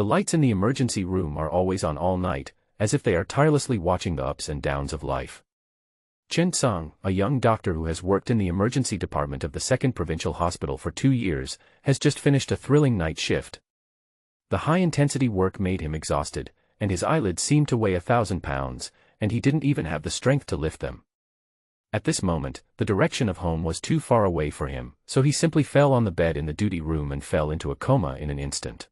The lights in the emergency room are always on all night, as if they are tirelessly watching the ups and downs of life. Chen Tsang, a young doctor who has worked in the emergency department of the 2nd Provincial Hospital for 2 years, has just finished a thrilling night shift. The high-intensity work made him exhausted, and his eyelids seemed to weigh 1,000 pounds, and he didn't even have the strength to lift them. At this moment, the direction of home was too far away for him, so he simply fell on the bed in the duty room and fell into a coma in an instant.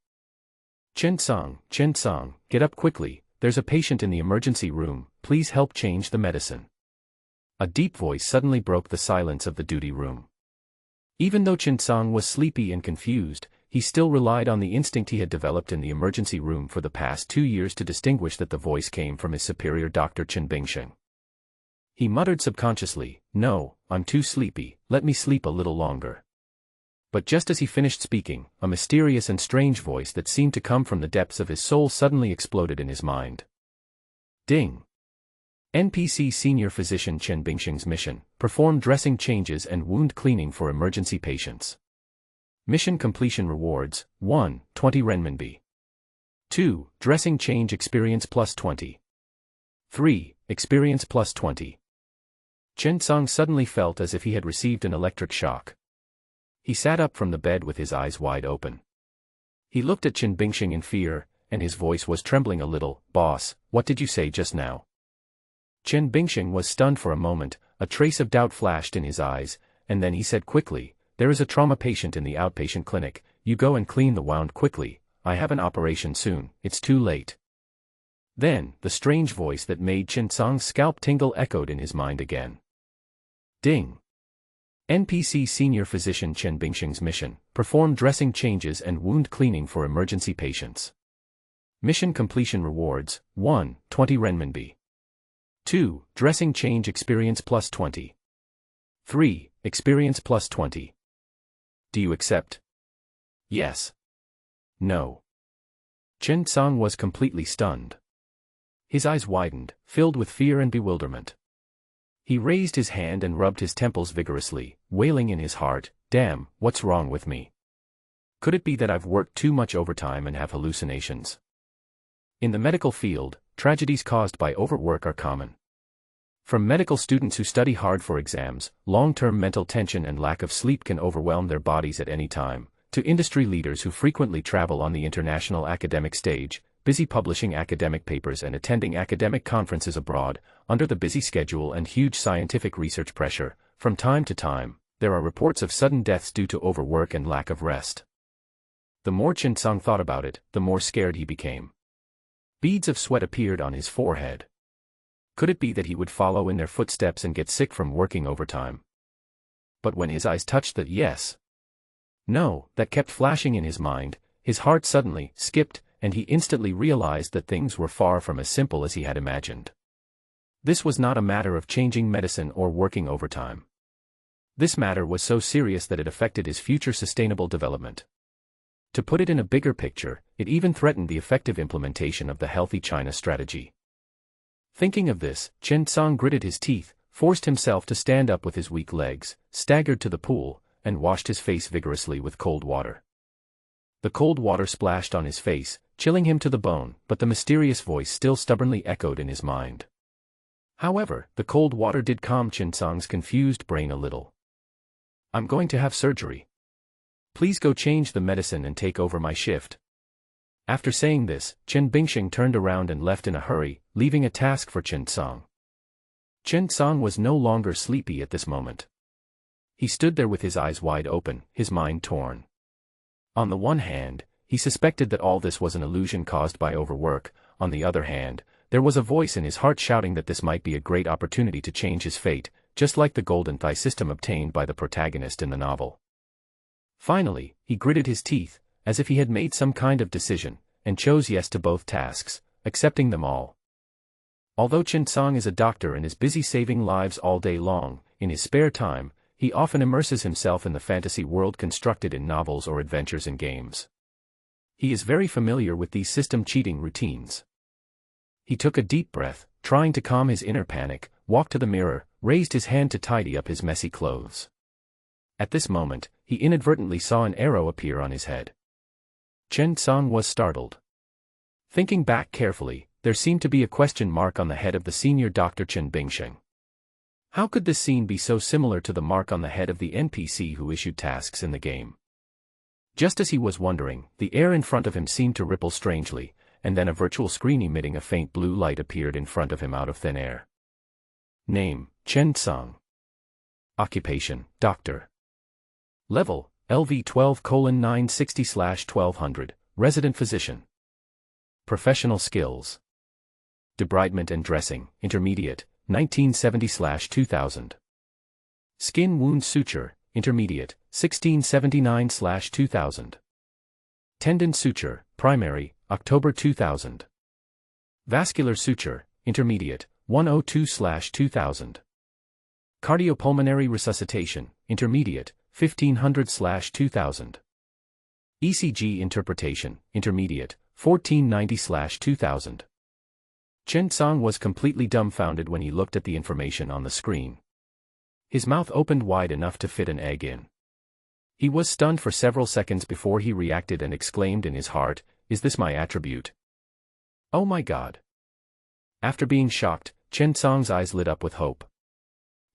Chen Tsang, get up quickly, there's a patient in the emergency room, please help change the medicine. A deep voice suddenly broke the silence of the duty room. Even though Chen Tsang was sleepy and confused, he still relied on the instinct he had developed in the emergency room for the past 2 years to distinguish that the voice came from his superior Dr. Chen Bingsheng. He muttered subconsciously, "No, I'm too sleepy, let me sleep a little longer." But just as he finished speaking, a mysterious and strange voice that seemed to come from the depths of his soul suddenly exploded in his mind. Ding! NPC Senior Physician Chen Bingsheng's mission: perform dressing changes and wound cleaning for emergency patients. Mission completion rewards: 1. 20 renminbi. 2. Dressing change experience plus 20. 3. Experience plus 20. Chen Tsang suddenly felt as if he had received an electric shock. He sat up from the bed with his eyes wide open. He looked at Chen Bingsheng in fear, and his voice was trembling a little. "Boss, what did you say just now?" Chen Bingsheng was stunned for a moment, a trace of doubt flashed in his eyes, and then he said quickly, "There is a trauma patient in the outpatient clinic, you go and clean the wound quickly, I have an operation soon, it's too late." Then, the strange voice that made Chen Tsang's scalp tingle echoed in his mind again. Ding! NPC Senior Physician Chen Bingsheng's mission: perform dressing changes and wound cleaning for emergency patients. Mission completion rewards: 1. 20 renminbi. 2. Dressing change experience plus 20. 3. Experience plus 20. Do you accept? Yes. No. Chen Tsang was completely stunned. His eyes widened, filled with fear and bewilderment. He raised his hand and rubbed his temples vigorously, wailing in his heart, "Damn, what's wrong with me? Could it be that I've worked too much overtime and have hallucinations?" In the medical field, tragedies caused by overwork are common. From medical students who study hard for exams, long-term mental tension and lack of sleep can overwhelm their bodies at any time, to industry leaders who frequently travel on the international academic stage, busy publishing academic papers and attending academic conferences abroad, under the busy schedule and huge scientific research pressure. From time to time, there are reports of sudden deaths due to overwork and lack of rest. The more Chen Tsang thought about it, the more scared he became. Beads of sweat appeared on his forehead. Could it be that he would follow in their footsteps and get sick from working overtime? But when his eyes touched the yes, no, that kept flashing in his mind, his heart suddenly skipped, and he instantly realized that things were far from as simple as he had imagined. This was not a matter of changing medicine or working overtime. This matter was so serious that it affected his future sustainable development. To put it in a bigger picture, it even threatened the effective implementation of the Healthy China strategy. Thinking of this, Chen Tsang gritted his teeth, forced himself to stand up with his weak legs, staggered to the pool, and washed his face vigorously with cold water. The cold water splashed on his face, chilling him to the bone, but the mysterious voice still stubbornly echoed in his mind. However, the cold water did calm Chen Tsang's confused brain a little. "I'm going to have surgery. Please go change the medicine and take over my shift." After saying this, Chen Bingsheng turned around and left in a hurry, leaving a task for Chen Tsang. Chen Tsang was no longer sleepy at this moment. He stood there with his eyes wide open, his mind torn. On the one hand, he suspected that all this was an illusion caused by overwork. On the other hand, there was a voice in his heart shouting that this might be a great opportunity to change his fate, just like the golden thigh system obtained by the protagonist in the novel. Finally, he gritted his teeth, as if he had made some kind of decision, and chose yes to both tasks, accepting them all. Although Chen Tsang is a doctor and is busy saving lives all day long, in his spare time, he often immerses himself in the fantasy world constructed in novels or adventures in games. He is very familiar with these system cheating routines. He took a deep breath, trying to calm his inner panic, walked to the mirror, raised his hand to tidy up his messy clothes. At this moment, he inadvertently saw an arrow appear on his head. Chen Tsang was startled. Thinking back carefully, there seemed to be a question mark on the head of the senior Dr. Chen Bingsheng. How could this scene be so similar to the mark on the head of the NPC who issued tasks in the game? Just as he was wondering, the air in front of him seemed to ripple strangely, and then a virtual screen emitting a faint blue light appeared in front of him out of thin air. Name, Chen Tsang. Occupation, Doctor. Level, LV12:960/1200, Resident Physician. Professional Skills. Debridement and Dressing, Intermediate, 1970/2000. Skin Wound Suture, Intermediate, 1679/2000. Tendon Suture, Primary, October 2000. Vascular Suture, Intermediate, 102/2000. Cardiopulmonary Resuscitation, Intermediate, 1500/2000. ECG Interpretation, Intermediate, 1490/2000. Chen Tsang was completely dumbfounded when he looked at the information on the screen. His mouth opened wide enough to fit an egg in. He was stunned for several seconds before he reacted and exclaimed in his heart, "Is this my attribute? Oh my God." After being shocked, Chen Tsang's eyes lit up with hope.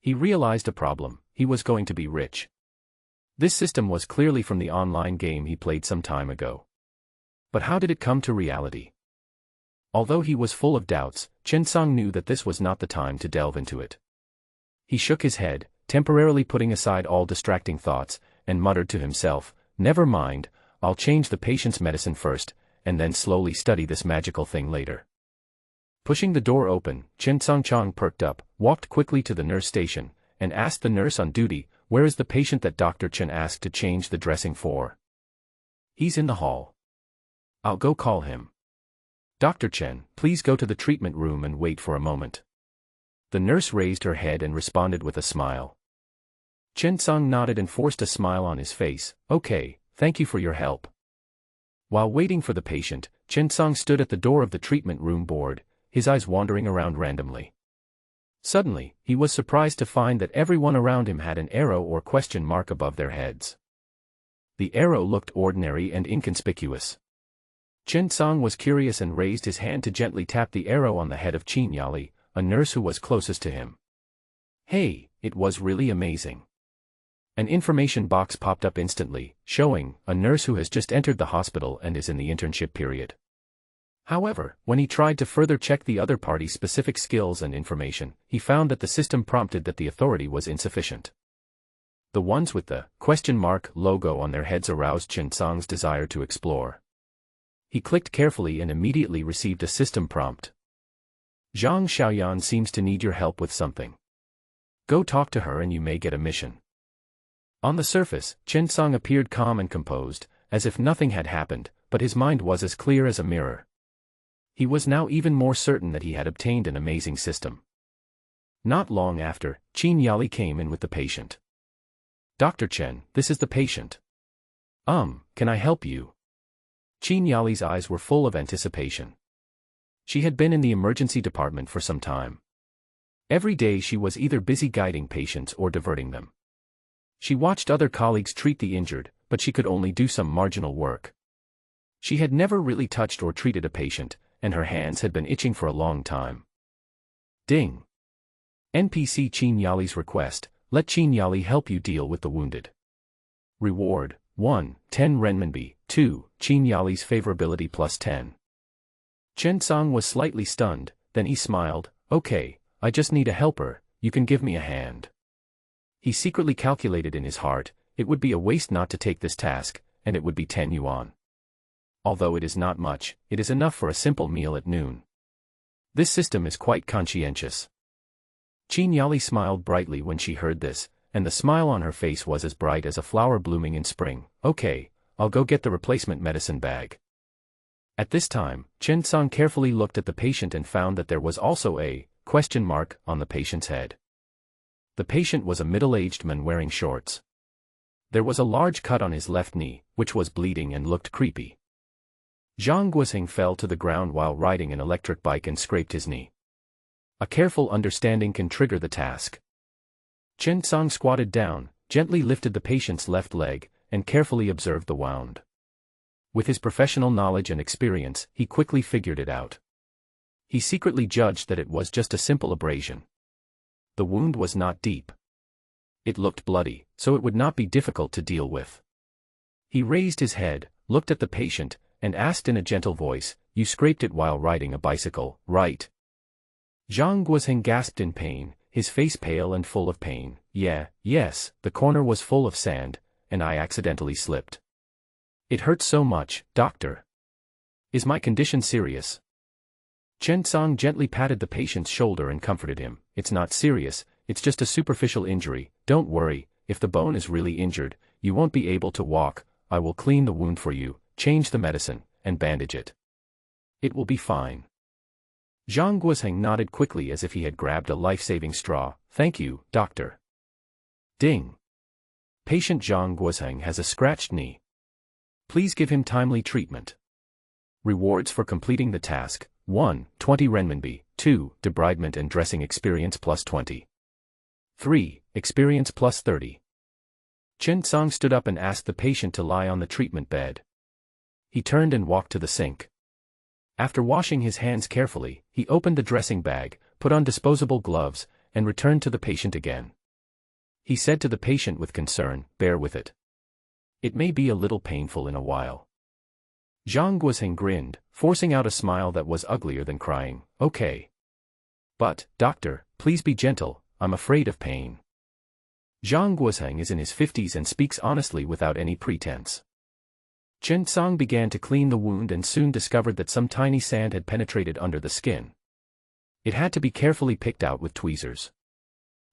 He realized a problem: he was going to be rich. This system was clearly from the online game he played some time ago. But how did it come to reality? Although he was full of doubts, Chen Tsang knew that this was not the time to delve into it. He shook his head, temporarily putting aside all distracting thoughts, and muttered to himself, "Never mind, I'll change the patient's medicine first, and then slowly study this magical thing later." Pushing the door open, Chen Tsang perked up, walked quickly to the nurse station, and asked the nurse on duty, "Where is the patient that Dr. Chen asked to change the dressing for?" "He's in the hall." "I'll go call him." "Dr. Chen, please go to the treatment room and wait for a moment." The nurse raised her head and responded with a smile. Chen Tsang nodded and forced a smile on his face. "Okay, thank you for your help." While waiting for the patient, Chen Tsang stood at the door of the treatment room bored, his eyes wandering around randomly. Suddenly, he was surprised to find that everyone around him had an arrow or question mark above their heads. The arrow looked ordinary and inconspicuous. Chen Tsang was curious and raised his hand to gently tap the arrow on the head of Qin Yali, a nurse who was closest to him. Hey, it was really amazing. An information box popped up instantly, showing a nurse who has just entered the hospital and is in the internship period. However, when he tried to further check the other party's specific skills and information, he found that the system prompted that the authority was insufficient. The ones with the question mark logo on their heads aroused Chen Tsang's desire to explore. He clicked carefully and immediately received a system prompt. "Zhang Xiaoyan seems to need your help with something. Go talk to her and you may get a mission." On the surface, Chen Tsang appeared calm and composed, as if nothing had happened, but his mind was as clear as a mirror. He was now even more certain that he had obtained an amazing system. Not long after, Qin Yali came in with the patient. "Dr. Chen, this is the patient. Can I help you?" Qin Yali's eyes were full of anticipation. She had been in the emergency department for some time. Every day she was either busy guiding patients or diverting them. She watched other colleagues treat the injured, but she could only do some marginal work. She had never really touched or treated a patient, and her hands had been itching for a long time. Ding! NPC Qin Yali's request: let Qin Yali help you deal with the wounded. Reward: 1, 10 renminbi, 2, Qin Yali's favorability plus 10. Chen Tsang was slightly stunned, then he smiled, "Okay, I just need a helper, you can give me a hand." He secretly calculated in his heart, it would be a waste not to take this task, and it would be 10 yuan. Although it is not much, it is enough for a simple meal at noon. This system is quite conscientious. Qin Yali smiled brightly when she heard this, and the smile on her face was as bright as a flower blooming in spring. "Okay, I'll go get the replacement medicine bag." At this time, Chen Tsang carefully looked at the patient and found that there was also a question mark on the patient's head. The patient was a middle-aged man wearing shorts. There was a large cut on his left knee, which was bleeding and looked creepy. Zhang Guoxing fell to the ground while riding an electric bike and scraped his knee. A careful understanding can trigger the task. Chen Tsang squatted down, gently lifted the patient's left leg, and carefully observed the wound. With his professional knowledge and experience, he quickly figured it out. He secretly judged that it was just a simple abrasion. The wound was not deep. It looked bloody, so it would not be difficult to deal with. He raised his head, looked at the patient, and asked in a gentle voice, "You scraped it while riding a bicycle, right?" Zhang Guosheng gasped in pain, his face pale and full of pain. Yes, the corner was full of sand, and I accidentally slipped. It hurts so much, doctor. Is my condition serious? Chen Song gently patted the patient's shoulder and comforted him. It's not serious, it's just a superficial injury, don't worry, if the bone is really injured, you won't be able to walk, I will clean the wound for you, change the medicine, and bandage it. It will be fine. Zhang Guosheng nodded quickly as if he had grabbed a life-saving straw. Thank you, doctor. Ding. Patient Zhang Guosheng has a scratched knee. Please give him timely treatment. Rewards for completing the task: 1. 20 renminbi, 2. Debridement and dressing experience plus 20. 3. Experience plus 30. Chen Song stood up and asked the patient to lie on the treatment bed. He turned and walked to the sink. After washing his hands carefully, he opened the dressing bag, put on disposable gloves, and returned to the patient again. He said to the patient with concern, "Bear with it. It may be a little painful in a while." Zhang Guosheng grinned, forcing out a smile that was uglier than crying. "Okay. But, doctor, please be gentle, I'm afraid of pain." Zhang Guosheng is in his 50s and speaks honestly without any pretense. Chen Song began to clean the wound and soon discovered that some tiny sand had penetrated under the skin. It had to be carefully picked out with tweezers.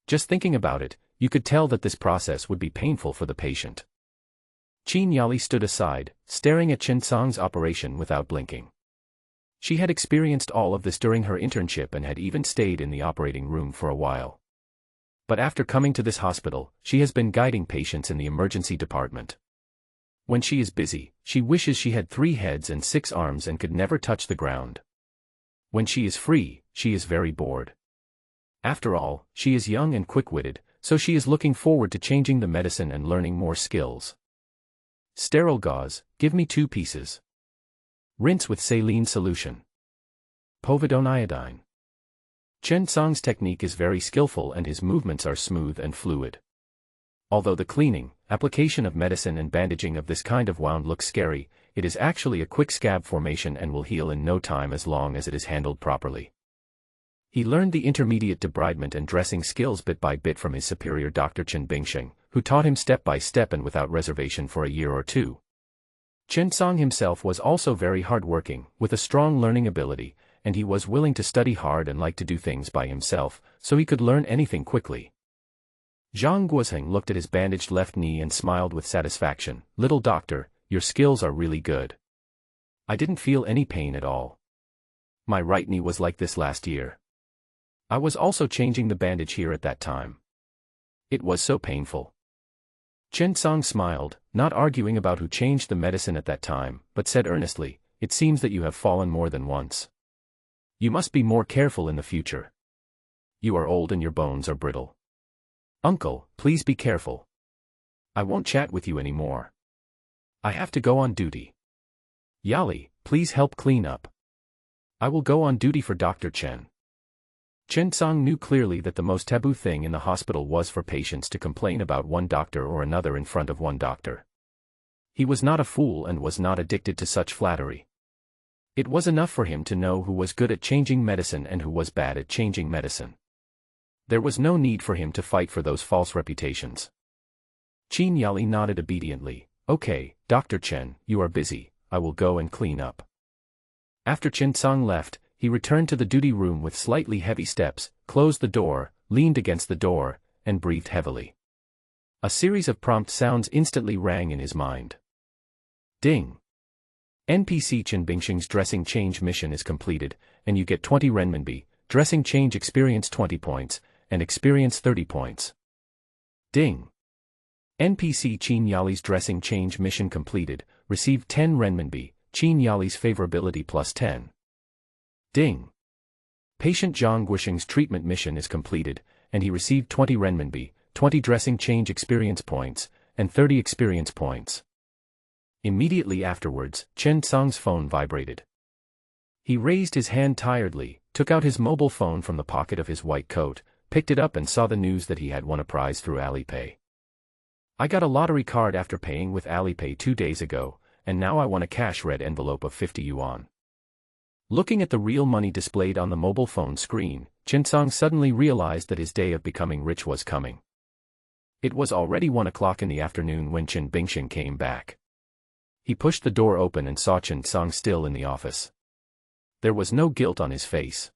Just thinking about it, you could tell that this process would be painful for the patient. Qin Yali stood aside, staring at Chen Song's operation without blinking. She had experienced all of this during her internship and had even stayed in the operating room for a while. But after coming to this hospital, she has been guiding patients in the emergency department. When she is busy, she wishes she had 3 heads and 6 arms and could never touch the ground. When she is free, she is very bored. After all, she is young and quick-witted, so she is looking forward to changing the medicine and learning more skills. Sterile gauze, give me 2 pieces. Rinse with saline solution. Povidone iodine. Chen Song's technique is very skillful and his movements are smooth and fluid. Although the cleaning, application of medicine and bandaging of this kind of wound looks scary, it is actually a quick scab formation and will heal in no time as long as it is handled properly. He learned the intermediate debridement and dressing skills bit by bit from his superior Dr. Chen Bingsheng, who taught him step by step and without reservation for a year or 2. Chen Song himself was also very hard-working, with a strong learning ability, and he was willing to study hard and like to do things by himself, so he could learn anything quickly. Zhang Guosheng looked at his bandaged left knee and smiled with satisfaction. "Little doctor, your skills are really good. I didn't feel any pain at all. My right knee was like this last year. I was also changing the bandage here at that time. It was so painful." Chen Song smiled, not arguing about who changed the medicine at that time, but said earnestly, "It seems that you have fallen more than once. You must be more careful in the future. You are old and your bones are brittle. Uncle, please be careful. I won't chat with you anymore. I have to go on duty. Yali, please help clean up. I will go on duty for Dr. Chen." Chen Song knew clearly that the most taboo thing in the hospital was for patients to complain about one doctor or another in front of one doctor. He was not a fool and was not addicted to such flattery. It was enough for him to know who was good at changing medicine and who was bad at changing medicine. There was no need for him to fight for those false reputations. Qin Yali nodded obediently. "Okay, Dr. Chen, you are busy, I will go and clean up." After Chen Song left, he returned to the duty room with slightly heavy steps, closed the door, leaned against the door, and breathed heavily. A series of prompt sounds instantly rang in his mind. Ding! NPC Chen Bingsheng's dressing change mission is completed, and you get 20 renminbi, dressing change experience 20 points, and experience 30 points. Ding! NPC Qin Yali's dressing change mission completed, received 10 renminbi, Qin Yali's favorability plus 10. Ding! Patient Zhang Guosheng's treatment mission is completed, and he received 20 renminbi, 20 dressing change experience points, and 30 experience points. Immediately afterwards, Chen Song's phone vibrated. He raised his hand tiredly, took out his mobile phone from the pocket of his white coat, picked it up and saw the news that he had won a prize through Alipay. I got a lottery card after paying with Alipay 2 days ago, and now I won a cash red envelope of 50 yuan. Looking at the real money displayed on the mobile phone screen, Chen Song suddenly realized that his day of becoming rich was coming. It was already 1 o'clock in the afternoon when Chen Bingsheng came back. He pushed the door open and saw Chen Song still in the office. There was no guilt on his face.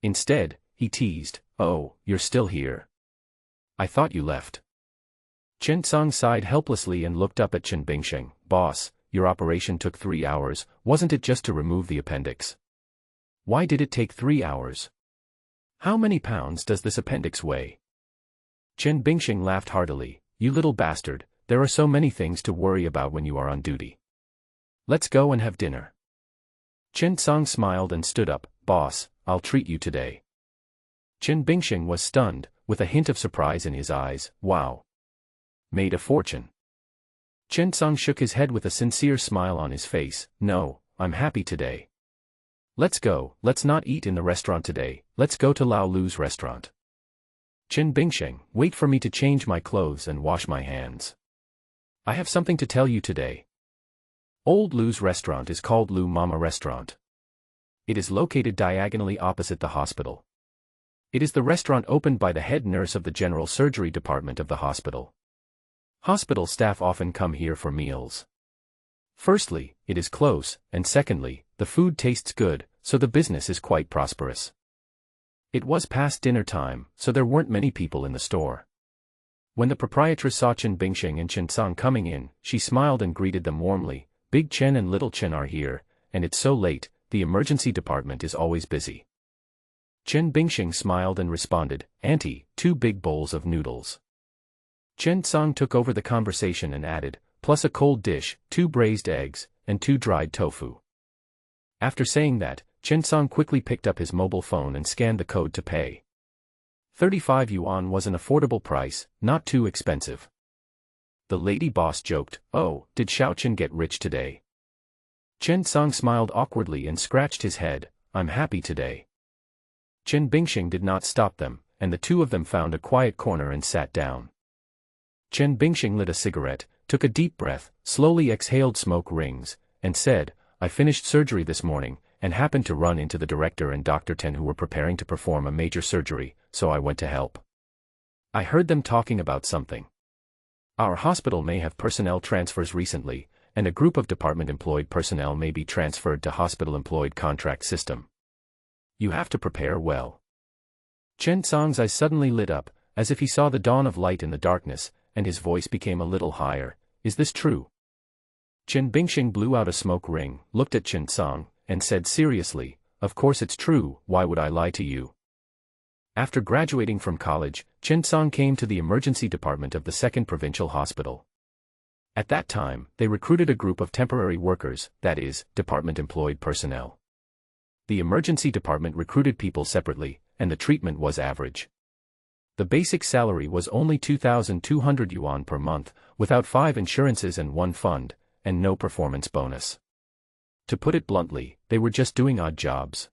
Instead, he teased, "Oh, you're still here. I thought you left." Chen Song sighed helplessly and looked up at Chen Bingsheng. "Boss, your operation took 3 hours, wasn't it just to remove the appendix? Why did it take 3 hours? How many pounds does this appendix weigh?" Chen Bingsheng laughed heartily. "You little bastard, there are so many things to worry about when you are on duty. Let's go and have dinner." Chen Song smiled and stood up. "Boss, I'll treat you today." Chen Bingsheng was stunned, with a hint of surprise in his eyes. "Wow. Made a fortune." Chen Song shook his head with a sincere smile on his face. "No, I'm happy today. Let's go, let's not eat in the restaurant today, let's go to Lao Lu's restaurant." Chen Bingsheng, "Wait for me to change my clothes and wash my hands. I have something to tell you today. Old Lu's restaurant is called Lu Mama Restaurant. It is located diagonally opposite the hospital. It is the restaurant opened by the head nurse of the general surgery department of the hospital. Hospital staff often come here for meals. Firstly, it is close, and secondly, the food tastes good, so the business is quite prosperous." It was past dinner time, so there weren't many people in the store. When the proprietress saw Chen Bingsheng and Chen Song coming in, she smiled and greeted them warmly. "Big Chen and Little Chen are here, and it's so late, the emergency department is always busy." Chen Bingsheng smiled and responded, "Auntie, 2 big bowls of noodles." Chen Song took over the conversation and added, "Plus a cold dish, 2 braised eggs, and 2 dried tofu." After saying that, Chen Song quickly picked up his mobile phone and scanned the code to pay. 35 yuan was an affordable price, not too expensive. The lady boss joked, "Oh, did Xiaochen get rich today?" Chen Song smiled awkwardly and scratched his head. "I'm happy today." Chen Bingsheng did not stop them, and the two of them found a quiet corner and sat down. Chen Bingsheng lit a cigarette, took a deep breath, slowly exhaled smoke rings, and said, "I finished surgery this morning, and happened to run into the director and Dr. Ten who were preparing to perform a major surgery, so I went to help. I heard them talking about something. Our hospital may have personnel transfers recently, and a group of department-employed personnel may be transferred to hospital-employed contract system. You have to prepare well." Chen Song's eyes suddenly lit up, as if he saw the dawn of light in the darkness, and his voice became a little higher. "Is this true?" Chen Bingsheng blew out a smoke ring, looked at Chen Song, and said seriously, "Of course it's true, why would I lie to you?" After graduating from college, Chen Song came to the emergency department of the 2nd Provincial Hospital. At that time, they recruited a group of temporary workers, that is, department-employed personnel. The emergency department recruited people separately, and the treatment was average. The basic salary was only 2,200 yuan per month, without 5 insurances and 1 fund, and no performance bonus. To put it bluntly, they were just doing odd jobs.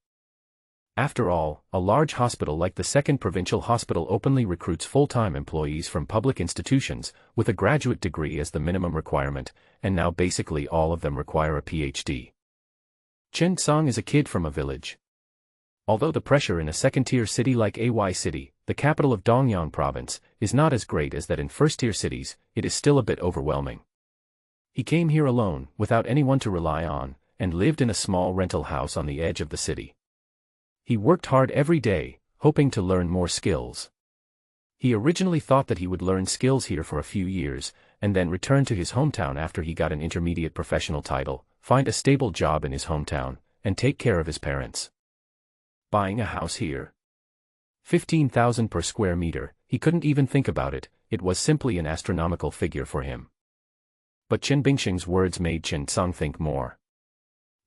After all, a large hospital like the 2nd Provincial Hospital openly recruits full-time employees from public institutions, with a graduate degree as the minimum requirement, and now basically all of them require a PhD. Chen Song is a kid from a village. Although the pressure in a second-tier city like AY City, the capital of Dongyang Province, is not as great as that in first-tier cities, it is still a bit overwhelming. He came here alone, without anyone to rely on, and lived in a small rental house on the edge of the city. He worked hard every day, hoping to learn more skills. He originally thought that he would learn skills here for a few years, and then return to his hometown after he got an intermediate professional title, find a stable job in his hometown, and take care of his parents. Buying a house here? 15,000 per square meter, he couldn't even think about it, it was simply an astronomical figure for him. But Chen Bingsheng's words made Chen Song think more.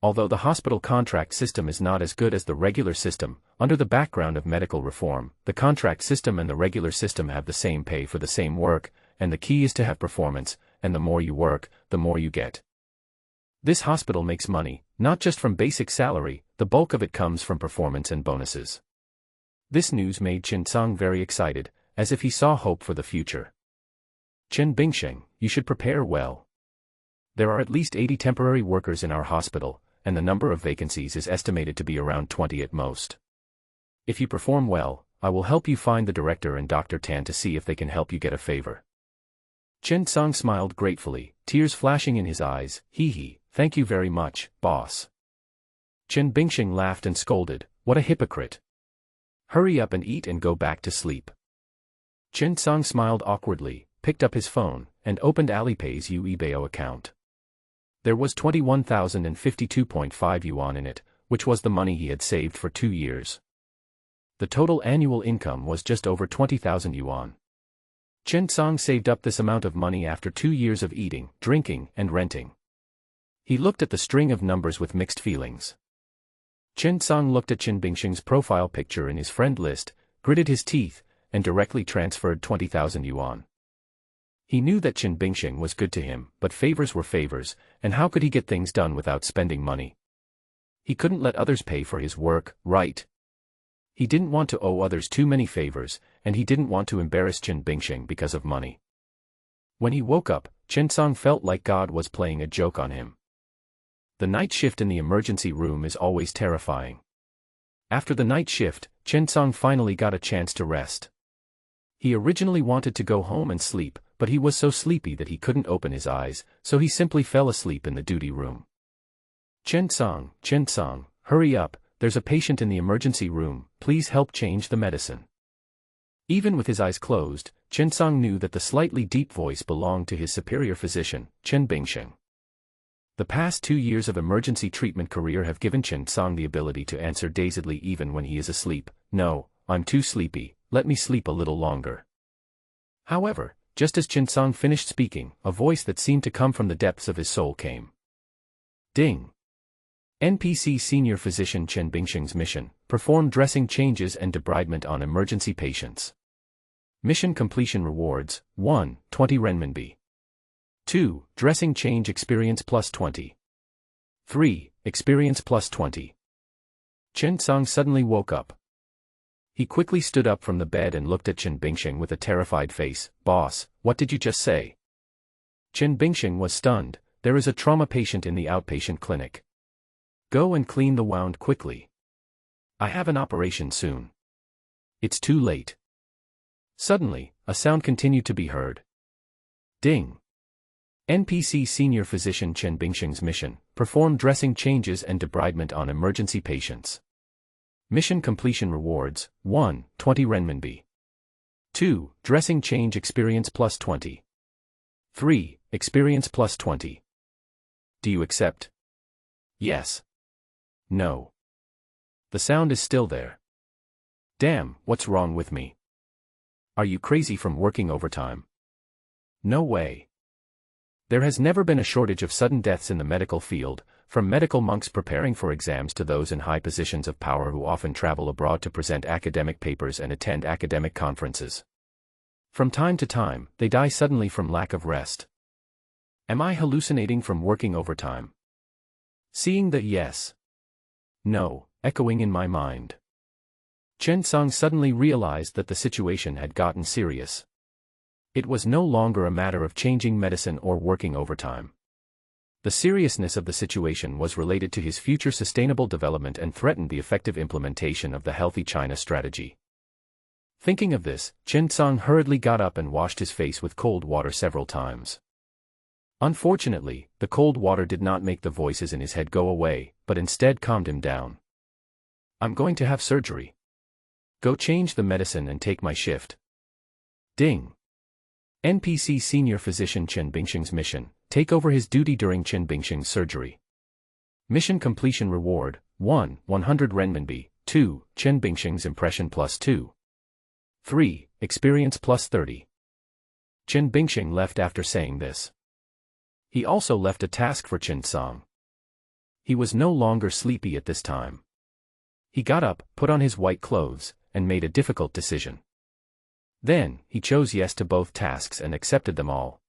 Although the hospital contract system is not as good as the regular system, under the background of medical reform, the contract system and the regular system have the same pay for the same work, and the key is to have performance, and the more you work, the more you get. This hospital makes money, not just from basic salary, the bulk of it comes from performance and bonuses. This news made Chen Song very excited, as if he saw hope for the future. Chen Bingsheng, you should prepare well. There are at least 80 temporary workers in our hospital, and the number of vacancies is estimated to be around 20 at most. If you perform well, I will help you find the director and Dr. Tan to see if they can help you get a favor. Chen Song smiled gratefully, tears flashing in his eyes. Hee, thank you very much, boss. Chen Bingsheng laughed and scolded, what a hypocrite. Hurry up and eat and go back to sleep. Chen Song smiled awkwardly, picked up his phone, and opened Alipay's Yuebao account. There was 21,052.5 yuan in it, which was the money he had saved for 2 years. The total annual income was just over 20,000 yuan. Chen Song saved up this amount of money after 2 years of eating, drinking, and renting. He looked at the string of numbers with mixed feelings. Chen Song looked at Chen Bingsheng's profile picture in his friend list, gritted his teeth, and directly transferred 20,000 yuan. He knew that Chen Bingsheng was good to him, but favors were favors, and how could he get things done without spending money? He couldn't let others pay for his work, right? He didn't want to owe others too many favors, and he didn't want to embarrass Chen Bingsheng because of money. When he woke up, Chen Song felt like God was playing a joke on him. The night shift in the emergency room is always terrifying. After the night shift, Chen Song finally got a chance to rest. He originally wanted to go home and sleep, but he was so sleepy that he couldn't open his eyes, so he simply fell asleep in the duty room. Chen Song, hurry up, there's a patient in the emergency room, please help change the medicine. Even with his eyes closed, Chen Song knew that the slightly deep voice belonged to his superior physician, Chen Bingsheng. The past 2 years of emergency treatment career have given Chen Song the ability to answer dazedly even when he is asleep, no, I'm too sleepy, let me sleep a little longer. However, just as Chen Song finished speaking, a voice that seemed to come from the depths of his soul came. Ding! NPC Senior Physician Chen Bingsheng's mission, perform dressing changes and debridement on emergency patients. Mission completion rewards, 1, 20 renminbi. 2, dressing change experience plus 20. 3, experience plus 20. Chen Song suddenly woke up. He quickly stood up from the bed and looked at Chen Bingsheng with a terrified face. Boss, what did you just say? Chen Bingsheng was stunned. There is a trauma patient in the outpatient clinic. Go and clean the wound quickly. I have an operation soon. It's too late. Suddenly, a sound continued to be heard. Ding! NPC Senior Physician Chen Bingsheng's mission, perform dressing changes and debridement on emergency patients. Mission completion rewards, 1, 20 renminbi. 2, dressing change experience plus 20. 3, experience plus 20. Do you accept? Yes. No. The sound is still there. Damn, what's wrong with me? Are you crazy from working overtime? No way. There has never been a shortage of sudden deaths in the medical field, from medical monks preparing for exams to those in high positions of power who often travel abroad to present academic papers and attend academic conferences. From time to time, they die suddenly from lack of rest. Am I hallucinating from working overtime? Seeing the yes, no, echoing in my mind. Chen Song suddenly realized that the situation had gotten serious. It was no longer a matter of changing medicine or working overtime. The seriousness of the situation was related to his future sustainable development and threatened the effective implementation of the Healthy China strategy. Thinking of this, Chen Song hurriedly got up and washed his face with cold water several times. Unfortunately, the cold water did not make the voices in his head go away, but instead calmed him down. I'm going to have surgery. Go change the medicine and take my shift. Ding! NPC Senior Physician Chen Bingsheng's mission, take over his duty during Chen Bingsheng's surgery. Mission completion reward, 1, 100 renminbi, 2, Chen Bingsheng's impression plus 2. 3, experience plus 30. Chen Bingsheng left after saying this. He also left a task for Chen Song. He was no longer sleepy at this time. He got up, put on his white clothes, and made a difficult decision. Then, he chose yes to both tasks and accepted them all.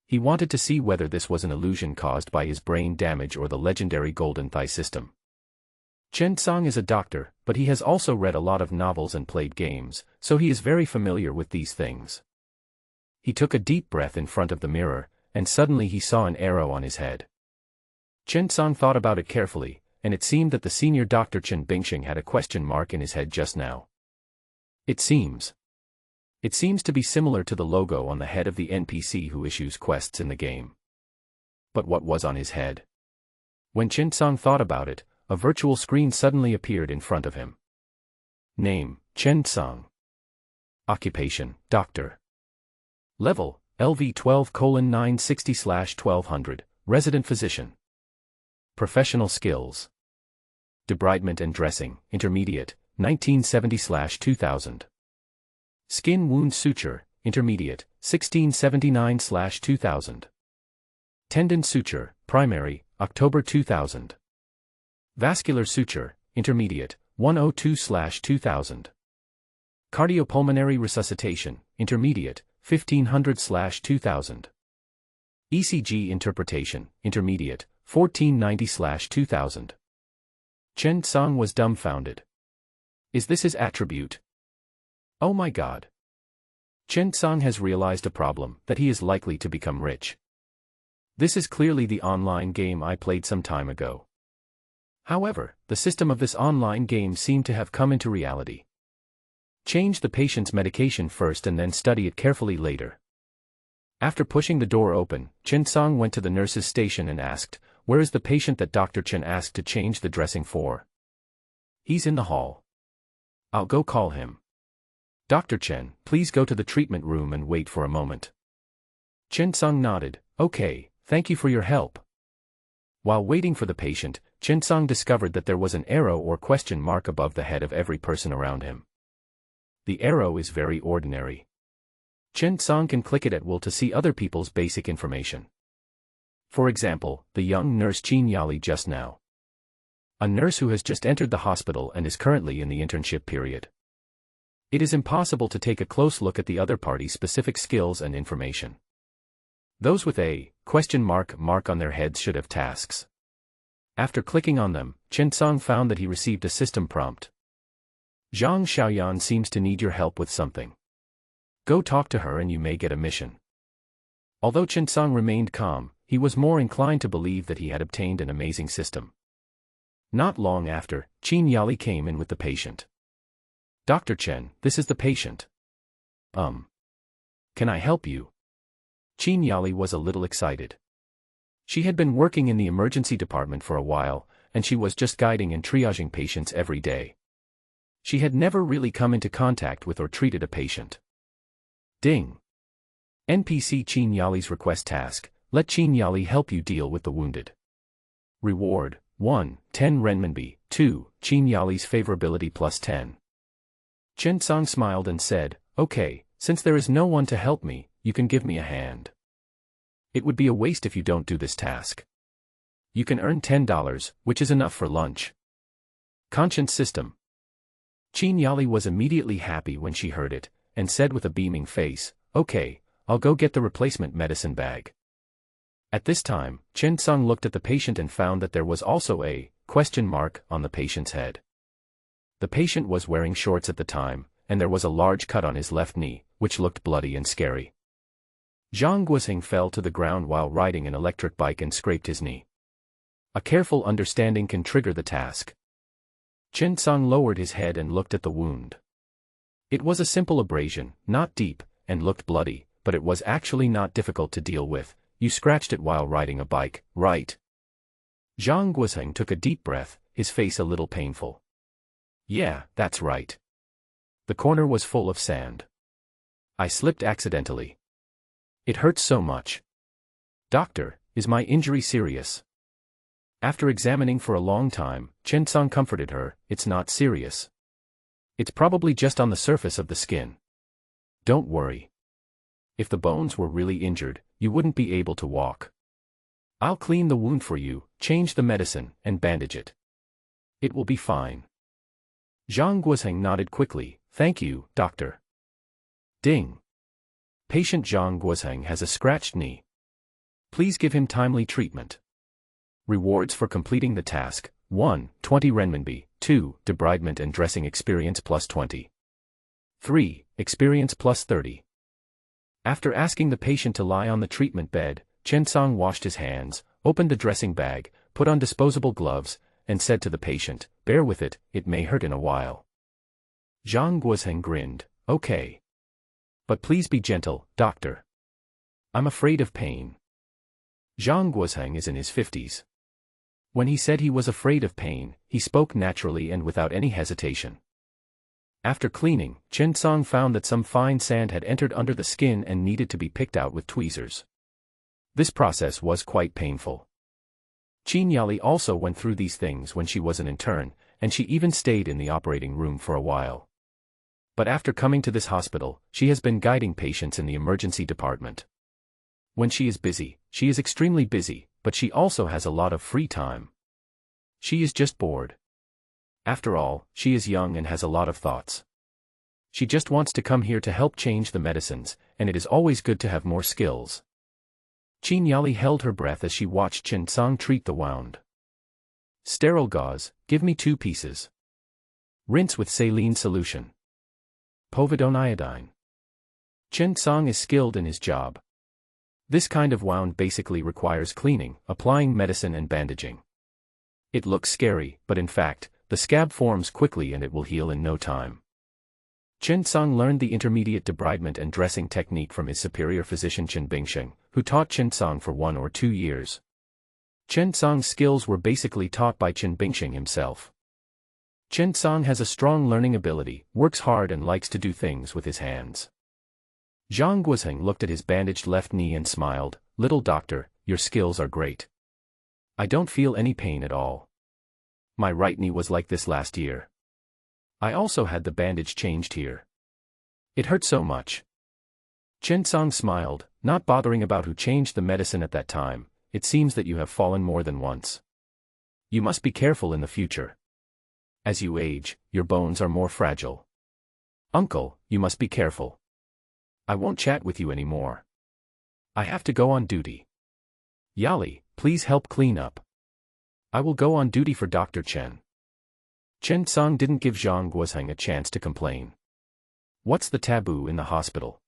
He wanted to see whether this was an illusion caused by his brain damage or the legendary Golden Thigh system. Chen Tsang is a doctor, but he has also read a lot of novels and played games, so he is very familiar with these things. He took a deep breath in front of the mirror, and suddenly he saw an arrow on his head. Chen Tsang thought about it carefully, and it seemed that the senior doctor Chen Bingxing had a question mark in his head just now. It seems to be similar to the logo on the head of the NPC who issues quests in the game. But what was on his head? When Chen Tsang thought about it, a virtual screen suddenly appeared in front of him. Name, Chen Tsang. Occupation, Doctor. Level, LV12:960/1200, Resident Physician. Professional Skills. Debridement and Dressing, Intermediate, 1970/2000. Skin Wound Suture, Intermediate, 1679/2000. Tendon Suture, Primary, October 2000. Vascular Suture, Intermediate, 102/2000. Cardiopulmonary Resuscitation, Intermediate, 1500/2000. ECG Interpretation, Intermediate, 1490/2000. Chen Tsang was dumbfounded. Is this his attribute? Oh my god. Chen Tsang has realized a problem, that he is likely to become rich. This is clearly the online game I played some time ago. However, the system of this online game seemed to have come into reality. Change the patient's medication first and then study it carefully later. After pushing the door open, Chen Tsang went to the nurse's station and asked, "Where is the patient that Dr. Chen asked to change the dressing for?" "He's in the hall." "I'll go call him." "Dr. Chen, please go to the treatment room and wait for a moment." Chen Tsang nodded, "Okay, thank you for your help." While waiting for the patient, Chen Tsang discovered that there was an arrow or question mark above the head of every person around him. The arrow is very ordinary. Chen Tsang can click it at will to see other people's basic information. For example, the young nurse Qin Yali just now. A nurse who has just entered the hospital and is currently in the internship period. It is impossible to take a close look at the other party's specific skills and information. Those with a question mark on their heads should have tasks. After clicking on them, Chen Tsang found that he received a system prompt. Zhang Xiaoyan seems to need your help with something. Go talk to her and you may get a mission. Although Chen Tsang remained calm, he was more inclined to believe that he had obtained an amazing system. Not long after, Qin Yali came in with the patient. "Dr. Chen, this is the patient. Can I help you?" Qin Yali was a little excited. She had been working in the emergency department for a while, and she was just guiding and triaging patients every day. She had never really come into contact with or treated a patient. Ding. NPC Qin Yali's request task, let Qin Yali help you deal with the wounded. Reward, 1, 10 renminbi, 2, Qin Yali's favorability plus 10. Chen Tsang smiled and said, "Okay, since there is no one to help me, you can give me a hand. It would be a waste if you don't do this task. You can earn $10, which is enough for lunch." Conscience system. Qin Yali was immediately happy when she heard it, and said with a beaming face, "Okay, I'll go get the replacement medicine bag." At this time, Chen Tsang looked at the patient and found that there was also a question mark on the patient's head. The patient was wearing shorts at the time, and there was a large cut on his left knee, which looked bloody and scary. Zhang Guoxing fell to the ground while riding an electric bike and scraped his knee. A careful understanding can trigger the task. Chen Tsang lowered his head and looked at the wound. It was a simple abrasion, not deep, and looked bloody, but it was actually not difficult to deal with. You scratched it while riding a bike, right? Zhang Guoxing took a deep breath, his face a little painful. Yeah, that's right. The corner was full of sand. I slipped accidentally. It hurts so much. Doctor, is my injury serious? After examining for a long time, Chen Tsang comforted her, it's not serious. It's probably just on the surface of the skin. Don't worry. If the bones were really injured, you wouldn't be able to walk. I'll clean the wound for you, change the medicine, and bandage it. It will be fine. Zhang Guoxing nodded quickly, thank you, doctor. Ding. Patient Zhang Guoxing has a scratched knee. Please give him timely treatment. Rewards for completing the task: 1. 20 renminbi, 2. Debridement and dressing experience plus 20. 3. Experience plus 30. After asking the patient to lie on the treatment bed, Chen Song washed his hands, opened the dressing bag, put on disposable gloves, and said to the patient, "Bear with it, it may hurt in a while." Zhang Guosheng grinned, "Okay. But please be gentle, doctor. I'm afraid of pain." Zhang Guosheng is in his 50s. When he said he was afraid of pain, he spoke naturally and without any hesitation. After cleaning, Chen Song found that some fine sand had entered under the skin and needed to be picked out with tweezers. This process was quite painful. Qin Yali also went through these things when she was an intern, and she even stayed in the operating room for a while. But after coming to this hospital, she has been guiding patients in the emergency department. When she is busy, she is extremely busy, but she also has a lot of free time. She is just bored. After all, she is young and has a lot of thoughts. She just wants to come here to help change the medicines, and it is always good to have more skills. Qin Yali held her breath as she watched Chen Song treat the wound. Sterile gauze, give me 2 pieces. Rinse with saline solution. Povidone iodine. Chen Song is skilled in his job. This kind of wound basically requires cleaning, applying medicine and bandaging. It looks scary, but in fact, the scab forms quickly and it will heal in no time. Chen Song learned the intermediate debridement and dressing technique from his superior physician Chen Bingsheng, who taught Chen Song for 1 or 2 years. Chen Song's skills were basically taught by Chen Bingsheng himself. Chen Song has a strong learning ability, works hard and likes to do things with his hands. Zhang Guosheng looked at his bandaged left knee and smiled, "Little doctor, your skills are great. I don't feel any pain at all. My right knee was like this last year. I also had the bandage changed here. It hurt so much." Chen Song smiled, not bothering about who changed the medicine at that time. "It seems that you have fallen more than once. You must be careful in the future. As you age, your bones are more fragile. Uncle, you must be careful. I won't chat with you anymore. I have to go on duty. Yali, please help clean up. I will go on duty for Dr. Chen." Chen Song didn't give Zhang Guosheng a chance to complain. What's the taboo in the hospital?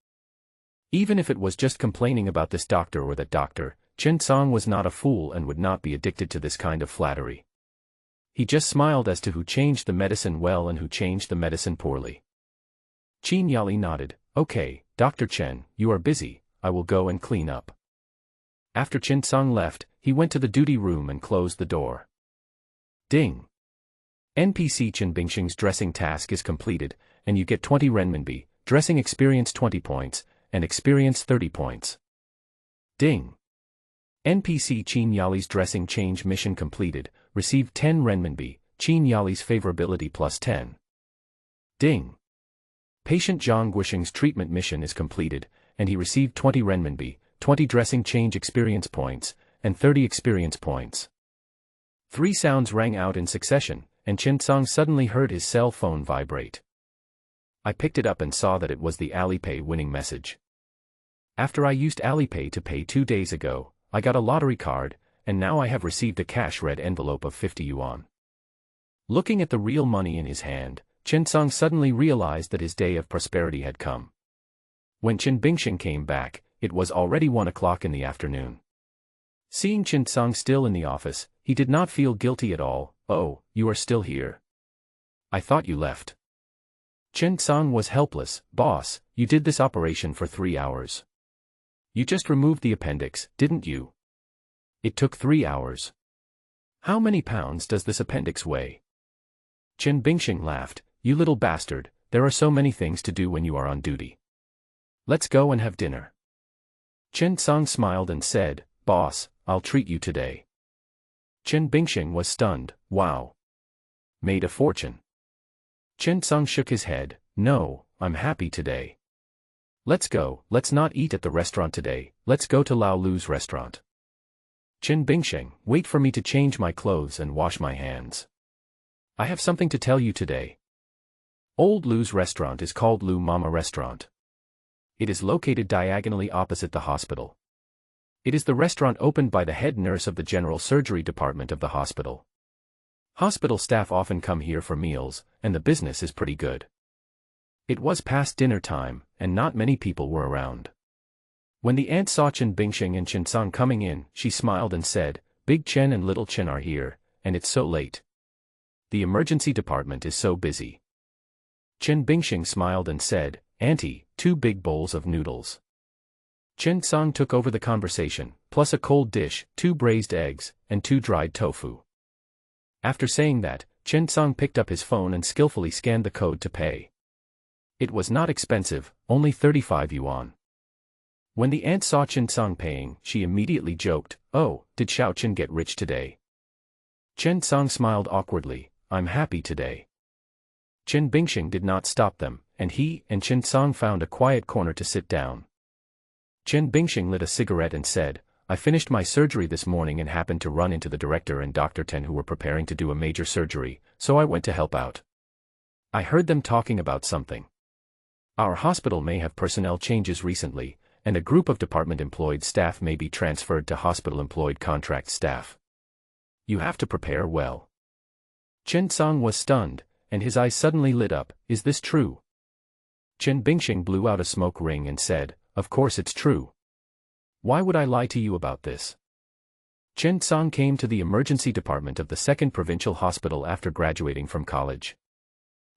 Even if it was just complaining about this doctor or that doctor, Chen Song was not a fool and would not be addicted to this kind of flattery. He just smiled as to who changed the medicine well and who changed the medicine poorly. Qin Yali nodded, "Okay, Dr. Chen, you are busy, I will go and clean up." After Chen Song left, he went to the duty room and closed the door. Ding! NPC Chen Bingsheng's dressing task is completed, and you get 20 renminbi, dressing experience 20 points, and experience 30 points. Ding! NPC Qin Yali's dressing change mission completed, received 10 renminbi, Qin Yali's favorability plus 10. Ding! Patient Zhang Guosheng's treatment mission is completed, and he received 20 renminbi, 20 dressing change experience points, and 30 experience points. 3 sounds rang out in succession, and Chen Song suddenly heard his cell phone vibrate. I picked it up and saw that it was the Alipay winning message. After I used Alipay to pay 2 days ago, I got a lottery card, and now I have received a cash red envelope of 50 yuan. Looking at the real money in his hand, Chen Song suddenly realized that his day of prosperity had come. When Chen Bingsheng came back, it was already 1 o'clock in the afternoon. Seeing Chen Song still in the office, he did not feel guilty at all. "Oh, you are still here. I thought you left." Chen Song was helpless. "Boss, you did this operation for 3 hours. You just removed the appendix, didn't you? It took 3 hours. How many pounds does this appendix weigh?" Chen Bingsheng laughed. "You little bastard, there are so many things to do when you are on duty. Let's go and have dinner." Chen Song smiled and said, "Boss, I'll treat you today." Chen Bingsheng was stunned. "Wow. Made a fortune." Chen Song shook his head. "No, I'm happy today. Let's go, let's not eat at the restaurant today, let's go to Lao Lu's restaurant." Chen Bingsheng, "Wait for me to change my clothes and wash my hands. I have something to tell you today." Old Lu's restaurant is called Lu Mama Restaurant. It is located diagonally opposite the hospital. It is the restaurant opened by the head nurse of the general surgery department of the hospital. Hospital staff often come here for meals, and the business is pretty good. It was past dinner time, and not many people were around. When the aunt saw Chen Bingxing and Chen Song coming in, she smiled and said, "Big Chen and Little Chen are here, and it's so late. The emergency department is so busy." Chen Bingxing smiled and said, "Auntie, 2 big bowls of noodles." Chen Song took over the conversation, plus a cold dish, 2 braised eggs, and 2 dried tofu. After saying that, Chen Song picked up his phone and skillfully scanned the code to pay. It was not expensive, only 35 yuan. When the aunt saw Chen Song paying, she immediately joked, "Oh, did Xiao Chen get rich today?" Chen Song smiled awkwardly, "I'm happy today." Chen Bingxing did not stop them, and he and Chen Song found a quiet corner to sit down. Chen Bingxing lit a cigarette and said, "I finished my surgery this morning and happened to run into the director and Dr. Ten who were preparing to do a major surgery, so I went to help out. I heard them talking about something. Our hospital may have personnel changes recently, and a group of department-employed staff may be transferred to hospital-employed contract staff. You have to prepare well." Chen Song was stunned, and his eyes suddenly lit up. "Is this true?" Chen Bingxing blew out a smoke ring and said, "Of course it's true. Why would I lie to you about this?" Chen Song came to the emergency department of the 2nd Provincial Hospital after graduating from college.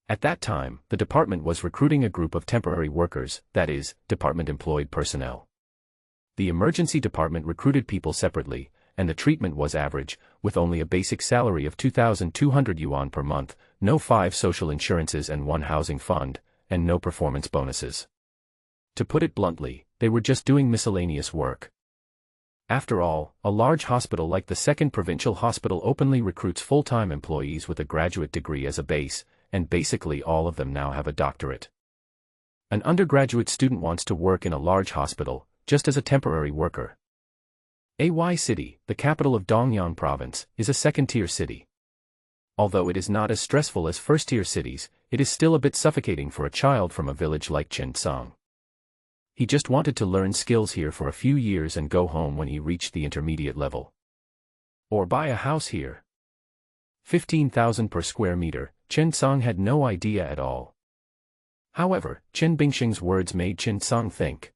At that time, the department was recruiting a group of temporary workers, that is, department-employed personnel. The emergency department recruited people separately, and the treatment was average, with only a basic salary of 2,200 yuan per month, no 5 social insurances and 1 housing fund, and no performance bonuses. To put it bluntly, they were just doing miscellaneous work. After all, a large hospital like the 2nd Provincial Hospital openly recruits full-time employees with a graduate degree as a base, and basically all of them now have a doctorate. An undergraduate student wants to work in a large hospital, just as a temporary worker. Ay City, the capital of Dongyang Province, is a 2nd-tier city. Although it is not as stressful as 1st-tier cities, it is still a bit suffocating for a child from a village like Chen Song. He just wanted to learn skills here for a few years and go home when he reached the intermediate level. Or buy a house here. 15,000 per square meter, Chen Song had no idea at all. However, Chen Bingxing's words made Chen Song think.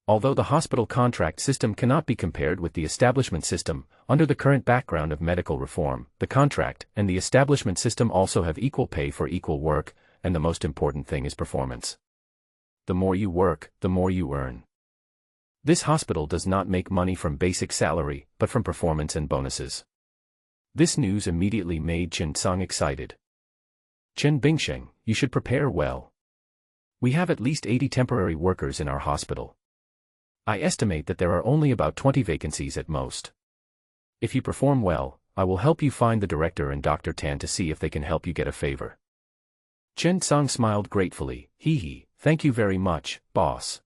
Although the hospital contract system cannot be compared with the establishment system, under the current background of medical reform, the contract and the establishment system also have equal pay for equal work, and the most important thing is performance. The more you work, the more you earn. This hospital does not make money from basic salary, but from performance and bonuses. This news immediately made Chen Song excited. "Chen Bingxing, you should prepare well. We have at least 80 temporary workers in our hospital. I estimate that there are only about 20 vacancies at most. If you perform well, I will help you find the director and Dr. Tan to see if they can help you get a favor." Chen Song smiled gratefully, "Hee, thank you very much, boss."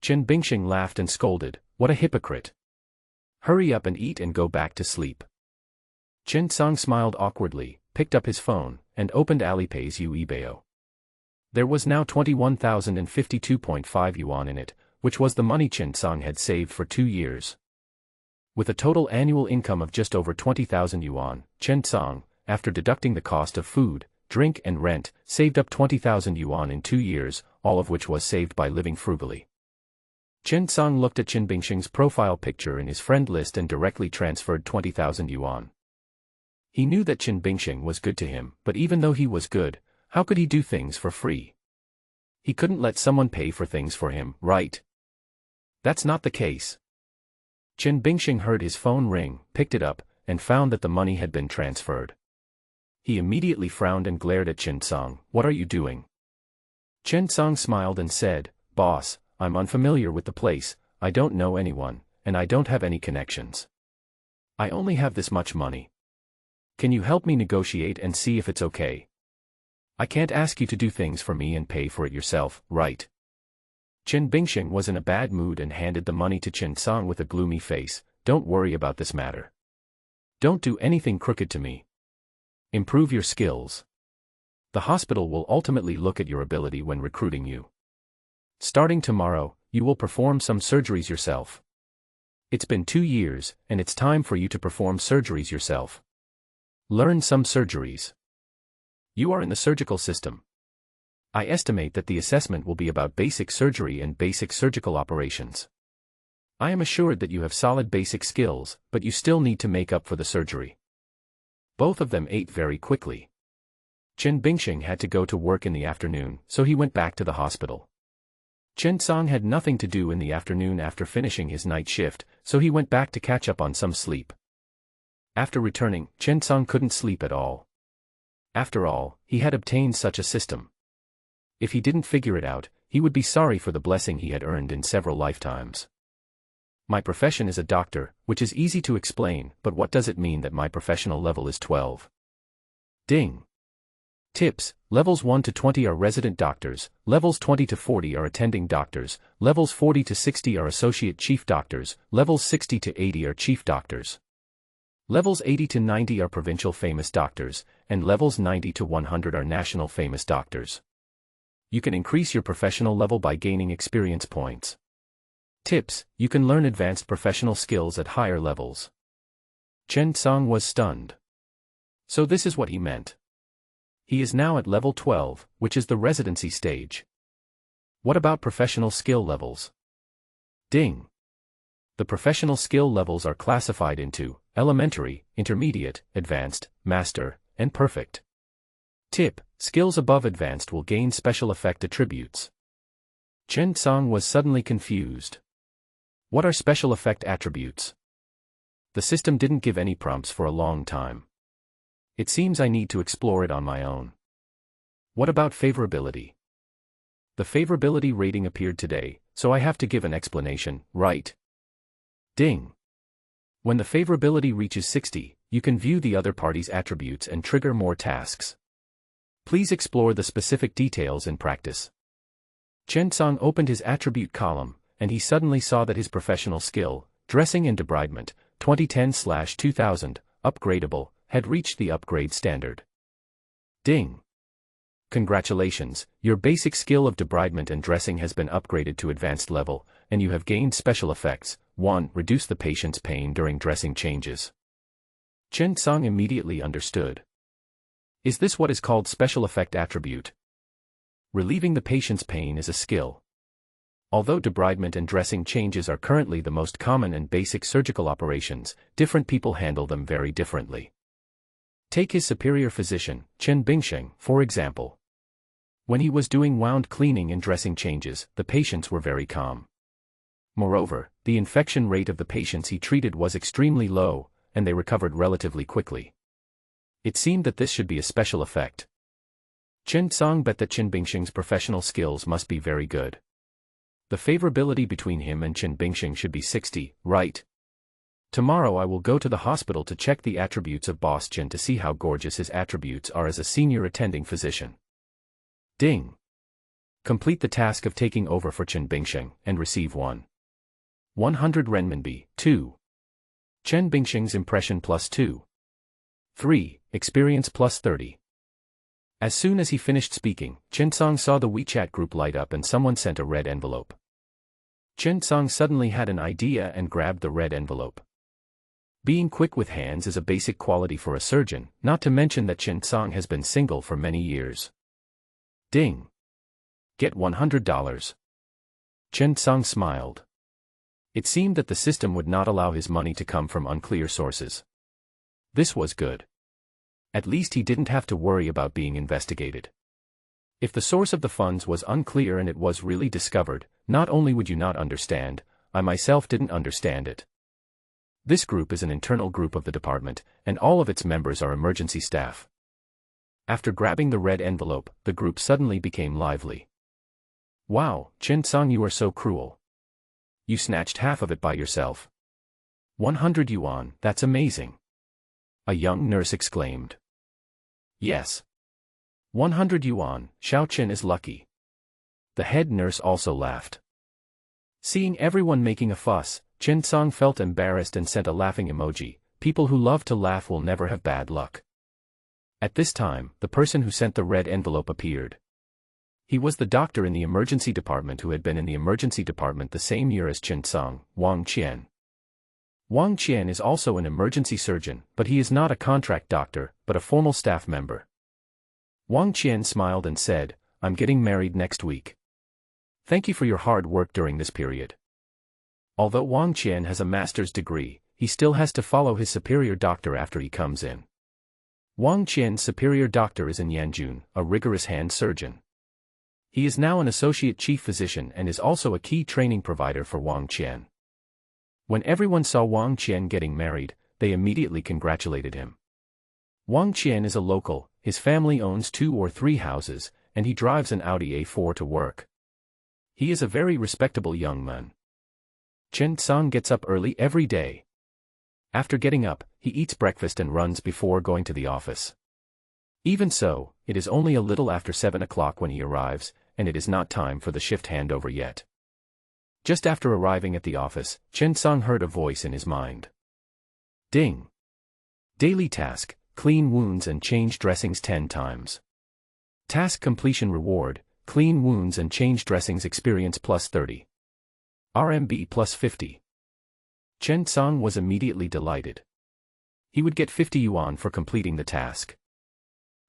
Chen Bingxing laughed and scolded, "What a hypocrite. Hurry up and eat and go back to sleep." Chen Song smiled awkwardly, picked up his phone, and opened Alipay's Yuebao. There was now 21,052.5 yuan in it, which was the money Chen Song had saved for 2 years. With a total annual income of just over 20,000 yuan, Chen Song, after deducting the cost of food, drink and rent, saved up 20,000 yuan in 2 years, all of which was saved by living frugally. Chen Song looked at Chen Bingxing's profile picture in his friend list and directly transferred 20,000 yuan. He knew that Chen Bingxing was good to him, but even though he was good, how could he do things for free? He couldn't let someone pay for things for him, right? That's not the case. Chen Bingxing heard his phone ring, picked it up, and found that the money had been transferred. He immediately frowned and glared at Chen Song. "What are you doing?" Chen Song smiled and said, "Boss, I'm unfamiliar with the place, I don't know anyone, and I don't have any connections. I only have this much money. Can you help me negotiate and see if it's okay? I can't ask you to do things for me and pay for it yourself, right?" Chen Bingxing was in a bad mood and handed the money to Chen Song with a gloomy face. "Don't worry about this matter. Don't do anything crooked to me. Improve your skills. The hospital will ultimately look at your ability when recruiting you. Starting tomorrow, you will perform some surgeries yourself. It's been 2 years, and it's time for you to perform surgeries yourself. Learn some surgeries. You are in the surgical system. I estimate that the assessment will be about basic surgery and basic surgical operations. I am assured that you have solid basic skills, but you still need to make up for the surgery. Both of them ate very quickly. Chen Bingxing had to go to work in the afternoon, so he went back to the hospital. Chen Song had nothing to do in the afternoon after finishing his night shift, so he went back to catch up on some sleep. After returning, Chen Song couldn't sleep at all. After all, he had obtained such a system. If he didn't figure it out, he would be sorry for the blessing he had earned in several lifetimes. My profession is a doctor, which is easy to explain, but what does it mean that my professional level is 12? Ding. Tips: Levels 1 to 20 are resident doctors, levels 20 to 40 are attending doctors, levels 40 to 60 are associate chief doctors, levels 60 to 80 are chief doctors. Levels 80 to 90 are provincial famous doctors, and levels 90 to 100 are national famous doctors. You can increase your professional level by gaining experience points. Tips: You can learn advanced professional skills at higher levels. Chen Song was stunned. So this is what he meant. He is now at level 12, which is the residency stage. What about professional skill levels? Ding. The professional skill levels are classified into elementary, intermediate, advanced, master, and perfect. Tip: Skills above advanced will gain special effect attributes. Chen Song was suddenly confused. What are special effect attributes? The system didn't give any prompts for a long time. It seems I need to explore it on my own. What about favorability? The favorability rating appeared today, so I have to give an explanation, right? Ding. When the favorability reaches 60, you can view the other party's attributes and trigger more tasks. Please explore the specific details in practice. Chen Song opened his attribute column, and he suddenly saw that his professional skill, dressing and debridement, 2010/2000, upgradable, had reached the upgrade standard. Ding. Congratulations, your basic skill of debridement and dressing has been upgraded to advanced level, and you have gained special effects. 1. Reduce the patient's pain during dressing changes. Chen Song immediately understood. Is this what is called special effect attribute? Relieving the patient's pain is a skill. Although debridement and dressing changes are currently the most common and basic surgical operations, different people handle them very differently. Take his superior physician, Chen Bingxing, for example. When he was doing wound cleaning and dressing changes, the patients were very calm. Moreover, the infection rate of the patients he treated was extremely low, and they recovered relatively quickly. It seemed that this should be a special effect. Chen Song bet that Chen Bingxing's professional skills must be very good. The favorability between him and Chen Bingxing should be 60, right? Tomorrow I will go to the hospital to check the attributes of Boss Chen to see how gorgeous his attributes are as a senior attending physician. Ding. Complete the task of taking over for Chen Bingxing, and receive 100 renminbi, 2. Chen Bingxing's impression plus 2. 3. Experience plus 30. As soon as he finished speaking, Chen Song saw the WeChat group light up and someone sent a red envelope. Chen Song suddenly had an idea and grabbed the red envelope. Being quick with hands is a basic quality for a surgeon, not to mention that Chen Song has been single for many years. Ding. Get $100. Chen Song smiled. It seemed that the system would not allow his money to come from unclear sources. This was good. At least he didn't have to worry about being investigated. If the source of the funds was unclear and it was really discovered, not only would you not understand, I myself didn't understand it. This group is an internal group of the department, and all of its members are emergency staff. After grabbing the red envelope, the group suddenly became lively. Wow, Chen Song, you are so cruel. You snatched half of it by yourself. 100 yuan, that's amazing. A young nurse exclaimed. Yes. 100 yuan, Xiao Chen is lucky. The head nurse also laughed. Seeing everyone making a fuss, Chen Song felt embarrassed and sent a laughing emoji. People who love to laugh will never have bad luck. At this time, the person who sent the red envelope appeared. He was the doctor in the emergency department who had been in the emergency department the same year as Chen Song, Wang Qian. Wang Qian is also an emergency surgeon, but he is not a contract doctor, but a formal staff member. Wang Qian smiled and said, I'm getting married next week. Thank you for your hard work during this period. Although Wang Qian has a master's degree, he still has to follow his superior doctor after he comes in. Wang Qian's superior doctor is in Yanjun, a rigorous hand surgeon. He is now an associate chief physician and is also a key training provider for Wang Qian. When everyone saw Wang Qian getting married, they immediately congratulated him. Wang Qian is a local, his family owns 2 or 3 houses, and he drives an Audi A4 to work. He is a very respectable young man. Chen Song gets up early every day. After getting up, he eats breakfast and runs before going to the office. Even so, it is only a little after 7 o'clock when he arrives, and it is not time for the shift handover yet. Just after arriving at the office, Chen Song heard a voice in his mind. Ding! Daily task, clean wounds and change dressings 10 times. Task completion reward, clean wounds and change dressings experience plus 30. RMB plus 50. Chen Song was immediately delighted. He would get 50 yuan for completing the task.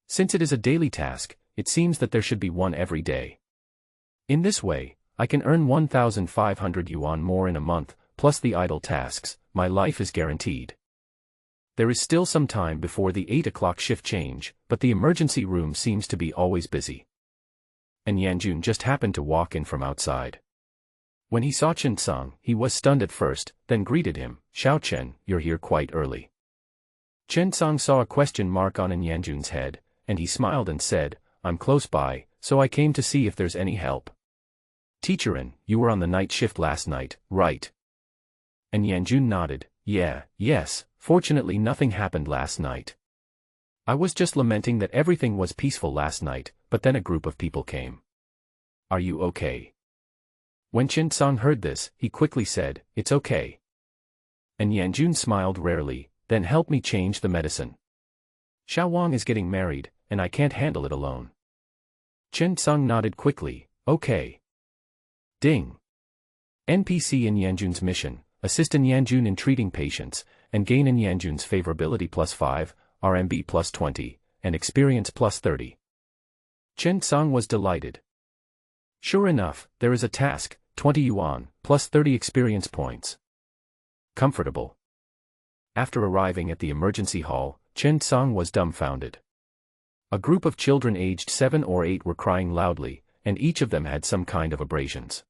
Since it is a daily task, it seems that there should be one every day. In this way, I can earn 1,500 yuan more in a month, plus the idle tasks. My life is guaranteed. There is still some time before the 8 o'clock shift change, but the emergency room seems to be always busy. And Yanjun just happened to walk in from outside. When he saw Chen Song, he was stunned at first, then greeted him, Xiao Chen, you're here quite early. Chen Song saw a question mark on in Yanjun's head, and he smiled and said, I'm close by, so I came to see if there's any help. Teacherin, you were on the night shift last night, right? And Yanjun nodded, yes, fortunately nothing happened last night. I was just lamenting that everything was peaceful last night, but then a group of people came. Are you okay? When Chen Song heard this, he quickly said, it's okay. And Yanjun smiled rarely, then help me change the medicine. Xiao Wang is getting married, and I can't handle it alone. Chen Song nodded quickly, okay. Ding. NPC in Yanjun's mission, assist in Yanjun in treating patients, and gain in Yanjun's favorability plus 5, RMB plus 20, and experience plus 30. Chen Song was delighted. Sure enough, there is a task, 20 yuan, plus 30 experience points. Comfortable. After arriving at the emergency hall, Chen Song was dumbfounded. A group of children aged 7 or 8 were crying loudly, and each of them had some kind of abrasions.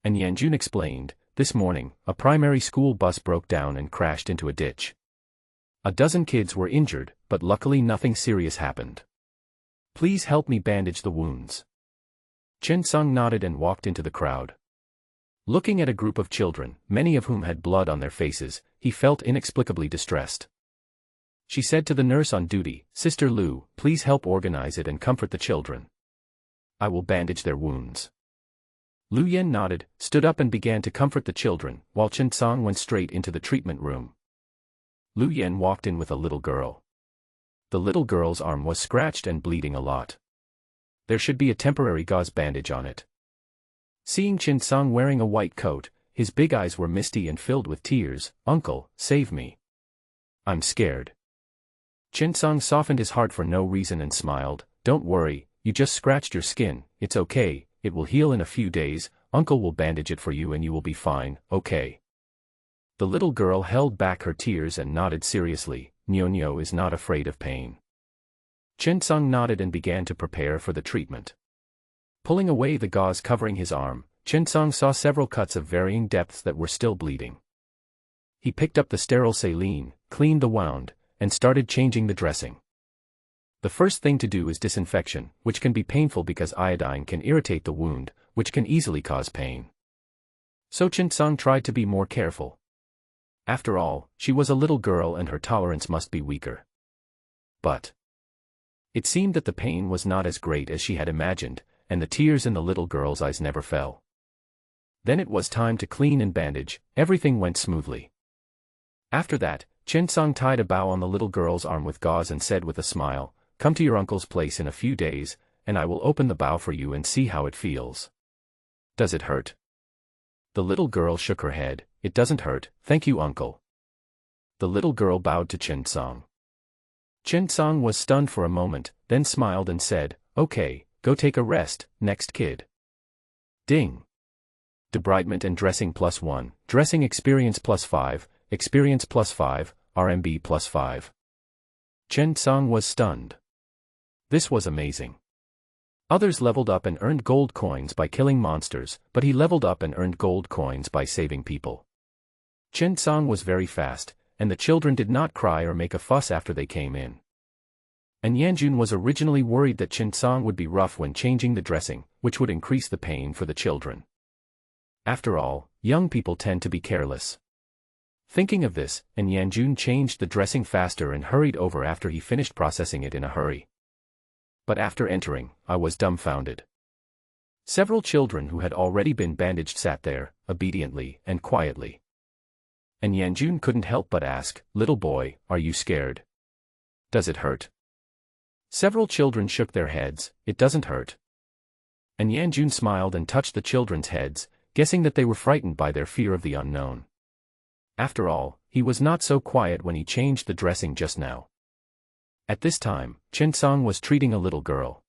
And Yanjun explained, this morning, a primary school bus broke down and crashed into a ditch. A dozen kids were injured, but luckily nothing serious happened. Please help me bandage the wounds. Chen Song nodded and walked into the crowd. Looking at a group of children, many of whom had blood on their faces, he felt inexplicably distressed. She said to the nurse on duty, Sister Lu, please help organize it and comfort the children. I will bandage their wounds. Lu Yen nodded, stood up and began to comfort the children, while Chen Song went straight into the treatment room. Lu Yen walked in with a little girl. The little girl's arm was scratched and bleeding a lot. There should be a temporary gauze bandage on it. Seeing Chen Song wearing a white coat, his big eyes were misty and filled with tears. Uncle, save me. I'm scared. Chen Song softened his heart for no reason and smiled, don't worry, you just scratched your skin, it's okay, it will heal in a few days, Uncle will bandage it for you and you will be fine, okay. The little girl held back her tears and nodded seriously, Nyo is not afraid of pain. Chen Song nodded and began to prepare for the treatment. Pulling away the gauze covering his arm, Chen Song saw several cuts of varying depths that were still bleeding. He picked up the sterile saline, cleaned the wound, and started changing the dressing. The first thing to do is disinfection, which can be painful because iodine can irritate the wound, which can easily cause pain. So Chen Song tried to be more careful. After all, she was a little girl and her tolerance must be weaker. But it seemed that the pain was not as great as she had imagined, and the tears in the little girl's eyes never fell. Then it was time to clean and bandage, everything went smoothly. After that, Chen Song tied a bow on the little girl's arm with gauze and said with a smile, come to your uncle's place in a few days, and I will open the bow for you and see how it feels. Does it hurt? The little girl shook her head, it doesn't hurt, thank you uncle. The little girl bowed to Chen Song. Chen Song was stunned for a moment, then smiled and said, okay, go take a rest, next kid. Ding. Debridement and dressing +1, dressing experience +5, experience +5, RMB +5. Chen Song was stunned. This was amazing. Others leveled up and earned gold coins by killing monsters, but he leveled up and earned gold coins by saving people. Chen Song was very fast, and the children did not cry or make a fuss after they came in. And Yanjun was originally worried that Chen Song would be rough when changing the dressing, which would increase the pain for the children. After all, young people tend to be careless. Thinking of this, and Yanjun changed the dressing faster and hurried over after he finished processing it in a hurry. But after entering, I was dumbfounded. Several children who had already been bandaged sat there, obediently and quietly. And Yanjun couldn't help but ask, little boy, are you scared? Does it hurt? Several children shook their heads, it doesn't hurt. And Yanjun smiled and touched the children's heads, guessing that they were frightened by their fear of the unknown. After all, he was not so quiet when he changed the dressing just now. At this time, Chen Song was treating a little girl.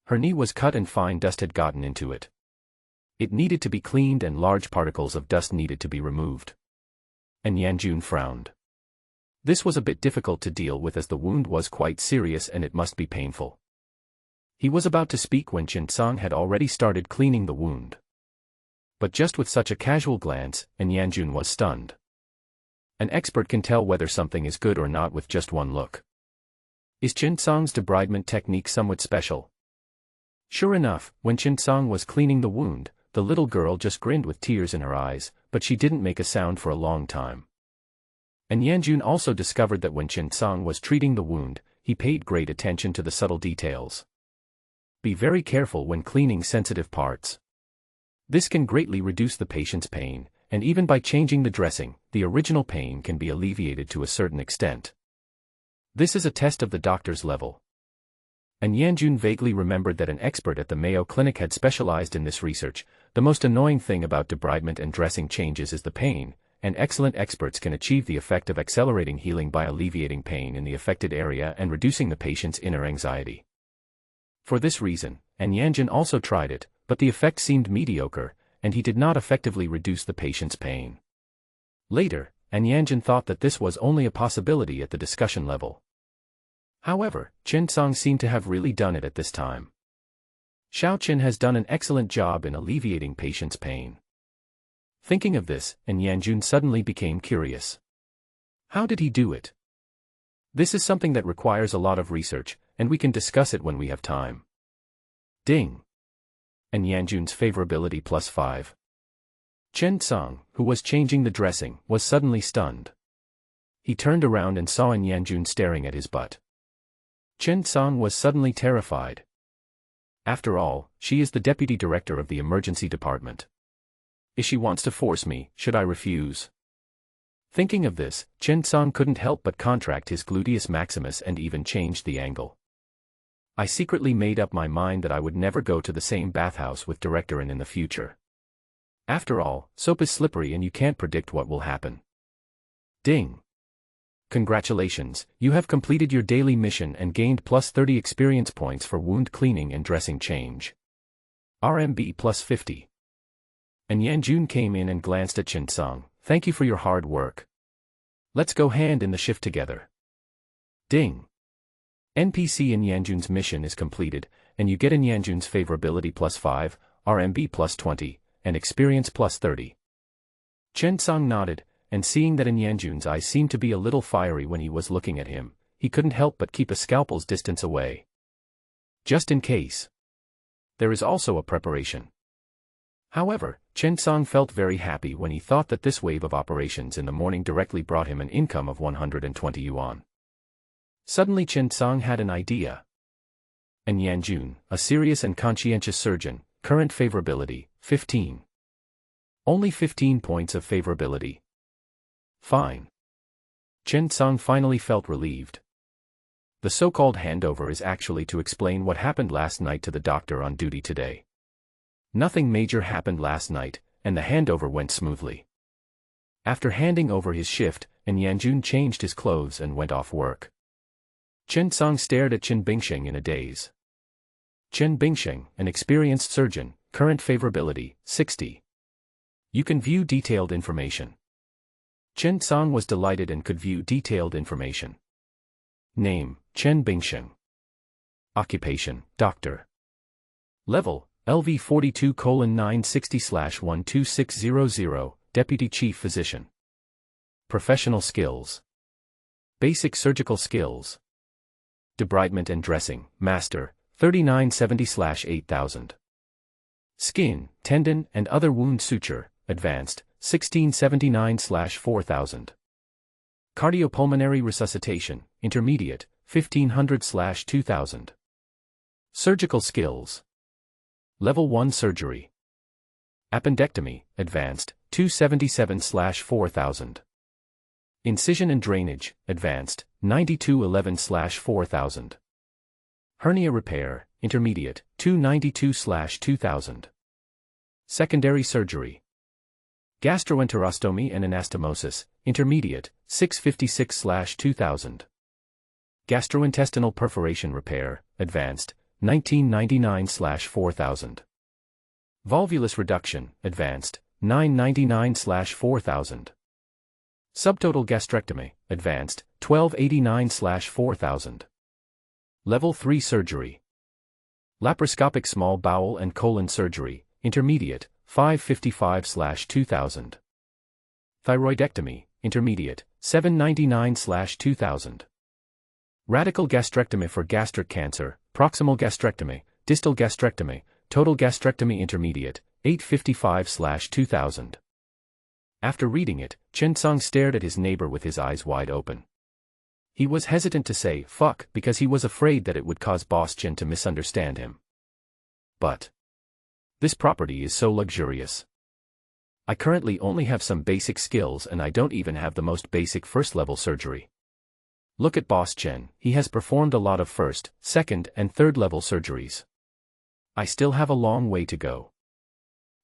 Her knee was cut and fine dust had gotten into it. It needed to be cleaned and large particles of dust needed to be removed. And Yanjun frowned. This was a bit difficult to deal with as the wound was quite serious and it must be painful. He was about to speak when Chen Song had already started cleaning the wound. But just with such a casual glance, and Yanjun was stunned. An expert can tell whether something is good or not with just one look. Is Chen Song's debridement technique somewhat special? Sure enough, when Chen Song was cleaning the wound, the little girl just grinned with tears in her eyes, but she didn't make a sound for a long time. And Yanjun also discovered that when Chen Song was treating the wound, he paid great attention to the subtle details. Be very careful when cleaning sensitive parts. This can greatly reduce the patient's pain, and even by changing the dressing, the original pain can be alleviated to a certain extent. This is a test of the doctor's level. And Yanjun vaguely remembered that an expert at the Mayo Clinic had specialized in this research. The most annoying thing about debridement and dressing changes is the pain, and excellent experts can achieve the effect of accelerating healing by alleviating pain in the affected area and reducing the patient's inner anxiety. For this reason, and Yanjun also tried it, but the effect seemed mediocre, and he did not effectively reduce the patient's pain. Later, and Yanjun thought that this was only a possibility at the discussion level. However, Chen Song seemed to have really done it at this time. Xiao Qin has done an excellent job in alleviating patients' pain. Thinking of this, and Yanjun suddenly became curious. How did he do it? This is something that requires a lot of research, and we can discuss it when we have time. Ding. And Yanjun's favorability +5. Chen Song, who was changing the dressing, was suddenly stunned. He turned around and saw Yanjun staring at his butt. Chen Song was suddenly terrified. After all, she is the deputy director of the emergency department. If she wants to force me, should I refuse? Thinking of this, Chen Song couldn't help but contract his gluteus maximus and even changed the angle. I secretly made up my mind that I would never go to the same bathhouse with Director in the future. After all, soap is slippery and you can't predict what will happen. Ding. Congratulations, you have completed your daily mission and gained +30 experience points for wound cleaning and dressing change. RMB +50. And Yanjun came in and glanced at Chen Song. Thank you for your hard work. Let's go hand in the shift together. Ding. NPC in Yanjun's mission is completed, and you get in Yanjun's favorability +5, RMB +20, and experience +30. Chen Song nodded, and seeing that in Yanjun's eyes seemed to be a little fiery when he was looking at him, he couldn't help but keep a scalpel's distance away. Just in case. There is also a preparation. However, Chen Song felt very happy when he thought that this wave of operations in the morning directly brought him an income of 120 yuan. Suddenly Chen Song had an idea. And Yanjun, a serious and conscientious surgeon, current favorability, 15. Only 15 points of favorability. Fine. Chen Song finally felt relieved. The so-called handover is actually to explain what happened last night to the doctor on duty today. Nothing major happened last night, and the handover went smoothly. After handing over his shift, Yanjun changed his clothes and went off work. Chen Song stared at Chen Bingsheng in a daze. Chen Bingsheng, an experienced surgeon, current favorability, 60. You can view detailed information. Chen Song was delighted and could view detailed information. Name, Chen Bingsheng. Occupation, doctor. Level, LV 42:960/12600, Deputy Chief Physician. Professional skills. Basic surgical skills. Debridement and dressing, Master, 3970/8000. Skin, tendon, and other wound suture, Advanced, 1679/4000. Cardiopulmonary resuscitation, Intermediate, 1500/2000. Surgical skills. Level 1 surgery. Appendectomy, Advanced, 277/4000. Incision and drainage, Advanced, 9211/4000. Hernia repair, Intermediate, 292/2000. Secondary surgery. Gastroenterostomy and anastomosis, Intermediate, 656/2000. Gastrointestinal perforation repair, Advanced, 1999/4000. Volvulus reduction, Advanced, 999/4000. Subtotal gastrectomy, Advanced, 1289/4000. Level 3 surgery. Laparoscopic small bowel and colon surgery, Intermediate, 555/2000. Thyroidectomy, Intermediate, 799/2000. Radical gastrectomy for gastric cancer, proximal gastrectomy, distal gastrectomy, total gastrectomy Intermediate, 855/2000. After reading it, Chen Song stared at his neighbor with his eyes wide open. He was hesitant to say fuck because he was afraid that it would cause Boss Chen to misunderstand him. But this property is so luxurious. I currently only have some basic skills and I don't even have the most basic first-level surgery. Look at Boss Chen, he has performed a lot of first, second, and third-level surgeries. I still have a long way to go.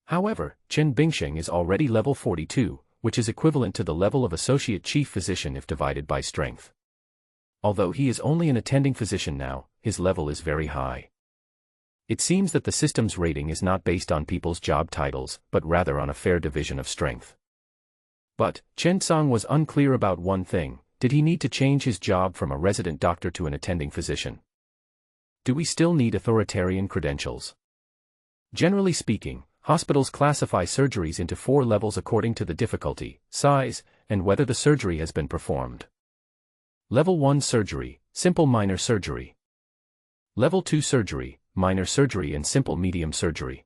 However, Chen Bingsheng is already level 42, which is equivalent to the level of Associate Chief Physician if divided by strength. Although he is only an attending physician now, his level is very high. It seems that the system's rating is not based on people's job titles, but rather on a fair division of strength. But, Chen Song was unclear about one thing: did he need to change his job from a resident doctor to an attending physician? Do we still need authoritarian credentials? Generally speaking, hospitals classify surgeries into 4 levels according to the difficulty, size, and whether the surgery has been performed. Level 1 surgery, simple minor surgery. Level 2 surgery, minor surgery and simple medium surgery.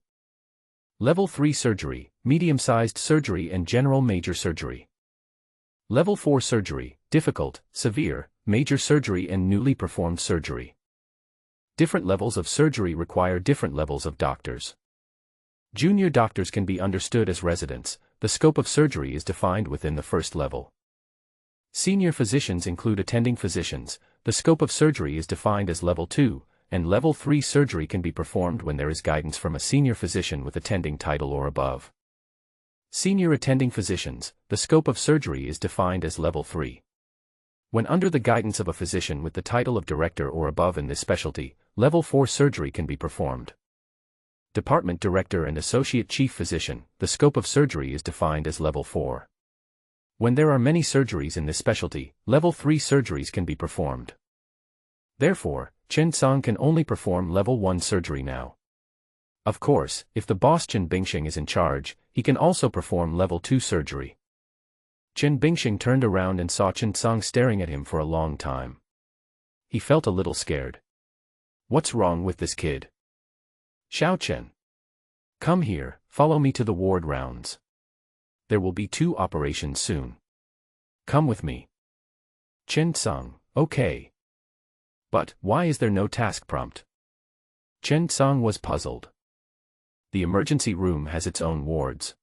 Level 3 surgery, medium-sized surgery and general major surgery. Level 4 surgery, difficult, severe, major surgery and newly performed surgery. Different levels of surgery require different levels of doctors. Junior doctors can be understood as residents, the scope of surgery is defined within the first level. Senior physicians include attending physicians, the scope of surgery is defined as level 2, and level 3 surgery can be performed when there is guidance from a senior physician with attending title or above. Senior attending physicians, the scope of surgery is defined as level 3. When under the guidance of a physician with the title of director or above in this specialty, level 4 surgery can be performed. Department director and associate chief physician, the scope of surgery is defined as level 4. When there are many surgeries in this specialty, level 3 surgeries can be performed. Therefore, Chen Song can only perform level 1 surgery now. Of course, if the boss Chen Bingsheng is in charge, he can also perform level 2 surgery. Chen Bingsheng turned around and saw Chen Song staring at him for a long time. He felt a little scared. What's wrong with this kid? Xiao Chen. Come here, follow me to the ward rounds. There will be 2 operations soon. Come with me. Chen Song, okay. But, why is there no task prompt? Chen Song was puzzled. The emergency room has its own wards.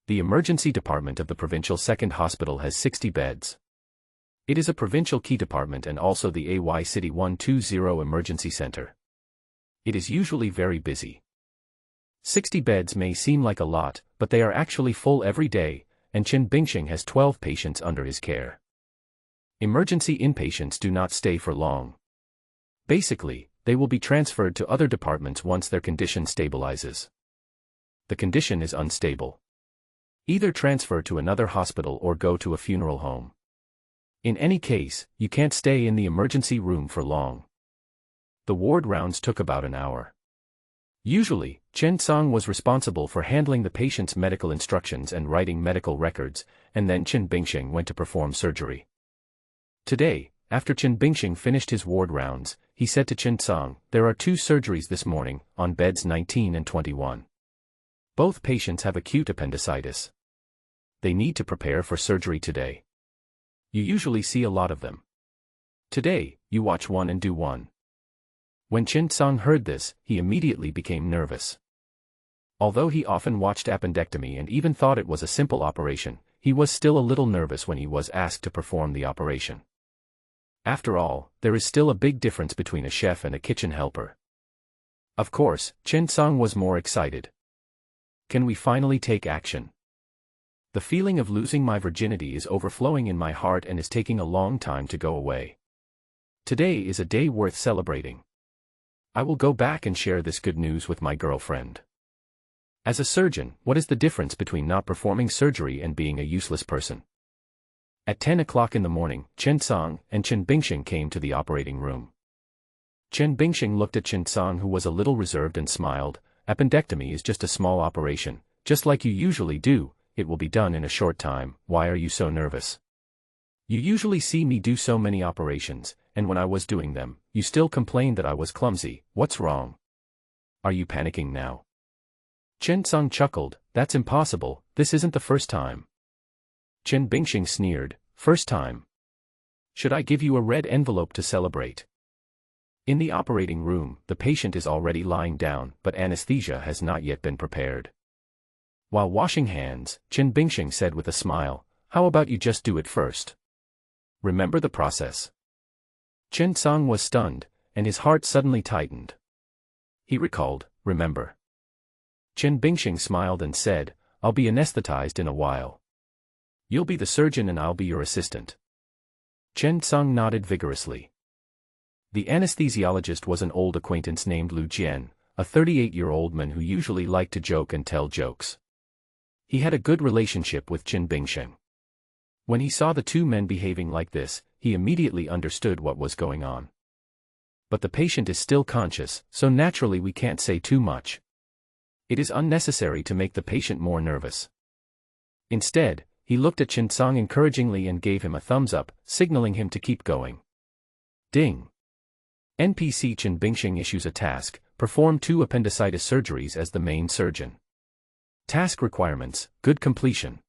The emergency department of the provincial second hospital has 60 beds. It is a provincial key department and also the AY City 120 emergency center. It is usually very busy. 60 beds may seem like a lot, but they are actually full every day, and Chen Bingxing has 12 patients under his care. Emergency inpatients do not stay for long. Basically, they will be transferred to other departments once their condition stabilizes. The condition is unstable. Either transfer to another hospital or go to a funeral home. In any case, you can't stay in the emergency room for long. The ward rounds took about an hour. Usually, Chen Song was responsible for handling the patient's medical instructions and writing medical records, and then Chen Bingxing went to perform surgery. Today, after Chen Bingxing finished his ward rounds, he said to Chen Song, "There are 2 surgeries this morning, on beds 19 and 21. Both patients have acute appendicitis. They need to prepare for surgery today. You usually see a lot of them. Today, you watch one and do one." When Chen Song heard this, he immediately became nervous. Although he often watched appendectomy and even thought it was a simple operation, he was still a little nervous when he was asked to perform the operation. After all, there is still a big difference between a chef and a kitchen helper. Of course, Chen Song was more excited. Can we finally take action? The feeling of losing my virginity is overflowing in my heart and is taking a long time to go away. Today is a day worth celebrating. I will go back and share this good news with my girlfriend. As a surgeon, what is the difference between not performing surgery and being a useless person? At 10 o'clock in the morning, Chen Song and Chen Bingxing came to the operating room. Chen Bingxing looked at Chen Song, who was a little reserved, and smiled. "Appendectomy is just a small operation, just like you usually do. It will be done in a short time. Why are you so nervous? You usually see me do so many operations, and when I was doing them, you still complained that I was clumsy. What's wrong? Are you panicking now?" Chen Song chuckled. "That's impossible, this isn't the first time." Chen Bingxing sneered. "First time? Should I give you a red envelope to celebrate?" In the operating room, the patient is already lying down, but anesthesia has not yet been prepared. While washing hands, Chen Bingxing said with a smile, "How about you just do it first? Remember the process." Chen Song was stunned, and his heart suddenly tightened. He recalled, "Remember." Chen Bingxing smiled and said, "I'll be anesthetized in a while. You'll be the surgeon and I'll be your assistant." Chen Song nodded vigorously. The anesthesiologist was an old acquaintance named Lu Jian, a 38-year-old man who usually liked to joke and tell jokes. He had a good relationship with Chen Bingxing. When he saw the 2 men behaving like this, he immediately understood what was going on. But the patient is still conscious, so naturally we can't say too much. It is unnecessary to make the patient more nervous. Instead, he looked at Chen Song encouragingly and gave him a thumbs up, signaling him to keep going. Ding! NPC Chen Bingxing issues a task: perform 2 appendicitis surgeries as the main surgeon. Task requirements: good completion.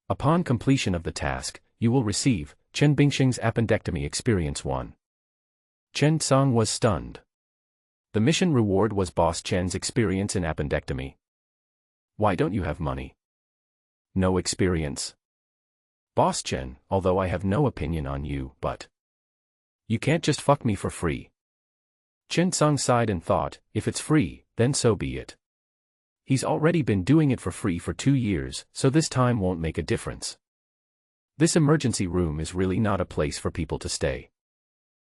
Upon completion of the task, you will receive Chen Bingxing's Appendectomy Experience 1. Chen Song was stunned. The mission reward was Boss Chen's experience in appendectomy. "Why don't you have money?" "No experience." "Boss Chen, although I have no opinion on you, but you can't just fuck me for free." Chen Song sighed and thought, if it's free, then so be it. He's already been doing it for free for 2 years, so this time won't make a difference. This emergency room is really not a place for people to stay.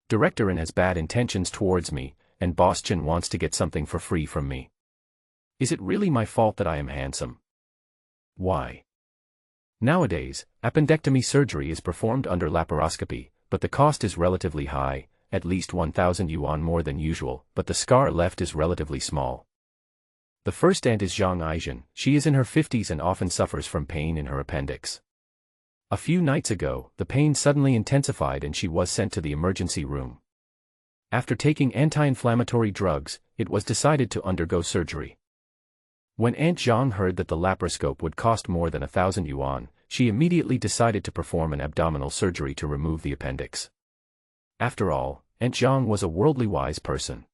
Director N has bad intentions towards me, and Boss Chen wants to get something for free from me. Is it really my fault that I am handsome? Why? Nowadays, appendectomy surgery is performed under laparoscopy, but the cost is relatively high, at least 1,000 yuan more than usual, but the scar left is relatively small. The first aunt is Zhang Aizhen. She is in her 50s and often suffers from pain in her appendix. A few nights ago, the pain suddenly intensified and she was sent to the emergency room. After taking anti-inflammatory drugs, it was decided to undergo surgery. When Aunt Zhang heard that the laparoscope would cost more than 1,000 yuan, she immediately decided to perform an abdominal surgery to remove the appendix. After all, Aunt Zhang was a worldly wise person.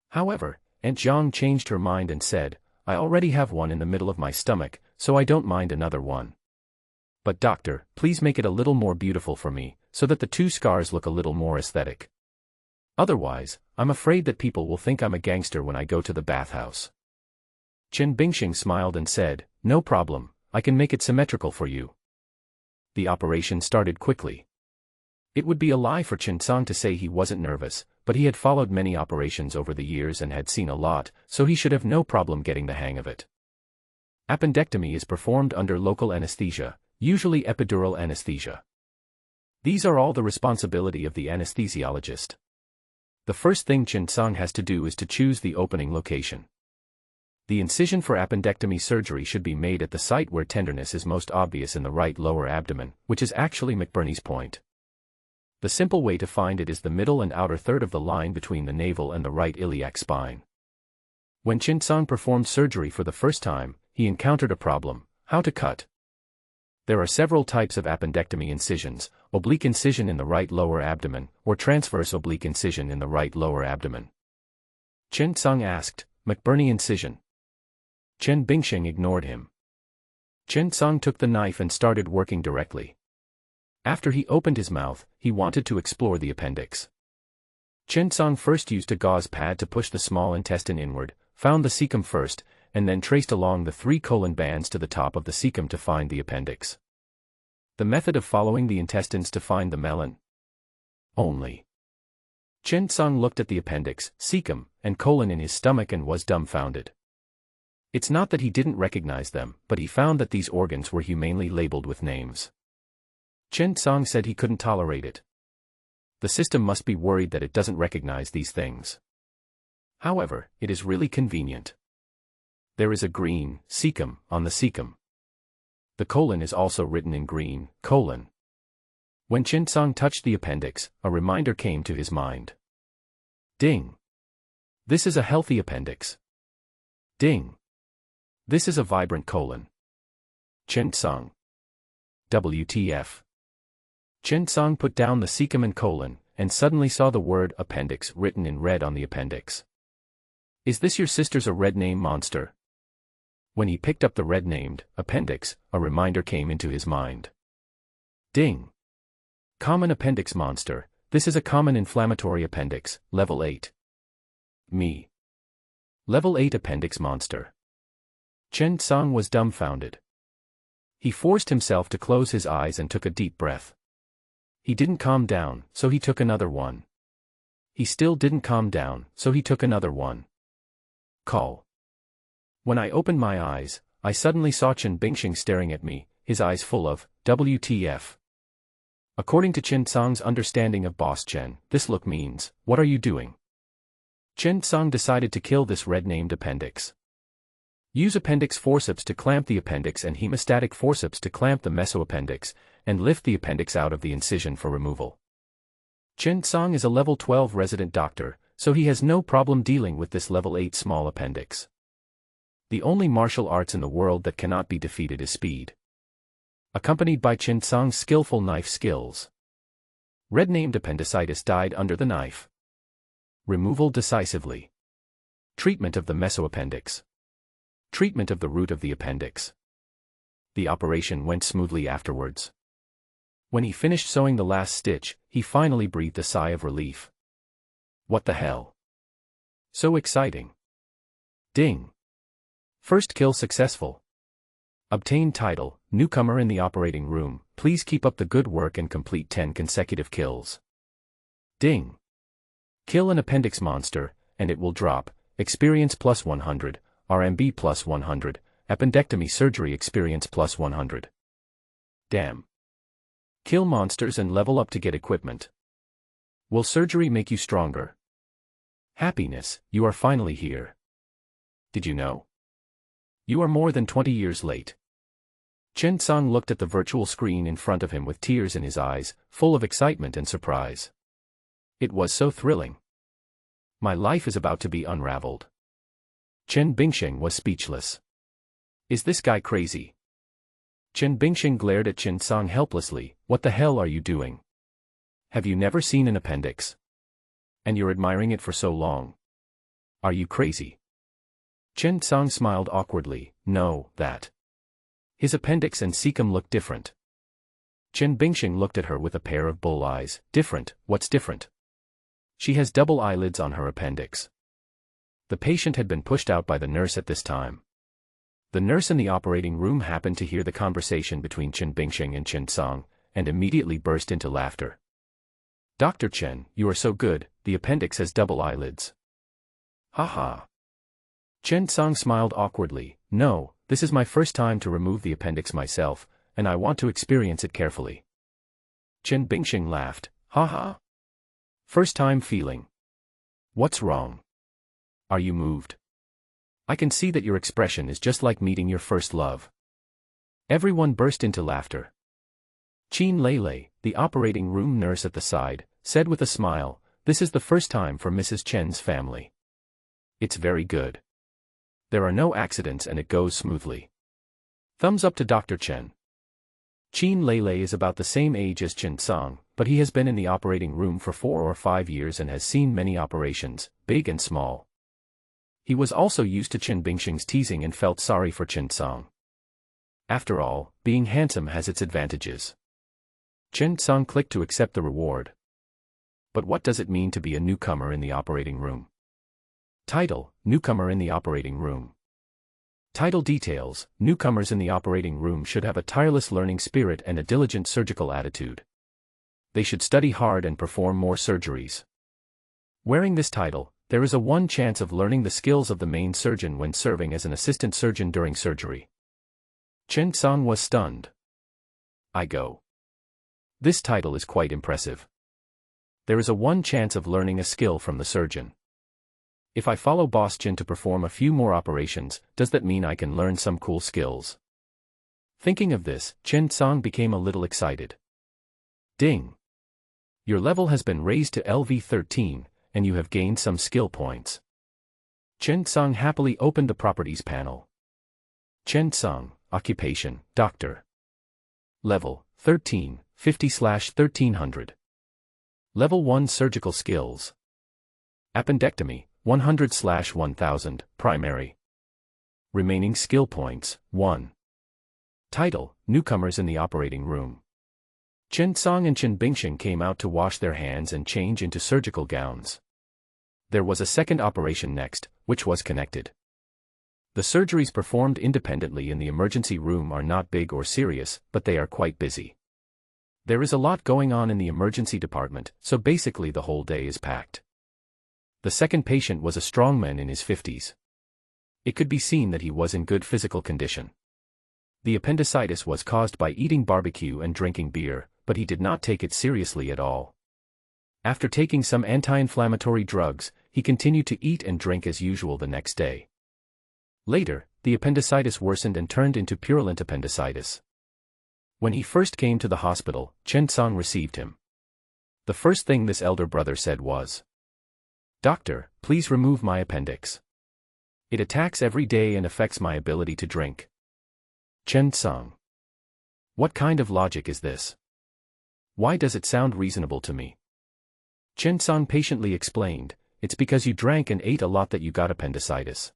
However, Aunt Zhang changed her mind and said, "I already have one in the middle of my stomach, so I don't mind another one. But doctor, please make it a little more beautiful for me, so that the 2 scars look a little more aesthetic. Otherwise, I'm afraid that people will think I'm a gangster when I go to the bathhouse." Chen Bingxing smiled and said, "No problem, I can make it symmetrical for you. The operation started quickly. It would be a lie for Chen Song to say he wasn't nervous, but he had followed many operations over the years and had seen a lot, so he should have no problem getting the hang of it. Appendectomy is performed under local anesthesia, usually epidural anesthesia. These are all the responsibility of the anesthesiologist. The first thing Chen Song has to do is to choose the opening location. The incision for appendectomy surgery should be made at the site where tenderness is most obvious in the right lower abdomen, which is actually McBurney's point. The simple way to find it is the middle and outer third of the line between the navel and the right iliac spine. When Chen Song performed surgery for the first time, he encountered a problem: how to cut. There are several types of appendectomy incisions: oblique incision in the right lower abdomen, or transverse oblique incision in the right lower abdomen. Chen Song asked, "McBurney incision?" Chen Bingsheng ignored him. Chen Song took the knife and started working directly. After he opened his mouth, he wanted to explore the appendix. Chen Song first used a gauze pad to push the small intestine inward, found the cecum first, and then traced along the 3 colon bands to the top of the cecum to find the appendix. The method of following the intestines to find the melon. Only. Chen Song looked at the appendix, cecum, and colon in his stomach and was dumbfounded. It's not that he didn't recognize them, but he found that these organs were humanely labeled with names. Chen Song said he couldn't tolerate it. The system must be worried that it doesn't recognize these things. However, it is really convenient. There is a green cecum on the cecum. The colon is also written in green colon. When Chen Song touched the appendix, a reminder came to his mind. Ding! This is a healthy appendix. Ding! This is a vibrant colon. Chen Song. WTF. Chen Song put down the cecum and colon, and suddenly saw the word appendix written in red on the appendix. Is this your sister's a red name monster? When he picked up the red-named appendix, a reminder came into his mind. Ding! Common appendix monster, this is a common inflammatory appendix, level 8. Me. Level 8 appendix monster. Chen Song was dumbfounded. He forced himself to close his eyes and took a deep breath. He didn't calm down, so he took another one. He still didn't calm down, so he took another one. Call. When I opened my eyes, I suddenly saw Chen Bingsheng staring at me, his eyes full of WTF. According to Chen Song's understanding of Boss Chen, this look means, what are you doing? Chen Song decided to kill this red-named appendix. Use appendix forceps to clamp the appendix and hemostatic forceps to clamp the mesoappendix, and lift the appendix out of the incision for removal. Chen Song is a level 12 resident doctor, so he has no problem dealing with this level 8 small appendix. The only martial arts in the world that cannot be defeated is speed. Accompanied by Chen Song's skillful knife skills. Red-named appendicitis died under the knife. Removal decisively. Treatment of the mesoappendix. Treatment of the root of the appendix. The operation went smoothly afterwards. When he finished sewing the last stitch, he finally breathed a sigh of relief. What the hell? So exciting. Ding. First kill successful. Obtain title, newcomer in the operating room, please keep up the good work and complete 10 consecutive kills. Ding. Kill an appendix monster, and it will drop, experience plus 100, RMB plus 100, appendectomy surgery experience plus 100. Damn. Kill monsters and level up to get equipment. Will surgery make you stronger? Happiness, you are finally here. Did you know? You are more than 20 years late. Chen Song looked at the virtual screen in front of him with tears in his eyes, full of excitement and surprise. It was so thrilling. My life is about to be unraveled. Chen Bingsheng was speechless. Is this guy crazy? Chen Bingsheng glared at Chen Song helplessly. What the hell are you doing? Have you never seen an appendix? And you're admiring it for so long. Are you crazy? Chen Song smiled awkwardly. No, that. His appendix and cecum look different. Chen Bingsheng looked at her with a pair of bull eyes. Different? What's different? She has double eyelids on her appendix. The patient had been pushed out by the nurse at this time. The nurse in the operating room happened to hear the conversation between Chen Bingxing and Chen Song, and immediately burst into laughter. "Dr. Chen, you are so good, the appendix has double eyelids." "Ha ha." Chen Song smiled awkwardly. "No, this is my first time to remove the appendix myself, and I want to experience it carefully." Chen Bingxing laughed. "Ha ha. First time feeling. What's wrong? Are you moved? I can see that your expression is just like meeting your first love." Everyone burst into laughter. Qin Lele, the operating room nurse at the side, said with a smile, "This is the first time for Mrs. Chen's family. It's very good. There are no accidents and it goes smoothly. Thumbs up to Dr. Chen." Qin Lele is about the same age as Chen Song, but he has been in the operating room for 4 or 5 years and has seen many operations, big and small. He was also used to Chen Bingxing's teasing and felt sorry for Chen Song. After all, being handsome has its advantages. Chen Song clicked to accept the reward. But what does it mean to be a newcomer in the operating room? Title: Newcomer in the operating room. Title details: Newcomers in the operating room should have a tireless learning spirit and a diligent surgical attitude. They should study hard and perform more surgeries. Wearing this title, there is a 1 chance of learning the skills of the main surgeon when serving as an assistant surgeon during surgery. Chen Song was stunned. I go. This title is quite impressive. There is a 1 chance of learning a skill from the surgeon. If I follow Boss Chen to perform a few more operations, does that mean I can learn some cool skills? Thinking of this, Chen Song became a little excited. Ding! Your level has been raised to LV13, and you have gained some skill points. Chen Song happily opened the properties panel. Chen Song, occupation, doctor. Level, 13, 50/1300. Level 1 surgical skills. Appendectomy, 100/1000, primary. Remaining skill points, 1. Title: Newcomers in the operating room. Chen Song and Chen Bingxing came out to wash their hands and change into surgical gowns. There was a second operation next, which was connected. The surgeries performed independently in the emergency room are not big or serious, but they are quite busy. There is a lot going on in the emergency department, so basically the whole day is packed. The second patient was a strong man in his 50s. It could be seen that he was in good physical condition. The appendicitis was caused by eating barbecue and drinking beer, but he did not take it seriously at all. After taking some anti-inflammatory drugs, he continued to eat and drink as usual the next day. Later, the appendicitis worsened and turned into purulent appendicitis. When he first came to the hospital, Chen Song received him. The first thing this elder brother said was, "Doctor, please remove my appendix. It attacks every day and affects my ability to drink." Chen Song. What kind of logic is this? Why does it sound reasonable to me? Chen Song patiently explained, "It's because you drank and ate a lot that you got appendicitis.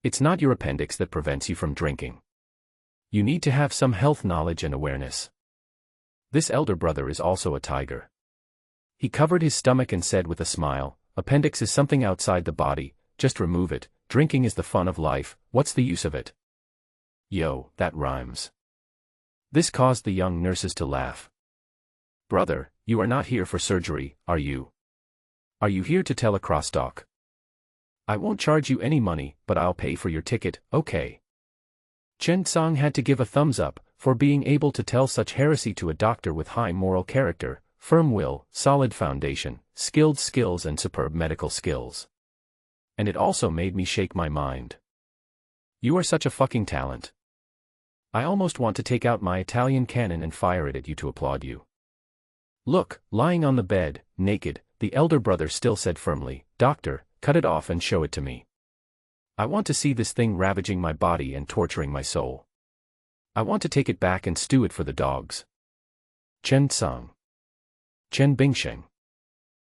It's not your appendix that prevents you from drinking. You need to have some health knowledge and awareness." This elder brother is also a tiger. He covered his stomach and said with a smile, "Appendix is something outside the body, just remove it. Drinking is the fun of life, what's the use of it?" Yo, that rhymes. This caused the young nurses to laugh. "Brother, you are not here for surgery, are you? Are you here to tell a crosstalk? I won't charge you any money, but I'll pay for your ticket, okay?" Chen Song had to give a thumbs up for being able to tell such heresy to a doctor with high moral character, firm will, solid foundation, skilled skills and superb medical skills. And it also made me shake my mind. You are such a fucking talent. I almost want to take out my Italian cannon and fire it at you to applaud you. Look, lying on the bed, naked, the elder brother still said firmly, "Doctor, cut it off and show it to me. I want to see this thing ravaging my body and torturing my soul. I want to take it back and stew it for the dogs." Chen Song. Chen Bingxing.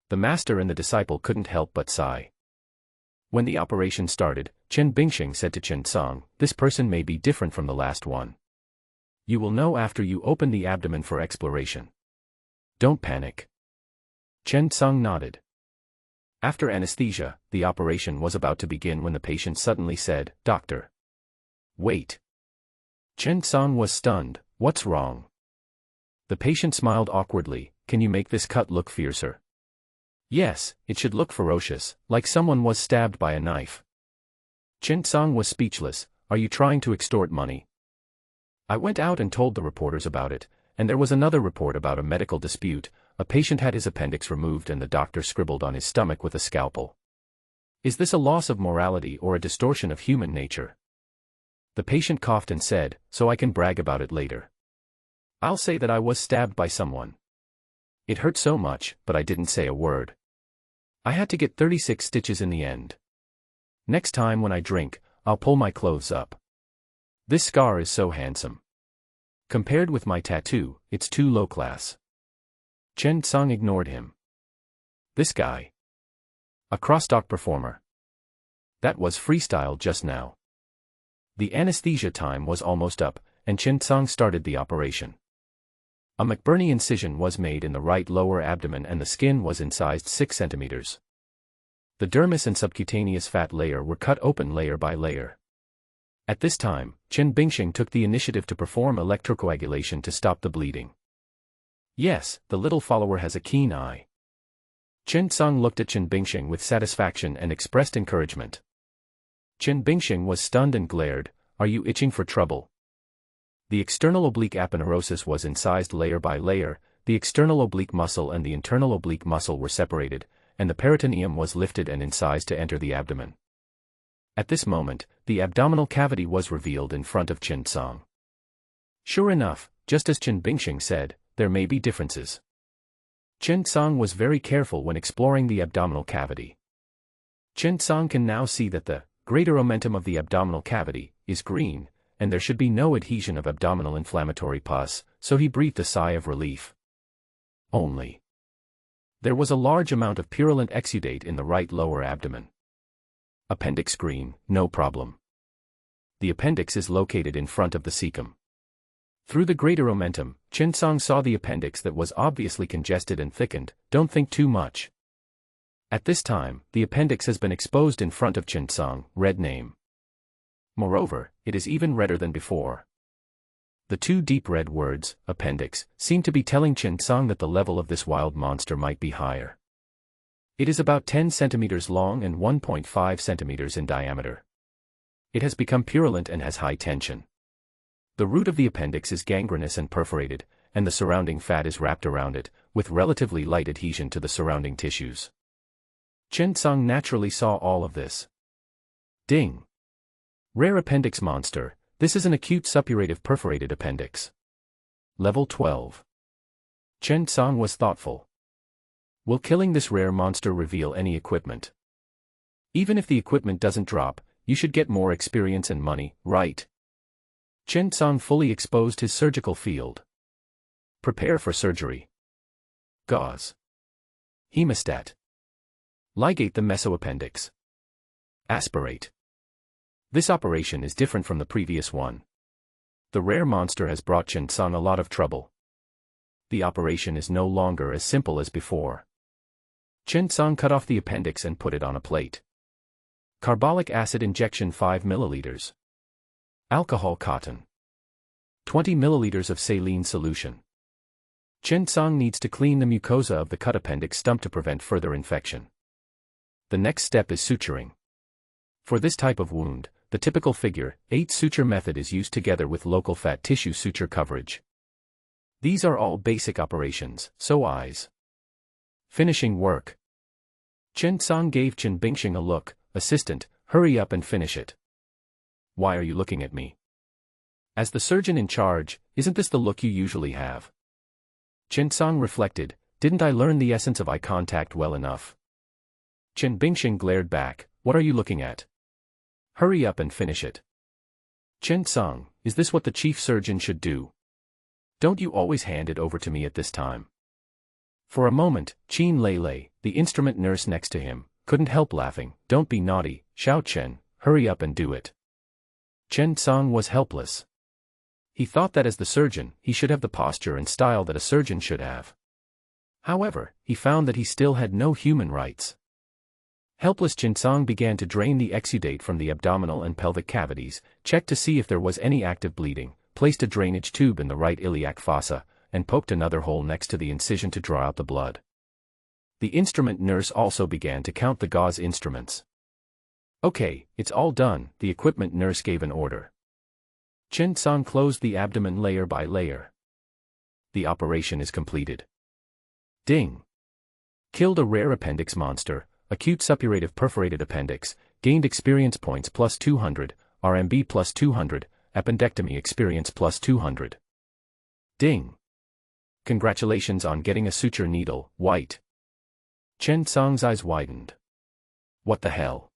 The master and the disciple couldn't help but sigh. When the operation started, Chen Bingxing said to Chen Song, "This person may be different from the last one. You will know after you open the abdomen for exploration. Don't panic." Chen Song nodded. After anesthesia, the operation was about to begin when the patient suddenly said, "Doctor, Wait. Chen Song was stunned. What's wrong? The patient smiled awkwardly. Can you make this cut look fiercer? Yes, it should look ferocious, like someone was stabbed by a knife. Chen Song was speechless. Are you trying to extort money? I went out and told the reporters about it, and there was another report about a medical dispute. A patient had his appendix removed and the doctor scribbled on his stomach with a scalpel. Is this a loss of morality or a distortion of human nature? The patient coughed and said, so I can brag about it later. I'll say that I was stabbed by someone. It hurt so much, but I didn't say a word. I had to get 36 stitches in the end. Next time when I drink, I'll pull my clothes up. This scar is so handsome. Compared with my tattoo, it's too low class. Chen Song ignored him. This guy. A crosstalk performer. That was freestyle just now. The anesthesia time was almost up, and Chen Song started the operation. A McBurney incision was made in the right lower abdomen and the skin was incised 6 centimeters. The dermis and subcutaneous fat layer were cut open layer by layer. At this time, Chen Bingxing took the initiative to perform electrocoagulation to stop the bleeding. Yes, the little follower has a keen eye. Chen Song looked at Chen Bingxing with satisfaction and expressed encouragement. Chen Bingxing was stunned and glared. Are you itching for trouble? The external oblique aponeurosis was incised layer by layer, the external oblique muscle and the internal oblique muscle were separated, and the peritoneum was lifted and incised to enter the abdomen. At this moment, the abdominal cavity was revealed in front of Chen Song. Sure enough, just as Chen Bingxing said, there may be differences. Chen Song was very careful when exploring the abdominal cavity. Chen Song can now see that the greater omentum of the abdominal cavity is green, and there should be no adhesion of abdominal inflammatory pus, so he breathed a sigh of relief. Only. There was a large amount of purulent exudate in the right lower abdomen. Appendix green, no problem. The appendix is located in front of the cecum. Through the greater omentum, Chen Song saw the appendix that was obviously congested and thickened. Don't think too much. At this time, the appendix has been exposed in front of Chen Song, red name. Moreover, it is even redder than before. The 2 deep red words, appendix, seem to be telling Chen Song that the level of this wild monster might be higher. It is about 10 centimeters long and 1.5 centimeters in diameter. It has become purulent and has high tension. The root of the appendix is gangrenous and perforated, and the surrounding fat is wrapped around it, with relatively light adhesion to the surrounding tissues. Chen Song naturally saw all of this. Ding! Rare appendix monster, this is an acute suppurative perforated appendix. Level 12. Chen Song was thoughtful. Will killing this rare monster reveal any equipment? Even if the equipment doesn't drop, you should get more experience and money, right? Chen Song fully exposed his surgical field. Prepare for surgery. Gauze. Hemostat. Ligate the mesoappendix. Aspirate. This operation is different from the previous one. The rare monster has brought Chen Song a lot of trouble. The operation is no longer as simple as before. Chen Song cut off the appendix and put it on a plate. Carbolic acid injection 5 milliliters. Alcohol cotton. 20 milliliters of saline solution. Chen Song needs to clean the mucosa of the cut appendix stump to prevent further infection. The next step is suturing. For this type of wound, the typical figure 8 suture method is used together with local fat tissue suture coverage. These are all basic operations, so eyes. Finishing work. Chen Song gave Chen Bingxing a look. Assistant, hurry up and finish it. Why are you looking at me? As the surgeon in charge, isn't this the look you usually have? Chen Song reflected, didn't I learn the essence of eye contact well enough? Chen Bingxing glared back, what are you looking at? Hurry up and finish it. Chen Song, is this what the chief surgeon should do? Don't you always hand it over to me at this time? For a moment, Qin Lei, the instrument nurse next to him, couldn't help laughing. Don't be naughty, Xiao Chen, hurry up and do it. Chen Song was helpless. He thought that as the surgeon, he should have the posture and style that a surgeon should have. However, he found that he still had no human rights. Helpless Jinsong began to drain the exudate from the abdominal and pelvic cavities, checked to see if there was any active bleeding, placed a drainage tube in the right iliac fossa, and poked another hole next to the incision to draw out the blood. The instrument nurse also began to count the gauze instruments. "Okay, it's all done," the equipment nurse gave an order. Jinsong closed the abdomen layer by layer. The operation is completed. Ding! Killed a rare appendix monster, acute suppurative perforated appendix, gained experience points plus 200, RMB plus 200, appendectomy experience plus 200. Ding! Congratulations on getting a suture needle, White. Jinsong's eyes widened. What the hell?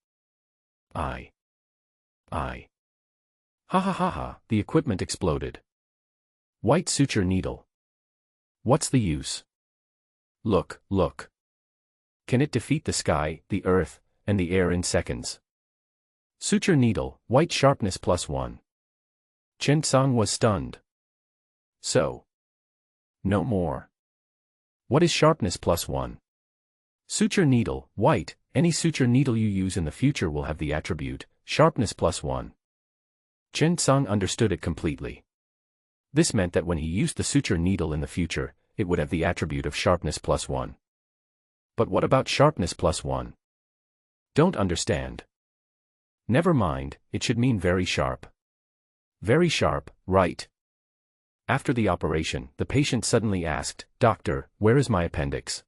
I. Ha ha ha ha, the equipment exploded. White suture needle. What's the use? Look. Can it defeat the sky, the earth, and the air in seconds? Suture needle, white sharpness plus 1. Jinsong was stunned. So. No more. What is sharpness plus 1? Suture needle, white, any suture needle you use in the future will have the attribute, sharpness plus 1. Jinsong understood it completely. This meant that when he used the suture needle in the future, it would have the attribute of sharpness plus 1. But what about sharpness plus 1? Don't understand. Never mind, it should mean very sharp. Very sharp, right? After the operation, the patient suddenly asked, "Doctor, where is my appendix?"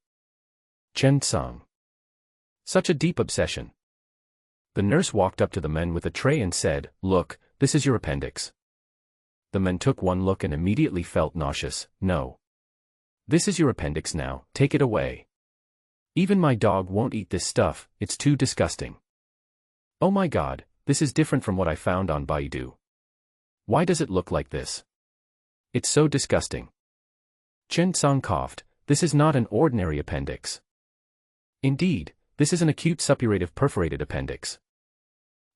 Jinsong. Such a deep obsession. The nurse walked up to the men with a tray and said, "Look, this is your appendix." The men took one look and immediately felt nauseous. "No. This is your appendix now, take it away. Even my dog won't eat this stuff, it's too disgusting." "Oh my god, this is different from what I found on Baidu. Why does it look like this? It's so disgusting." Jinsong coughed. "This is not an ordinary appendix. Indeed, this is an acute suppurative perforated appendix.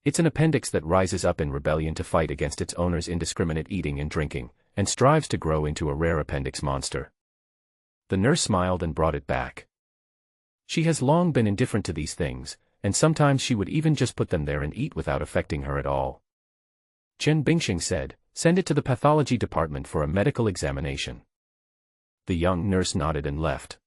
It's an appendix that rises up in rebellion to fight against its owner's indiscriminate eating and drinking, and strives to grow into a rare appendix monster." The nurse smiled and brought it back. She has long been indifferent to these things, and sometimes she would even just put them there and eat without affecting her at all. Chen Bingxing said, "Send it to the pathology department for a medical examination." The young nurse nodded and left.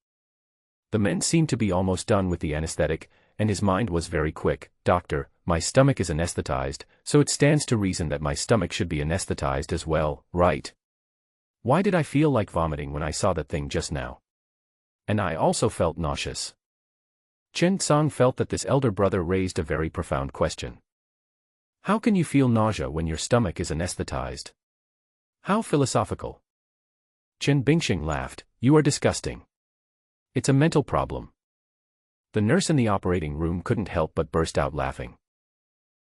The men seemed to be almost done with the anesthetic, and his mind was very quick. "Doctor, my stomach is anesthetized, so it stands to reason that my stomach should be anesthetized as well, right? Why did I feel like vomiting when I saw that thing just now? And I also felt nauseous." Jinsong felt that this elder brother raised a very profound question. How can you feel nausea when your stomach is anesthetized? How philosophical. Chen Bingxing laughed. "You are disgusting. It's a mental problem." The nurse in the operating room couldn't help but burst out laughing.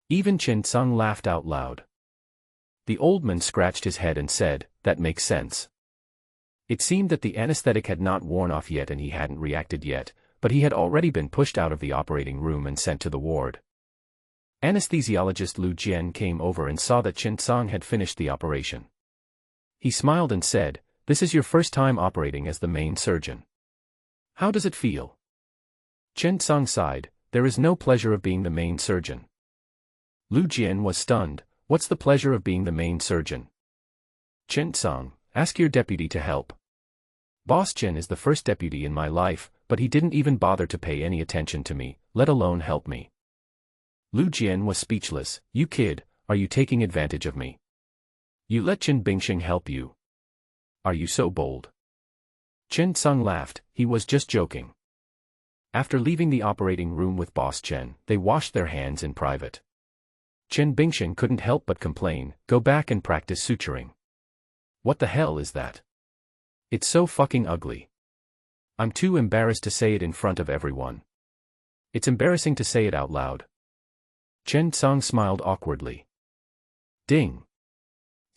Even Jinsong laughed out loud. The old man scratched his head and said, "That makes sense." It seemed that the anesthetic had not worn off yet and he hadn't reacted yet, but he had already been pushed out of the operating room and sent to the ward. Anesthesiologist Lu Jian came over and saw that Jinsong had finished the operation. He smiled and said, "This is your first time operating as the main surgeon. How does it feel?" Jinsong sighed. "There is no pleasure of being the main surgeon." Lu Jian was stunned. "What's the pleasure of being the main surgeon?" "Jinsong, ask your deputy to help. Boss Chen is the first deputy in my life, but he didn't even bother to pay any attention to me, let alone help me." Lu Jian was speechless. "You kid, are you taking advantage of me? You let Chen Bingxing help you? Are you so bold?" Jinsong laughed. He was just joking. After leaving the operating room with Boss Chen, they washed their hands in private. Chen Bingxing couldn't help but complain, "Go back and practice suturing. What the hell is that? It's so fucking ugly. I'm too embarrassed to say it in front of everyone. It's embarrassing to say it out loud." Jinsong smiled awkwardly. Ding.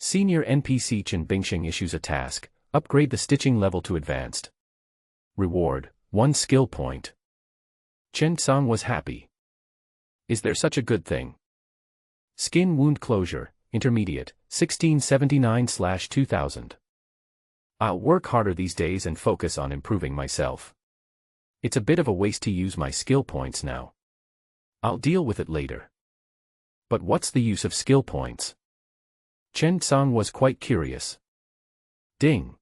Senior NPC Chen Bingxing issues a task, upgrade the stitching level to advanced. Reward, 1 skill point. Jinsong was happy. Is there such a good thing? Skin wound closure, intermediate, 1679/2000. I'll work harder these days and focus on improving myself. It's a bit of a waste to use my skill points now. I'll deal with it later. But what's the use of skill points? Chen Tsang was quite curious. Ding.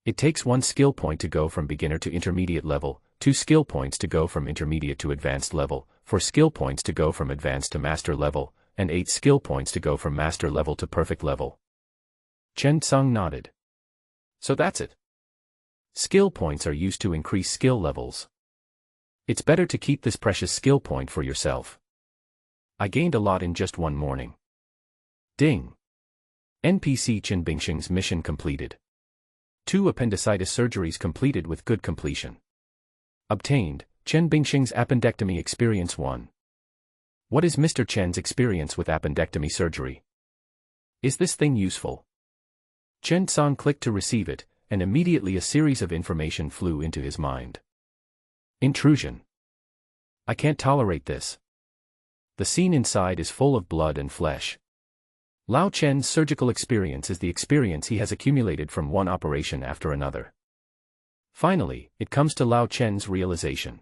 It takes 1 skill point to go from beginner to intermediate level, 2 skill points to go from intermediate to advanced level, 4 skill points to go from advanced to master level, and 8 skill points to go from master level to perfect level. Chen Tsang nodded. So that's it. Skill points are used to increase skill levels. It's better to keep this precious skill point for yourself. I gained a lot in just one morning. Ding. NPC Chen Bingsheng's mission completed. 2 appendicitis surgeries completed with good completion. Obtained, Chen Bingsheng's appendectomy experience 1. What is Mr. Chen's experience with appendectomy surgery? Is this thing useful? Chen Tsang clicked to receive it, and immediately a series of information flew into his mind. Intrusion. I can't tolerate this. The scene inside is full of blood and flesh. Lao Chen's surgical experience is the experience he has accumulated from one operation after another. Finally, it comes to Lao Chen's realization.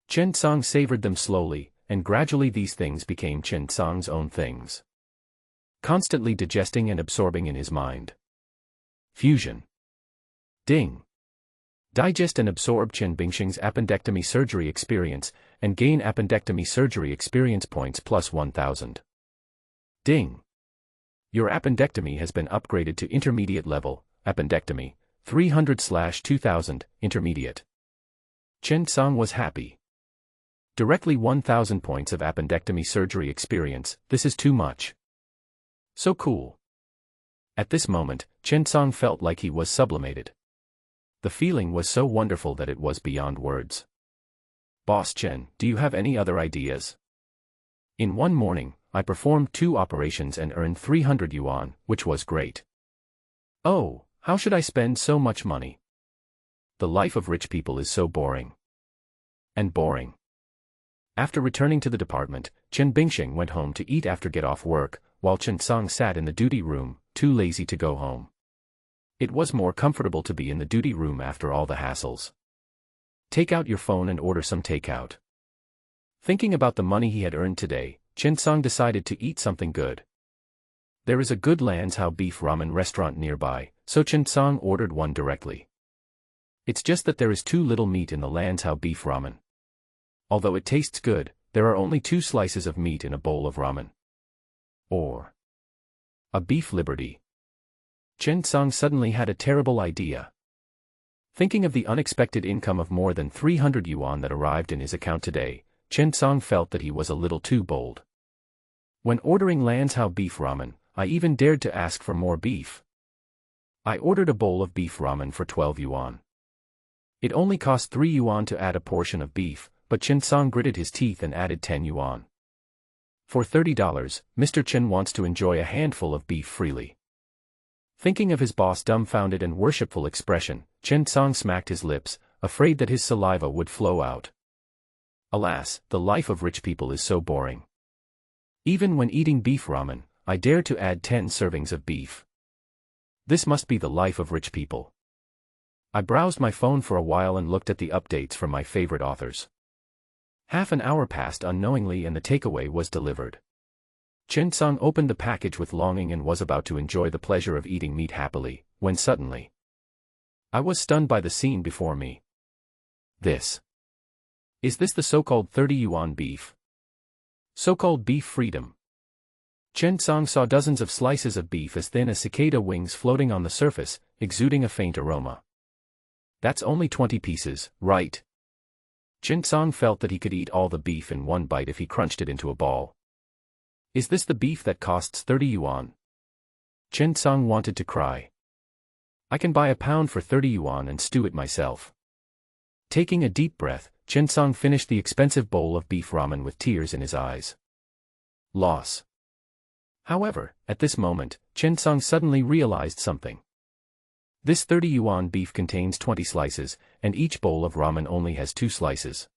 Chen Tsang savored them slowly, and gradually these things became Chen Tsang's own things. Constantly digesting and absorbing in his mind. Fusion. Ding. Digest and absorb Chen Bingsheng's appendectomy surgery experience, and gain appendectomy surgery experience points plus 1000. Ding. Your appendectomy has been upgraded to intermediate level, appendectomy, 300/2000, intermediate. Chen Tsang was happy. Directly 1000 points of appendectomy surgery experience, this is too much. So cool. At this moment, Chen Tsang felt like he was sublimated. The feeling was so wonderful that it was beyond words. Boss Chen, do you have any other ideas? In one morning, I performed 2 operations and earned 300 yuan, which was great. Oh, how should I spend so much money? The life of rich people is so boring. And boring. After returning to the department, Chen Bingsheng went home to eat after get off work, while Chen Tsang sat in the duty room, too lazy to go home. It was more comfortable to be in the duty room after all the hassles. Take out your phone and order some takeout. Thinking about the money he had earned today, Chen Tsang decided to eat something good. There is a good Lanzhou beef ramen restaurant nearby, so Chen Tsang ordered one directly. It's just that there is too little meat in the Lanzhou beef ramen. Although it tastes good, there are only 2 slices of meat in a bowl of ramen. Or a beef liberty. Chen Tsang suddenly had a terrible idea. Thinking of the unexpected income of more than 300 yuan that arrived in his account today, Chen Tsang felt that he was a little too bold. When ordering Lanzhou beef ramen, I even dared to ask for more beef. I ordered a bowl of beef ramen for 12 yuan. It only cost 3 yuan to add a portion of beef, but Chen Tsang gritted his teeth and added 10 yuan. For $30, Mr. Chen wants to enjoy a handful of beef freely. Thinking of his boss' dumbfounded and worshipful expression, Chen Tsang smacked his lips, afraid that his saliva would flow out. Alas, the life of rich people is so boring. Even when eating beef ramen, I dare to add 10 servings of beef. This must be the life of rich people. I browsed my phone for a while and looked at the updates from my favorite authors. Half an hour passed unknowingly and the takeaway was delivered. Chen Tsang opened the package with longing and was about to enjoy the pleasure of eating meat happily, when suddenly I was stunned by the scene before me. Is this the so-called 30 yuan beef? So-called beef freedom. Chen Tsang saw dozens of slices of beef as thin as cicada wings floating on the surface, exuding a faint aroma. That's only 20 pieces, right? Chen Tsang felt that he could eat all the beef in one bite if he crunched it into a ball. Is this the beef that costs 30 yuan? Chen Tsang wanted to cry. I can buy a pound for 30 yuan and stew it myself. Taking a deep breath, Chen Tsang finished the expensive bowl of beef ramen with tears in his eyes. Loss. However, at this moment, Chen Tsang suddenly realized something. This 30 yuan beef contains 20 slices, and each bowl of ramen only has 2 slices.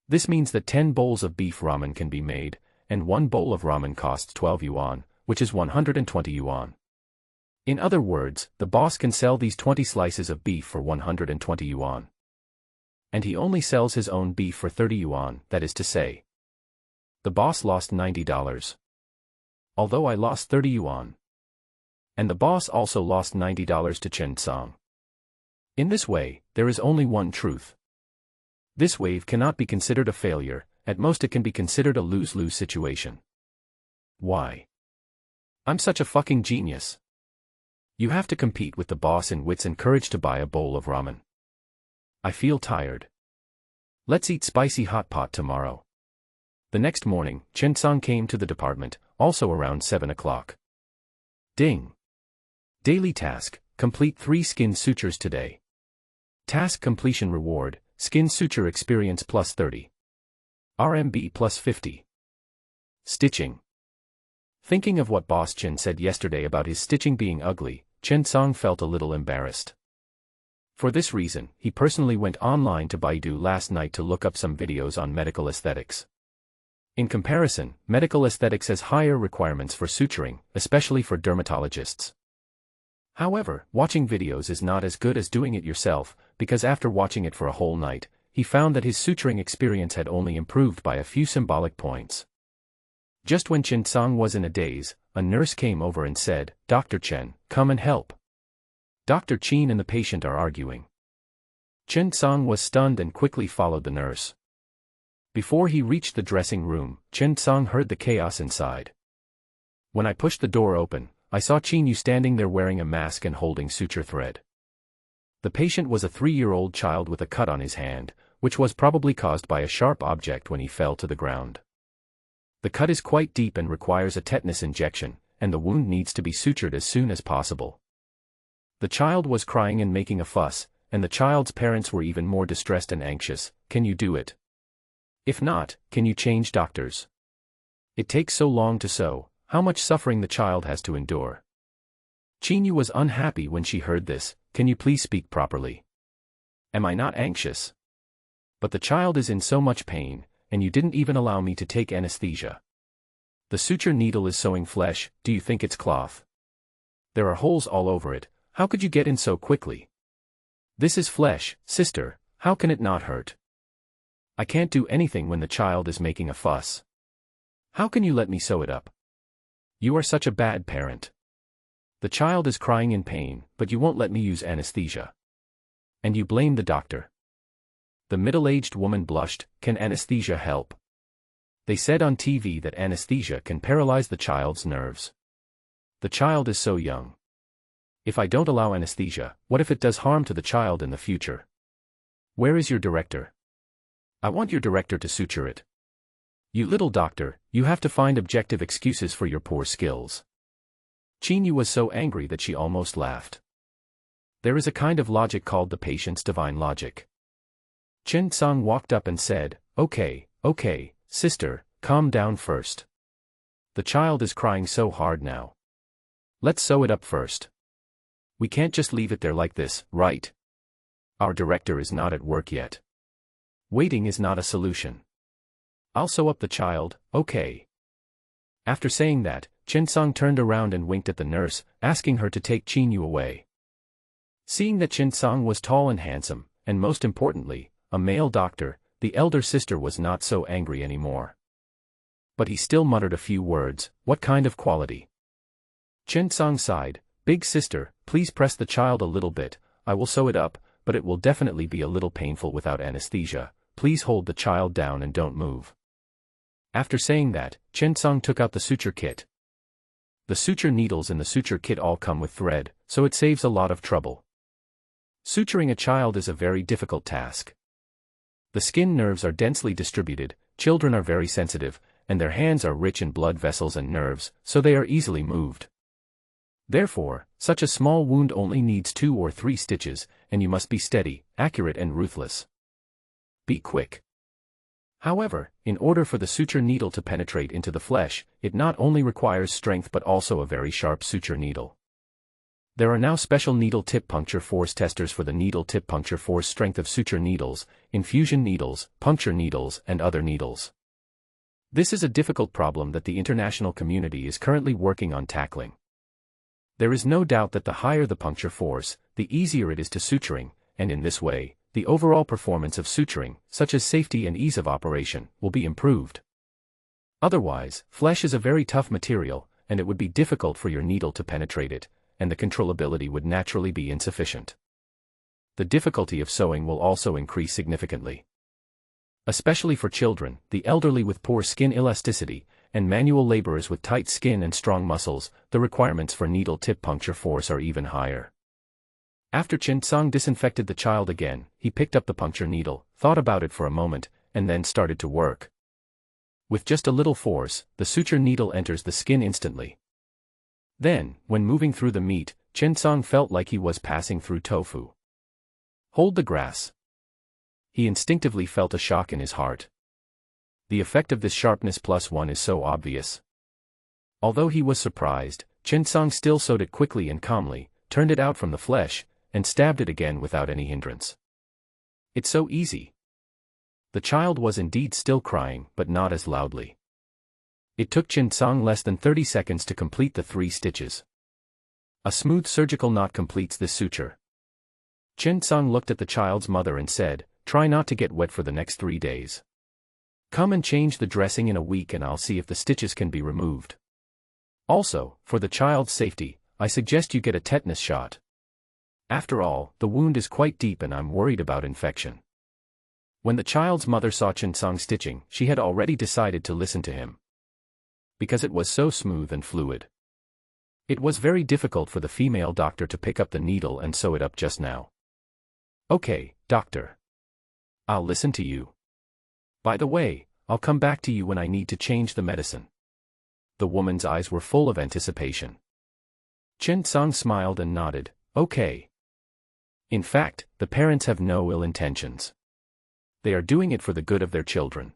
This means that 10 bowls of beef ramen can be made, and 1 bowl of ramen costs 12 yuan, which is 120 yuan. In other words, the boss can sell these 20 slices of beef for 120 yuan. And he only sells his own beef for 30 yuan, that is to say, The boss lost $90. Although I lost 30 yuan. And the boss also lost $90 to Chen Song. In this way, there is only one truth. This wave cannot be considered a failure, at most it can be considered a lose-lose situation. Why? I'm such a fucking genius. You have to compete with the boss in wits and courage to buy a bowl of ramen. I feel tired. Let's eat spicy hot pot tomorrow. The next morning, Chen Song came to the department, also around 7 o'clock. Ding. Daily task, complete 3 skin sutures today. Task completion reward, skin suture experience plus 30. RMB plus 50. Stitching. Thinking of what Boss Chen said yesterday about his stitching being ugly, Chen Song felt a little embarrassed. For this reason, he personally went online to Baidu last night to look up some videos on medical aesthetics. In comparison, medical aesthetics has higher requirements for suturing, especially for dermatologists. However, watching videos is not as good as doing it yourself, because after watching it for a whole night, he found that his suturing experience had only improved by a few symbolic points. Just when Chen Song was in a daze, a nurse came over and said, "Dr. Chen, come and help. Dr. Chen and the patient are arguing." Chen Song was stunned and quickly followed the nurse. Before he reached the dressing room, Chen Song heard the chaos inside. When I pushed the door open, I saw Chen Yu standing there wearing a mask and holding suture thread. The patient was a 3-year-old child with a cut on his hand, which was probably caused by a sharp object when he fell to the ground. The cut is quite deep and requires a tetanus injection, and the wound needs to be sutured as soon as possible. The child was crying and making a fuss, and the child's parents were even more distressed and anxious. "Can you do it? If not, can you change doctors? It takes so long to sew, how much suffering the child has to endure." Chen Yu was unhappy when she heard this. "Can you please speak properly? Am I not anxious? But the child is in so much pain, and you didn't even allow me to take anesthesia. The suture needle is sewing flesh, do you think it's cloth? There are holes all over it, how could you get in so quickly? This is flesh, sister, how can it not hurt? I can't do anything when the child is making a fuss. How can you let me sew it up? You are such a bad parent. The child is crying in pain, but you won't let me use anesthesia. And you blame the doctor." The middle-aged woman blushed. "Can anesthesia help? They said on TV that anesthesia can paralyze the child's nerves. The child is so young. If I don't allow anesthesia, what if it does harm to the child in the future? Where is your director? I want your director to suture it. You little doctor, you have to find objective excuses for your poor skills." Chen Yu was so angry that she almost laughed. There is a kind of logic called the patient's divine logic. Chen Song walked up and said, Okay, sister, calm down first. The child is crying so hard now. Let's sew it up first. We can't just leave it there like this, right? Our director is not at work yet. Waiting is not a solution. I'll sew up the child, okay?" After saying that, Chen Song turned around and winked at the nurse, asking her to take Chen Yu away. Seeing that Chen Song was tall and handsome, and most importantly, a male doctor, the elder sister was not so angry anymore. But he still muttered a few words. "What kind of quality?" Chen Song sighed. "Big sister, please press the child a little bit, I will sew it up, but it will definitely be a little painful without anesthesia. Please hold the child down and don't move." After saying that, Chen Song took out the suture kit. The suture needles in the suture kit all come with thread, so it saves a lot of trouble. Suturing a child is a very difficult task. The skin nerves are densely distributed, children are very sensitive, and their hands are rich in blood vessels and nerves, so they are easily moved. Therefore, such a small wound only needs 2 or 3 stitches, and you must be steady, accurate and ruthless. Be quick. However, in order for the suture needle to penetrate into the flesh, it not only requires strength but also a very sharp suture needle. There are now special needle tip puncture force testers for the needle tip puncture force strength of suture needles, infusion needles, puncture needles, and other needles. This is a difficult problem that the international community is currently working on tackling. There is no doubt that the higher the puncture force, the easier it is to suturing, and in this way, the overall performance of suturing, such as safety and ease of operation, will be improved. Otherwise, flesh is a very tough material, and it would be difficult for your needle to penetrate it, and the controllability would naturally be insufficient. The difficulty of sewing will also increase significantly. Especially for children, the elderly with poor skin elasticity, and manual laborers with tight skin and strong muscles, the requirements for needle tip puncture force are even higher. After Chen Song disinfected the child again, he picked up the puncture needle, thought about it for a moment, and then started to work. With just a little force, the suture needle enters the skin instantly. Then, when moving through the meat, Chen Song felt like he was passing through tofu. Hold the grass. He instinctively felt a shock in his heart. The effect of this sharpness +1 is so obvious. Although he was surprised, Chen Song still sewed it quickly and calmly, turned it out from the flesh, and stabbed it again without any hindrance. It's so easy. The child was indeed still crying, but not as loudly. It took Chen Song less than 30 seconds to complete the 3 stitches. A smooth surgical knot completes this suture. Chen Song looked at the child's mother and said, "Try not to get wet for the next 3 days. Come and change the dressing in a week and I'll see if the stitches can be removed. Also, for the child's safety, I suggest you get a tetanus shot. After all, the wound is quite deep and I'm worried about infection." When the child's mother saw Chen Song stitching, she had already decided to listen to him. Because it was so smooth and fluid. It was very difficult for the female doctor to pick up the needle and sew it up just now. "Okay, doctor. I'll listen to you. By the way, I'll come back to you when I need to change the medicine." The woman's eyes were full of anticipation. Chen Song smiled and nodded, "Okay." In fact, the parents have no ill intentions. They are doing it for the good of their children.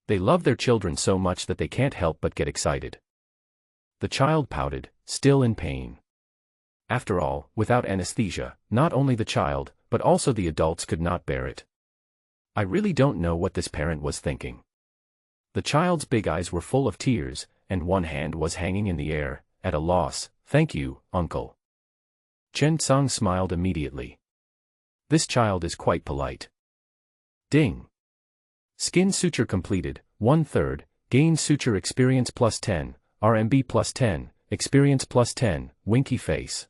They love their children so much that they can't help but get excited. The child pouted, still in pain. After all, without anesthesia, not only the child, but also the adults could not bear it. I really don't know what this parent was thinking. The child's big eyes were full of tears, and one hand was hanging in the air, at a loss. "Thank you, uncle." Chen Song smiled immediately. This child is quite polite. Ding. Skin suture completed, 1/3, gain suture experience +10, RMB +10, experience +10, winky face.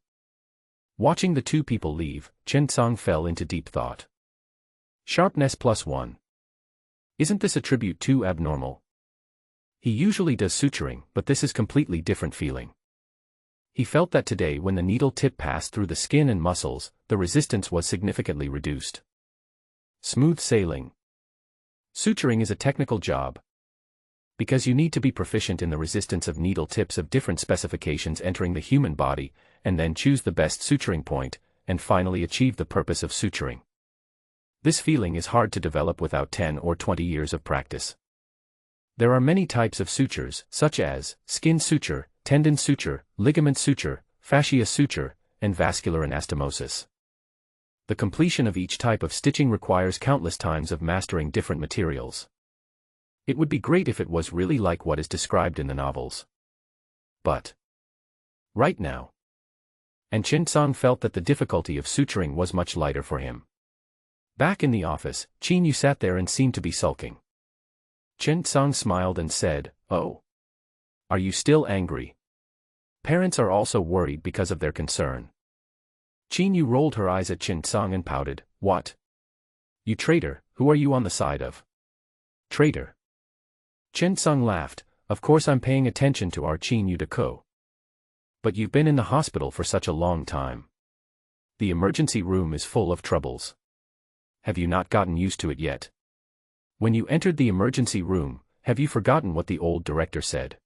Watching the 2 people leave, Chen Song fell into deep thought. Sharpness +1. Isn't this attribute too abnormal? He usually does suturing, but this is completely different feeling. He felt that today when the needle tip passed through the skin and muscles, the resistance was significantly reduced. Smooth sailing. Suturing is a technical job. Because you need to be proficient in the resistance of needle tips of different specifications entering the human body, and then choose the best suturing point, and finally achieve the purpose of suturing. This feeling is hard to develop without 10 or 20 years of practice. There are many types of sutures, such as skin suture, tendon suture, ligament suture, fascia suture, and vascular anastomosis. The completion of each type of stitching requires countless times of mastering different materials. It would be great if it was really like what is described in the novels. But right now. And Chen Song felt that the difficulty of suturing was much lighter for him. Back in the office, Qin Yu sat there and seemed to be sulking. Chen Song smiled and said, "Oh. Are you still angry?" Parents are also worried because of their concern. Qin Yu rolled her eyes at Chen Song and pouted, "What? You traitor, who are you on the side of?" "Traitor?" Chen Song laughed, "Of course I'm paying attention to our Qin Yu Deco. But you've been in the hospital for such a long time. The emergency room is full of troubles. Have you not gotten used to it yet? When you entered the emergency room, have you forgotten what the old director said?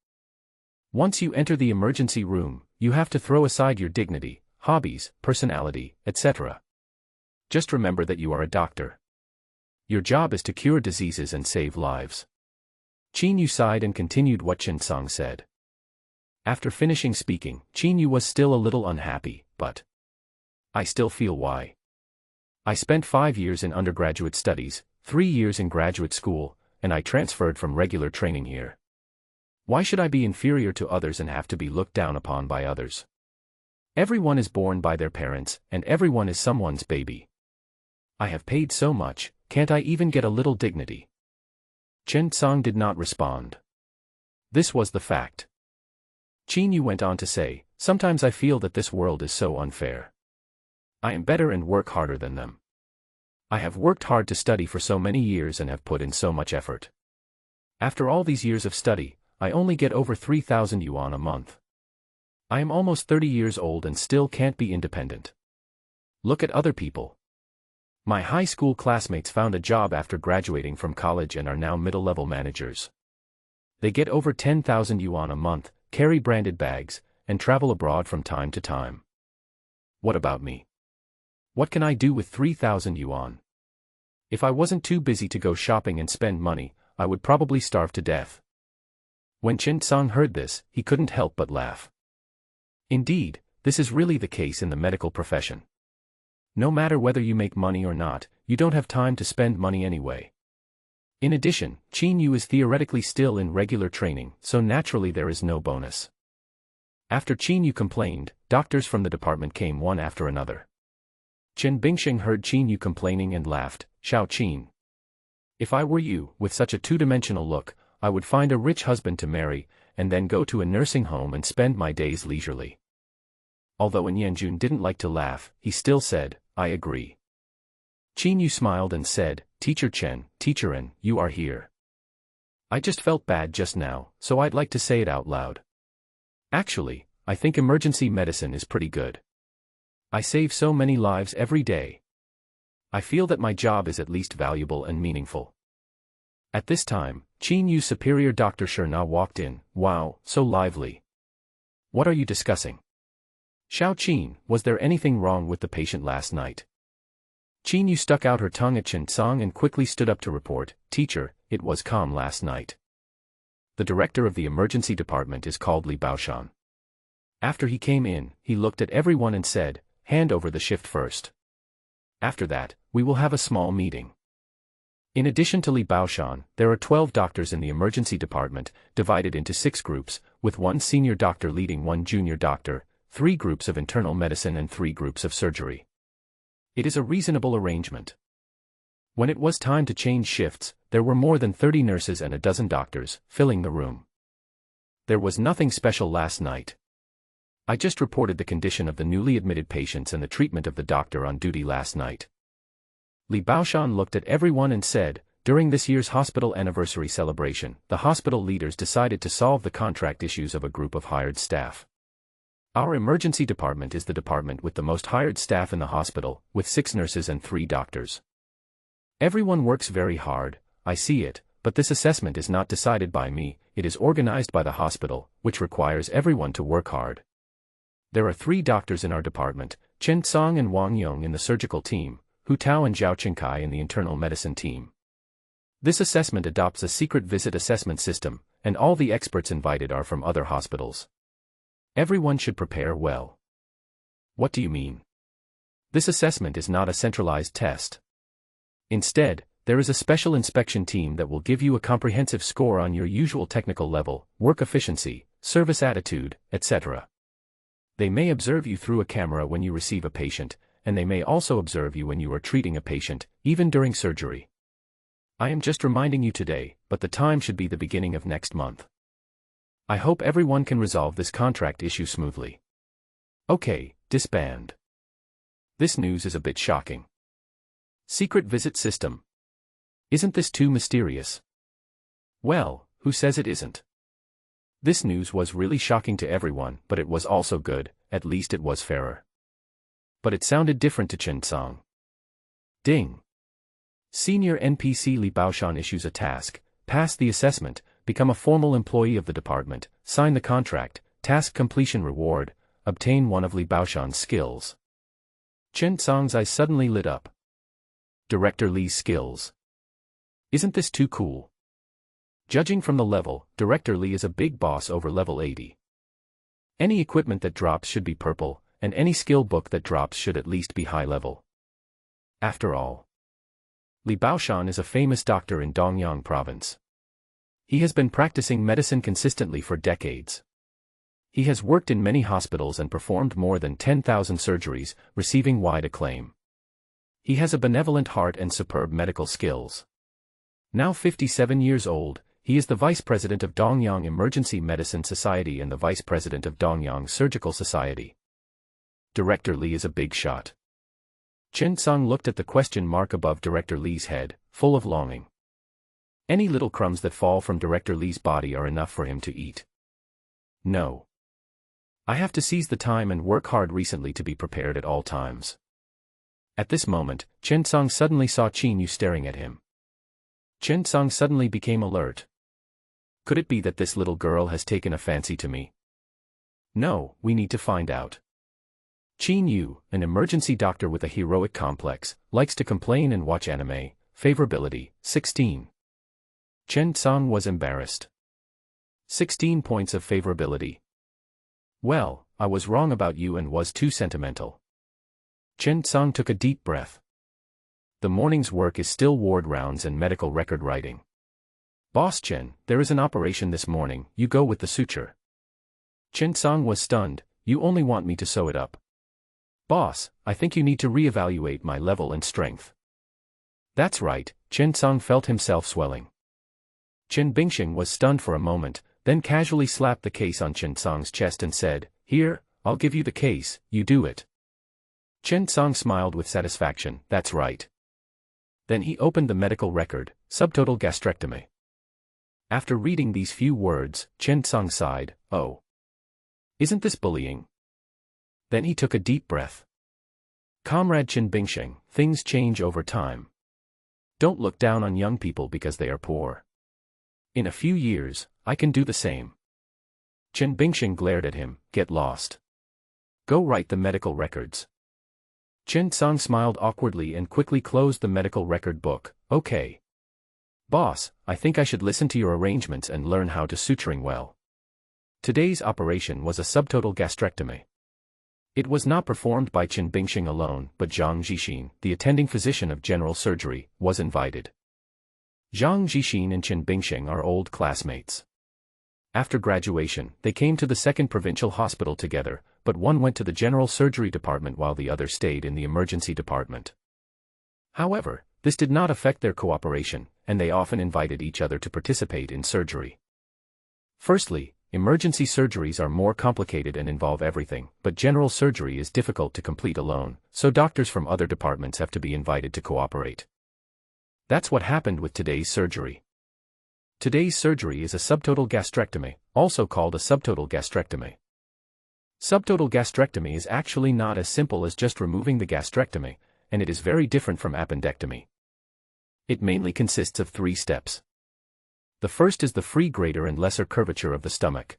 Once you enter the emergency room, you have to throw aside your dignity, hobbies, personality, etc. Just remember that you are a doctor. Your job is to cure diseases and save lives." Qin Yu sighed and continued what Chen Song said. After finishing speaking, Qin Yu was still a little unhappy, but I still feel why. I spent 5 years in undergraduate studies, 3 years in graduate school, and I transferred from regular training here. Why should I be inferior to others and have to be looked down upon by others? Everyone is born by their parents, and everyone is someone's baby. I have paid so much, can't I even get a little dignity? Chen Song did not respond. This was the fact. Qin Yu went on to say, "Sometimes I feel that this world is so unfair. I am better and work harder than them. I have worked hard to study for so many years and have put in so much effort. After all these years of study, I only get over 3,000 yuan a month. I am almost 30 years old and still can't be independent. Look at other people. My high school classmates found a job after graduating from college and are now middle-level managers. They get over 10,000 yuan a month, carry branded bags, and travel abroad from time to time. What about me? What can I do with 3,000 yuan? If I wasn't too busy to go shopping and spend money, I would probably starve to death." When Chen Cong heard this, he couldn't help but laugh. Indeed, this is really the case in the medical profession. No matter whether you make money or not, you don't have time to spend money anyway. In addition, Qin Yu is theoretically still in regular training, so naturally there is no bonus. After Qin Yu complained, doctors from the department came one after another. Chen Bingsheng heard Qin Yu complaining and laughed. "Xiao Qin. If I were you, with such a two-dimensional look, I would find a rich husband to marry, and then go to a nursing home and spend my days leisurely." Although Yanjun didn't like to laugh, he still said, "I agree." Qin Yu smiled and said, "Teacher Chen, Teacher N, you are here. I just felt bad just now, so I'd like to say it out loud. Actually, I think emergency medicine is pretty good. I save so many lives every day. I feel that my job is at least valuable and meaningful." At this time, Qin Yu's superior Dr. Shurna walked in. "Wow, so lively. What are you discussing?" "Xiao Qin, was there anything wrong with the patient last night?" Qin Yu stuck out her tongue at Chen Cong and quickly stood up to report, "Teacher, it was calm last night. The director of the emergency department is called Li Baoshan. After he came in, he looked at everyone and said, 'Hand over the shift first. After that, we will have a small meeting.'" In addition to Li Baoshan, there are 12 doctors in the emergency department, divided into 6 groups, with 1 senior doctor leading 1 junior doctor, 3 groups of internal medicine and 3 groups of surgery. It is a reasonable arrangement. When it was time to change shifts, there were more than 30 nurses and a dozen doctors, filling the room. There was nothing special last night. I just reported the condition of the newly admitted patients and the treatment of the doctor on duty last night. Li Baoshan looked at everyone and said, "During this year's hospital anniversary celebration, the hospital leaders decided to solve the contract issues of a group of hired staff. Our emergency department is the department with the most hired staff in the hospital, with 6 nurses and 3 doctors. Everyone works very hard, I see it, but this assessment is not decided by me, it is organized by the hospital, which requires everyone to work hard. There are 3 doctors in our department, Chen Cong and Wang Yong in the surgical team, Hu Tao and Zhao Qingkai in the internal medicine team. This assessment adopts a secret visit assessment system, and all the experts invited are from other hospitals. Everyone should prepare well." "What do you mean?" "This assessment is not a centralized test. Instead, there is a special inspection team that will give you a comprehensive score on your usual technical level, work efficiency, service attitude, etc. They may observe you through a camera when you receive a patient, and they may also observe you when you are treating a patient, even during surgery. I am just reminding you today, but the time should be the beginning of next month. I hope everyone can resolve this contract issue smoothly. Okay, disband." This news is a bit shocking. Secret visit system. Isn't this too mysterious? Well, who says it isn't? This news was really shocking to everyone, but it was also good, at least it was fairer. But it sounded different to Chen Cong. Ding. Senior NPC Li Baoshan issues a task, pass the assessment, become a formal employee of the department, sign the contract, task completion reward, obtain one of Li Baoshan's skills. Chen Cong's eyes suddenly lit up. Director Li's skills. Isn't this too cool? Judging from the level, Director Li is a big boss over level 80. Any equipment that drops should be purple, and any skill book that drops should at least be high level. After all, Li Baoshan is a famous doctor in Dongyang province. He has been practicing medicine consistently for decades. He has worked in many hospitals and performed more than 10,000 surgeries, receiving wide acclaim. He has a benevolent heart and superb medical skills. Now 57 years old, he is the vice president of Dongyang Emergency Medicine Society and the vice president of Dongyang Surgical Society. Director Li is a big shot. Chen Song looked at the question mark above Director Li's head, full of longing. Any little crumbs that fall from Director Li's body are enough for him to eat. No. I have to seize the time and work hard recently to be prepared at all times. At this moment, Chen Song suddenly saw Qin Yu staring at him. Chen Song suddenly became alert. Could it be that this little girl has taken a fancy to me? No, we need to find out. Qin Yu, an emergency doctor with a heroic complex, likes to complain and watch anime. Favorability, 16. Chen Song was embarrassed. 16 points of favorability. Well, I was wrong about you and was too sentimental. Chen Song took a deep breath. The morning's work is still ward rounds and medical record writing. Boss Chen, there is an operation this morning, you go with the suture. Chen Song was stunned, you only want me to sew it up. Boss, I think you need to reevaluate my level and strength. That's right, Chen Song felt himself swelling. Chen Bingxing was stunned for a moment, then casually slapped the case on Chen Song's chest and said, Here, I'll give you the case, you do it. Chen Song smiled with satisfaction, that's right. Then he opened the medical record, subtotal gastrectomy. After reading these few words, Chen Song sighed, oh. Isn't this bullying? Then he took a deep breath. Comrade Chen Bingxing, things change over time. Don't look down on young people because they are poor. In a few years, I can do the same. Chen Bingxing glared at him, get lost. Go write the medical records. Chen Song smiled awkwardly and quickly closed the medical record book, okay. Boss, I think I should listen to your arrangements and learn how to suturing well. Today's operation was a subtotal gastrectomy. It was not performed by Chen Bingxing alone, but Zhang Zhixin, the attending physician of general surgery, was invited. Zhang Zhixin and Chen Bingxing are old classmates. After graduation, they came to the second provincial hospital together, but one went to the general surgery department while the other stayed in the emergency department. However, this did not affect their cooperation, and they often invited each other to participate in surgery. Firstly, emergency surgeries are more complicated and involve everything, but general surgery is difficult to complete alone, so doctors from other departments have to be invited to cooperate. That's what happened with today's surgery. Today's surgery is a subtotal gastrectomy, also called a subtotal gastrectomy. Subtotal gastrectomy is actually not as simple as just removing the gastrectomy, and it is very different from appendectomy. It mainly consists of 3 steps. The first is the free greater and lesser curvature of the stomach.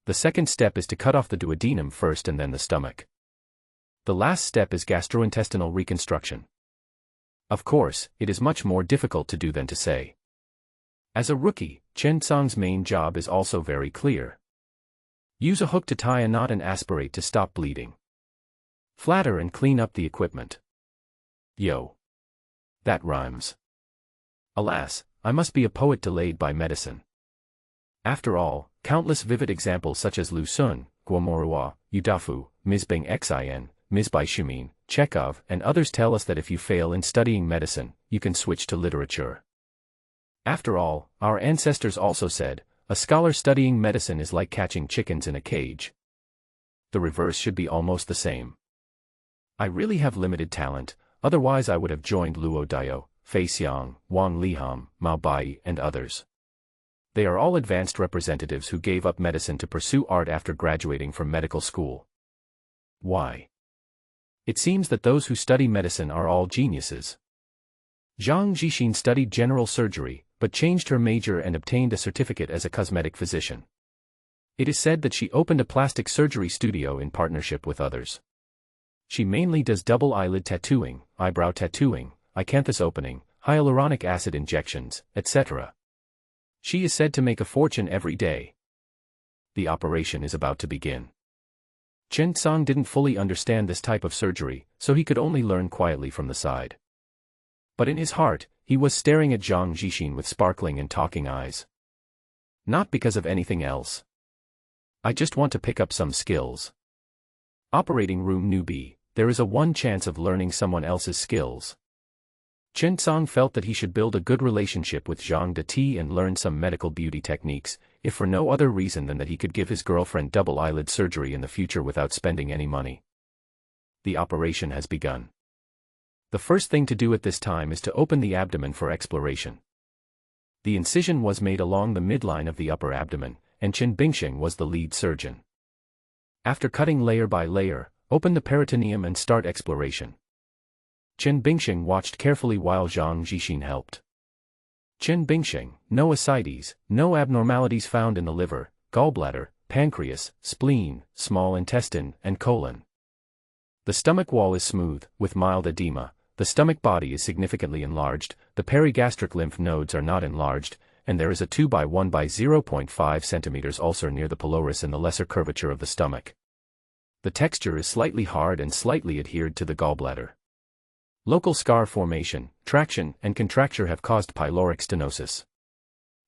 The second step is to cut off the duodenum first and then the stomach. The last step is gastrointestinal reconstruction. Of course, it is much more difficult to do than to say. As a rookie, Chen Song's main job is also very clear. Use a hook to tie a knot and aspirate to stop bleeding. Flatter and clean up the equipment. Yo. That rhymes. Alas, I must be a poet delayed by medicine. After all, countless vivid examples such as Lu Sun, Guomorua, Yudafu, Mizbeng Xin, Mizbai Shumin, Chekhov, and others tell us that if you fail in studying medicine, you can switch to literature. After all, our ancestors also said, a scholar studying medicine is like catching chickens in a cage. The reverse should be almost the same. I really have limited talent, otherwise I would have joined Luo Dio, Fei Xiang, Wang Liham, Mao Bai, and others. They are all advanced representatives who gave up medicine to pursue art after graduating from medical school. Why? It seems that those who study medicine are all geniuses. Zhang Zhixin studied general surgery, but changed her major and obtained a certificate as a cosmetic physician. It is said that she opened a plastic surgery studio in partnership with others. She mainly does double eyelid tattooing, eyebrow tattooing, acanthus opening, hyaluronic acid injections, etc. She is said to make a fortune every day. The operation is about to begin. Chen Song didn't fully understand this type of surgery, so he could only learn quietly from the side. But in his heart, he was staring at Zhang Zhixin with sparkling and talking eyes. Not because of anything else. I just want to pick up some skills. Operating room newbie, there is a 1 chance of learning someone else's skills. Chen Song felt that he should build a good relationship with Zhang Deti and learn some medical beauty techniques, if for no other reason than that he could give his girlfriend double eyelid surgery in the future without spending any money. The operation has begun. The first thing to do at this time is to open the abdomen for exploration. The incision was made along the midline of the upper abdomen, and Chen Bingxing was the lead surgeon. After cutting layer by layer, open the peritoneum and start exploration. Chen Bingxing watched carefully while Zhang Jixin helped. Chen Bingxing, no ascites, no abnormalities found in the liver, gallbladder, pancreas, spleen, small intestine, and colon. The stomach wall is smooth, with mild edema, the stomach body is significantly enlarged, the perigastric lymph nodes are not enlarged, and there is a 2 by 1 by 0.5 cm ulcer near the pylorus in the lesser curvature of the stomach. The texture is slightly hard and slightly adhered to the gallbladder. Local scar formation, traction, and contracture have caused pyloric stenosis.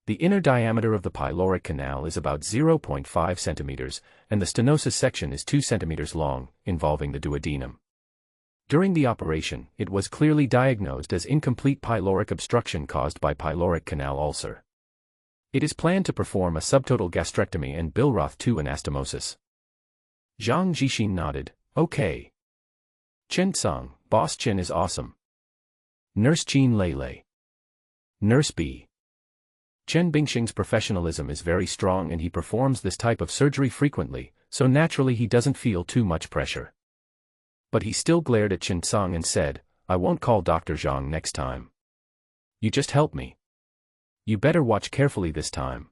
The inner diameter of the pyloric canal is about 0.5 cm, and the stenosis section is 2 cm long, involving the duodenum. During the operation, it was clearly diagnosed as incomplete pyloric obstruction caused by pyloric canal ulcer. It is planned to perform a subtotal gastrectomy and Billroth 2 anastomosis. Zhang Jixin nodded, okay. Chen Song, Boss Chen is awesome. Nurse Qin Lei. Nurse B. Chen Bingxing's professionalism is very strong and he performs this type of surgery frequently, so naturally he doesn't feel too much pressure. But he still glared at Chen Song and said, I won't call Dr. Zhang next time. You just help me. You better watch carefully this time.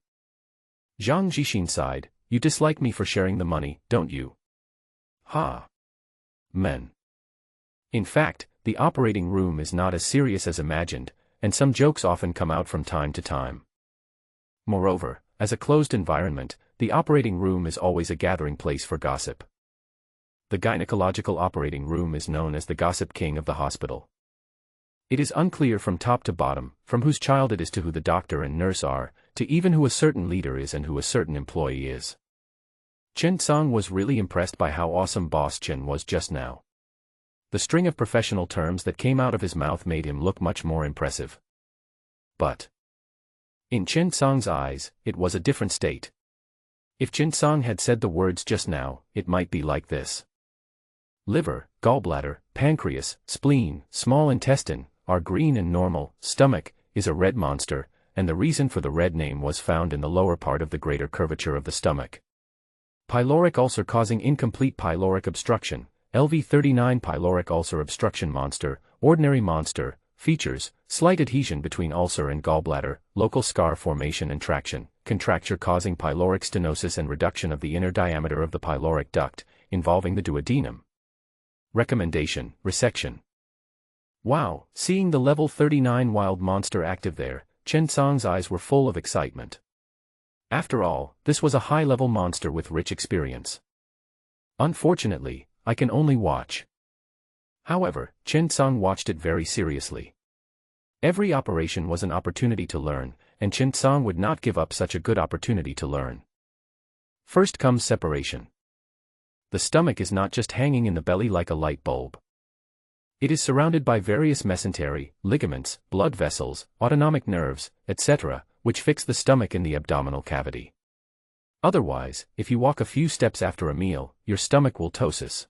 Zhang Jixin sighed, you dislike me for sharing the money, don't you? Ha. Men. In fact, the operating room is not as serious as imagined, and some jokes often come out from time to time. Moreover, as a closed environment, the operating room is always a gathering place for gossip. The gynecological operating room is known as the gossip king of the hospital. It is unclear from top to bottom, from whose child it is to who the doctor and nurse are, to even who a certain leader is and who a certain employee is. Chen Song was really impressed by how awesome Boss Chen was just now. The string of professional terms that came out of his mouth made him look much more impressive. But in Chen Song's eyes, it was a different state. If Chen Song had said the words just now, it might be like this. Liver, gallbladder, pancreas, spleen, small intestine, are green and normal, stomach, is a red monster, and the reason for the red name was found in the lower part of the greater curvature of the stomach. Pyloric ulcer causing incomplete pyloric obstruction, LV39 pyloric ulcer obstruction monster, ordinary monster, features, slight adhesion between ulcer and gallbladder, local scar formation and traction, contracture causing pyloric stenosis and reduction of the inner diameter of the pyloric duct, involving the duodenum. Recommendation, resection. Wow, seeing the level 39 wild monster active there, Chen Song's eyes were full of excitement. After all, this was a high-level monster with rich experience. Unfortunately, I can only watch. However, Chen Song watched it very seriously. Every operation was an opportunity to learn, and Chen Song would not give up such a good opportunity to learn. First comes separation. The stomach is not just hanging in the belly like a light bulb. It is surrounded by various mesentery, ligaments, blood vessels, autonomic nerves, etc., which fix the stomach in the abdominal cavity. Otherwise, if you walk a few steps after a meal, your stomach will ptosis.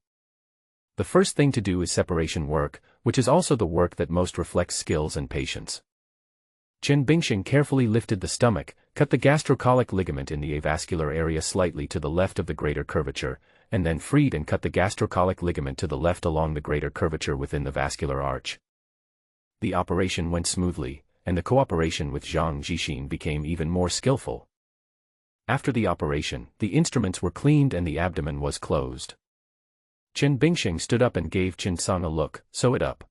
The first thing to do is separation work, which is also the work that most reflects skills and patience. Chen Bingxing carefully lifted the stomach, cut the gastrocolic ligament in the avascular area slightly to the left of the greater curvature, and then freed and cut the gastrocolic ligament to the left along the greater curvature within the vascular arch. The operation went smoothly, and the cooperation with Zhang Jixin became even more skillful. After the operation, the instruments were cleaned and the abdomen was closed. Chen Bingxing stood up and gave Chen Song a look, sew it up.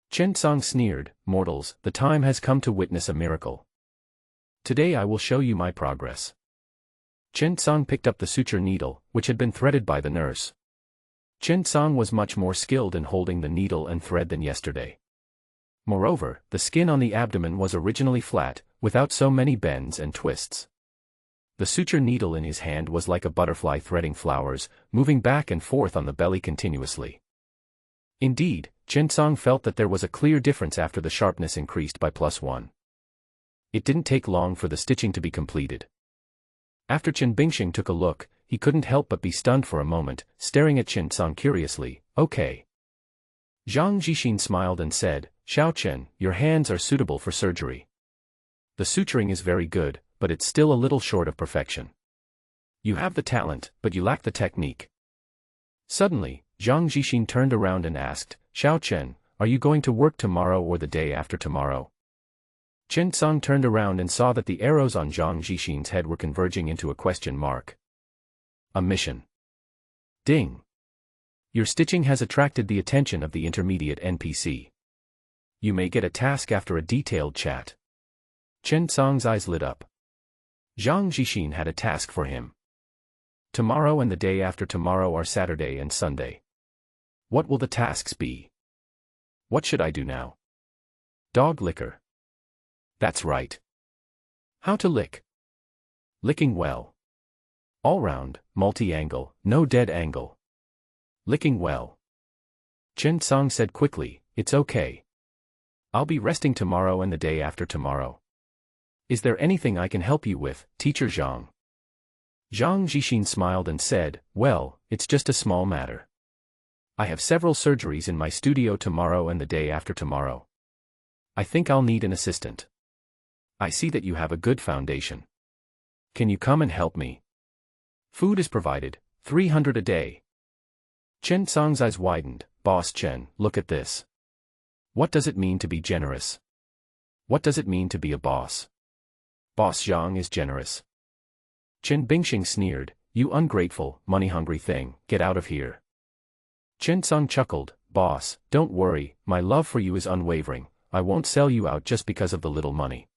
Chen Song sneered, mortals, the time has come to witness a miracle. Today I will show you my progress. Chen Song picked up the suture needle, which had been threaded by the nurse. Chen Song was much more skilled in holding the needle and thread than yesterday. Moreover, the skin on the abdomen was originally flat, without so many bends and twists. The suture needle in his hand was like a butterfly threading flowers, moving back and forth on the belly continuously. Indeed, Chen Song felt that there was a clear difference after the sharpness increased by +1. It didn't take long for the stitching to be completed. After Chen Bingxing took a look, he couldn't help but be stunned for a moment, staring at Chen Song curiously. Okay. Zhang Jixin smiled and said, Xiao Chen, your hands are suitable for surgery. The suturing is very good, but it's still a little short of perfection. You have the talent, but you lack the technique. Suddenly, Zhang Jixin turned around and asked, Xiao Chen, are you going to work tomorrow or the day after tomorrow? Chen Song turned around and saw that the arrows on Zhang Jixin's head were converging into a question mark. A mission. Ding. Your stitching has attracted the attention of the intermediate NPC. You may get a task after a detailed chat. Chen Song's eyes lit up. Zhang Jixin had a task for him. Tomorrow and the day after tomorrow are Saturday and Sunday. What will the tasks be? What should I do now? Dog liquor. That's right. How to lick. Licking well. All round, multi-angle, no dead angle. Licking well. Chen Song said quickly, it's okay. I'll be resting tomorrow and the day after tomorrow. Is there anything I can help you with, Teacher Zhang? Zhang Jixin smiled and said, well, it's just a small matter. I have several surgeries in my studio tomorrow and the day after tomorrow. I think I'll need an assistant. I see that you have a good foundation. Can you come and help me? Food is provided, 300 a day. Chen Song's eyes widened. Boss Chen, look at this. What does it mean to be generous? What does it mean to be a boss? Boss Zhang is generous. Chen Bingxing sneered, you ungrateful, money-hungry thing, get out of here. Chen Song chuckled, boss, don't worry, my love for you is unwavering, I won't sell you out just because of the little money.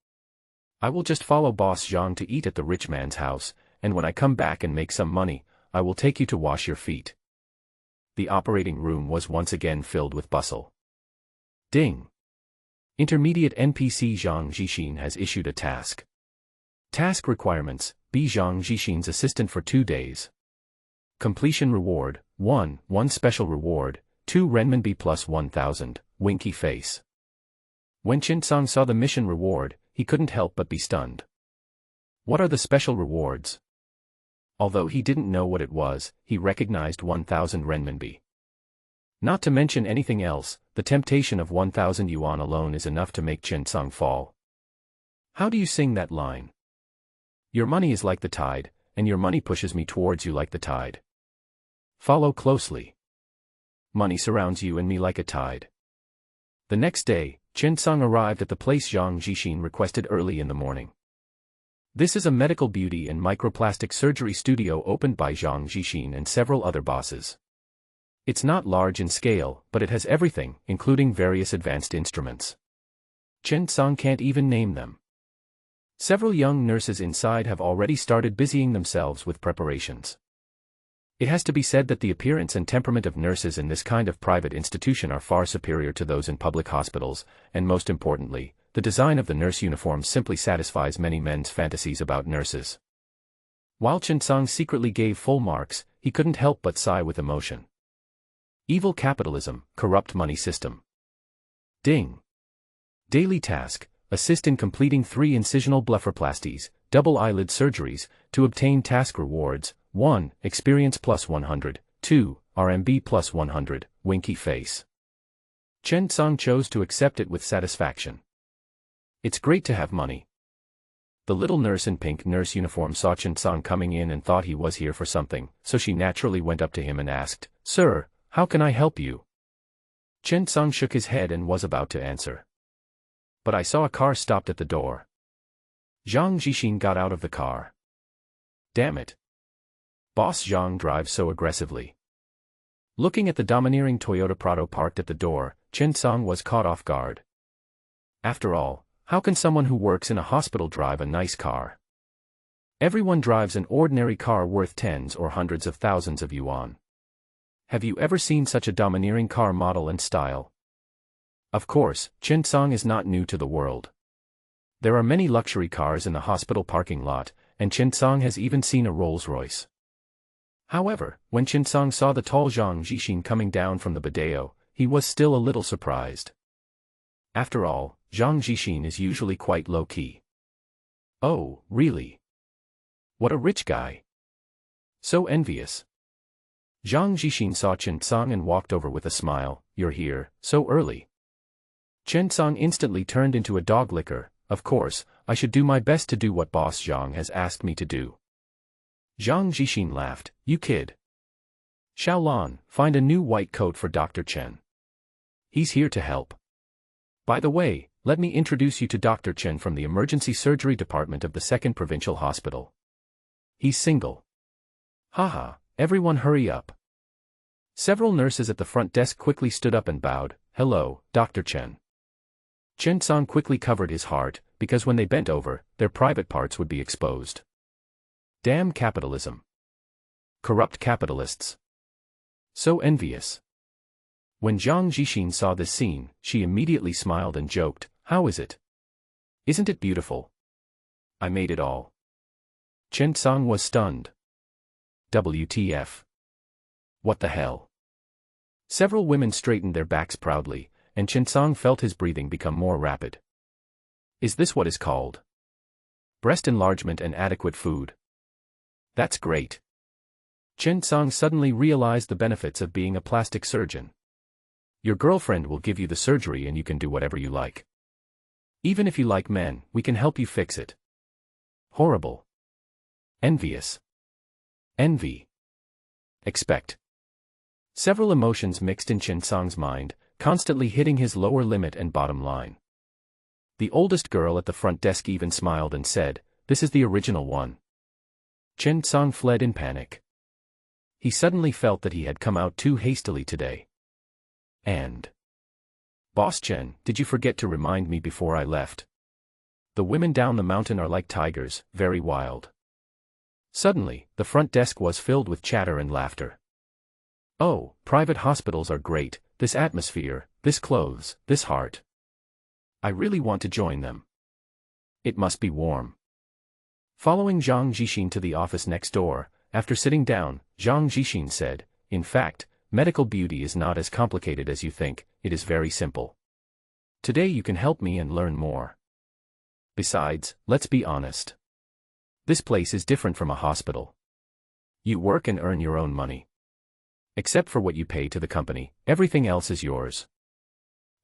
I will just follow Boss Zhang to eat at the rich man's house, and when I come back and make some money, I will take you to wash your feet. The operating room was once again filled with bustle. Ding. Intermediate NPC Zhang Jixin has issued a task. Task requirements, be Zhang Jixin's assistant for 2 days. Completion reward, 1 special reward, 2 renminbi plus 1,000, winky face. When Chen Song saw the mission reward, he couldn't help but be stunned. What are the special rewards? Although he didn't know what it was, he recognized 1,000 renminbi. Not to mention anything else, the temptation of 1,000 yuan alone is enough to make Chen Song fall. How do you sing that line? Your money is like the tide, and your money pushes me towards you like the tide. Follow closely. Money surrounds you and me like a tide. The next day, Chen Song arrived at the place Zhang Jixin requested early in the morning. This is a medical beauty and microplastic surgery studio opened by Zhang Jixin and several other bosses. It's not large in scale, but it has everything, including various advanced instruments. Chen Song can't even name them. Several young nurses inside have already started busying themselves with preparations. It has to be said that the appearance and temperament of nurses in this kind of private institution are far superior to those in public hospitals, and most importantly, the design of the nurse uniform simply satisfies many men's fantasies about nurses. While Chen Song secretly gave full marks, he couldn't help but sigh with emotion. Evil capitalism, corrupt money system. Ding. Daily task, assist in completing 3 incisional blepharoplasties, double eyelid surgeries, to obtain task rewards, 1. Experience plus 100, 2. RMB plus 100, winky face. Chen Song chose to accept it with satisfaction. It's great to have money. The little nurse in pink nurse uniform saw Chen Song coming in and thought he was here for something, so she naturally went up to him and asked, Sir, how can I help you? Chen Song shook his head and was about to answer. But I saw a car stopped at the door. Zhang Jixin got out of the car. Damn it. Boss Zhang drives so aggressively. Looking at the domineering Toyota Prado parked at the door, Chen Song was caught off guard. After all, how can someone who works in a hospital drive a nice car? Everyone drives an ordinary car worth tens or hundreds of thousands of yuan. Have you ever seen such a domineering car model and style? Of course, Chen Song is not new to the world. There are many luxury cars in the hospital parking lot, and Chen Song has even seen a Rolls-Royce. However, when Chen Song saw the tall Zhang Jixin coming down from the Badeo, he was still a little surprised. After all, Zhang Jixin is usually quite low-key. Oh, really? What a rich guy. So envious. Zhang Jixin saw Chen Song and walked over with a smile. You're here, so early. Chen Song instantly turned into a dog licker. Of course, I should do my best to do what Boss Zhang has asked me to do. Zhang Jixin laughed. You kid. Xiaolan, find a new white coat for Dr. Chen. He's here to help. By the way, let me introduce you to Dr. Chen from the Emergency Surgery Department of the 2nd Provincial Hospital. He's single. Haha, everyone hurry up. Several nurses at the front desk quickly stood up and bowed. Hello, Dr. Chen. Chen Song quickly covered his heart, because when they bent over, their private parts would be exposed. Damn capitalism. Corrupt capitalists. So envious. When Zhang Jixin saw this scene, she immediately smiled and joked, how is it? Isn't it beautiful? I made it all. Chen Song was stunned. WTF. What the hell? Several women straightened their backs proudly, and Chen Song felt his breathing become more rapid. Is this what is called breast enlargement and adequate food? That's great. Chen Song suddenly realized the benefits of being a plastic surgeon. Your girlfriend will give you the surgery and you can do whatever you like. Even if you like men, we can help you fix it. Horrible. Envious. Envy. Expect. Several emotions mixed in Chen Song's mind, constantly hitting his lower limit and bottom line. The oldest girl at the front desk even smiled and said, this is the original one. Chen Song fled in panic. He suddenly felt that he had come out too hastily today. And... Boss Chen, did you forget to remind me before I left? The women down the mountain are like tigers, very wild. Suddenly, the front desk was filled with chatter and laughter. Oh, private hospitals are great, this atmosphere, this clothes, this heart. I really want to join them. It must be warm. Following Zhang Jixin to the office next door, after sitting down, Zhang Jixin said, in fact, medical beauty is not as complicated as you think, it is very simple. Today you can help me and learn more. Besides, let's be honest. This place is different from a hospital. You work and earn your own money. Except for what you pay to the company, everything else is yours.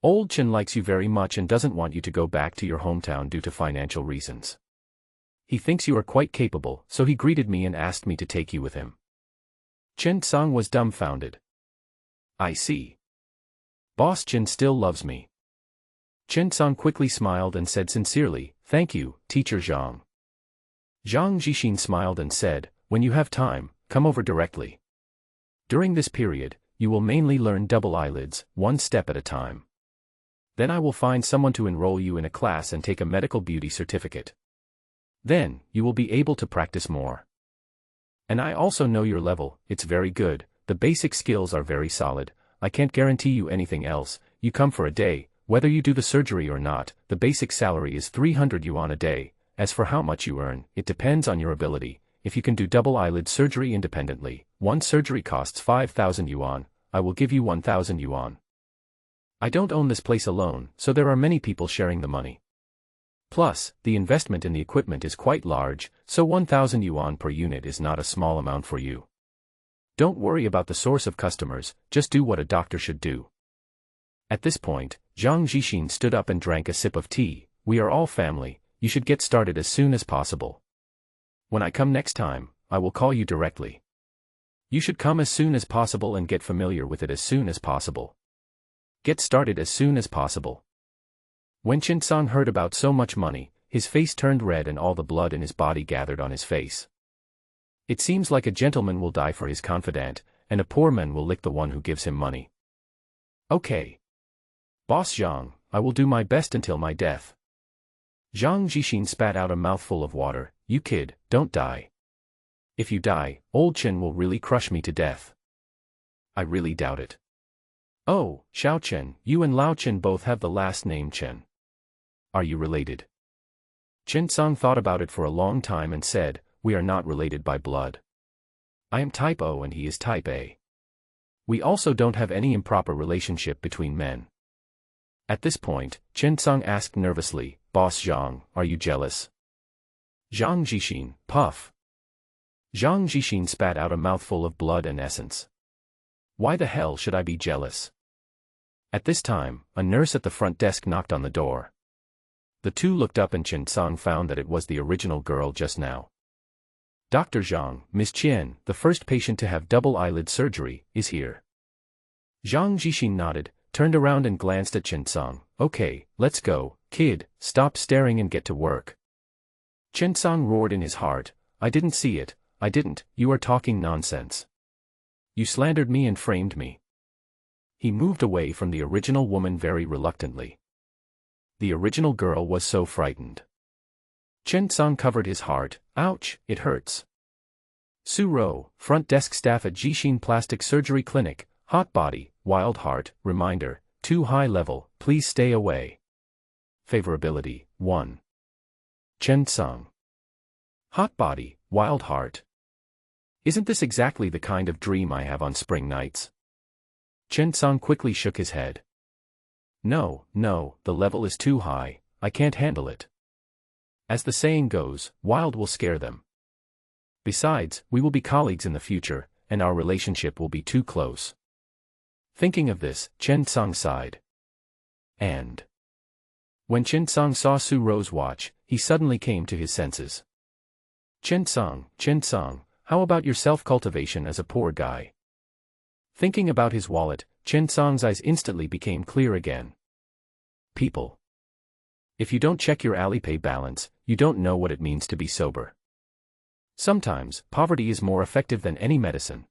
Old Chen likes you very much and doesn't want you to go back to your hometown due to financial reasons. He thinks you are quite capable, so he greeted me and asked me to take you with him. Chen Song was dumbfounded. I see. Boss Chen still loves me. Chen Song quickly smiled and said sincerely, thank you, Teacher Zhang. Zhang Jixin smiled and said, when you have time, come over directly. During this period, you will mainly learn double eyelids, one step at a time. Then I will find someone to enroll you in a class and take a medical beauty certificate. Then, you will be able to practice more. And I also know your level, it's very good, the basic skills are very solid, I can't guarantee you anything else, you come for a day, whether you do the surgery or not, the basic salary is 300 yuan a day, as for how much you earn, it depends on your ability. If you can do double eyelid surgery independently, one surgery costs 5,000 yuan, I will give you 1,000 yuan. I don't own this place alone, so there are many people sharing the money. Plus, the investment in the equipment is quite large, so 1,000 yuan per unit is not a small amount for you. Don't worry about the source of customers, just do what a doctor should do. At this point, Zhang Jixin stood up and drank a sip of tea. We are all family, you should get started as soon as possible. When I come next time, I will call you directly. You should come as soon as possible and get familiar with it as soon as possible. Get started as soon as possible. When Chen Song heard about so much money, his face turned red and all the blood in his body gathered on his face. It seems like a gentleman will die for his confidant, and a poor man will lick the one who gives him money. Okay. Boss Zhang, I will do my best until my death. Zhang Jixin spat out a mouthful of water. You kid, don't die. If you die, old Chen will really crush me to death. I really doubt it. Oh, Xiao Chen, you and Lao Chen both have the last name Chen. Are you related? Chen Song thought about it for a long time and said, we are not related by blood. I am type O and he is type A. We also don't have any improper relationship between men. At this point, Chen Song asked nervously, Boss Zhang, are you jealous? Zhang Jixin, puff. Zhang Jixin spat out a mouthful of blood and essence. Why the hell should I be jealous? At this time, a nurse at the front desk knocked on the door. The two looked up and Chen Song found that it was the original girl just now. Dr. Zhang, Miss Qian, the first patient to have double eyelid surgery, is here. Zhang Jixin nodded, turned around and glanced at Chen Song. Okay, let's go, kid, stop staring and get to work. Chen Song roared in his heart, I didn't see it, I didn't, you are talking nonsense. You slandered me and framed me. He moved away from the original woman very reluctantly. The original girl was so frightened. Chen Song covered his heart, ouch, it hurts. Su Ro, front desk staff at Jixin Plastic Surgery Clinic, hot body, wild heart, reminder, too high level, please stay away. Favorability, 1. Chen Song. Hot body, wild heart. Isn't this exactly the kind of dream I have on spring nights? Chen Song quickly shook his head. No, the level is too high, I can't handle it. As the saying goes, wild will scare them. Besides, we will be colleagues in the future, and our relationship will be too close. Thinking of this, Chen Song sighed. And when Chen Song saw Su Ro's watch, he suddenly came to his senses. Chen Song, how about your self-cultivation as a poor guy? Thinking about his wallet, Chen Song's eyes instantly became clear again. People. If you don't check your Alipay balance, you don't know what it means to be sober. Sometimes, poverty is more effective than any medicine.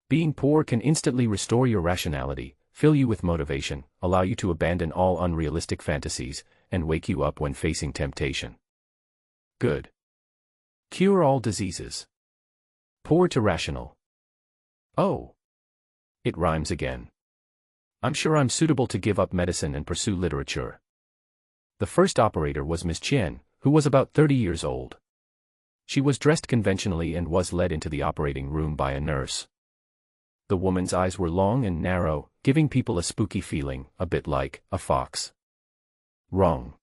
Being poor can instantly restore your rationality, fill you with motivation, allow you to abandon all unrealistic fantasies, and wake you up when facing temptation. Good. Cure all diseases. Poor to rational. Oh. It rhymes again. I'm sure I'm suitable to give up medicine and pursue literature. The first operator was Miss Qian, who was about 30 years old. She was dressed conventionally and was led into the operating room by a nurse. The woman's eyes were long and narrow, giving people a spooky feeling, a bit like a fox. Wrong.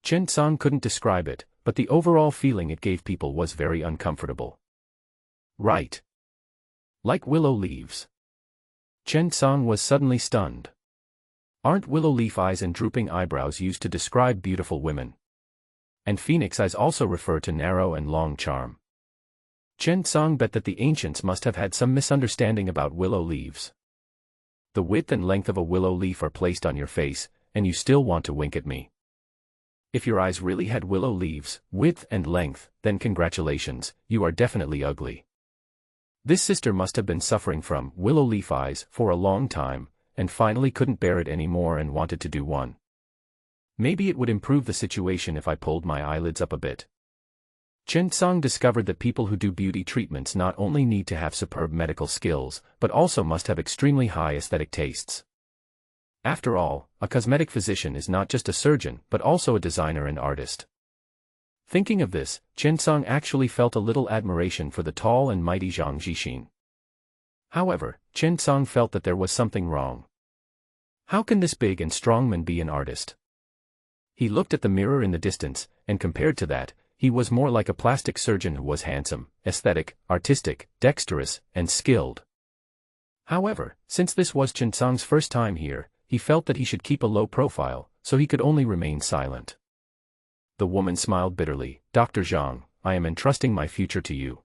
Chen Song couldn't describe it, but the overall feeling it gave people was very uncomfortable. Right. Like willow leaves. Chen Song was suddenly stunned. Aren't willow leaf eyes and drooping eyebrows used to describe beautiful women? And phoenix eyes also refer to narrow and long charm. Chen Song bet that the ancients must have had some misunderstanding about willow leaves. The width and length of a willow leaf are placed on your face, and you still want to wink at me. If your eyes really had willow leaves, width and length, then congratulations, you are definitely ugly. This sister must have been suffering from willow leaf eyes for a long time, and finally couldn't bear it anymore and wanted to do one. Maybe it would improve the situation if I pulled my eyelids up a bit. Chen Song discovered that people who do beauty treatments not only need to have superb medical skills, but also must have extremely high aesthetic tastes. After all, a cosmetic physician is not just a surgeon but also a designer and artist. Thinking of this, Chen Song actually felt a little admiration for the tall and mighty Zhang Jixin. However, Chen Song felt that there was something wrong. How can this big and strong man be an artist? He looked at the mirror in the distance, and compared to that, he was more like a plastic surgeon who was handsome, aesthetic, artistic, dexterous, and skilled. However, since this was Chen Song's first time here, he felt that he should keep a low profile, so he could only remain silent. The woman smiled bitterly. Dr. Zhang, I am entrusting my future to you.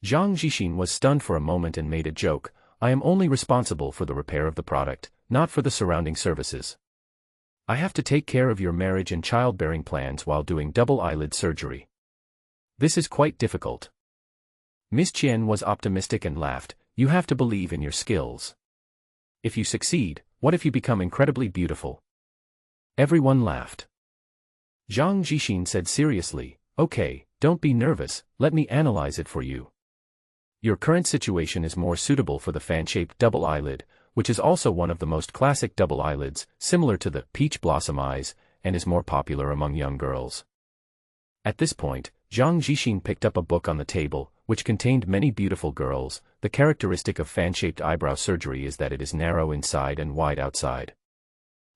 Zhang Jixin was stunned for a moment and made a joke. I am only responsible for the repair of the product, not for the surrounding services. I have to take care of your marriage and childbearing plans while doing double eyelid surgery. This is quite difficult. Miss Qian was optimistic and laughed. You have to believe in your skills. If you succeed, what if you become incredibly beautiful? Everyone laughed. Zhang Jixin said seriously, okay, don't be nervous, let me analyze it for you. Your current situation is more suitable for the fan-shaped double eyelid, which is also one of the most classic double eyelids, similar to the peach blossom eyes, and is more popular among young girls. At this point, Zhang Jixin picked up a book on the table, which contained many beautiful girls. The characteristic of fan-shaped eyebrow surgery is that it is narrow inside and wide outside.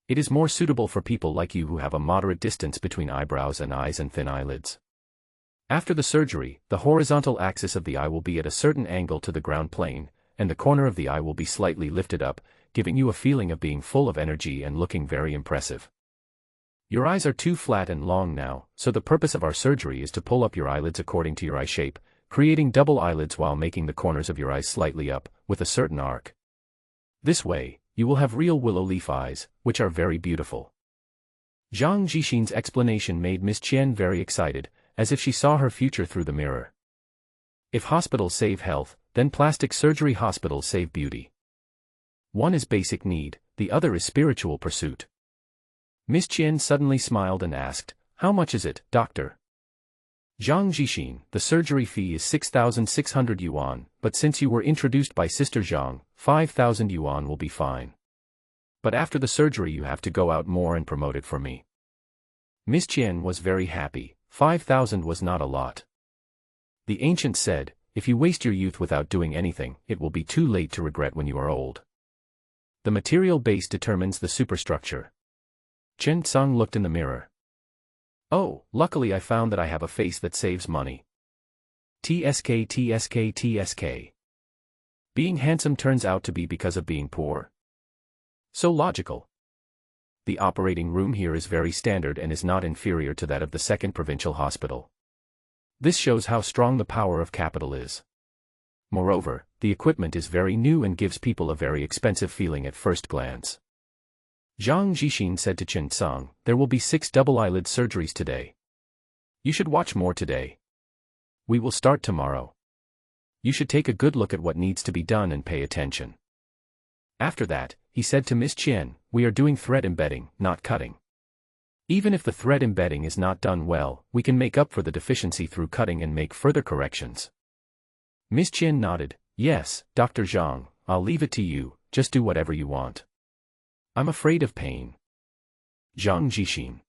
It is more suitable for people like you who have a moderate distance between eyebrows and eyes and thin eyelids. After the surgery, the horizontal axis of the eye will be at a certain angle to the ground plane, and the corner of the eye will be slightly lifted up, giving you a feeling of being full of energy and looking very impressive. Your eyes are too flat and long now, so the purpose of our surgery is to pull up your eyelids according to your eye shape, creating double eyelids while making the corners of your eyes slightly up, with a certain arc. This way, you will have real willow leaf eyes, which are very beautiful. Zhang Jixin's explanation made Miss Qian very excited, as if she saw her future through the mirror. If hospitals save health, then plastic surgery hospitals save beauty. One is basic need, the other is spiritual pursuit. Miss Qian suddenly smiled and asked, "How much is it, doctor?" Zhang Jixin, the surgery fee is 6,600 yuan, but since you were introduced by Sister Zhang, 5,000 yuan will be fine. But after the surgery you have to go out more and promote it for me. Miss Qian was very happy. 5,000 was not a lot. The ancient said, if you waste your youth without doing anything, it will be too late to regret when you are old. The material base determines the superstructure. Chen Tsang looked in the mirror. Oh, luckily I found that I have a face that saves money. TSK TSK TSK. Being handsome turns out to be because of being poor. So logical. The operating room here is very standard and is not inferior to that of the second provincial hospital. This shows how strong the power of capital is. Moreover, the equipment is very new and gives people a very expensive feeling at first glance. Zhang Jixin said to Chen Tsang, "There will be 6 double eyelid surgeries today. You should watch more today. We will start tomorrow. You should take a good look at what needs to be done and pay attention." After that, he said to Miss Qian, "We are doing thread embedding, not cutting. Even if the thread embedding is not done well, we can make up for the deficiency through cutting and make further corrections." Miss Qian nodded, "Yes, Dr. Zhang, I'll leave it to you, just do whatever you want. I'm afraid of pain." Zhang Jixin.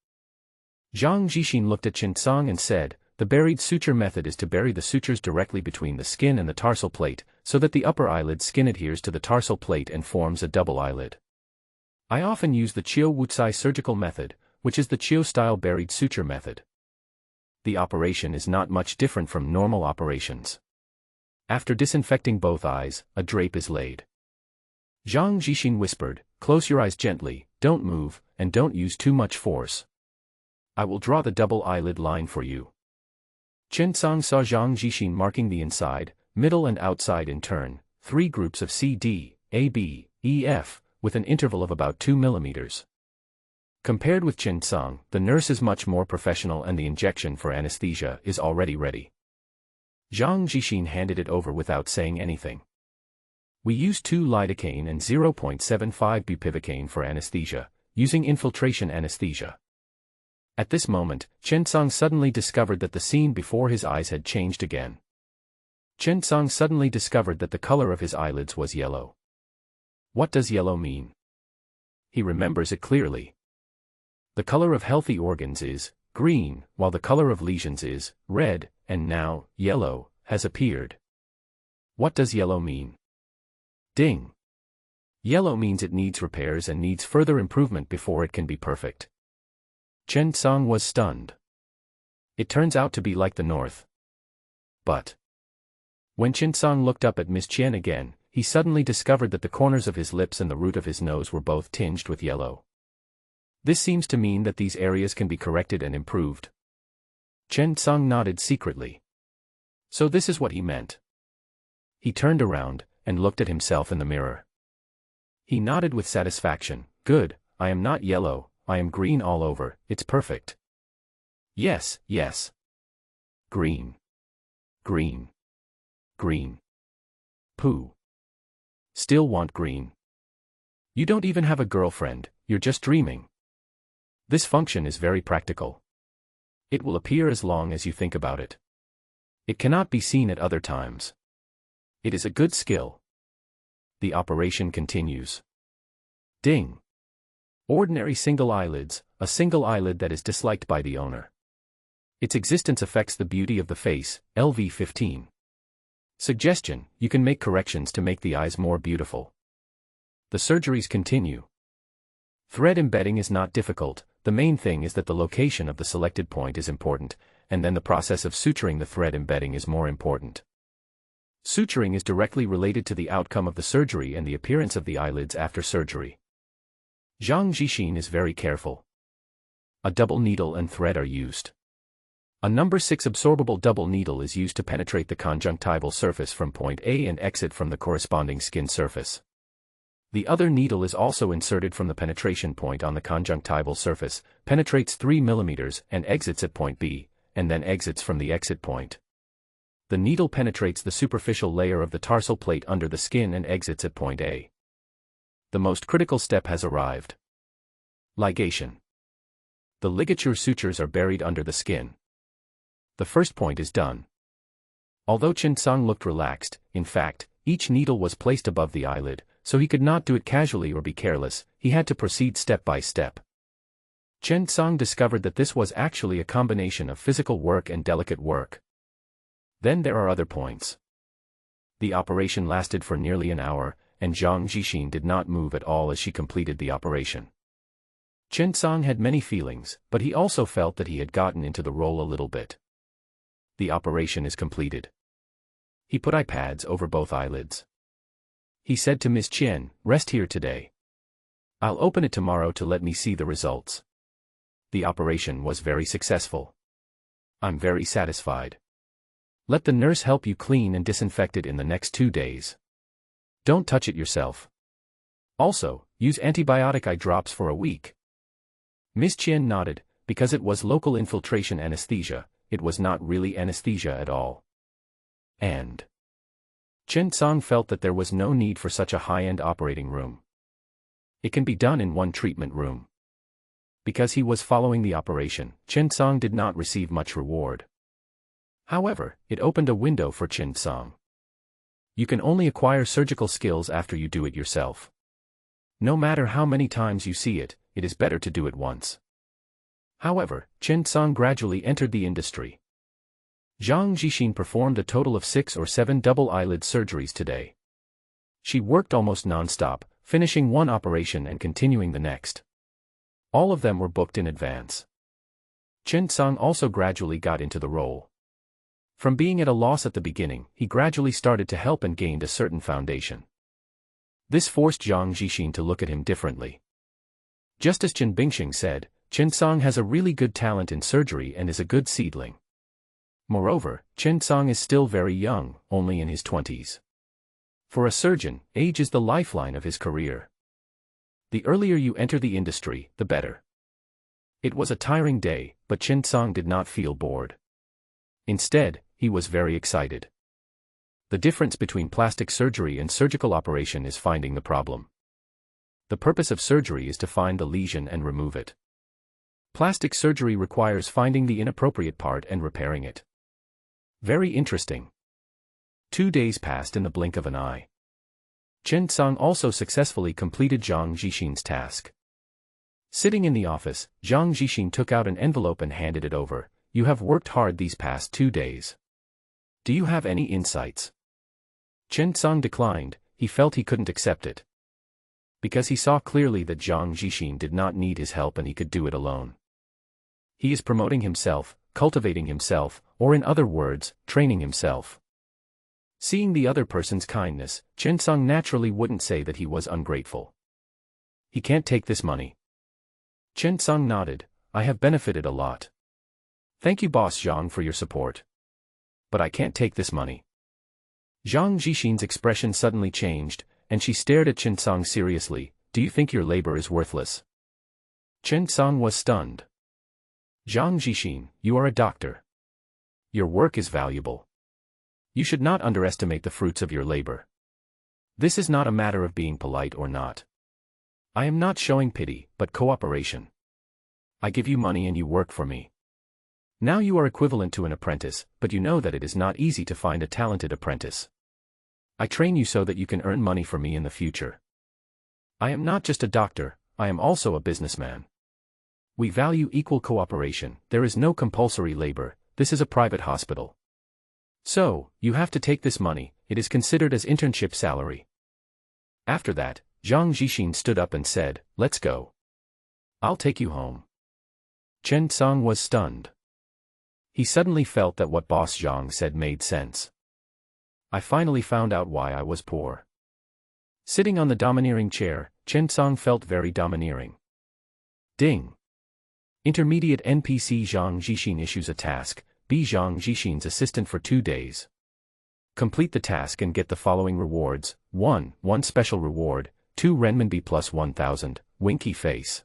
Zhang Jixin looked at Chen Tsang and said, "The buried suture method is to bury the sutures directly between the skin and the tarsal plate, so that the upper eyelid skin adheres to the tarsal plate and forms a double eyelid. I often use the Chiao Wucai surgical method, which is the Chiao-style buried suture method. The operation is not much different from normal operations. After disinfecting both eyes, a drape is laid." Zhang Jixin whispered, "Close your eyes gently, don't move, and don't use too much force. I will draw the double eyelid line for you." Chen Tsang saw Zhang Jixin marking the inside, middle and outside in turn, 3 groups of C, D, A, B, E, F, with an interval of about 2 millimeters. Compared with Chen Tsang, the nurse is much more professional and the injection for anesthesia is already ready. Zhang Jixin handed it over without saying anything. "We use 2 lidocaine and 0.75 bupivacaine for anesthesia, using infiltration anesthesia." At this moment, Chen Tsang suddenly discovered that the scene before his eyes had changed again. Chen Tsang suddenly discovered that the color of his eyelids was yellow. What does yellow mean? He remembers it clearly. The color of healthy organs is green, while the color of lesions is red, and now, yellow, has appeared. What does yellow mean? Ding! Yellow means it needs repairs and needs further improvement before it can be perfect. Chen Tsang was stunned. It turns out to be like the north. But when Chen Tsang looked up at Miss Qian again, he suddenly discovered that the corners of his lips and the root of his nose were both tinged with yellow. This seems to mean that these areas can be corrected and improved. Chen Tsang nodded secretly. So this is what he meant. He turned around and looked at himself in the mirror. He nodded with satisfaction. "Good, I am not yellow, I am green all over, it's perfect. Yes, yes. Green. Green. Green. Pooh. Still want green. You don't even have a girlfriend, you're just dreaming." This function is very practical. It will appear as long as you think about it. It cannot be seen at other times. It is a good skill. The operation continues. Ding. Ordinary single eyelids, a single eyelid that is disliked by the owner. Its existence affects the beauty of the face, LV15. Suggestion: you can make corrections to make the eyes more beautiful. The surgeries continue. Thread embedding is not difficult, the main thing is that the location of the selected point is important, and then the process of suturing the thread embedding is more important. Suturing is directly related to the outcome of the surgery and the appearance of the eyelids after surgery. Zhang Jixin is very careful. A double needle and thread are used. A number 6 absorbable double needle is used to penetrate the conjunctival surface from point A and exit from the corresponding skin surface. The other needle is also inserted from the penetration point on the conjunctival surface, penetrates 3 mm and exits at point B, and then exits from the exit point. The needle penetrates the superficial layer of the tarsal plate under the skin and exits at point A. The most critical step has arrived. Ligation. The ligature sutures are buried under the skin. The first point is done. Although Chen Song looked relaxed, in fact, each needle was placed above the eyelid, so he could not do it casually or be careless, he had to proceed step by step. Chen Song discovered that this was actually a combination of physical work and delicate work. Then there are other points. The operation lasted for nearly an hour, and Zhang Jixin did not move at all as she completed the operation. Chen Song had many feelings, but he also felt that he had gotten into the role a little bit. The operation is completed. He put eye pads over both eyelids. He said to Miss Qian, "Rest here today. I'll open it tomorrow to let me see the results." The operation was very successful. I'm very satisfied. Let the nurse help you clean and disinfect it in the next 2 days. Don't touch it yourself. Also, use antibiotic eye drops for a week. Miss Qian nodded, because it was local infiltration anesthesia, it was not really anesthesia at all. And Chen Song felt that there was no need for such a high-end operating room. It can be done in one treatment room. Because he was following the operation, Chen Song did not receive much reward. However, it opened a window for Chen Song. You can only acquire surgical skills after you do it yourself. No matter how many times you see it, it is better to do it once. However, Chen Song gradually entered the industry. Zhang Jixin performed a total of 6 or 7 double eyelid surgeries today. She worked almost non-stop, finishing one operation and continuing the next. All of them were booked in advance. Chen Song also gradually got into the role. From being at a loss at the beginning, he gradually started to help and gained a certain foundation. This forced Zhang Jixin to look at him differently. Just as Chen Bingxing said, Chen Song has a really good talent in surgery and is a good seedling. Moreover, Chen Song is still very young, only in his 20s. For a surgeon, age is the lifeline of his career. The earlier you enter the industry, the better. It was a tiring day, but Chen Song did not feel bored. Instead, he was very excited. The difference between plastic surgery and surgical operation is finding the problem. The purpose of surgery is to find the lesion and remove it. Plastic surgery requires finding the inappropriate part and repairing it. Very interesting. 2 days passed in the blink of an eye. Chen Song also successfully completed Zhang Jixin's task. Sitting in the office, Zhang Jixin took out an envelope and handed it over. You have worked hard these past 2 days. Do you have any insights? Chen Song declined, he felt he couldn't accept it. Because he saw clearly that Zhang Jixin did not need his help and he could do it alone. He is promoting himself, cultivating himself, or in other words, training himself. Seeing the other person's kindness, Chen Song naturally wouldn't say that he was ungrateful. He can't take this money. Chen Song nodded, I have benefited a lot. Thank you boss Zhang for your support. But I can't take this money. Zhang Jixin's expression suddenly changed, and she stared at Chen Song seriously, do you think your labor is worthless? Chen Song was stunned. Zhang Jixin, you are a doctor. Your work is valuable. You should not underestimate the fruits of your labor. This is not a matter of being polite or not. I am not showing pity, but cooperation. I give you money and you work for me. Now you are equivalent to an apprentice, but you know that it is not easy to find a talented apprentice. I train you so that you can earn money for me in the future. I am not just a doctor, I am also a businessman. We value equal cooperation, there is no compulsory labor, this is a private hospital. So, you have to take this money, it is considered as internship salary. After that, Zhang Zhixin stood up and said, let's go. I'll take you home. Chen Tsang was stunned. He suddenly felt that what Boss Zhang said made sense. I finally found out why I was poor. Sitting on the domineering chair, Chen Tsang felt very domineering. Ding. Intermediate NPC Zhang Zhixin issues a task, be Zhang Zhixin's assistant for 2 days. Complete the task and get the following rewards: 1. Special reward, 2 renminbi plus 1,000, winky face.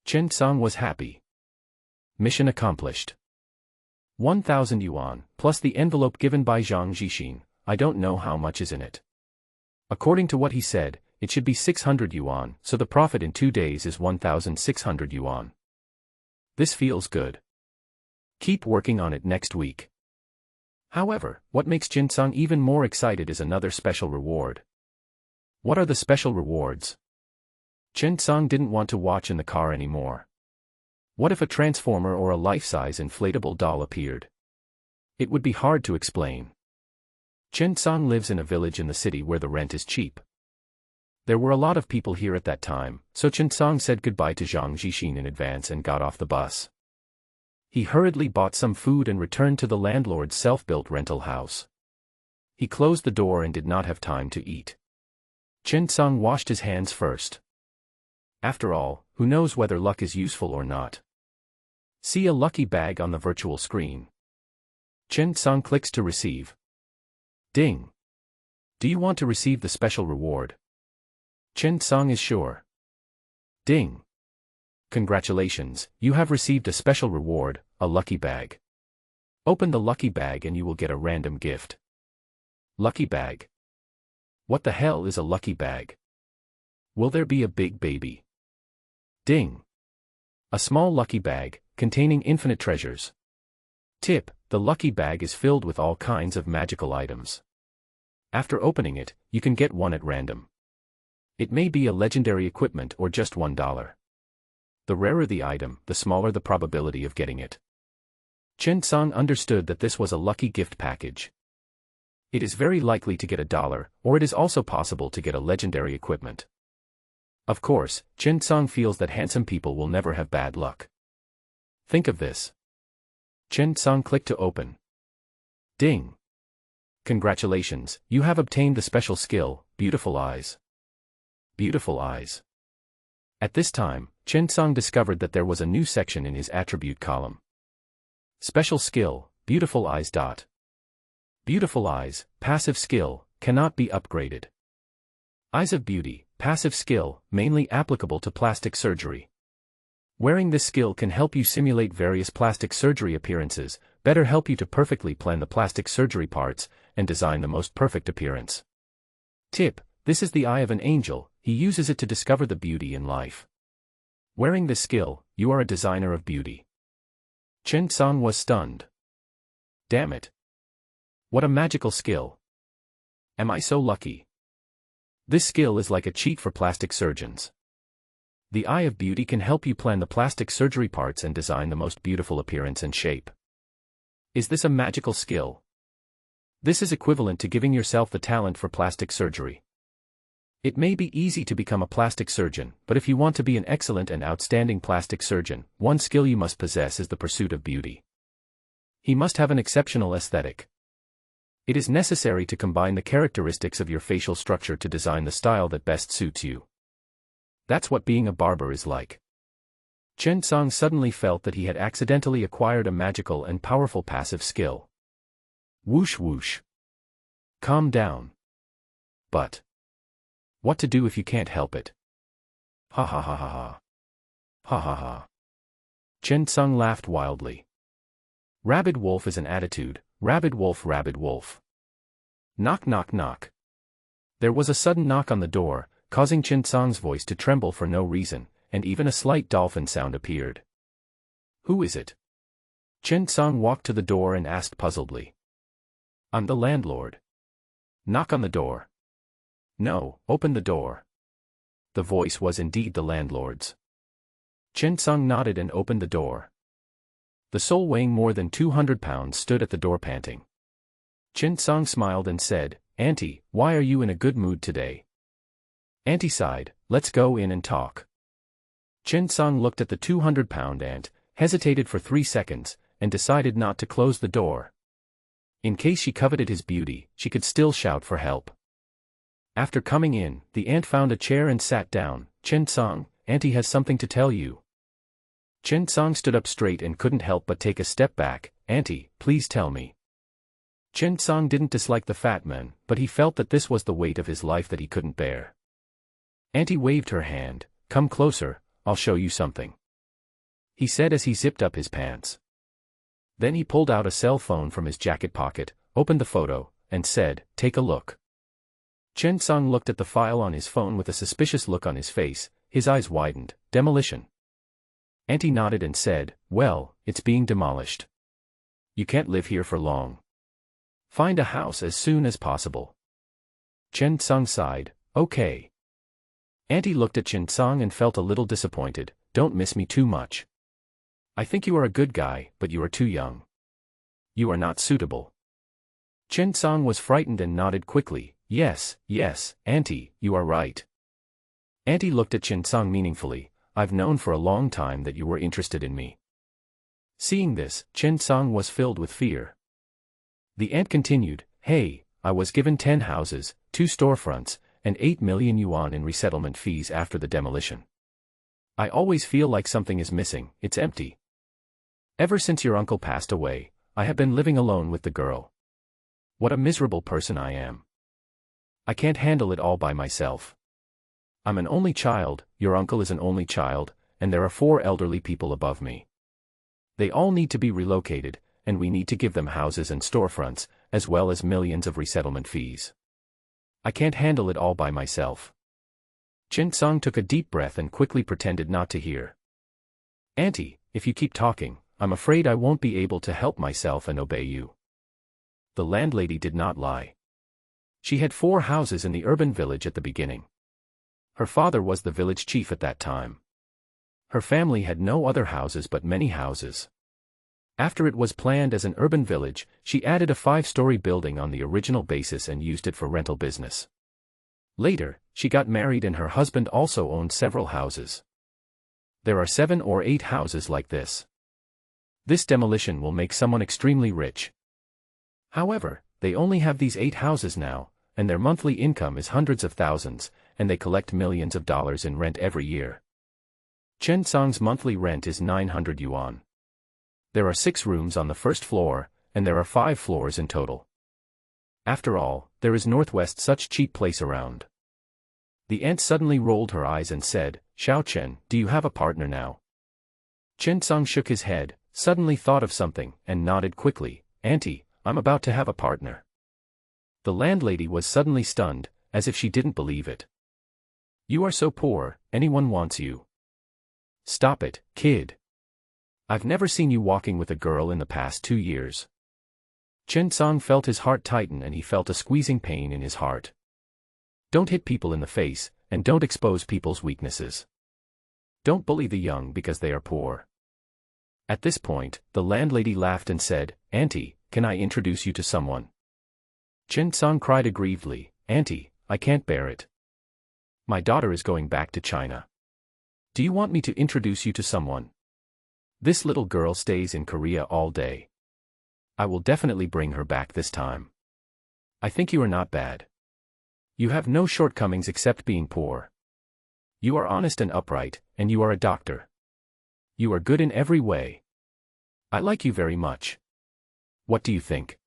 Chen Tsang was happy. Mission accomplished. 1,000 yuan, plus the envelope given by Zhang Zhixin, I don't know how much is in it. According to what he said, it should be 600 yuan, so the profit in 2 days is 1,600 yuan. This feels good. Keep working on it next week. However, what makes Chen Tsang even more excited is another special reward. What are the special rewards? Chen Tsang didn't want to watch in the car anymore. What if a transformer or a life-size inflatable doll appeared? It would be hard to explain. Chen Tsang lives in a village in the city where the rent is cheap. There were a lot of people here at that time, so Chen Tsang said goodbye to Zhang Zhixin in advance and got off the bus. He hurriedly bought some food and returned to the landlord's self-built rental house. He closed the door and did not have time to eat. Chen Tsang washed his hands first. After all, who knows whether luck is useful or not? See a lucky bag on the virtual screen. Chen Tsang clicks to receive. Ding. Do you want to receive the special reward? Chen Tsang is sure. Ding. Congratulations, you have received a special reward, a lucky bag. Open the lucky bag and you will get a random gift. Lucky bag. What the hell is a lucky bag? Will there be a big baby? Ding. A small lucky bag, containing infinite treasures. Tip: the lucky bag is filled with all kinds of magical items. After opening it, you can get one at random. It may be a legendary equipment or just $1. The rarer the item, the smaller the probability of getting it. Chen Tsang understood that this was a lucky gift package. It is very likely to get $1, or it is also possible to get a legendary equipment. Of course, Chen Tsang feels that handsome people will never have bad luck. Think of this. Chen Tsang clicked to open. Ding. Congratulations, you have obtained the special skill, Beautiful Eyes. Beautiful Eyes. At this time, Chen Tsang discovered that there was a new section in his attribute column. Special skill, Beautiful Eyes. Beautiful Eyes, passive skill, cannot be upgraded. Eyes of Beauty, passive skill, mainly applicable to plastic surgery. Wearing this skill can help you simulate various plastic surgery appearances, better help you to perfectly plan the plastic surgery parts, and design the most perfect appearance. Tip: this is the eye of an angel, he uses it to discover the beauty in life. Wearing this skill, you are a designer of beauty. Chen Tsang was stunned. Damn it. What a magical skill. Am I so lucky? This skill is like a cheat for plastic surgeons. The Eye of Beauty can help you plan the plastic surgery parts and design the most beautiful appearance and shape. Is this a magical skill? This is equivalent to giving yourself the talent for plastic surgery. It may be easy to become a plastic surgeon, but if you want to be an excellent and outstanding plastic surgeon, one skill you must possess is the pursuit of beauty. He must have an exceptional aesthetic. It is necessary to combine the characteristics of your facial structure to design the style that best suits you. That's what being a barber is like. Chen Tsang suddenly felt that he had accidentally acquired a magical and powerful passive skill. Whoosh whoosh. Calm down. But what to do if you can't help it? Ha ha ha ha ha. Ha ha ha. Chen Tsang laughed wildly. Rabid wolf is an attitude, rabid wolf, rabid wolf. Knock knock knock. There was a sudden knock on the door, causing Chen Tsang's voice to tremble for no reason, and even a slight dolphin sound appeared. Who is it? Chen Tsang walked to the door and asked puzzledly. I'm the landlord. Knock on the door. No, open the door. The voice was indeed the landlord's. Chen Tsang nodded and opened the door. The soul weighing more than 200 pounds stood at the door panting. Chen Song smiled and said, Auntie, why are you in a good mood today? Auntie sighed, let's go in and talk. Chen Song looked at the 200-pound ant, hesitated for 3 seconds, and decided not to close the door. In case she coveted his beauty, she could still shout for help. After coming in, the ant found a chair and sat down. Chen Song, Auntie has something to tell you. Chen Song stood up straight and couldn't help but take a step back. Auntie, please tell me. Chen Song didn't dislike the fat man, but he felt that this was the weight of his life that he couldn't bear. Auntie waved her hand. Come closer, I'll show you something, he said as he zipped up his pants. Then he pulled out a cell phone from his jacket pocket, opened the photo, and said, take a look. Chen Song looked at the file on his phone with a suspicious look on his face. His eyes widened. Demolition. Auntie nodded and said, well, it's being demolished. You can't live here for long. Find a house as soon as possible. Chen Song sighed, okay. Auntie looked at Chen Song and felt a little disappointed. Don't miss me too much. I think you are a good guy, but you are too young. You are not suitable. Chen Song was frightened and nodded quickly. Yes, Auntie, you are right. Auntie looked at Chen Song meaningfully. I've known for a long time that you were interested in me. Seeing this, Chen Song was filled with fear. The ant continued, hey, I was given 10 houses, 2 storefronts, and 8 million yuan in resettlement fees after the demolition. I always feel like something is missing, it's empty. Ever since your uncle passed away, I have been living alone with the girl. What a miserable person I am. I can't handle it all by myself. I'm an only child, your uncle is an only child, and there are 4 elderly people above me. They all need to be relocated, and we need to give them houses and storefronts, as well as millions of resettlement fees. I can't handle it all by myself. Chen Song took a deep breath and quickly pretended not to hear. Auntie, if you keep talking, I'm afraid I won't be able to help myself and obey you. The landlady did not lie. She had 4 houses in the urban village at the beginning. Her father was the village chief at that time. Her family had no other houses but many houses. After it was planned as an urban village, she added a 5-story building on the original basis and used it for rental business. Later, she got married and her husband also owned several houses. There are 7 or 8 houses like this. This demolition will make someone extremely rich. However, they only have these 8 houses now, and their monthly income is hundreds of thousands, and they collect millions of dollars in rent every year. Chen Song's monthly rent is 900 yuan. There are 6 rooms on the first floor, and there are 5 floors in total. After all, there is Northwest such cheap place around. The ant suddenly rolled her eyes and said, Xiao Chen, do you have a partner now? Chen Song shook his head, suddenly thought of something, and nodded quickly. Auntie, I'm about to have a partner. The landlady was suddenly stunned, as if she didn't believe it. You are so poor, anyone wants you. Stop it, kid. I've never seen you walking with a girl in the past 2 years. Chen Song felt his heart tighten and he felt a squeezing pain in his heart. Don't hit people in the face, and don't expose people's weaknesses. Don't bully the young because they are poor. At this point, the landlady laughed and said, Auntie, can I introduce you to someone? Chen Song cried aggrievedly, Auntie, I can't bear it. My daughter is going back to China. Do you want me to introduce you to someone? This little girl stays in Korea all day. I will definitely bring her back this time. I think you are not bad. You have no shortcomings except being poor. You are honest and upright, and you are a doctor. You are good in every way. I like you very much. What do you think?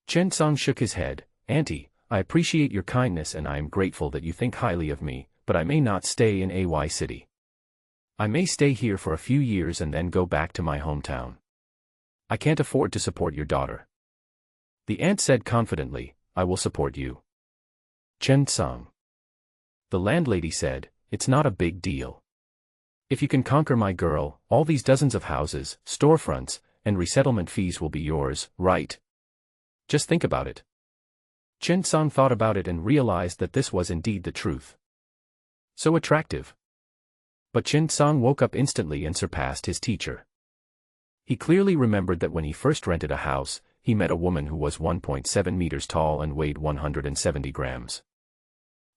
Chen Song shook his head. Auntie, I appreciate your kindness and I am grateful that you think highly of me, but I may not stay in AY City. I may stay here for a few years and then go back to my hometown. I can't afford to support your daughter. The ant said confidently, I will support you. Chen Song. The landlady said, it's not a big deal. If you can conquer my girl, all these dozens of houses, storefronts, and resettlement fees will be yours, right? Just think about it. Chen Song thought about it and realized that this was indeed the truth. So attractive. But Chen Song woke up instantly and surpassed his teacher. He clearly remembered that when he first rented a house, he met a woman who was 1.7 meters tall and weighed 170 grams.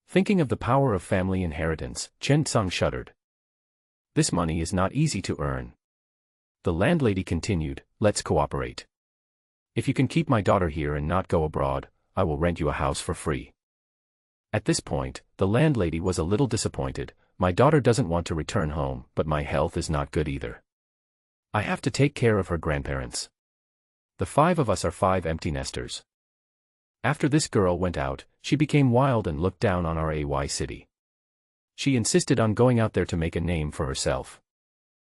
Thinking of the power of family inheritance, Chen Sung shuddered. This money is not easy to earn. The landlady continued, let's cooperate. If you can keep my daughter here and not go abroad, I will rent you a house for free. At this point, the landlady was a little disappointed. My daughter doesn't want to return home, but my health is not good either. I have to take care of her grandparents. The 5 of us are 5 empty nesters. After this girl went out, she became wild and looked down on our AY city. She insisted on going out there to make a name for herself.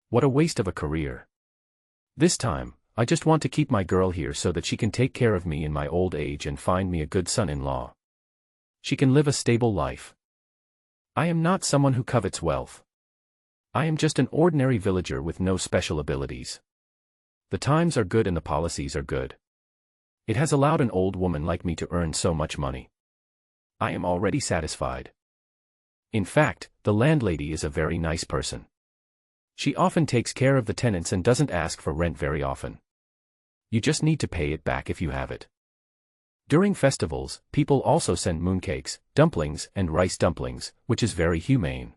What a waste of a career. This time, I just want to keep my girl here so that she can take care of me in my old age and find me a good son-in-law. She can live a stable life. I am not someone who covets wealth. I am just an ordinary villager with no special abilities. The times are good and the policies are good. It has allowed an old woman like me to earn so much money. I am already satisfied. In fact, the landlady is a very nice person. She often takes care of the tenants and doesn't ask for rent very often. You just need to pay it back if you have it. During festivals, people also send mooncakes, dumplings, and rice dumplings, which is very humane.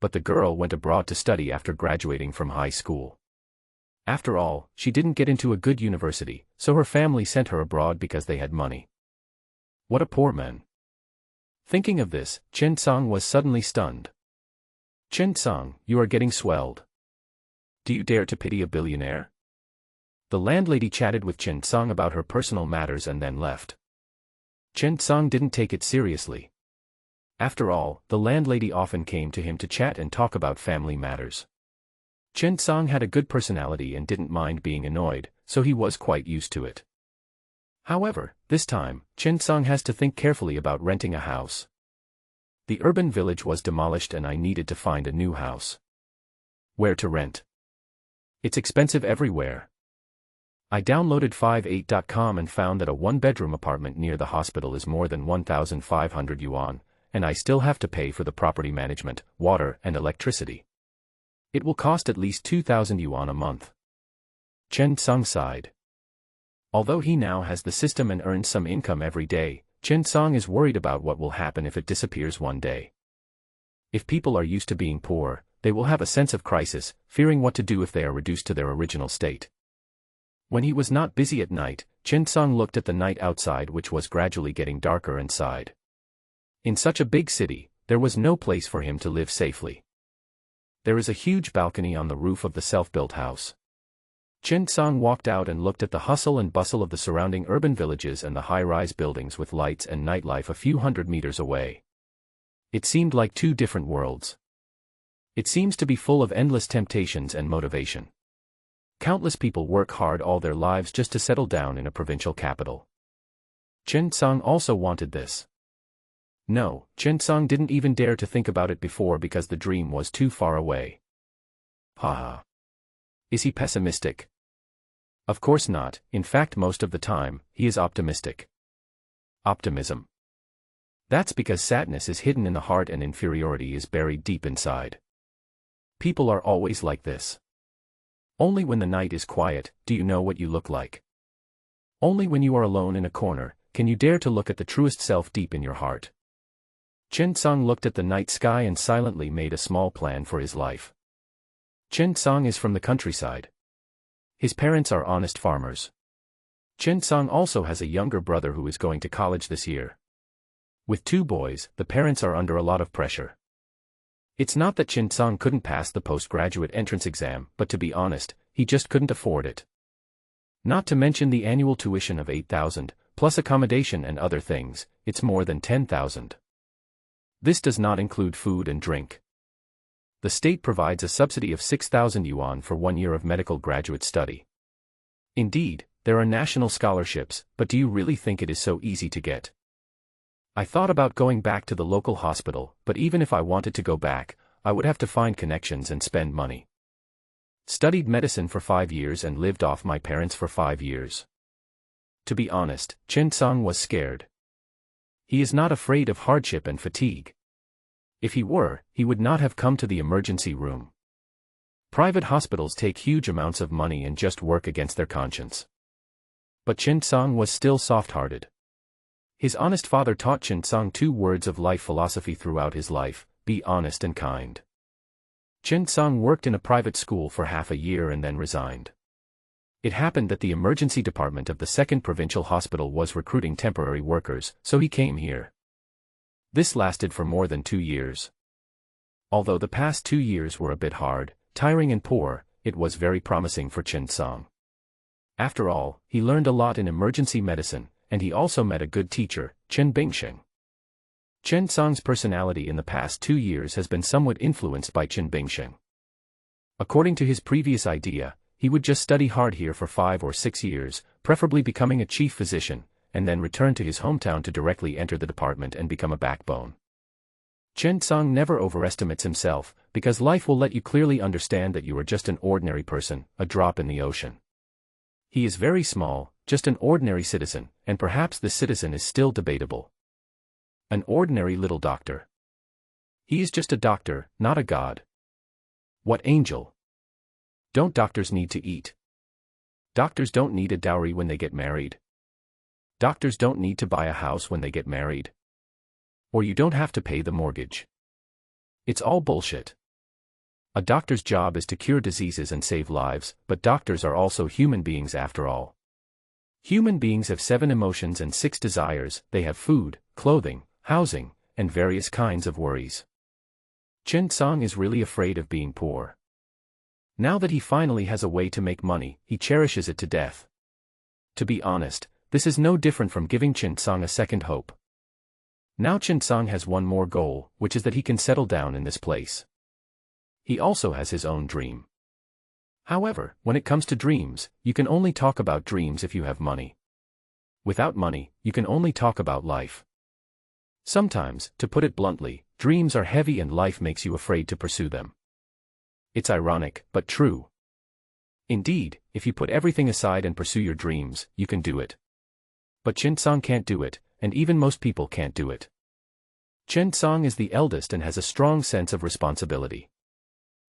But the girl went abroad to study after graduating from high school. After all, she didn't get into a good university, so her family sent her abroad because they had money. What a poor man. Thinking of this, Chen Sung was suddenly stunned. Chen Sung, you are getting swelled. Do you dare to pity a billionaire? The landlady chatted with Chen Sung about her personal matters and then left. Chen Sung didn't take it seriously. After all, the landlady often came to him to chat and talk about family matters. Chen Sung had a good personality and didn't mind being annoyed, so he was quite used to it. However, this time, Chen Sung has to think carefully about renting a house. The urban village was demolished and I needed to find a new house. Where to rent? It's expensive everywhere. I downloaded 58.com and found that a 1-bedroom apartment near the hospital is more than 1,500 yuan, and I still have to pay for the property management, water, and electricity. It will cost at least 2,000 yuan a month. Chen Sung sighed. Although he now has the system and earns some income every day, Chen Sung is worried about what will happen if it disappears one day. If people are used to being poor, they will have a sense of crisis, fearing what to do if they are reduced to their original state. When he was not busy at night, Chen Sung looked at the night outside, which was gradually getting darker, and sighed. In such a big city, there was no place for him to live safely. There is a huge balcony on the roof of the self-built house. Chen Sung walked out and looked at the hustle and bustle of the surrounding urban villages and the high-rise buildings with lights and nightlife a few hundred meters away. It seemed like 2 different worlds. It seems to be full of endless temptations and motivation. Countless people work hard all their lives just to settle down in a provincial capital. Chen Sung also wanted this. No, Chen Sung didn't even dare to think about it before because the dream was too far away. Haha. Is he pessimistic? Of course not. In fact, most of the time, he is optimistic. Optimism. That's because sadness is hidden in the heart and inferiority is buried deep inside. People are always like this. Only when the night is quiet, do you know what you look like. Only when you are alone in a corner, can you dare to look at the truest self deep in your heart. Chen Sung looked at the night sky and silently made a small plan for his life. Chen Sung is from the countryside. His parents are honest farmers. Chen Sung also has a younger brother who is going to college this year. With 2 boys, the parents are under a lot of pressure. It's not that Chen Sung couldn't pass the postgraduate entrance exam, but to be honest, he just couldn't afford it. Not to mention the annual tuition of 8,000, plus accommodation and other things, it's more than 10,000. This does not include food and drink. The state provides a subsidy of 6,000 yuan for 1 year of medical graduate study. Indeed, there are national scholarships, but do you really think it is so easy to get? I thought about going back to the local hospital, but even if I wanted to go back, I would have to find connections and spend money. Studied medicine for 5 years and lived off my parents for 5 years. To be honest, Chen Sung was scared. He is not afraid of hardship and fatigue. If he were, he would not have come to the emergency room. Private hospitals take huge amounts of money and just work against their conscience. But Chen Song was still soft-hearted. His honest father taught Chen Song 2 words of life philosophy throughout his life: be honest and kind. Chen Song worked in a private school for half a year and then resigned. It happened that the emergency department of the 2nd Provincial Hospital was recruiting temporary workers, so he came here. This lasted for more than 2 years. Although the past 2 years were a bit hard, tiring and poor, it was very promising for Chen Song. After all, he learned a lot in emergency medicine, and he also met a good teacher, Chen Bingsheng. Chen Song's personality in the past 2 years has been somewhat influenced by Chen Bingsheng. According to his previous idea, he would just study hard here for 5 or 6 years, preferably becoming a chief physician, and then return to his hometown to directly enter the department and become a backbone. Chen Song never overestimates himself, because life will let you clearly understand that you are just an ordinary person, a drop in the ocean. He is very small, just an ordinary citizen, and perhaps this citizen is still debatable. An ordinary little doctor. He is just a doctor, not a god. What angel? Don't doctors need to eat? Doctors don't need a dowry when they get married. Doctors don't need to buy a house when they get married. Or you don't have to pay the mortgage. It's all bullshit. A doctor's job is to cure diseases and save lives, but doctors are also human beings after all. Human beings have 7 emotions and 6 desires. They have food, clothing, housing, and various kinds of worries. Chen Song is really afraid of being poor. Now that he finally has a way to make money, he cherishes it to death. To be honest, this is no different from giving Chen Song a second hope. Now Chen Song has one more goal, which is that he can settle down in this place. He also has his own dream. However, when it comes to dreams, you can only talk about dreams if you have money. Without money, you can only talk about life. Sometimes, to put it bluntly, dreams are heavy and life makes you afraid to pursue them. It's ironic, but true. Indeed, if you put everything aside and pursue your dreams, you can do it. But Chen Song can't do it, and even most people can't do it. Chen Song is the eldest and has a strong sense of responsibility.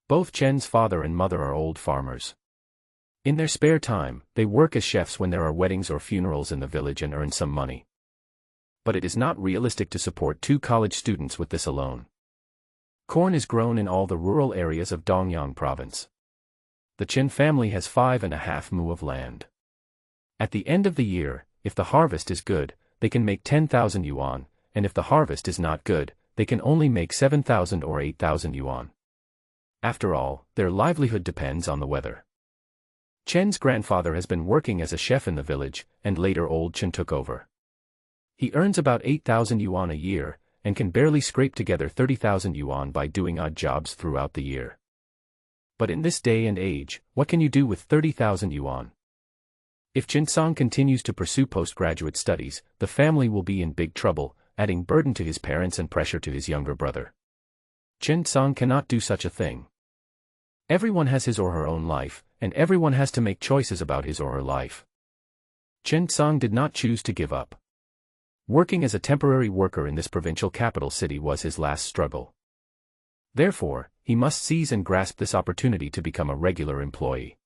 Both Chen's father and mother are old farmers. In their spare time, they work as chefs when there are weddings or funerals in the village and earn some money. But it is not realistic to support 2 college students with this alone. Corn is grown in all the rural areas of Dongyang province. The Chen family has 5.5 mu of land. At the end of the year, if the harvest is good, they can make 10,000 yuan, and if the harvest is not good, they can only make 7,000 or 8,000 yuan. After all, their livelihood depends on the weather. Chen's grandfather has been working as a chef in the village, and later old Chen took over. He earns about 8,000 yuan a year, and can barely scrape together 30,000 yuan by doing odd jobs throughout the year. But in this day and age, what can you do with 30,000 yuan? If Chen Song continues to pursue postgraduate studies, the family will be in big trouble, adding burden to his parents and pressure to his younger brother. Chen Song cannot do such a thing. Everyone has his or her own life, and everyone has to make choices about his or her life. Chen Song did not choose to give up. Working as a temporary worker in this provincial capital city was his last struggle. Therefore, he must seize and grasp this opportunity to become a regular employee.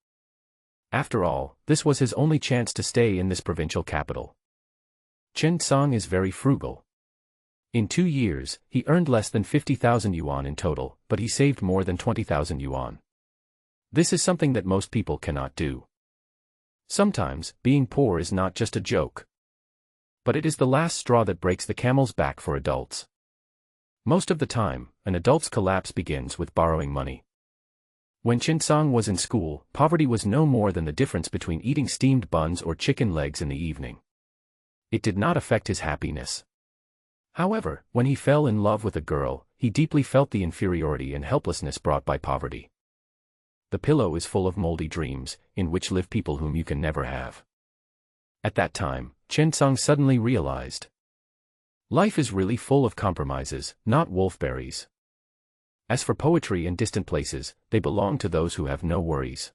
After all, this was his only chance to stay in this provincial capital. Chen Song is very frugal. In 2 years, he earned less than 50,000 yuan in total, but he saved more than 20,000 yuan. This is something that most people cannot do. Sometimes, being poor is not just a joke. But it is the last straw that breaks the camel's back for adults. Most of the time, an adult's collapse begins with borrowing money. When Chen Song was in school, poverty was no more than the difference between eating steamed buns or chicken legs in the evening. It did not affect his happiness. However, when he fell in love with a girl, he deeply felt the inferiority and helplessness brought by poverty. The pillow is full of moldy dreams, in which live people whom you can never have. At that time, Chen Song suddenly realized. Life is really full of compromises, not wolfberries. As for poetry and distant places, they belong to those who have no worries.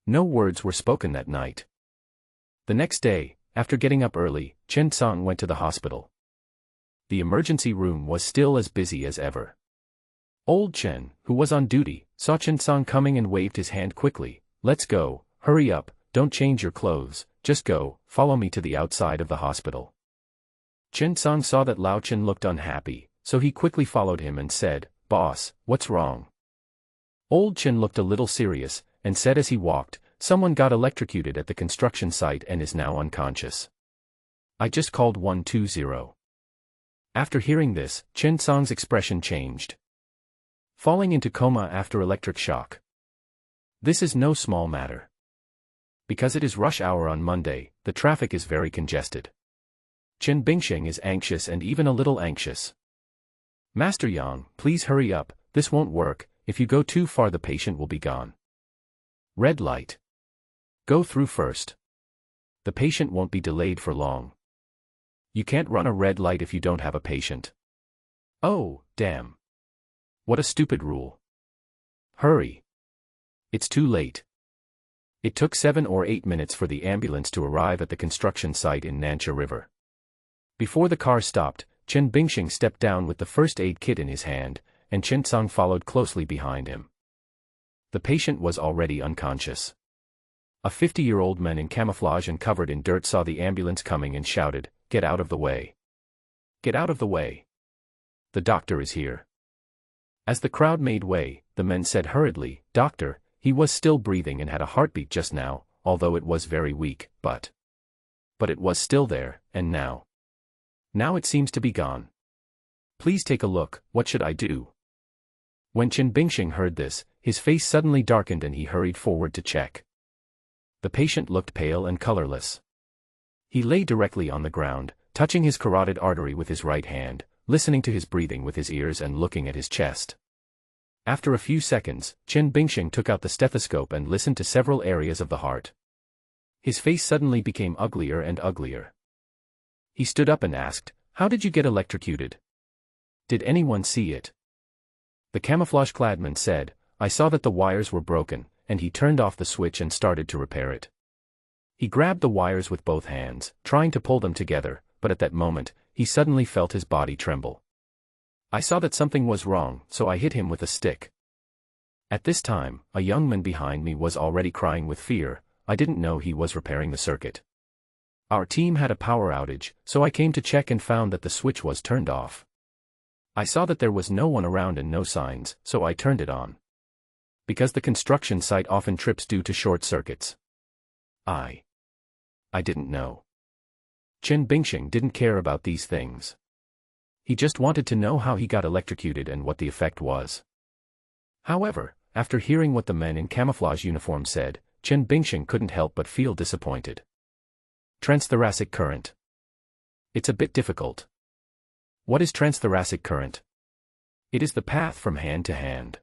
No words were spoken that night. The next day, after getting up early, Chen Song went to the hospital. The emergency room was still as busy as ever. Old Chen, who was on duty, saw Chen Song coming and waved his hand quickly. "Let's go, hurry up, don't change your clothes, just go, follow me to the outside of the hospital. Chen Song saw that Lao Chen looked unhappy, so he quickly followed him and said, "Boss, what's wrong?" Old Chen looked a little serious, and said as he walked, "Someone got electrocuted at the construction site and is now unconscious. I just called 120. After hearing this, Chen Song's expression changed. Falling into coma after electric shock. This is no small matter. Because it is rush hour on Monday, the traffic is very congested. Chen Bingsheng is anxious and even a little anxious. "Master Yang, please hurry up, this won't work, if you go too far the patient will be gone." Red light. Go through first. The patient won't be delayed for long. You can't run a red light if you don't have a patient. Oh, damn. What a stupid rule. Hurry. It's too late. It took 7 or 8 minutes for the ambulance to arrive at the construction site in Nansha River. Before the car stopped, Chen Bingsheng stepped down with the first aid kit in his hand, and Chen Song followed closely behind him. The patient was already unconscious. A 50-year-old man in camouflage and covered in dirt saw the ambulance coming and shouted, "Get out of the way. Get out of the way. The doctor is here." As the crowd made way, the men said hurriedly, "Doctor, he was still breathing and had a heartbeat just now, although it was very weak, but it was still there, and now it seems to be gone. Please take a look, what should I do?" When Chen Bingsheng heard this, his face suddenly darkened and he hurried forward to check. The patient looked pale and colorless. He lay directly on the ground, touching his carotid artery with his right hand, listening to his breathing with his ears and looking at his chest. After a few seconds, Chen Bingsheng took out the stethoscope and listened to several areas of the heart. His face suddenly became uglier and uglier. He stood up and asked, "How did you get electrocuted? Did anyone see it?" The camouflage-clad man said, "I saw that the wires were broken," and he turned off the switch and started to repair it. He grabbed the wires with both hands, trying to pull them together, but at that moment, he suddenly felt his body tremble. "I saw that something was wrong, so I hit him with a stick." At this time, a young man behind me was already crying with fear. I didn't know he was repairing the circuit. Our team had a power outage, so I came to check and found that the switch was turned off. I saw that there was no one around and no signs, so I turned it on. Because the construction site often trips due to short circuits. I didn't know. Chen Bingsheng didn't care about these things. He just wanted to know how he got electrocuted and what the effect was. However, after hearing what the men in camouflage uniform said, Chen Bingsheng couldn't help but feel disappointed. Transthoracic current. It's a bit difficult. What is transthoracic current? It is the path from hand to hand.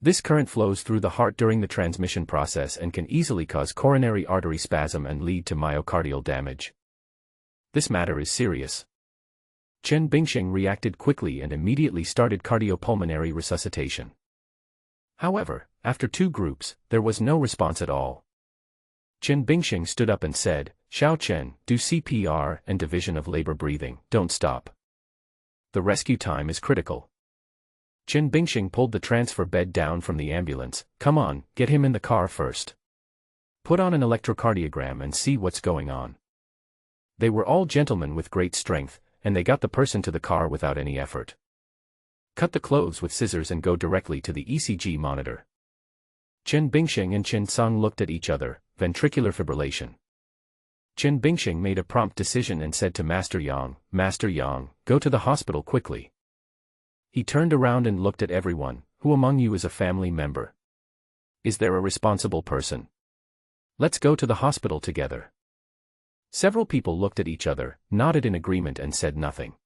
This current flows through the heart during the transmission process and can easily cause coronary artery spasm and lead to myocardial damage. This matter is serious. Chen Bingsheng reacted quickly and immediately started cardiopulmonary resuscitation. However, after 2 groups, there was no response at all. Chen Bingsheng stood up and said, "Xiao Chen, do CPR and division of labor breathing, don't stop. The rescue time is critical." Chen Bingsheng pulled the transfer bed down from the ambulance. "Come on, get him in the car first. Put on an electrocardiogram and see what's going on." They were all gentlemen with great strength, and they got the person to the car without any effort. Cut the clothes with scissors and go directly to the ECG monitor. Chen Bingsheng and Chen Song looked at each other. Ventricular fibrillation. Chen Bingsheng made a prompt decision and said to Master Yang, "Master Yang, go to the hospital quickly." He turned around and looked at everyone. "Who among you is a family member? Is there a responsible person? Let's go to the hospital together." Several people looked at each other, nodded in agreement and said nothing.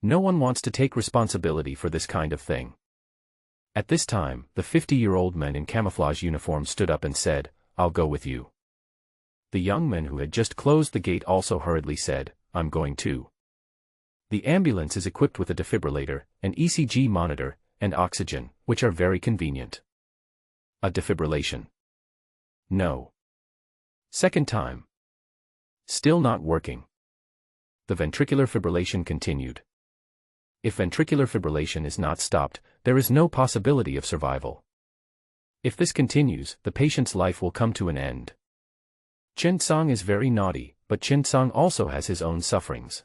No one wants to take responsibility for this kind of thing. At this time, the 50-year-old man in camouflage uniform stood up and said, "I'll go with you." The young man who had just closed the gate also hurriedly said, "I'm going too." The ambulance is equipped with a defibrillator, an ECG monitor, and oxygen, which are very convenient. A defibrillation. No. Second time. Still not working. The ventricular fibrillation continued. If ventricular fibrillation is not stopped, there is no possibility of survival. If this continues, the patient's life will come to an end. Chen Song is very naughty, but Chen Song also has his own sufferings.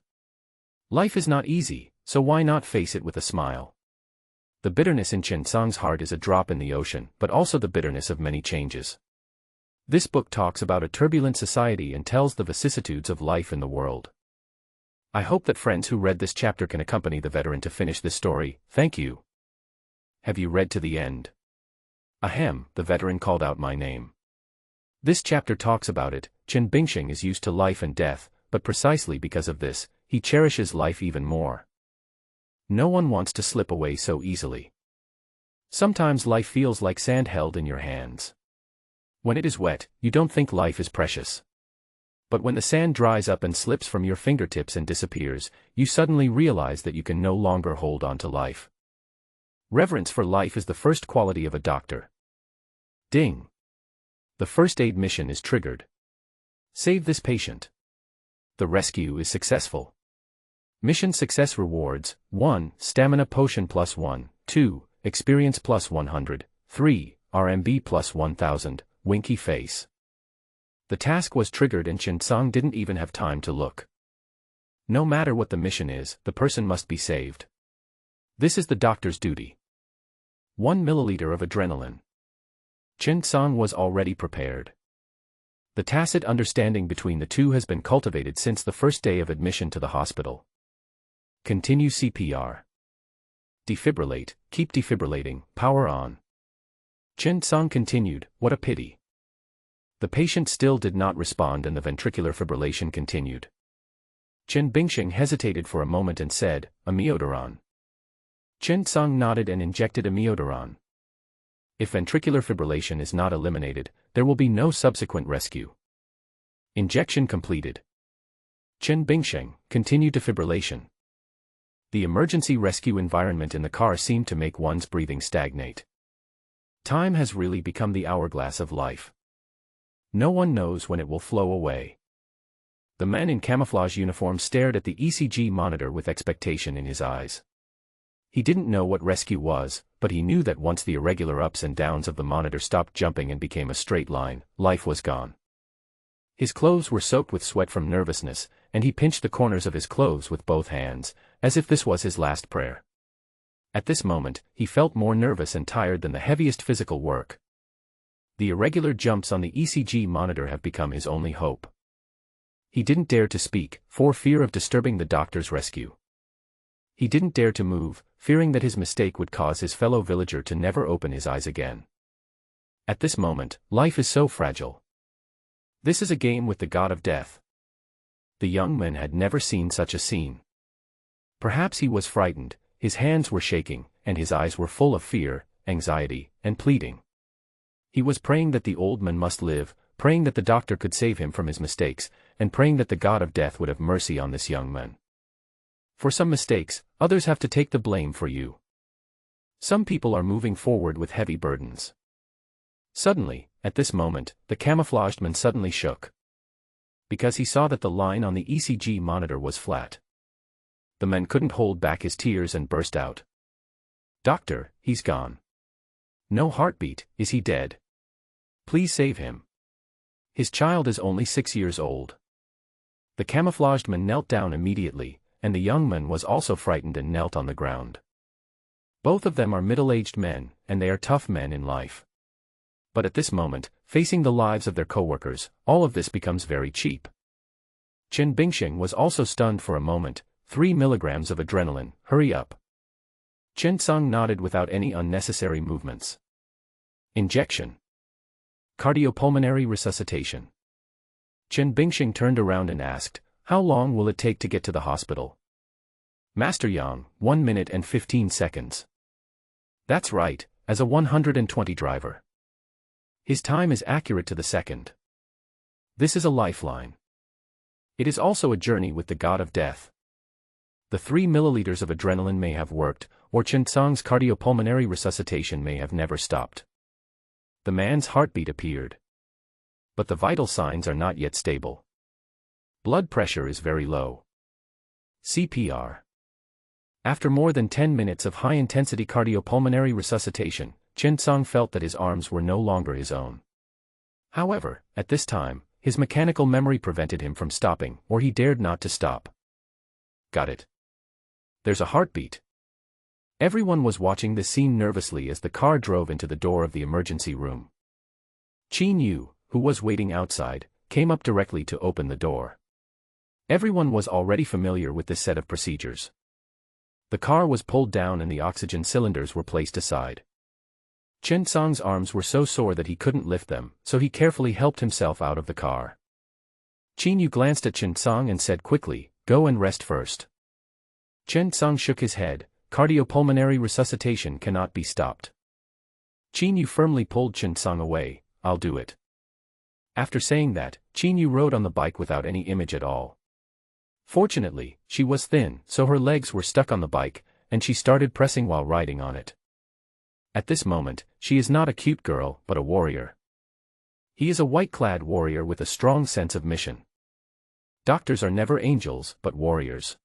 Life is not easy, so why not face it with a smile? The bitterness in Chen Song's heart is a drop in the ocean, but also the bitterness of many changes. This book talks about a turbulent society and tells the vicissitudes of life in the world. I hope that friends who read this chapter can accompany the veteran to finish this story. Thank you. Have you read to the end? Ahem, the veteran called out my name. This chapter talks about it. Chen Bingxing is used to life and death, but precisely because of this, he cherishes life even more. No one wants to slip away so easily. Sometimes life feels like sand held in your hands. When it is wet, you don't think life is precious. But when the sand dries up and slips from your fingertips and disappears, you suddenly realize that you can no longer hold on to life. Reverence for life is the first quality of a doctor. Ding! The first aid mission is triggered. Save this patient. The rescue is successful. Mission success rewards: 1. Stamina potion plus 1, 2. Experience plus 100, 3. RMB plus 1000, winky face. The task was triggered and Chen Song didn't even have time to look. No matter what the mission is, the person must be saved. This is the doctor's duty. 1 milliliter of adrenaline. Chen Song was already prepared. The tacit understanding between the two has been cultivated since the first day of admission to the hospital. Continue CPR. Defibrillate, keep defibrillating, power on. Chen Song continued, what a pity. The patient still did not respond and the ventricular fibrillation continued. Chen Bingxing hesitated for a moment and said, amiodarone. Chen Song nodded and injected amiodarone. If ventricular fibrillation is not eliminated, there will be no subsequent rescue. Injection completed. Chen Bingxing, continue defibrillation. The emergency rescue environment in the car seemed to make one's breathing stagnate. Time has really become the hourglass of life. No one knows when it will flow away. The man in camouflage uniform stared at the ECG monitor with expectation in his eyes. He didn't know what rescue was, but he knew that once the irregular ups and downs of the monitor stopped jumping and became a straight line, life was gone. His clothes were soaked with sweat from nervousness, and he pinched the corners of his clothes with both hands, as if this was his last prayer. At this moment, he felt more nervous and tired than the heaviest physical work. The irregular jumps on the ECG monitor have become his only hope. He didn't dare to speak, for fear of disturbing the doctor's rescue. He didn't dare to move, fearing that his mistake would cause his fellow villager to never open his eyes again. At this moment, life is so fragile. This is a game with the god of death. The young man had never seen such a scene. Perhaps he was frightened, his hands were shaking, and his eyes were full of fear, anxiety, and pleading. He was praying that the old man must live, praying that the doctor could save him from his mistakes, and praying that the god of death would have mercy on this young man. For some mistakes, others have to take the blame for you. Some people are moving forward with heavy burdens. Suddenly, at this moment, the camouflaged man suddenly shook. Because he saw that the line on the ECG monitor was flat. The man couldn't hold back his tears and burst out. Doctor, he's gone. No heartbeat, is he dead? Please save him. His child is only 6 years old. The camouflaged man knelt down immediately, and the young man was also frightened and knelt on the ground. Both of them are middle-aged men, and they are tough men in life. But at this moment, facing the lives of their co-workers, all of this becomes very cheap. Chen Bingxing was also stunned for a moment. 3 milligrams of adrenaline, hurry up. Chen Song nodded without any unnecessary movements. Injection. Cardiopulmonary resuscitation. Chen Bingxing turned around and asked, how long will it take to get to the hospital? Master Yang, 1 minute and 15 seconds. That's right, as a 120 driver. His time is accurate to the second. This is a lifeline. It is also a journey with the god of death. The 3 milliliters of adrenaline may have worked, or Chen Song's cardiopulmonary resuscitation may have never stopped. The man's heartbeat appeared. But the vital signs are not yet stable. Blood pressure is very low. CPR. After more than 10 minutes of high-intensity cardiopulmonary resuscitation, Chen Song felt that his arms were no longer his own. However, at this time, his mechanical memory prevented him from stopping, or he dared not to stop. Got it. There's a heartbeat. Everyone was watching the scene nervously as the car drove into the door of the emergency room. Qin Yu, who was waiting outside, came up directly to open the door. Everyone was already familiar with this set of procedures. The car was pulled down and the oxygen cylinders were placed aside. Chen Song's arms were so sore that he couldn't lift them, so he carefully helped himself out of the car. Qin Yu glanced at Chen Song and said quickly, "Go and rest first." Chen Song shook his head. Cardiopulmonary resuscitation cannot be stopped. Qin Yu firmly pulled Chen Song away. "I'll do it." After saying that, Qin Yu rode on the bike without any image at all. Fortunately, she was thin, so her legs were stuck on the bike, and she started pressing while riding on it. At this moment, she is not a cute girl, but a warrior. He is a white-clad warrior with a strong sense of mission. Doctors are never angels, but warriors.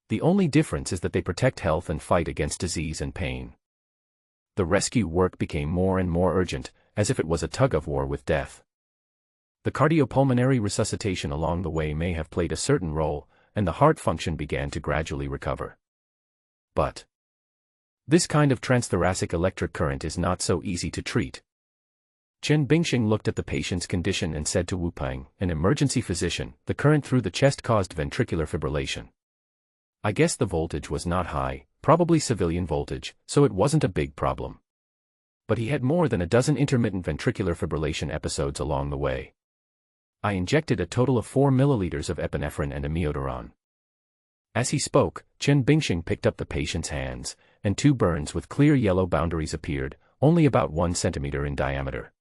The only difference is that they protect health and fight against disease and pain. The rescue work became more and more urgent, as if it was a tug-of-war with death. The cardiopulmonary resuscitation along the way may have played a certain role, and the heart function began to gradually recover. But this kind of transthoracic electric current is not so easy to treat. Chen Bingxing looked at the patient's condition and said to Wu Peng, an emergency physician, "The current through the chest caused ventricular fibrillation. I guess the voltage was not high, probably civilian voltage, so it wasn't a big problem. But he had more than a dozen intermittent ventricular fibrillation episodes along the way. I injected a total of 4 milliliters of epinephrine and amiodarone." As he spoke, Chen Bingxing picked up the patient's hands, and 2 burns with clear yellow boundaries appeared, only about 1 centimeter in diameter.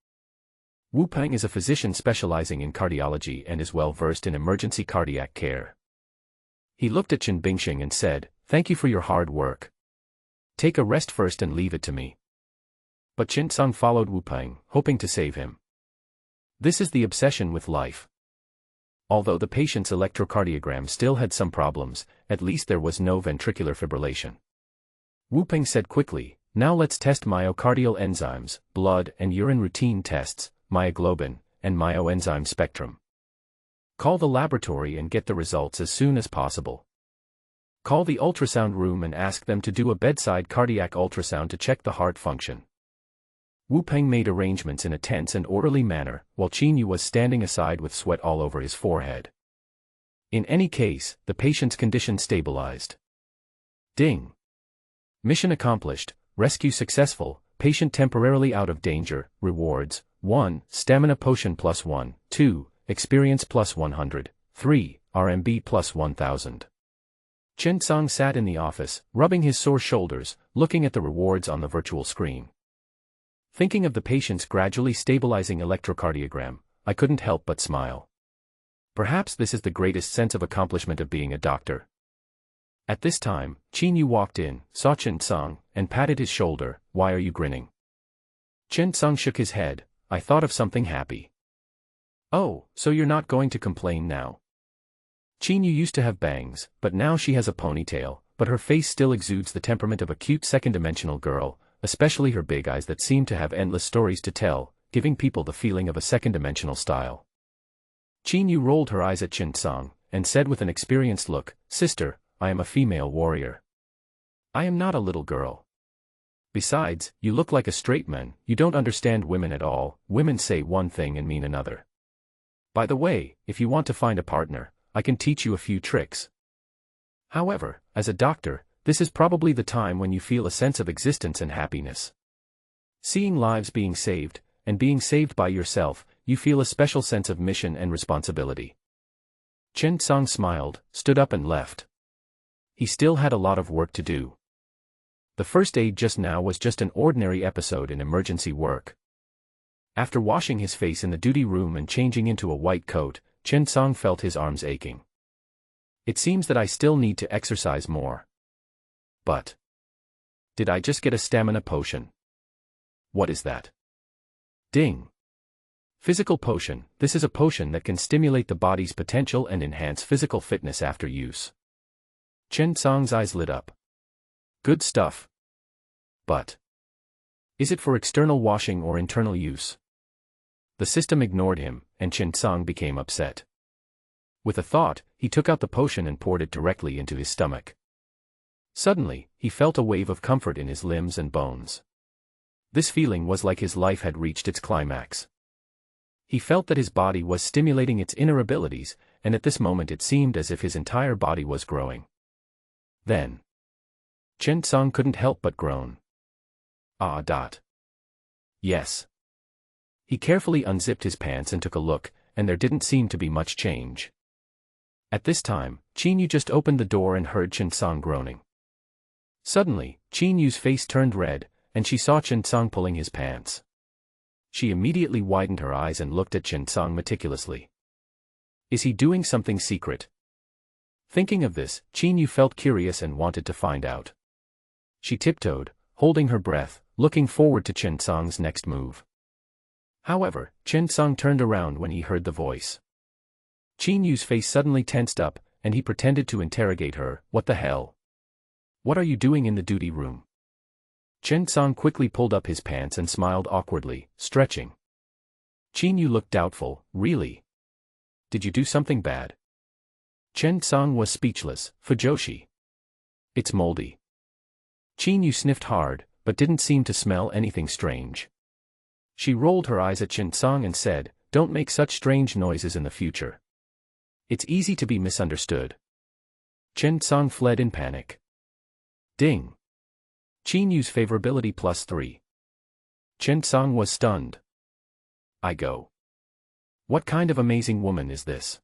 Wu Peng is a physician specializing in cardiology and is well versed in emergency cardiac care. He looked at Chen Bingxing and said, "Thank you for your hard work. Take a rest first and leave it to me." But Chen Song followed Wu Peng, hoping to save him. This is the obsession with life. Although the patient's electrocardiogram still had some problems, at least there was no ventricular fibrillation. Wu Peng said quickly, "Now let's test myocardial enzymes, blood and urine routine tests, myoglobin, and myoenzyme spectrum. Call the laboratory and get the results as soon as possible. Call the ultrasound room and ask them to do a bedside cardiac ultrasound to check the heart function." Wu Peng made arrangements in a tense and orderly manner, while Qin Yu was standing aside with sweat all over his forehead. In any case, the patient's condition stabilized. Ding! Mission accomplished, rescue successful, patient temporarily out of danger, rewards, 1, stamina potion +1, 2, experience +100, 3, RMB +1000. Chen Song sat in the office, rubbing his sore shoulders, looking at the rewards on the virtual screen. Thinking of the patient's gradually stabilizing electrocardiogram, I couldn't help but smile. Perhaps this is the greatest sense of accomplishment of being a doctor. At this time, Qin Yu walked in, saw Chen Song, and patted his shoulder. "Why are you grinning?" Chen Song shook his head. "I thought of something happy." "Oh, so you're not going to complain now?" Qin Yu used to have bangs, but now she has a ponytail, but her face still exudes the temperament of a cute second-dimensional girl, especially her big eyes that seem to have endless stories to tell, giving people the feeling of a second-dimensional style. Qin Yu rolled her eyes at Chen Song, and said with an experienced look, "Sister, I am a female warrior. I am not a little girl. Besides, you look like a straight man, you don't understand women at all, women say one thing and mean another. By the way, if you want to find a partner, I can teach you a few tricks. However, as a doctor, this is probably the time when you feel a sense of existence and happiness. Seeing lives being saved, and being saved by yourself, you feel a special sense of mission and responsibility." Chen Song smiled, stood up and left. He still had a lot of work to do. The first aid just now was just an ordinary episode in emergency work. After washing his face in the duty room and changing into a white coat, Chen Song felt his arms aching. "It seems that I still need to exercise more. But did I just get a stamina potion? What is that? Ding! Physical potion. This is a potion that can stimulate the body's potential and enhance physical fitness after use." Chen Song's eyes lit up. Good stuff. But is it for external washing or internal use? The system ignored him, and Chen Tsang became upset. With a thought, he took out the potion and poured it directly into his stomach. Suddenly, he felt a wave of comfort in his limbs and bones. This feeling was like his life had reached its climax. He felt that his body was stimulating its inner abilities, and at this moment it seemed as if his entire body was growing. Then, Chen Tsang couldn't help but groan. Ah. Yes. He carefully unzipped his pants and took a look, and there didn't seem to be much change. At this time, Qin Yu just opened the door and heard Chen Tsang groaning. Suddenly, Qin Yu's face turned red, and she saw Chen Tsang pulling his pants. She immediately widened her eyes and looked at Chen Tsang meticulously. Is he doing something secret? Thinking of this, Qin Yu felt curious and wanted to find out. She tiptoed, holding her breath, looking forward to Chen Tsang's next move. However, Chen Tsang turned around when he heard the voice. Qin Yu's face suddenly tensed up, and he pretended to interrogate her. What the hell? What are you doing in the duty room? Chen Tsang quickly pulled up his pants and smiled awkwardly, stretching. Qin Yu looked doubtful. Really? Did you do something bad? Chen Tsang was speechless. Fujoshi. It's moldy. Qin Yu sniffed hard, but didn't seem to smell anything strange. She rolled her eyes at Chen Tsang and said, "Don't make such strange noises in the future. It's easy to be misunderstood." Chen Tsang fled in panic. Ding. Qin Yu's favorability +3. Chen Tsang was stunned. I go. What kind of amazing woman is this?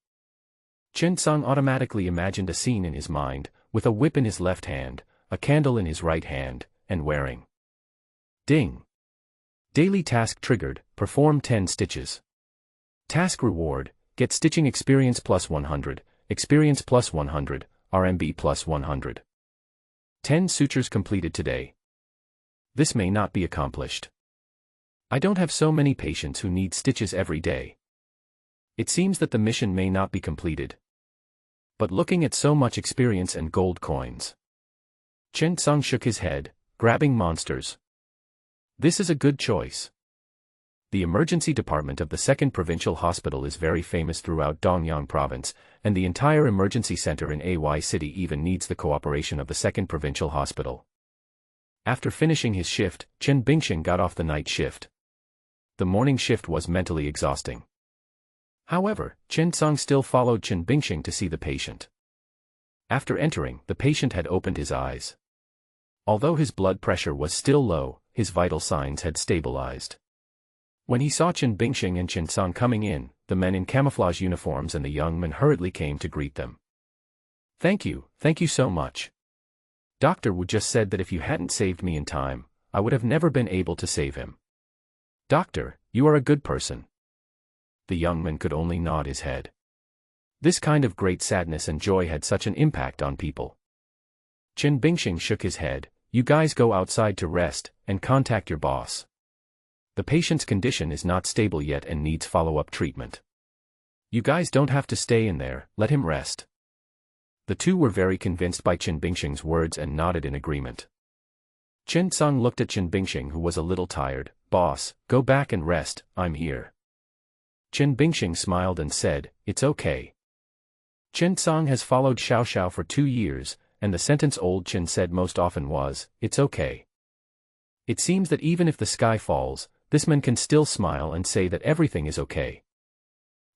Chen Tsang automatically imagined a scene in his mind, with a whip in his left hand, a candle in his right hand, and wearing. Ding. Daily task triggered, perform 10 stitches. Task reward, get stitching experience +100, experience +100, RMB +100. 10 sutures completed today. This may not be accomplished. I don't have so many patients who need stitches every day. It seems that the mission may not be completed. But looking at so much experience and gold coins. Chen Tsang shook his head, grabbing monsters. This is a good choice. The emergency department of the 2nd Provincial Hospital is very famous throughout Dongyang Province, and the entire emergency center in AY City even needs the cooperation of the 2nd Provincial Hospital. After finishing his shift, Chen Bingxing got off the night shift. The morning shift was mentally exhausting. However, Chen Tsang still followed Chen Bingxing to see the patient. After entering, the patient had opened his eyes. Although his blood pressure was still low, his vital signs had stabilized. When he saw Chen Bingxing and Chen Tsang coming in, the men in camouflage uniforms and the young man hurriedly came to greet them. Thank you so much. Dr. Wu just said that if you hadn't saved me in time, I would have never been able to save him. Doctor, you are a good person. The young man could only nod his head. This kind of great sadness and joy had such an impact on people. Chen Bingxing shook his head. You guys go outside to rest, and contact your boss. The patient's condition is not stable yet and needs follow-up treatment. You guys don't have to stay in there, let him rest. The two were very convinced by Chen Bingxing's words and nodded in agreement. Chen Tsang looked at Chen Bingxing, who was a little tired. Boss, go back and rest, I'm here. Chen Bingxing smiled and said, it's okay. Chen Tsang has followed Xiao Xiao for 2 years, and the sentence old Chen said most often was, it's okay. It seems that even if the sky falls, this man can still smile and say that everything is okay.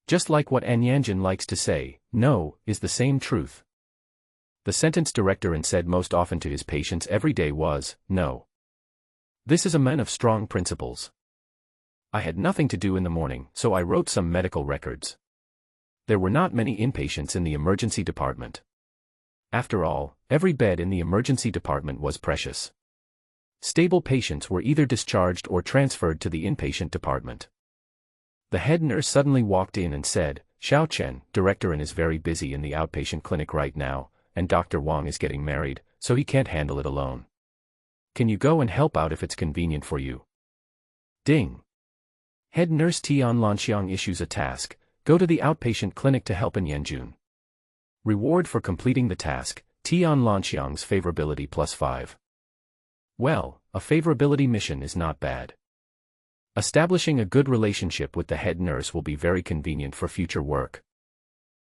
Just like what An Yanjin likes to say, no, is the same truth. The sentence director and said most often to his patients every day was, no. This is a man of strong principles. I had nothing to do in the morning, so I wrote some medical records. There were not many inpatients in the emergency department. After all, every bed in the emergency department was precious. Stable patients were either discharged or transferred to the inpatient department. The head nurse suddenly walked in and said, Xiao Chen, director, and is very busy in the outpatient clinic right now, and Dr. Wang is getting married, so he can't handle it alone. Can you go and help out if it's convenient for you? Ding. Head nurse Tian Lanxiang issues a task, go to the outpatient clinic to help in Yanjun. Reward for completing the task, Tian Lanxiang's favorability +5. Well, a favorability mission is not bad. Establishing a good relationship with the head nurse will be very convenient for future work.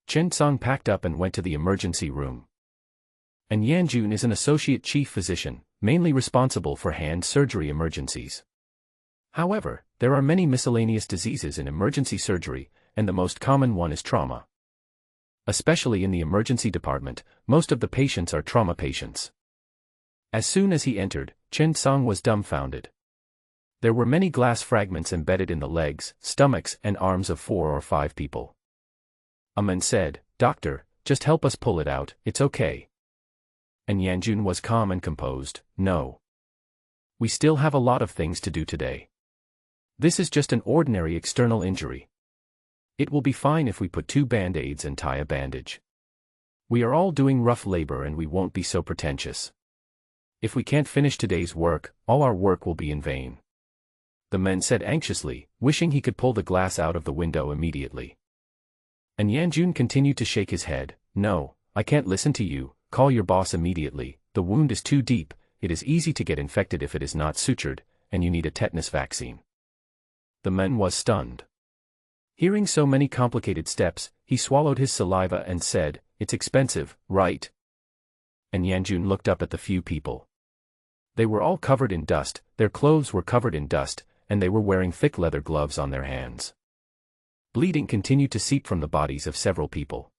Chen Song packed up and went to the emergency room. And Yanjun is an associate chief physician, mainly responsible for hand surgery emergencies. However, there are many miscellaneous diseases in emergency surgery, and the most common one is trauma. Especially in the emergency department, most of the patients are trauma patients. As soon as he entered, Chen Song was dumbfounded. There were many glass fragments embedded in the legs, stomachs, and arms of 4 or 5 people. A man said, "Doctor, just help us pull it out, it's okay." And Yanjun was calm and composed, "No. We still have a lot of things to do today. This is just an ordinary external injury. It will be fine if we put 2 band-aids and tie a bandage. We are all doing rough labor and we won't be so pretentious. If we can't finish today's work, all our work will be in vain." The man said anxiously, wishing he could pull the glass out of the window immediately. And Yanjun continued to shake his head, "No, I can't listen to you, call your boss immediately, the wound is too deep, it is easy to get infected if it is not sutured, and you need a tetanus vaccine." The man was stunned. Hearing so many complicated steps, he swallowed his saliva and said, "It's expensive, right?" And Yanjun looked up at the few people. They were all covered in dust, their clothes were covered in dust, and they were wearing thick leather gloves on their hands. Bleeding continued to seep from the bodies of several people.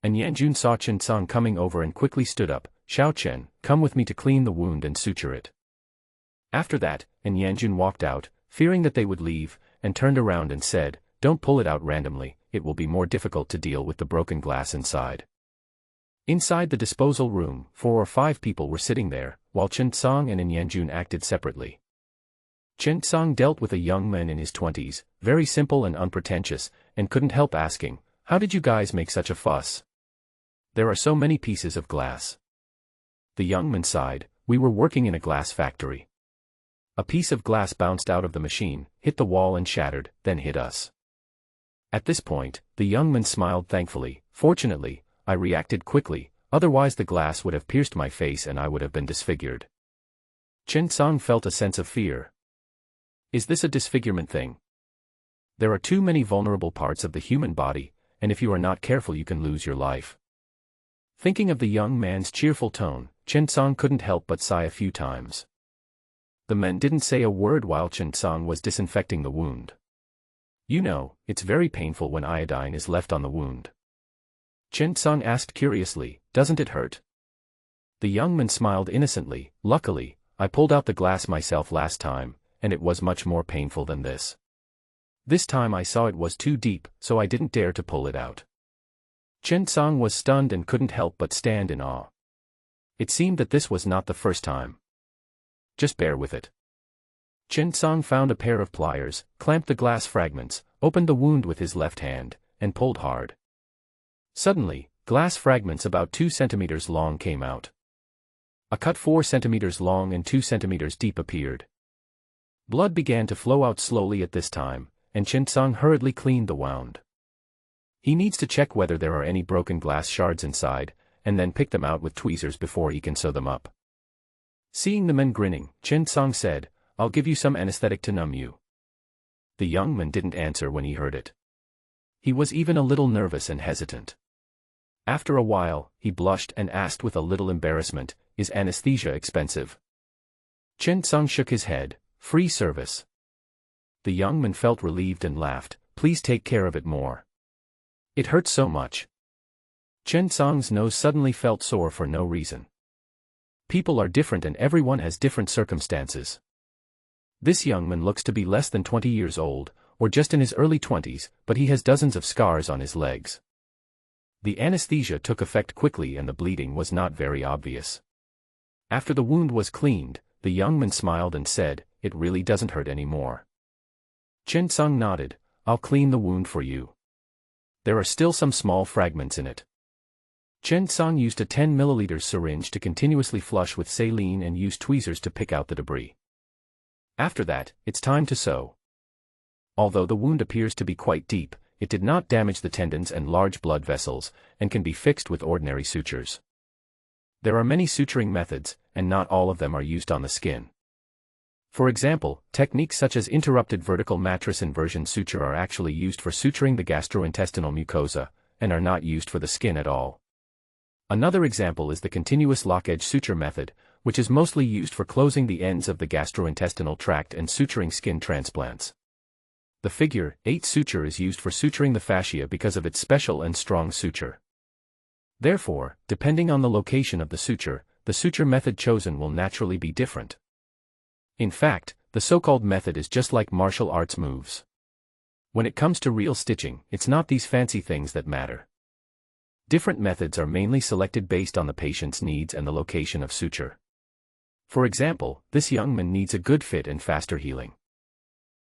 And Yanjun saw Chen Song coming over and quickly stood up, "Xiao Chen, come with me to clean the wound and suture it." After that, and Yanjun walked out, fearing that they would leave, and turned around and said, "Don't pull it out randomly, it will be more difficult to deal with the broken glass inside." Inside the disposal room, 4 or 5 people were sitting there, while Chen Song and Yanjun acted separately. Chen Song dealt with a young man in his 20s, very simple and unpretentious, and couldn't help asking, "How did you guys make such a fuss? There are so many pieces of glass." The young man sighed, "We were working in a glass factory. A piece of glass bounced out of the machine, hit the wall and shattered, then hit us." At this point, the young man smiled thankfully, "Fortunately, I reacted quickly, otherwise the glass would have pierced my face and I would have been disfigured." Chen Song felt a sense of fear. Is this a disfigurement thing? There are too many vulnerable parts of the human body, and if you are not careful you can lose your life. Thinking of the young man's cheerful tone, Chen Song couldn't help but sigh a few times. The man didn't say a word while Chen Song was disinfecting the wound. "You know, it's very painful when iodine is left on the wound." Chen Song asked curiously, "Doesn't it hurt?" The young man smiled innocently, "Luckily, I pulled out the glass myself last time, and it was much more painful than this. This time I saw it was too deep, so I didn't dare to pull it out." Chen Song was stunned and couldn't help but stand in awe. It seemed that this was not the first time. "Just bear with it." Chen Song found a pair of pliers, clamped the glass fragments, opened the wound with his left hand, and pulled hard. Suddenly, glass fragments about 2 centimeters long came out. A cut 4 centimeters long and 2 centimeters deep appeared. Blood began to flow out slowly at this time, and Chen Song hurriedly cleaned the wound. He needs to check whether there are any broken glass shards inside, and then pick them out with tweezers before he can sew them up. Seeing the men grinning, Chen Song said, "I'll give you some anesthetic to numb you." The young man didn't answer when he heard it. He was even a little nervous and hesitant. After a while, he blushed and asked with a little embarrassment, "Is anesthesia expensive?" Chen Song shook his head, "Free service." The young man felt relieved and laughed, "Please take care of it more. It hurts so much." Chen Song's nose suddenly felt sore for no reason. People are different and everyone has different circumstances. This young man looks to be less than 20 years old, or just in his early 20s, but he has dozens of scars on his legs. The anesthesia took effect quickly and the bleeding was not very obvious. After the wound was cleaned, the young man smiled and said, "It really doesn't hurt anymore." Chen Song nodded, "I'll clean the wound for you. There are still some small fragments in it." Chen Song used a 10 milliliter syringe to continuously flush with saline and used tweezers to pick out the debris. After that, it's time to sew. Although the wound appears to be quite deep, it did not damage the tendons and large blood vessels, and can be fixed with ordinary sutures. There are many suturing methods, and not all of them are used on the skin. For example, techniques such as interrupted vertical mattress inversion suture are actually used for suturing the gastrointestinal mucosa, and are not used for the skin at all. Another example is the continuous lock-edge suture method, which is mostly used for closing the ends of the gastrointestinal tract and suturing skin transplants. The figure 8 suture is used for suturing the fascia because of its special and strong suture. Therefore, depending on the location of the suture method chosen will naturally be different. In fact, the so-called method is just like martial arts moves. When it comes to real stitching, it's not these fancy things that matter. Different methods are mainly selected based on the patient's needs and the location of suture. For example, this young man needs a good fit and faster healing.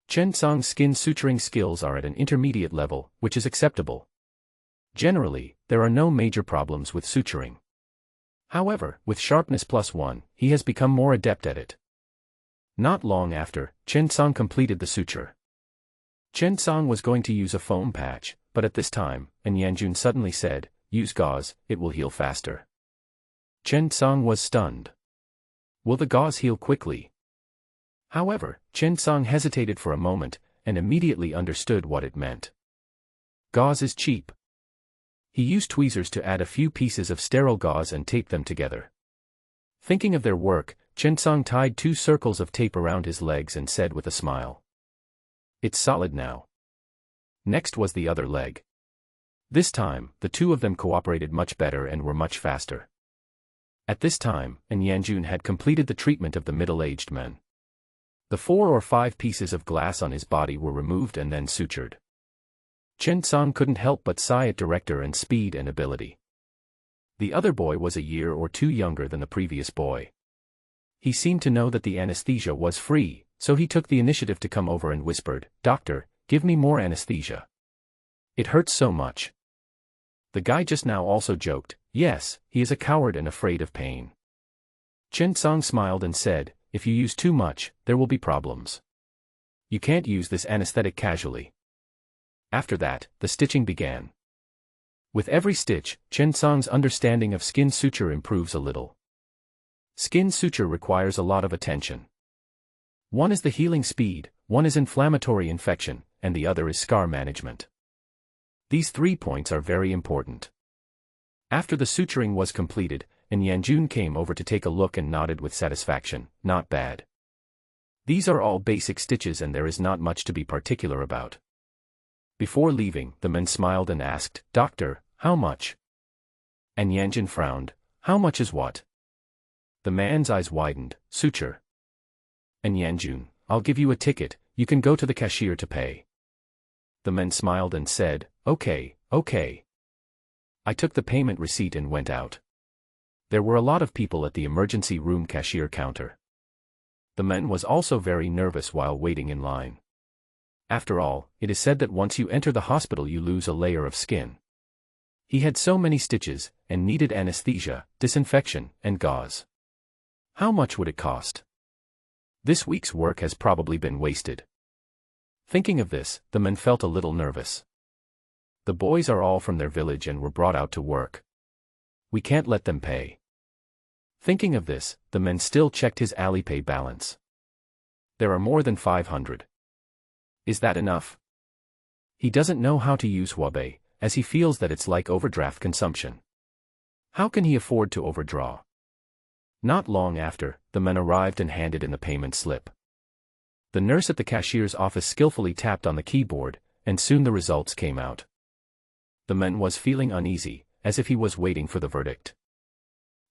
Chen Song's skin suturing skills are at an intermediate level, which is acceptable. Generally, there are no major problems with suturing. However, with sharpness +1, he has become more adept at it. Not long after, Chen Song completed the suture. Chen Song was going to use a foam patch, but at this time, An Yanjun suddenly said, "Use gauze, it will heal faster." Chen Song was stunned. Will the gauze heal quickly? However, Chen Song hesitated for a moment, and immediately understood what it meant. Gauze is cheap. He used tweezers to add a few pieces of sterile gauze and tape them together. Thinking of their work, Chen Song tied 2 circles of tape around his legs and said with a smile, "It's solid now." Next was the other leg. This time, the two of them cooperated much better and were much faster. At this time, An Yanjun had completed the treatment of the middle-aged man. The 4 or 5 pieces of glass on his body were removed and then sutured. Chen Song couldn't help but sigh at director and speed and ability. The other boy was a year or 2 younger than the previous boy. He seemed to know that the anesthesia was free, so he took the initiative to come over and whispered, "Doctor, give me more anesthesia. It hurts so much." The guy just now also joked, "Yes, he is a coward and afraid of pain." Chen Song smiled and said, "If you use too much, there will be problems. You can't use this anesthetic casually." After that, the stitching began. With every stitch, Chen Song's understanding of skin suture improves a little. Skin suture requires a lot of attention. One is the healing speed, one is inflammatory infection, and the other is scar management. These 3 points are very important. After the suturing was completed, An Yanjun came over to take a look and nodded with satisfaction, "Not bad. These are all basic stitches and there is not much to be particular about." Before leaving, the man smiled and asked, "Doctor, how much?" An Yanjun frowned, "How much is what?" The man's eyes widened, "Suture." An Yanjun, "I'll give you a ticket, you can go to the cashier to pay." The man smiled and said, Okay. I took the payment receipt and went out. There were a lot of people at the emergency room cashier counter. The man was also very nervous while waiting in line. After all, it is said that once you enter the hospital you lose a layer of skin. He had so many stitches, and needed anesthesia, disinfection, and gauze. How much would it cost? This week's work has probably been wasted. Thinking of this, the man felt a little nervous. The boys are all from their village and were brought out to work. We can't let them pay. Thinking of this, the man still checked his Alipay balance. There are more than 500. Is that enough? He doesn't know how to use Huabei, as he feels that it's like overdraft consumption. How can he afford to overdraw? Not long after, the man arrived and handed in the payment slip. The nurse at the cashier's office skillfully tapped on the keyboard, and soon the results came out. The man was feeling uneasy, as if he was waiting for the verdict.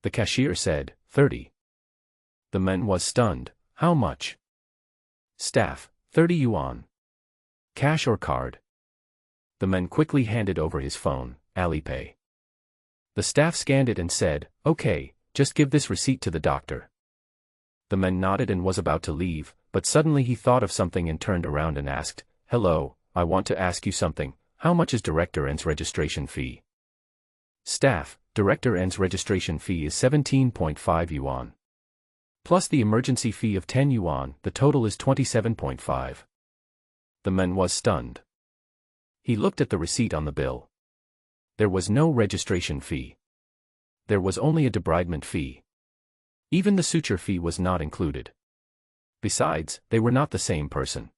The cashier said, 30. The man was stunned. How much? Staff, 30 yuan. Cash or card? The man quickly handed over his phone, Alipay. The staff scanned it and said, Okay, just give this receipt to the doctor. The man nodded and was about to leave, but suddenly he thought of something and turned around and asked, Hello, I want to ask you something. How much is Director N's registration fee? Staff, Director N's registration fee is 17.5 yuan. Plus the emergency fee of 10 yuan, the total is 27.5. The man was stunned. He looked at the receipt on the bill. There was no registration fee. There was only a debridement fee. Even the suture fee was not included. Besides, they were not the same person.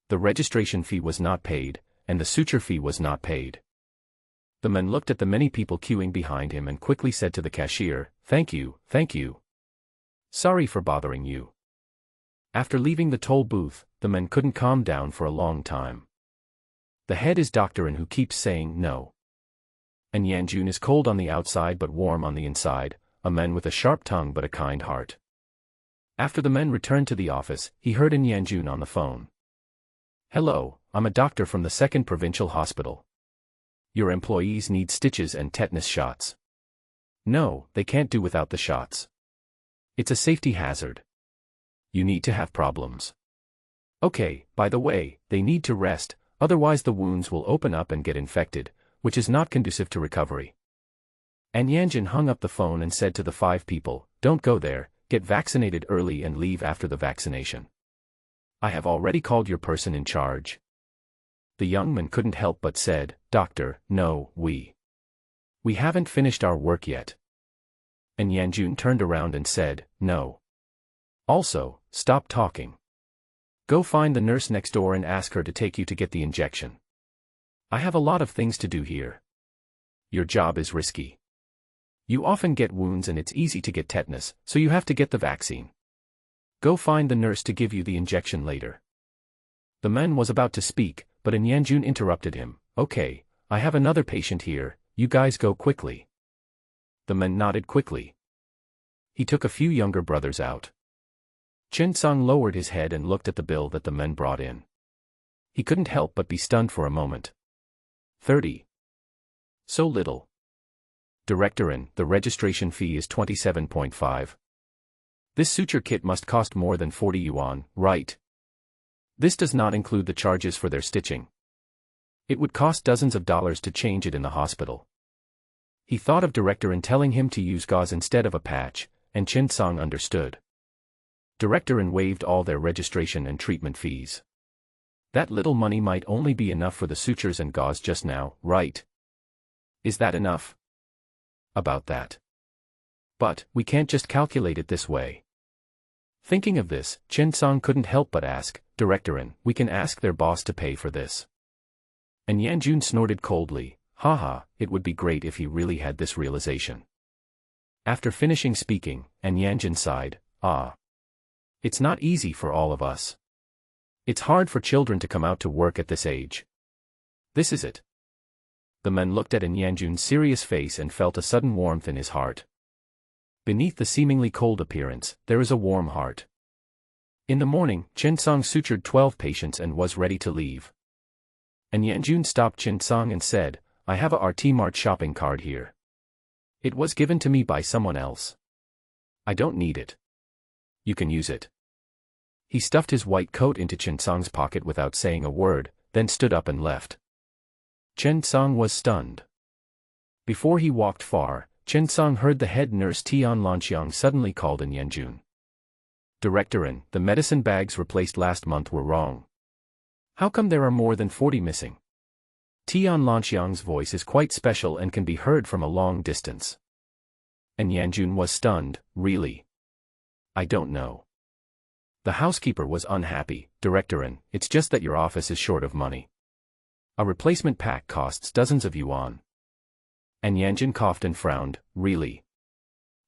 The registration fee was not paid, and the suture fee was not paid. The man looked at the many people queuing behind him and quickly said to the cashier, "Thank you, thank you. Sorry for bothering you." After leaving the toll booth, the man couldn't calm down for a long time. The head is Dr. N who keeps saying no. And Yanjun is cold on the outside but warm on the inside, a man with a sharp tongue but a kind heart. After the man returned to the office, he heard in Yanjun on the phone. "Hello, I'm a doctor from the 2nd Provincial Hospital. Your employees need stitches and tetanus shots." "No, they can't do without the shots. It's a safety hazard. You need to have problems." "Okay, by the way, they need to rest, otherwise the wounds will open up and get infected, which is not conducive to recovery." And Yanjun hung up the phone and said to the 5 people, "Don't go there, get vaccinated early and leave after the vaccination. I have already called your person in charge." The young man couldn't help but said, "Doctor, no, we haven't finished our work yet." And Yanjun turned around and said, "No. Also, stop talking. Go find the nurse next door and ask her to take you to get the injection. I have a lot of things to do here. Your job is risky. You often get wounds and it's easy to get tetanus, so you have to get the vaccine. Go find the nurse to give you the injection later." The man was about to speak, but Yanjun interrupted him. "Okay, I have another patient here, you guys go quickly." The man nodded quickly. He took a few younger brothers out. Chen Song lowered his head and looked at the bill that the men brought in. He couldn't help but be stunned for a moment. 30. So little. Director N, the registration fee is 27.5. This suture kit must cost more than 40 yuan, right? This does not include the charges for their stitching. It would cost dozens of dollars to change it in the hospital. He thought of Director N telling him to use gauze instead of a patch, and Chen Song understood. Director N waived all their registration and treatment fees. That little money might only be enough for the sutures and gauze just now, right? Is that enough? About that. But, we can't just calculate it this way. Thinking of this, Chen Song couldn't help but ask, "Director N, we can ask their boss to pay for this." And Yanjun snorted coldly, "Haha, it would be great if he really had this realization." After finishing speaking, and Yanjun sighed, "Ah. It's not easy for all of us. It's hard for children to come out to work at this age. This is it." The man looked at Yanjun's serious face and felt a sudden warmth in his heart. Beneath the seemingly cold appearance, there is a warm heart. In the morning, Chen Song sutured 12 patients and was ready to leave. And Yanjun stopped Chen Song and said, "I have a RT Mart shopping card here. It was given to me by someone else. I don't need it. You can use it." He stuffed his white coat into Chen Song's pocket without saying a word, then stood up and left. Chen Song was stunned. Before he walked far, Chen Song heard the head nurse Tian Lanqiang suddenly called in Yanjun. "Director N, the medicine bags replaced last month were wrong. How come there are more than 40 missing?" Tian Lanqiang's voice is quite special and can be heard from a long distance. And Yanjun was stunned, "Really? I don't know." The housekeeper was unhappy. "Director N, it's just that your office is short of money. A replacement pack costs dozens of yuan." And Yanjun coughed and frowned, "Really?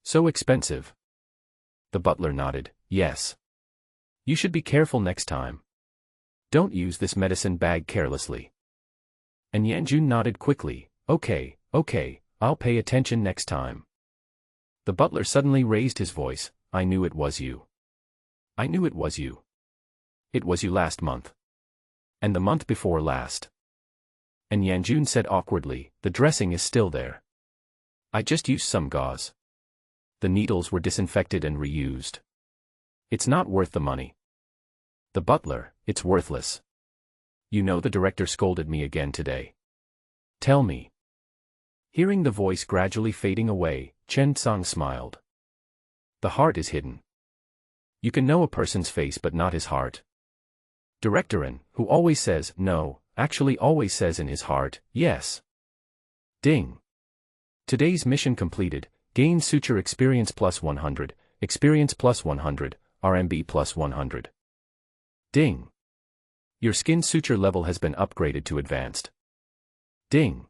So expensive?" The butler nodded, "Yes. You should be careful next time. Don't use this medicine bag carelessly." And Yanjun nodded quickly, okay, I'll pay attention next time." The butler suddenly raised his voice, "I knew it was you. I knew it was you. It was you last month. And the month before last." And Yanjun said awkwardly, "The dressing is still there. I just used some gauze. The needles were disinfected and reused. It's not worth the money." The butler, "It's worthless. You know the director scolded me again today. Tell me." Hearing the voice gradually fading away, Chen Song smiled. "The heart is hidden. You can know a person's face but not his heart. Director N, who always says no, actually always says in his heart, yes." Ding. Today's mission completed. Gain suture experience plus 100, experience plus 100, RMB plus 100. Ding. Your skin suture level has been upgraded to advanced. Ding.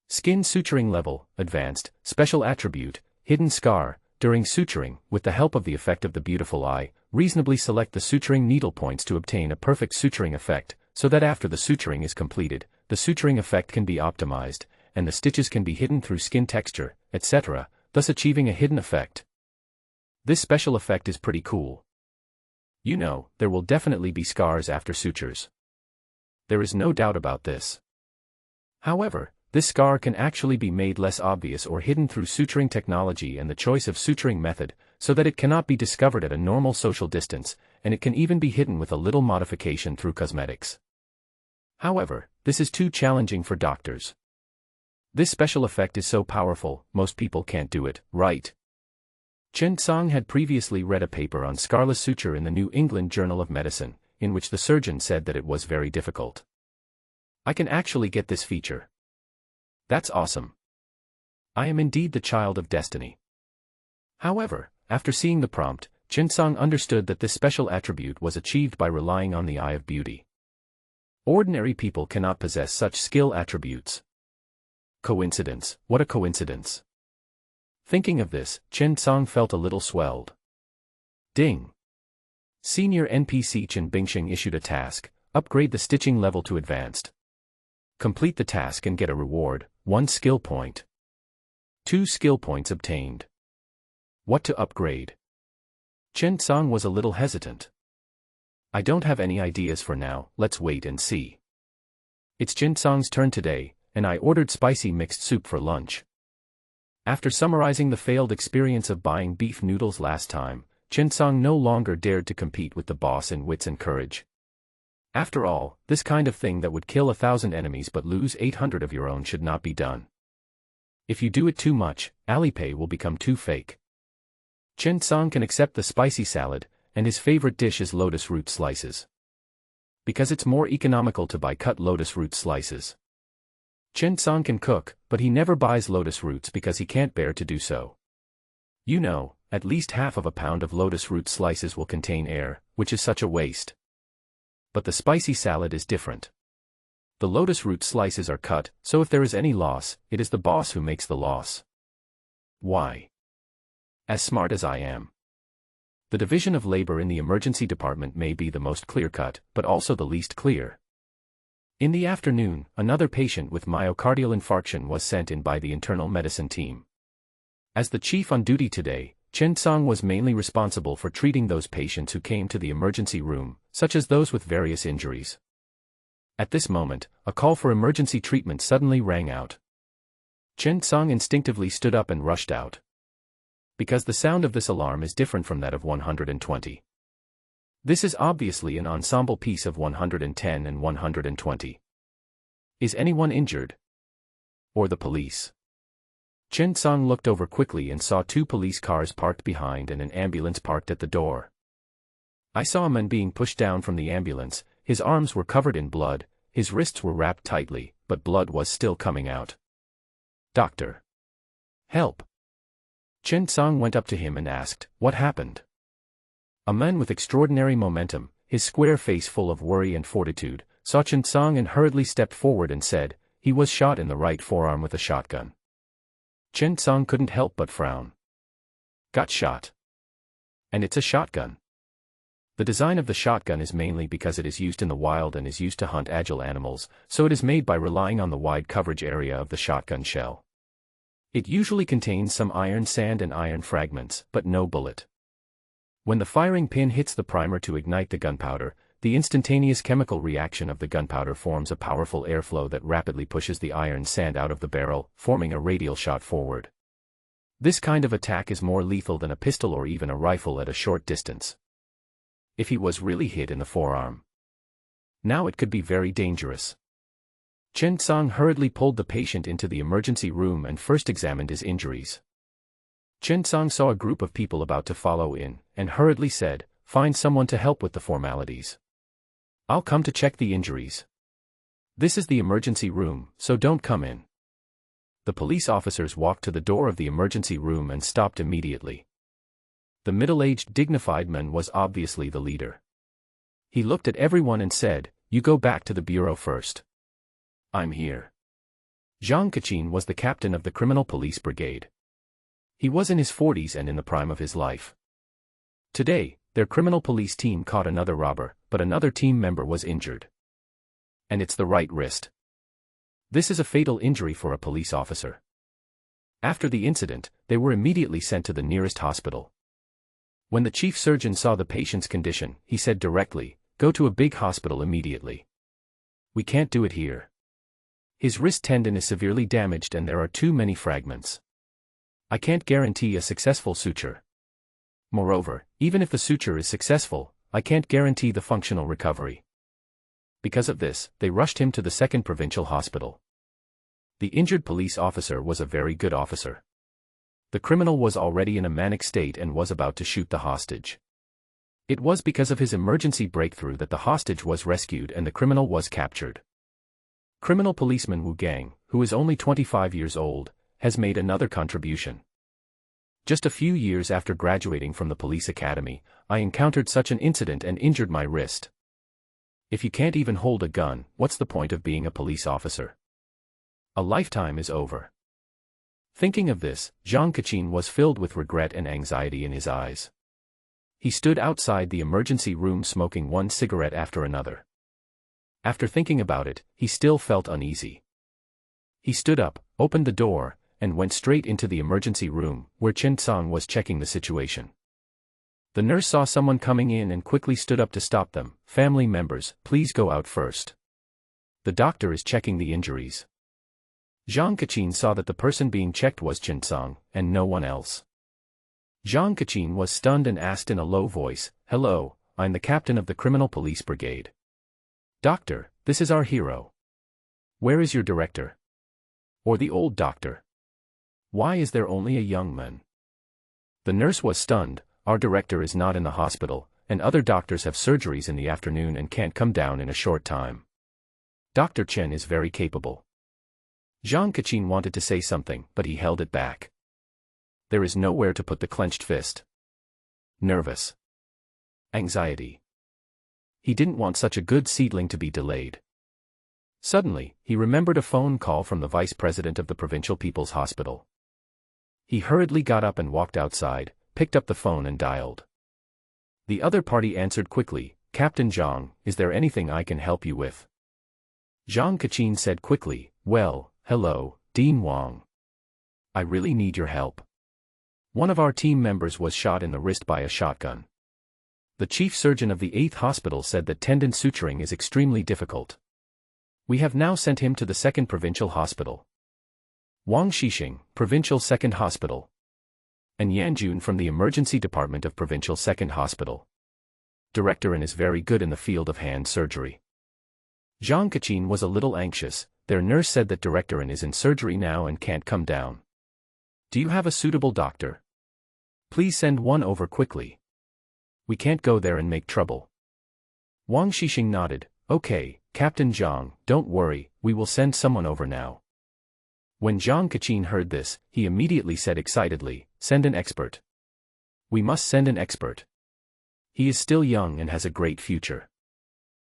Skin suturing level, advanced, special attribute, hidden scar. During suturing, with the help of the effect of the beautiful eye, reasonably select the suturing needle points to obtain a perfect suturing effect, so that after the suturing is completed, the suturing effect can be optimized, and the stitches can be hidden through skin texture, etc., thus achieving a hidden effect. This special effect is pretty cool. You know, there will definitely be scars after sutures. There is no doubt about this. However, this scar can actually be made less obvious or hidden through suturing technology and the choice of suturing method, so that it cannot be discovered at a normal social distance, and it can even be hidden with a little modification through cosmetics. However, this is too challenging for doctors. This special effect is so powerful, most people can't do it, right? Chen Tsang had previously read a paper on scarless suture in the New England Journal of Medicine, in which the surgeon said that it was very difficult. I can actually get this feature. That's awesome. I am indeed the child of destiny. However, after seeing the prompt, Chen Tsang understood that this special attribute was achieved by relying on the eye of beauty. Ordinary people cannot possess such skill attributes. Coincidence, what a coincidence. Thinking of this, Chen Tsang felt a little swelled. Ding. Senior NPC Chen Bingxing issued a task, upgrade the stitching level to advanced. Complete the task and get a reward, 1 skill point. 2 skill points obtained. What to upgrade? Chen Tsang was a little hesitant. I don't have any ideas for now, let's wait and see. It's Chen Tsang's turn today, and I ordered spicy mixed soup for lunch. After summarizing the failed experience of buying beef noodles last time, Chen Tsang no longer dared to compete with the boss in wits and courage. After all, this kind of thing that would kill 1,000 enemies but lose 800 of your own should not be done. If you do it too much, Alipay will become too fake. Chen Tsang can accept the spicy salad, and his favorite dish is lotus root slices. Because it's more economical to buy cut lotus root slices. Chen Tsang can cook, but he never buys lotus roots because he can't bear to do so. You know, at least half of a pound of lotus root slices will contain air, which is such a waste. But the spicy salad is different. The lotus root slices are cut, so if there is any loss, it is the boss who makes the loss. Why? As smart as I am. The division of labor in the emergency department may be the most clear-cut, but also the least clear. In the afternoon, another patient with myocardial infarction was sent in by the internal medicine team. As the chief on duty today, Chen Tsang was mainly responsible for treating those patients who came to the emergency room, such as those with various injuries. At this moment, a call for emergency treatment suddenly rang out. Chen Tsang instinctively stood up and rushed out. Because the sound of this alarm is different from that of 120. This is obviously an ensemble piece of 110 and 120. Is anyone injured? Or the police? Chen Tsang looked over quickly and saw 2 police cars parked behind and an ambulance parked at the door. I saw a man being pushed down from the ambulance, his arms were covered in blood, his wrists were wrapped tightly, but blood was still coming out. Doctor. Help. Chen Tsang went up to him and asked, what happened? A man with extraordinary momentum, his square face full of worry and fortitude, saw Chen Tsang and hurriedly stepped forward and said, he was shot in the right forearm with a shotgun. Chen Tsang couldn't help but frown. Got shot. And it's a shotgun. The design of the shotgun is mainly because it is used in the wild and is used to hunt agile animals, so it is made by relying on the wide coverage area of the shotgun shell. It usually contains some iron sand and iron fragments, but no bullet. When the firing pin hits the primer to ignite the gunpowder, the instantaneous chemical reaction of the gunpowder forms a powerful airflow that rapidly pushes the iron sand out of the barrel, forming a radial shot forward. This kind of attack is more lethal than a pistol or even a rifle at a short distance. If he was really hit in the forearm, now it could be very dangerous. Chen Tsang hurriedly pulled the patient into the emergency room and first examined his injuries. Chen Tsang saw a group of people about to follow in, and hurriedly said, find someone to help with the formalities. I'll come to check the injuries. This is the emergency room, so don't come in. The police officers walked to the door of the emergency room and stopped immediately. The middle-aged dignified man was obviously the leader. He looked at everyone and said, "You go back to the bureau first. I'm here." Zhang Kaqin was the captain of the criminal police brigade. He was in his 40s and in the prime of his life. Today, their criminal police team caught another robber, but another team member was injured. And it's the right wrist. This is a fatal injury for a police officer. After the incident, they were immediately sent to the nearest hospital. When the chief surgeon saw the patient's condition, he said directly, "Go to a big hospital immediately. We can't do it here. His wrist tendon is severely damaged and there are too many fragments. I can't guarantee a successful suture. Moreover, even if the suture is successful, I can't guarantee the functional recovery." Because of this, they rushed him to the 2nd Provincial Hospital. The injured police officer was a very good officer. The criminal was already in a manic state and was about to shoot the hostage. It was because of his emergency breakthrough that the hostage was rescued and the criminal was captured. Criminal policeman Wu Gang, who is only 25 years old, has made another contribution. Just a few years after graduating from the police academy, I encountered such an incident and injured my wrist. If you can't even hold a gun, what's the point of being a police officer? A lifetime is over. Thinking of this, Zhang Kaqin was filled with regret and anxiety in his eyes. He stood outside the emergency room smoking one cigarette after another. After thinking about it, he still felt uneasy. He stood up, opened the door, and went straight into the emergency room, where Chen Tsang was checking the situation. The nurse saw someone coming in and quickly stood up to stop them. "Family members, please go out first. The doctor is checking the injuries." Zhang Kaqin saw that the person being checked was Chen Tsang, and no one else. Zhang Kaqin was stunned and asked in a low voice, "Hello, I'm the captain of the criminal police brigade. Doctor, this is our hero. Where is your director? Or the old doctor? Why is there only a young man?" The nurse was stunned. "Our director is not in the hospital, and other doctors have surgeries in the afternoon and can't come down in a short time. Dr. Chen is very capable." Zhang Kaqin wanted to say something, but he held it back. There is nowhere to put the clenched fist. Nervous. Anxiety. He didn't want such a good seedling to be delayed. Suddenly, he remembered a phone call from the vice president of the Provincial People's Hospital. He hurriedly got up and walked outside, picked up the phone and dialed. The other party answered quickly, "Captain Zhang, is there anything I can help you with?" Zhang Kaqin said quickly, "Well, hello, Dean Wang. I really need your help. One of our team members was shot in the wrist by a shotgun. The chief surgeon of the 8th hospital said that tendon suturing is extremely difficult. We have now sent him to the 2nd Provincial Hospital. Wang Xixing, Provincial 2nd Hospital. And Yan Jun from the Emergency Department of Provincial 2nd Hospital. Director and is very good in the field of hand surgery." Zhang Kaqin was a little anxious. Their nurse said that Director is in surgery now and can't come down. "Do you have a suitable doctor? Please send one over quickly. We can't go there and make trouble." Wang Xixing nodded. "Okay, Captain Zhang, don't worry, we will send someone over now." When Zhang Kaqin heard this, he immediately said excitedly, "Send an expert. We must send an expert. He is still young and has a great future.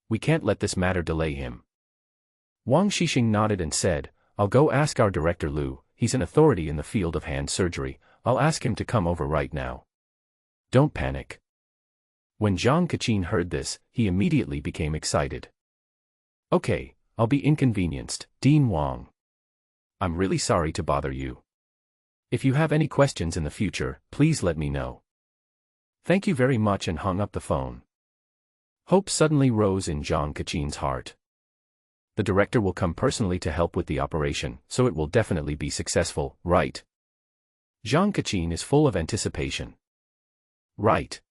We can't let this matter delay him." Wang Xixing nodded and said, "I'll go ask our director Lu, he's an authority in the field of hand surgery, I'll ask him to come over right now. Don't panic." When Zhang Kaqin heard this, he immediately became excited. "Okay, I'll be inconvenienced, Dean Wang. I'm really sorry to bother you. If you have any questions in the future, please let me know. Thank you very much," and hung up the phone. Hope suddenly rose in Zhang Kaqin's heart. The director will come personally to help with the operation, so it will definitely be successful, right? Zhang Kaqin is full of anticipation. Right.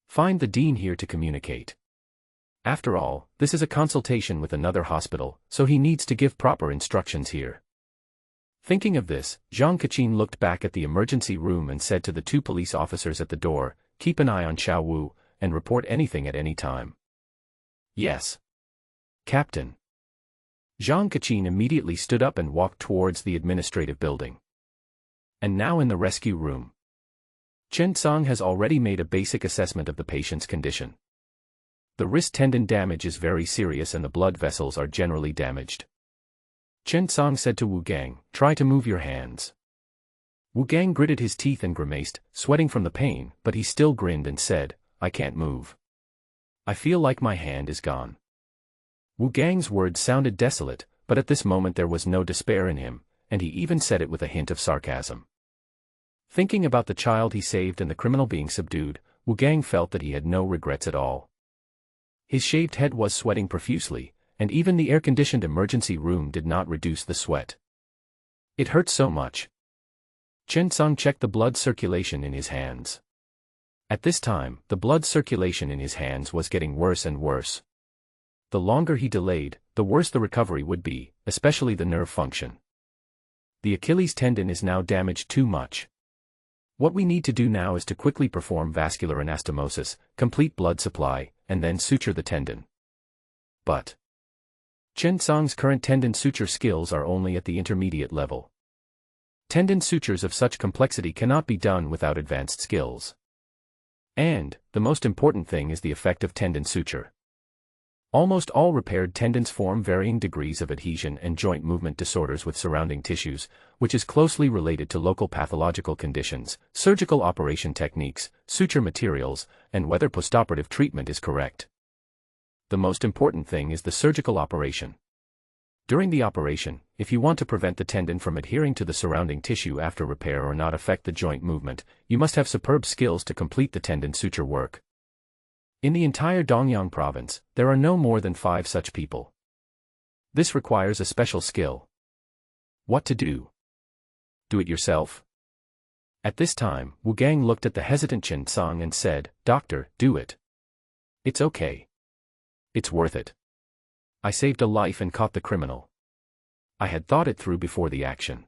Find the dean here to communicate. After all, this is a consultation with another hospital, so he needs to give proper instructions here. Thinking of this, Zhang Kaqin looked back at the emergency room and said to the 2 police officers at the door, "Keep an eye on Xiao Wu, and report anything at any time." "Yes, Captain." Zhang Kaqin immediately stood up and walked towards the administrative building. And now in the rescue room. Chen Song has already made a basic assessment of the patient's condition. The wrist tendon damage is very serious and the blood vessels are generally damaged. Chen Song said to Wu Gang, "Try to move your hands." Wu Gang gritted his teeth and grimaced, sweating from the pain, but he still grinned and said, "I can't move. I feel like my hand is gone." Wu Gang's words sounded desolate, but at this moment there was no despair in him, and he even said it with a hint of sarcasm. Thinking about the child he saved and the criminal being subdued, Wu Gang felt that he had no regrets at all. His shaved head was sweating profusely, and even the air-conditioned emergency room did not reduce the sweat. It hurt so much. Chen Song checked the blood circulation in his hands. At this time, the blood circulation in his hands was getting worse and worse. The longer he delayed, the worse the recovery would be, especially the nerve function. The Achilles tendon is now damaged too much. What we need to do now is to quickly perform vascular anastomosis, complete blood supply, and then suture the tendon. But Chen Song's current tendon suture skills are only at the intermediate level. Tendon sutures of such complexity cannot be done without advanced skills. And, the most important thing is the effect of tendon suture. Almost all repaired tendons form varying degrees of adhesion and joint movement disorders with surrounding tissues, which is closely related to local pathological conditions, surgical operation techniques, suture materials, and whether postoperative treatment is correct. The most important thing is the surgical operation. During the operation, if you want to prevent the tendon from adhering to the surrounding tissue after repair or not affect the joint movement, you must have superb skills to complete the tendon suture work. In the entire Dongyang province, there are no more than 5 such people. This requires a special skill. What to do? Do it yourself? At this time, Wu Gang looked at the hesitant Chen Song and said, "Doctor, do it. It's okay. It's worth it. I saved a life and caught the criminal. I had thought it through before the action.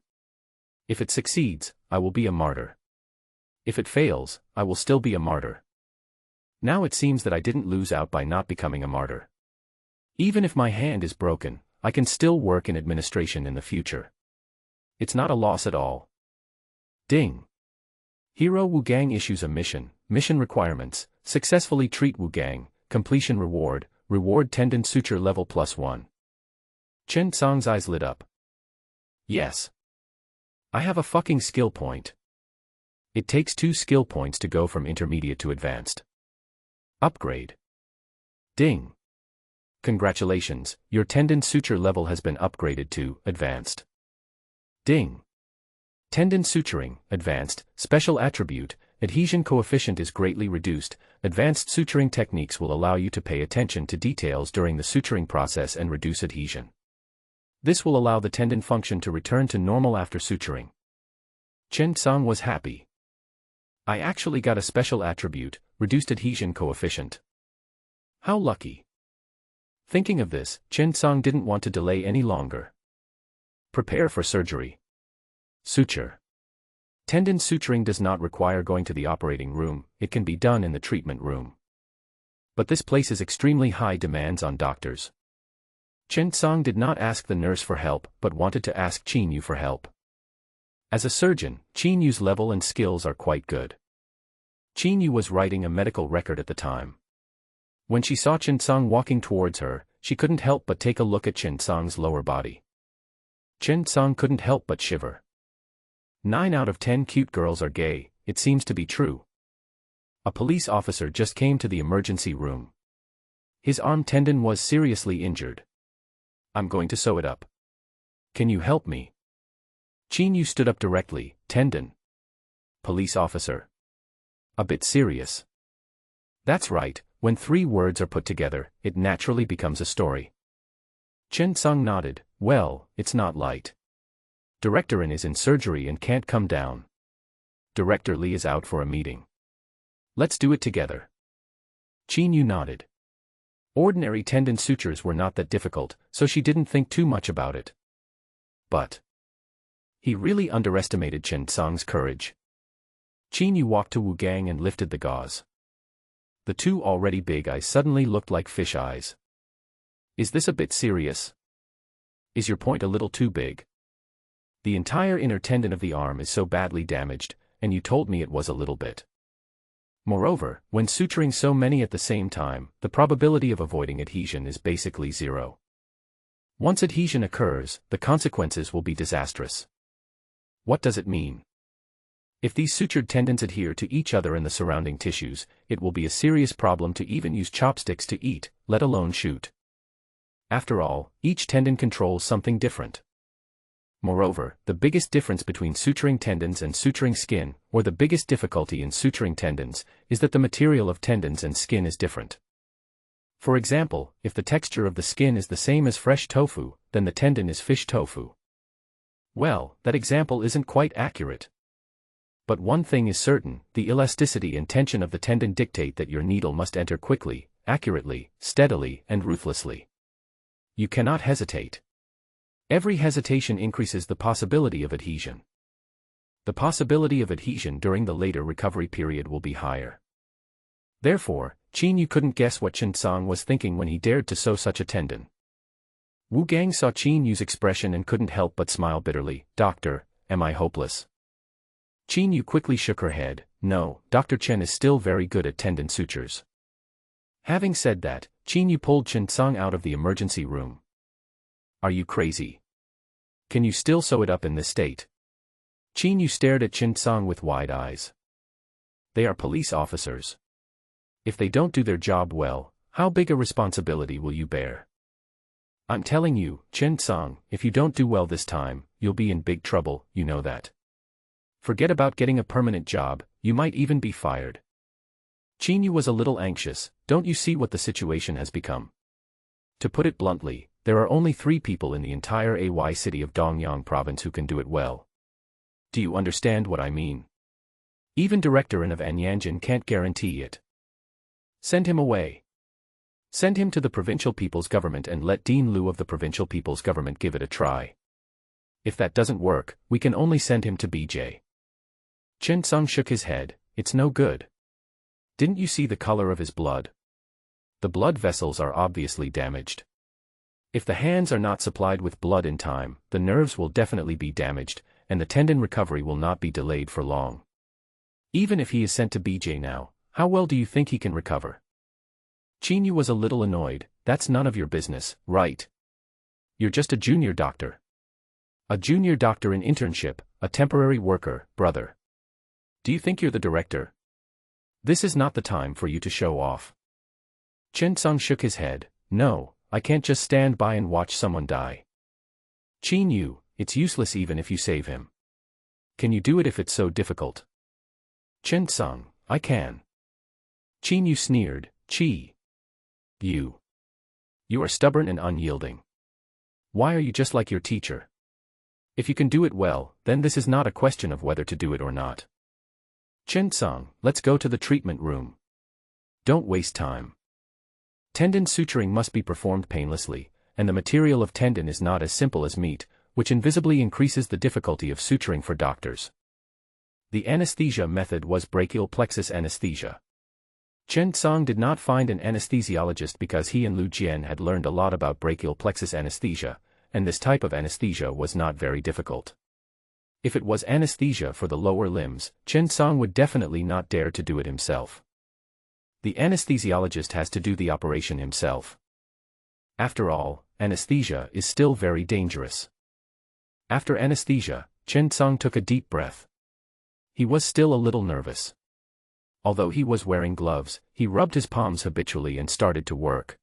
If it succeeds, I will be a martyr. If it fails, I will still be a martyr. Now it seems that I didn't lose out by not becoming a martyr. Even if my hand is broken, I can still work in administration in the future. It's not a loss at all." Ding! Hero Wu Gang issues a mission requirements, successfully treat Wu Gang, completion reward tendon suture level +1. Chen Song's eyes lit up. Yes. I have a fucking skill point. It takes 2 skill points to go from intermediate to advanced. Upgrade. Ding. Congratulations, your tendon suture level has been upgraded to advanced. Ding. Tendon suturing, advanced, special attribute, adhesion coefficient is greatly reduced. Advanced suturing techniques will allow you to pay attention to details during the suturing process and reduce adhesion. This will allow the tendon function to return to normal after suturing. Chen Song was happy. I actually got a special attribute, reduced adhesion coefficient. How lucky. Thinking of this, Chen Song didn't want to delay any longer. Prepare for surgery. Suture. Tendon suturing does not require going to the operating room, it can be done in the treatment room. But this places extremely high demands on doctors. Chen Song did not ask the nurse for help, but wanted to ask Qin Yu for help. As a surgeon, Qin Yu's level and skills are quite good. Qin Yu was writing a medical record at the time. When she saw Chen Song walking towards her, she couldn't help but take a look at Chen Song's lower body. Chen Song couldn't help but shiver. 9 out of 10 cute girls are gay, it seems to be true. A police officer just came to the emergency room. His arm tendon was seriously injured. I'm going to sew it up. Can you help me? Qin Yu stood up directly. Tendon. Police officer. A bit serious. That's right, when 3 words are put together, it naturally becomes a story. Chen Song nodded. Well, it's not light. Director In is in surgery and can't come down. Director Li is out for a meeting. Let's do it together. Qin Yu nodded. Ordinary tendon sutures were not that difficult, so she didn't think too much about it. But he really underestimated Chen Song's courage. Qin Yu walked to Wu Gang and lifted the gauze. The 2 already big eyes suddenly looked like fish eyes. Is this a bit serious? Is your point a little too big? The entire inner tendon of the arm is so badly damaged, and you told me it was a little bit. Moreover, when suturing so many at the same time, the probability of avoiding adhesion is basically zero. Once adhesion occurs, the consequences will be disastrous. What does it mean? If these sutured tendons adhere to each other in the surrounding tissues, it will be a serious problem to even use chopsticks to eat, let alone shoot. After all, each tendon controls something different. Moreover, the biggest difference between suturing tendons and suturing skin, or the biggest difficulty in suturing tendons, is that the material of tendons and skin is different. For example, if the texture of the skin is the same as fresh tofu, then the tendon is fish tofu. Well, that example isn't quite accurate. But one thing is certain, the elasticity and tension of the tendon dictate that your needle must enter quickly, accurately, steadily, and ruthlessly. You cannot hesitate. Every hesitation increases the possibility of adhesion. The possibility of adhesion during the later recovery period will be higher. Therefore, Qin Yu couldn't guess what Chen Song was thinking when he dared to sew such a tendon. Wu Gang saw Qin Yu's expression and couldn't help but smile bitterly. "Doctor, am I hopeless?" Qin Yu quickly shook her head. "No, Dr. Chen is still very good at tendon sutures." Having said that, Qin Yu pulled Chen Song out of the emergency room. "Are you crazy? Can you still sew it up in this state?" Qin Yu stared at Chen Song with wide eyes. "They are police officers. If they don't do their job well, how big a responsibility will you bear? I'm telling you, Chen Song, if you don't do well this time, you'll be in big trouble, you know that. Forget about getting a permanent job, you might even be fired." Qin Yu was a little anxious. Don't you see what the situation has become? To put it bluntly, there are only 3 people in the entire AY city of Dongyang province who can do it well. Do you understand what I mean? Even Director An of Anyanjin can't guarantee it. Send him away. Send him to the provincial people's government and let Dean Liu of the provincial people's government give it a try. If that doesn't work, we can only send him to BJ. Chen Song shook his head. "It's no good. Didn't you see the color of his blood? The blood vessels are obviously damaged. If the hands are not supplied with blood in time, the nerves will definitely be damaged, and the tendon recovery will not be delayed for long. Even if he is sent to BJ now, how well do you think he can recover?" Qin Yu was a little annoyed. "That's none of your business, right? You're just a junior doctor. A junior doctor in internship, a temporary worker, brother. Do you think you're the director? This is not the time for you to show off." Chen Song shook his head. "No, I can't just stand by and watch someone die. Qin Yu, it's useless even if you save him. Can you do it if it's so difficult?" "Chen Song, I can." Qin Yu sneered. "Qi. You are stubborn and unyielding. Why are you just like your teacher? If you can do it well, then this is not a question of whether to do it or not. Chen Song, let's go to the treatment room. Don't waste time. Tendon suturing must be performed painlessly, and the material of tendon is not as simple as meat, which invisibly increases the difficulty of suturing for doctors. The anesthesia method was brachial plexus anesthesia. Chen Song did not find an anesthesiologist because he and Lu Jian had learned a lot about brachial plexus anesthesia, and this type of anesthesia was not very difficult. If it was anesthesia for the lower limbs, Chen Song would definitely not dare to do it himself. The anesthesiologist has to do the operation himself. After all, anesthesia is still very dangerous. After anesthesia, Chen Song took a deep breath. He was still a little nervous. Although he was wearing gloves, he rubbed his palms habitually and started to work.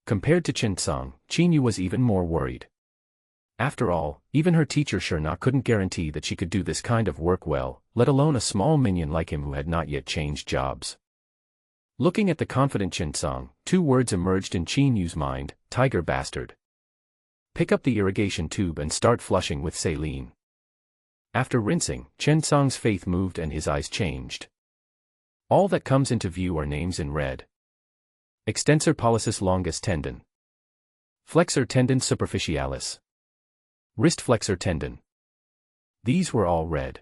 Compared to Chen Song, Qin Yu was even more worried. After all, even her teacher Shurna couldn't guarantee that she could do this kind of work well, let alone a small minion like him who had not yet changed jobs. Looking at the confident Chen Song, 2 words emerged in Qin Yu's mind: tiger bastard. Pick up the irrigation tube and start flushing with saline. After rinsing, Chen Song's face moved and his eyes changed. All that comes into view are names in red. Extensor pollicis longus tendon. Flexor tendon superficialis. Wrist flexor tendon. These were all red.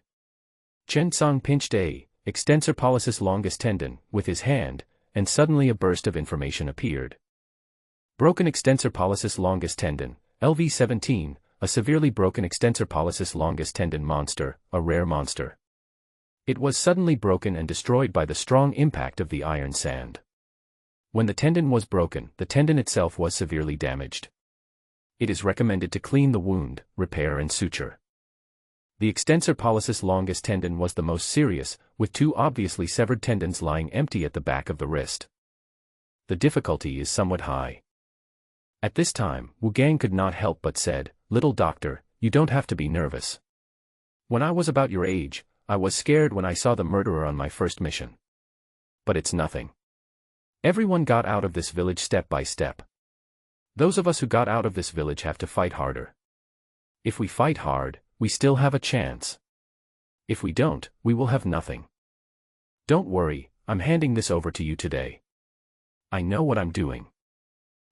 Chen Song pinched a extensor pollicis longus tendon with his hand, and suddenly a burst of information appeared. Broken extensor pollicis longus tendon, LV17, a severely broken extensor pollicis longus tendon monster, a rare monster. It was suddenly broken and destroyed by the strong impact of the iron sand. When the tendon was broken, the tendon itself was severely damaged. It is recommended to clean the wound, repair and suture. The extensor pollicis longus tendon was the most serious, with two obviously severed tendons lying empty at the back of the wrist. The difficulty is somewhat high. At this time, Wu Gang could not help but said, "Little doctor, you don't have to be nervous. When I was about your age, I was scared when I saw the murderer on my first mission. But it's nothing. Everyone got out of this village step by step. Those of us who got out of this village have to fight harder. If we fight hard, we still have a chance. If we don't, we will have nothing. Don't worry, I'm handing this over to you today. I know what I'm doing.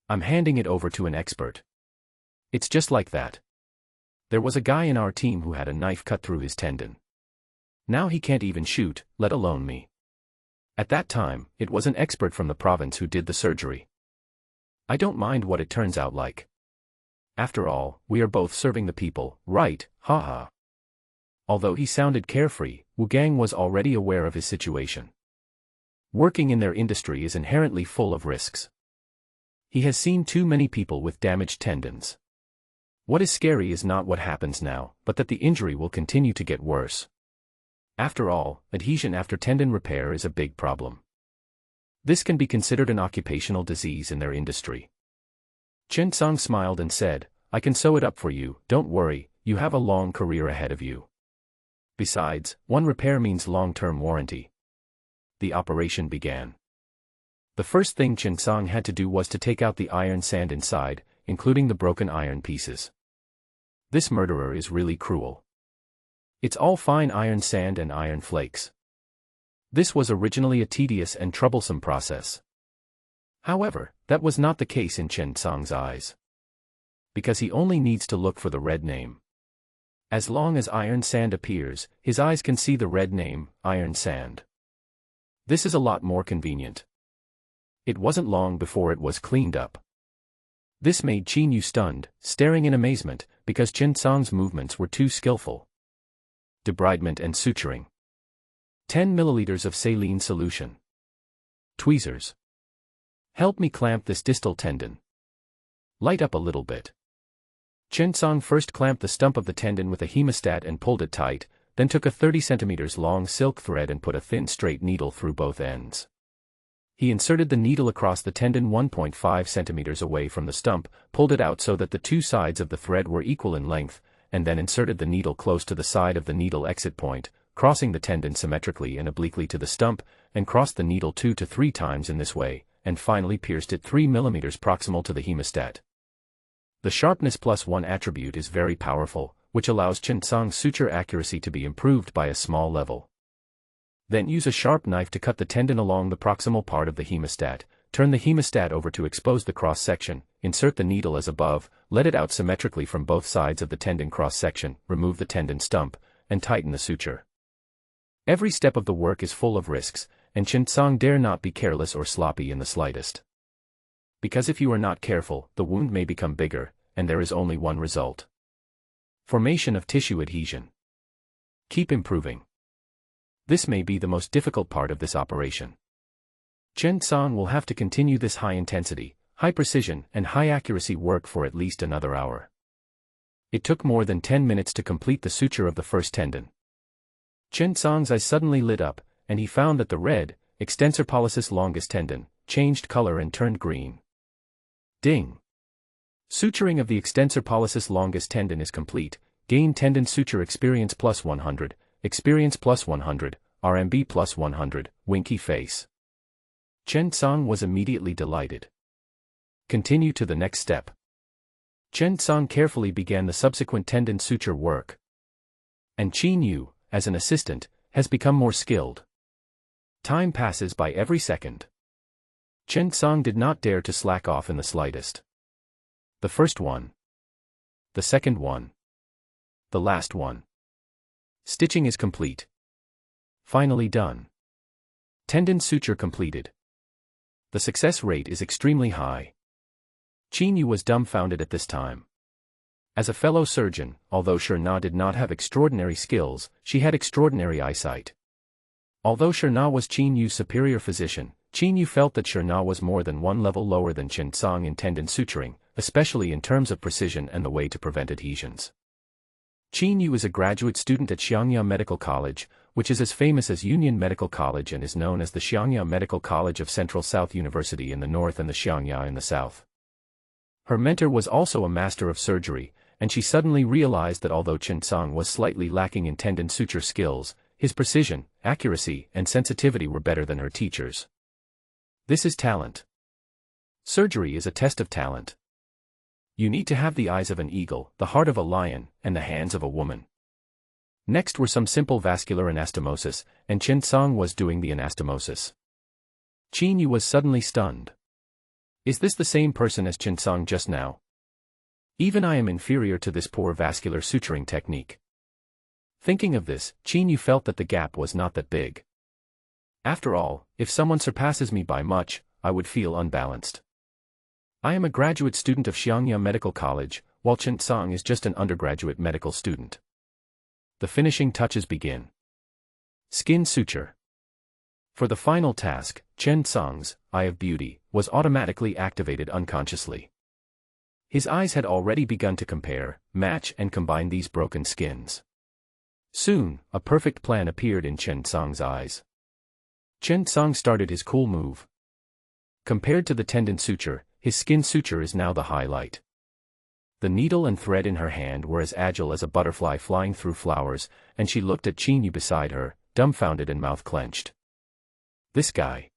I'm handing it over to an expert. It's just like that. There was a guy in our team who had a knife cut through his tendon. Now he can't even shoot, let alone me. At that time, it was an expert from the province who did the surgery. I don't mind what it turns out like. After all, we are both serving the people, right, haha." Although he sounded carefree, Wu Gang was already aware of his situation. Working in their industry is inherently full of risks. He has seen too many people with damaged tendons. What is scary is not what happens now, but that the injury will continue to get worse. After all, adhesion after tendon repair is a big problem. This can be considered an occupational disease in their industry. Chen Song smiled and said, "I can sew it up for you, don't worry, you have a long career ahead of you. Besides, one repair means long-term warranty." The operation began. The first thing Chen Song had to do was to take out the iron sand inside, including the broken iron pieces. This murderer is really cruel. It's all fine iron sand and iron flakes. This was originally a tedious and troublesome process. However, that was not the case in Chen Song's eyes. Because he only needs to look for the red name. As long as iron sand appears, his eyes can see the red name, iron sand. This is a lot more convenient. It wasn't long before it was cleaned up. This made Qin Yu stunned, staring in amazement, because Chen Song's movements were too skillful. Debridement and suturing. 10 milliliters of saline solution. Tweezers. Help me clamp this distal tendon. Light up a little bit. Chen Song first clamped the stump of the tendon with a hemostat and pulled it tight, then took a 30 centimeters long silk thread and put a thin straight needle through both ends. He inserted the needle across the tendon 1.5 centimeters away from the stump, pulled it out so that the two sides of the thread were equal in length, and then inserted the needle close to the side of the needle exit point, crossing the tendon symmetrically and obliquely to the stump, and crossed the needle 2 to 3 times in this way, and finally pierced it 3 mm proximal to the hemostat. The sharpness +1 attribute is very powerful, which allows Chen Song's suture accuracy to be improved by a small level. Then use a sharp knife to cut the tendon along the proximal part of the hemostat, turn the hemostat over to expose the cross-section, insert the needle as above, let it out symmetrically from both sides of the tendon cross-section, remove the tendon stump, and tighten the suture. Every step of the work is full of risks, and Chen Song dare not be careless or sloppy in the slightest. Because if you are not careful, the wound may become bigger, and there is only one result. Formation of tissue adhesion. Keep improving. This may be the most difficult part of this operation. Chen Song will have to continue this high-intensity, high-precision, and high-accuracy work for at least another hour. It took more than 10 minutes to complete the suture of the first tendon. Chen Song's eyes suddenly lit up, and he found that the red, extensor pollicis longus tendon, changed color and turned green. Ding! Suturing of the extensor pollicis longus tendon is complete. Gain tendon suture experience +100, experience +100, RMB +100, winky face. Chen Song was immediately delighted. Continue to the next step. Chen Song carefully began the subsequent tendon suture work. And Qin Yu, as an assistant, has become more skilled. Time passes by every second. Chen Song did not dare to slack off in the slightest. The first one. The second one. The last one. Stitching is complete. Finally done. Tendon suture completed. The success rate is extremely high. Qin Yu was dumbfounded at this time. As a fellow surgeon, although Sher Na did not have extraordinary skills, she had extraordinary eyesight. Although Sherna was Qin Yu's superior physician, Qin Yu felt that Sherna was more than one level lower than Chen Song in tendon suturing, especially in terms of precision and the way to prevent adhesions. Qin Yu is a graduate student at Xiangya Medical College, which is as famous as Union Medical College and is known as the Xiangya Medical College of Central South University in the north and the Xiangya in the south. Her mentor was also a master of surgery, and she suddenly realized that although Chen Song was slightly lacking in tendon suture skills, his precision, accuracy, and sensitivity were better than her teachers. This is talent. Surgery is a test of talent. You need to have the eyes of an eagle, the heart of a lion, and the hands of a woman. Next were some simple vascular anastomosis, and Chen Song was doing the anastomosis. Qin Yu was suddenly stunned. Is this the same person as Chen Song just now? Even I am inferior to this poor vascular suturing technique. Thinking of this, Qin Yu felt that the gap was not that big. After all, if someone surpasses me by much, I would feel unbalanced. I am a graduate student of Xiangya Medical College, while Chen Song is just an undergraduate medical student. The finishing touches begin. Skin suture. For the final task, Chen Song's eye of beauty was automatically activated unconsciously. His eyes had already begun to compare, match and combine these broken skins. Soon, a perfect plan appeared in Chen Song's eyes. Chen Song started his cool move. Compared to the tendon suture, his skin suture is now the highlight. The needle and thread in her hand were as agile as a butterfly flying through flowers, and she looked at Qin Yu beside her, dumbfounded and mouth clenched. This guy.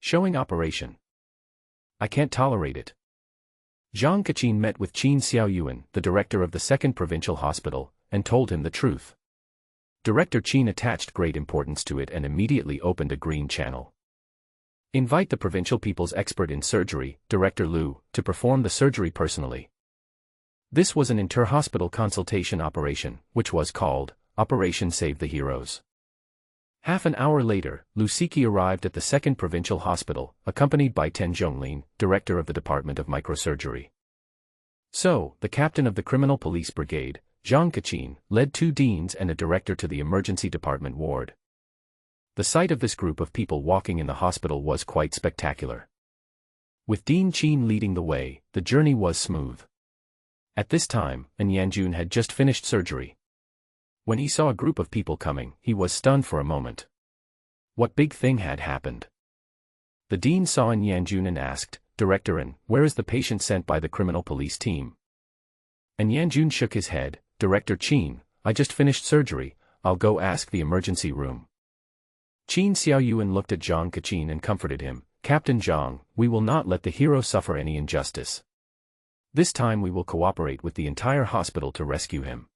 Showing operation. I can't tolerate it. Zhang Keqin met with Qin Xiaoyuan, the director of the 2nd Provincial Hospital, and told him the truth. Director Qin attached great importance to it and immediately opened a green channel. Invite the provincial people's expert in surgery, Director Liu, to perform the surgery personally. This was an inter-hospital consultation operation, which was called Operation Save the Heroes. Half an hour later, Lu Siki arrived at the 2nd Provincial Hospital, accompanied by Ten Zhonglin, director of the Department of Microsurgery. So, the captain of the Criminal Police Brigade, Zhang Keqin, led 2 deans and a director to the emergency department ward. The sight of this group of people walking in the hospital was quite spectacular. With Dean Qin leading the way, the journey was smooth. At this time, An Yanjun had just finished surgery. When he saw a group of people coming, he was stunned for a moment. What big thing had happened? The dean saw An Yanjun and asked, Director An, where is the patient sent by the criminal police team? An Yanjun shook his head, Director Qin, I just finished surgery, I'll go ask the emergency room. Qin Xiaoyuan looked at Zhang Keqin and comforted him, Captain Zhang, we will not let the hero suffer any injustice. This time we will cooperate with the entire hospital to rescue him.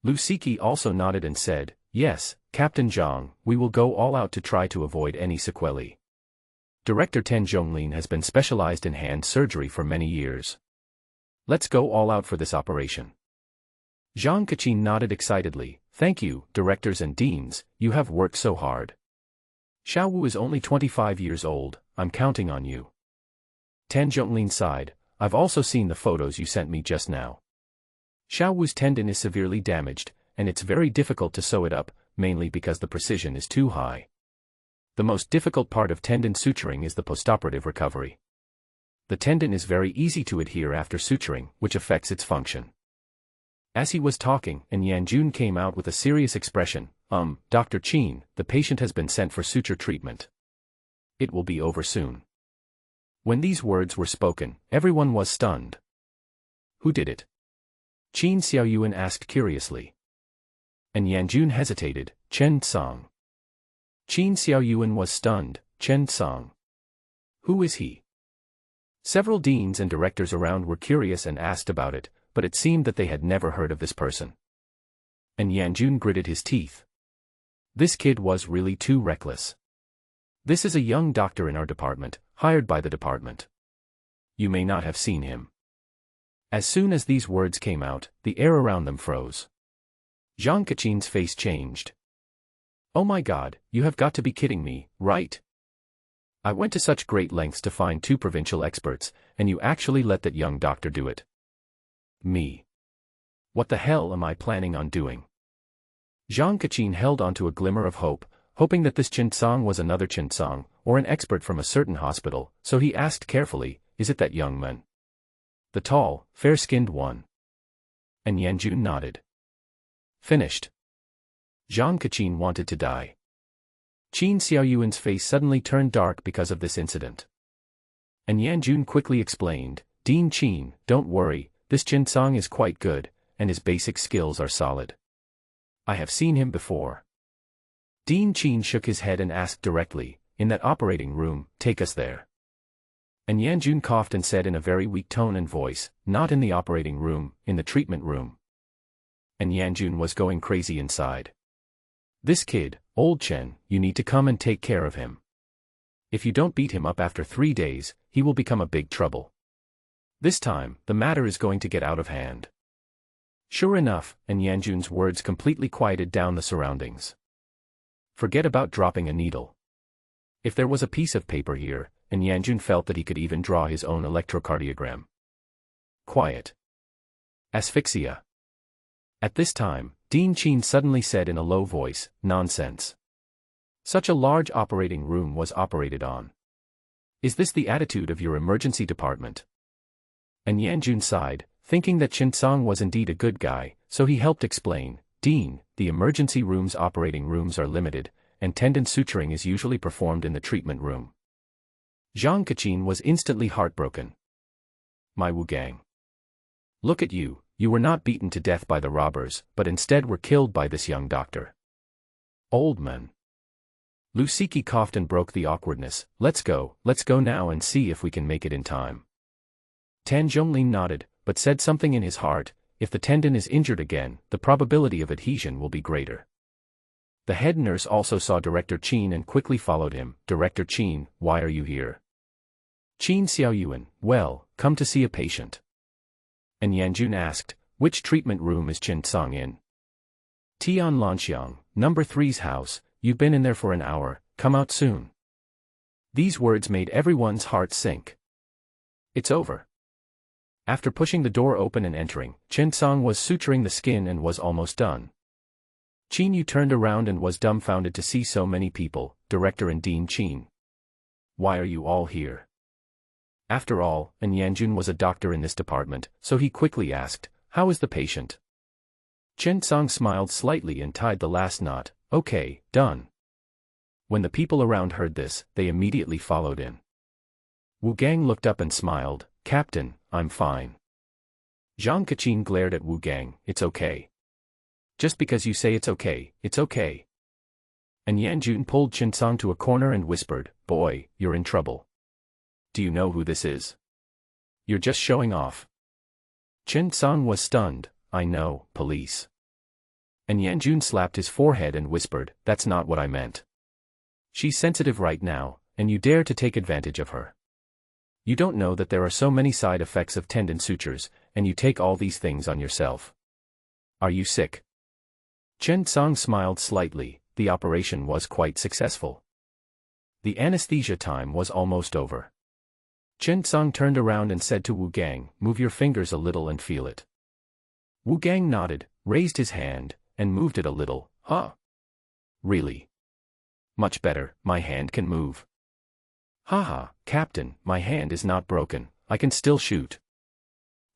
Lu Siki also nodded and said, yes, Captain Zhang, we will go all out to try to avoid any sequelae. Director Ten Zhonglin has been specialized in hand surgery for many years. Let's go all out for this operation. Zhang Keqin nodded excitedly, thank you, directors and deans, you have worked so hard. Xiao Wu is only 25 years old, I'm counting on you. Ten Zhonglin sighed, I've also seen the photos you sent me just now. Xiao Wu's tendon is severely damaged, and it's very difficult to sew it up, mainly because the precision is too high. The most difficult part of tendon suturing is the postoperative recovery. The tendon is very easy to adhere after suturing, which affects its function. As he was talking, An Yanjun came out with a serious expression, Dr. Qin, the patient has been sent for suture treatment. It will be over soon. When these words were spoken, everyone was stunned. Who did it? Qin Xiaoyuan asked curiously. An Yanjun hesitated, Chen Song. Qin Xiaoyuan was stunned, Chen Song. Who is he? Several deans and directors around were curious and asked about it, but it seemed that they had never heard of this person. An Yanjun gritted his teeth. This kid was really too reckless. This is a young doctor in our department, hired by the department. You may not have seen him. As soon as these words came out, the air around them froze. Zhang Keqin's face changed. Oh my God, you have got to be kidding me, right? I went to such great lengths to find 2 provincial experts, and you actually let that young doctor do it. Me. What the hell am I planning on doing? Zhang Keqin held onto a glimmer of hope, hoping that this Chen Song was another Chen Song, or an expert from a certain hospital, so he asked carefully, "Is it that young man? The tall, fair-skinned one?" And Yanjun nodded. Finished. Zhang Keqin wanted to die. Qin Xiaoyuan's face suddenly turned dark because of this incident. And Yanjun quickly explained, "Dean Qin, don't worry, this Chen Song is quite good, and his basic skills are solid. I have seen him before." Dean Qin shook his head and asked directly, "In that operating room, take us there." And Yanjun coughed and said in a very weak tone and voice, "Not in the operating room, in the treatment room." And Yanjun was going crazy inside. "This kid, old Chen, you need to come and take care of him. If you don't beat him up after 3 days, he will become a big trouble. This time, the matter is going to get out of hand." Sure enough, and Yanjun's words completely quieted down the surroundings. Forget about dropping a needle. If there was a piece of paper here, and Yanjun felt that he could even draw his own electrocardiogram. Quiet. Asphyxia. At this time, Dean Qin suddenly said in a low voice, "Nonsense. Such a large operating room was operated on. Is this the attitude of your emergency department?" And Yanjun sighed, thinking that Chen Song was indeed a good guy, so he helped explain, "Dean, the emergency room's operating rooms are limited, and tendon suturing is usually performed in the treatment room." Zhang Keqin was instantly heartbroken. "My Wu Gang. Look at you, you were not beaten to death by the robbers, but instead were killed by this young doctor. Old man." Lu Siki coughed and broke the awkwardness, let's go now and see if we can make it in time." Tan Zhonglin nodded, but said something in his heart, if the tendon is injured again, the probability of adhesion will be greater. The head nurse also saw Director Qin and quickly followed him. "Director Qin, why are you here?" Qin Xiaoyuan, "Well, come to see a patient." And Yanjun asked, "Which treatment room is Chen Song in?" "Tian Lanxiang, number 3's house, you've been in there for an hour, come out soon." These words made everyone's heart sink. It's over. After pushing the door open and entering, Chen Song was suturing the skin and was almost done. Qin Yu turned around and was dumbfounded to see so many people, Director and Dean Qin. "Why are you all here?" After all, and Yanjun was a doctor in this department, so he quickly asked, "How is the patient?" Chen Song smiled slightly and tied the last knot. "Okay, done." When the people around heard this, they immediately followed in. Wu Gang looked up and smiled, "Captain, I'm fine." Zhang Keqin glared at Wu Gang, "It's okay. Just because you say it's okay, it's okay." And Yanjun pulled Chen Song to a corner and whispered, "Boy, you're in trouble. Do you know who this is? You're just showing off." Chen Song was stunned, "I know, police." And Yanjun slapped his forehead and whispered, "That's not what I meant. She's sensitive right now, and you dare to take advantage of her. You don't know that there are so many side effects of tendon sutures, and you take all these things on yourself. Are you sick?" Chen Song smiled slightly, the operation was quite successful. The anesthesia time was almost over. Chen Song turned around and said to Wu Gang, "Move your fingers a little and feel it." Wu Gang nodded, raised his hand, and moved it a little. "Huh? Really? Much better, my hand can move." "Haha, Captain, my hand is not broken, I can still shoot."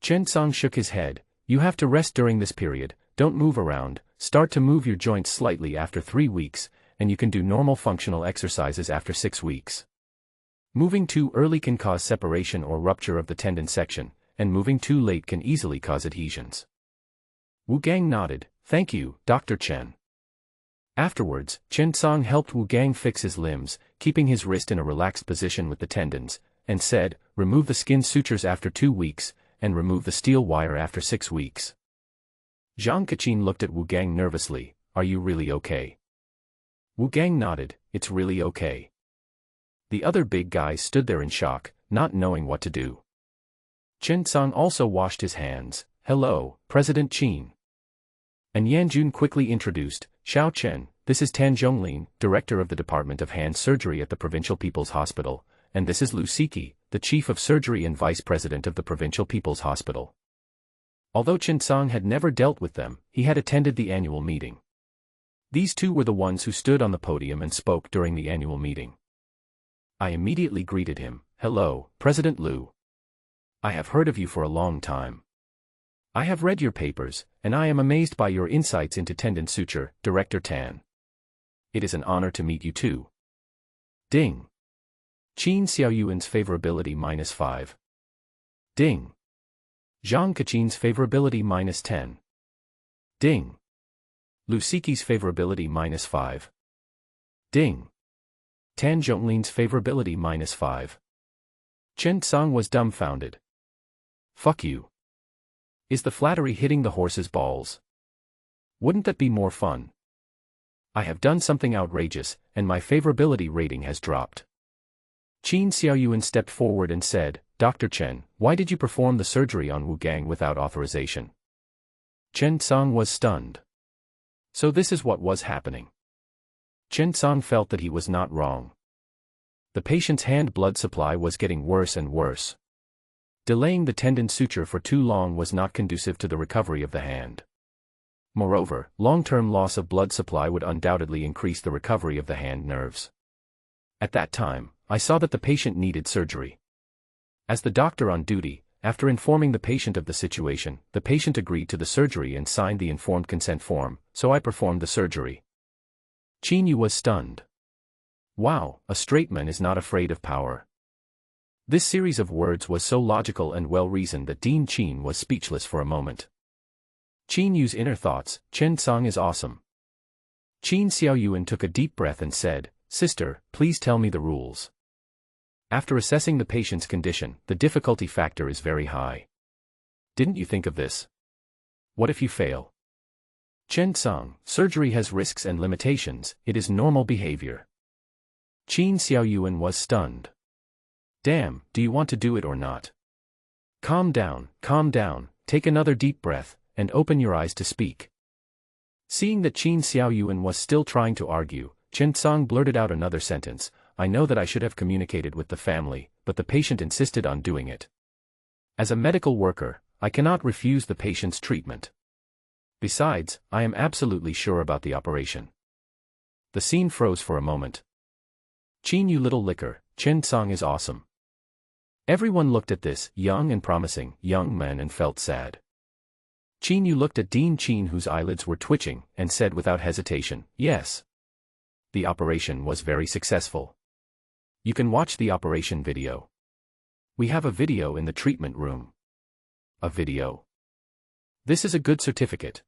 Chen Song shook his head, "You have to rest during this period, don't move around, start to move your joints slightly after 3 weeks, and you can do normal functional exercises after 6 weeks. Moving too early can cause separation or rupture of the tendon section, and moving too late can easily cause adhesions." Wu Gang nodded, "Thank you, Dr. Chen." Afterwards, Chen Song helped Wu Gang fix his limbs, keeping his wrist in a relaxed position with the tendons, and said, "Remove the skin sutures after 2 weeks, and remove the steel wire after 6 weeks." Zhang Keqin looked at Wu Gang nervously, "Are you really okay?" Wu Gang nodded, "It's really okay." The other big guys stood there in shock, not knowing what to do. Chen Song also washed his hands. "Hello, President Qin." And Yanjun quickly introduced, "Xiao Chen, this is Tan Zhonglin, Director of the Department of Hand Surgery at the Provincial People's Hospital, and this is Lu Siki, the Chief of Surgery and Vice President of the Provincial People's Hospital." Although Chen Song had never dealt with them, he had attended the annual meeting. These two were the ones who stood on the podium and spoke during the annual meeting. I immediately greeted him. "Hello, President Liu. I have heard of you for a long time. I have read your papers, and I am amazed by your insights into tendon suture, Director Tan. It is an honor to meet you too." Ding. Qin Xiaoyuan's favorability -5. Ding. Zhang Kaqin's favorability -10. Ding. Lu Siqi's favorability -5. Ding. Tan Zhonglin's favorability -5. Chen Tsang was dumbfounded. Fuck you. Is the flattery hitting the horse's balls? Wouldn't that be more fun? I have done something outrageous, and my favorability rating has dropped. Qin Xiaoyuan stepped forward and said, "Dr. Chen, why did you perform the surgery on Wu Gang without authorization?" Chen Tsang was stunned. So this is what was happening. Chen Tsang felt that he was not wrong. The patient's hand blood supply was getting worse and worse. Delaying the tendon suture for too long was not conducive to the recovery of the hand. Moreover, long-term loss of blood supply would undoubtedly increase the recovery of the hand nerves. At that time, I saw that the patient needed surgery. As the doctor on duty, after informing the patient of the situation, the patient agreed to the surgery and signed the informed consent form, so I performed the surgery. Qin Yu was stunned. Wow, a straight man is not afraid of power. This series of words was so logical and well-reasoned that Dean Qin was speechless for a moment. Qin Yu's inner thoughts, Chen Tsang is awesome. Qin Xiaoyuan took a deep breath and said, "Sister, please tell me the rules." After assessing the patient's condition, the difficulty factor is very high. Didn't you think of this? What if you fail? Chen Tsang, surgery has risks and limitations, it is normal behavior. Qin Xiaoyuan was stunned. Damn, do you want to do it or not? Calm down, take another deep breath, and open your eyes to speak. Seeing that Qin Xiaoyuan was still trying to argue, Chen Tsang blurted out another sentence, "I know that I should have communicated with the family, but the patient insisted on doing it. As a medical worker, I cannot refuse the patient's treatment. Besides, I am absolutely sure about the operation." The scene froze for a moment. Qin Yu little liquor, Chen Tsang is awesome. Everyone looked at this young and promising young man and felt sad. Qin Yu looked at Dean Qin, whose eyelids were twitching, and said without hesitation, "Yes." The operation was very successful. You can watch the operation video. We have a video in the treatment room. A video. This is a good certificate.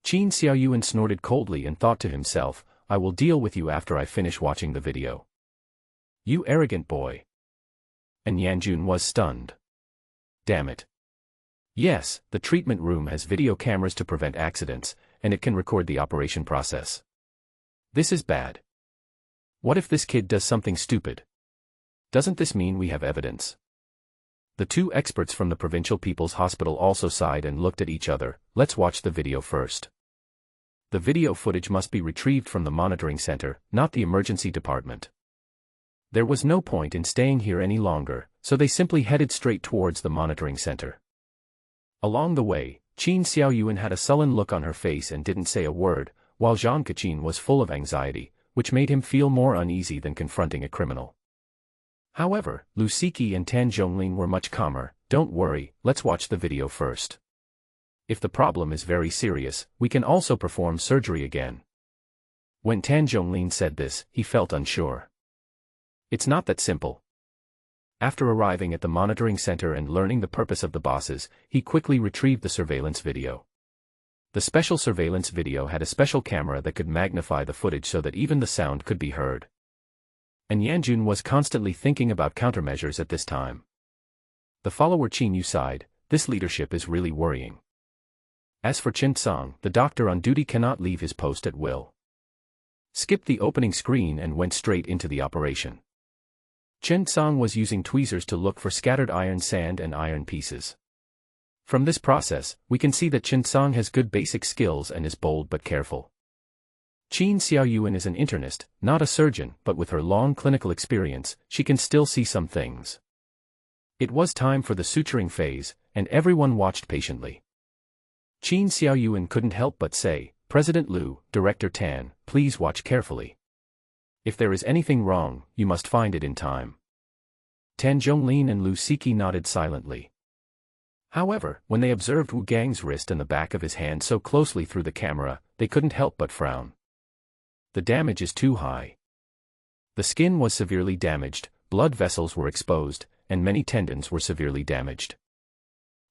Qin Xiaoyuan snorted coldly and thought to himself, "I will deal with you after I finish watching the video." You arrogant boy. And Yanjun was stunned. Damn it. Yes, the treatment room has video cameras to prevent accidents, and it can record the operation process. This is bad. What if this kid does something stupid? Doesn't this mean we have evidence? The two experts from the Provincial People's Hospital also sighed and looked at each other. Let's watch the video first. The video footage must be retrieved from the monitoring center, not the emergency department. There was no point in staying here any longer, so they simply headed straight towards the monitoring center. Along the way, Qin Xiaoyuan had a sullen look on her face and didn't say a word, while Zhang Kaqin was full of anxiety, which made him feel more uneasy than confronting a criminal. However, Lu Siqi and Tan Zhongling were much calmer. Don't worry, let's watch the video first. If the problem is very serious, we can also perform surgery again. When Tan Zhongling said this, he felt unsure. It's not that simple. After arriving at the monitoring center and learning the purpose of the bosses, he quickly retrieved the surveillance video. The special surveillance video had a special camera that could magnify the footage so that even the sound could be heard. And Yanjun was constantly thinking about countermeasures at this time. The follower Qin Yu sighed, this leadership is really worrying. As for Chen Tsang, the doctor on duty cannot leave his post at will. Skipped the opening screen and went straight into the operation. Chen Tsang was using tweezers to look for scattered iron sand and iron pieces. From this process, we can see that Chen Tsang has good basic skills and is bold but careful. Qin Xiaoyuan is an internist, not a surgeon, but with her long clinical experience, she can still see some things. It was time for the suturing phase, and everyone watched patiently. Qin Xiaoyuan couldn't help but say, President Liu, Director Tan, please watch carefully. If there is anything wrong, you must find it in time. Tan Zhonglin and Lu Siki nodded silently. However, when they observed Wu Gang's wrist and the back of his hand so closely through the camera, they couldn't help but frown. The damage is too high. The skin was severely damaged, blood vessels were exposed, and many tendons were severely damaged.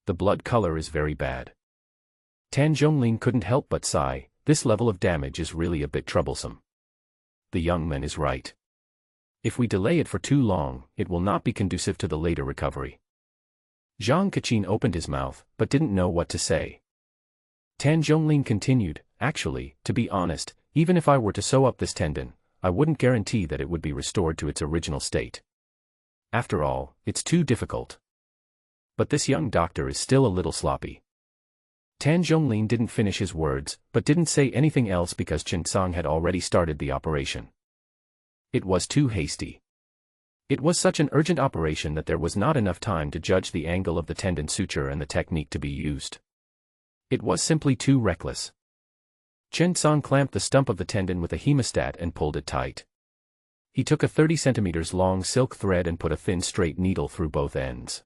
The blood color is very bad. Tan Zhonglin couldn't help but sigh. This level of damage is really a bit troublesome. The young man is right. If we delay it for too long, it will not be conducive to the later recovery. Zhang Keqin opened his mouth, but didn't know what to say. Tan Zhonglin continued, actually, to be honest, even if I were to sew up this tendon, I wouldn't guarantee that it would be restored to its original state. After all, it's too difficult. But this young doctor is still a little sloppy. Tan Zhonglin didn't finish his words, but didn't say anything else because Chen Song had already started the operation. It was too hasty. It was such an urgent operation that there was not enough time to judge the angle of the tendon suture and the technique to be used. It was simply too reckless. Chen Song clamped the stump of the tendon with a hemostat and pulled it tight. He took a 30 centimeters long silk thread and put a thin straight needle through both ends.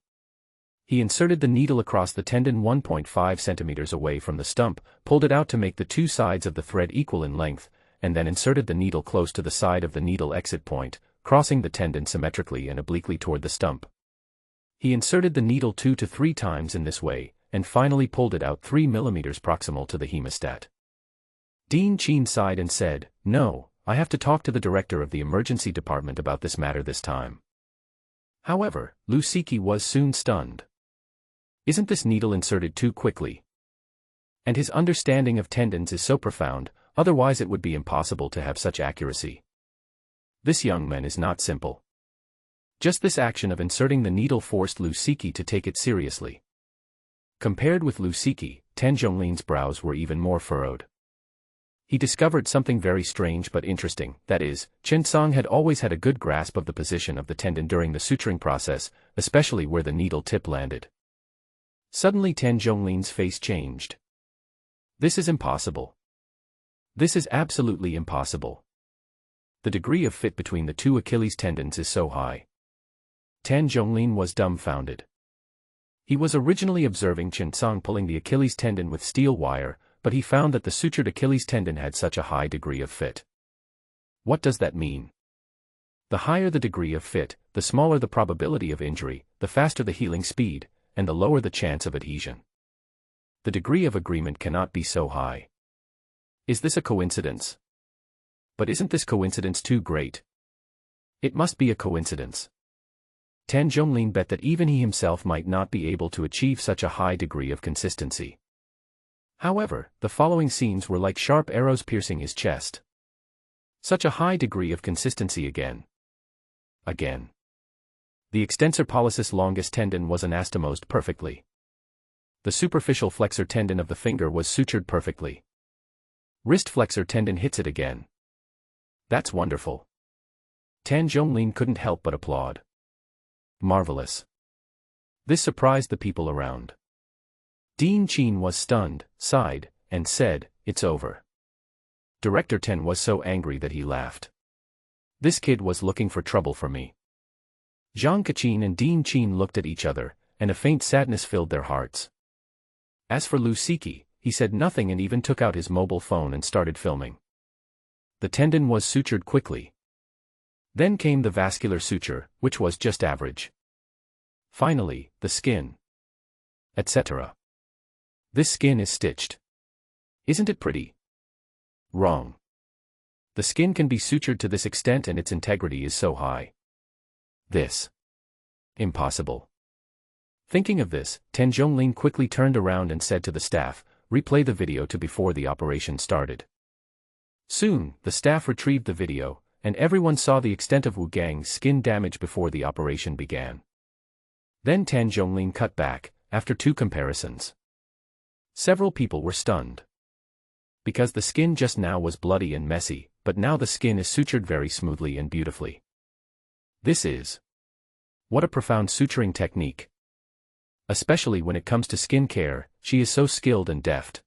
He inserted the needle across the tendon 1.5 centimeters away from the stump, pulled it out to make the two sides of the thread equal in length, and then inserted the needle close to the side of the needle exit point, crossing the tendon symmetrically and obliquely toward the stump. He inserted the needle 2 to 3 times in this way, and finally pulled it out 3 millimeters proximal to the hemostat. Dean Qin sighed and said, "No, I have to talk to the director of the emergency department about this matter this time." However, Lu Siki was soon stunned. Isn't this needle inserted too quickly? And his understanding of tendons is so profound, otherwise it would be impossible to have such accuracy. This young man is not simple. Just this action of inserting the needle forced Lu Siki to take it seriously. Compared with Lu Siki, Tan Zhonglin's brows were even more furrowed. He discovered something very strange but interesting, that is, Chen Song had always had a good grasp of the position of the tendon during the suturing process, especially where the needle tip landed. Suddenly Tan Zhonglin's face changed. This is impossible. This is absolutely impossible. The degree of fit between the two Achilles tendons is so high. Tan Zhonglin was dumbfounded. He was originally observing Chen Song pulling the Achilles tendon with steel wire, but he found that the sutured Achilles tendon had such a high degree of fit. What does that mean? The higher the degree of fit, the smaller the probability of injury, the faster the healing speed, and the lower the chance of adhesion. The degree of agreement cannot be so high. Is this a coincidence? But isn't this coincidence too great? It must be a coincidence. Tan Zhonglin bet that even he himself might not be able to achieve such a high degree of consistency. However, the following scenes were like sharp arrows piercing his chest. Such a high degree of consistency again. Again. The extensor pollicis longus tendon was anastomosed perfectly. The superficial flexor tendon of the finger was sutured perfectly. Wrist flexor tendon hits it again. That's wonderful. Tan Zhonglin couldn't help but applaud. Marvelous. This surprised the people around. Dean Qin was stunned, sighed, and said, "It's over." Director Tan was so angry that he laughed. This kid was looking for trouble for me. Zhang Keqin and Dean Qin looked at each other, and a faint sadness filled their hearts. As for Lu Siki, he said nothing and even took out his mobile phone and started filming. The tendon was sutured quickly. Then came the vascular suture, which was just average. Finally, the skin. Etc. This skin is stitched. Isn't it pretty? Wrong. The skin can be sutured to this extent and its integrity is so high. This. Impossible. Thinking of this, Tan Zhonglin quickly turned around and said to the staff, "Replay the video to before the operation started." Soon, the staff retrieved the video, and everyone saw the extent of Wu Gang's skin damage before the operation began. Then Tan Zhonglin cut back, after 2 comparisons. Several people were stunned. Because the skin just now was bloody and messy, but now the skin is sutured very smoothly and beautifully. This is. What a profound suturing technique. Especially when it comes to skin care, she is so skilled and deft.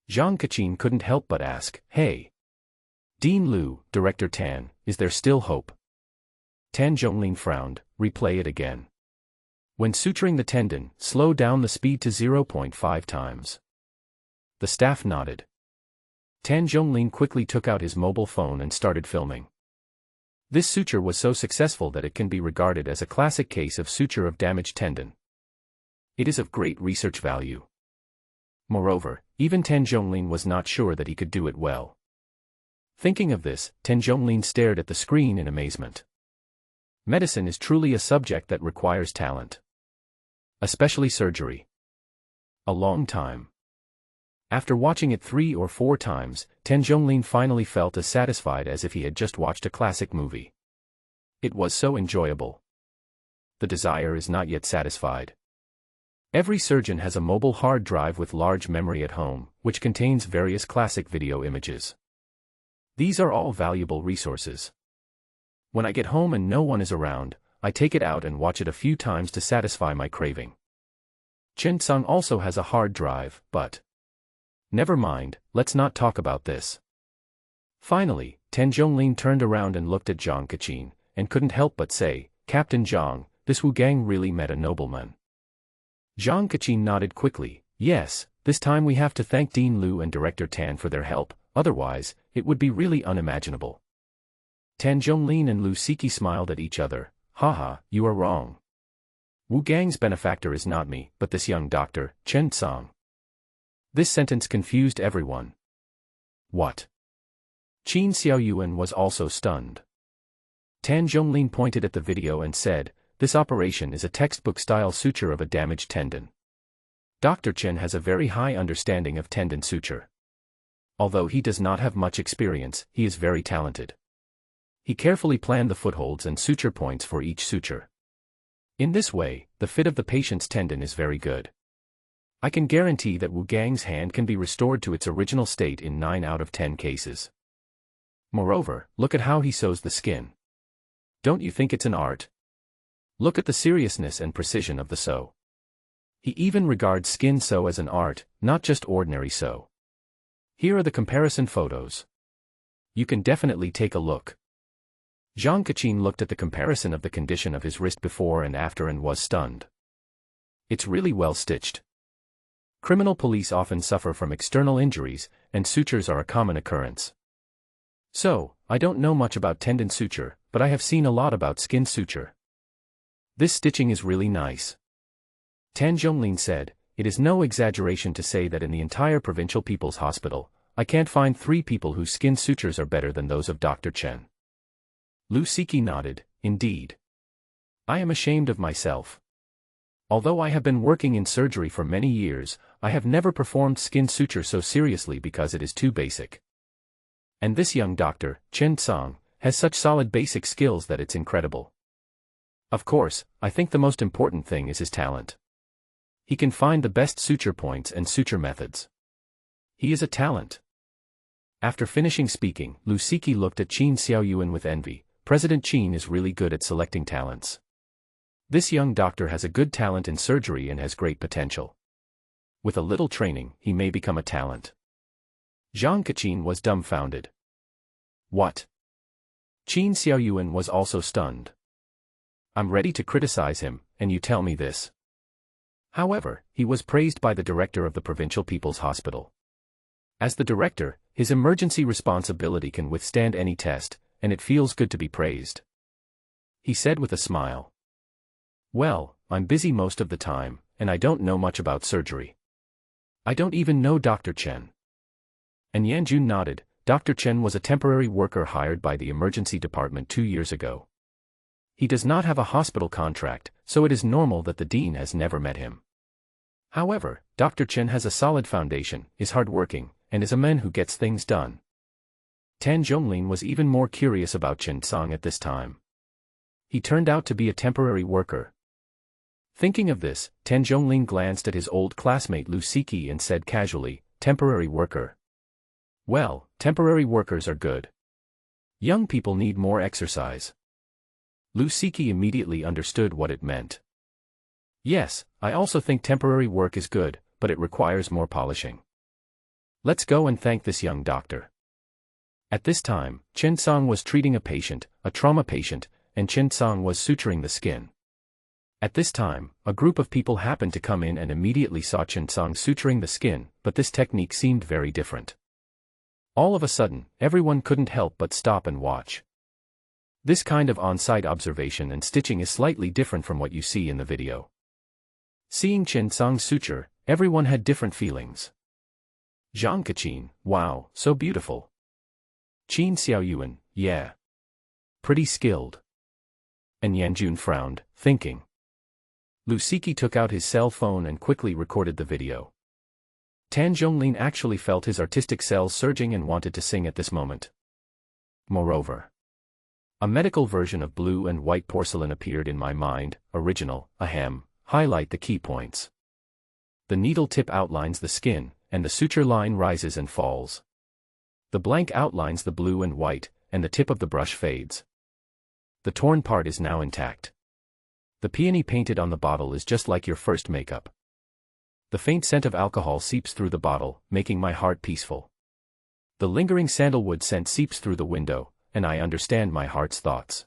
Zhang Kaqin couldn't help but ask, "Hey, Dean Liu, Director Tan, is there still hope?" Tan Zhonglin frowned, "Replay it again. When suturing the tendon, slow down the speed to 0.5 times." The staff nodded. Tan Zhonglin quickly took out his mobile phone and started filming. This suture was so successful that it can be regarded as a classic case of suture of damaged tendon. It is of great research value. Moreover, even Tan Zhonglin was not sure that he could do it well. Thinking of this, Tan Zhonglin stared at the screen in amazement. Medicine is truly a subject that requires talent. Especially surgery. A long time. After watching it 3 or 4 times, Tan Zhonglin finally felt as satisfied as if he had just watched a classic movie. It was so enjoyable. The desire is not yet satisfied. Every surgeon has a mobile hard drive with large memory at home, which contains various classic video images. These are all valuable resources. When I get home and no one is around, I take it out and watch it a few times to satisfy my craving. Chen Tsang also has a hard drive, but never mind, let's not talk about this. Finally, Tan Zhonglin turned around and looked at Zhang Kaqin, and couldn't help but say, "Captain Zhang, this Wu Gang really met a nobleman." Zhang Kaqin nodded quickly, "Yes, this time we have to thank Dean Liu and Director Tan for their help, otherwise, it would be really unimaginable." Tan Zhonglin and Lu Siki smiled at each other. "Haha, you are wrong. Wu Gang's benefactor is not me, but this young doctor, Chen Tsang." This sentence confused everyone. What? Qin Xiaoyuan was also stunned. Tan Zhonglin pointed at the video and said, "This operation is a textbook-style suture of a damaged tendon. Dr. Chen has a very high understanding of tendon suture. Although he does not have much experience, he is very talented. He carefully planned the footholds and suture points for each suture. In this way, the fit of the patient's tendon is very good. I can guarantee that Wu Gang's hand can be restored to its original state in 9 out of 10 cases. Moreover, look at how he sews the skin. Don't you think it's an art? Look at the seriousness and precision of the sew. He even regards skin sew as an art, not just ordinary sew. Here are the comparison photos. You can definitely take a look." Zhang Kaqin looked at the comparison of the condition of his wrist before and after and was stunned. It's really well stitched. Criminal police often suffer from external injuries, and sutures are a common occurrence. So, I don't know much about tendon suture, but I have seen a lot about skin suture. This stitching is really nice. Tan Zhonglin said, "It is no exaggeration to say that in the entire Provincial People's Hospital, I can't find 3 people whose skin sutures are better than those of Dr. Chen." Lu Siki nodded, "Indeed. I am ashamed of myself. Although I have been working in surgery for many years, I have never performed skin suture so seriously because it is too basic. And this young doctor, Chen Tsang, has such solid basic skills that it's incredible. Of course, I think the most important thing is his talent. He can find the best suture points and suture methods. He is a talent." After finishing speaking, Lu Siki looked at Qin Xiaoyuan with envy. President Qin is really good at selecting talents. This young doctor has a good talent in surgery and has great potential. With a little training, he may become a talent. Zhang Kaqin was dumbfounded. What? Qin Xiaoyuan was also stunned. I'm ready to criticize him, and you tell me this. However, he was praised by the director of the Provincial People's Hospital. As the director, his emergency responsibility can withstand any test, and it feels good to be praised. He said with a smile. Well, I'm busy most of the time, and I don't know much about surgery. I don't even know Dr. Chen. And Yanjun nodded. Dr. Chen was a temporary worker hired by the emergency department 2 years ago. He does not have a hospital contract, so it is normal that the dean has never met him. However, Dr. Chen has a solid foundation, is hardworking, and is a man who gets things done. Tan Zhonglin was even more curious about Chen Tsang at this time. He turned out to be a temporary worker. Thinking of this, Tan Zhonglin glanced at his old classmate Lu Siki and said casually, temporary worker. Well, temporary workers are good. Young people need more exercise. Lu Siki immediately understood what it meant. Yes, I also think temporary work is good, but it requires more polishing. Let's go and thank this young doctor. At this time, Chen Song was treating a patient, a trauma patient, and Chen Song was suturing the skin. At this time, a group of people happened to come in and immediately saw Chen Song suturing the skin, but this technique seemed very different. All of a sudden, everyone couldn't help but stop and watch. This kind of on-site observation and stitching is slightly different from what you see in the video. Seeing Chen Song's suture, everyone had different feelings. Zhang Keqin, wow, so beautiful. Qin Xiaoyuan, yeah. Pretty skilled. And Yanjun frowned, thinking. Lu Siki took out his cell phone and quickly recorded the video. Tan Zhonglin actually felt his artistic cells surging and wanted to sing at this moment. Moreover, a medical version of blue and white porcelain appeared in my mind, original, ahem, highlight the key points. The needle tip outlines the skin, and the suture line rises and falls. The blank outlines the blue and white, and the tip of the brush fades. The torn part is now intact. The peony painted on the bottle is just like your first makeup. The faint scent of alcohol seeps through the bottle, making my heart peaceful. The lingering sandalwood scent seeps through the window, and I understand my heart's thoughts.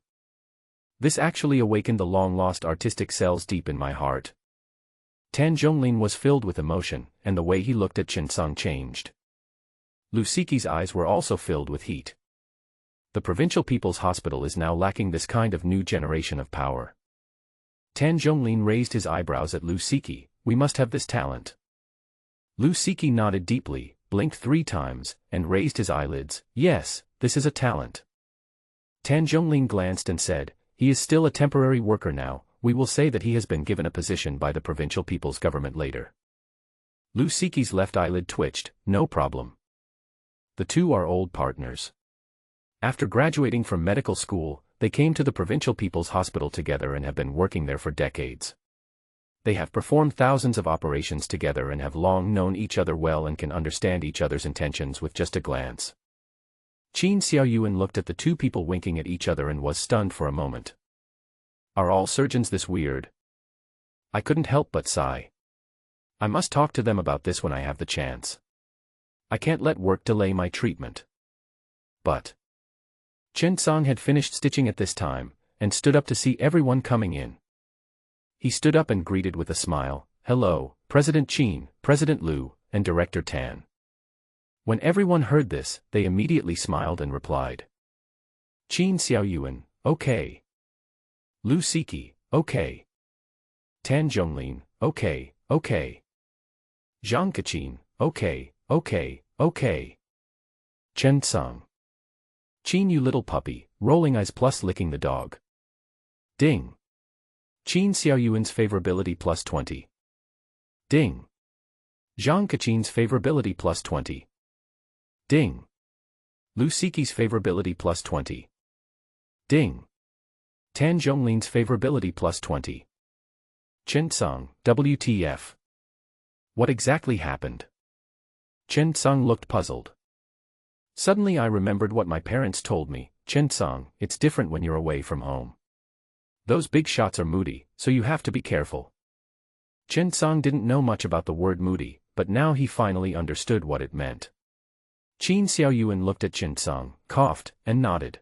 This actually awakened the long-lost artistic cells deep in my heart. Tan Zhonglin was filled with emotion, and the way he looked at Chen Song changed. Lu Siki's eyes were also filled with heat. The Provincial People's Hospital is now lacking this kind of new generation of power. Tan Zhonglin raised his eyebrows at Lu Siki. We must have this talent. Lu Siki nodded deeply, blinked 3 times, and raised his eyelids. Yes, this is a talent. Tan Zhonglin glanced and said, he is still a temporary worker now, we will say that he has been given a position by the Provincial People's Government later. Lu Siki's left eyelid twitched, no problem. The two are old partners. After graduating from medical school, they came to the Provincial People's Hospital together and have been working there for decades. They have performed thousands of operations together and have long known each other well and can understand each other's intentions with just a glance. Qin Xiaoyuan looked at the two people winking at each other and was stunned for a moment. Are all surgeons this weird? I couldn't help but sigh. I must talk to them about this when I have the chance. I can't let work delay my treatment. But Chen Song had finished stitching at this time, and stood up to see everyone coming in. He stood up and greeted with a smile, hello, President Qin, President Lu, and Director Tan. When everyone heard this, they immediately smiled and replied. Qin Xiaoyuan, okay. Lu Siki, okay. Tan Zhonglin, okay, okay. Zhang Keqin, okay, okay, okay. Chen Song. Qin, you little puppy, rolling eyes plus licking the dog. Ding. Qin Xiaoyuan's favorability plus 20. Ding. Zhang Keqin's favorability plus 20. Ding. Lu Siki's favorability plus 20. Ding. Tan Zhonglin's favorability plus 20. Chen Song, WTF. What exactly happened? Chen Song looked puzzled. Suddenly I remembered what my parents told me, Chen Song, it's different when you're away from home. Those big shots are moody, so you have to be careful. Chen Song didn't know much about the word moody, but now he finally understood what it meant. Qin Xiaoyuan looked at Chen Song, coughed, and nodded.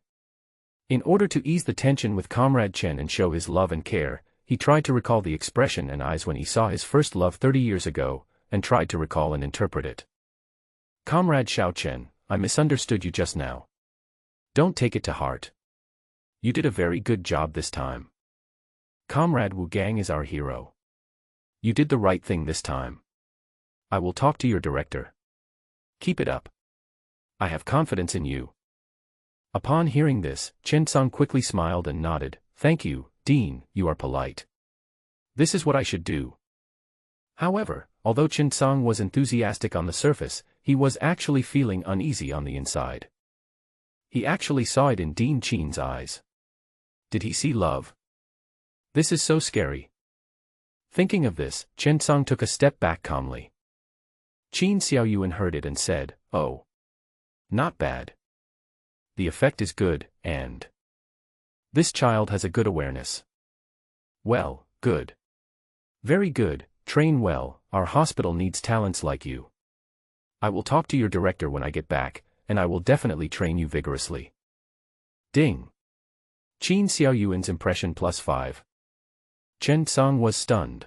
In order to ease the tension with Comrade Chen and show his love and care, he tried to recall the expression and eyes when he saw his first love 30 years ago, and tried to recall and interpret it. Comrade Xiao Chen, I misunderstood you just now. Don't take it to heart. You did a very good job this time. Comrade Wu Gang is our hero. You did the right thing this time. I will talk to your director. Keep it up. I have confidence in you. Upon hearing this, Chen Song quickly smiled and nodded. Thank you, Dean, you are polite. This is what I should do. However, although Chen Song was enthusiastic on the surface, he was actually feeling uneasy on the inside. He actually saw it in Dean Qin's eyes. Did he see love? This is so scary. Thinking of this, Chen Song took a step back calmly. Qin Xiaoyuan heard it and said, oh. Not bad. The effect is good, and this child has a good awareness. Well, good. Very good, train well, our hospital needs talents like you. I will talk to your director when I get back, and I will definitely train you vigorously. Ding. Qin Xiaoyuan's impression +5. Chen Tsang was stunned.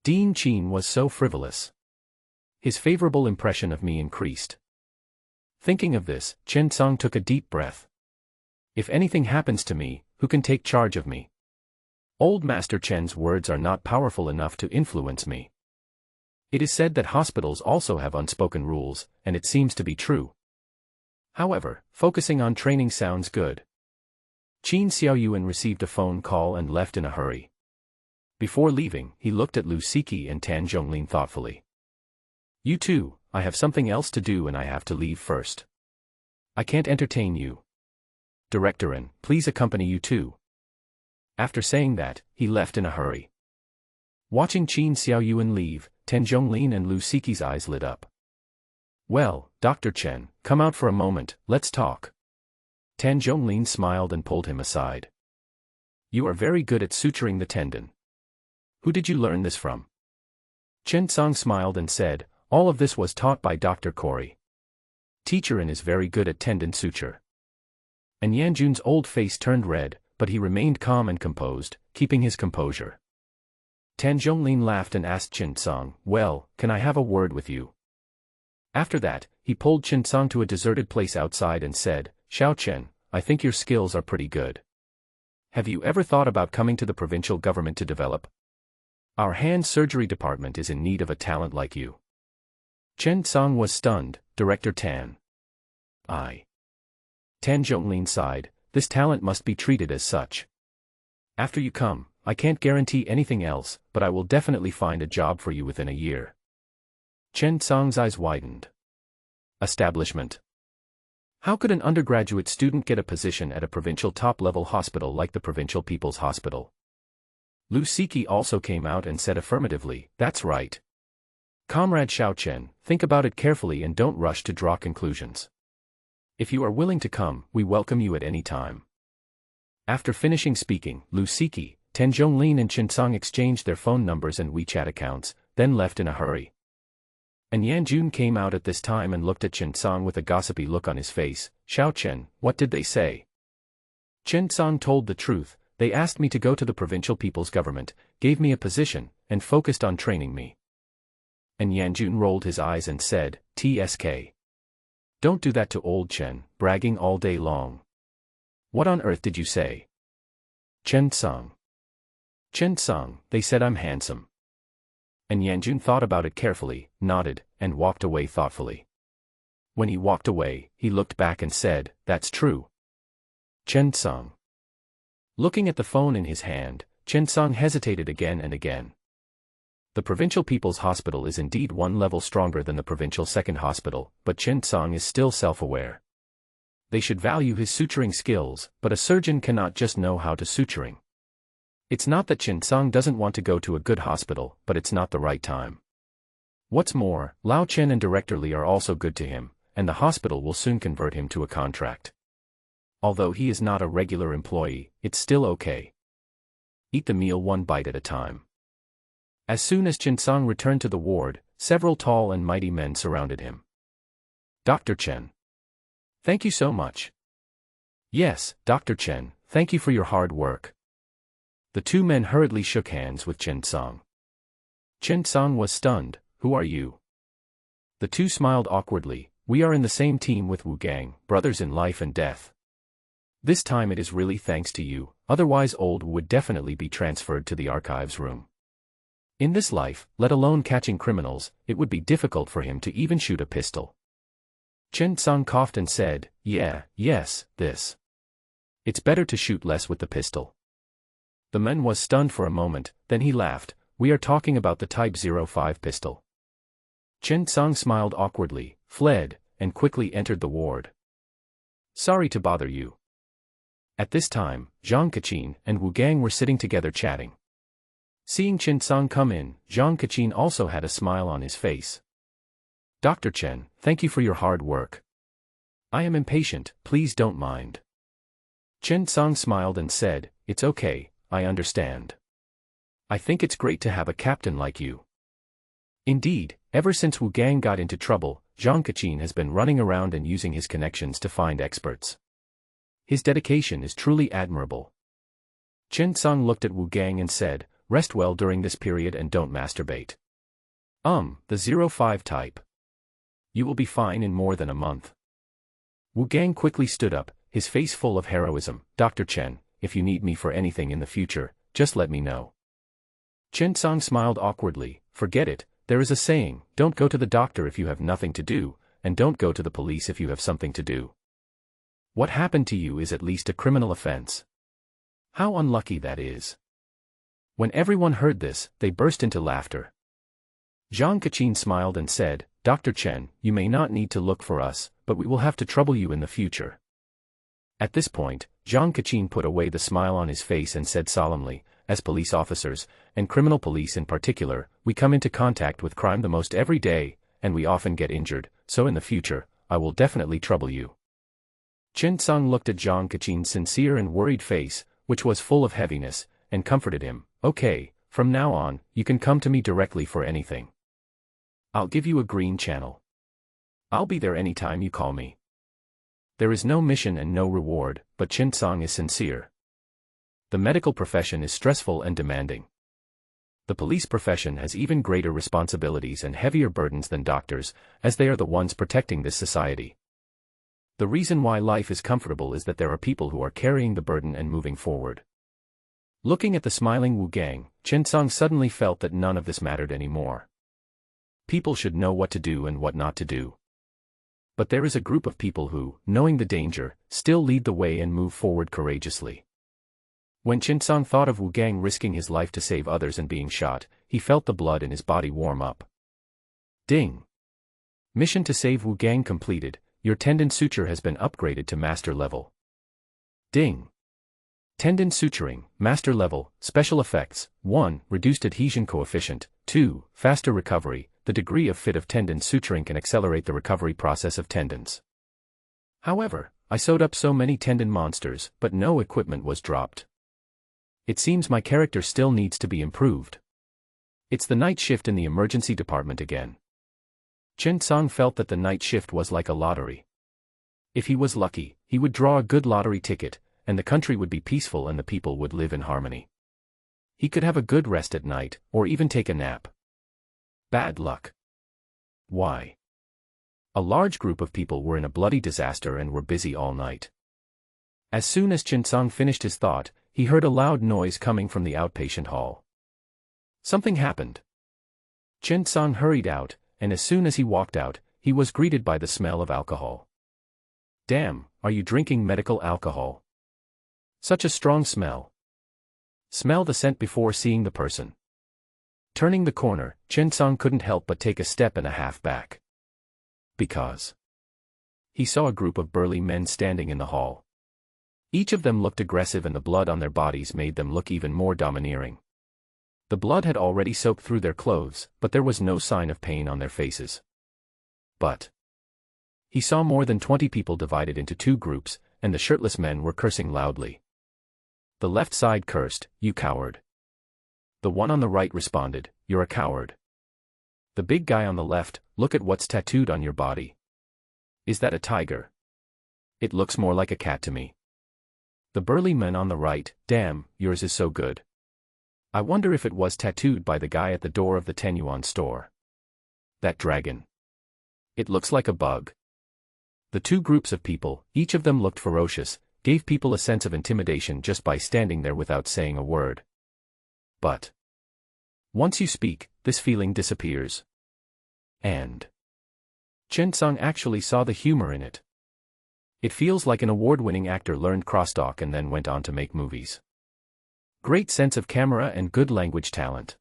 Dean Qin was so frivolous. His favorable impression of me increased. Thinking of this, Chen Tsang took a deep breath. If anything happens to me, who can take charge of me? Old Master Chen's words are not powerful enough to influence me. It is said that hospitals also have unspoken rules, and it seems to be true. However, focusing on training sounds good. Qin Xiaoyuan received a phone call and left in a hurry. Before leaving, he looked at Lu Siki and Tan Zhonglin thoughtfully. You two, I have something else to do and I have to leave first. I can't entertain you. Director An, please accompany you too. After saying that, he left in a hurry. Watching Qin Xiaoyuan leave, Tan Zhonglin and Lu Siki's eyes lit up. Well, Dr. Chen, come out for a moment, let's talk. Tan Zhonglin smiled and pulled him aside. You are very good at suturing the tendon. Who did you learn this from? Chen Tsang smiled and said, all of this was taught by Dr. Corey. Teacher An is very good at tendon suture. And Yanjun's old face turned red, but he remained calm and composed, keeping his composure. Tan Zhonglin laughed and asked Chen Tsang, well, can I have a word with you? After that, he pulled Chen Tsang to a deserted place outside and said, Xiao Chen, I think your skills are pretty good. Have you ever thought about coming to the provincial government to develop? Our hand surgery department is in need of a talent like you. Chen Tsang was stunned. Director Tan. Tan Zhonglin sighed, this talent must be treated as such. After you come, I can't guarantee anything else, but I will definitely find a job for you within a year. Chen Tsang's eyes widened. Establishment. How could an undergraduate student get a position at a provincial top-level hospital like the Provincial People's Hospital? Lu Siki also came out and said affirmatively, that's right. Comrade Xiao Chen, think about it carefully and don't rush to draw conclusions. If you are willing to come, we welcome you at any time. After finishing speaking, Lu Siki, Tan Zhonglin and Chen Tsang exchanged their phone numbers and WeChat accounts, then left in a hurry. And Yanjun came out at this time and looked at Chen Tsang with a gossipy look on his face. Xiao Chen, what did they say? Chen Tsang told the truth, they asked me to go to the provincial people's government, gave me a position, and focused on training me. And Yanjun rolled his eyes and said, TSK. Don't do that to old Chen, bragging all day long. What on earth did you say? Chen Tsang. Chen Tsang, they said I'm handsome. And Yanjun thought about it carefully, nodded, and walked away thoughtfully. When he walked away, he looked back and said, that's true. Chen Tsang. Looking at the phone in his hand, Chen Tsang hesitated again and again. The Provincial People's Hospital is indeed one level stronger than the Provincial Second Hospital, but Chen Tsang is still self-aware. They should value his suturing skills, but a surgeon cannot just know how to suturing. It's not that Chen Tsang doesn't want to go to a good hospital, but it's not the right time. What's more, Lao Chen and Director Li are also good to him, and the hospital will soon convert him to a contract. Although he is not a regular employee, it's still okay. Eat the meal one bite at a time. As soon as Chen Tsang returned to the ward, several tall and mighty men surrounded him. Dr. Chen. Thank you so much. Yes, Dr. Chen, thank you for your hard work. The two men hurriedly shook hands with Chen Tsang. Chen Tsang was stunned, who are you? The two smiled awkwardly, we are in the same team with Wu Gang, brothers in life and death. This time it is really thanks to you, otherwise old Wu would definitely be transferred to the archives room. In this life, let alone catching criminals, it would be difficult for him to even shoot a pistol. Chen Tsang coughed and said, yes, this. It's better to shoot less with the pistol. The man was stunned for a moment, then he laughed, we are talking about the Type 05 pistol. Chen Tsang smiled awkwardly, fled, and quickly entered the ward. Sorry to bother you. At this time, Zhang Kaqin and Wu Gang were sitting together chatting. Seeing Chen Tsang come in, Zhang Kaqin also had a smile on his face. Dr. Chen, thank you for your hard work. I am impatient, please don't mind. Chen Tsang smiled and said, it's okay, I understand. I think it's great to have a captain like you. Indeed, ever since Wu Gang got into trouble, Zhang Kaqin has been running around and using his connections to find experts. His dedication is truly admirable. Chen Song looked at Wu Gang and said, "Rest well during this period and don't masturbate." The 05 type. You will be fine in more than a month. Wu Gang quickly stood up, his face full of heroism. "Dr. Chen, if you need me for anything in the future, just let me know." Chen Song smiled awkwardly. "Forget it, there is a saying, don't go to the doctor if you have nothing to do, and don't go to the police if you have something to do. What happened to you is at least a criminal offense. How unlucky that is." When everyone heard this, they burst into laughter. Zhang Kaqin smiled and said, "Dr. Chen, you may not need to look for us, but we will have to trouble you in the future." At this point, Zhang Kaqin put away the smile on his face and said solemnly, "As police officers, and criminal police in particular, we come into contact with crime the most every day, and we often get injured, so in the future, I will definitely trouble you." Chen Song looked at Zhang Kaqin's sincere and worried face, which was full of heaviness, and comforted him. "Okay, from now on, you can come to me directly for anything. I'll give you a green channel. I'll be there anytime you call me." There is no mission and no reward, but Chen Song is sincere. The medical profession is stressful and demanding. The police profession has even greater responsibilities and heavier burdens than doctors, as they are the ones protecting this society. The reason why life is comfortable is that there are people who are carrying the burden and moving forward. Looking at the smiling Wu Gang, Chen Song suddenly felt that none of this mattered anymore. People should know what to do and what not to do. But there is a group of people who, knowing the danger, still lead the way and move forward courageously. When Chen Song thought of Wu Gang risking his life to save others and being shot, he felt the blood in his body warm up. Ding! Mission to save Wu Gang completed. Your tendon suture has been upgraded to master level. Ding! Tendon suturing, master level, special effects: 1. Reduced adhesion coefficient, 2. Faster recovery. The degree of fit of tendon suturing can accelerate the recovery process of tendons. However, I sewed up so many tendon monsters, but no equipment was dropped. It seems my character still needs to be improved. It's the night shift in the emergency department again. Chen Song felt that the night shift was like a lottery. If he was lucky, he would draw a good lottery ticket, and the country would be peaceful and the people would live in harmony. He could have a good rest at night, or even take a nap. Bad luck. Why? A large group of people were in a bloody disaster and were busy all night. As soon as Chen Song finished his thought, he heard a loud noise coming from the outpatient hall. Something happened. Chen Song hurried out, and as soon as he walked out, he was greeted by the smell of alcohol. Damn, are you drinking medical alcohol? Such a strong smell. Smell the scent before seeing the person. Turning the corner, Chen Song couldn't help but take a step and a half back. Because he saw a group of burly men standing in the hall. Each of them looked aggressive and the blood on their bodies made them look even more domineering. The blood had already soaked through their clothes, but there was no sign of pain on their faces. But he saw more than 20 people divided into two groups, and the shirtless men were cursing loudly. The left side cursed, "You coward." The one on the right responded, "You're a coward." The big guy on the left, "Look at what's tattooed on your body. Is that a tiger? It looks more like a cat to me." The burly man on the right, "Damn, yours is so good. I wonder if it was tattooed by the guy at the door of the 10-yuan store. That dragon. It looks like a bug." The two groups of people, each of them looked ferocious, gave people a sense of intimidation just by standing there without saying a word. But once you speak, this feeling disappears. And Chen Song actually saw the humor in it. It feels like an award-winning actor learned crosstalk and then went on to make movies. Great sense of camera and good language talent.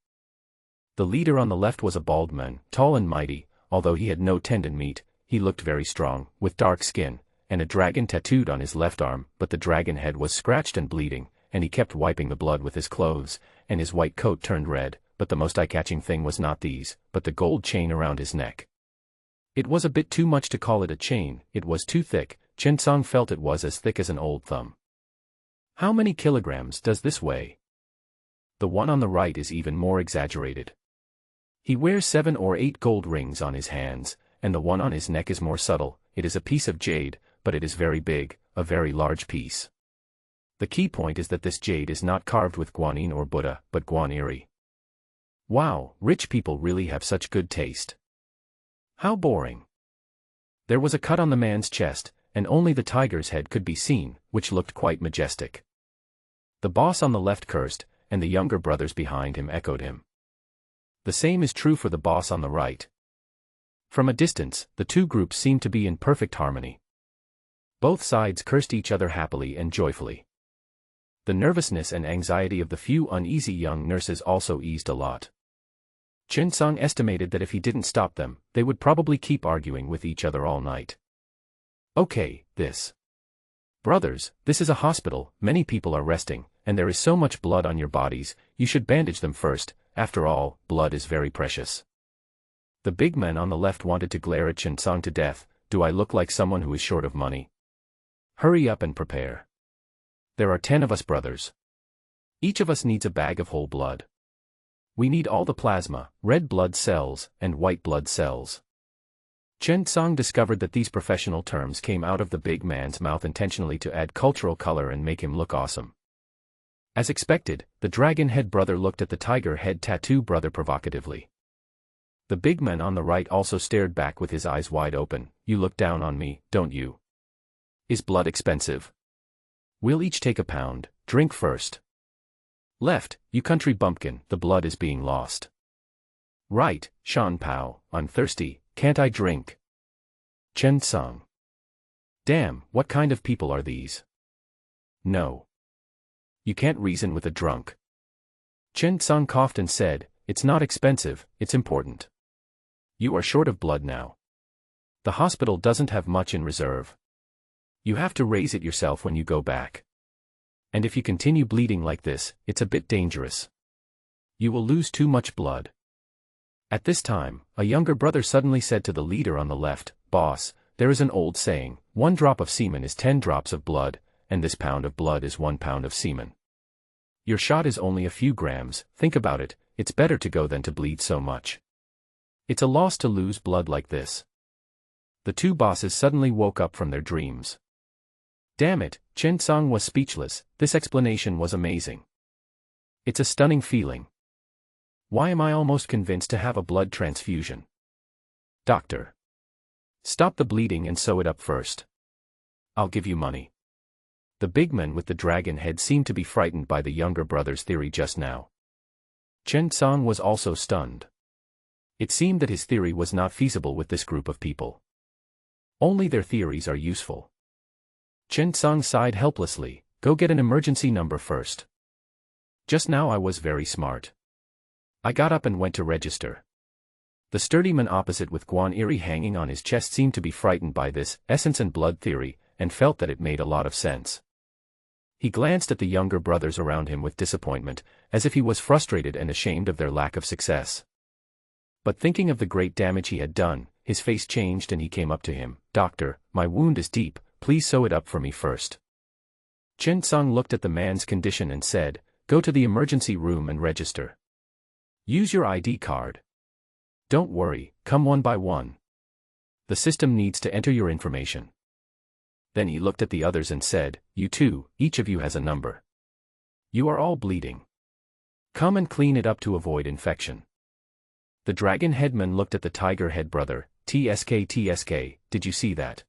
The leader on the left was a bald man, tall and mighty. Although he had no tendon meat, he looked very strong, with dark skin, and a dragon tattooed on his left arm, but the dragon head was scratched and bleeding, and he kept wiping the blood with his clothes, and his white coat turned red, but the most eye-catching thing was not these, but the gold chain around his neck. It was a bit too much to call it a chain, it was too thick. Chen Song felt it was as thick as an old thumb. How many kilograms does this weigh? The one on the right is even more exaggerated. He wears 7 or 8 gold rings on his hands, and the one on his neck is more subtle. It is a piece of jade, but it is very big, a very large piece. The key point is that this jade is not carved with guanine or Buddha, but guaniri. Wow, rich people really have such good taste. How boring. There was a cut on the man's chest, and only the tiger's head could be seen, which looked quite majestic. The boss on the left cursed, and the younger brothers behind him echoed him. The same is true for the boss on the right. From a distance, the two groups seemed to be in perfect harmony. Both sides cursed each other happily and joyfully. The nervousness and anxiety of the few uneasy young nurses also eased a lot. Chen Song estimated that if he didn't stop them, they would probably keep arguing with each other all night. Okay, Brothers, this is a hospital, many people are resting, and there is so much blood on your bodies, you should bandage them first, after all, blood is very precious. The big man on the left wanted to glare at Chen Song to death. Do I look like someone who is short of money? Hurry up and prepare. There are 10 of us brothers. Each of us needs a bag of whole blood. We need all the plasma, red blood cells, and white blood cells. Chen Song discovered that these professional terms came out of the big man's mouth intentionally to add cultural color and make him look awesome. As expected, the dragon head brother looked at the tiger head tattoo brother provocatively. The big man on the right also stared back with his eyes wide open. You look down on me, don't you? Is blood expensive? We'll each take a pound, drink first. Left, you country bumpkin, the blood is being lost. Right, Shan Pao, I'm thirsty, can't I drink? Chen Song. Damn, what kind of people are these? No. You can't reason with a drunk. Chen Song coughed and said, it's not expensive, it's important. You are short of blood now. The hospital doesn't have much in reserve. You have to raise it yourself when you go back. And if you continue bleeding like this, it's a bit dangerous. You will lose too much blood. At this time, a younger brother suddenly said to the leader on the left, Boss, there is an old saying, 1 drop of semen is 10 drops of blood, and this pound of blood is 1 pound of semen. Your shot is only a few grams, think about it, it's better to go than to bleed so much. It's a loss to lose blood like this. The two bosses suddenly woke up from their dreams. Damn it, Chen Song was speechless, this explanation was amazing. It's a stunning feeling. Why am I almost convinced to have a blood transfusion? Doctor. Stop the bleeding and sew it up first. I'll give you money. The big man with the dragon head seemed to be frightened by the younger brother's theory just now. Chen Song was also stunned. It seemed that his theory was not feasible with this group of people. Only their theories are useful. Chen Song sighed helplessly, go get an emergency number first. Just now I was very smart. I got up and went to register. The sturdy man opposite with guaniri hanging on his chest seemed to be frightened by this essence and blood theory, and felt that it made a lot of sense. He glanced at the younger brothers around him with disappointment, as if he was frustrated and ashamed of their lack of success. But thinking of the great damage he had done, his face changed and he came up to him, Doctor, my wound is deep, please sew it up for me first. Chen Song looked at the man's condition and said, go to the emergency room and register. Use your ID card. Don't worry, come one by one. The system needs to enter your information. Then he looked at the others and said, you too, each of you has a number. You are all bleeding. Come and clean it up to avoid infection. The dragon headman looked at the tiger head brother, TSK, did you see that?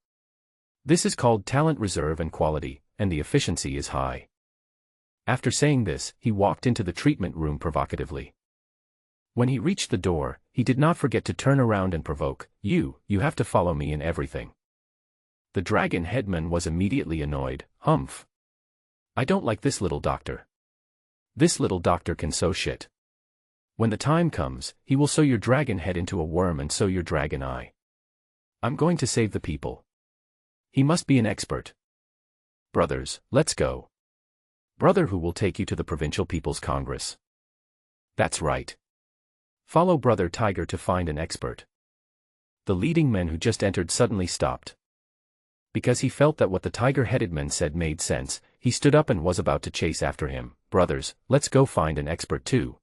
This is called talent reserve and quality, and the efficiency is high. After saying this, he walked into the treatment room provocatively. When he reached the door, he did not forget to turn around and provoke, you have to follow me in everything. The dragon headman was immediately annoyed, humph. I don't like this little doctor. This little doctor can sew shit. When the time comes, he will sew your dragon head into a worm and sew your dragon eye. I'm going to save the people. He must be an expert. Brothers, let's go. Brother who will take you to the Provincial People's Congress. That's right. Follow Brother Tiger to find an expert. The leading man who just entered suddenly stopped. Because he felt that what the tiger-headed man said made sense, he stood up and was about to chase after him. Brothers, let's go find an expert too.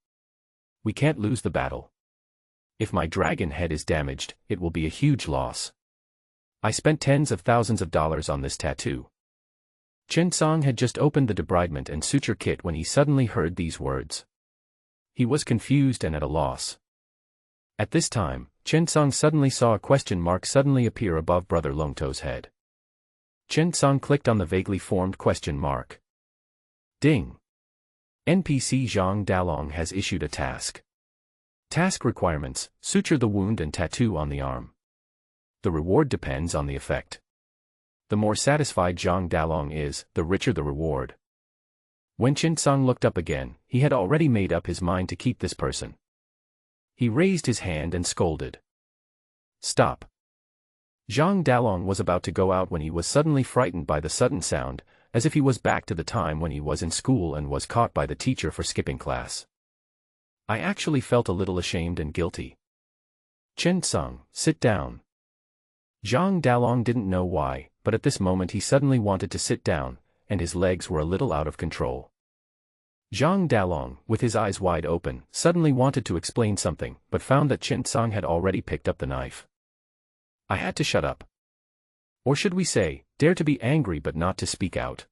We can't lose the battle. If my dragon head is damaged, it will be a huge loss. I spent tens of thousands of dollars on this tattoo. Chen Song had just opened the debridement and suture kit when he suddenly heard these words. He was confused and at a loss. At this time, Chen Song suddenly saw a question mark suddenly appear above Brother Longto's head. Chen Song clicked on the vaguely formed question mark. Ding! NPC Zhang Dalong has issued a task. Task requirements: suture the wound and tattoo on the arm. The reward depends on the effect. The more satisfied Zhang Dalong is, the richer the reward. When Chen Song looked up again, he had already made up his mind to keep this person. He raised his hand and scolded. Stop! Zhang Dalong was about to go out when he was suddenly frightened by the sudden sound, as if he was back to the time when he was in school and was caught by the teacher for skipping class. I actually felt a little ashamed and guilty. Chen Song, sit down. Zhang Dalong didn't know why, but at this moment he suddenly wanted to sit down, and his legs were a little out of control. Zhang Dalong, with his eyes wide open, suddenly wanted to explain something, but found that Chen Song had already picked up the knife. I had to shut up. Or should we say, dare to be angry but not to speak out.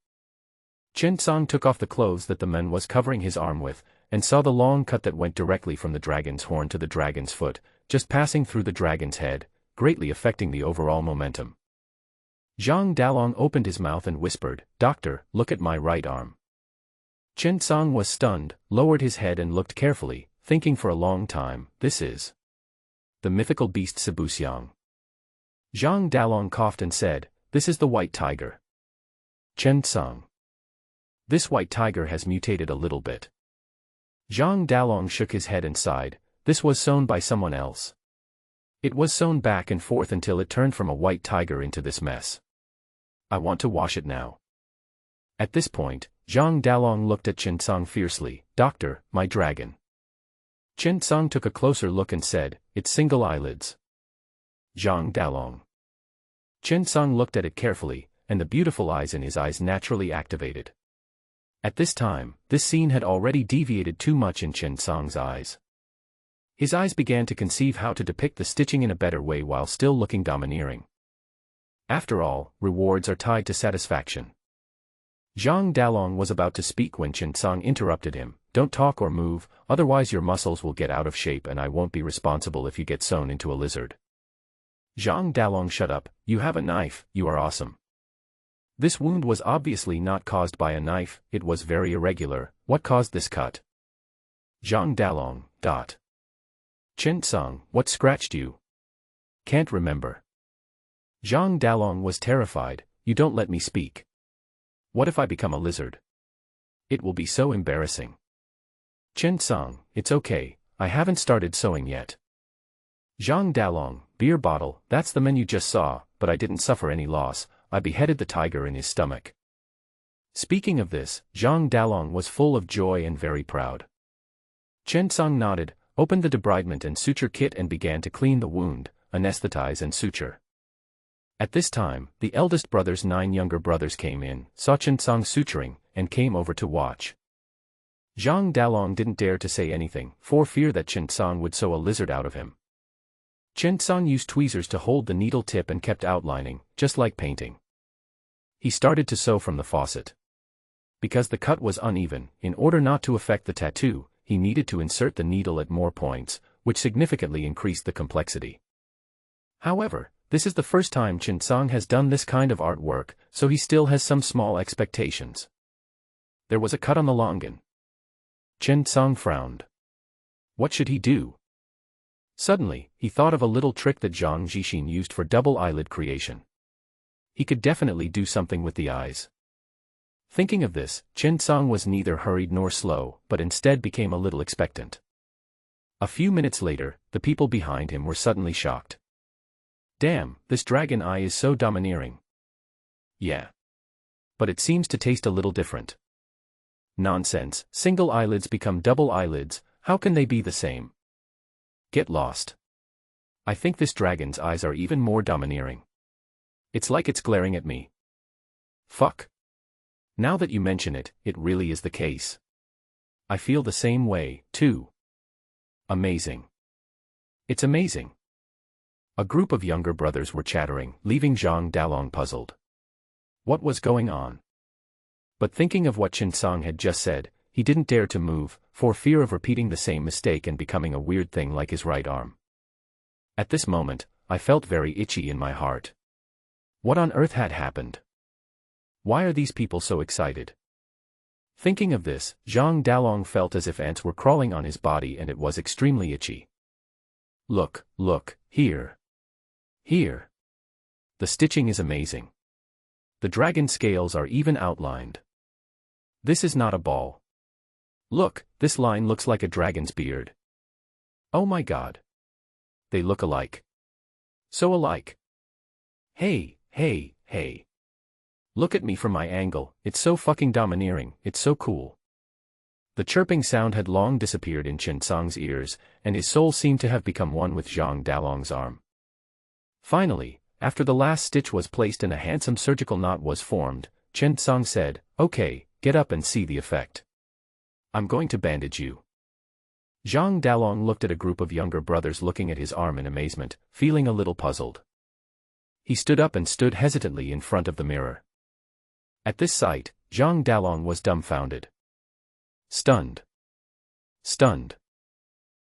Chen Song took off the clothes that the man was covering his arm with, and saw the long cut that went directly from the dragon's horn to the dragon's foot, just passing through the dragon's head, greatly affecting the overall momentum. Zhang Dalong opened his mouth and whispered, "Doctor, look at my right arm." Chen Song was stunned, lowered his head and looked carefully, thinking for a long time, this is the mythical beast Sibuxiang. Zhang Dalong coughed and said, "This is the white tiger." Chen Song. This white tiger has mutated a little bit. Zhang Dalong shook his head and sighed, this was sewn by someone else. It was sewn back and forth until it turned from a white tiger into this mess. I want to wash it now. At this point, Zhang Dalong looked at Chen Song fiercely, "Doctor, my dragon." Chen Song took a closer look and said, "It's single eyelids." Zhang Dalong. Chen Song looked at it carefully, and the beautiful eyes in his eyes naturally activated. At this time, this scene had already deviated too much in Chen Song's eyes. His eyes began to conceive how to depict the stitching in a better way while still looking domineering. After all, rewards are tied to satisfaction. Zhang Dalong was about to speak when Chen Song interrupted him, "Don't talk or move, otherwise your muscles will get out of shape and I won't be responsible if you get sewn into a lizard." Zhang Dalong, shut up, you have a knife, you are awesome. This wound was obviously not caused by a knife, it was very irregular. What caused this cut? Zhang Dalong, dot. Chen Song, what scratched you? Can't remember. Zhang Dalong was terrified, you don't let me speak. What if I become a lizard? It will be so embarrassing. Chen Song, it's okay, I haven't started sewing yet. Zhang Dalong, beer bottle, that's the man you just saw, but I didn't suffer any loss, I beheaded the tiger in his stomach. Speaking of this, Zhang Dalong was full of joy and very proud. Chen Song nodded, opened the debridement and suture kit and began to clean the wound, anesthetize and suture. At this time, the eldest brother's 9 younger brothers came in, saw Chen Song suturing, and came over to watch. Zhang Dalong didn't dare to say anything, for fear that Chen Song would sew a lizard out of him. Chen Song used tweezers to hold the needle tip and kept outlining, just like painting. He started to sew from the faucet. Because the cut was uneven, in order not to affect the tattoo, he needed to insert the needle at more points, which significantly increased the complexity. However, this is the first time Chen Song has done this kind of artwork, so he still has some small expectations. There was a cut on the longan. Chen Song frowned. What should he do? Suddenly, he thought of a little trick that Zhang Zhixin used for double eyelid creation. He could definitely do something with the eyes. Thinking of this, Chen Song was neither hurried nor slow, but instead became a little expectant. A few minutes later, the people behind him were suddenly shocked. Damn, this dragon eye is so domineering. Yeah. But it seems to taste a little different. Nonsense, single eyelids become double eyelids, how can they be the same? Get lost. I think this dragon's eyes are even more domineering. It's like it's glaring at me. Fuck. Now that you mention it, it really is the case. I feel the same way, too. Amazing. It's amazing. A group of younger brothers were chattering, leaving Zhang Dalong puzzled. What was going on? But thinking of what Chen Song had just said, he didn't dare to move, for fear of repeating the same mistake and becoming a weird thing like his right arm. At this moment, I felt very itchy in my heart. What on earth had happened? Why are these people so excited? Thinking of this, Zhang Dalong felt as if ants were crawling on his body and it was extremely itchy. Look, here. Here. The stitching is amazing. The dragon scales are even outlined. This is not a ball. Look, this line looks like a dragon's beard. Oh my god. They look alike. So alike. Hey. Look at me from my angle, it's so fucking domineering, it's so cool. The chirping sound had long disappeared in Chen Song's ears, and his soul seemed to have become one with Zhang Dalong's arm. Finally, after the last stitch was placed and a handsome surgical knot was formed, Chen Song said, "Okay, get up and see the effect. I'm going to bandage you." Zhang Dalong looked at a group of younger brothers looking at his arm in amazement, feeling a little puzzled. He stood up and stood hesitantly in front of the mirror. At this sight, Zhang Dalong was dumbfounded. Stunned.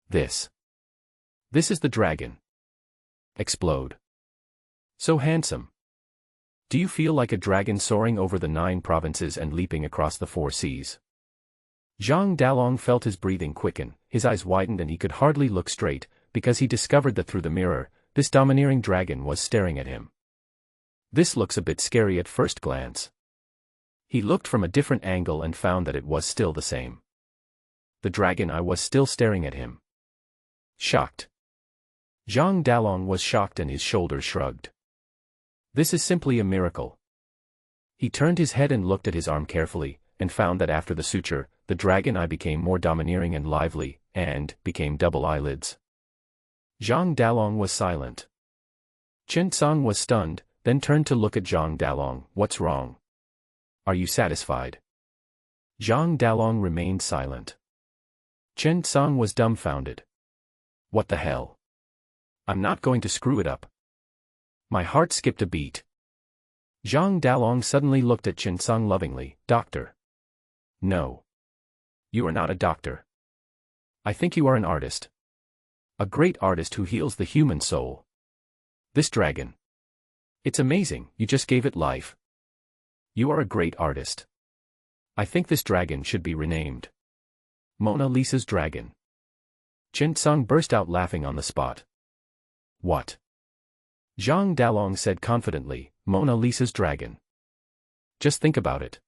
This is the dragon. Explode. So handsome. Do you feel like a dragon soaring over the 9 provinces and leaping across the 4 seas? Zhang Dalong felt his breathing quicken, his eyes widened and he could hardly look straight, because he discovered that through the mirror, this domineering dragon was staring at him. This looks a bit scary at first glance. He looked from a different angle and found that it was still the same. The dragon eye was still staring at him. Shocked. Zhang Dalong was shocked and his shoulders shrugged. This is simply a miracle. He turned his head and looked at his arm carefully, and found that after the suture, the dragon eye became more domineering and lively, and became double eyelids. Zhang Dalong was silent. Chen Song was stunned, then turned to look at Zhang Dalong. "What's wrong? Are you satisfied?" Zhang Dalong remained silent. Chen Song was dumbfounded. What the hell? I'm not going to screw it up. My heart skipped a beat. Zhang Dalong suddenly looked at Chen Song lovingly. "Doctor." "No. You are not a doctor. I think you are an artist. A great artist who heals the human soul. This dragon. It's amazing, you just gave it life. You are a great artist. I think this dragon should be renamed Mona Lisa's dragon." Chen Song burst out laughing on the spot. "What?" Zhang Dalong said confidently, "Mona Lisa's dragon. Just think about it.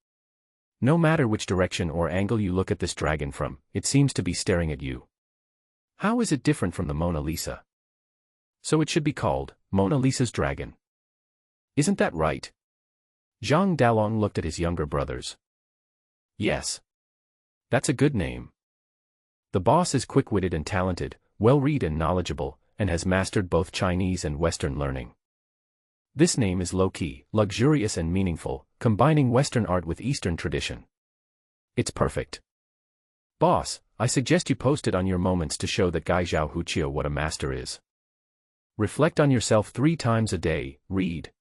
No matter which direction or angle you look at this dragon from, it seems to be staring at you. How is it different from the Mona Lisa? So it should be called Mona Lisa's dragon. Isn't that right?" Zhang Dalong looked at his younger brothers. "Yes. That's a good name. The boss is quick-witted and talented, well-read and knowledgeable, and has mastered both Chinese and Western learning. This name is low-key, luxurious and meaningful, combining Western art with Eastern tradition. It's perfect. Boss, I suggest you post it on your moments to show that Gai Zhao Huqiu what a master is. Reflect on yourself 3 times a day, read.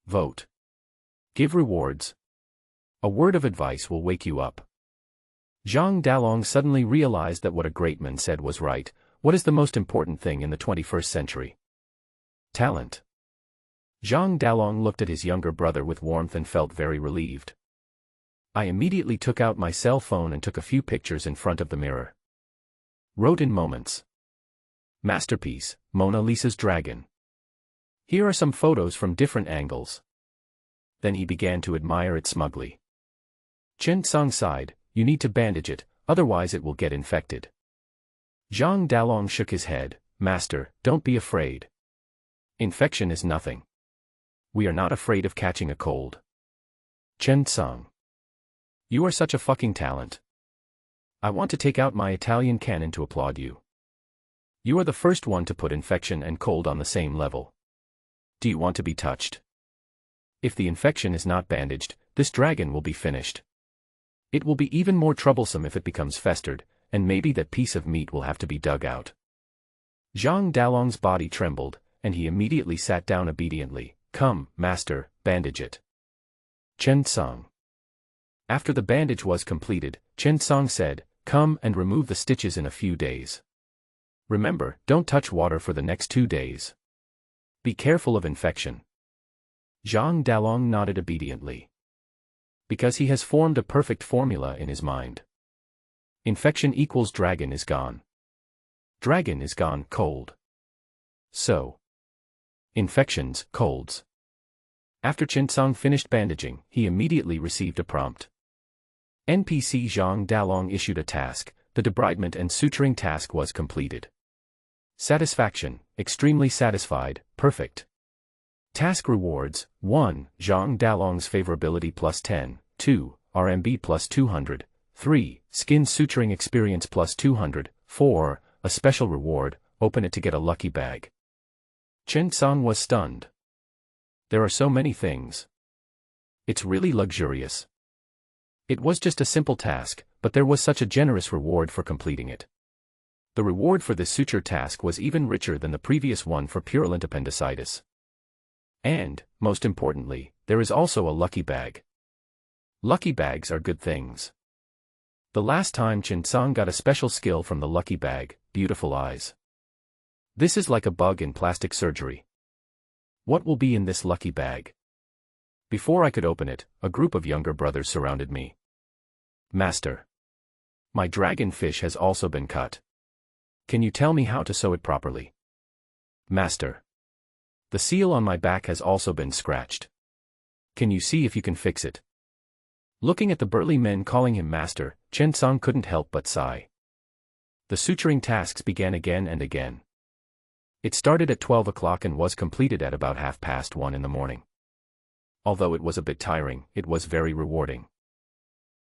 Vote. Give rewards. A word of advice will wake you up." Zhang Dalong suddenly realized that what a great man said was right. What is the most important thing in the 21st century? Talent. Zhang Dalong looked at his younger brother with warmth and felt very relieved. I immediately took out my cell phone and took a few pictures in front of the mirror. Wrote in moments. Masterpiece, Mona Lisa's dragon. Here are some photos from different angles. Then he began to admire it smugly. Chen Song sighed, "You need to bandage it, otherwise it will get infected." Zhang Dalong shook his head. "Master, don't be afraid. Infection is nothing. We are not afraid of catching a cold." Chen Song. You are such a fucking talent. I want to take out my Italian cannon to applaud you. You are the first one to put infection and cold on the same level. Do you want to be touched? If the infection is not bandaged, this dragon will be finished. It will be even more troublesome if it becomes festered, and maybe that piece of meat will have to be dug out. Zhang Dalong's body trembled, and he immediately sat down obediently. Come, master, bandage it. Chen Song. After the bandage was completed, Chen Song said, come and remove the stitches in a few days. Remember, don't touch water for the next 2 days. Be careful of infection. Zhang Dalong nodded obediently. Because he has formed a perfect formula in his mind. Infection equals dragon is gone. Dragon is gone cold. So. Infections, colds. After Chen Song finished bandaging, he immediately received a prompt. NPC Zhang Dalong issued a task. The debridement and suturing task was completed. Satisfaction, extremely satisfied, perfect. Task rewards, 1. Zhang Dalong's favorability plus 10, 2. RMB plus 200, 3. Skin suturing experience plus 200, 4. A special reward, open it to get a lucky bag. Chen Song was stunned. There are so many things. It's really luxurious. It was just a simple task, but there was such a generous reward for completing it. The reward for this suture task was even richer than the previous one for purulent appendicitis. And, most importantly, there is also a lucky bag. Lucky bags are good things. The last time Chen Song got a special skill from the lucky bag, beautiful eyes. This is like a bug in plastic surgery. What will be in this lucky bag? Before I could open it, a group of younger brothers surrounded me. Master. My dragon fish has also been cut. Can you tell me how to sew it properly? Master. The seal on my back has also been scratched. Can you see if you can fix it? Looking at the burly men calling him master, Chen Song couldn't help but sigh. The suturing tasks began again and again. It started at 12 o'clock and was completed at about 1:30 in the morning. Although it was a bit tiring, it was very rewarding.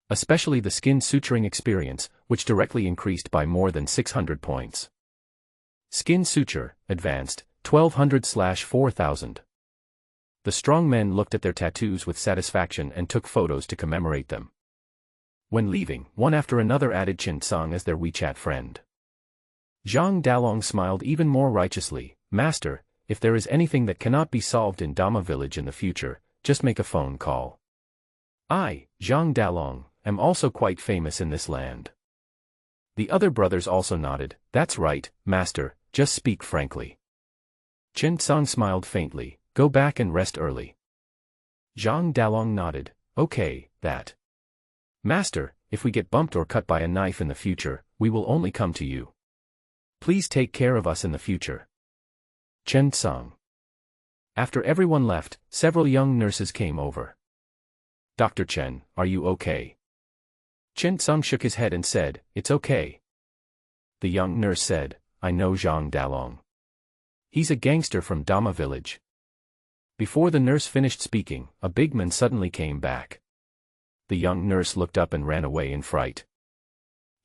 Especially the skin suturing experience, which directly increased by more than 600 points. Skin suture, advanced, 1200/4000. The strong men looked at their tattoos with satisfaction and took photos to commemorate them. When leaving, one after another added Chen Song as their WeChat friend. Zhang Dalong smiled even more righteously. Master, if there is anything that cannot be solved in Dama village in the future, just make a phone call. I, Zhang Dalong, am also quite famous in this land. The other brothers also nodded. That's right, master, just speak frankly. Chen Song smiled faintly. Go back and rest early. Zhang Dalong nodded. Okay, that. Master, if we get bumped or cut by a knife in the future, we will only come to you. Please take care of us in the future. Chen Song. After everyone left, several young nurses came over. Dr. Chen, are you okay? Chen Song shook his head and said, it's okay. The young nurse said, I know Zhang Dalong. He's a gangster from Dama village. Before the nurse finished speaking, a big man suddenly came back. The young nurse looked up and ran away in fright.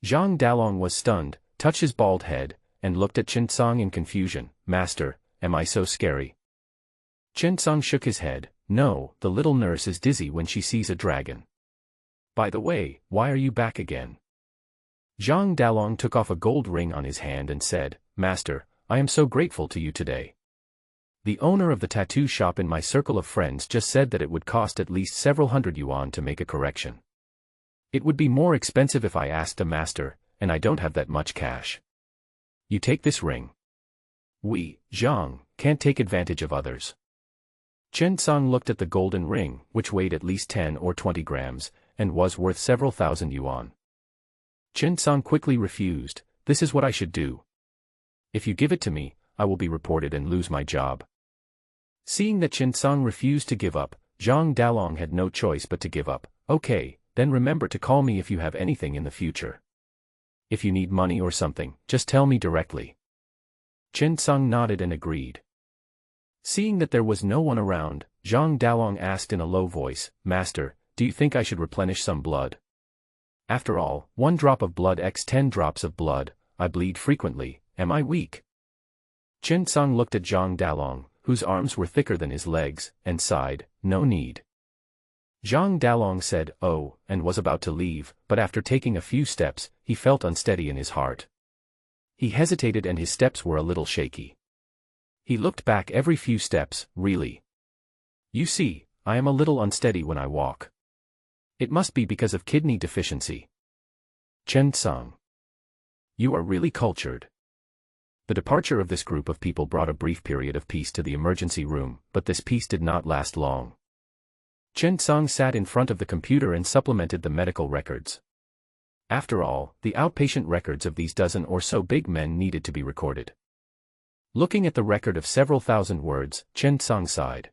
Zhang Dalong was stunned, touched his bald head, and looked at Chen Song in confusion. Master, am I so scary? Chen Song shook his head. No, the little nurse is dizzy when she sees a dragon. By the way, why are you back again? Zhang Dalong took off a gold ring on his hand and said, Master, I am so grateful to you today. The owner of the tattoo shop in my circle of friends just said that it would cost at least several hundred yuan to make a correction. It would be more expensive if I asked a master, and I don't have that much cash. You take this ring. We, Zhang, can't take advantage of others. Chen Song looked at the golden ring, which weighed at least 10 or 20 grams, and was worth several thousand yuan. Chen Song quickly refused. This is what I should do. If you give it to me, I will be reported and lose my job. Seeing that Chen Song refused to give up, Zhang Dalong had no choice but to give up. Okay, then remember to call me if you have anything in the future. If you need money or something, just tell me directly. Chen Song nodded and agreed. Seeing that there was no one around, Zhang Dalong asked in a low voice, Master, do you think I should replenish some blood? After all, 1 drop of blood x 10 drops of blood, I bleed frequently, am I weak? Chen Song looked at Zhang Dalong, whose arms were thicker than his legs, and sighed, no need. Zhang Dalong said, oh, and was about to leave, but after taking a few steps, he felt unsteady in his heart. He hesitated and his steps were a little shaky. He looked back every few steps, really. You see, I am a little unsteady when I walk. It must be because of kidney deficiency. Chen Song. You are really cultured. The departure of this group of people brought a brief period of peace to the emergency room, but this peace did not last long. Chen Song sat in front of the computer and supplemented the medical records. After all, the outpatient records of these dozen or so big men needed to be recorded. Looking at the record of several thousand words, Chen Song sighed.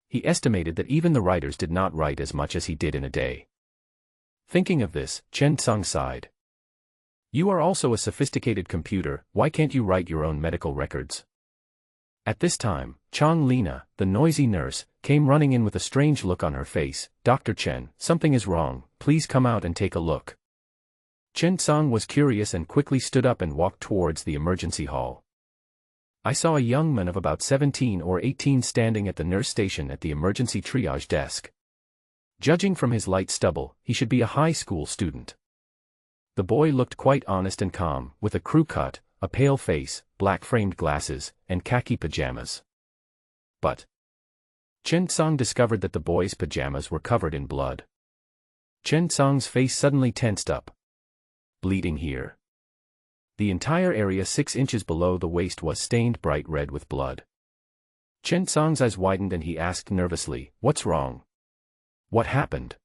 He estimated that even the writers did not write as much as he did in a day. Thinking of this, Chen Song sighed. You are also a sophisticated computer, why can't you write your own medical records? At this time, Chang Lina, the noisy nurse, came running in with a strange look on her face. Dr. Chen, something is wrong, please come out and take a look. Chen Song was curious and quickly stood up and walked towards the emergency hall. I saw a young man of about 17 or 18 standing at the nurse station at the emergency triage desk. Judging from his light stubble, he should be a high school student. The boy looked quite honest and calm, with a crew cut, a pale face, black-framed glasses, and khaki pajamas. But Chen Song discovered that the boy's pajamas were covered in blood. Chen Song's face suddenly tensed up. Bleeding here. The entire area 6 inches below the waist was stained bright red with blood. Chen Song's eyes widened and he asked nervously, "What's wrong? What happened?"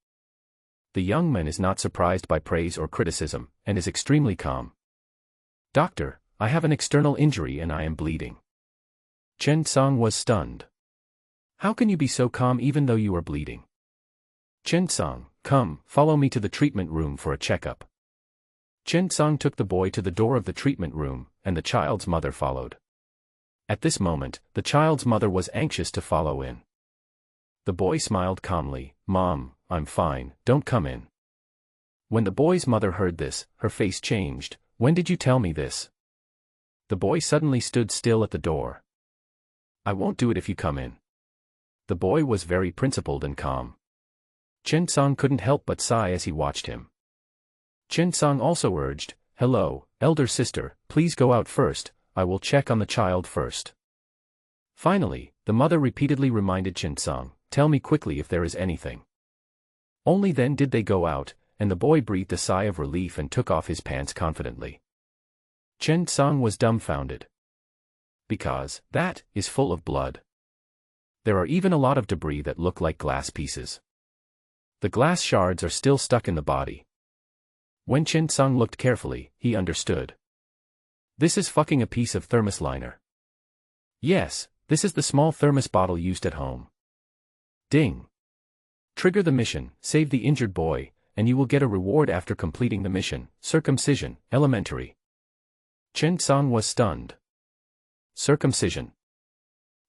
The young man is not surprised by praise or criticism, and is extremely calm. "Doctor, I have an external injury and I am bleeding." Chen Song was stunned. "How can you be so calm even though you are bleeding?" "Chen Song, come, follow me to the treatment room for a checkup." Chen Song took the boy to the door of the treatment room, and the child's mother followed. At this moment, the child's mother was anxious to follow in. The boy smiled calmly, "Mom, I'm fine, don't come in." When the boy's mother heard this, her face changed. "When did you tell me this?" The boy suddenly stood still at the door. "I won't do it if you come in." The boy was very principled and calm. Chen Song couldn't help but sigh as he watched him. Chen Song also urged, "Hello, elder sister, please go out first, I will check on the child first." Finally, the mother repeatedly reminded Chen Song, "Tell me quickly if there is anything." Only then did they go out, and the boy breathed a sigh of relief and took off his pants confidently. Chen Song was dumbfounded. Because that is full of blood. There are even a lot of debris that look like glass pieces. The glass shards are still stuck in the body. When Chen Song looked carefully, he understood. This is fucking a piece of thermos liner. Yes, this is the small thermos bottle used at home. Ding. Trigger the mission, save the injured boy, and you will get a reward after completing the mission, circumcision, elementary. Chen Song was stunned. Circumcision.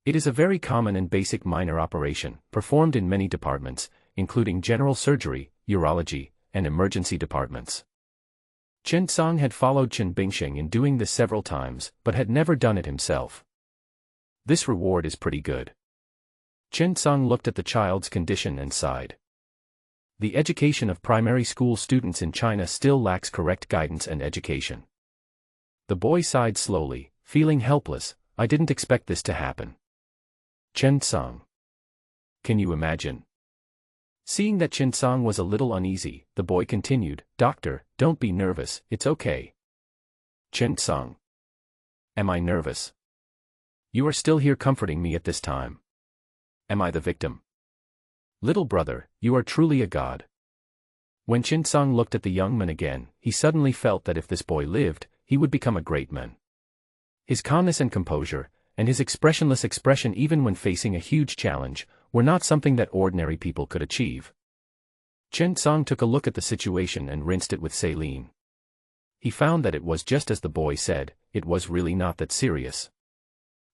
It is a very common and basic minor operation, performed in many departments, including general surgery, urology, and emergency departments. Chen Song had followed Chen Bingsheng in doing this several times, but had never done it himself. This reward is pretty good. Chen Song looked at the child's condition and sighed. The education of primary school students in China still lacks correct guidance and education. The boy sighed slowly, feeling helpless. "I didn't expect this to happen." Chen Song. Can you imagine? Seeing that Chen Song was a little uneasy, the boy continued, "Doctor, don't be nervous, it's okay." Chen Song. Am I nervous? You are still here comforting me at this time. Am I the victim? Little brother, you are truly a god. When Chen Song looked at the young man again, he suddenly felt that if this boy lived, he would become a great man. His calmness and composure, and his expressionless expression even when facing a huge challenge, were not something that ordinary people could achieve. Chen Song took a look at the situation and rinsed it with saline. He found that it was just as the boy said, it was really not that serious.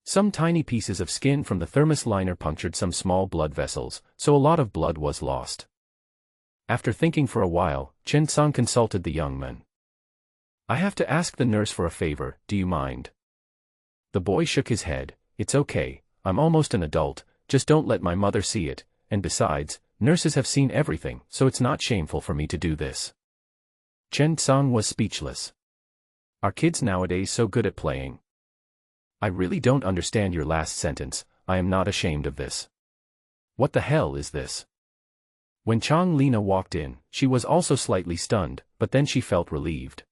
Some tiny pieces of skin from the thermos liner punctured some small blood vessels, so a lot of blood was lost. After thinking for a while, Chen Song consulted the young man. "I have to ask the nurse for a favor, do you mind?" The boy shook his head. "It's okay, I'm almost an adult, just don't let my mother see it, and besides, nurses have seen everything, so it's not shameful for me to do this." Chen Song was speechless. Are kids nowadays so good at playing? I really don't understand your last sentence. I am not ashamed of this. What the hell is this? When Chang Lina walked in, she was also slightly stunned, but then she felt relieved.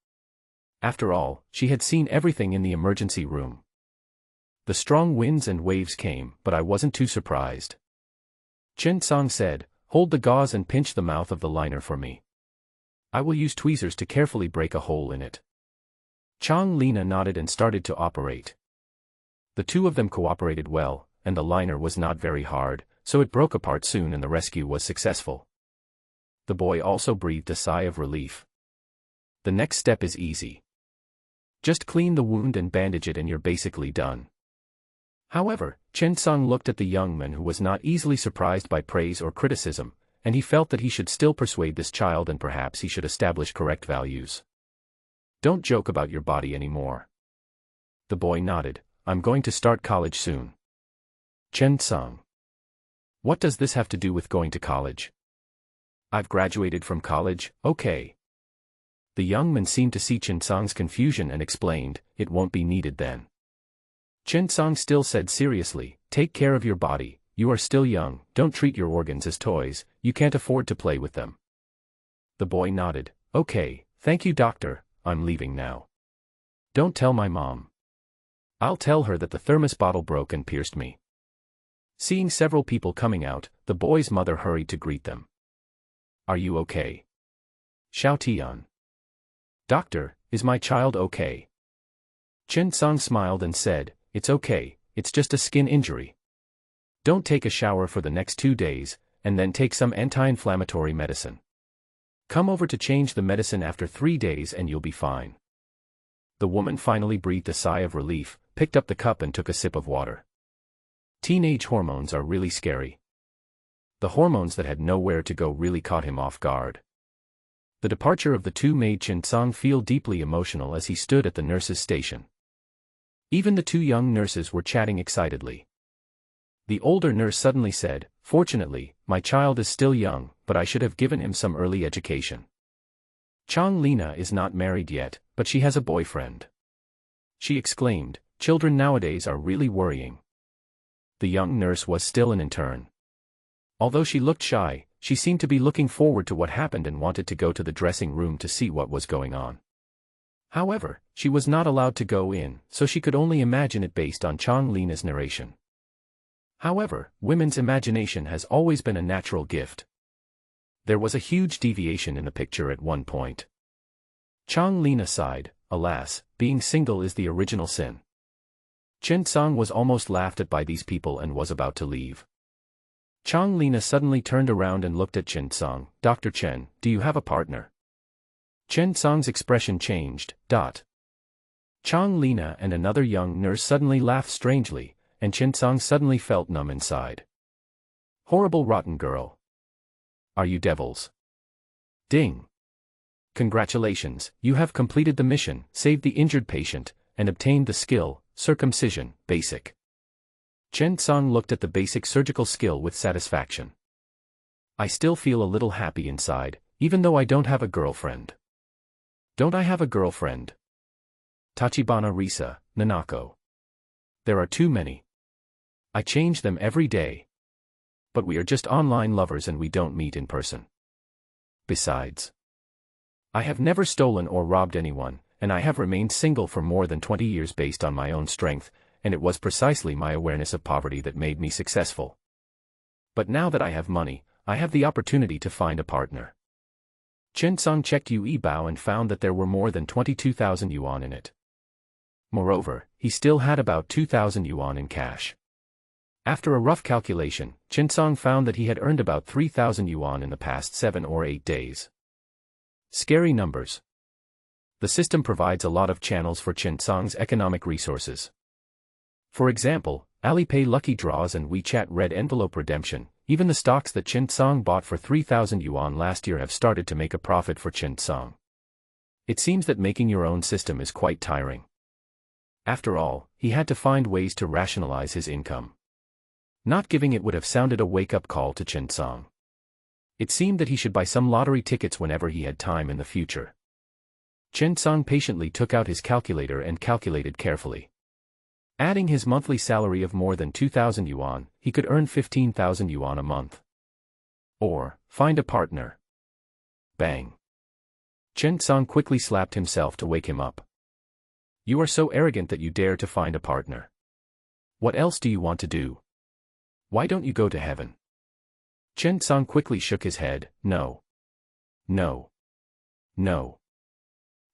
After all, she had seen everything in the emergency room. The strong winds and waves came, but I wasn't too surprised. Chen Song said, "Hold the gauze and pinch the mouth of the liner for me. I will use tweezers to carefully break a hole in it." Chang Lina nodded and started to operate. The two of them cooperated well, and the liner was not very hard, so it broke apart soon and the rescue was successful. The boy also breathed a sigh of relief. The next step is easy. Just clean the wound and bandage it and you're basically done. However, Chen Song looked at the young man who was not easily surprised by praise or criticism, and he felt that he should still persuade this child and perhaps he should establish correct values. Don't joke about your body anymore. The boy nodded. I'm going to start college soon. Chen Song. What does this have to do with going to college? I've graduated from college, okay. The young man seemed to see Chen Song's confusion and explained, it won't be needed then. Chen Song still said seriously, take care of your body, you are still young, don't treat your organs as toys, you can't afford to play with them. The boy nodded, okay, thank you doctor, I'm leaving now. Don't tell my mom. I'll tell her that the thermos bottle broke and pierced me. Seeing several people coming out, the boy's mother hurried to greet them. Are you okay? Xiao Tian. Doctor, is my child okay? Chen Song smiled and said, it's okay, it's just a skin injury. Don't take a shower for the next 2 days, and then take some anti-inflammatory medicine. Come over to change the medicine after 3 days and you'll be fine. The woman finally breathed a sigh of relief, picked up the cup and took a sip of water. Teenage hormones are really scary. The hormones that had nowhere to go really caught him off guard. The departure of the two made Chen Song feel deeply emotional as he stood at the nurse's station. Even the two young nurses were chatting excitedly. The older nurse suddenly said, fortunately, my child is still young, but I should have given him some early education. Chang Lina is not married yet, but she has a boyfriend. She exclaimed, children nowadays are really worrying. The young nurse was still an intern. Although she looked shy, she seemed to be looking forward to what happened and wanted to go to the dressing room to see what was going on. However, she was not allowed to go in, so she could only imagine it based on Chang Lina's narration. However, women's imagination has always been a natural gift. There was a huge deviation in the picture at one point. Chang Lina sighed, alas, being single is the original sin. Chen Song was almost laughed at by these people and was about to leave. Chang Lina suddenly turned around and looked at Chen Song. Dr. Chen, do you have a partner? Chen Song's expression changed. Chang Lina and another young nurse suddenly laughed strangely, and Chen Song suddenly felt numb inside. Horrible rotten girl. Are you devils? Ding. Congratulations, you have completed the mission, saved the injured patient, and obtained the skill, circumcision, basic. Chen Song looked at the basic surgical skill with satisfaction. I still feel a little happy inside, even though I don't have a girlfriend. Don't I have a girlfriend? Tachibana Risa, Nanako. There are too many. I change them every day. But we are just online lovers and we don't meet in person. Besides, I have never stolen or robbed anyone, and I have remained single for more than 20 years based on my own strength, and it was precisely my awareness of poverty that made me successful. But now that I have money, I have the opportunity to find a partner. Chen Song checked Yue Bao and found that there were more than 22,000 yuan in it. Moreover, he still had about 2,000 yuan in cash. After a rough calculation, Chen Song found that he had earned about 3,000 yuan in the past 7 or 8 days. Scary numbers. The system provides a lot of channels for Chen Song's economic resources. For example, Alipay Lucky Draws and WeChat Red Envelope Redemption. Even the stocks that Chen Song bought for 3,000 yuan last year have started to make a profit for Chen Song. It seems that making your own system is quite tiring. After all, he had to find ways to rationalize his income. Not giving it would have sounded a wake-up call to Chen Song. It seemed that he should buy some lottery tickets whenever he had time in the future. Chen Song patiently took out his calculator and calculated carefully. Adding his monthly salary of more than 2,000 yuan, he could earn 15,000 yuan a month. Or, find a partner. Bang. Chen Song quickly slapped himself to wake him up. You are so arrogant that you dare to find a partner. What else do you want to do? Why don't you go to heaven? Chen Song quickly shook his head. No. No. No.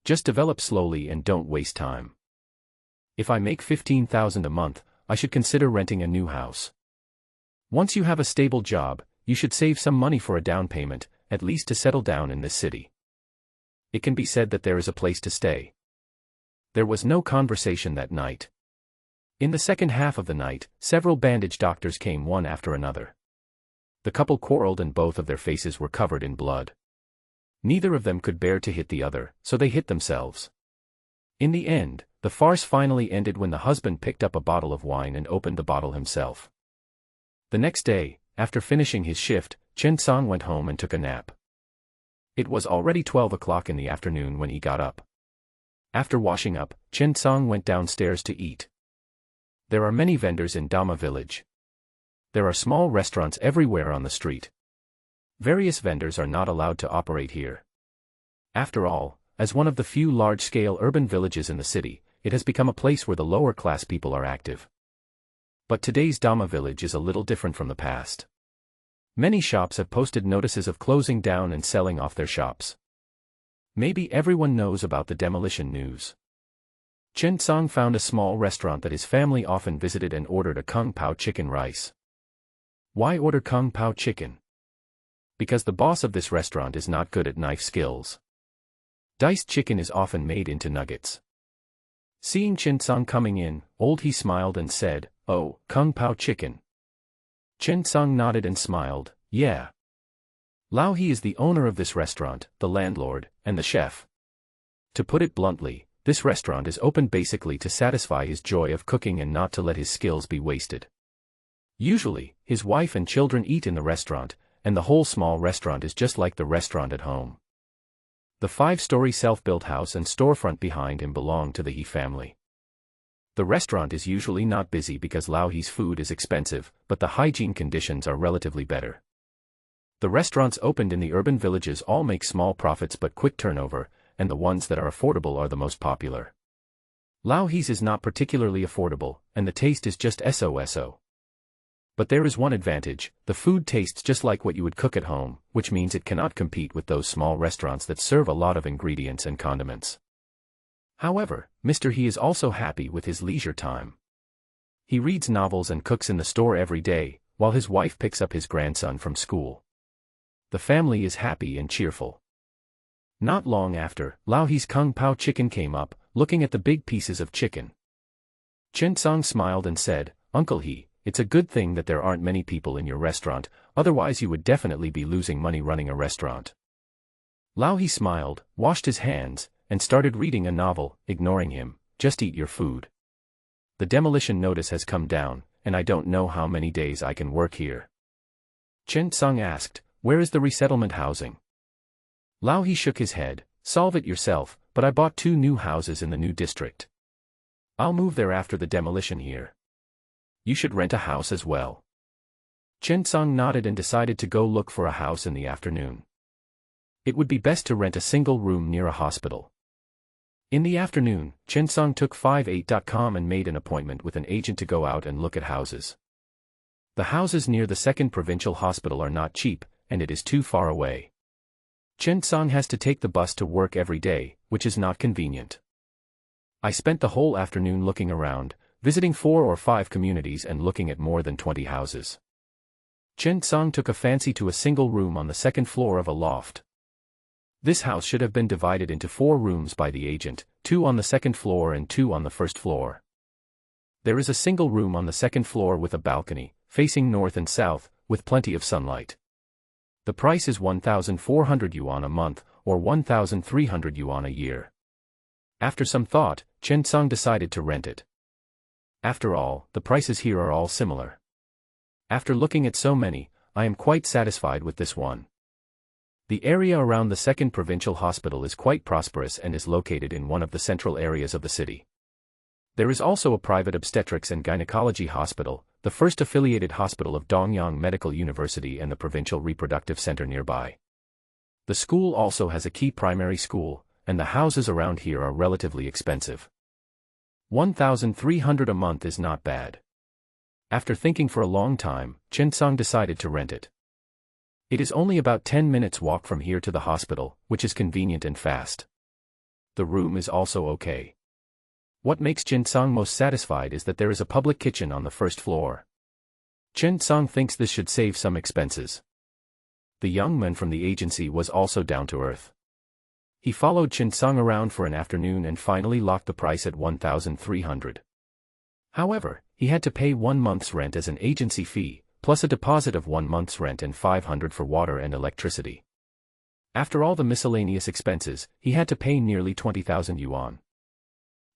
Just develop slowly and don't waste time. If I make 15,000 a month, I should consider renting a new house. Once you have a stable job, you should save some money for a down payment, at least to settle down in this city. It can be said that there is a place to stay. There was no conversation that night. In the second half of the night, several bandage doctors came one after another. The couple quarreled and both of their faces were covered in blood. Neither of them could bear to hit the other, so they hit themselves. In the end, the farce finally ended when the husband picked up a bottle of wine and opened the bottle himself. The next day, after finishing his shift, Chen Song went home and took a nap. It was already 12 o'clock in the afternoon when he got up. After washing up, Chen Song went downstairs to eat. There are many vendors in Dama village. There are small restaurants everywhere on the street. Various vendors are not allowed to operate here. After all, as one of the few large-scale urban villages in the city, it has become a place where the lower-class people are active. But today's Dama village is a little different from the past. Many shops have posted notices of closing down and selling off their shops. Maybe everyone knows about the demolition news. Chen Song found a small restaurant that his family often visited and ordered a Kung Pao chicken rice. Why order Kung Pao chicken? Because the boss of this restaurant is not good at knife skills. Diced chicken is often made into nuggets. Seeing Chen Song coming in, Old He smiled and said, "Oh, Kung Pao chicken." Chen Song nodded and smiled, "Yeah." Lao He is the owner of this restaurant, the landlord, and the chef. To put it bluntly, this restaurant is opened basically to satisfy his joy of cooking and not to let his skills be wasted. Usually, his wife and children eat in the restaurant, and the whole small restaurant is just like the restaurant at home. The 5-story self-built house and storefront behind him belong to the He family. The restaurant is usually not busy because Lao He's food is expensive, but the hygiene conditions are relatively better. The restaurants opened in the urban villages all make small profits but quick turnover, and the ones that are affordable are the most popular. Lao He's is not particularly affordable, and the taste is just so-so. But there is one advantage: the food tastes just like what you would cook at home, which means it cannot compete with those small restaurants that serve a lot of ingredients and condiments. However, Mr. He is also happy with his leisure time. He reads novels and cooks in the store every day, while his wife picks up his grandson from school. The family is happy and cheerful. Not long after, Lao He's Kung Pao chicken came up, looking at the big pieces of chicken. Chen Song smiled and said, "Uncle He, it's a good thing that there aren't many people in your restaurant, otherwise you would definitely be losing money running a restaurant." Lao He smiled, washed his hands, and started reading a novel, ignoring him. "Just eat your food. The demolition notice has come down, and I don't know how many days I can work here." Chen Song asked, "Where is the resettlement housing?" Lao He shook his head, "Solve it yourself, but I bought 2 new houses in the new district. I'll move there after the demolition here. You should rent a house as well." Chen Song nodded and decided to go look for a house in the afternoon. It would be best to rent a single room near a hospital. In the afternoon, Chen Song took 58.com and made an appointment with an agent to go out and look at houses. The houses near the second provincial hospital are not cheap, and it is too far away. Chen Song has to take the bus to work every day, which is not convenient. "I spent the whole afternoon looking around, visiting 4 or 5 communities and looking at more than 20 houses." Chen Song took a fancy to a single room on the second floor of a loft. This house should have been divided into 4 rooms by the agent, 2 on the second floor and 2 on the first floor. There is a single room on the second floor with a balcony, facing north and south, with plenty of sunlight. The price is 1,400 yuan a month, or 1,300 yuan a year. After some thought, Chen Song decided to rent it. After all, the prices here are all similar. After looking at so many, I am quite satisfied with this one. The area around the second provincial hospital is quite prosperous and is located in one of the central areas of the city. There is also a private obstetrics and gynecology hospital, the first affiliated hospital of Dongyang Medical University and the provincial reproductive center nearby. The school also has a key primary school, and the houses around here are relatively expensive. 1,300 a month is not bad. After thinking for a long time, Chen Song decided to rent it. It is only about 10 minutes walk from here to the hospital, which is convenient and fast. The room is also okay. What makes Chen Song most satisfied is that there is a public kitchen on the first floor. Chen Song thinks this should save some expenses. The young man from the agency was also down to earth. He followed Chen Song around for an afternoon and finally locked the price at 1,300. However, he had to pay 1 month's rent as an agency fee, plus a deposit of 1 month's rent and 500 for water and electricity. After all the miscellaneous expenses, he had to pay nearly 20,000 yuan.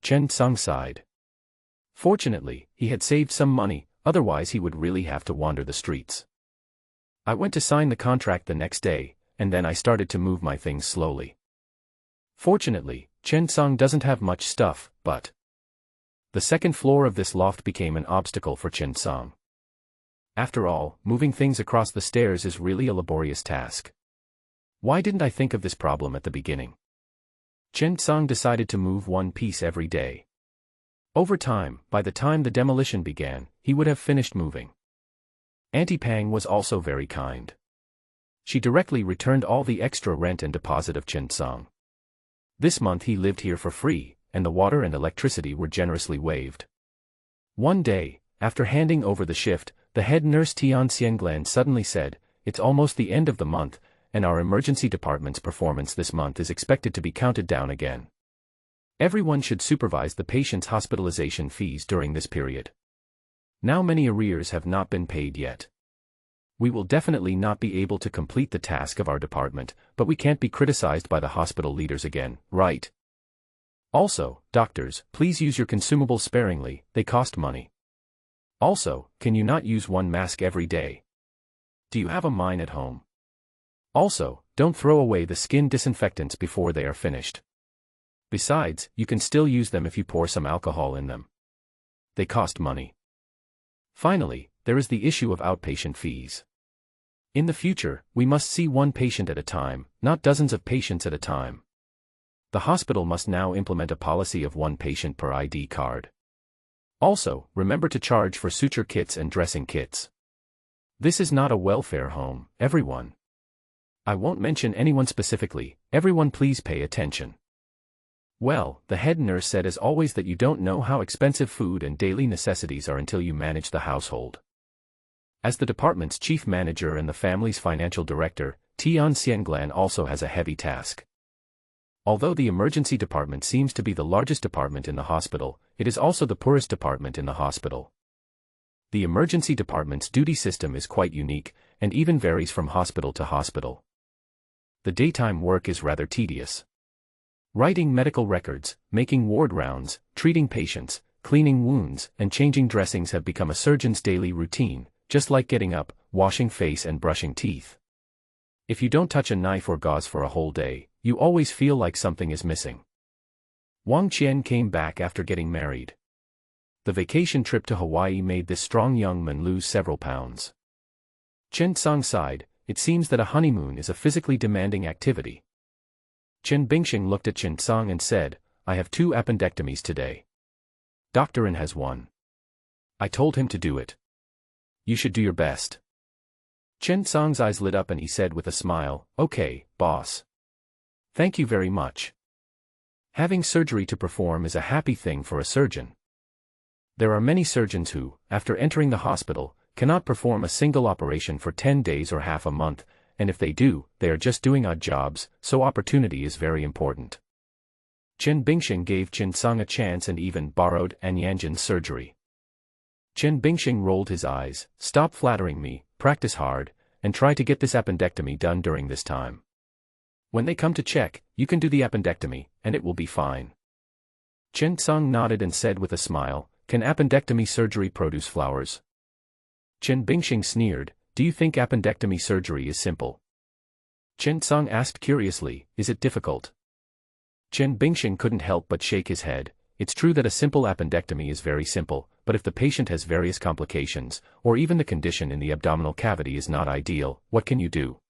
Chen Song sighed. Fortunately, he had saved some money, otherwise he would really have to wander the streets. I went to sign the contract the next day, and then I started to move my things slowly. Fortunately, Chen Song doesn't have much stuff, but the second floor of this loft became an obstacle for Chen Song. After all, moving things across the stairs is really a laborious task. Why didn't I think of this problem at the beginning? Chen Song decided to move one piece every day. Over time, by the time the demolition began, he would have finished moving. Auntie Pang was also very kind. She directly returned all the extra rent and deposit of Chen Song. This month he lived here for free, and the water and electricity were generously waived. One day, after handing over the shift, the head nurse Tian Xianglan suddenly said, "It's almost the end of the month, and our emergency department's performance this month is expected to be counted down again. Everyone should supervise the patient's hospitalization fees during this period. Now many arrears have not been paid yet. We will definitely not be able to complete the task of our department, but we can't be criticized by the hospital leaders again, right? Also, doctors, please use your consumables sparingly, they cost money. Also, can you not use one mask every day? Do you have a mine at home? Also, don't throw away the skin disinfectants before they are finished. Besides, you can still use them if you pour some alcohol in them. They cost money. Finally, there is the issue of outpatient fees. In the future, we must see one patient at a time, not dozens of patients at a time. The hospital must now implement a policy of one patient per ID card. Also, remember to charge for suture kits and dressing kits. This is not a welfare home, everyone. I won't mention anyone specifically, everyone please pay attention. Well, the head nurse said as always that you don't know how expensive food and daily necessities are until you manage the household. As the department's chief manager and the family's financial director, Tian Xianglan also has a heavy task. Although the emergency department seems to be the largest department in the hospital, it is also the poorest department in the hospital. The emergency department's duty system is quite unique, and even varies from hospital to hospital. The daytime work is rather tedious. Writing medical records, making ward rounds, treating patients, cleaning wounds, and changing dressings have become a surgeon's daily routine, just like getting up, washing face and brushing teeth. If you don't touch a knife or gauze for a whole day, you always feel like something is missing. Wang Qian came back after getting married. The vacation trip to Hawaii made this strong young man lose several pounds. Chen Song sighed, it seems that a honeymoon is a physically demanding activity. Chen Bingxing looked at Chen Song and said, I have 2 appendectomies today. Dr. N has 1. I told him to do it. You should do your best. Chen Song's eyes lit up and he said with a smile, okay, boss. Thank you very much. Having surgery to perform is a happy thing for a surgeon. There are many surgeons who, after entering the hospital, cannot perform a single operation for 10 days or half a month, and if they do, they are just doing odd jobs, so opportunity is very important. Chen Bingxing gave Chen Song a chance and even borrowed An Yanjin's surgery. Chen Bingxing rolled his eyes, stop flattering me, practice hard, and try to get this appendectomy done during this time. When they come to check, you can do the appendectomy, and it will be fine. Chen Song nodded and said with a smile, can appendectomy surgery produce flowers? Chen Bingxing sneered, do you think appendectomy surgery is simple? Chen Song asked curiously, is it difficult? Chen Bingxing couldn't help but shake his head. It's true that a simple appendectomy is very simple, but if the patient has various complications, or even the condition in the abdominal cavity is not ideal, what can you do?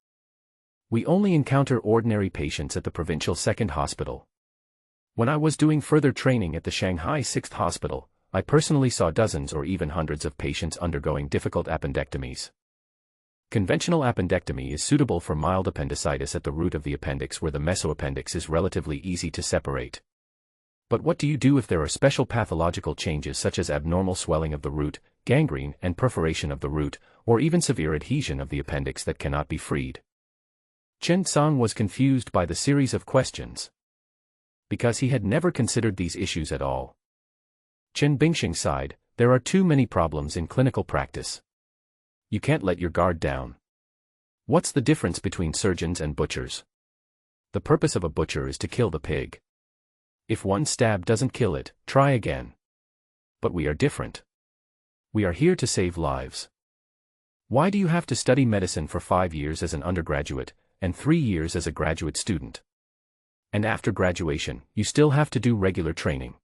We only encounter ordinary patients at the provincial 2nd hospital. When I was doing further training at the Shanghai 6th hospital, I personally saw dozens or even hundreds of patients undergoing difficult appendectomies. Conventional appendectomy is suitable for mild appendicitis at the root of the appendix where the mesoappendix is relatively easy to separate. But what do you do if there are special pathological changes such as abnormal swelling of the root, gangrene and perforation of the root, or even severe adhesion of the appendix that cannot be freed? Chen Song was confused by the series of questions, because he had never considered these issues at all. Chen Bingxing sighed, there are too many problems in clinical practice. You can't let your guard down. What's the difference between surgeons and butchers? The purpose of a butcher is to kill the pig. If one stab doesn't kill it, try again. But we are different. We are here to save lives. Why do you have to study medicine for 5 years as an undergraduate, and 3 years as a graduate student? And after graduation, you still have to do regular training.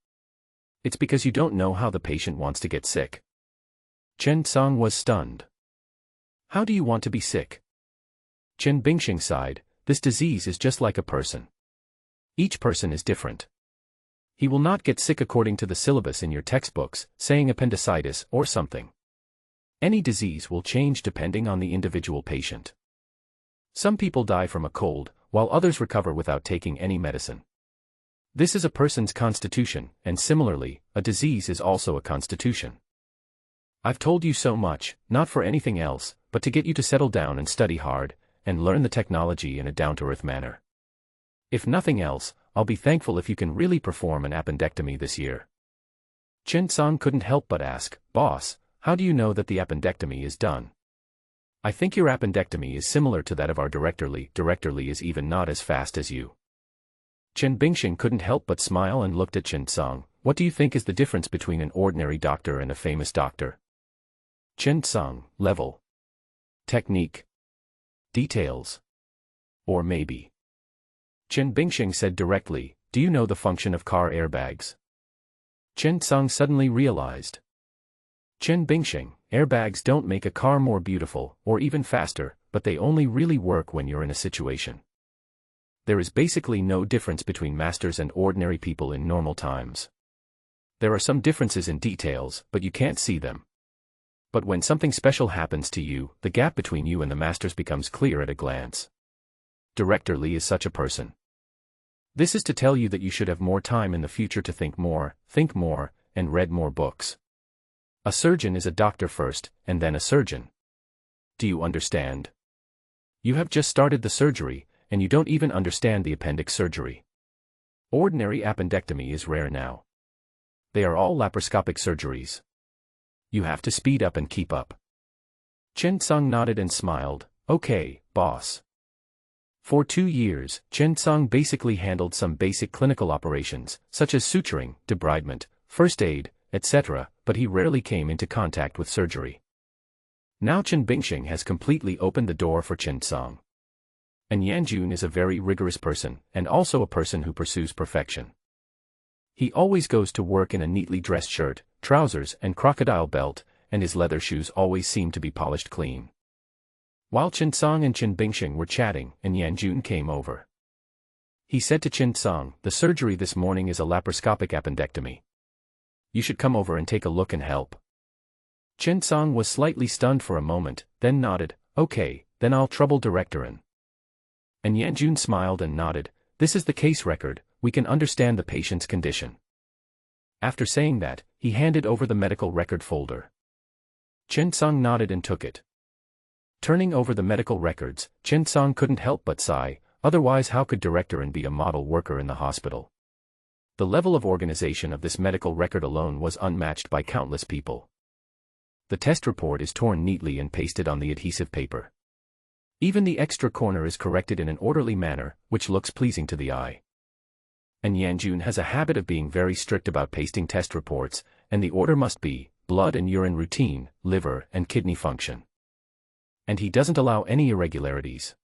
It's because you don't know how the patient wants to get sick. Chen Song was stunned. How do you want to be sick? Chen Bingxing sighed, this disease is just like a person. Each person is different. He will not get sick according to the syllabus in your textbooks, saying appendicitis or something. Any disease will change depending on the individual patient. Some people die from a cold, while others recover without taking any medicine. This is a person's constitution, and similarly, a disease is also a constitution. I've told you so much, not for anything else, but to get you to settle down and study hard, and learn the technology in a down-to-earth manner. If nothing else, I'll be thankful if you can really perform an appendectomy this year. Chen Song couldn't help but ask, Boss, how do you know that the appendectomy is done? I think your appendectomy is similar to that of our Director Li. Director Li is even not as fast as you. Chen Bingxing couldn't help but smile and looked at Chen Song. What do you think is the difference between an ordinary doctor and a famous doctor? Chen Song, level. Technique. Details. Or maybe. Chen Bingxing said directly, do you know the function of car airbags? Chen Song suddenly realized. Chen Bingxing, airbags don't make a car more beautiful, or even faster, but they only really work when you're in a situation. There is basically no difference between masters and ordinary people in normal times. There are some differences in details, but you can't see them. But when something special happens to you, the gap between you and the masters becomes clear at a glance. Director Li is such a person. This is to tell you that you should have more time in the future to think more, and read more books. A surgeon is a doctor first, and then a surgeon. Do you understand? You have just started the surgery, and you don't even understand the appendix surgery. Ordinary appendectomy is rare now. They are all laparoscopic surgeries. You have to speed up and keep up. Chen Song nodded and smiled, okay, boss. For 2 years, Chen Song basically handled some basic clinical operations, such as suturing, debridement, first aid, etc., but he rarely came into contact with surgery. Now Chen Bingxing has completely opened the door for Chen Song. And Yanjun is a very rigorous person, and also a person who pursues perfection. He always goes to work in a neatly dressed shirt, trousers and crocodile belt, and his leather shoes always seem to be polished clean. While Chen Song and Chen Bingxing were chatting, and Yanjun came over. He said to Chen Song, the surgery this morning is a laparoscopic appendectomy. You should come over and take a look and help. Chen Song was slightly stunned for a moment, then nodded, okay, then I'll trouble Director N. And Yanjun smiled and nodded, this is the case record, we can understand the patient's condition. After saying that, he handed over the medical record folder. Chen Song nodded and took it. Turning over the medical records, Chen Song couldn't help but sigh, otherwise how could Director N be a model worker in the hospital? The level of organization of this medical record alone was unmatched by countless people. The test report is torn neatly and pasted on the adhesive paper. Even the extra corner is corrected in an orderly manner, which looks pleasing to the eye. And Yanjun has a habit of being very strict about pasting test reports, and the order must be blood and urine routine, liver and kidney function. And he doesn't allow any irregularities.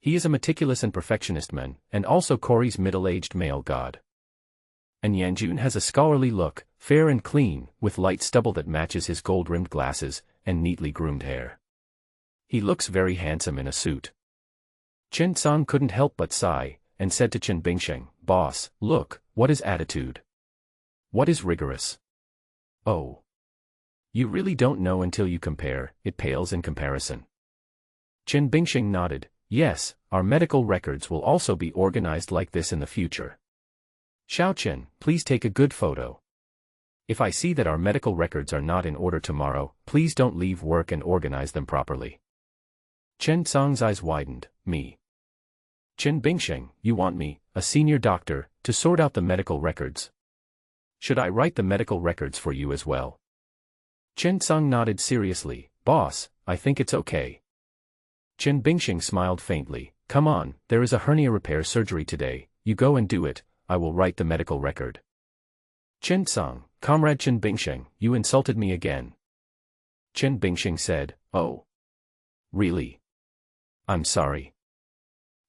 He is a meticulous and perfectionist man, and also Corey's middle-aged male god. And Yanjun has a scholarly look, fair and clean, with light stubble that matches his gold-rimmed glasses, and neatly groomed hair. He looks very handsome in a suit. Chen Song couldn't help but sigh, and said to Chen Bingsheng, "Boss, look, what is attitude? What is rigorous? Oh. You really don't know until you compare, it pales in comparison." Chen Bingsheng nodded, "Yes, our medical records will also be organized like this in the future. Xiao Chen, please take a good photo. If I see that our medical records are not in order tomorrow, please don't leave work and organize them properly." Chen Song's eyes widened, "Me? Chen Bingsheng, you want me, a senior doctor, to sort out the medical records? Should I write the medical records for you as well?" Chen Song nodded seriously, "Boss, I think it's okay." Chen Bingsheng smiled faintly, "Come on, there is a hernia repair surgery today, you go and do it, I will write the medical record." Chen Song, "Comrade Chen Bingsheng, you insulted me again." Chen Bingsheng said, "Oh. Really? I'm sorry."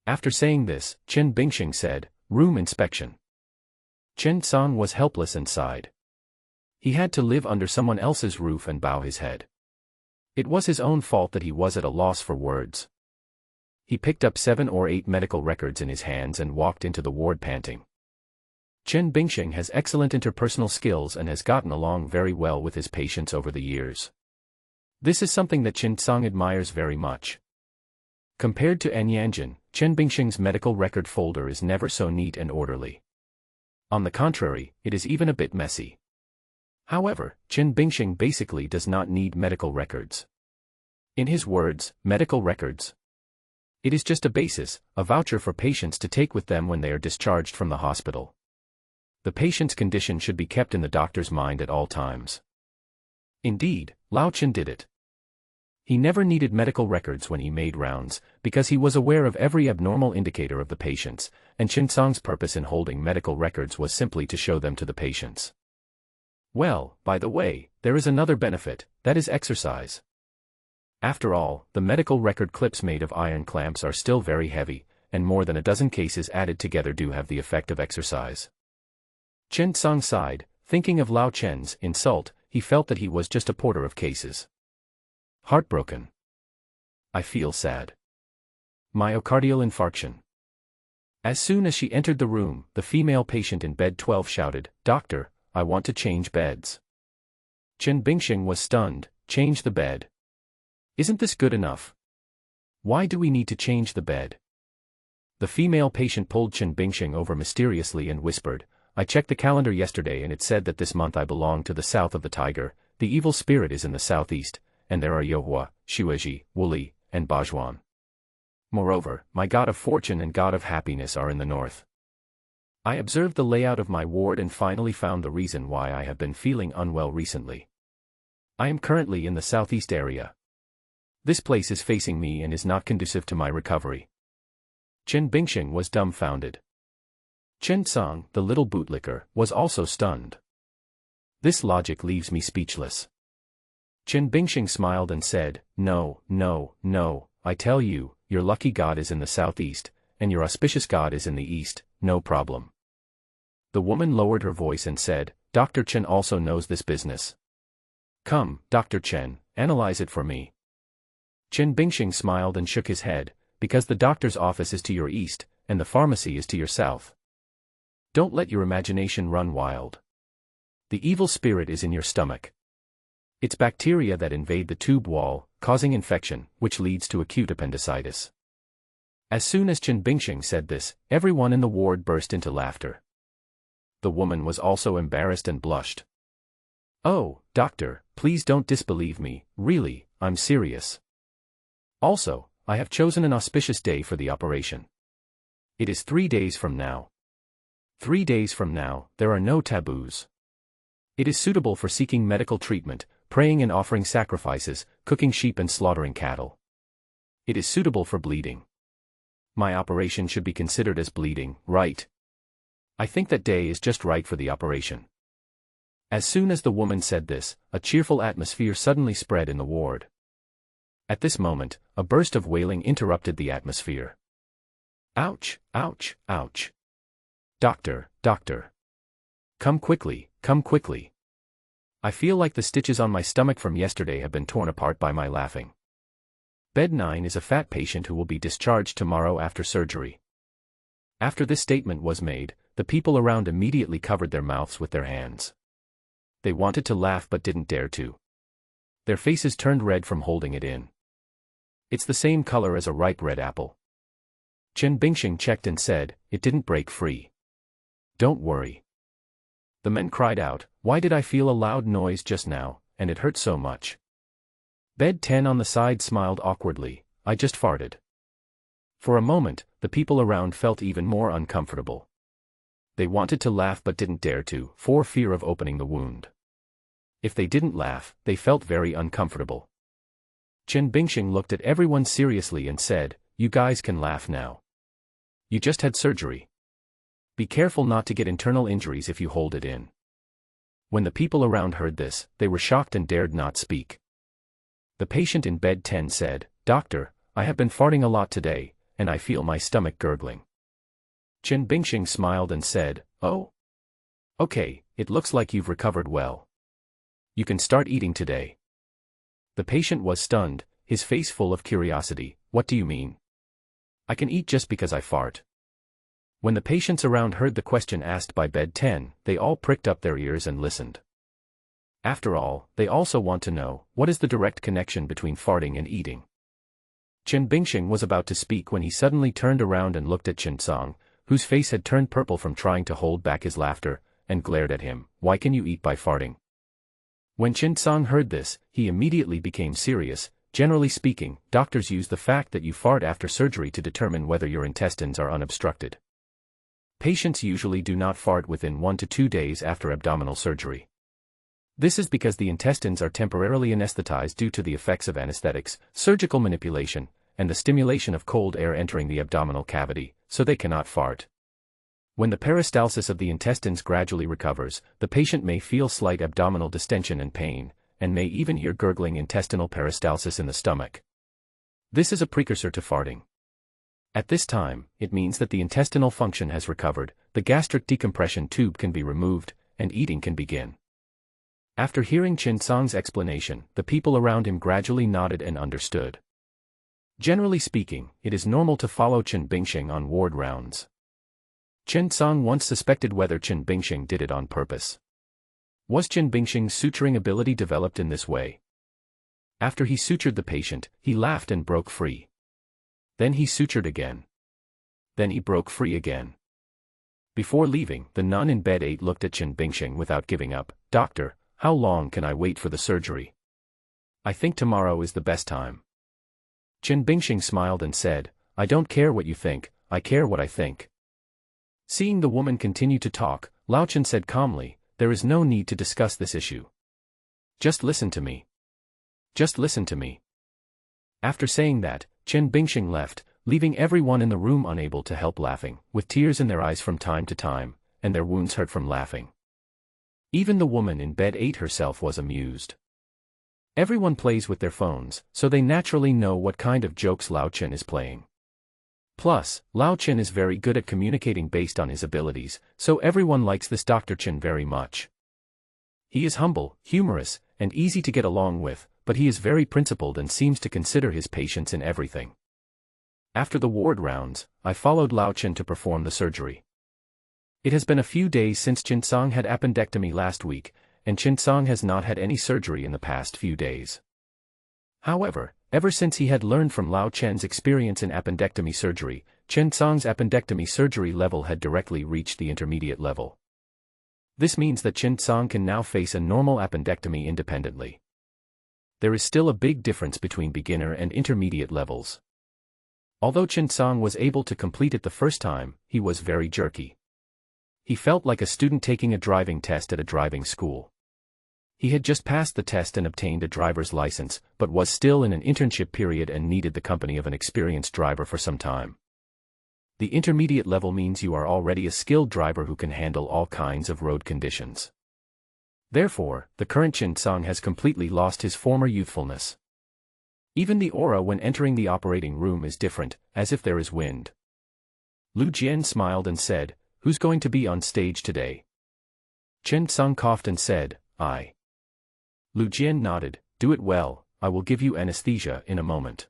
After saying this, Chen Bingsheng said, "Room inspection." Chen Song was helpless and sighed. He had to live under someone else's roof and bow his head. It was his own fault that he was at a loss for words. He picked up 7 or 8 medical records in his hands and walked into the ward panting. Chen Bingsheng has excellent interpersonal skills and has gotten along very well with his patients over the years. This is something that Chen Song admires very much. Compared to An Yanjun, Chen Bingsheng's medical record folder is never so neat and orderly. On the contrary, it is even a bit messy. However, Chen Bingsheng basically does not need medical records. In his words, medical records. It is just a basis, a voucher for patients to take with them when they are discharged from the hospital. The patient's condition should be kept in the doctor's mind at all times. Indeed, Lao Chen did it. He never needed medical records when he made rounds, because he was aware of every abnormal indicator of the patients, and Chen Song's purpose in holding medical records was simply to show them to the patients. Well, by the way, there is another benefit, that is exercise. After all, the medical record clips made of iron clamps are still very heavy, and more than a dozen cases added together do have the effect of exercise. Chen Song sighed, thinking of Lao Chen's insult. He felt that he was just a porter of cases. Heartbroken. I feel sad. Myocardial infarction. As soon as she entered the room, the female patient in bed 12 shouted, "Doctor, I want to change beds." Chen Bingsheng was stunned. "Change the bed? Isn't this good enough? Why do we need to change the bed?" The female patient pulled Chen Bingsheng over mysteriously and whispered, "I checked the calendar yesterday and it said that this month I belong to the south of the tiger, the evil spirit is in the southeast, and there are Yohua, Shueji, Wuli, and Bajwan. Moreover, my god of fortune and god of happiness are in the north. I observed the layout of my ward and finally found the reason why I have been feeling unwell recently. I am currently in the southeast area. This place is facing me and is not conducive to my recovery." Chen Bingsheng was dumbfounded. Chen Song, the little bootlicker, was also stunned. This logic leaves me speechless. Chen Bingsheng smiled and said, No, I tell you, your lucky god is in the southeast, and your auspicious god is in the east, no problem." The woman lowered her voice and said, "Dr. Chen also knows this business. Come, Dr. Chen, analyze it for me." Chen Bingsheng smiled and shook his head, "Because the doctor's office is to your east, and the pharmacy is to your south. Don't let your imagination run wild. The evil spirit is in your stomach. It's bacteria that invade the tube wall, causing infection, which leads to acute appendicitis." As soon as Chen Bingsheng said this, everyone in the ward burst into laughter. The woman was also embarrassed and blushed. "Oh, doctor, please don't disbelieve me, really, I'm serious. Also, I have chosen an auspicious day for the operation. It is 3 days from now. 3 days from now, there are no taboos. It is suitable for seeking medical treatment, praying and offering sacrifices, cooking sheep and slaughtering cattle. It is suitable for bleeding. My operation should be considered as bleeding, right? I think that day is just right for the operation." As soon as the woman said this, a cheerful atmosphere suddenly spread in the ward. At this moment, a burst of wailing interrupted the atmosphere. Ouch, ouch, ouch. Doctor, doctor. Come quickly, come quickly. I feel like the stitches on my stomach from yesterday have been torn apart by my laughing. Bed 9 is a fat patient who will be discharged tomorrow after surgery. After this statement was made, the people around immediately covered their mouths with their hands. They wanted to laugh but didn't dare to. Their faces turned red from holding it in. It's the same color as a ripe red apple. Chen Bingxing checked and said, "It didn't break free. Don't worry." The men cried out, "Why did I feel a loud noise just now, and it hurt so much?" Bed 10 on the side smiled awkwardly, "I just farted." For a moment, the people around felt even more uncomfortable. They wanted to laugh but didn't dare to, for fear of opening the wound. If they didn't laugh, they felt very uncomfortable. Chen Bingxing looked at everyone seriously and said, "You guys can laugh now. You just had surgery. Be careful not to get internal injuries if you hold it in." When the people around heard this, they were shocked and dared not speak. The patient in bed 10 said, "Doctor, I have been farting a lot today, and I feel my stomach gurgling." Chen Bingxing smiled and said, "Oh? Okay, it looks like you've recovered well. You can start eating today." The patient was stunned, his face full of curiosity. "What do you mean? I can eat just because I fart?" When the patients around heard the question asked by bed 10, they all pricked up their ears and listened. After all, they also want to know, what is the direct connection between farting and eating? Chen Bingxing was about to speak when he suddenly turned around and looked at Chen Song, whose face had turned purple from trying to hold back his laughter, and glared at him. "Why can you eat by farting?" When Chen Song heard this, he immediately became serious. "Generally speaking, doctors use the fact that you fart after surgery to determine whether your intestines are unobstructed. Patients usually do not fart within 1 to 2 days after abdominal surgery. This is because the intestines are temporarily anesthetized due to the effects of anesthetics, surgical manipulation, and the stimulation of cold air entering the abdominal cavity, so they cannot fart. When the peristalsis of the intestines gradually recovers, the patient may feel slight abdominal distension and pain, and may even hear gurgling intestinal peristalsis in the stomach. This is a precursor to farting. At this time, it means that the intestinal function has recovered, the gastric decompression tube can be removed, and eating can begin. After hearing Chen Song's explanation, the people around him gradually nodded and understood. Generally speaking, it is normal to follow Chen Bingxing on ward rounds. Chen Song once suspected whether Chen Bingxing did it on purpose. Was Chen Bingxing's suturing ability developed in this way? After he sutured the patient, he laughed and broke free. Then he sutured again. Then he broke free again. Before leaving, the nun in bed 8 looked at Chen Bingxing without giving up. "Doctor, how long can I wait for the surgery? I think tomorrow is the best time." Chen Bingxing smiled and said, "I don't care what you think, I care what I think." Seeing the woman continue to talk, Lao Chen said calmly, "There is no need to discuss this issue. Just listen to me. Just listen to me." After saying that, Chen Bingxing left, leaving everyone in the room unable to help laughing, with tears in their eyes from time to time, and their wounds hurt from laughing. Even the woman in bed 8 herself was amused. Everyone plays with their phones, so they naturally know what kind of jokes Lao Chen is playing. Plus, Lao Chen is very good at communicating based on his abilities, so everyone likes this Dr. Chen very much. He is humble, humorous, and easy to get along with, but he is very principled and seems to consider his patients in everything. After the ward rounds, I followed Lao Chen to perform the surgery. It has been a few days since Chen Song had appendectomy last week, and Chen Song has not had any surgery in the past few days. However, ever since he had learned from Lao Chen's experience in appendectomy surgery, Chen Song's appendectomy surgery level had directly reached the intermediate level. This means that Chen Song can now face a normal appendectomy independently. There is still a big difference between beginner and intermediate levels. Although Chen Song was able to complete it the first time, he was very jerky. He felt like a student taking a driving test at a driving school. He had just passed the test and obtained a driver's license, but was still in an internship period and needed the company of an experienced driver for some time. The intermediate level means you are already a skilled driver who can handle all kinds of road conditions. Therefore, the current Chen Song has completely lost his former youthfulness. Even the aura when entering the operating room is different, as if there is wind. Lu Jian smiled and said, "Who's going to be on stage today?" Chen Song coughed and said, "I." Lu Jian nodded, "Do it well, I will give you anesthesia in a moment.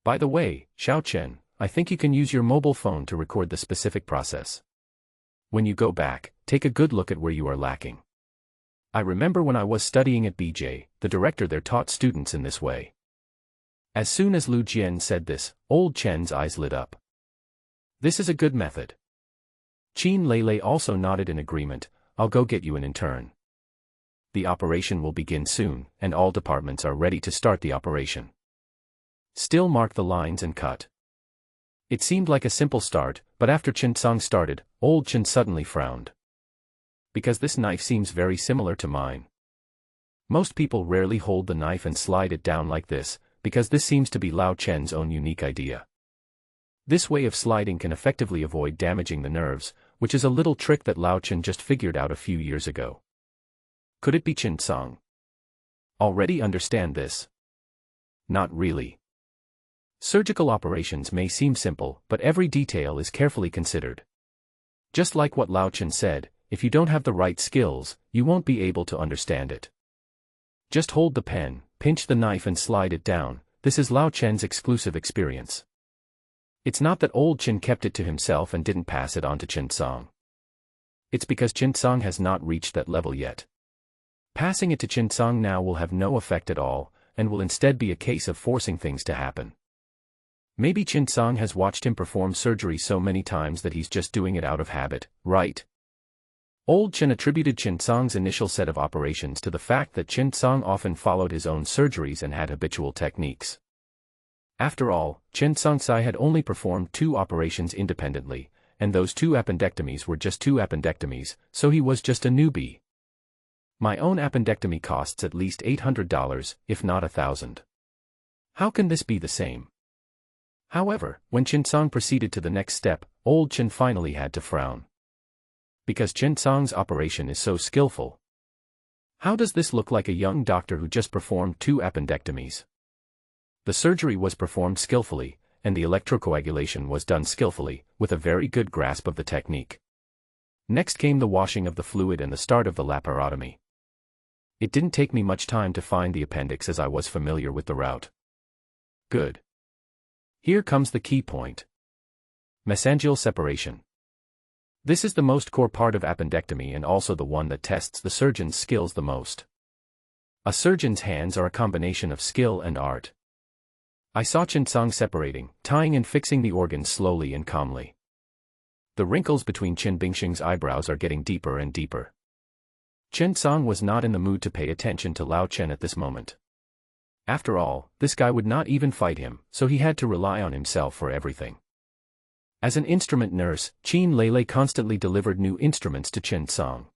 By the way, Xiao Chen, I think you can use your mobile phone to record the specific process. When you go back, take a good look at where you are lacking. I remember when I was studying at BJ, the director there taught students in this way." As soon as Lu Jian said this, old Chen's eyes lit up. This is a good method. Qin Lei also nodded in agreement. "I'll go get you an intern. The operation will begin soon, and all departments are ready to start the operation. Still mark the lines and cut." It seemed like a simple start, but after Chen Song started, old Chen suddenly frowned. "Because this knife seems very similar to mine. Most people rarely hold the knife and slide it down like this, because this seems to be Lao Chen's own unique idea. This way of sliding can effectively avoid damaging the nerves, which is a little trick that Lao Chen just figured out a few years ago. Could it be Chen Song? Already understand this? Not really. Surgical operations may seem simple, but every detail is carefully considered. Just like what Lao Chen said, if you don't have the right skills, you won't be able to understand it. Just hold the pen, pinch the knife and slide it down. This is Lao Chen's exclusive experience. It's not that old Chen kept it to himself and didn't pass it on to Chen Song. It's because Chen Song has not reached that level yet. Passing it to Chen Song now will have no effect at all, and will instead be a case of forcing things to happen. Maybe Chen Song has watched him perform surgery so many times that he's just doing it out of habit, right? Old Chen attributed Chen Song's initial set of operations to the fact that Chen Song often followed his own surgeries and had habitual techniques. After all, Chen Song-sai had only performed 2 operations independently, and those 2 appendectomies were just 2 appendectomies, so he was just a newbie. My own appendectomy costs at least $800, if not $1,000. How can this be the same? However, when Chen Song proceeded to the next step, old Chen finally had to frown. Because Chen Song's operation is so skillful. How does this look like a young doctor who just performed 2 appendectomies? The surgery was performed skillfully, and the electrocoagulation was done skillfully, with a very good grasp of the technique. Next came the washing of the fluid and the start of the laparotomy. It didn't take me much time to find the appendix as I was familiar with the route. Good. Here comes the key point. Mesangial separation. This is the most core part of appendectomy and also the one that tests the surgeon's skills the most. A surgeon's hands are a combination of skill and art. I saw Chen Song separating, tying and fixing the organs slowly and calmly. The wrinkles between Chen Bingxing's eyebrows are getting deeper and deeper. Chen Song was not in the mood to pay attention to Lao Chen at this moment. After all, this guy would not even fight him, so he had to rely on himself for everything. As an instrument nurse, Qin Lei constantly delivered new instruments to Chen Song.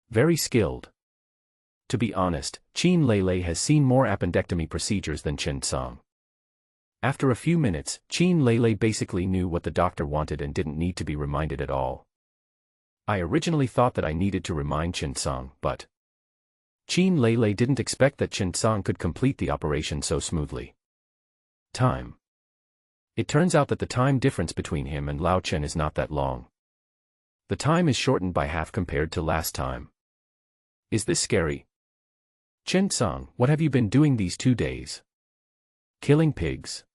Very skilled. To be honest, Qin Lei has seen more appendectomy procedures than Chen Song. After a few minutes, Qin Lei basically knew what the doctor wanted and didn't need to be reminded at all. I originally thought that I needed to remind Chen Song, but Qin Lei didn't expect that Chen Song could complete the operation so smoothly. Time. It turns out that the time difference between him and Lao Chen is not that long. The time is shortened by half compared to last time. Is this scary? Chen Song, what have you been doing these 2 days? Killing pigs.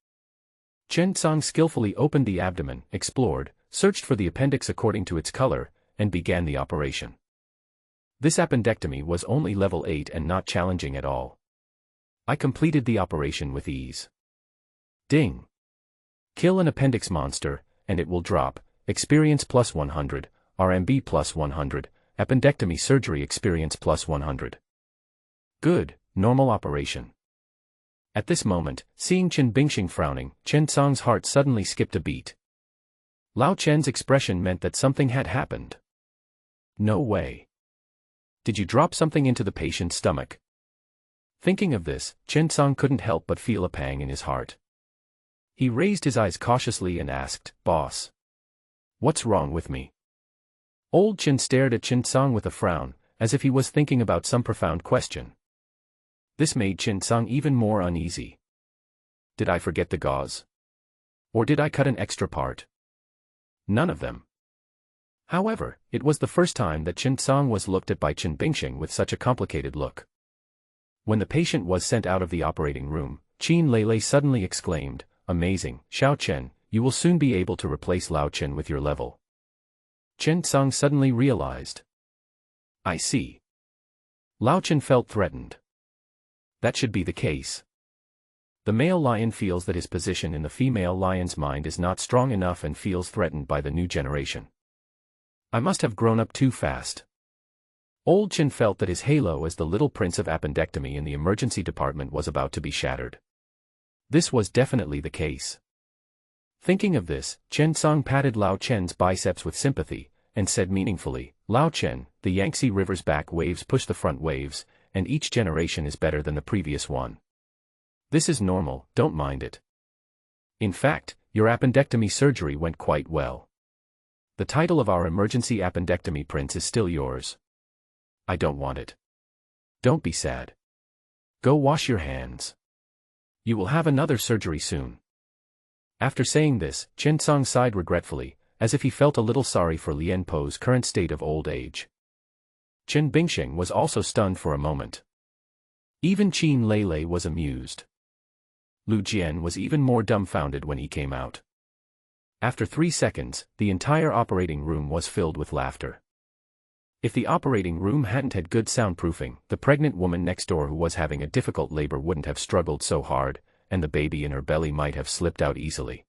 Chen Song skillfully opened the abdomen, explored, searched for the appendix according to its color, and began the operation. This appendectomy was only level 8 and not challenging at all. I completed the operation with ease. Ding. Kill an appendix monster, and it will drop. Experience plus 100, RMB plus 100, appendectomy surgery experience plus 100. Good, normal operation. At this moment, seeing Chen Bingxing frowning, Chen Song's heart suddenly skipped a beat. Lao Chen's expression meant that something had happened. No way. Did you drop something into the patient's stomach? Thinking of this, Chen Song couldn't help but feel a pang in his heart. He raised his eyes cautiously and asked, "Boss, what's wrong with me?" Old Chen stared at Chen Song with a frown, as if he was thinking about some profound question. This made Chen Song even more uneasy. Did I forget the gauze? Or did I cut an extra part? None of them. However, it was the first time that Chen Song was looked at by Chen Bingxing with such a complicated look. When the patient was sent out of the operating room, Qin Lei suddenly exclaimed, "Amazing, Xiao Chen, you will soon be able to replace Lao Chen with your level." Chen Song suddenly realized. I see. Lao Chen felt threatened. That should be the case. The male lion feels that his position in the female lion's mind is not strong enough and feels threatened by the new generation. I must have grown up too fast. Old Chen felt that his halo as the little prince of appendectomy in the emergency department was about to be shattered. This was definitely the case. Thinking of this, Chen Song patted Lao Chen's biceps with sympathy, and said meaningfully, "Lao Chen, the Yangtze River's back waves push the front waves, and each generation is better than the previous one. This is normal, don't mind it. In fact, your appendectomy surgery went quite well. The title of our emergency appendectomy prince is still yours. I don't want it. Don't be sad. Go wash your hands. You will have another surgery soon." After saying this, Chen Song sighed regretfully, as if he felt a little sorry for Lien Po's current state of old age. Chen Bingxing was also stunned for a moment. Even Qin Lei was amused. Lu Jian was even more dumbfounded when he came out. After 3 seconds, the entire operating room was filled with laughter. If the operating room hadn't had good soundproofing, the pregnant woman next door who was having a difficult labor wouldn't have struggled so hard, and the baby in her belly might have slipped out easily.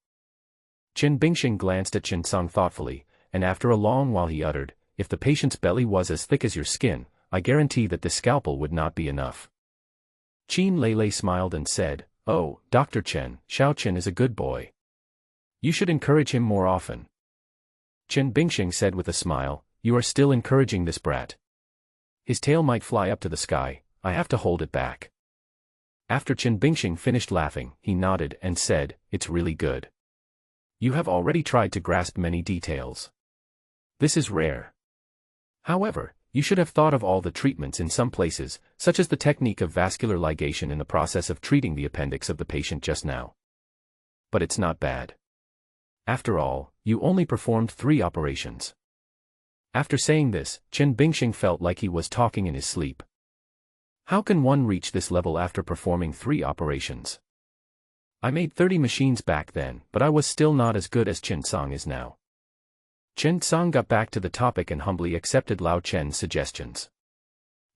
Chen Bingxing glanced at Chen Song thoughtfully, and after a long while he uttered, "If the patient's belly was as thick as your skin, I guarantee that this scalpel would not be enough." Qin Lei smiled and said, "Oh, Dr. Chen, Xiao Chen is a good boy. You should encourage him more often." Chen Bingxing said with a smile, "You are still encouraging this brat. His tail might fly up to the sky, I have to hold it back." After Chen Bingxing finished laughing, he nodded and said, "It's really good. You have already tried to grasp many details. This is rare. However, you should have thought of all the treatments in some places, such as the technique of vascular ligation in the process of treating the appendix of the patient just now. But it's not bad. After all, you only performed 3 operations." After saying this, Chen Bingxing felt like he was talking in his sleep. How can one reach this level after performing 3 operations? I made 30 machines back then, but I was still not as good as Chen Song is now. Chen Song got back to the topic and humbly accepted Lao Chen's suggestions.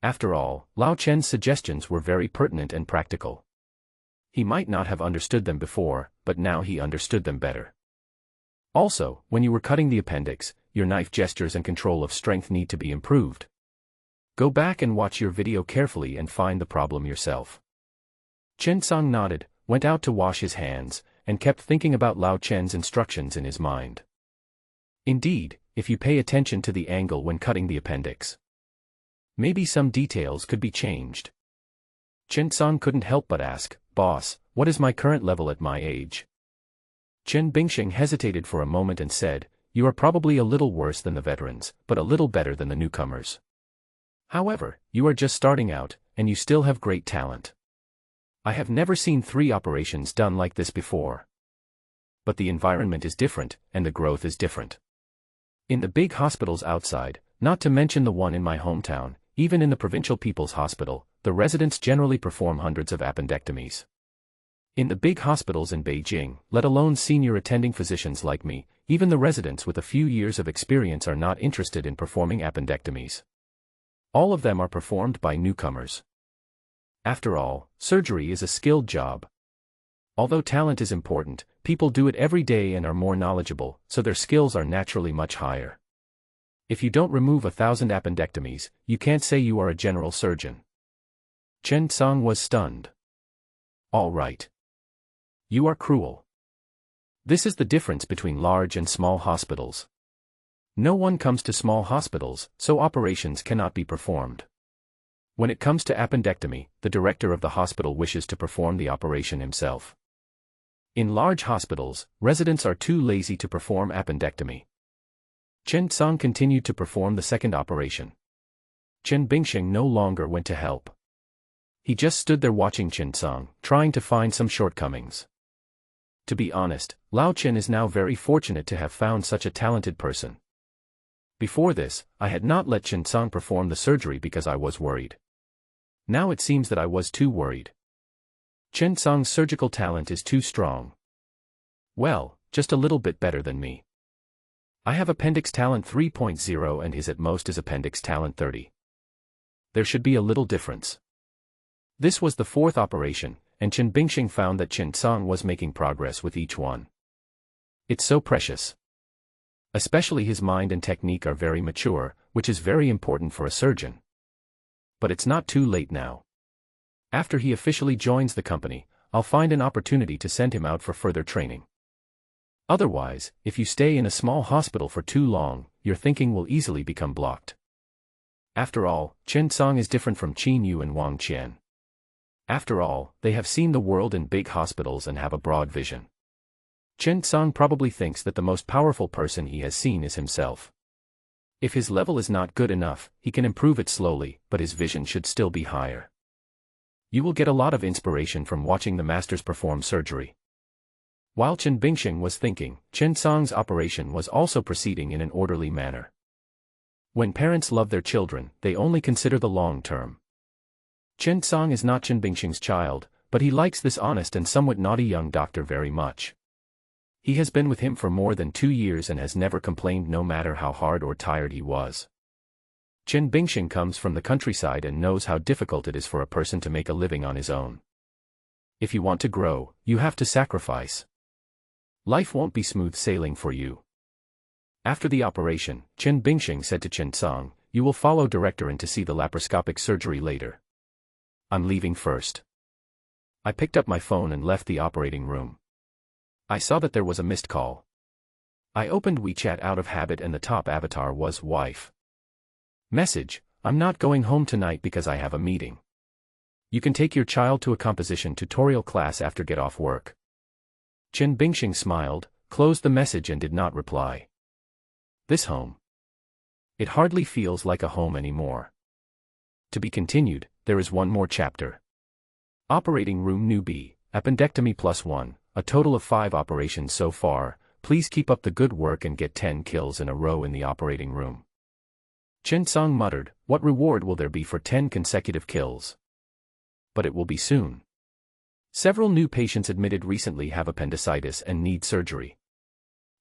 After all, Lao Chen's suggestions were very pertinent and practical. He might not have understood them before, but now he understood them better. Also, when you were cutting the appendix, your knife gestures and control of strength need to be improved. Go back and watch your video carefully and find the problem yourself. Chen Song nodded, went out to wash his hands, and kept thinking about Lao Chen's instructions in his mind. Indeed, if you pay attention to the angle when cutting the appendix, maybe some details could be changed. Chen Song couldn't help but ask, "Boss, what is my current level at my age?" Chen Bingxing hesitated for a moment and said, "You are probably a little worse than the veterans, but a little better than the newcomers. However, you are just starting out, and you still have great talent. I have never seen 3 operations done like this before. But the environment is different, and the growth is different. In the big hospitals outside, not to mention the one in my hometown, even in the provincial people's hospital, the residents generally perform hundreds of appendectomies. In the big hospitals in Beijing, let alone senior attending physicians like me, even the residents with a few years of experience are not interested in performing appendectomies. All of them are performed by newcomers. After all, surgery is a skilled job. Although talent is important, people do it every day and are more knowledgeable, so their skills are naturally much higher. If you don't remove 1,000 appendectomies, you can't say you are a general surgeon." Chen Song was stunned. "All right. You are cruel. This is the difference between large and small hospitals. No one comes to small hospitals, so operations cannot be performed. When it comes to appendectomy, the director of the hospital wishes to perform the operation himself. In large hospitals, residents are too lazy to perform appendectomy." Chen Song continued to perform the second operation. Chen Bingxing no longer went to help. He just stood there watching Chen Song, trying to find some shortcomings. To be honest, Lao Chen is now very fortunate to have found such a talented person. Before this, I had not let Chen Song perform the surgery because I was worried. Now it seems that I was too worried. Chen Song's surgical talent is too strong. Well, just a little bit better than me. I have appendix talent 3.0 and his at most is appendix talent 30. There should be a little difference. This was the fourth operation, and Chen Bingxing found that Chen Song was making progress with each one. It's so precious. Especially his mind and technique are very mature, which is very important for a surgeon. But it's not too late now. After he officially joins the company, I'll find an opportunity to send him out for further training. Otherwise, if you stay in a small hospital for too long, your thinking will easily become blocked. After all, Chen Song is different from Qin Yu and Wang Qian. After all, they have seen the world in big hospitals and have a broad vision. Chen Song probably thinks that the most powerful person he has seen is himself. If his level is not good enough, he can improve it slowly, but his vision should still be higher. You will get a lot of inspiration from watching the masters perform surgery. While Chen Bingxing was thinking, Chen Song's operation was also proceeding in an orderly manner. When parents love their children, they only consider the long term. Chen Song is not Chen Bingxing's child, but he likes this honest and somewhat naughty young doctor very much. He has been with him for more than 2 years and has never complained no matter how hard or tired he was. Chen Bingxing comes from the countryside and knows how difficult it is for a person to make a living on his own. If you want to grow, you have to sacrifice. Life won't be smooth sailing for you. After the operation, Chen Bingxing said to Chen Song, "You will follow director in to see the laparoscopic surgery later. I'm leaving first." I picked up my phone and left the operating room. I saw that there was a missed call. I opened WeChat out of habit and the top avatar was wife. Message: I'm not going home tonight because I have a meeting. You can take your child to a composition tutorial class after get off work. Chen Bingxing smiled, closed the message and did not reply. This home. It hardly feels like a home anymore. To be continued, there is one more chapter. Operating room newbie, appendectomy +1, a total of 5 operations so far. Please keep up the good work and get 10 kills in a row in the operating room. Chen Song muttered, what reward will there be for 10 consecutive kills? But it will be soon. Several new patients admitted recently have appendicitis and need surgery.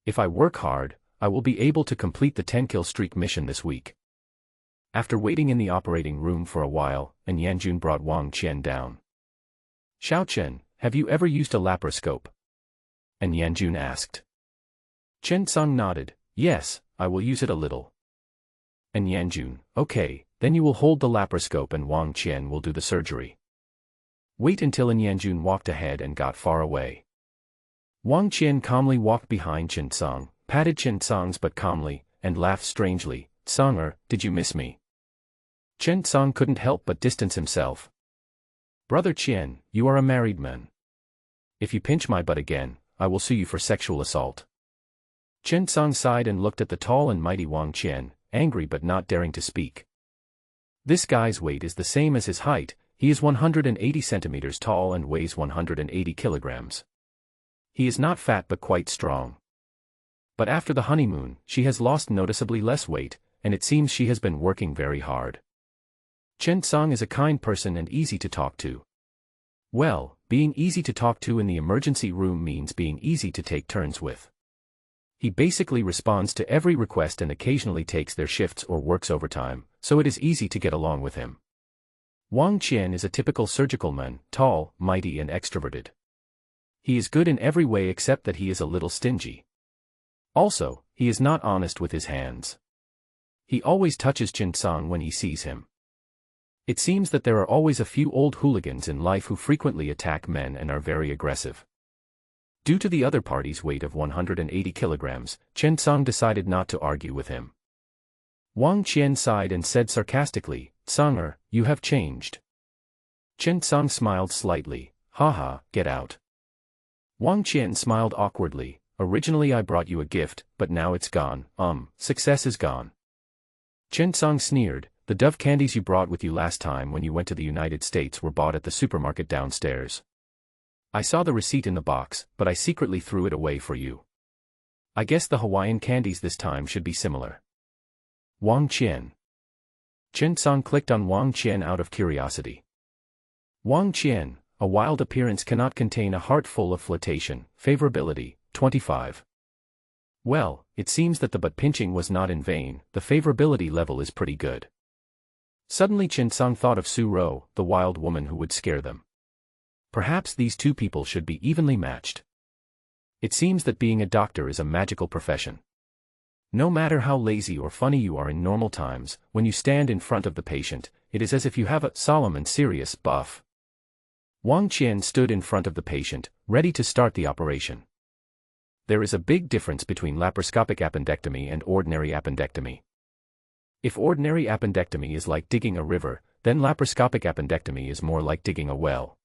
If I work hard, I will be able to complete the 10-kill streak mission this week. After waiting in the operating room for a while, and Yanjun brought Wang Qian down. Xiao Chen, have you ever used a laparoscope? And Yanjun asked. Chen Song nodded, yes, I will use it a little. And Yanjun, okay, then you will hold the laparoscope and Wang Qian will do the surgery. Wait until Yanjun walked ahead and got far away. Wang Qian calmly walked behind Chen Song, patted Chen Song's butt calmly, and laughed strangely. Songer, did you miss me? Chen Song couldn't help but distance himself. Brother Qian, you are a married man. If you pinch my butt again, I will sue you for sexual assault. Chen Song sighed and looked at the tall and mighty Wang Qian, angry but not daring to speak. This guy's weight is the same as his height. He is 180 centimeters tall and weighs 180 kilograms. He is not fat but quite strong. But after the honeymoon, she has lost noticeably less weight, and it seems she has been working very hard. Chen Song is a kind person and easy to talk to. Well, being easy to talk to in the emergency room means being easy to take turns with. He basically responds to every request and occasionally takes their shifts or works overtime, so it is easy to get along with him. Wang Qian is a typical surgical man, tall, mighty and extroverted. He is good in every way except that he is a little stingy. Also, he is not honest with his hands. He always touches Chen Song when he sees him. It seems that there are always a few old hooligans in life who frequently attack men and are very aggressive. Due to the other party's weight of 180 kilograms, Chen Song decided not to argue with him. Wang Qian sighed and said sarcastically, Songer, you have changed. Chen Song smiled slightly, haha, get out. Wang Qian smiled awkwardly, originally I brought you a gift, but now it's gone, success is gone. Chen Song sneered, the dove candies you brought with you last time when you went to the United States were bought at the supermarket downstairs. I saw the receipt in the box, but I secretly threw it away for you. I guess the Hawaiian candies this time should be similar. Wang Qian. Chen Song clicked on Wang Qian out of curiosity. Wang Qian, a wild appearance cannot contain a heart full of flirtation, favorability, 25. Well, it seems that the butt pinching was not in vain, the favorability level is pretty good. Suddenly Chen Song thought of Su Ro, the wild woman who would scare them. Perhaps these two people should be evenly matched. It seems that being a doctor is a magical profession. No matter how lazy or funny you are in normal times, when you stand in front of the patient, it is as if you have a solemn and serious buff. Wang Qian stood in front of the patient, ready to start the operation. There is a big difference between laparoscopic appendectomy and ordinary appendectomy. If ordinary appendectomy is like digging a river, then laparoscopic appendectomy is more like digging a well.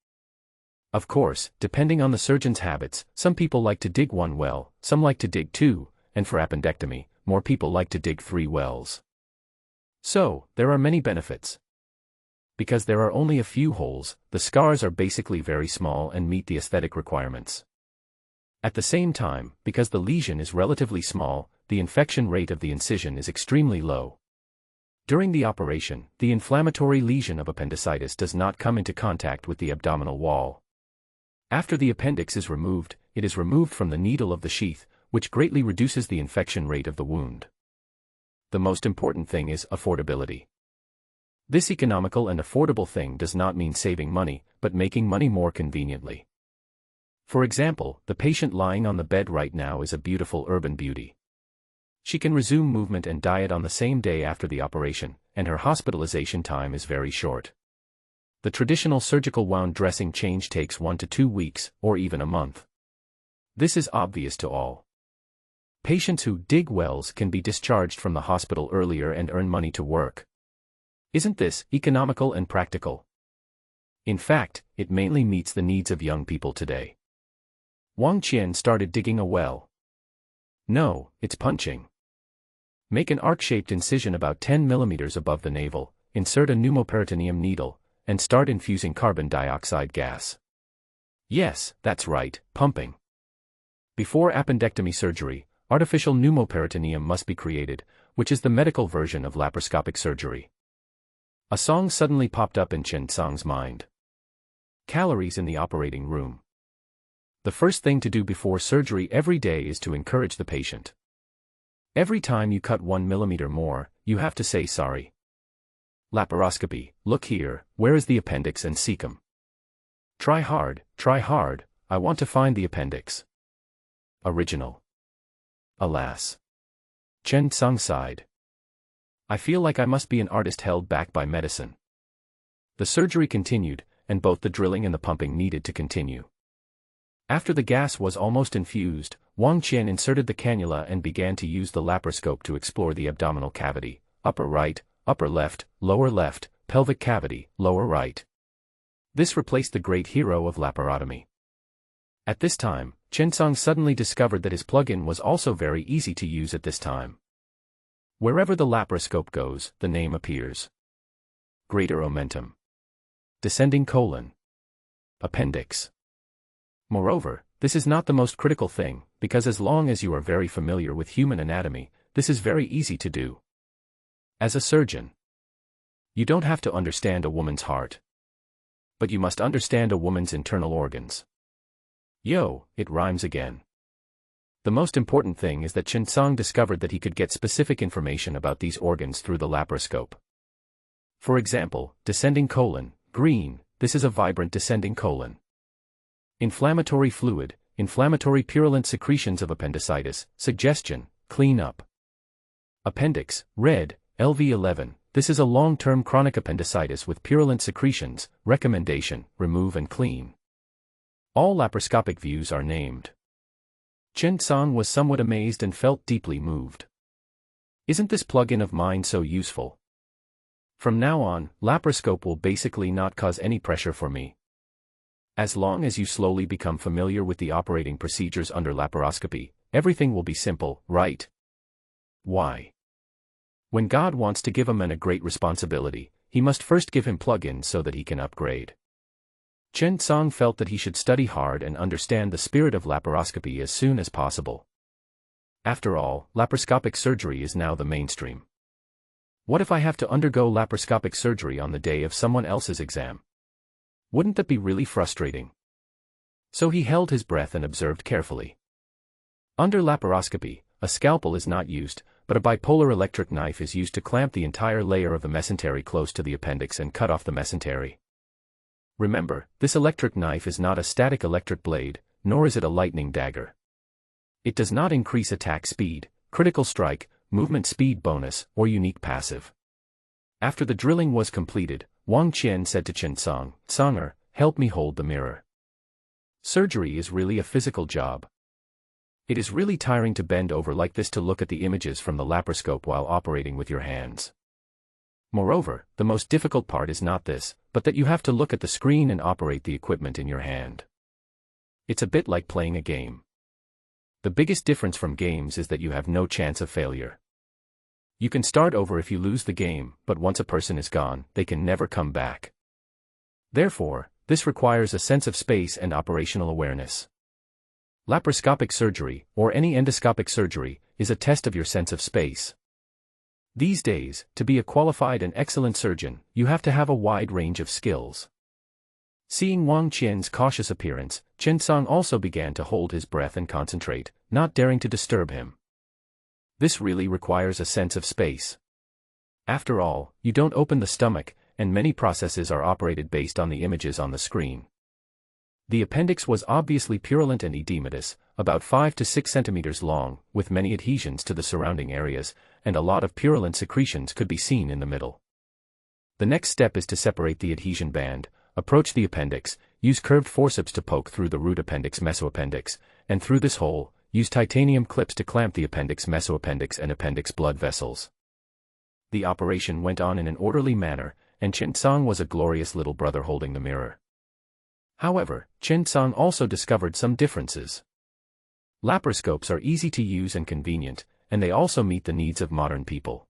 Of course, depending on the surgeon's habits, some people like to dig one well, some like to dig two, and for appendectomy, more people like to dig 3 wells. So, there are many benefits. Because there are only a few holes, the scars are basically very small and meet the aesthetic requirements. At the same time, because the lesion is relatively small, the infection rate of the incision is extremely low. During the operation, the inflammatory lesion of appendicitis does not come into contact with the abdominal wall. After the appendix is removed, it is removed from the needle of the sheath, which greatly reduces the infection rate of the wound. The most important thing is affordability. This economical and affordable thing does not mean saving money, but making money more conveniently. For example, the patient lying on the bed right now is a beautiful urban beauty. She can resume movement and diet on the same day after the operation, and her hospitalization time is very short. The traditional surgical wound dressing change takes 1 to 2 weeks, or even a month. This is obvious to all. Patients who dig wells can be discharged from the hospital earlier and earn money to work. Isn't this economical and practical? In fact, it mainly meets the needs of young people today. Wang Qian started digging a well. No, it's punching. Make an arc-shaped incision about 10 mm above the navel, insert a pneumoperitoneum needle, and start infusing carbon dioxide gas. Yes, that's right, pumping. Before appendectomy surgery, artificial pneumoperitoneum must be created, which is the medical version of laparoscopic surgery. A song suddenly popped up in Chen Song's mind. Calories in the operating room. The first thing to do before surgery every day is to encourage the patient. Every time you cut 1 mm more, you have to say sorry. Laparoscopy, look here, where is the appendix and cecum? Try hard, I want to find the appendix. Original. Alas. Chen Song sighed. I feel like I must be an artist held back by medicine. The surgery continued, and both the drilling and the pumping needed to continue. After the gas was almost infused, Wang Qian inserted the cannula and began to use the laparoscope to explore the abdominal cavity, upper right, upper left, pelvic cavity, lower right. This replaced the great hero of laparotomy. At this time, Chen Song suddenly discovered that his plugin was also very easy to use at this time. Wherever the laparoscope goes, the name appears. Greater omentum. Descending colon. Appendix. Moreover, this is not the most critical thing, because as long as you are very familiar with human anatomy, this is very easy to do. As a surgeon, you don't have to understand a woman's heart. But you must understand a woman's internal organs. Yo, it rhymes again. The most important thing is that Chen Song discovered that he could get specific information about these organs through the laparoscope. For example, descending colon, green, this is a vibrant descending colon. Inflammatory fluid, inflammatory purulent secretions of appendicitis, suggestion, clean up. Appendix, red, LV11, this is a long-term chronic appendicitis with purulent secretions, recommendation, remove and clean. All laparoscopic views are named. Chen Song was somewhat amazed and felt deeply moved. Isn't this plugin of mine so useful? From now on, laparoscope will basically not cause any pressure for me. As long as you slowly become familiar with the operating procedures under laparoscopy, everything will be simple, right? Why? When God wants to give a man a great responsibility, he must first give him plugins so that he can upgrade. Chen Song felt that he should study hard and understand the spirit of laparoscopy as soon as possible. After all, laparoscopic surgery is now the mainstream. What if I have to undergo laparoscopic surgery on the day of someone else's exam? Wouldn't that be really frustrating? So he held his breath and observed carefully. Under laparoscopy, a scalpel is not used, but a bipolar electric knife is used to clamp the entire layer of the mesentery close to the appendix and cut off the mesentery. Remember, this electric knife is not a static electric blade, nor is it a lightning dagger. It does not increase attack speed, critical strike, movement speed bonus, or unique passive. After the drilling was completed, Wang Qian said to Chen Song, "Songer, help me hold the mirror." Surgery is really a physical job. It is really tiring to bend over like this to look at the images from the laparoscope while operating with your hands. Moreover, the most difficult part is not this, but that you have to look at the screen and operate the equipment in your hand. It's a bit like playing a game. The biggest difference from games is that you have no chance of failure. You can start over if you lose the game, but once a person is gone, they can never come back. Therefore, this requires a sense of space and operational awareness. Laparoscopic surgery, or any endoscopic surgery, is a test of your sense of space. These days, to be a qualified and excellent surgeon, you have to have a wide range of skills. Seeing Wang Qian's cautious appearance, Chen Song also began to hold his breath and concentrate, not daring to disturb him. This really requires a sense of space. After all, you don't open the stomach, and many processes are operated based on the images on the screen. The appendix was obviously purulent and edematous, about 5 to 6 centimeters long, with many adhesions to the surrounding areas, and a lot of purulent secretions could be seen in the middle. The next step is to separate the adhesion band, approach the appendix, use curved forceps to poke through the root appendix mesoappendix, and through this hole, use titanium clips to clamp the appendix mesoappendix and appendix blood vessels. The operation went on in an orderly manner, and Chen Song was a glorious little brother holding the mirror. However, Chen Song also discovered some differences. Laparoscopes are easy to use and convenient, and they also meet the needs of modern people.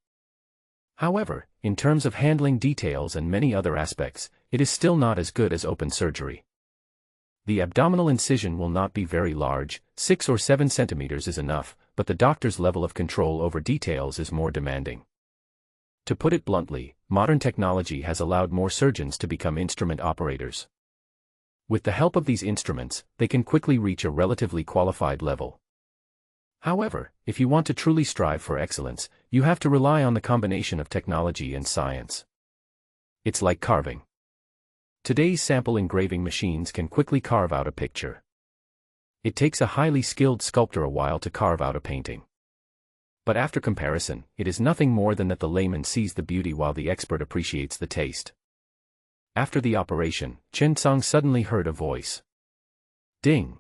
However, in terms of handling details and many other aspects, it is still not as good as open surgery. The abdominal incision will not be very large, 6 or 7 centimeters is enough, but the doctor's level of control over details is more demanding. To put it bluntly, modern technology has allowed more surgeons to become instrument operators. With the help of these instruments, they can quickly reach a relatively qualified level. However, if you want to truly strive for excellence, you have to rely on the combination of technology and science. It's like carving. Today's sample engraving machines can quickly carve out a picture. It takes a highly skilled sculptor a while to carve out a painting. But after comparison, it is nothing more than that the layman sees the beauty while the expert appreciates the taste. After the operation, Chen Song suddenly heard a voice. Ding!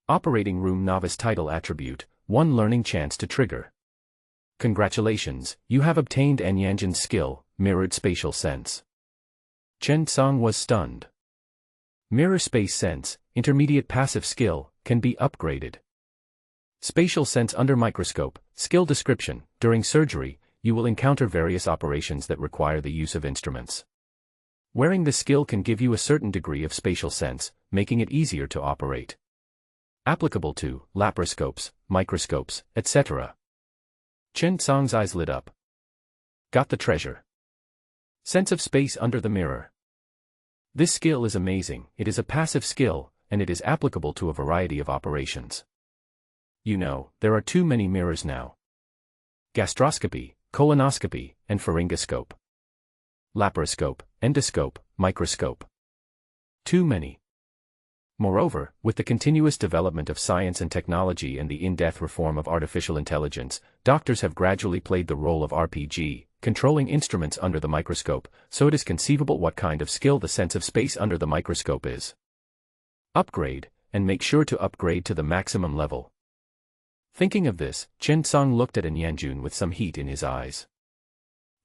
Operating room novice title attribute, 1 learning chance to trigger. Congratulations, you have obtained Anyanjin's skill, Mirrored Spatial Sense. Chen Song was stunned. Mirror Space Sense, intermediate passive skill, can be upgraded. Spatial Sense under microscope, skill description, during surgery, you will encounter various operations that require the use of instruments. Wearing this skill can give you a certain degree of spatial sense, making it easier to operate. Applicable to laparoscopes, microscopes, etc. Chen Song's eyes lit up. Got the treasure. Sense of space under the mirror. This skill is amazing. It is a passive skill, and it is applicable to a variety of operations. You know, there are too many mirrors now. Gastroscopy, colonoscopy, and pharyngoscope. Laparoscope, endoscope, microscope. Too many. Moreover, with the continuous development of science and technology and the in-depth reform of artificial intelligence, doctors have gradually played the role of RPG, controlling instruments under the microscope, so it is conceivable what kind of skill the sense of space under the microscope is. Upgrade, and make sure to upgrade to the maximum level. Thinking of this, Chen Song looked at Anyanjun with some heat in his eyes.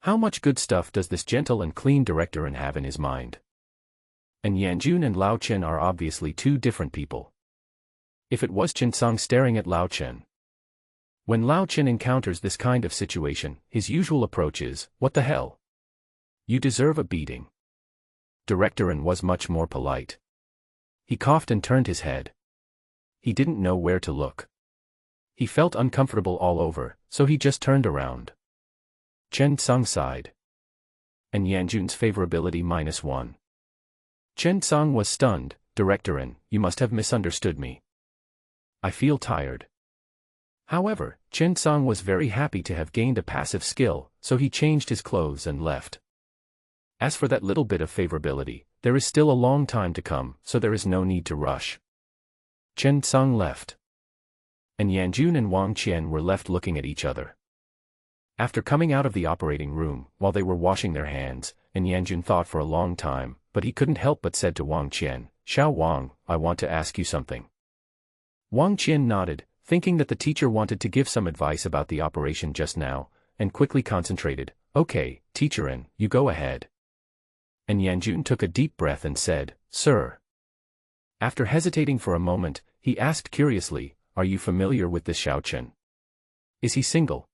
How much good stuff does this gentle and clean director have in his mind? Anyanjun and Lao Chen are obviously two different people. If it was Chen Song staring at Lao Chen. When Lao Chen encounters this kind of situation, his usual approach is, "What the hell? You deserve a beating." Director was much more polite. He coughed and turned his head. He didn't know where to look. He felt uncomfortable all over, so he just turned around. Chen Tsang sighed. And Yanjun's favorability -1. Chen Tsang was stunned. Director N, you must have misunderstood me. I feel tired. However, Chen Tsang was very happy to have gained a passive skill, so he changed his clothes and left. As for that little bit of favorability, there is still a long time to come, so there is no need to rush. Chen Tsang left. And Yanjun and Wang Qian were left looking at each other. After coming out of the operating room, while they were washing their hands, and Yanjun thought for a long time, but he couldn't help but said to Wang Qian, "Xiao Wang, I want to ask you something." Wang Qian nodded, thinking that the teacher wanted to give some advice about the operation just now, and quickly concentrated. "Okay, teacher N, you go ahead." And Yanjun took a deep breath and said, "Sir." After hesitating for a moment, he asked curiously, "Are you familiar with this Xiao Chen? Is he single?"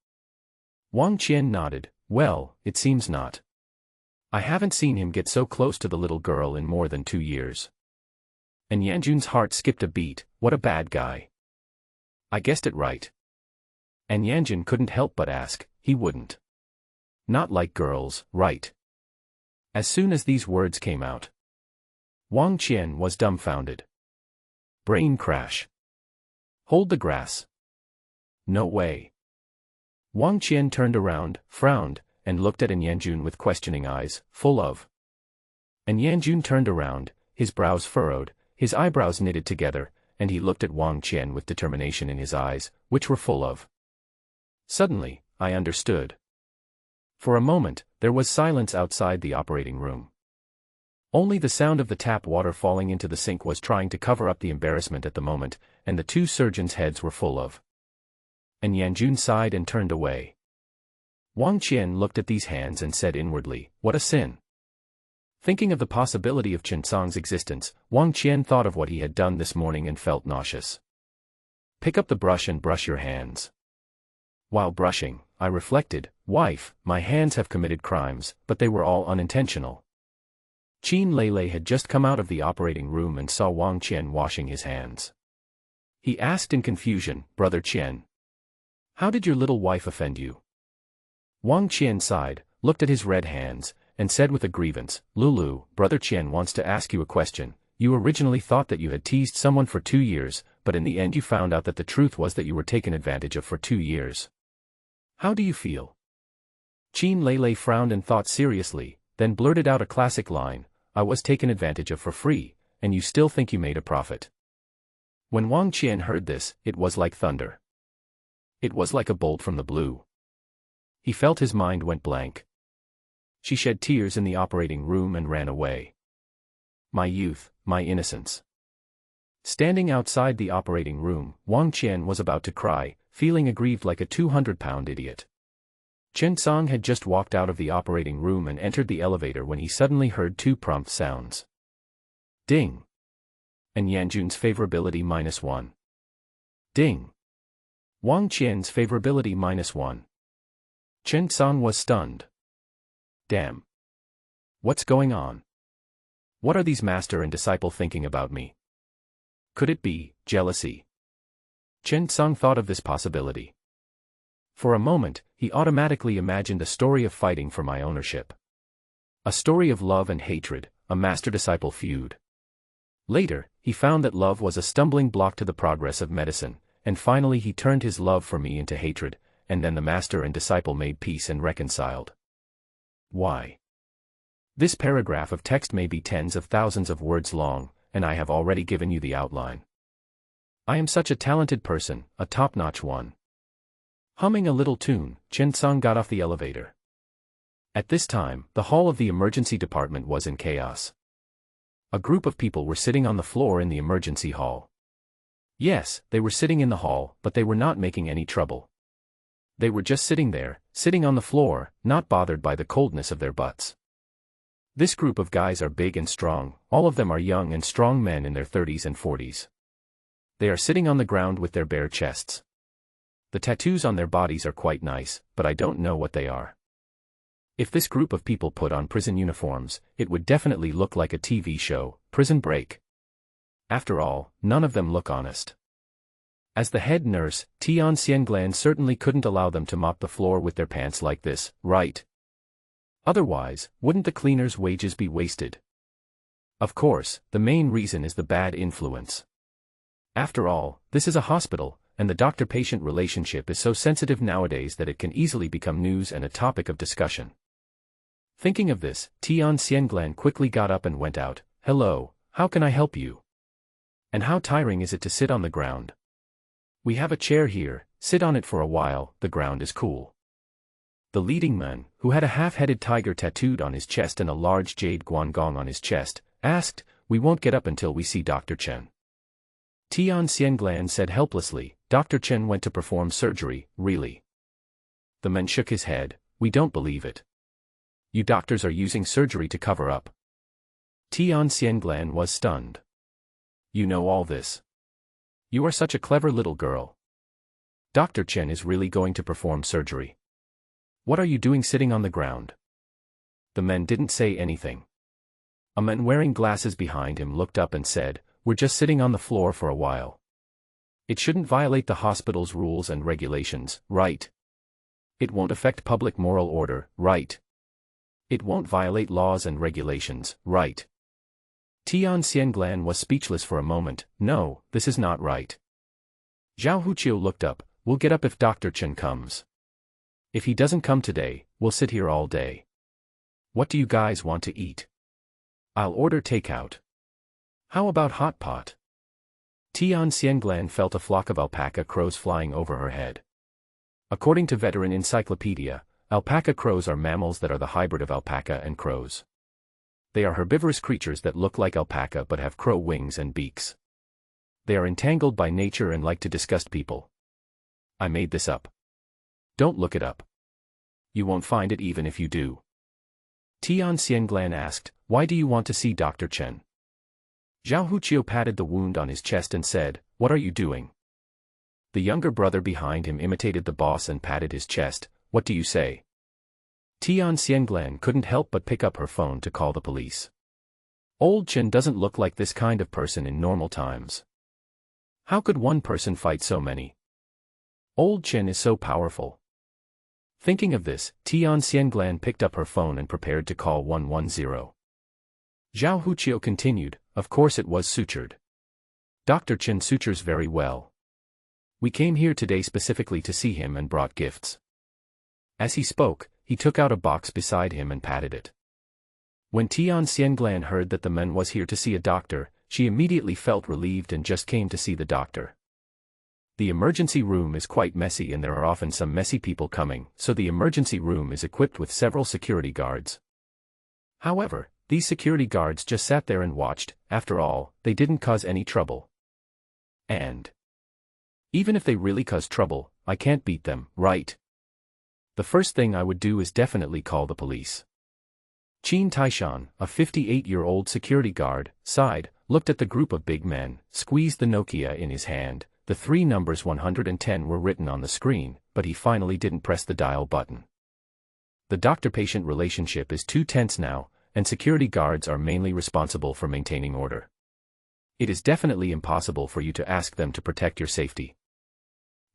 Wang Qian nodded. "Well, it seems not. I haven't seen him get so close to the little girl in more than 2 years." And Yanjun's heart skipped a beat. What a bad guy. I guessed it right. And Yanjun couldn't help but ask, he wouldn't. Not like girls, right? As soon as these words came out, Wang Qian was dumbfounded. Brain crash. Hold the grass. No way. Wang Qian turned around, frowned, and looked at Yanjun with questioning eyes, full of. And Yanjun turned around, his brows furrowed, his eyebrows knitted together, and he looked at Wang Qian with determination in his eyes, which were full of. Suddenly, I understood. For a moment, there was silence outside the operating room. Only the sound of the tap water falling into the sink was trying to cover up the embarrassment at the moment, and the two surgeons' heads were full of. And Yanjun sighed and turned away. Wang Qian looked at these hands and said inwardly, "What a sin." Thinking of the possibility of Chen Tsang's existence, Wang Qian thought of what he had done this morning and felt nauseous. "Pick up the brush and brush your hands." While brushing, I reflected, "Wife, my hands have committed crimes, but they were all unintentional." Qin Lei had just come out of the operating room and saw Wang Qian washing his hands. He asked in confusion, "Brother Qian, how did your little wife offend you?" Wang Qian sighed, looked at his red hands, and said with a grievance, "Lulu, Brother Qian wants to ask you a question. You originally thought that you had teased someone for 2 years, but in the end you found out that the truth was that you were taken advantage of for 2 years. How do you feel?" Qin Lei frowned and thought seriously, then blurted out a classic line, "I was taken advantage of for free, and you still think you made a profit." When Wang Qian heard this, it was like thunder. It was like a bolt from the blue. He felt his mind went blank. She shed tears in the operating room and ran away. My youth, my innocence. Standing outside the operating room, Wang Qian was about to cry, feeling aggrieved like a 200-pound idiot. Chen Tsang had just walked out of the operating room and entered the elevator when he suddenly heard 2 prompt sounds. Ding. And Yanjun's favorability -1. Ding. Wang Qian's favorability -1. Chen Tsang was stunned. Damn. What's going on? What are these master and disciple thinking about me? Could it be jealousy? Chen Tsang thought of this possibility. For a moment, he automatically imagined a story of fighting for my ownership. A story of love and hatred, a master-disciple feud. Later, he found that love was a stumbling block to the progress of medicine, and finally he turned his love for me into hatred, and then the master and disciple made peace and reconciled. Why? This paragraph of text may be tens of thousands of words long, and I have already given you the outline. I am such a talented person, a top-notch one. Humming a little tune, Chen Tsang got off the elevator. At this time, the hall of the emergency department was in chaos. A group of people were sitting on the floor in the emergency hall. Yes, they were sitting in the hall, but they were not making any trouble. They were just sitting there, sitting on the floor, not bothered by the coldness of their butts. This group of guys are big and strong, all of them are young and strong men in their 30s and 40s. They are sitting on the ground with their bare chests. The tattoos on their bodies are quite nice, but I don't know what they are. If this group of people put on prison uniforms, it would definitely look like a TV show, Prison Break. After all, none of them look honest. As the head nurse, Tian Xianglan certainly couldn't allow them to mop the floor with their pants like this, right? Otherwise, wouldn't the cleaners' wages be wasted? Of course, the main reason is the bad influence. After all, this is a hospital, and the doctor-patient relationship is so sensitive nowadays that it can easily become news and a topic of discussion. Thinking of this, Tian Xianglan quickly got up and went out. "Hello, how can I help you? And how tiring is it to sit on the ground? We have a chair here, sit on it for a while, the ground is cool." The leading man, who had a half-headed tiger tattooed on his chest and a large jade guangong on his chest, asked, "We won't get up until we see Dr. Chen." Tian Xianglan said helplessly, "Dr. Chen went to perform surgery, really?" The man shook his head, "We don't believe it. You doctors are using surgery to cover up." Tian Xianglan was stunned. "You know all this? You are such a clever little girl. Dr. Chen is really going to perform surgery. What are you doing sitting on the ground?" The men didn't say anything. A man wearing glasses behind him looked up and said, "We're just sitting on the floor for a while. It shouldn't violate the hospital's rules and regulations, right? It won't affect public moral order, right? It won't violate laws and regulations, right?" Tian Xianglan was speechless for a moment. "No, this is not right." Zhao Huqiu looked up. "We'll get up if Dr. Chen comes. If he doesn't come today, we'll sit here all day. What do you guys want to eat? I'll order takeout. How about hot pot?" Tian Xianglan felt a flock of alpaca crows flying over her head. According to Veteran Encyclopedia, alpaca crows are mammals that are the hybrid of alpaca and crows. They are herbivorous creatures that look like alpaca but have crow wings and beaks. They are entangled by nature and like to disgust people. I made this up. Don't look it up. You won't find it even if you do. Tian Xianglan asked, "Why do you want to see Dr. Chen?" Zhao Huqiu patted the wound on his chest and said, "What are you doing?" The younger brother behind him imitated the boss and patted his chest. "What do you say?" Tian Xianglan couldn't help but pick up her phone to call the police. Old Chen doesn't look like this kind of person in normal times. How could one person fight so many? Old Chen is so powerful. Thinking of this, Tian Xianglan picked up her phone and prepared to call 110. Zhao Huqiu continued, "Of course it was sutured. Dr. Chen sutures very well. We came here today specifically to see him and brought gifts." As he spoke, he took out a box beside him and patted it. When Tian Xianglan heard that the man was here to see a doctor, she immediately felt relieved and just came to see the doctor. The emergency room is quite messy and there are often some messy people coming, so the emergency room is equipped with several security guards. However, these security guards just sat there and watched. After all, they didn't cause any trouble. And even if they really cause trouble, I can't beat them, right? The first thing I would do is definitely call the police. Qin Taishan, a 58-year-old security guard, sighed, looked at the group of big men, squeezed the Nokia in his hand. The three numbers 110 were written on the screen, but he finally didn't press the dial button. The doctor-patient relationship is too tense now, and security guards are mainly responsible for maintaining order. It is definitely impossible for you to ask them to protect your safety.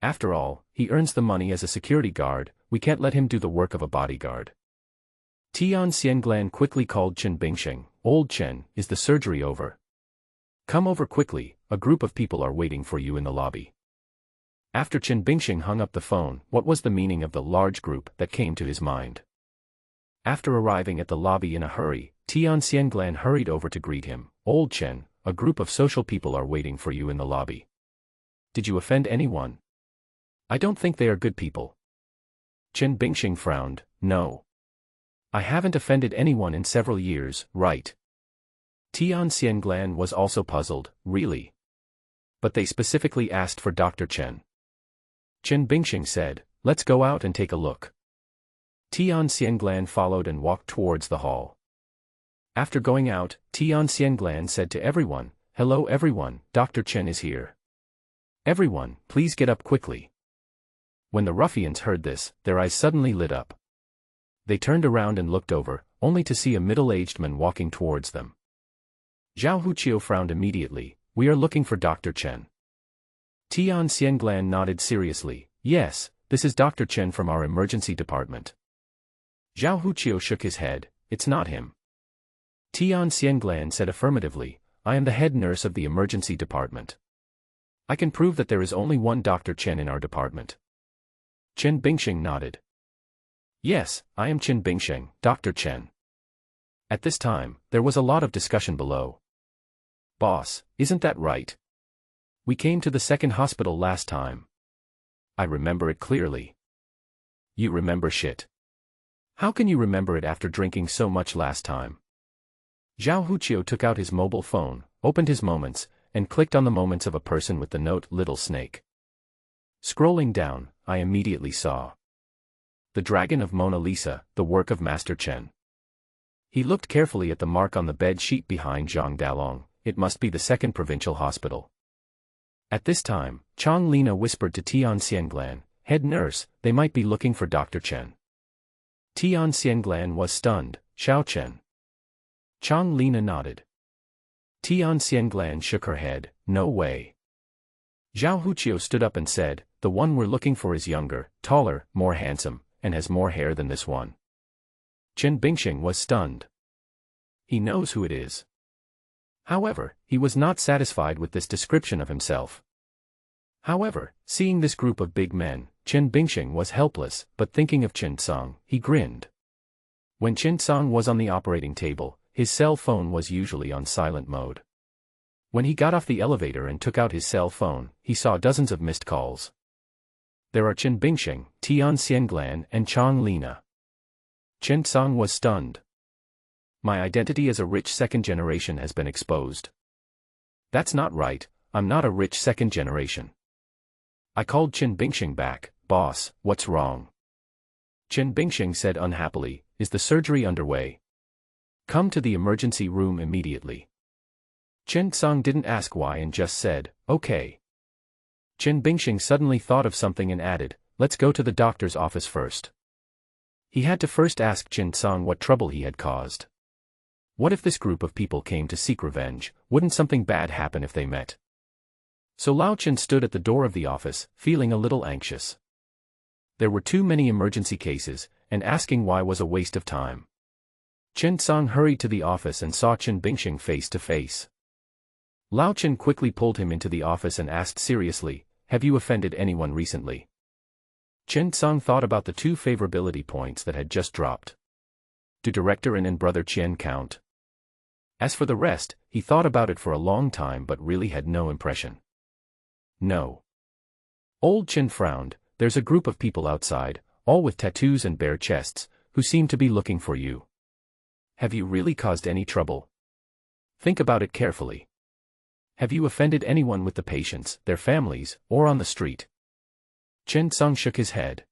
After all, he earns the money as a security guard, we can't let him do the work of a bodyguard. Tian Xianglan quickly called Chen Bingsheng. "Old Chen, is the surgery over? Come over quickly, a group of people are waiting for you in the lobby." After Chen Bingsheng hung up the phone, what was the meaning of the large group that came to his mind? After arriving at the lobby in a hurry, Tian Xianglan hurried over to greet him. "Old Chen, a group of social people are waiting for you in the lobby. Did you offend anyone?" "I don't think they are good people." Chen Bingsheng frowned. "No. I haven't offended anyone in several years, right?" Tian Xianglan was also puzzled. "Really? But they specifically asked for Dr. Chen." Chen Bingsheng said, "Let's go out and take a look." Tian Xianglan followed and walked towards the hall. After going out, Tian Xianglan said to everyone, "Hello everyone, Dr. Chen is here. Everyone, please get up quickly." When the ruffians heard this, their eyes suddenly lit up. They turned around and looked over, only to see a middle-aged man walking towards them. Zhao Huqiu frowned immediately. We are looking for Dr. Chen. Tian Xianglan nodded seriously. Yes, this is Dr. Chen from our emergency department. Zhao Huqiu shook his head. It's not him. Tian Xianglan said affirmatively. I am the head nurse of the emergency department. I can prove that there is only one Dr. Chen in our department. Chen Bingsheng nodded. Yes, I am Chen Bingsheng, Dr. Chen. At this time, there was a lot of discussion below. Boss, isn't that right? We came to the second hospital last time. I remember it clearly. You remember shit. How can you remember it after drinking so much last time? Zhao Huqiu took out his mobile phone, opened his moments, and clicked on the moments of a person with the note Little Snake. Scrolling down, I immediately saw The Dragon of Mona Lisa, the work of Master Chen. He looked carefully at the mark on the bed sheet behind Zhang Dalong. It must be the second provincial hospital. At this time, Chang Lina whispered to Tian Xianglan, head nurse, they might be looking for Dr. Chen. Tian Xianglan was stunned. Xiao Chen. Chang Lina nodded. Tian Xianglan shook her head. No way. Zhao Huqiu stood up and said, the one we're looking for is younger, taller, more handsome, and has more hair than this one. Chen Bingsheng was stunned. He knows who it is. However, he was not satisfied with this description of himself. However, seeing this group of big men, Chen Bingsheng was helpless, but thinking of Chen Song, he grinned. When Chen Song was on the operating table, his cell phone was usually on silent mode. When he got off the elevator and took out his cell phone, he saw dozens of missed calls. There are Chen Bingsheng, Tian Xianglan, and Chang Lina. Chen Song was stunned. My identity as a rich second generation has been exposed. That's not right, I'm not a rich second generation. I called Chen Bingsheng back. Boss, what's wrong? Chen Bingsheng said unhappily, is the surgery underway? Come to the emergency room immediately. Chen Song didn't ask why and just said, okay. Chen Bingsheng suddenly thought of something and added, let's go to the doctor's office first. He had to first ask Chen Song what trouble he had caused. What if this group of people came to seek revenge? Wouldn't something bad happen if they met? So Lao Chen stood at the door of the office, feeling a little anxious. There were too many emergency cases, and asking why was a waste of time. Chen Song hurried to the office and saw Chen Bingsheng face to face. Lao Chen quickly pulled him into the office and asked seriously, have you offended anyone recently? Chen Song thought about the 2 favorability points that had just dropped. Do Director and Brother Qian count? As for the rest, he thought about it for a long time but really had no impression. No. Old Chen frowned. There's a group of people outside, all with tattoos and bare chests, who seem to be looking for you. Have you really caused any trouble? Think about it carefully. Have you offended anyone with the patients, their families, or on the street? Chen Song shook his head.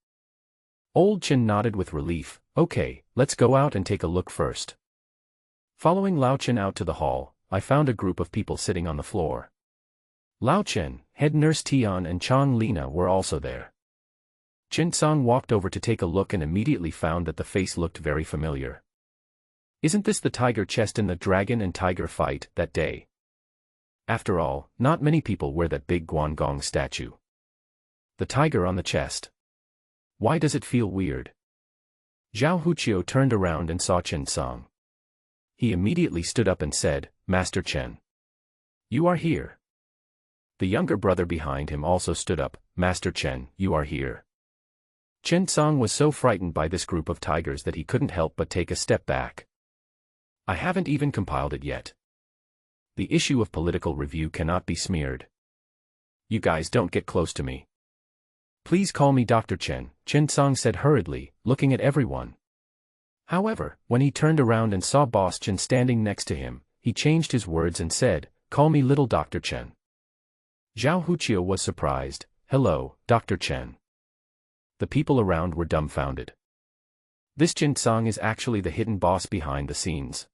Old Chen nodded with relief. Okay, let's go out and take a look first. Following Lao Chen out to the hall, I found a group of people sitting on the floor. Lao Chen, head nurse Tian and Chang Lina were also there. Chen Song walked over to take a look and immediately found that the face looked very familiar. Isn't this the tiger chest in the dragon and tiger fight that day? After all, not many people wear that big Guangong statue. The tiger on the chest. Why does it feel weird? Zhao Huqiu turned around and saw Chen Song. He immediately stood up and said, Master Chen. You are here. The younger brother behind him also stood up, Master Chen, you are here. Chen Song was so frightened by this group of tigers that he couldn't help but take a step back. I haven't even compiled it yet. The issue of political review cannot be smeared. You guys don't get close to me. Please call me Dr. Chen, Chen Song said hurriedly, looking at everyone. However, when he turned around and saw Boss Chen standing next to him, he changed his words and said, call me little Dr. Chen. Zhao Huqiu was surprised. Hello, Dr. Chen. The people around were dumbfounded. This Chen Song is actually the hidden boss behind the scenes.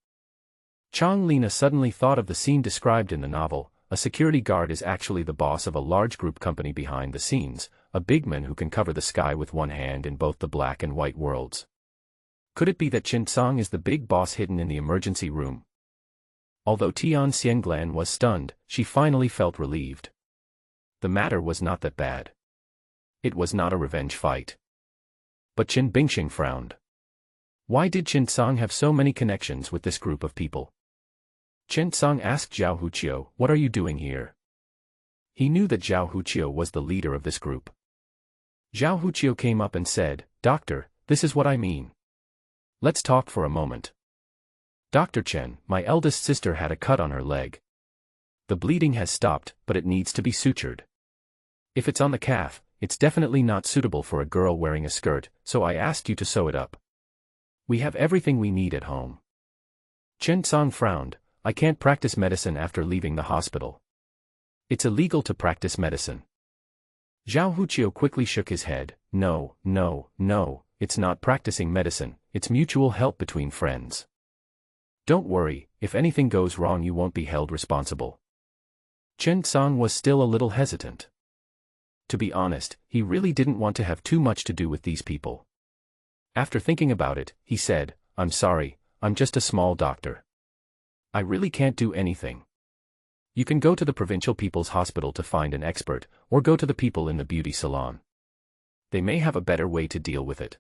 Chang Lina suddenly thought of the scene described in the novel. A security guard is actually the boss of a large group company behind the scenes, a big man who can cover the sky with one hand in both the black and white worlds. Could it be that Chen Song is the big boss hidden in the emergency room? Although Tian Xianglan was stunned, she finally felt relieved. The matter was not that bad. It was not a revenge fight. But Qin Bingxing frowned. Why did Chen Cang have so many connections with this group of people? Chen Cang asked Zhao Huqiu, "What are you doing here?" He knew that Zhao Huqiu was the leader of this group. Zhao Huqiu came up and said, "Doctor, this is what I mean. Let's talk for a moment. Dr. Chen, my eldest sister had a cut on her leg. The bleeding has stopped, but it needs to be sutured. If it's on the calf, it's definitely not suitable for a girl wearing a skirt, so I asked you to sew it up. We have everything we need at home." Chen Cang frowned. "I can't practice medicine after leaving the hospital. It's illegal to practice medicine." Zhao Huqiu quickly shook his head. No, it's not practicing medicine, it's mutual help between friends. Don't worry, if anything goes wrong you won't be held responsible. Chen Cang was still a little hesitant. To be honest, he really didn't want to have too much to do with these people. After thinking about it, he said, "I'm sorry, I'm just a small doctor. I really can't do anything. You can go to the provincial people's hospital to find an expert, or go to the people in the beauty salon. They may have a better way to deal with it."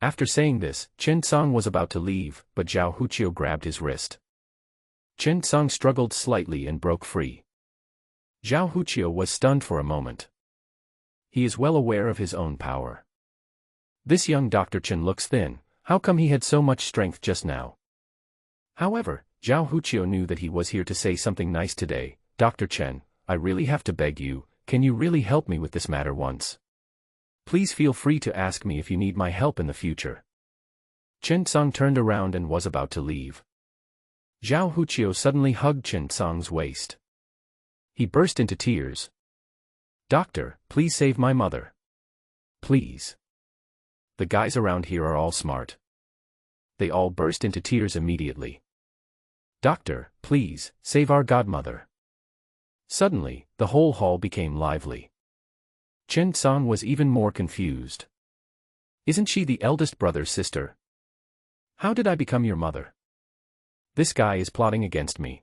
After saying this, Chen Cang was about to leave, but Zhao Huqiu grabbed his wrist. Chen Cang struggled slightly and broke free. Zhao Huqiu was stunned for a moment. He is well aware of his own power. This young Dr. Chen looks thin, how come he had so much strength just now? However, Zhao Huqiu knew that he was here to say something nice today. "Dr. Chen, I really have to beg you, can you really help me with this matter once? Please feel free to ask me if you need my help in the future." Chen Cang turned around and was about to leave. Zhao Huqiu suddenly hugged Chen Cang's waist. He burst into tears. "Doctor, please save my mother. Please. The guys around here are all smart." They all burst into tears immediately. "Doctor, please, save our godmother." Suddenly, the whole hall became lively. Chen Cang was even more confused. "Isn't she the eldest brother's sister? How did I become your mother? This guy is plotting against me."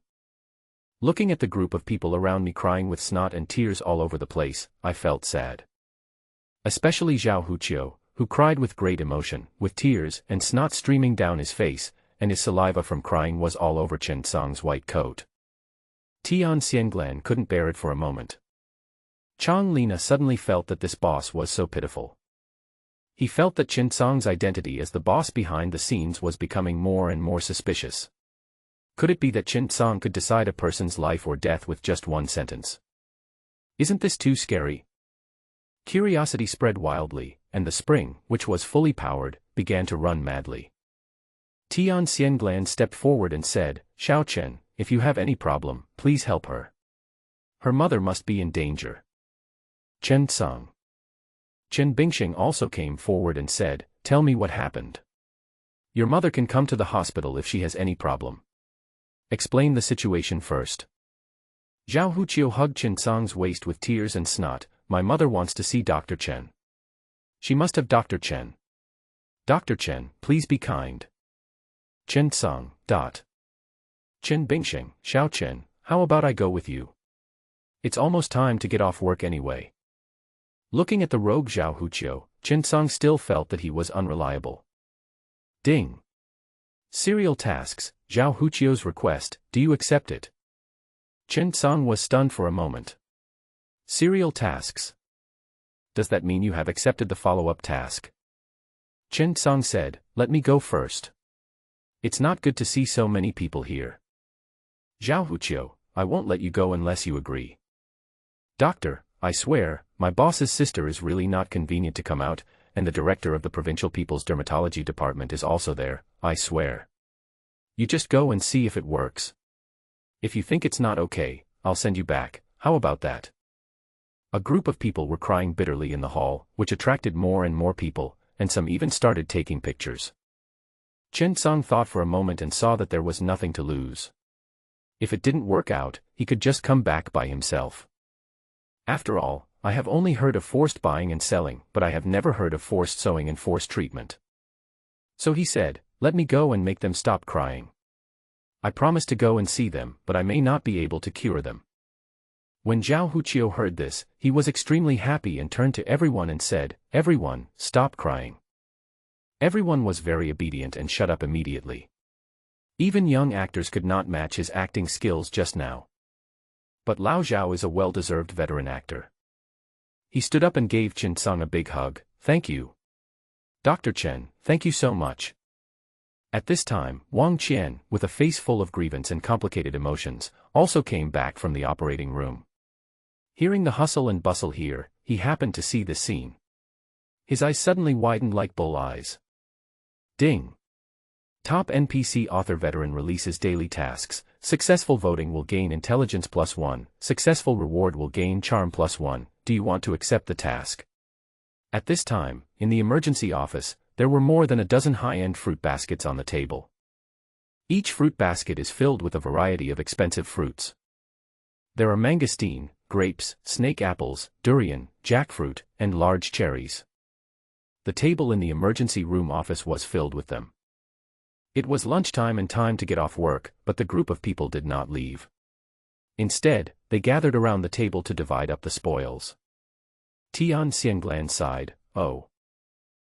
Looking at the group of people around me crying with snot and tears all over the place, I felt sad. Especially Zhao Huqiu, who cried with great emotion, with tears and snot streaming down his face, and his saliva from crying was all over Chen Cang's white coat. Tian Xianglan couldn't bear it for a moment. Chang Lina suddenly felt that this boss was so pitiful. He felt that Chen Cang's identity as the boss behind the scenes was becoming more and more suspicious. Could it be that Chen Cang could decide a person's life or death with just one sentence? Isn't this too scary? Curiosity spread wildly, and the spring, which was fully powered, began to run madly. Tian Xianglan stepped forward and said, "Xiao Chen, if you have any problem, please help her. Her mother must be in danger." Chen Cang. Qin Bingxing also came forward and said, "Tell me what happened. Your mother can come to the hospital if she has any problem. Explain the situation first." Zhao Huqiu hugged Chen Cang's waist with tears and snot. "My mother wants to see Dr. Chen. She must have Dr. Chen. Dr. Chen, please be kind." Chen Cang. Qin Bingxing, "Xiao Chen, how about I go with you? It's almost time to get off work anyway." Looking at the rogue Zhao Huqiu, Chen Cang still felt that he was unreliable. Ding. Serial tasks, Zhao Huqiu's request, do you accept it? Chen Cang was stunned for a moment. Serial tasks. Does that mean you have accepted the follow-up task? Chen Cang said, "Let me go first. It's not good to see so many people here." Zhao Huqiu, "I won't let you go unless you agree." "Doctor, I swear, my boss's sister is really not convenient to come out, and the director of the Provincial People's Dermatology Department is also there, I swear. You just go and see if it works. If you think it's not okay, I'll send you back, how about that?" A group of people were crying bitterly in the hall, which attracted more and more people, and some even started taking pictures. Chen Cang thought for a moment and saw that there was nothing to lose. If it didn't work out, he could just come back by himself. After all, I have only heard of forced buying and selling, but I have never heard of forced sewing and forced treatment. So he said, "Let me go and make them stop crying." I promise to go and see them, but I may not be able to cure them. When Zhao Huqiu heard this, he was extremely happy and turned to everyone and said, "Everyone, stop crying." Everyone was very obedient and shut up immediately. Even young actors could not match his acting skills just now. But Lao Zhao is a well-deserved veteran actor. He stood up and gave Chen Sung a big hug. "Thank you. Dr. Chen, thank you so much." At this time, Wang Qian, with a face full of grievance and complicated emotions, also came back from the operating room. Hearing the hustle and bustle here, he happened to see this scene. His eyes suddenly widened like bull eyes. Ding! Top NPC author veteran releases daily tasks. Successful voting will gain intelligence +1. Successful reward will gain charm +1. Do you want to accept the task? At this time, in the emergency office, there were more than a dozen high-end fruit baskets on the table. Each fruit basket is filled with a variety of expensive fruits. There are mangosteen, grapes, snake apples, durian, jackfruit, and large cherries. The table in the emergency room office was filled with them. It was lunchtime and time to get off work, but the group of people did not leave. Instead, they gathered around the table to divide up the spoils. Tian Xianglan sighed, "Oh.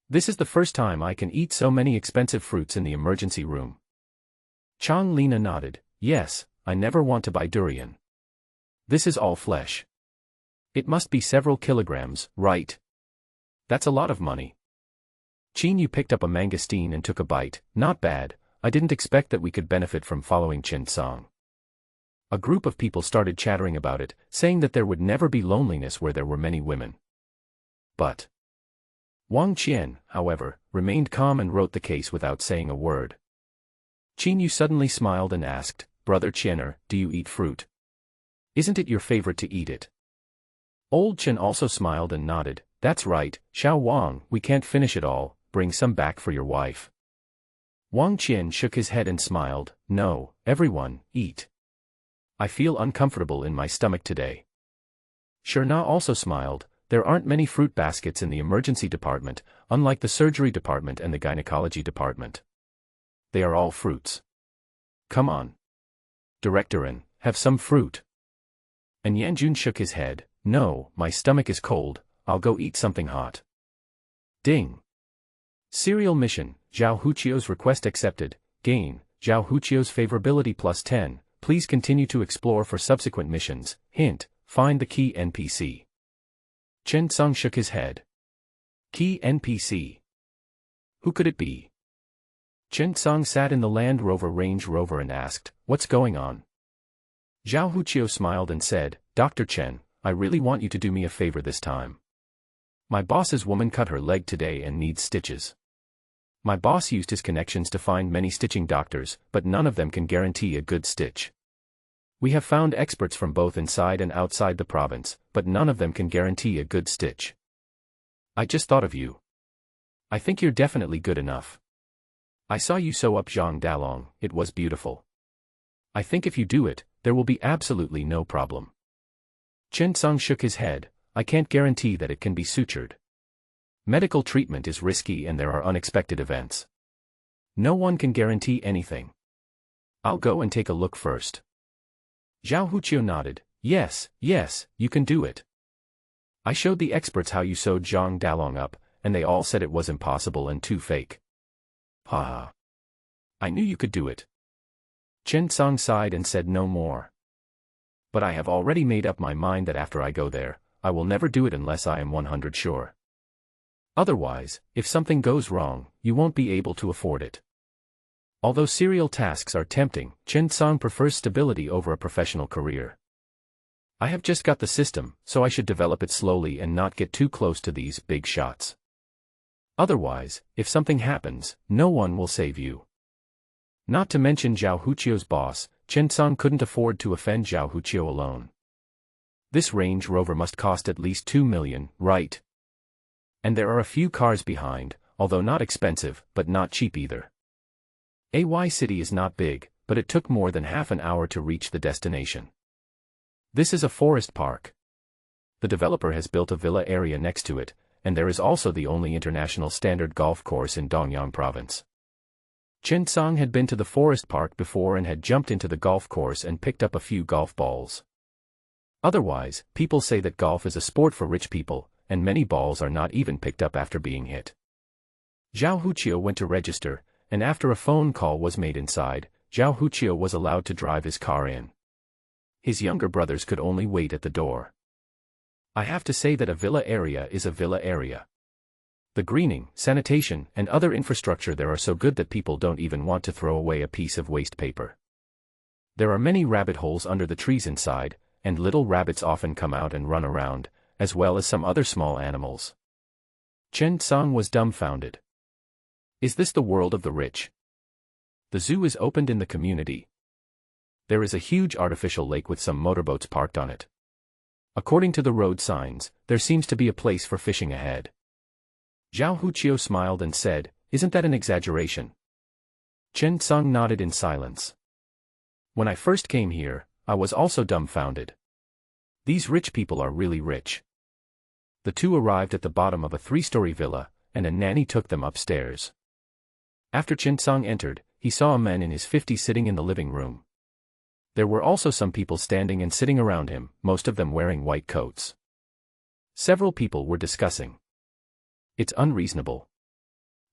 This is the first time I can eat so many expensive fruits in the emergency room." Chang Lina nodded, "Yes, I never want to buy durian. This is all flesh. It must be several kilograms, right? That's a lot of money." Qin Yu picked up a mangosteen and took a bite. "Not bad, I didn't expect that we could benefit from following Chen Song." A group of people started chattering about it, saying that there would never be loneliness where there were many women. But Wang Qian, however, remained calm and wrote the case without saying a word. Qin Yu suddenly smiled and asked, "Brother Qianer, do you eat fruit? Isn't it your favorite to eat it?" Old Chen also smiled and nodded. "That's right, Xiao Wang, we can't finish it all, bring some back for your wife." Wang Qian shook his head and smiled. "No, everyone, eat. I feel uncomfortable in my stomach today." Sherna also smiled. "There aren't many fruit baskets in the emergency department, unlike the surgery department and the gynecology department. They are all fruits. Come on, Director, have some fruit." And Yanjun shook his head. "No, my stomach is cold, I'll go eat something hot." Ding! Serial mission, Zhao Huqiu's request accepted. Gain, Zhao Huqiu's favorability +10. Please continue to explore for subsequent missions. Hint, find the key NPC. Chen Sung shook his head. Key NPC? Who could it be? Chen Sung sat in the Land Rover Range Rover and asked, "What's going on?" Zhao Huqiu smiled and said, "Dr. Chen, I really want you to do me a favor this time. My boss's woman cut her leg today and needs stitches. My boss used his connections to find many stitching doctors, but none of them can guarantee a good stitch. We have found experts from both inside and outside the province, but none of them can guarantee a good stitch. I just thought of you. I think you're definitely good enough. I saw you sew up Zhang Dalong, it was beautiful. I think if you do it, there will be absolutely no problem." Chen Sung shook his head. "I can't guarantee that it can be sutured. Medical treatment is risky and there are unexpected events. No one can guarantee anything. I'll go and take a look first." Zhao Huqiu nodded. Yes, you can do it. I showed the experts how you sewed Zhang Dalong up, and they all said it was impossible and too fake. Ha! I knew you could do it." Chen Song sighed and said no more. "But I have already made up my mind that after I go there, I will never do it unless I am 100 sure. Otherwise, if something goes wrong, you won't be able to afford it." Although serial tasks are tempting, Chen Song prefers stability over a professional career. "I have just got the system, so I should develop it slowly and not get too close to these big shots. Otherwise, if something happens, no one will save you." Not to mention Zhao Huqiu's boss, Chen Song couldn't afford to offend Zhao Huqiu alone. This Range Rover must cost at least 2 million, right? And there are a few cars behind, although not expensive, but not cheap either. AY City is not big, but it took more than half an hour to reach the destination. This is a forest park. The developer has built a villa area next to it, and there is also the only international standard golf course in Dongyang province. Chen Song had been to the forest park before and had jumped into the golf course and picked up a few golf balls. Otherwise, people say that golf is a sport for rich people, and many balls are not even picked up after being hit. Zhao Huqiu went to register, and after a phone call was made inside, Zhao Huqiu was allowed to drive his car in. His younger brothers could only wait at the door. I have to say that a villa area is a villa area. The greening, sanitation, and other infrastructure there are so good that people don't even want to throw away a piece of waste paper. There are many rabbit holes under the trees inside, and little rabbits often come out and run around, as well as some other small animals. Chen Song was dumbfounded. Is this the world of the rich? The zoo is opened in the community. There is a huge artificial lake with some motorboats parked on it. According to the road signs, there seems to be a place for fishing ahead. Zhao Huqiu smiled and said, "Isn't that an exaggeration?" Chen Song nodded in silence. When I first came here, I was also dumbfounded. These rich people are really rich. The two arrived at the bottom of a 3-story villa, and a nanny took them upstairs. After Chen Song entered, he saw a man in his 50s sitting in the living room. There were also some people standing and sitting around him, most of them wearing white coats. Several people were discussing. It's unreasonable.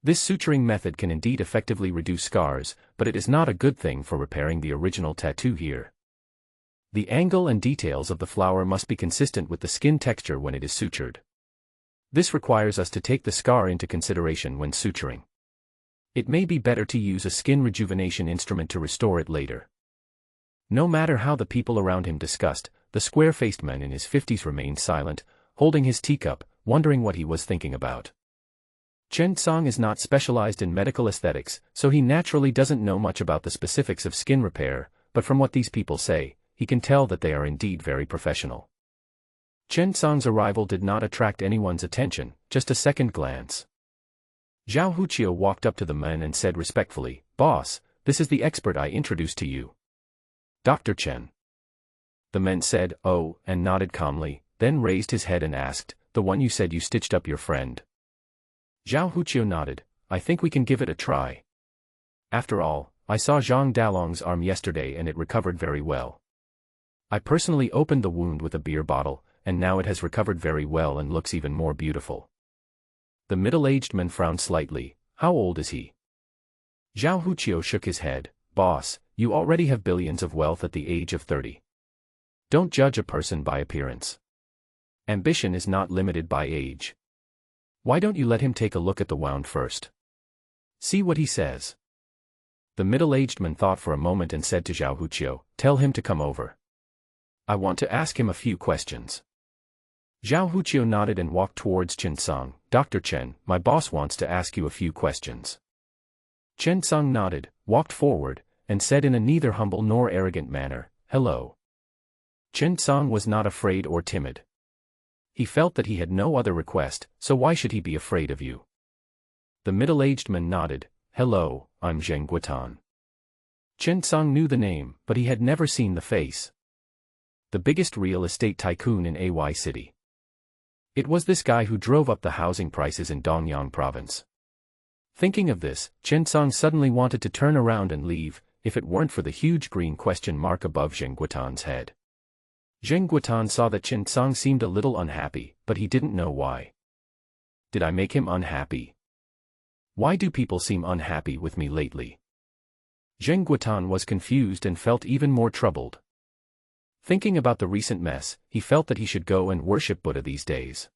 This suturing method can indeed effectively reduce scars, but it is not a good thing for repairing the original tattoo here. The angle and details of the flower must be consistent with the skin texture when it is sutured. This requires us to take the scar into consideration when suturing. It may be better to use a skin rejuvenation instrument to restore it later. No matter how the people around him discussed, the square-faced man in his 50s remained silent, holding his teacup, wondering what he was thinking about. Chen Song is not specialized in medical aesthetics, so he naturally doesn't know much about the specifics of skin repair, but from what these people say, he can tell that they are indeed very professional. Chen Song's arrival did not attract anyone's attention, just a second glance. Zhao Huqiu walked up to the man and said respectfully, "Boss, this is the expert I introduced to you. Dr. Chen." The man said, "Oh," and nodded calmly, then raised his head and asked, "The one you said you stitched up your friend?" Zhao Huqiu nodded, "I think we can give it a try. After all, I saw Zhang Dalong's arm yesterday and it recovered very well. I personally opened the wound with a beer bottle, and now it has recovered very well and looks even more beautiful." The middle-aged man frowned slightly. "How old is he?" Zhao Huqiu shook his head, "Boss, you already have billions of wealth at the age of 30. Don't judge a person by appearance. Ambition is not limited by age. Why don't you let him take a look at the wound first? See what he says." The middle-aged man thought for a moment and said to Zhao Huqiu, "Tell him to come over. I want to ask him a few questions." Zhao Huqiu nodded and walked towards Chen Song. "Dr. Chen, my boss wants to ask you a few questions." Chen Song nodded, walked forward, and said in a neither humble nor arrogant manner, "Hello." Chen Song was not afraid or timid. He felt that he had no other request, so why should he be afraid of you? The middle-aged man nodded, "Hello, I'm Zheng Guotan." Chen Song knew the name, but he had never seen the face. The biggest real estate tycoon in AY City. It was this guy who drove up the housing prices in Dongyang province. Thinking of this, Chen Song suddenly wanted to turn around and leave, if it weren't for the huge green question mark above Zheng Guotan's head. Zheng Guotan saw that Chen Song seemed a little unhappy, but he didn't know why. Did I make him unhappy? Why do people seem unhappy with me lately? Zheng Guotan was confused and felt even more troubled. Thinking about the recent mess, he felt that he should go and worship Buddha these days.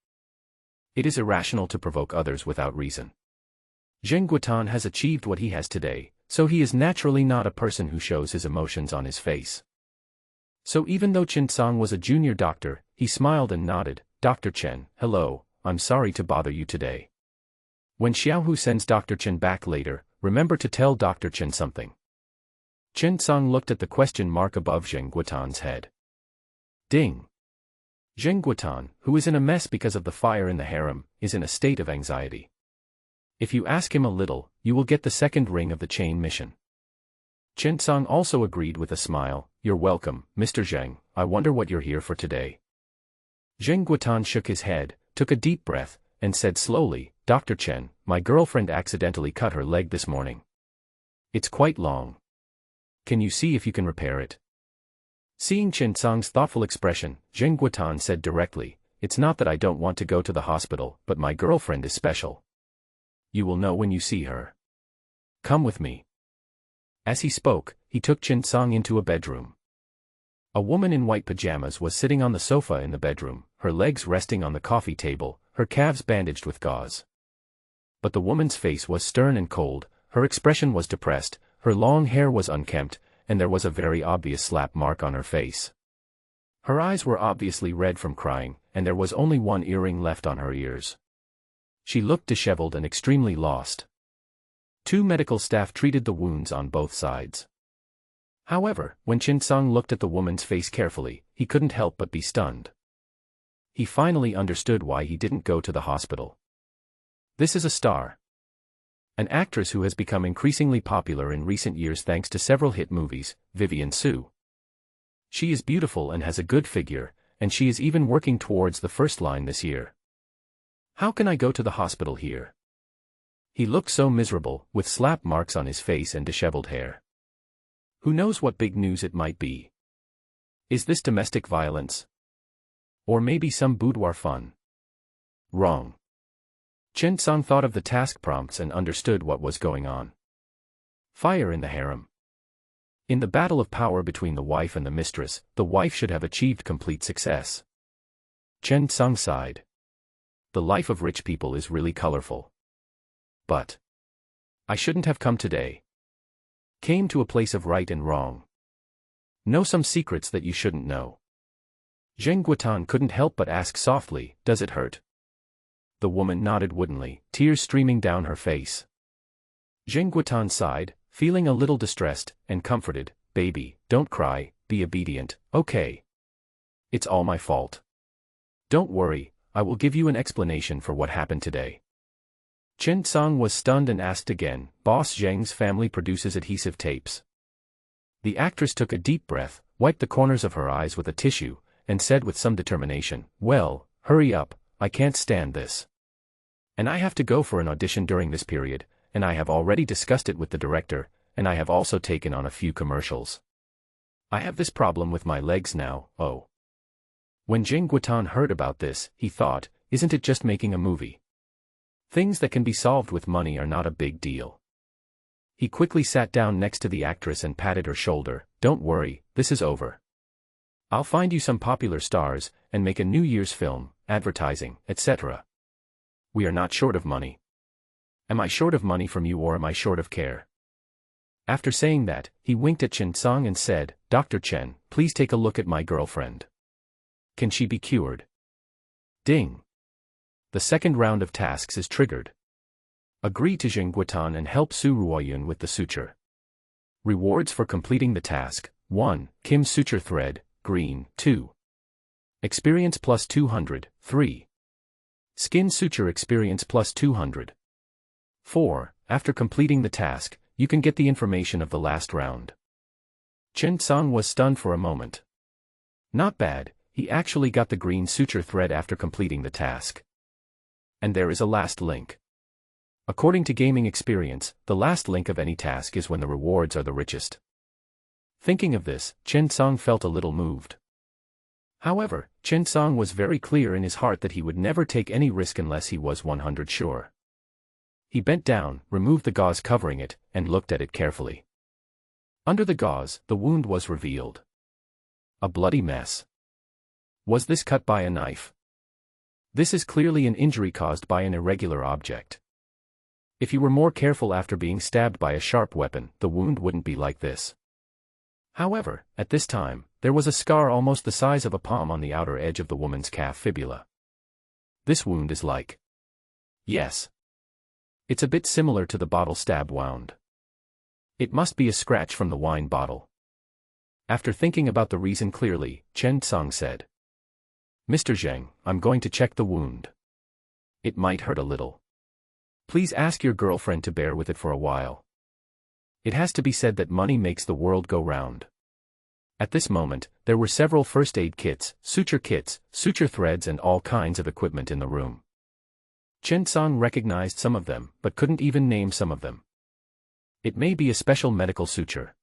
It is irrational to provoke others without reason. Zheng Guotan has achieved what he has today, so he is naturally not a person who shows his emotions on his face. So even though Chen Song was a junior doctor, he smiled and nodded, "Dr. Chen, hello, I'm sorry to bother you today. When Xiaohu sends Dr. Chen back later, remember to tell Dr. Chen something." Chen Song looked at the question mark above Zheng Guotan's head. Ding! Zheng Guotan, who is in a mess because of the fire in the harem, is in a state of anxiety. If you ask him a little, you will get the second ring of the chain mission. Chen Song also agreed with a smile, "You're welcome, Mr. Zheng, I wonder what you're here for today." Zheng Guotan shook his head, took a deep breath, and said slowly, "Dr. Chen, my girlfriend accidentally cut her leg this morning. It's quite long. Can you see if you can repair it? Seeing Chen Sang's thoughtful expression, Zheng Guotan said directly, "It's not that I don't want to go to the hospital, but my girlfriend is special. You will know when you see her. Come with me." As he spoke, he took Chen Sang into a bedroom. A woman in white pajamas was sitting on the sofa in the bedroom, her legs resting on the coffee table, her calves bandaged with gauze. But the woman's face was stern and cold, her expression was depressed, her long hair was unkempt, and there was a very obvious slap mark on her face. Her eyes were obviously red from crying, and there was only one earring left on her ears. She looked disheveled and extremely lost. 2 medical staff treated the wounds on both sides. However, when Chen Sang looked at the woman's face carefully, he couldn't help but be stunned. He finally understood why he didn't go to the hospital. This is a star. An actress who has become increasingly popular in recent years thanks to several hit movies, Vivian Su. She is beautiful and has a good figure, and she is even working towards the first line this year. How can I go to the hospital here? He looked so miserable, with slap marks on his face and disheveled hair. Who knows what big news it might be? Is this domestic violence? Or maybe some boudoir fun? Wrong. Chen Sang thought of the task prompts and understood what was going on. Fire in the harem. In the battle of power between the wife and the mistress, the wife should have achieved complete success. Chen Sang sighed. The life of rich people is really colorful. But I shouldn't have come today. Came to a place of right and wrong. Know some secrets that you shouldn't know. Zheng Guotan couldn't help but ask softly, "Does it hurt?" The woman nodded woodenly, tears streaming down her face. Zheng Guotan sighed, feeling a little distressed, and comforted, "Baby, don't cry, be obedient, okay? It's all my fault. Don't worry, I will give you an explanation for what happened today." Chen Sang was stunned and asked again, "Boss Zheng's family produces adhesive tapes." The actress took a deep breath, wiped the corners of her eyes with a tissue, and said with some determination, "Well, hurry up, I can't stand this. And I have to go for an audition during this period, and I have already discussed it with the director, and I have also taken on a few commercials. I have this problem with my legs now, oh." When Zheng Guotan heard about this, he thought, isn't it just making a movie? Things that can be solved with money are not a big deal. He quickly sat down next to the actress and patted her shoulder, "Don't worry, this is over. I'll find you some popular stars, and make a New Year's film, advertising, etc. We are not short of money. Am I short of money from you or am I short of care?" After saying that, he winked at Chen Sang and said, "Dr. Chen, please take a look at my girlfriend. Can she be cured?" Ding. The second round of tasks is triggered. Agree to Zheng Guotan and help Su Ruoyun with the suture. Rewards for completing the task: 1. Kim suture thread, green, 2. Experience plus 200, 3. Skin suture experience plus 200. 4. After completing the task, you can get the information of the last round. Chen Sang was stunned for a moment. Not bad, he actually got the green suture thread after completing the task. And there is a last link. According to Gaming Experience, the last link of any task is when the rewards are the richest. Thinking of this, Chen Sang felt a little moved. However, Chen Sang was very clear in his heart that he would never take any risk unless he was 100% sure. He bent down, removed the gauze covering it, and looked at it carefully. Under the gauze, the wound was revealed. A bloody mess. Was this cut by a knife? This is clearly an injury caused by an irregular object. If you were more careful after being stabbed by a sharp weapon, the wound wouldn't be like this. However, at this time, there was a scar almost the size of a palm on the outer edge of the woman's calf fibula. This wound is like... Yes. It's a bit similar to the bottle stab wound. It must be a scratch from the wine bottle. After thinking about the reason clearly, Chen Sang said, "Mr. Zheng, I'm going to check the wound. It might hurt a little. Please ask your girlfriend to bear with it for a while. It has to be said that money makes the world go round." At this moment, there were several first aid kits, suture threads and all kinds of equipment in the room. Chen Sang recognized some of them, but couldn't even name some of them. It may be a special medical suture.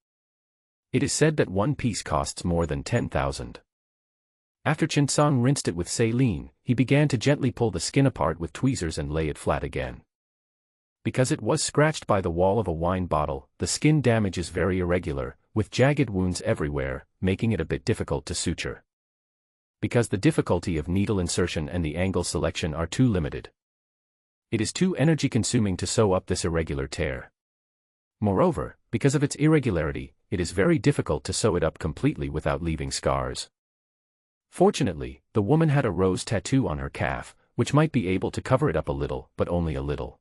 It is said that one piece costs more than 10,000. After Chen-Song rinsed it with saline, he began to gently pull the skin apart with tweezers and lay it flat again. Because it was scratched by the wall of a wine bottle, the skin damage is very irregular, with jagged wounds everywhere, making it a bit difficult to suture. Because the difficulty of needle insertion and the angle selection are too limited. It is too energy-consuming to sew up this irregular tear. Moreover, because of its irregularity, it is very difficult to sew it up completely without leaving scars. Fortunately, the woman had a rose tattoo on her calf, which might be able to cover it up a little, but only a little.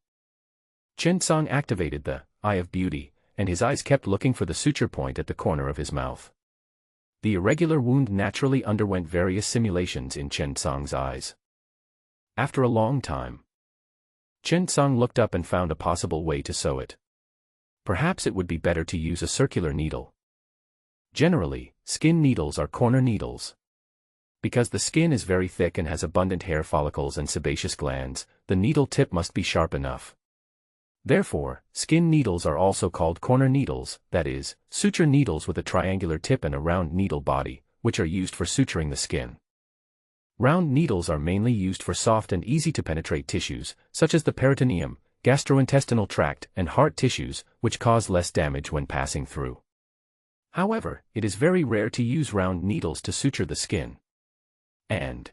Chen-Song activated the Eye of Beauty, and his eyes kept looking for the suture point at the corner of his mouth. The irregular wound naturally underwent various simulations in Chen-Song's eyes. After a long time, Chen-Song looked up and found a possible way to sew it. Perhaps it would be better to use a circular needle. Generally, skin needles are corner needles. Because the skin is very thick and has abundant hair follicles and sebaceous glands, the needle tip must be sharp enough. Therefore, skin needles are also called corner needles, that is, suture needles with a triangular tip and a round needle body, which are used for suturing the skin. Round needles are mainly used for soft and easy-to-penetrate tissues, such as the peritoneum, gastrointestinal tract, and heart tissues, which cause less damage when passing through. However, it is very rare to use round needles to suture the skin. And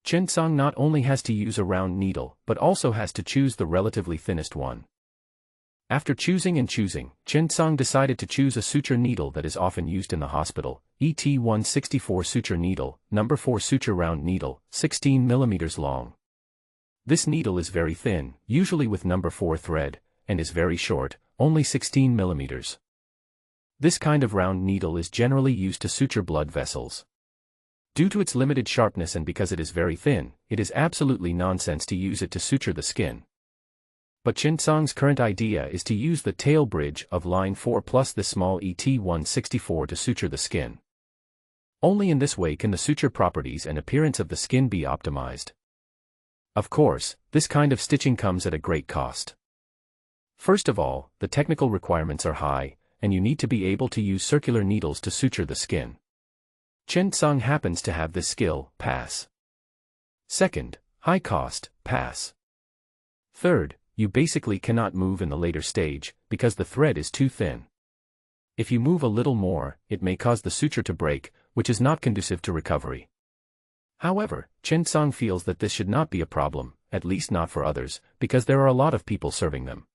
Chen-Song not only has to use a round needle, but also has to choose the relatively thinnest one. After choosing and choosing, Chen-Song decided to choose a suture needle that is often used in the hospital, ET-164 suture needle, number 4 suture round needle, 16 mm long. This needle is very thin, usually with number 4 thread, and is very short, only 16 mm. This kind of round needle is generally used to suture blood vessels. Due to its limited sharpness and because it is very thin, it is absolutely nonsense to use it to suture the skin. But Chen-Song's current idea is to use the tail bridge of line 4 plus this small ET-164 to suture the skin. Only in this way can the suture properties and appearance of the skin be optimized. Of course, this kind of stitching comes at a great cost. First of all, the technical requirements are high, and you need to be able to use circular needles to suture the skin. Chen-Song happens to have this skill, pass. Second, high cost, pass. Third, you basically cannot move in the later stage, because the thread is too thin. If you move a little more, it may cause the suture to break, which is not conducive to recovery. However, Chen-Song feels that this should not be a problem, at least not for others, because there are a lot of people serving them.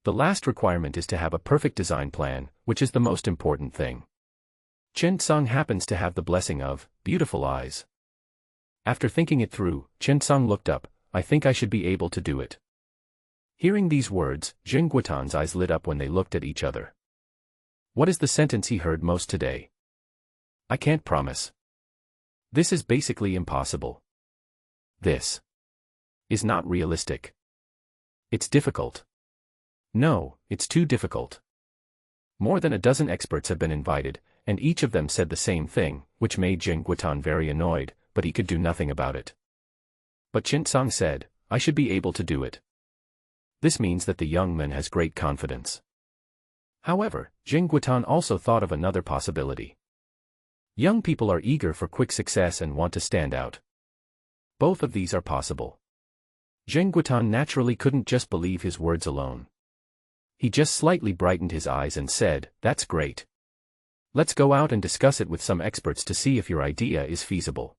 The last requirement is to have a perfect design plan, which is the most important thing. Chen-Song happens to have the blessing of beautiful eyes. After thinking it through, Chen-Song looked up. I think I should be able to do it. Hearing these words, Jing Guotan's eyes lit up when they looked at each other. What is the sentence he heard most today? I can't promise. This is basically impossible. This is not realistic. It's difficult. No, it's too difficult. More than a dozen experts have been invited, and each of them said the same thing, which made Jing Guotan very annoyed, but he could do nothing about it. But Chen-Song said, I should be able to do it. This means that the young man has great confidence. However, Jing Guotan also thought of another possibility. Young people are eager for quick success and want to stand out. Both of these are possible. Jing Guotan naturally couldn't just believe his words alone. He just slightly brightened his eyes and said, that's great. Let's go out and discuss it with some experts to see if your idea is feasible.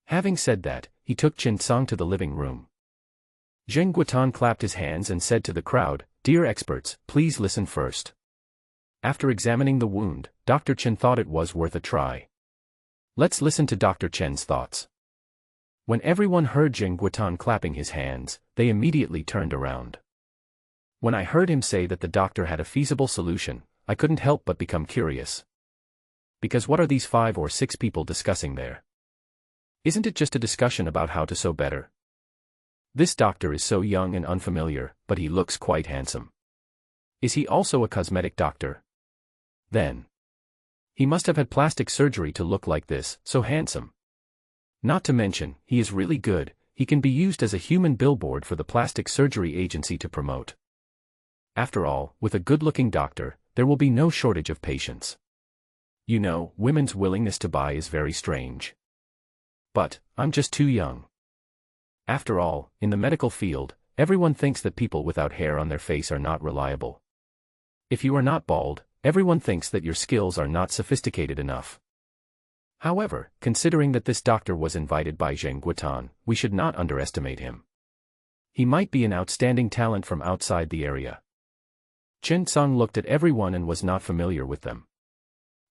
Having said that, he took Chen-Song to the living room. Jing Guotan clapped his hands and said to the crowd, Dear experts, please listen first. After examining the wound, Dr. Chen thought it was worth a try. Let's listen to Dr. Chen's thoughts. When everyone heard Jing Guotan clapping his hands, they immediately turned around. When I heard him say that the doctor had a feasible solution, I couldn't help but become curious. Because what are these 5 or 6 people discussing there? Isn't it just a discussion about how to sew better? This doctor is so young and unfamiliar, but he looks quite handsome. Is he also a cosmetic doctor? Then he must have had plastic surgery to look like this, so handsome. Not to mention, he is really good, he can be used as a human billboard for the plastic surgery agency to promote. After all, with a good-looking doctor, there will be no shortage of patients. You know, women's willingness to buy is very strange. But, I'm just too young. After all, in the medical field, everyone thinks that people without hair on their face are not reliable. If you are not bald, everyone thinks that your skills are not sophisticated enough. However, considering that this doctor was invited by Zheng Guotan, we should not underestimate him. He might be an outstanding talent from outside the area. Chen Song looked at everyone and was not familiar with them.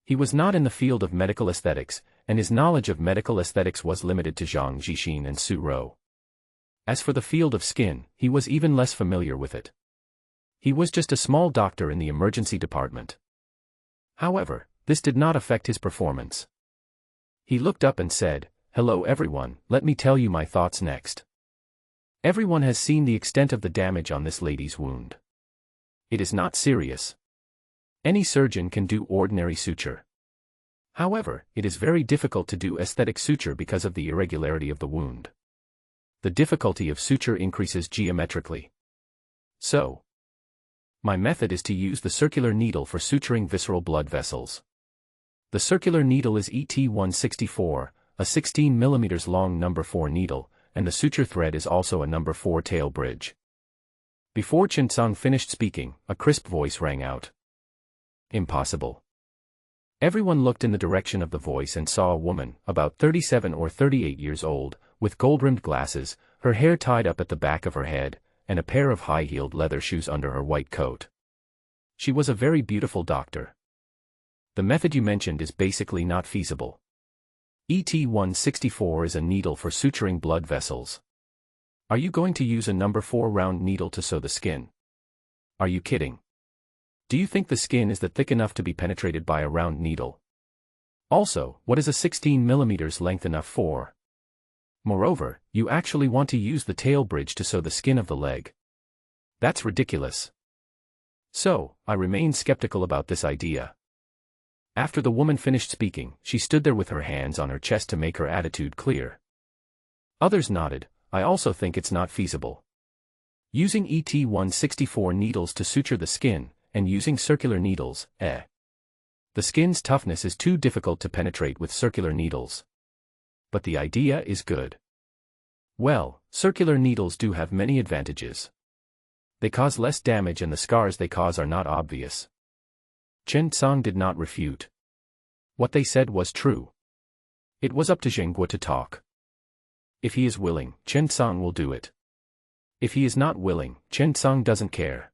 He was not in the field of medical aesthetics, and his knowledge of medical aesthetics was limited to Zhang Jixin and Su Rou. As for the field of skin, he was even less familiar with it. He was just a small doctor in the emergency department. However, this did not affect his performance. He looked up and said, "Hello everyone, let me tell you my thoughts next. Everyone has seen the extent of the damage on this lady's wound. It is not serious. Any surgeon can do ordinary suture. However, it is very difficult to do aesthetic suture because of the irregularity of the wound. The difficulty of suture increases geometrically. So, my method is to use the circular needle for suturing visceral blood vessels. The circular needle is ET164, a 16 mm long number 4 needle, and the suture thread is also a number 4 tail bridge." Before Chen Song finished speaking, a crisp voice rang out. "Impossible." Everyone looked in the direction of the voice and saw a woman, about 37 or 38 years old, with gold-rimmed glasses, her hair tied up at the back of her head, and a pair of high-heeled leather shoes under her white coat. She was a very beautiful doctor. "The method you mentioned is basically not feasible. ET164 is a needle for suturing blood vessels. Are you going to use a number 4 round needle to sew the skin? Are you kidding? Do you think the skin is thick enough to be penetrated by a round needle? Also, what is a 16 mm length enough for? Moreover, you actually want to use the tail bridge to sew the skin of the leg. That's ridiculous." So, I remained skeptical about this idea. After the woman finished speaking, she stood there with her hands on her chest to make her attitude clear. Others nodded. "I also think it's not feasible. Using ET164 needles to suture the skin, and using circular needles, the skin's toughness is too difficult to penetrate with circular needles. But the idea is good." Well, circular needles do have many advantages. They cause less damage and the scars they cause are not obvious. Chen Song did not refute. What they said was true. It was up to Zheng Guo to talk. If he is willing, Chen Song will do it. If he is not willing, Chen Song doesn't care.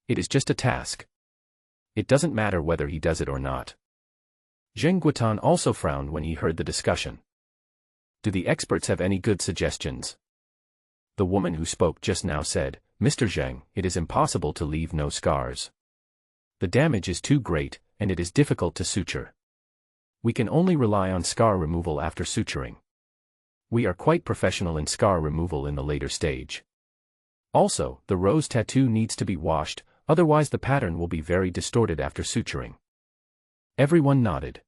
It is just a task. It doesn't matter whether he does it or not. Zheng Guotan also frowned when he heard the discussion. Do the experts have any good suggestions? The woman who spoke just now said, "Mr. Zheng, it is impossible to leave no scars. The damage is too great, and it is difficult to suture. We can only rely on scar removal after suturing. We are quite professional in scar removal in the later stage. Also, the rose tattoo needs to be washed, otherwise the pattern will be very distorted after suturing." Everyone nodded.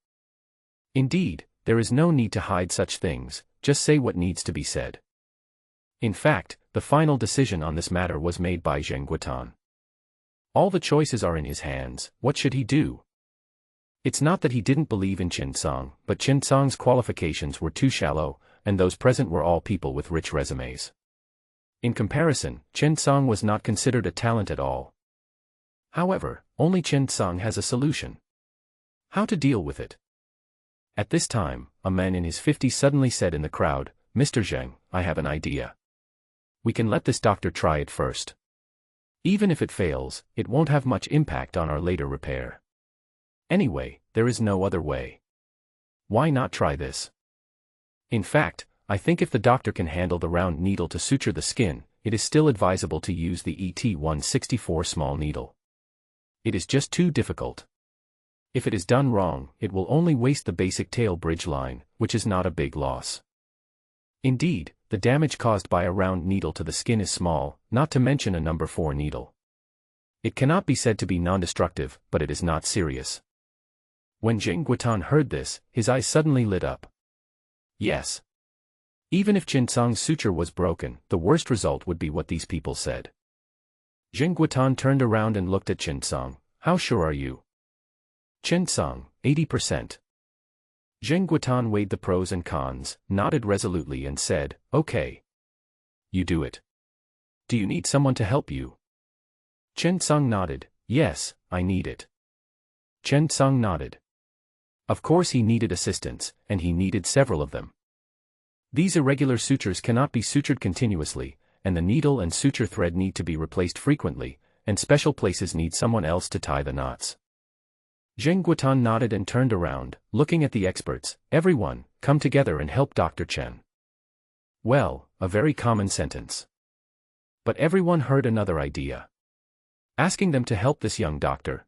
Indeed, there is no need to hide such things, just say what needs to be said. In fact, the final decision on this matter was made by Zheng Guotan. All the choices are in his hands. What should he do? It's not that he didn't believe in Chen Song, but Chen Song's qualifications were too shallow, and those present were all people with rich resumes. In comparison, Chen Song was not considered a talent at all. However, only Chen Song has a solution. How to deal with it? At this time, a man in his 50s suddenly said in the crowd, "Mr. Zheng, I have an idea. We can let this doctor try it first. Even if it fails, it won't have much impact on our later repair. Anyway, there is no other way. Why not try this? In fact, I think if the doctor can handle the round needle to suture the skin, it is still advisable to use the ET164 small needle. It is just too difficult. If it is done wrong, it will only waste the basic tail bridge line, which is not a big loss. Indeed, the damage caused by a round needle to the skin is small, not to mention a number 4 needle. It cannot be said to be non-destructive, but it is not serious." When Zheng Guotan heard this, his eyes suddenly lit up. Yes. Even if Chen Song's suture was broken, the worst result would be what these people said. Jing Guotan turned around and looked at Chen Song. How sure are you? Chen Song, 80%. Jing Guotan weighed the pros and cons, nodded resolutely and said, okay. You do it. Do you need someone to help you? Chen Song nodded, yes, I need it. Chen Song nodded. Of course he needed assistance, and he needed several of them. These irregular sutures cannot be sutured continuously, and the needle and suture thread need to be replaced frequently, and special places need someone else to tie the knots. Jing Guotan nodded and turned around, looking at the experts. Everyone, come together and help Dr. Chen. Well, a very common sentence. But everyone heard another idea. Asking them to help this young doctor.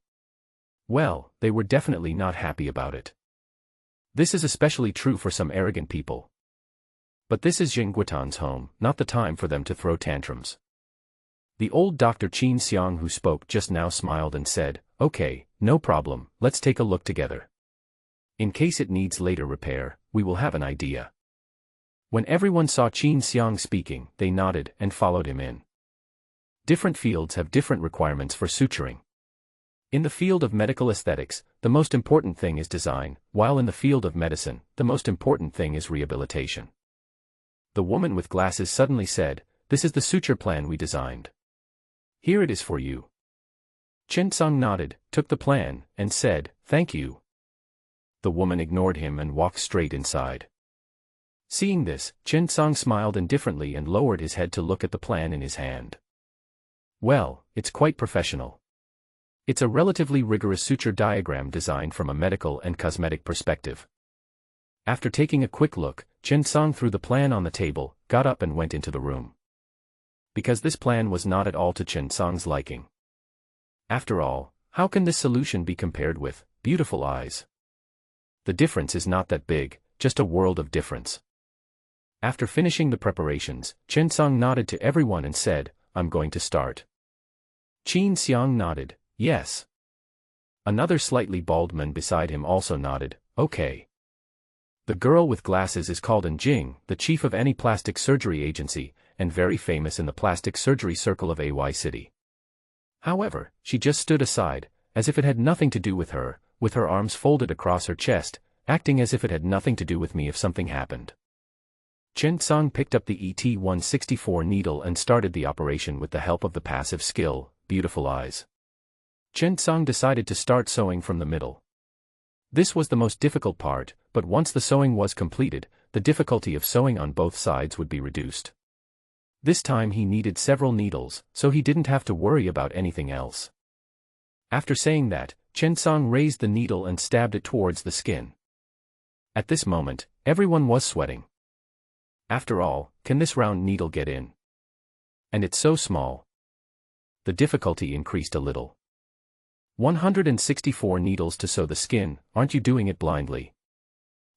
Well, they were definitely not happy about it. This is especially true for some arrogant people. But this is Jing Guotan's home, not the time for them to throw tantrums. The old Dr. Qin Xiang who spoke just now smiled and said, okay, no problem, let's take a look together. In case it needs later repair, we will have an idea. When everyone saw Qin Xiang speaking, they nodded and followed him in. Different fields have different requirements for suturing. In the field of medical aesthetics, the most important thing is design, while in the field of medicine, the most important thing is rehabilitation. The woman with glasses suddenly said, this is the suture plan we designed. Here it is for you. Chen Song nodded, took the plan, and said, thank you. The woman ignored him and walked straight inside. Seeing this, Chen Song smiled indifferently and lowered his head to look at the plan in his hand. Well, it's quite professional. It's a relatively rigorous suture diagram designed from a medical and cosmetic perspective. After taking a quick look, Chen Song threw the plan on the table, got up and went into the room. Because this plan was not at all to Chen Song's liking. After all, how can this solution be compared with beautiful eyes? The difference is not that big, just a world of difference. After finishing the preparations, Chen Song nodded to everyone and said, I'm going to start. Qin Xiang nodded, yes. Another slightly bald man beside him also nodded, okay. The girl with glasses is called An Jing, the chief of any plastic surgery agency, and very famous in the plastic surgery circle of AY City. However, she just stood aside, as if it had nothing to do with her arms folded across her chest, acting as if it had nothing to do with me if something happened. Chen Song picked up the ET-164 needle and started the operation with the help of the passive skill, beautiful eyes. Chen Song decided to start sewing from the middle. This was the most difficult part, but once the sewing was completed, the difficulty of sewing on both sides would be reduced. This time he needed several needles, so he didn't have to worry about anything else. After saying that, Chen Song raised the needle and stabbed it towards the skin. At this moment, everyone was sweating. After all, can this round needle get in? And it's so small. The difficulty increased a little. 164 needles to sew the skin, aren't you doing it blindly?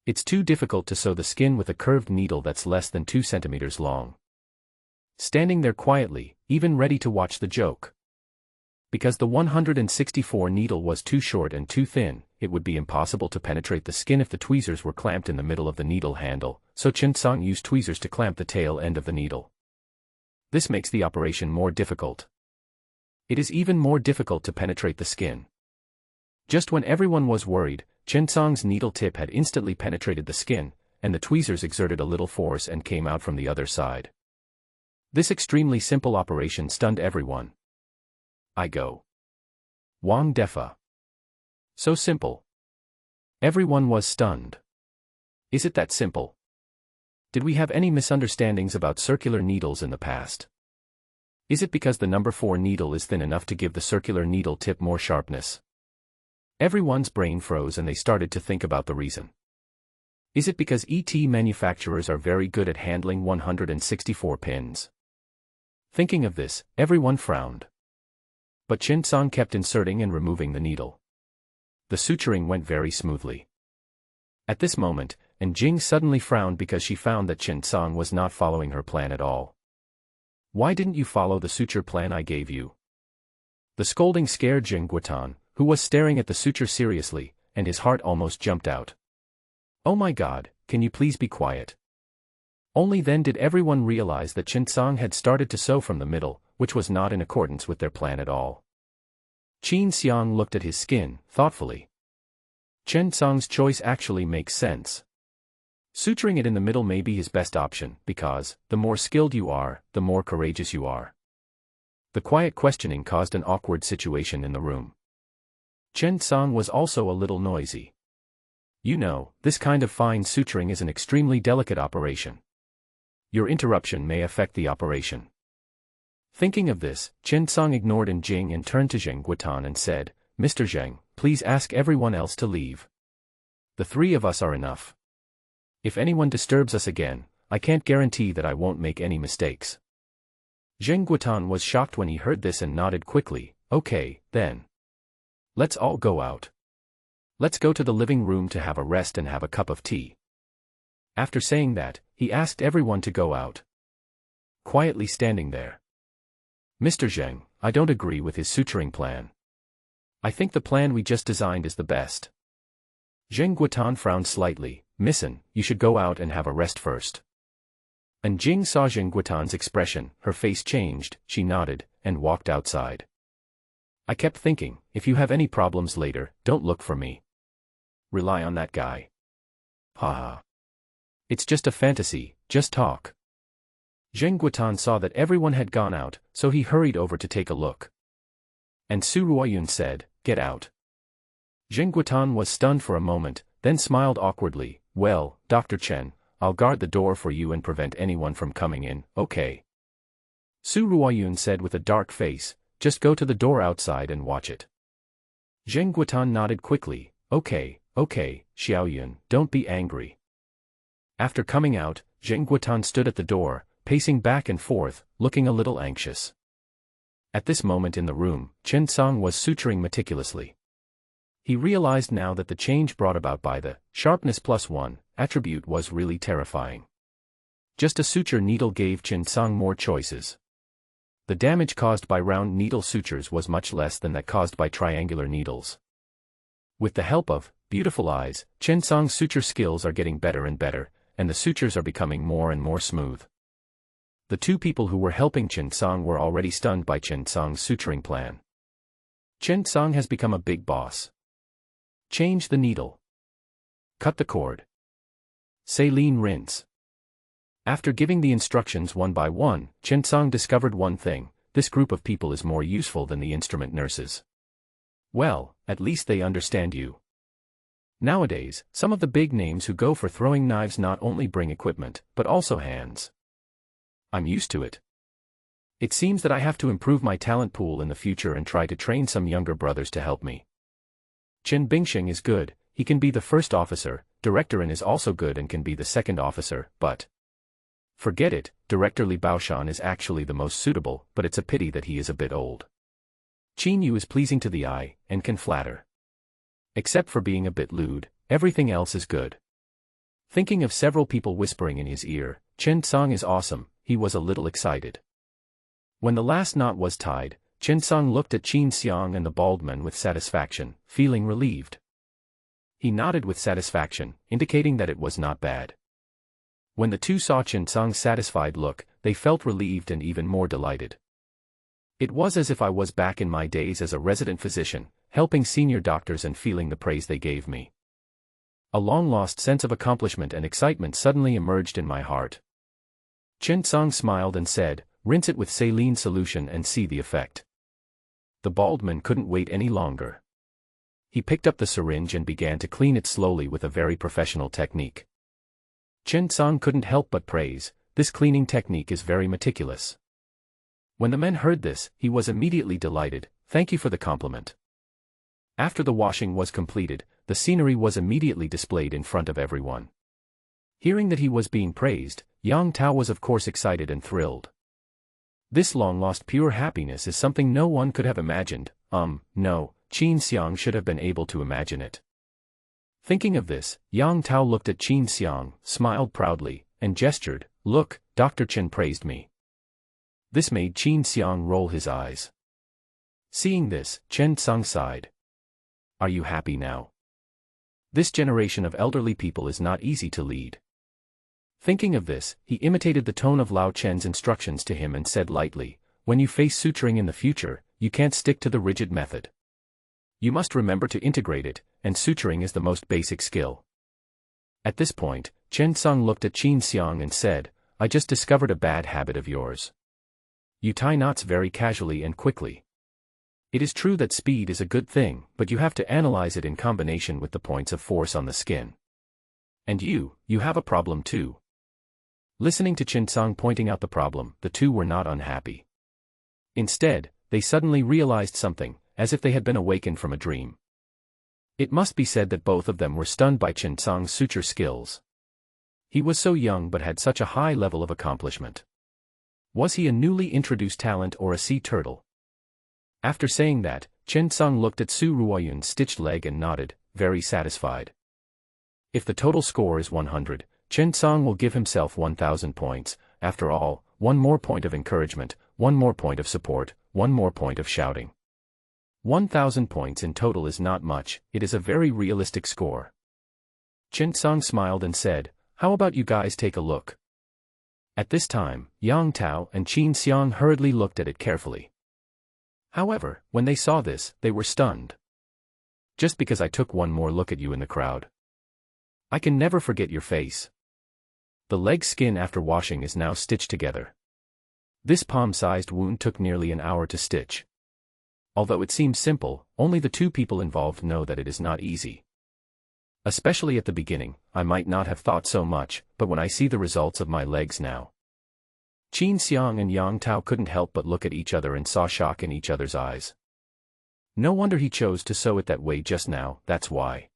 It's too difficult to sew the skin with a curved needle that's less than 2 centimeters long. Standing there quietly, even ready to watch the joke. Because the 164 needle was too short and too thin, it would be impossible to penetrate the skin if the tweezers were clamped in the middle of the needle handle, so Chen Song used tweezers to clamp the tail end of the needle. This makes the operation more difficult. It is even more difficult to penetrate the skin. Just when everyone was worried, Chen Song's needle tip had instantly penetrated the skin, and the tweezers exerted a little force and came out from the other side. This extremely simple operation stunned everyone. I go. Wang Defa. So simple. Everyone was stunned. Is it that simple? Did we have any misunderstandings about circular needles in the past? Is it because the number 4 needle is thin enough to give the circular needle tip more sharpness? Everyone's brain froze and they started to think about the reason. Is it because ET manufacturers are very good at handling 164 pins? Thinking of this, everyone frowned. But Chen Song kept inserting and removing the needle. The suturing went very smoothly. At this moment, An Jing suddenly frowned because she found that Chen Song was not following her plan at all. Why didn't you follow the suture plan I gave you? The scolding scared Jing Guotan, who was staring at the suture seriously, and his heart almost jumped out. Oh my God, can you please be quiet? Only then did everyone realize that Chen Song had started to sew from the middle, which was not in accordance with their plan at all. Qin Xiang looked at his skin, thoughtfully. Chen Song's choice actually makes sense. Suturing it in the middle may be his best option, because, the more skilled you are, the more courageous you are. The quiet questioning caused an awkward situation in the room. Chen Song was also a little noisy. You know, this kind of fine suturing is an extremely delicate operation. Your interruption may affect the operation. Thinking of this, Chen Song ignored Jing and turned to Zheng Guotan and said, Mr. Zheng, please ask everyone else to leave. The three of us are enough. If anyone disturbs us again, I can't guarantee that I won't make any mistakes. Zheng Guotan was shocked when he heard this and nodded quickly. Okay, then. Let's all go out. Let's go to the living room to have a rest and have a cup of tea. After saying that, he asked everyone to go out. Quietly standing there. Mr. Zheng, I don't agree with his suturing plan. I think the plan we just designed is the best. Zheng Guotan frowned slightly. Missen, you should go out and have a rest first. And Jing saw Zheng Guotan's expression, her face changed, she nodded, and walked outside. I kept thinking, if you have any problems later, don't look for me. Rely on that guy. Haha. It's just a fantasy, just talk. Zheng Guotan saw that everyone had gone out, so he hurried over to take a look. And Su Ruoyun said, get out. Zheng Guotan was stunned for a moment, then smiled awkwardly. Well, Dr. Chen, I'll guard the door for you and prevent anyone from coming in, okay? Su Ruoyun said with a dark face, just go to the door outside and watch it. Zheng Guotan nodded quickly, okay, Xiaoyun, don't be angry. After coming out, Zheng Guotan stood at the door, pacing back and forth, looking a little anxious. At this moment in the room, Chen Song was suturing meticulously. He realized now that the change brought about by the sharpness +1 attribute was really terrifying. Just a suture needle gave Chen Song more choices. The damage caused by round needle sutures was much less than that caused by triangular needles. With the help of beautiful eyes, Chen Song's suture skills are getting better and better, and the sutures are becoming more and more smooth. The two people who were helping Chen Song were already stunned by Chen Song's suturing plan. Chen Song has become a big boss. Change the needle. Cut the cord. Saline rinse. After giving the instructions one by one, Chen Song discovered one thing: this group of people is more useful than the instrument nurses. Well, at least they understand you. Nowadays, some of the big names who go for throwing knives not only bring equipment, but also hands. I'm used to it. It seems that I have to improve my talent pool in the future and try to train some younger brothers to help me. Chen Bingsheng is good, he can be the first officer, Director Lin is also good and can be the second officer, but forget it, Director Li Baoshan is actually the most suitable, but it's a pity that he is a bit old. Qin Yu is pleasing to the eye, and can flatter. Except for being a bit lewd, everything else is good. Thinking of several people whispering in his ear, Chen Song is awesome, he was a little excited. When the last knot was tied, Chen Song looked at Qin Xiang and the bald man with satisfaction, feeling relieved. He nodded with satisfaction, indicating that it was not bad. When the two saw Chen Song's satisfied look, they felt relieved and even more delighted. It was as if I was back in my days as a resident physician, helping senior doctors and feeling the praise they gave me. A long-lost sense of accomplishment and excitement suddenly emerged in my heart. Chen Song smiled and said, rinse it with saline solution and see the effect. The bald man couldn't wait any longer. He picked up the syringe and began to clean it slowly with a very professional technique. Chen Song couldn't help but praise, this cleaning technique is very meticulous. When the man heard this, he was immediately delighted, thank you for the compliment. After the washing was completed, the scenery was immediately displayed in front of everyone. Hearing that he was being praised, Yang Tao was of course excited and thrilled. This long-lost pure happiness is something no one could have imagined, no, Qin Xiang should have been able to imagine it. Thinking of this, Yang Tao looked at Qin Xiang, smiled proudly, and gestured, look, Dr. Chen praised me. This made Qin Xiang roll his eyes. Seeing this, Chen Song sighed. Are you happy now? This generation of elderly people is not easy to lead. Thinking of this, he imitated the tone of Lao Chen's instructions to him and said lightly, when you face suturing in the future, you can't stick to the rigid method. You must remember to integrate it, and suturing is the most basic skill. At this point, Chen Sung looked at Qin Xiang and said, I just discovered a bad habit of yours. You tie knots very casually and quickly. It is true that speed is a good thing, but you have to analyze it in combination with the points of force on the skin. And you have a problem too. Listening to Chen Sung pointing out the problem, the two were not unhappy. Instead, they suddenly realized something, as if they had been awakened from a dream. It must be said that both of them were stunned by Chen Sung's suture skills. He was so young but had such a high level of accomplishment. Was he a newly introduced talent or a sea turtle? After saying that, Chen Sung looked at Su Ruoyun's stitched leg and nodded, very satisfied. If the total score is 100, Chen Sung will give himself 1,000 points. After all, one more point of encouragement, one more point of support, one more point of shouting. 1,000 points in total is not much, it is a very realistic score. Chen Sung smiled and said, how about you guys take a look? At this time, Yang Tao and Qin Xiang hurriedly looked at it carefully. However, when they saw this, they were stunned. Just because I took one more look at you in the crowd. I can never forget your face. The leg skin after washing is now stitched together. This palm-sized wound took nearly an hour to stitch. Although it seems simple, only the two people involved know that it is not easy. Especially at the beginning, I might not have thought so much, but when I see the results of my legs now. Qin Xiang and Yang Tao couldn't help but look at each other and saw shock in each other's eyes. No wonder he chose to sew it that way just now, that's why.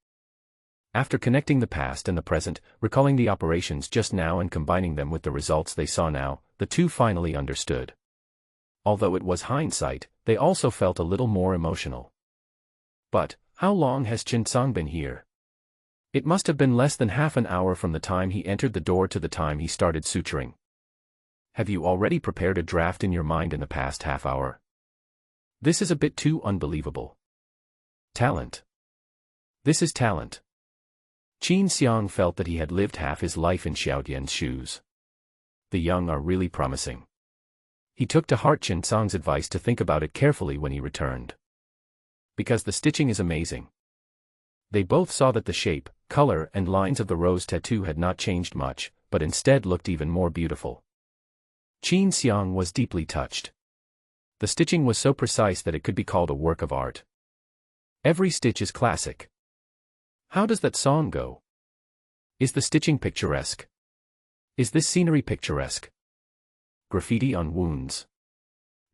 After connecting the past and the present, recalling the operations just now and combining them with the results they saw now, the two finally understood. Although it was hindsight, they also felt a little more emotional. But, how long has Chen Sung been here? It must have been less than half an hour from the time he entered the door to the time he started suturing. Have you already prepared a draft in your mind in the past half hour? This is a bit too unbelievable. Talent. This is talent. Qin Xiang felt that he had lived half his life in Xiao Dian's shoes. The young are really promising. He took to heart Chen Sung's advice to think about it carefully when he returned. Because the stitching is amazing. They both saw that the shape, color, and lines of the rose tattoo had not changed much, but instead looked even more beautiful. Qin Xiang was deeply touched. The stitching was so precise that it could be called a work of art. Every stitch is classic. How does that song go? Is the stitching picturesque? Is this scenery picturesque? Graffiti on wounds.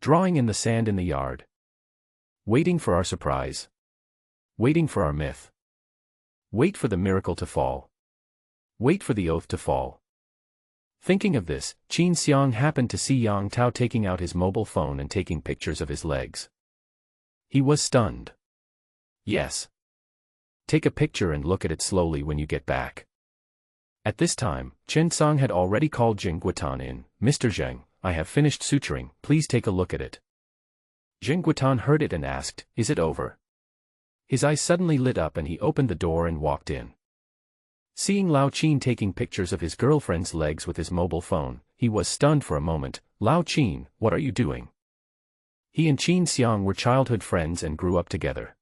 Drawing in the sand in the yard. Waiting for our surprise. Waiting for our myth. Wait for the miracle to fall. Wait for the oath to fall. Thinking of this, Qin Xiang happened to see Yang Tao taking out his mobile phone and taking pictures of his legs. He was stunned. Yes. Take a picture and look at it slowly when you get back. At this time, Chen Sung had already called Zheng Guotan in. Mr. Zheng, I have finished suturing, please take a look at it. Zheng Guotan heard it and asked, is it over? His eyes suddenly lit up and he opened the door and walked in. Seeing Lao Qin taking pictures of his girlfriend's legs with his mobile phone, he was stunned for a moment. Lao Qin, what are you doing? He and Qin Xiang were childhood friends and grew up together.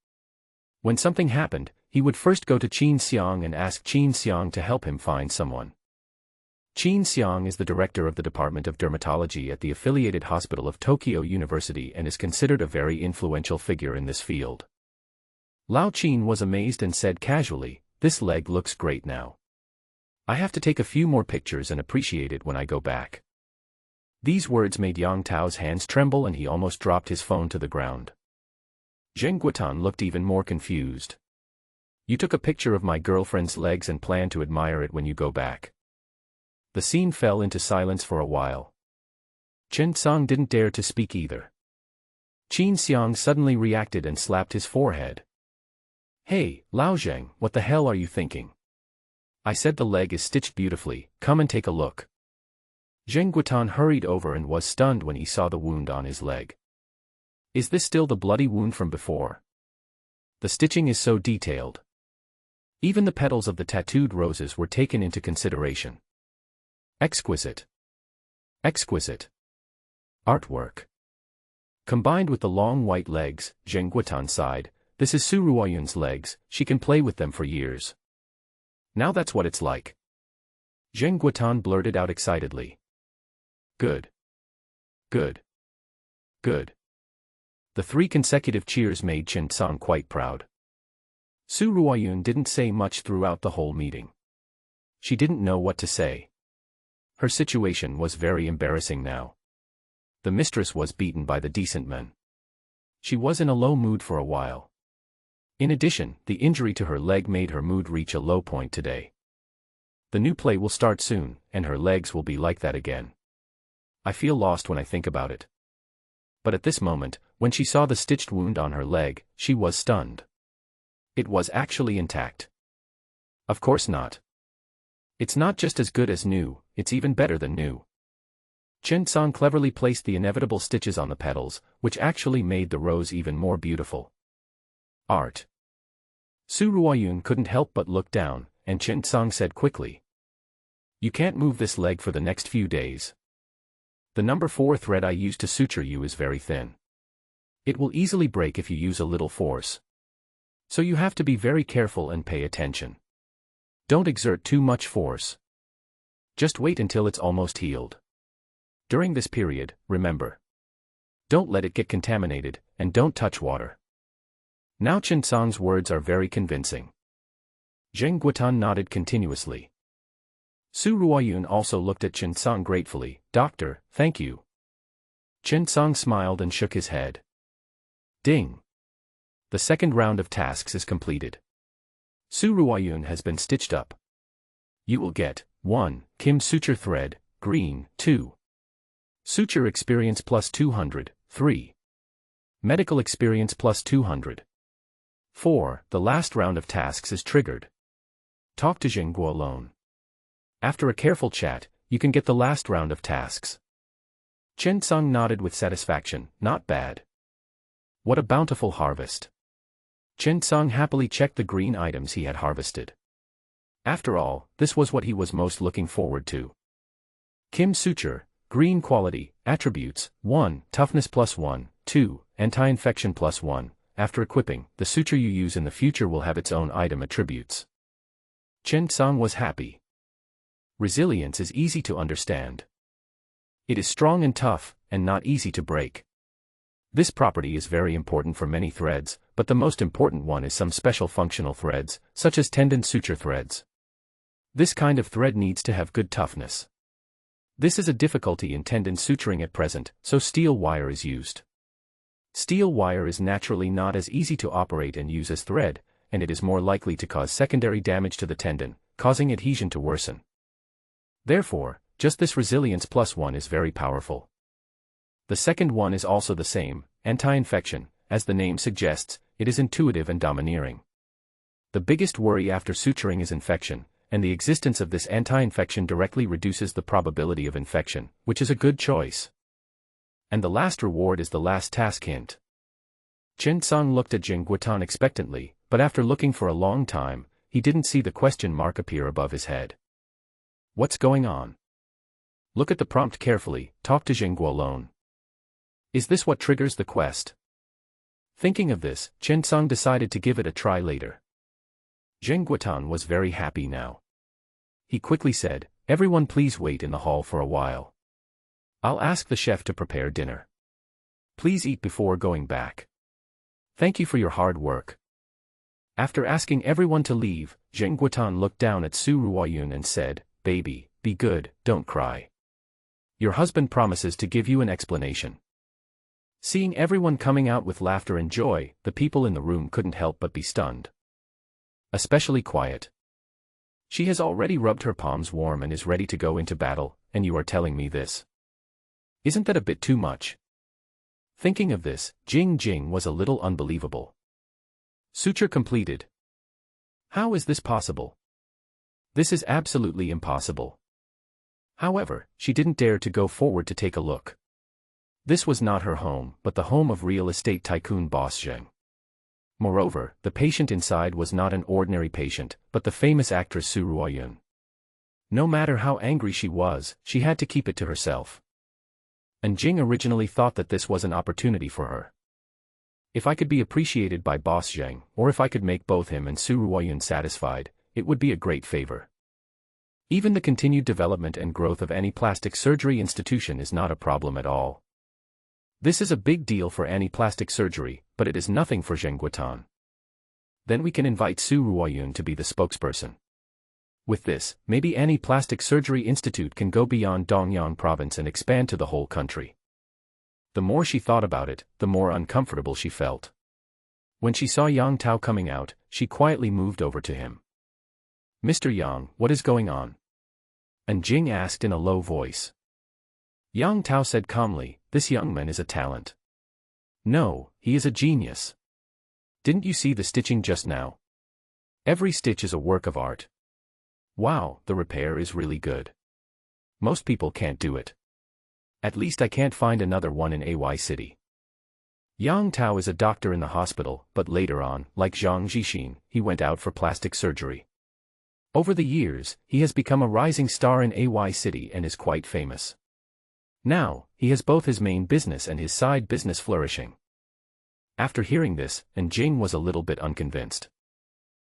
When something happened, he would first go to Qin Xiang and ask Qin Xiang to help him find someone. Qin Xiang is the director of the Department of Dermatology at the affiliated hospital of Tokyo University and is considered a very influential figure in this field. Lao Qin was amazed and said casually, this leg looks great now. I have to take a few more pictures and appreciate it when I go back. These words made Yang Tao's hands tremble and he almost dropped his phone to the ground. Zheng Guotan looked even more confused. You took a picture of my girlfriend's legs and plan to admire it when you go back. The scene fell into silence for a while. Chen Sung didn't dare to speak either. Qin Xiang suddenly reacted and slapped his forehead. Hey, Lao Zheng, what the hell are you thinking? I said the leg is stitched beautifully, come and take a look. Zheng Guotan hurried over and was stunned when he saw the wound on his leg. Is this still the bloody wound from before? The stitching is so detailed. Even the petals of the tattooed roses were taken into consideration. Exquisite. Exquisite. Artwork. Combined with the long white legs, Zheng Guotan sighed, this is Su Ruoyun's legs, she can play with them for years. Now that's what it's like. Zheng Guotan blurted out excitedly. Good. Good. Good. The 3 consecutive cheers made Chen Song quite proud. Su Ruoyun didn't say much throughout the whole meeting. She didn't know what to say. Her situation was very embarrassing now. The mistress was beaten by the decent men. She was in a low mood for a while. In addition, the injury to her leg made her mood reach a low point today. The new play will start soon, and her legs will be like that again. I feel lost when I think about it. But at this moment, when she saw the stitched wound on her leg, she was stunned. It was actually intact. Of course not. It's not just as good as new, it's even better than new. Chen Song cleverly placed the inevitable stitches on the petals, which actually made the rose even more beautiful. Art. Su Ruoyun couldn't help but look down, and Chen Song said quickly. You can't move this leg for the next few days. The number 4 thread I used to suture you is very thin. It will easily break if you use a little force. So you have to be very careful and pay attention. Don't exert too much force. Just wait until it's almost healed. During this period, remember. Don't let it get contaminated, and don't touch water. Now Chen Song's words are very convincing. Zheng Guotan nodded continuously. Su Ruoyun also looked at Chen Song gratefully. Doctor, thank you. Chen Song smiled and shook his head. Ding. The second round of tasks is completed. Su Ruoyun has been stitched up. You will get 1. Kim suture thread, green, 2. Suture experience plus 200, 3. Medical experience plus 200. 4. The last round of tasks is triggered. Talk to Zheng Guo alone. After a careful chat, you can get the last round of tasks. Chen Song nodded with satisfaction. Not bad. What a bountiful harvest. Chen Song happily checked the green items he had harvested. After all, this was what he was most looking forward to. Kim suture, green quality, attributes, 1. Toughness plus 1, 2. Anti-infection plus 1. After equipping, the suture you use in the future will have its own item attributes. Chen Song was happy. Resilience is easy to understand. It is strong and tough, and not easy to break. This property is very important for many threads, but the most important one is some special functional threads, such as tendon suture threads. This kind of thread needs to have good toughness. This is a difficulty in tendon suturing at present, so steel wire is used. Steel wire is naturally not as easy to operate and use as thread, and it is more likely to cause secondary damage to the tendon, causing adhesion to worsen. Therefore, just this resilience plus 1 is very powerful. The second one is also the same, anti-infection. As the name suggests, it is intuitive and domineering. The biggest worry after suturing is infection, and the existence of this anti-infection directly reduces the probability of infection, which is a good choice. And the last reward is the last task hint. Chen Song looked at Zheng Guotan expectantly, but after looking for a long time, he didn't see the question mark appear above his head. What's going on? Look at the prompt carefully. Talk to Zheng Guo alone. Is this what triggers the quest? Thinking of this, Chen Song decided to give it a try later. Zheng Guotan was very happy now. He quickly said, everyone please wait in the hall for a while. I'll ask the chef to prepare dinner. Please eat before going back. Thank you for your hard work. After asking everyone to leave, Zheng Guotan looked down at Su Ruoyun and said, baby, be good, don't cry. Your husband promises to give you an explanation. Seeing everyone coming out with laughter and joy, the people in the room couldn't help but be stunned. Especially Quiet. She has already rubbed her palms warm and is ready to go into battle, and you are telling me this. Isn't that a bit too much? Thinking of this, Jing was a little unbelievable. Suture completed. How is this possible? This is absolutely impossible. However, she didn't dare to go forward to take a look. This was not her home, but the home of real estate tycoon boss Zheng. Moreover, the patient inside was not an ordinary patient, but the famous actress Su Ruoyun. No matter how angry she was, she had to keep it to herself. and Jing originally thought that this was an opportunity for her. If I could be appreciated by Boss Zheng, or if I could make both him and Su Ruoyun satisfied, it would be a great favor. Even the continued development and growth of any plastic surgery institution is not a problem at all. This is a big deal for any plastic surgery, but it is nothing for Zheng Guotan. Then we can invite Su Ruoyun to be the spokesperson. With this, maybe any plastic surgery institute can go beyond Dongyang province and expand to the whole country. The more she thought about it, the more uncomfortable she felt. When she saw Yang Tao coming out, she quietly moved over to him. "Mr. Yang, what is going on?" And Jing asked in a low voice. Yang Tao said calmly, "This young man is a talent. No, he is a genius. Didn't you see the stitching just now? Every stitch is a work of art. Wow, the repair is really good. Most people can't do it. At least I can't find another one in AY City." Yang Tao is a doctor in the hospital, but later on, like Zhang Zhixin, he went out for plastic surgery. Over the years, he has become a rising star in AY City and is quite famous. Now, he has both his main business and his side business flourishing. After hearing this, Jing was a little bit unconvinced.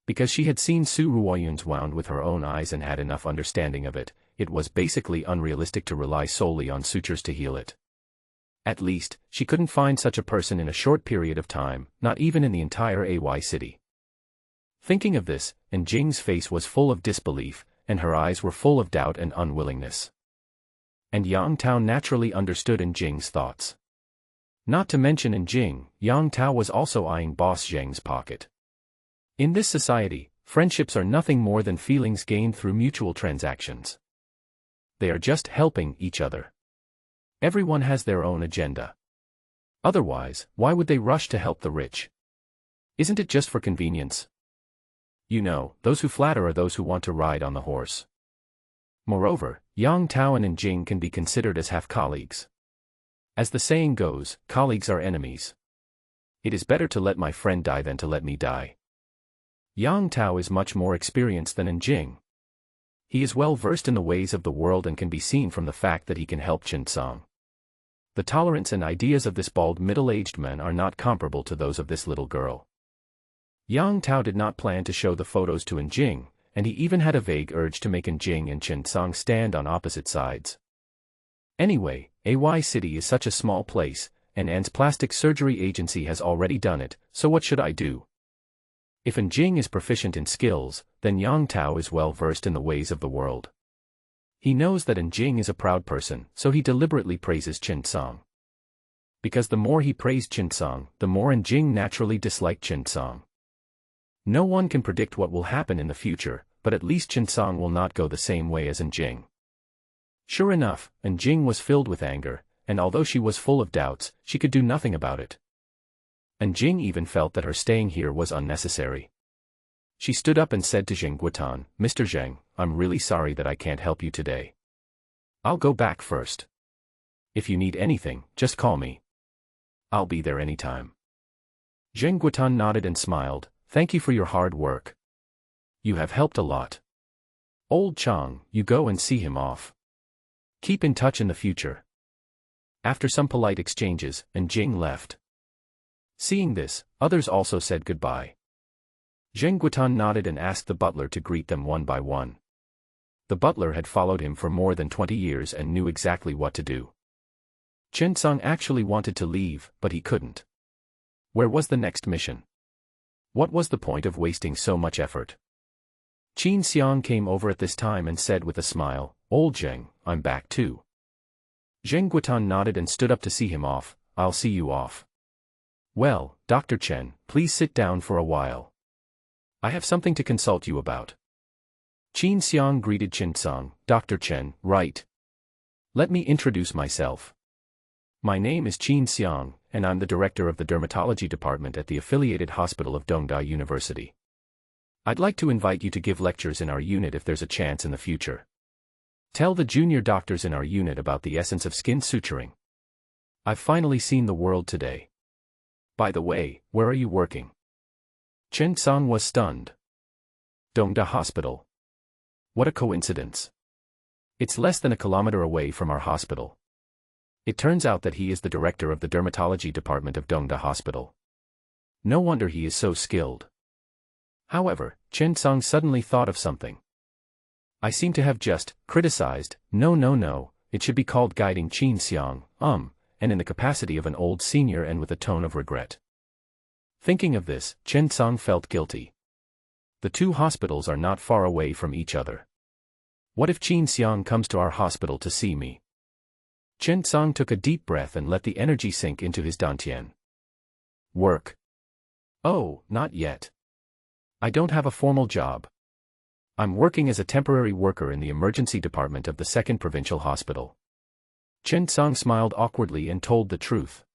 Because she had seen Su Ruoyun's wound with her own eyes and had enough understanding of it, it was basically unrealistic to rely solely on sutures to heal it. At least, she couldn't find such a person in a short period of time, not even in the entire AY City. Thinking of this, Jing's face was full of disbelief, and her eyes were full of doubt and unwillingness. And Yang Tao naturally understood Jing's thoughts. Not to mention Jing, Yang Tao was also eyeing Boss Zheng's pocket. In this society, friendships are nothing more than feelings gained through mutual transactions. They are just helping each other. Everyone has their own agenda. Otherwise, why would they rush to help the rich? Isn't it just for convenience? You know, those who flatter are those who want to ride on the horse. Moreover, Yang Tao and Jing can be considered as half-colleagues. As the saying goes, colleagues are enemies. It is better to let my friend die than to let me die. Yang Tao is much more experienced than Jing. He is well versed in the ways of the world and can be seen from the fact that he can help Chen Song. The tolerance and ideas of this bald middle-aged man are not comparable to those of this little girl. Yang Tao did not plan to show the photos to Jing, and he even had a vague urge to make Jing and Chen Song stand on opposite sides. Anyway, AY City is such a small place, and An's plastic surgery agency has already done it, so what should I do? If Jing is proficient in skills, then Yang Tao is well versed in the ways of the world. He knows that Jing is a proud person, so he deliberately praises Chen Song. Because the more he praised Chen Song, the more Jing naturally disliked Chen Song. No one can predict what will happen in the future, but at least Chen Song will not go the same way as Jing. Sure enough, Jing was filled with anger, and although she was full of doubts, she could do nothing about it. Jing even felt that her staying here was unnecessary. She stood up and said to Zheng Guotan, "Mr. Zheng, I'm really sorry that I can't help you today. I'll go back first. If you need anything, just call me. I'll be there anytime." Zheng Guotan nodded and smiled, "Thank you for your hard work. You have helped a lot. Old Chang, you go and see him off. Keep in touch in the future." After some polite exchanges, Jing left. Seeing this, others also said goodbye. Zheng Guotan nodded and asked the butler to greet them one by one. The butler had followed him for more than 20 years and knew exactly what to do. Chen Song actually wanted to leave, but he couldn't. Where was the next mission? What was the point of wasting so much effort? Qin Xiang came over at this time and said with a smile, "Old Zheng, I'm back too." Zheng Guotan nodded and stood up to see him off. "I'll see you off." "Well, Dr. Chen, please sit down for a while. I have something to consult you about." Qin Xiang greeted Chen Song, "Dr. Chen, right. Let me introduce myself. My name is Qin Xiang, and I'm the director of the dermatology department at the affiliated hospital of Dongda University. I'd like to invite you to give lectures in our unit if there's a chance in the future. Tell the junior doctors in our unit about the essence of skin suturing. I've finally seen the world today. By the way, where are you working?" Chen Song was stunned. Dongda Hospital. What a coincidence. It's less than a kilometer away from our hospital. It turns out that he is the director of the dermatology department of Dongda Hospital. No wonder he is so skilled. However, Chen Song suddenly thought of something. I seem to have just criticized. No, it should be called guiding Qin Xiang, and in the capacity of an old senior and with a tone of regret. Thinking of this, Chen Song felt guilty. The two hospitals are not far away from each other. What if Qin Xiang comes to our hospital to see me? Chen Song took a deep breath and let the energy sink into his dantian. Work? Oh, not yet. I don't have a formal job. I'm working as a temporary worker in the emergency department of the 2nd Provincial Hospital. Chen Song smiled awkwardly and told the truth.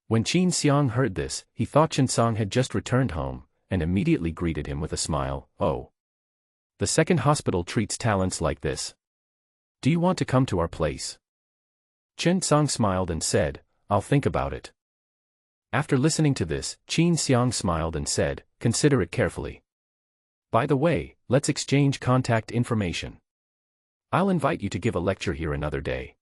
When Qin Xiang heard this, he thought Chen Song had just returned home, and immediately greeted him with a smile. Oh. The 2nd hospital treats talents like this. Do you want to come to our place? Chen Song smiled and said, I'll think about it. After listening to this, Qin Xiang smiled and said, consider it carefully. By the way, let's exchange contact information. I'll invite you to give a lecture here another day.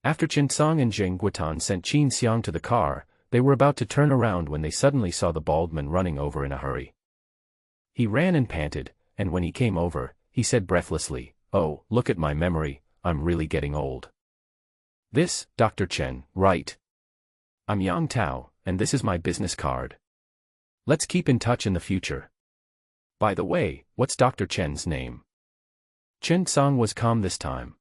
After Chen Song and Zheng Guotan sent Qin Xiang to the car, they were about to turn around when they suddenly saw the bald man running over in a hurry. He ran and panted, and when he came over, he said breathlessly, oh, look at my memory, I'm really getting old. This, Dr. Chen, right? I'm Yang Tao, and this is my business card. Let's keep in touch in the future. By the way, what's Dr. Chen's name? Chen Song was calm this time.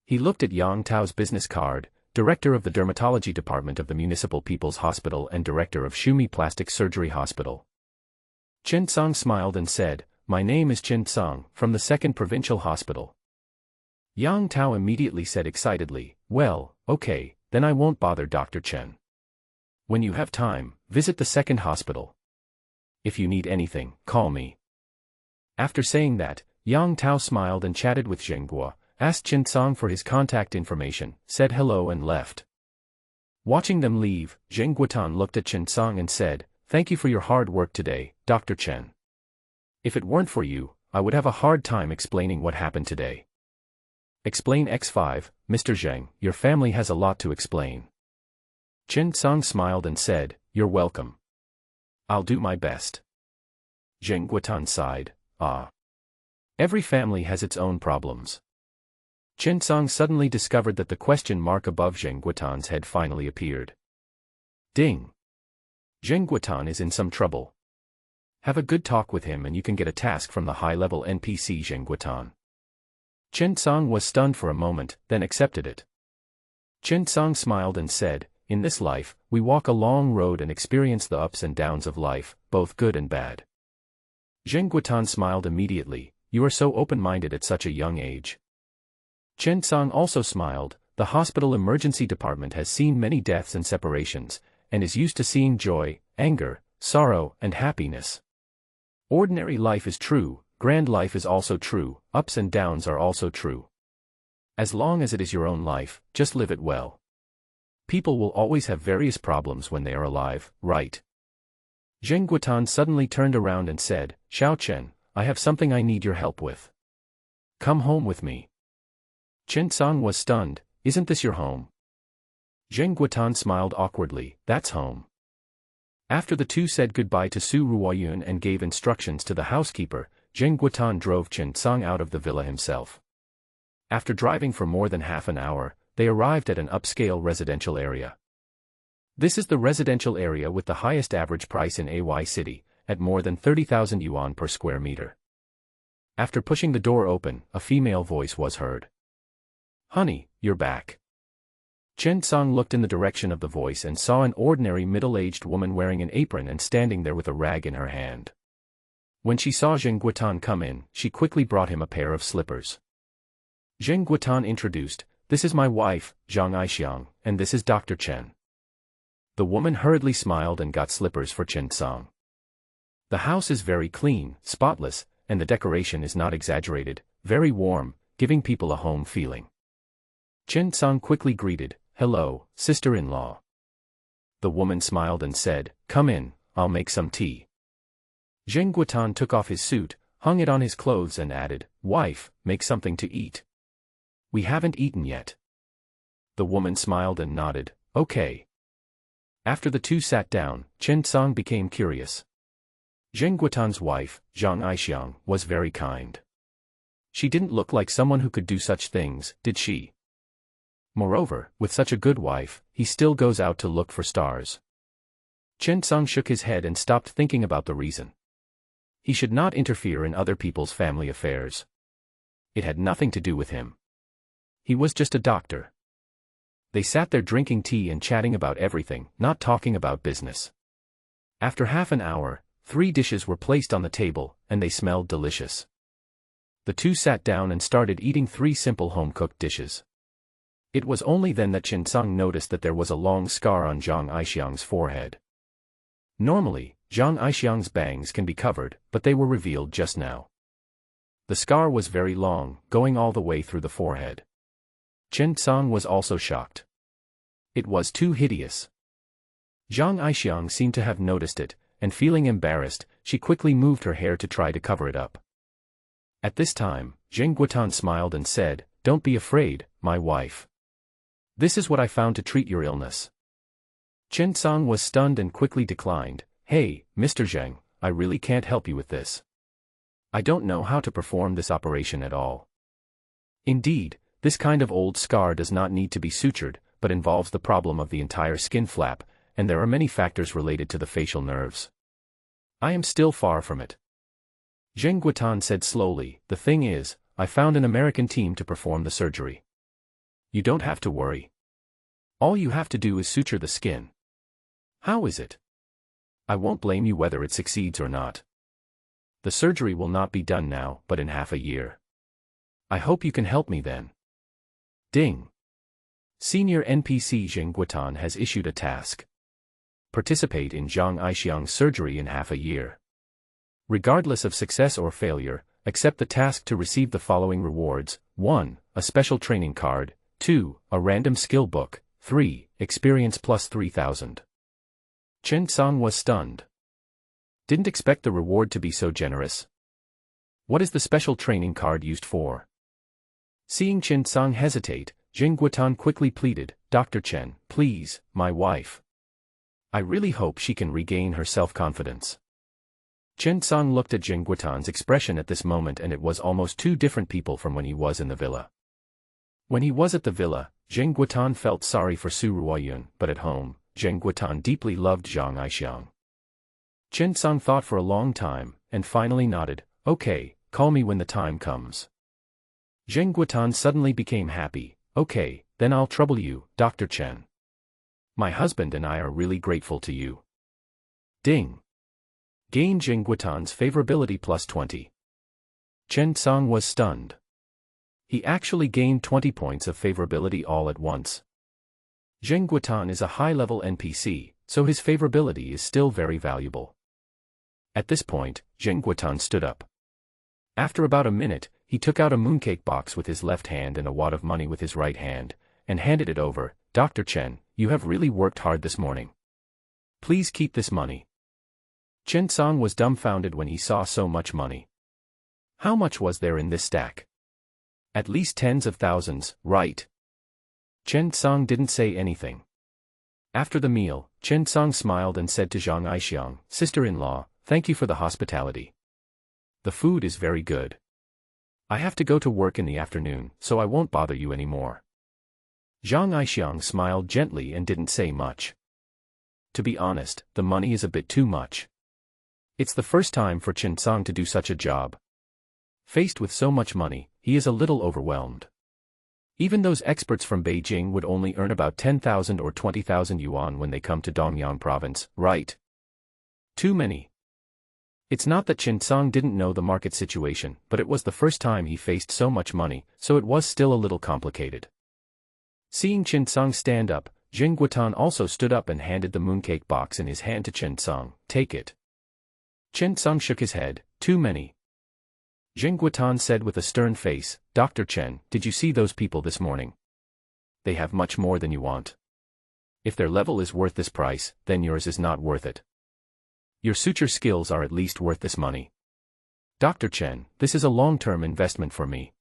He looked at Yang Tao's business card, director of the dermatology department of the Municipal People's Hospital and director of Shumi Plastic Surgery Hospital. Chen Song smiled and said, my name is Chen Song, from the 2nd Provincial Hospital. Yang Tao immediately said excitedly, well, okay, then I won't bother Dr. Chen. When you have time, visit the 2nd hospital. If you need anything, call me. After saying that, Yang Tao smiled and chatted with Zheng Guo, asked Chen Song for his contact information, said hello and left. Watching them leave, Zheng Guotan looked at Chen Song and said, thank you for your hard work today, Dr. Chen. If it weren't for you, I would have a hard time explaining what happened today. Explain X5, Mr. Zheng, your family has a lot to explain. Chen Song smiled and said, you're welcome. I'll do my best. Zheng Guotan sighed, Every family has its own problems. Chen Song suddenly discovered that the question mark above Zheng Guotan's head finally appeared. Ding! Zheng Guotan is in some trouble. Have a good talk with him and you can get a task from the high-level NPC Zheng Guotan. Chen Song was stunned for a moment, then accepted it. Chen Song smiled and said, in this life, we walk a long road and experience the ups and downs of life, both good and bad. Zheng Guotan smiled immediately, you are so open-minded at such a young age. Chen Song also smiled, the hospital emergency department has seen many deaths and separations, and is used to seeing joy, anger, sorrow, and happiness. Ordinary life is true, grand life is also true, ups and downs are also true. As long as it is your own life, just live it well. People will always have various problems when they are alive, right? Zheng Guotan suddenly turned around and said, Xiao Chen, I have something I need your help with. Come home with me. Chen Song was stunned, isn't this your home? Zheng Guotan smiled awkwardly, that's home. After the two said goodbye to Su Ruoyun and gave instructions to the housekeeper, Zheng Guotan drove Chen Song out of the villa himself. After driving for more than half an hour, they arrived at an upscale residential area. This is the residential area with the highest average price in AY City, at more than 30,000 yuan per square meter. After pushing the door open, a female voice was heard. Honey, you're back. Chen Song looked in the direction of the voice and saw an ordinary middle-aged woman wearing an apron and standing there with a rag in her hand. When she saw Zheng Guotan come in, she quickly brought him a pair of slippers. Zheng Guotan introduced, this is my wife, Zhang Aixiang, and this is Dr. Chen. The woman hurriedly smiled and got slippers for Chen Song. The house is very clean, spotless, and the decoration is not exaggerated, very warm, giving people a home feeling. Chen Song quickly greeted, hello, sister-in-law. The woman smiled and said, come in, I'll make some tea. Zheng Guotan took off his suit, hung it on his clothes and added, wife, make something to eat. We haven't eaten yet. The woman smiled and nodded, okay. After the two sat down, Chen Tsang became curious. Zheng Guotan's wife, Zhang Aixiang, was very kind. She didn't look like someone who could do such things, did she? Moreover, with such a good wife, he still goes out to look for stars. Chen Tsang shook his head and stopped thinking about the reason. He should not interfere in other people's family affairs. It had nothing to do with him. He was just a doctor. They sat there drinking tea and chatting about everything, not talking about business. After half an hour, 3 dishes were placed on the table, and they smelled delicious. The two sat down and started eating 3 simple home-cooked dishes. It was only then that Chen Tsang noticed that there was a long scar on Zhang Aixiang's forehead. Normally, Zhang Aixiang's bangs can be covered, but they were revealed just now. The scar was very long, going all the way through the forehead. Chen Tsang was also shocked. It was too hideous. Zhang Aixiang seemed to have noticed it, and feeling embarrassed, she quickly moved her hair to try to cover it up. At this time, Zheng Guotan smiled and said, "Don't be afraid, my wife. This is what I found to treat your illness." Chen Tsang was stunned and quickly declined, "Hey, Mr. Zheng, I really can't help you with this. I don't know how to perform this operation at all. Indeed, this kind of old scar does not need to be sutured, but involves the problem of the entire skin flap, and there are many factors related to the facial nerves. I am still far from it." Zheng Guotan said slowly, "The thing is, I found an American team to perform the surgery. You don't have to worry. All you have to do is suture the skin." "How is it?" "I won't blame you whether it succeeds or not. The surgery will not be done now, but in half a year. I hope you can help me then." Ding. Senior NPC Zheng Guotan has issued a task. Participate in Zhang Aixiang's surgery in half a year. Regardless of success or failure, accept the task to receive the following rewards: 1. A special training card, 2. A random skill book, 3. Experience plus 3,000. Chen Tsang was stunned. Didn't expect the reward to be so generous. What is the special training card used for? Seeing Chen Tsang hesitate, Zheng Guotan quickly pleaded, "Dr. Chen, please, my wife. I really hope she can regain her self-confidence." Chen Tsang looked at Zheng Guotan's expression at this moment, and it was almost 2 different people from when he was in the villa. When he was at the villa, Zheng Guotan felt sorry for Su Ruoyun, but at home, Zheng Guotan deeply loved Zhang Aixiang. Chen Tsang thought for a long time, and finally nodded, "Okay, call me when the time comes." Zheng Guotan suddenly became happy. "Okay, then I'll trouble you, Dr. Chen. My husband and I are really grateful to you." Ding. Gain Zheng Guotan's favorability plus 20. Chen Tsang was stunned. He actually gained 20 points of favorability all at once. Zheng Guotan is a high-level NPC, so his favorability is still very valuable. At this point, Zheng Guotan stood up. After about a minute, he took out a mooncake box with his left hand and a wad of money with his right hand, and handed it over. "Dr. Chen, you have really worked hard this morning. Please keep this money." Chen Tsang was dumbfounded when he saw so much money. How much was there in this stack? At least tens of thousands, right? Chen Tsang didn't say anything. After the meal, Chen Tsang smiled and said to Zhang Aixiang, "Sister-in-law, thank you for the hospitality. The food is very good. I have to go to work in the afternoon, so I won't bother you anymore." Zhang Aixiang smiled gently and didn't say much. To be honest, the money is a bit too much. It's the first time for Chen Tsang to do such a job. Faced with so much money, he is a little overwhelmed. Even those experts from Beijing would only earn about 10,000 or 20,000 yuan when they come to Dongyang province, right? Too many. It's not that Chen Tsang didn't know the market situation, but it was the first time he faced so much money, so it was still a little complicated. Seeing Chen Tsang stand up, Zheng Guotan also stood up and handed the mooncake box in his hand to Chen Tsang. "Take it." Chen Tsang shook his head. "Too many." Zheng Guotan said with a stern face, "Dr. Chen, did you see those people this morning? They have much more than you want. If their level is worth this price, then yours is not worth it. Your suture skills are at least worth this money. Dr. Chen, this is a long-term investment for me.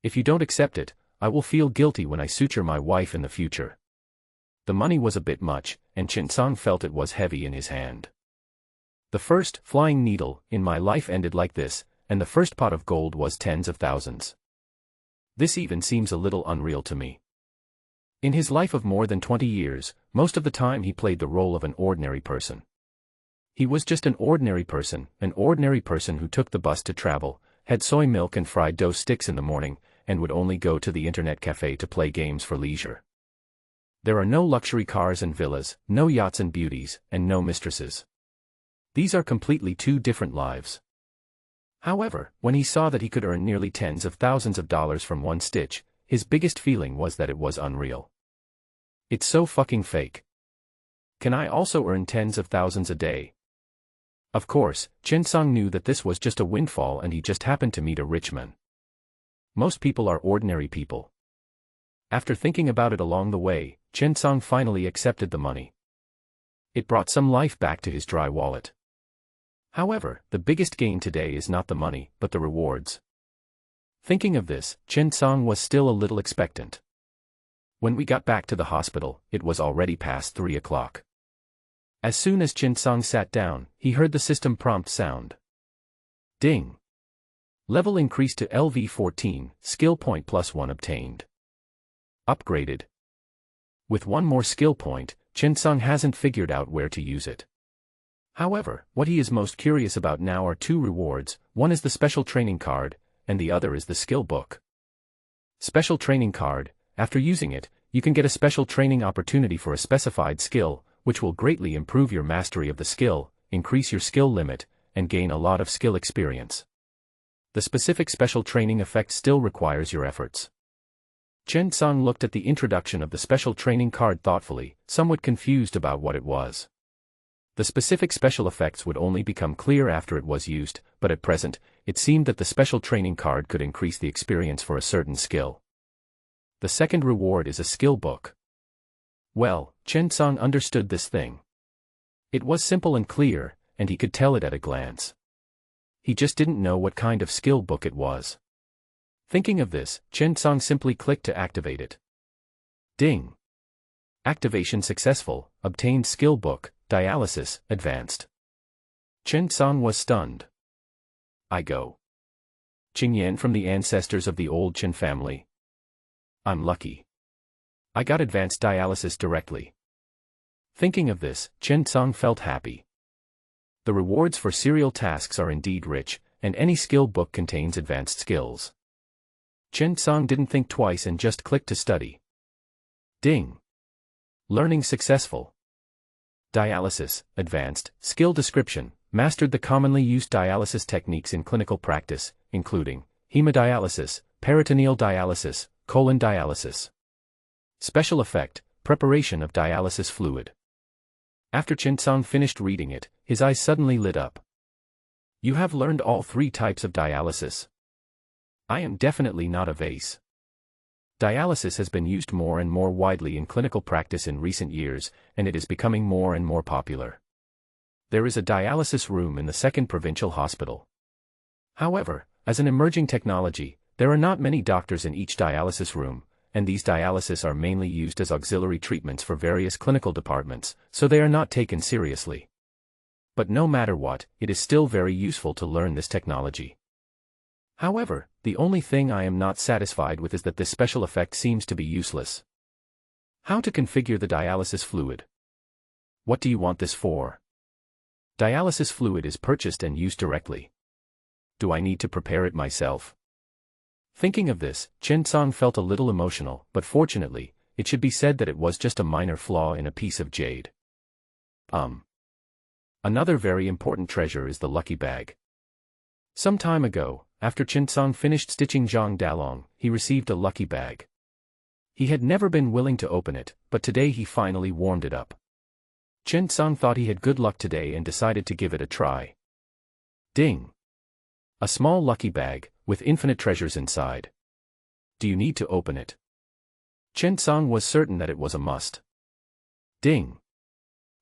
If you don't accept it, I will feel guilty when I suture my wife in the future. The money was a bit much, and Chen-Song felt it was heavy in his hand. The first flying needle in my life ended like this, and the first pot of gold was tens of thousands. This even seems a little unreal to me. In his life of more than 20 years, most of the time he played the role of an ordinary person. He was just an ordinary person who took the bus to travel, had soy milk and fried dough sticks in the morning, and would only go to the internet cafe to play games for leisure. There are no luxury cars and villas, no yachts and beauties, and no mistresses. These are completely two different lives. However, when he saw that he could earn nearly tens of thousands of dollars from one stitch, his biggest feeling was that it was unreal. It's so fucking fake. Can I also earn tens of thousands a day? Of course, Chen-Song knew that this was just a windfall and he just happened to meet a rich man. Most people are ordinary people. After thinking about it along the way, Chen-Song finally accepted the money. It brought some life back to his dry wallet. However, the biggest gain today is not the money, but the rewards. Thinking of this, Chen-Song was still a little expectant. When we got back to the hospital, it was already past 3 o'clock. As soon as Chen-Song sat down, he heard the system prompt sound. Ding! Level increased to LV14, skill point +1 obtained. Upgraded. With one more skill point, Chen-Song hasn't figured out where to use it. However, what he is most curious about now are two rewards, one is the special training card, and the other is the skill book. Special training card, after using it, you can get a special training opportunity for a specified skill, which will greatly improve your mastery of the skill, increase your skill limit, and gain a lot of skill experience. The specific special training effect still requires your efforts. Chen-Song looked at the introduction of the special training card thoughtfully, somewhat confused about what it was. The specific special effects would only become clear after it was used, but at present, it seemed that the special training card could increase the experience for a certain skill. The second reward is a skill book. Well, Chen-Song understood this thing. It was simple and clear, and he could tell it at a glance. He just didn't know what kind of skill book it was. Thinking of this, Chen-Song simply clicked to activate it. Ding! Activation successful, obtained skill book, Dialysis, Advanced. Chen-Song was stunned. I go. Qingyan from the ancestors of the old Chen family. I'm lucky. I got advanced dialysis directly. Thinking of this, Chen-Song felt happy. The rewards for serial tasks are indeed rich, and any skill book contains advanced skills. Chen-Song didn't think twice and just clicked to study. Ding! Learning successful. Dialysis, Advanced, Skill Description, mastered the commonly used dialysis techniques in clinical practice, including hemodialysis, peritoneal dialysis, colon dialysis. Special effect, preparation of dialysis fluid. After Chen-Song finished reading it, his eyes suddenly lit up. You have learned all 3 types of dialysis. I am definitely not a vase. Dialysis has been used more and more widely in clinical practice in recent years, and it is becoming more and more popular. There is a dialysis room in the 2nd Provincial Hospital. However, as an emerging technology, there are not many doctors in each dialysis room, and these dialysis are mainly used as auxiliary treatments for various clinical departments, so they are not taken seriously. But no matter what, it is still very useful to learn this technology. However, the only thing I am not satisfied with is that this special effect seems to be useless. How to configure the dialysis fluid? What do you want this for? Dialysis fluid is purchased and used directly. Do I need to prepare it myself? Thinking of this, Chen-Song felt a little emotional, but fortunately, it should be said that it was just a minor flaw in a piece of jade. Another very important treasure is the lucky bag. Some time ago, after Chen-Song finished stitching Zhang Dalong, he received a lucky bag. He had never been willing to open it, but today he finally warmed it up. Chen-Song thought he had good luck today and decided to give it a try. Ding! A small lucky bag, with infinite treasures inside. Do you need to open it? Chen-Song was certain that it was a must. Ding!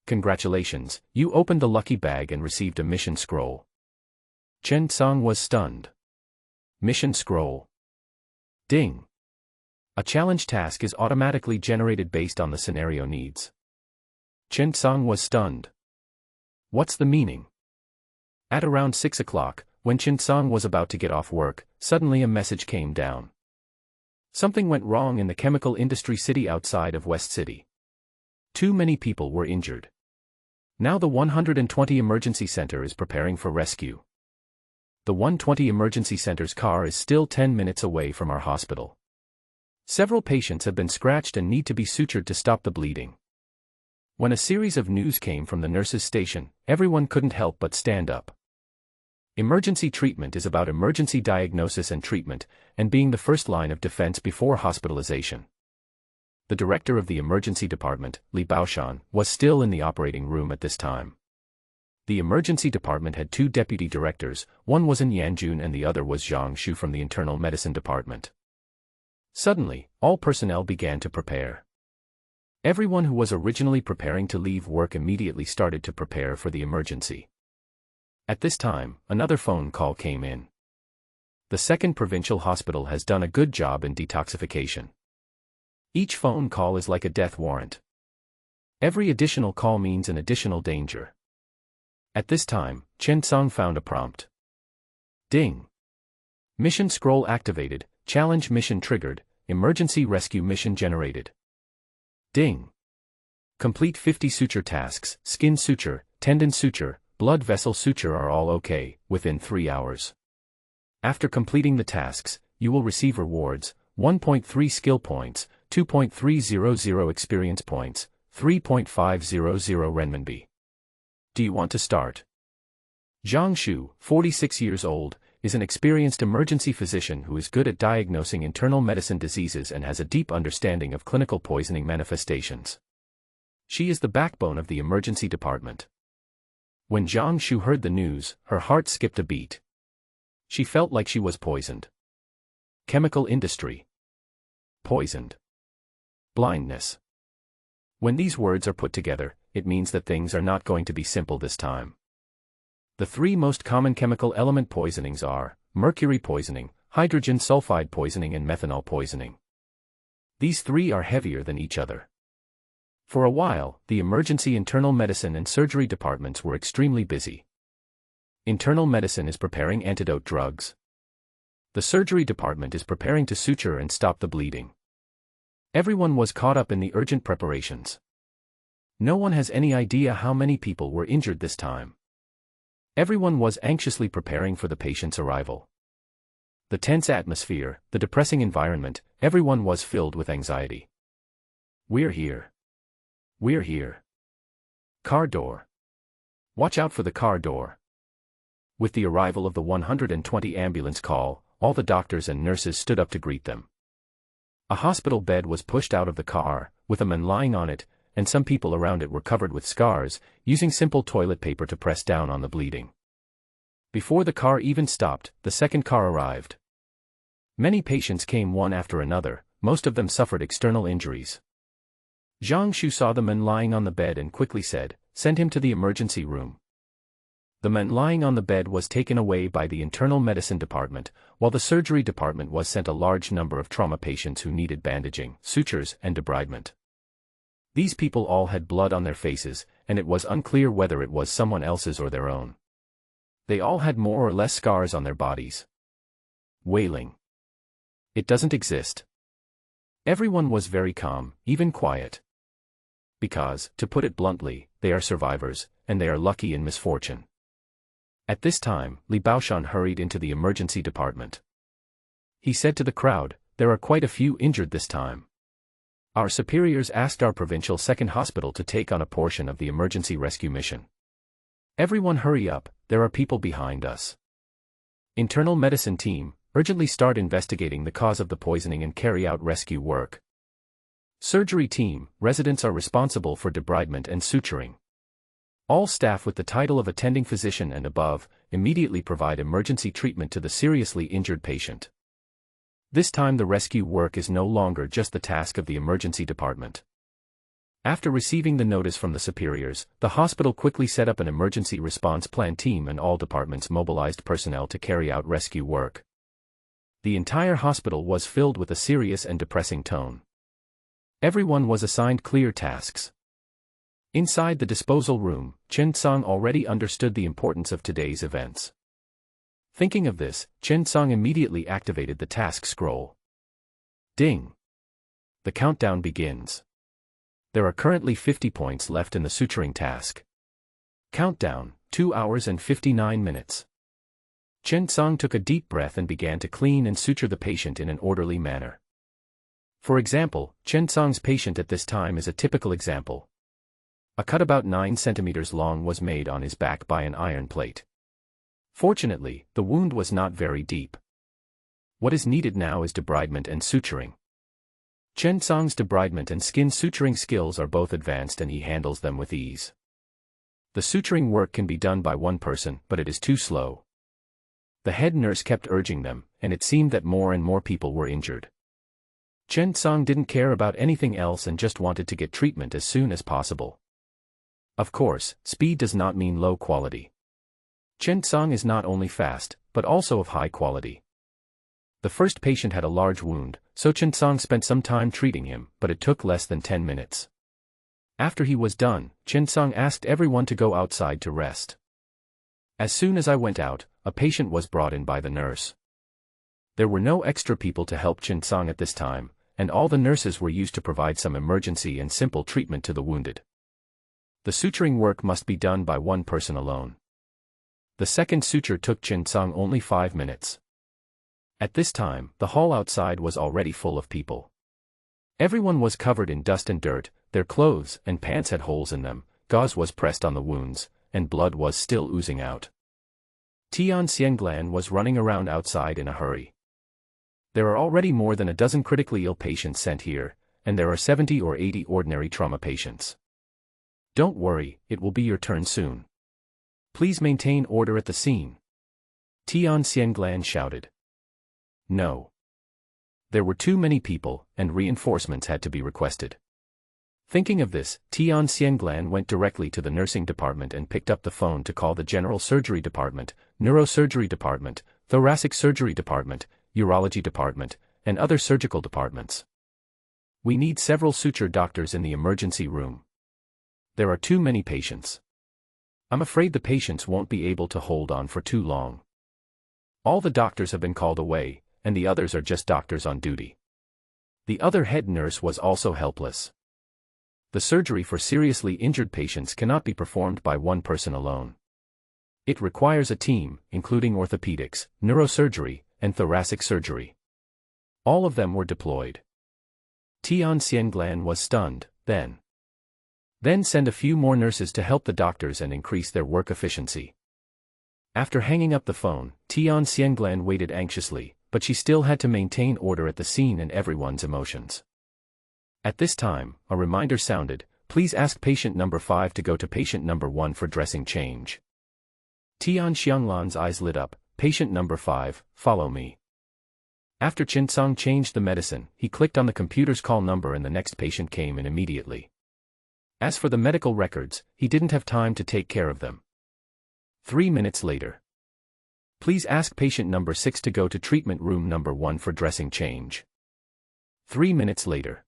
Congratulations, you opened the lucky bag and received a mission scroll. Chen-Song was stunned. Mission scroll. Ding! A challenge task is automatically generated based on the scenario needs. Chen Song was stunned. What's the meaning? At around 6 o'clock, when Chen Song was about to get off work, suddenly a message came down. Something went wrong in the chemical industry city outside of West City. Too many people were injured. Now the 120 emergency center is preparing for rescue. The 120 emergency center's car is still 10 minutes away from our hospital. Several patients have been scratched and need to be sutured to stop the bleeding. When a series of news came from the nurses' station, everyone couldn't help but stand up. Emergency treatment is about emergency diagnosis and treatment, and being the first line of defense before hospitalization. The director of the emergency department, Li Baoshan, was still in the operating room at this time. The emergency department had 2 deputy directors, one was in Yanjun and the other was Zhang Shu from the internal medicine department. Suddenly, all personnel began to prepare. Everyone who was originally preparing to leave work immediately started to prepare for the emergency. At this time, another phone call came in. The second provincial hospital has done a good job in detoxification. Each phone call is like a death warrant. Every additional call means an additional danger. At this time, Chen Song found a prompt. Ding. Mission scroll activated, challenge mission triggered, emergency rescue mission generated. Ding. Complete 50 suture tasks, skin suture, tendon suture, blood vessel suture are all okay, within 3 hours. After completing the tasks, you will receive rewards, 1.3 skill points, 2.300 experience points, 3.500 renminbi. Do you want to start? Zhang Shu, 46 years old, is an experienced emergency physician who is good at diagnosing internal medicine diseases and has a deep understanding of clinical poisoning manifestations. She is the backbone of the emergency department. When Zhang Shu heard the news, her heart skipped a beat. She felt like she was poisoned. Chemical industry. Poisoned. Blindness. When these words are put together, it means that things are not going to be simple this time. The 3 most common chemical element poisonings are mercury poisoning, hydrogen sulfide poisoning and methanol poisoning. These 3 are heavier than each other. For a while, the emergency internal medicine and surgery departments were extremely busy. Internal medicine is preparing antidote drugs. The surgery department is preparing to suture and stop the bleeding. Everyone was caught up in the urgent preparations. No one has any idea how many people were injured this time. Everyone was anxiously preparing for the patient's arrival. The tense atmosphere, the depressing environment, everyone was filled with anxiety. We're here. We're here. Car door. Watch out for the car door. With the arrival of the 120 ambulance call, all the doctors and nurses stood up to greet them. A hospital bed was pushed out of the car, with a man lying on it, and some people around it were covered with scars, using simple toilet paper to press down on the bleeding. Before the car even stopped, the second car arrived. Many patients came one after another, most of them suffered external injuries. Zhang Shu saw the man lying on the bed and quickly said, "Send him to the emergency room." The man lying on the bed was taken away by the internal medicine department, while the surgery department was sent a large number of trauma patients who needed bandaging, sutures, and debridement. These people all had blood on their faces, and it was unclear whether it was someone else's or their own. They all had more or less scars on their bodies. Wailing. It doesn't exist. Everyone was very calm, even quiet. Because, to put it bluntly, they are survivors, and they are lucky in misfortune. At this time, Li Baoshan hurried into the emergency department. He said to the crowd, "There are quite a few injured this time. Our superiors asked our provincial second hospital to take on a portion of the emergency rescue mission. Everyone hurry up, there are people behind us. Internal medicine team, urgently start investigating the cause of the poisoning and carry out rescue work. Surgery team, residents are responsible for debridement and suturing. All staff with the title of attending physician and above, immediately provide emergency treatment to the seriously injured patient." This time the rescue work is no longer just the task of the emergency department. After receiving the notice from the superiors, the hospital quickly set up an emergency response plan team and all departments mobilized personnel to carry out rescue work. The entire hospital was filled with a serious and depressing tone. Everyone was assigned clear tasks. Inside the disposal room, Chen Song already understood the importance of today's events. Thinking of this, Chen Song immediately activated the task scroll. Ding! The countdown begins. There are currently 50 points left in the suturing task. Countdown, 2 hours and 59 minutes. Chen Song took a deep breath and began to clean and suture the patient in an orderly manner. For example, Chen Song's patient at this time is a typical example. A cut about 9 centimeters long was made on his back by an iron plate. Fortunately, the wound was not very deep. What is needed now is debridement and suturing. Chen Song's debridement and skin suturing skills are both advanced and he handles them with ease. The suturing work can be done by one person, but it is too slow. The head nurse kept urging them, and it seemed that more and more people were injured. Chen Song didn't care about anything else and just wanted to get treatment as soon as possible. Of course, speed does not mean low quality. Chen Song is not only fast, but also of high quality. The first patient had a large wound, so Chen Song spent some time treating him, but it took less than 10 minutes. After he was done, Chen Song asked everyone to go outside to rest. As soon as I went out, a patient was brought in by the nurse. There were no extra people to help Chen Song at this time, and all the nurses were used to provide some emergency and simple treatment to the wounded. The suturing work must be done by one person alone. The second suture took Chen Song only 5 minutes. At this time, the hall outside was already full of people. Everyone was covered in dust and dirt, their clothes and pants had holes in them, gauze was pressed on the wounds, and blood was still oozing out. Tian Xianglan was running around outside in a hurry. There are already more than a dozen critically ill patients sent here, and there are 70 or 80 ordinary trauma patients. Don't worry, it will be your turn soon. Please maintain order at the scene. Tian Xianglan shouted. No. There were too many people, and reinforcements had to be requested. Thinking of this, Tian Xianglan went directly to the nursing department and picked up the phone to call the general surgery department, neurosurgery department, thoracic surgery department, urology department, and other surgical departments. We need several suture doctors in the emergency room. There are too many patients. I'm afraid the patients won't be able to hold on for too long. All the doctors have been called away, and the others are just doctors on duty. The other head nurse was also helpless. The surgery for seriously injured patients cannot be performed by one person alone. It requires a team, including orthopedics, neurosurgery, and thoracic surgery. All of them were deployed. Tian Xianglan was stunned. Then send a few more nurses to help the doctors and increase their work efficiency. After hanging up the phone, Tian Xianglan waited anxiously, but she still had to maintain order at the scene and everyone's emotions. At this time, a reminder sounded, please ask patient number 5 to go to patient number 1 for dressing change. Tian Xianglan's eyes lit up, patient number 5, follow me. After Chen Song changed the medicine, he clicked on the computer's call number and the next patient came in immediately. As for the medical records, he didn't have time to take care of them. 3 minutes later. Please ask patient number 6 to go to treatment room number 1 for dressing change. 3 minutes later.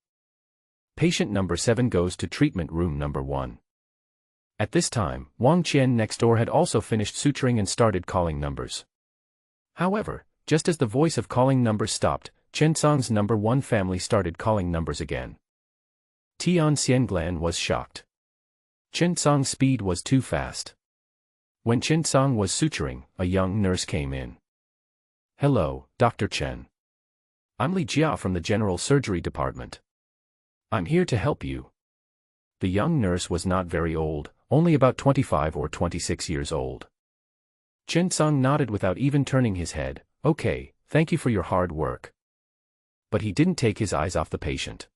Patient number 7 goes to treatment room number 1. At this time, Wang Qian next door had also finished suturing and started calling numbers. However, just as the voice of calling numbers stopped, Chen Song's number 1 family started calling numbers again. Tian Xianglan was shocked. Chen Song's speed was too fast. When Chen Song was suturing, a young nurse came in. Hello, Dr. Chen. I'm Li Jia from the general surgery department. I'm here to help you. The young nurse was not very old, only about 25 or 26 years old. Chen Song nodded without even turning his head. Okay, thank you for your hard work. But he didn't take his eyes off the patient.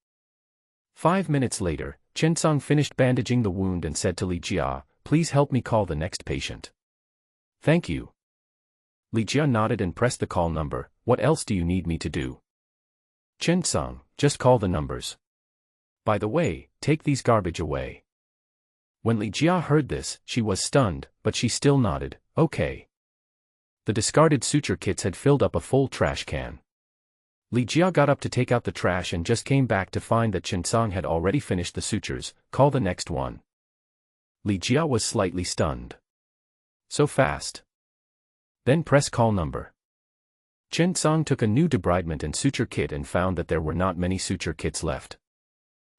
5 minutes later, Chen Song finished bandaging the wound and said to Li Jia, please help me call the next patient. Thank you. Li Jia nodded and pressed the call number. What else do you need me to do? Chen Song, just call the numbers. By the way, take these garbage away. When Li Jia heard this, she was stunned, but she still nodded, okay. The discarded suture kits had filled up a full trash can. Li Jia got up to take out the trash and just came back to find that Chen Song had already finished the sutures. Call the next one. Li Jia was slightly stunned. So fast. Then press call number. Chen Song took a new debridement and suture kit and found that there were not many suture kits left.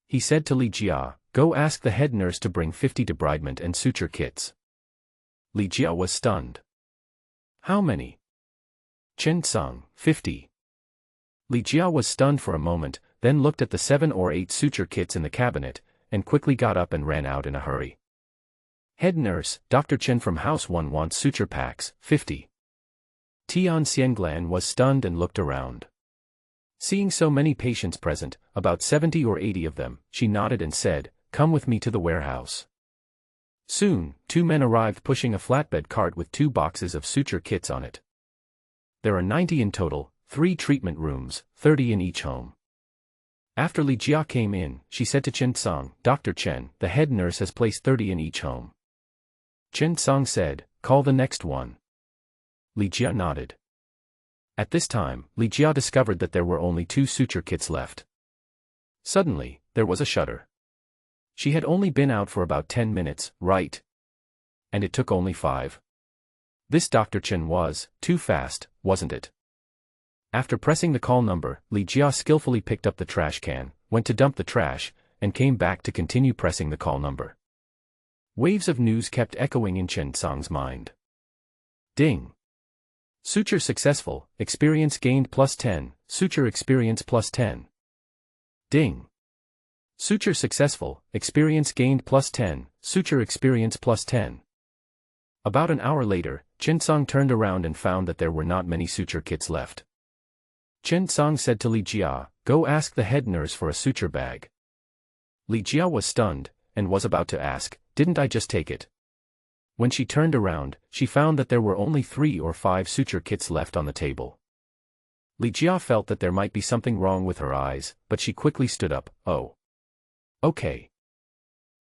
He said to Li Jia, "Go ask the head nurse to bring 50 debridement and suture kits." Li Jia was stunned. How many? Chen Song, 50. Li Jia was stunned for a moment, then looked at the 7 or 8 suture kits in the cabinet, and quickly got up and ran out in a hurry. Head nurse, Dr. Chen from House 1 wants suture packs, 50. Tian Xianglan was stunned and looked around. Seeing so many patients present, about 70 or 80 of them, she nodded and said, "Come with me to the warehouse." Soon, 2 men arrived pushing a flatbed cart with 2 boxes of suture kits on it. There are 90 in total, 3 treatment rooms, 30 in each home. After Li Jia came in, she said to Chen Song, "Dr. Chen, the head nurse has placed 30 in each home." Chen Song said, "Call the next one." Li Jia nodded. At this time, Li Jia discovered that there were only 2 suture kits left. Suddenly, there was a shudder. She had only been out for about 10 minutes, right? And it took only 5. This Dr. Chen was too fast, wasn't it? After pressing the call number, Li Jia skillfully picked up the trash can, went to dump the trash, and came back to continue pressing the call number. Waves of news kept echoing in Chen Song's mind. Ding! Suture successful, experience gained +10, suture experience +10. Ding! Suture successful, experience gained +10, suture experience +10. About an hour later, Chen Song turned around and found that there were not many suture kits left. Chen Song said to Li Jia, "Go ask the head nurse for a suture bag." Li Jia was stunned, and was about to ask, "Didn't I just take it?" When she turned around, she found that there were only 3 or 5 suture kits left on the table. Li Jia felt that there might be something wrong with her eyes, but she quickly stood up. "Oh. Okay."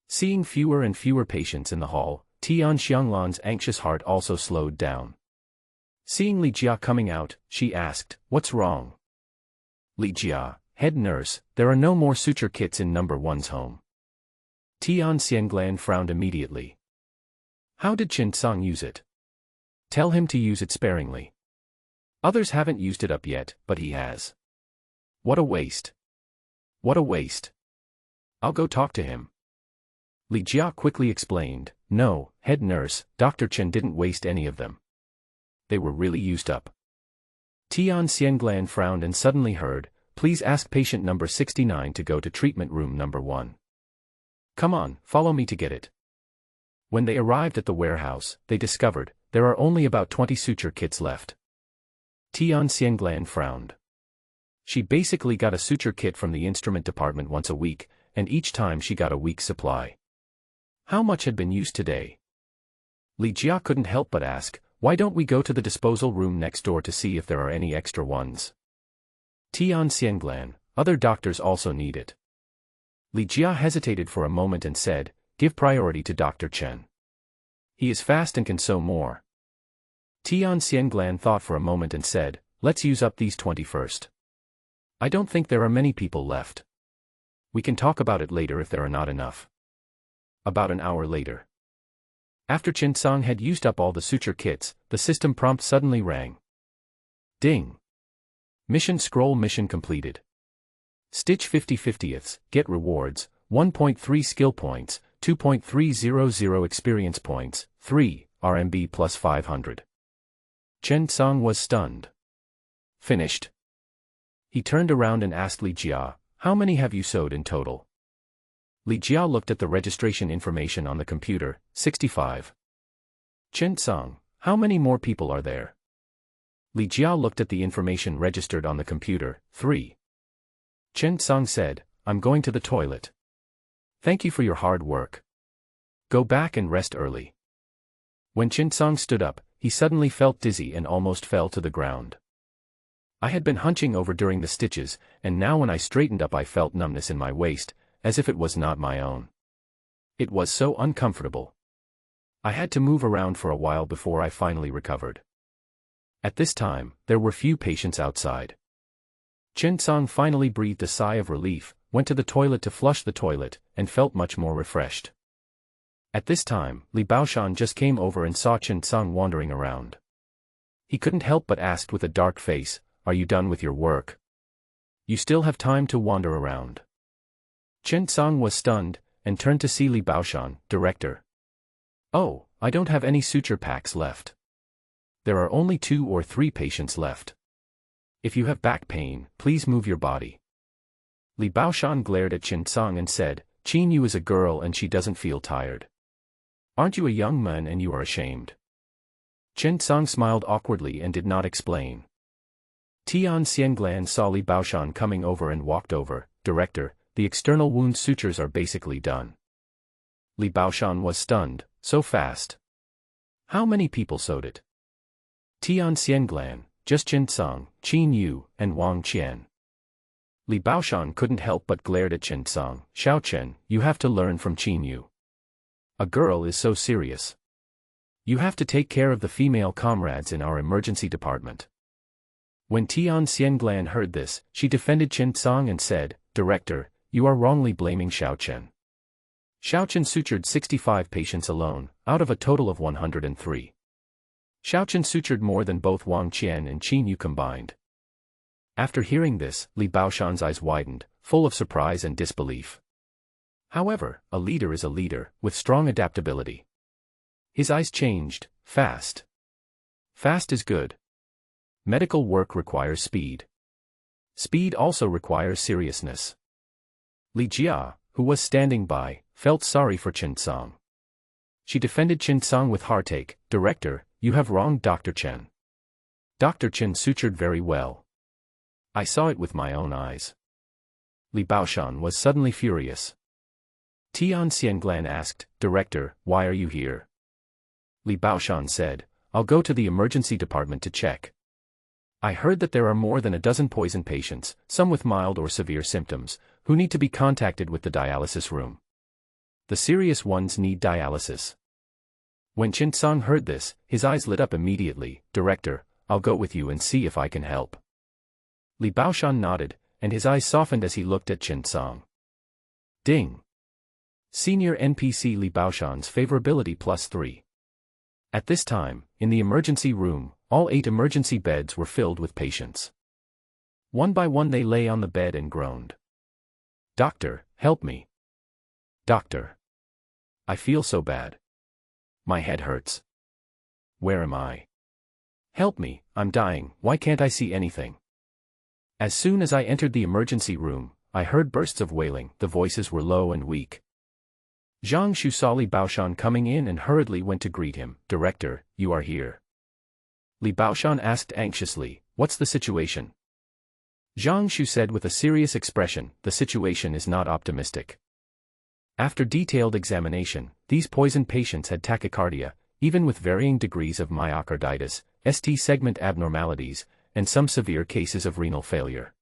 Seeing fewer and fewer patients in the hall, Tian Xianglan's anxious heart also slowed down. Seeing Li Jia coming out, she asked, "What's wrong?" Li Jia, "Head nurse, there are no more suture kits in number 1's home." Tian Xianglan frowned immediately. "How did Chen Song use it?" "Tell him to use it sparingly. Others haven't used it up yet, but he has." "What a waste. What a waste. I'll go talk to him." Li Jia quickly explained, "No, head nurse, Dr. Chen didn't waste any of them. They were really used up." Tian Xianglan frowned and suddenly heard, "Please ask patient number 69 to go to treatment room number 1. Come on, follow me to get it." When they arrived at the warehouse, they discovered there are only about 20 suture kits left. Tian Xianglan frowned. She basically got a suture kit from the instrument department once a week, and each time she got a week's supply. How much had been used today? Li Jia couldn't help but ask, "Why don't we go to the disposal room next door to see if there are any extra ones?" Tian Xianglan, "Other doctors also need it." Li Jia hesitated for a moment and said, "Give priority to Dr. Chen. He is fast and can sew more." Tian Xianglan thought for a moment and said, "Let's use up these 20 first. I don't think there are many people left. We can talk about it later if there are not enough." About an hour later. After Chen Song had used up all the suture kits, the system prompt suddenly rang. Ding! Mission scroll mission completed. Stitch 50/50ths, get rewards, 1.3 skill points, 2.300 experience points, 3 RMB plus 500. Chen Song was stunned. Finished. He turned around and asked Li Jia, "How many have you sewed in total?" Li Jia looked at the registration information on the computer, 65. Chen Song, "How many more people are there?" Li Jia looked at the information registered on the computer, 3. Chen Song said, "I'm going to the toilet. Thank you for your hard work. Go back and rest early." When Chen Song stood up, he suddenly felt dizzy and almost fell to the ground. "I had been hunching over during the stitches, and now when I straightened up I felt numbness in my waist, as if it was not my own. It was so uncomfortable. I had to move around for a while before I finally recovered." At this time, there were few patients outside. Chen Song finally breathed a sigh of relief, went to the toilet to flush the toilet, and felt much more refreshed. At this time, Li Baoshan just came over and saw Chen Song wandering around. He couldn't help but asked with a dark face, "Are you done with your work? You still have time to wander around." Chen Song was stunned, and turned to see Li Baoshan, "Director. Oh, I don't have any suture packs left. There are only 2 or 3 patients left. If you have back pain, please move your body." Li Baoshan glared at Chen Song and said, "Qin Yu is a girl and she doesn't feel tired. Aren't you a young man and you are ashamed?" Chen Song smiled awkwardly and did not explain. Tian Xianglan saw Li Baoshan coming over and walked over, "Director, the external wound sutures are basically done." Li Baoshan was stunned, "So fast? How many people sewed it?" Tian Xianglan, "Just Chen Song, Qin Yu, and Wang Qian." Li Baoshan couldn't help but glared at Chen Song, "Xiao Chen, you have to learn from Qin Yu. A girl is so serious. You have to take care of the female comrades in our emergency department." When Tian Xianglan heard this, she defended Chen Song and said, "Director, you are wrongly blaming Xiao Chen. Xiao Chen sutured 65 patients alone, out of a total of 103. Xiao Chen sutured more than both Wang Qian and Qin Yu combined." After hearing this, Li Baoshan's eyes widened, full of surprise and disbelief. However, a leader is a leader, with strong adaptability. His eyes changed, "Fast. Fast is good. Medical work requires speed. Speed also requires seriousness." Li Jia, who was standing by, felt sorry for Chen Song. She defended Chen Song with heartache, "Director, you have wronged Dr. Chen. Dr. Chen sutured very well. I saw it with my own eyes." Li Baoshan was suddenly furious. Tian Xianglan asked, "Director, why are you here?" Li Baoshan said, "I'll go to the emergency department to check. I heard that there are more than a dozen poison patients, some with mild or severe symptoms, who need to be contacted with the dialysis room. The serious ones need dialysis." When Chen Song heard this, his eyes lit up immediately, "Director, I'll go with you and see if I can help." Li Baoshan nodded, and his eyes softened as he looked at Chen Song. Ding! Senior NPC Li Baoshan's favorability +3. At this time, in the emergency room, all 8 emergency beds were filled with patients. One by one they lay on the bed and groaned. "Doctor, help me. Doctor. I feel so bad. My head hurts. Where am I? Help me, I'm dying, why can't I see anything?" As soon as I entered the emergency room, I heard bursts of wailing, the voices were low and weak. Zhang Shu saw Li Baoshan coming in and hurriedly went to greet him, "Director, you are here." Li Baoshan asked anxiously, "What's the situation?" Zhang Shu said with a serious expression, "The situation is not optimistic. After detailed examination, these poisoned patients had tachycardia, even with varying degrees of myocarditis, ST segment abnormalities, and some severe cases of renal failure.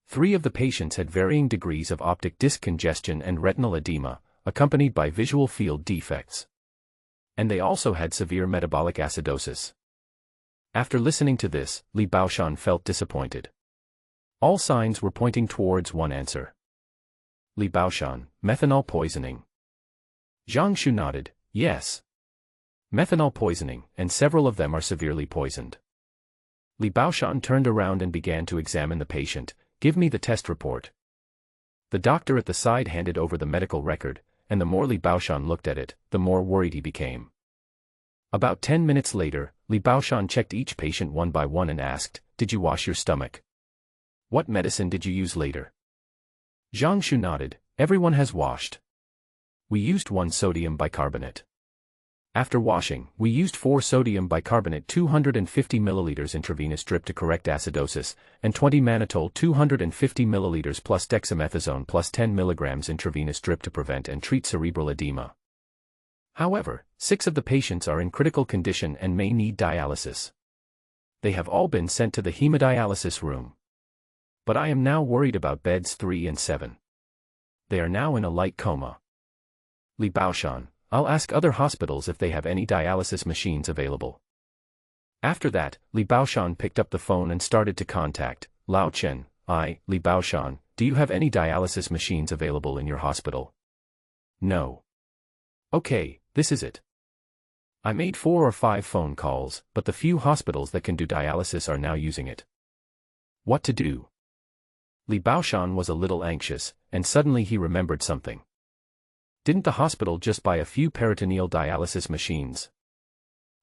3 of the patients had varying degrees of optic disc congestion and retinal edema, accompanied by visual field defects. And they also had severe metabolic acidosis." After listening to this, Li Baoshan felt disappointed. All signs were pointing towards one answer. Li Baoshan, methanol poisoning. Zhang Shu nodded, "Yes. Methanol poisoning, and several of them are severely poisoned." Li Baoshan turned around and began to examine the patient. "Give me the test report." The doctor at the side handed over the medical record, and the more Li Baoshan looked at it, the more worried he became. About 10 minutes later, Li Baoshan checked each patient one by one and asked, "Did you wash your stomach? What medicine did you use later?" Zhang Shu nodded, "Everyone has washed. We used 1 sodium bicarbonate. After washing, we used 4 sodium bicarbonate 250 ml intravenous drip to correct acidosis, and 20 mannitol 250 ml plus dexamethasone plus 10 mg intravenous drip to prevent and treat cerebral edema. However, 6 of the patients are in critical condition and may need dialysis. They have all been sent to the hemodialysis room. But I am now worried about beds 3 and 7. They are now in a light coma. Li Baoshan, I'll ask other hospitals if they have any dialysis machines available." After that, Li Baoshan picked up the phone and started to contact Lao Chen, Li Baoshan, do you have any dialysis machines available in your hospital? No. Okay, this is it. I made 4 or 5 phone calls, but the few hospitals that can do dialysis are now using it. What to do? Li Baoshan was a little anxious, and suddenly he remembered something. Didn't the hospital just buy a few peritoneal dialysis machines?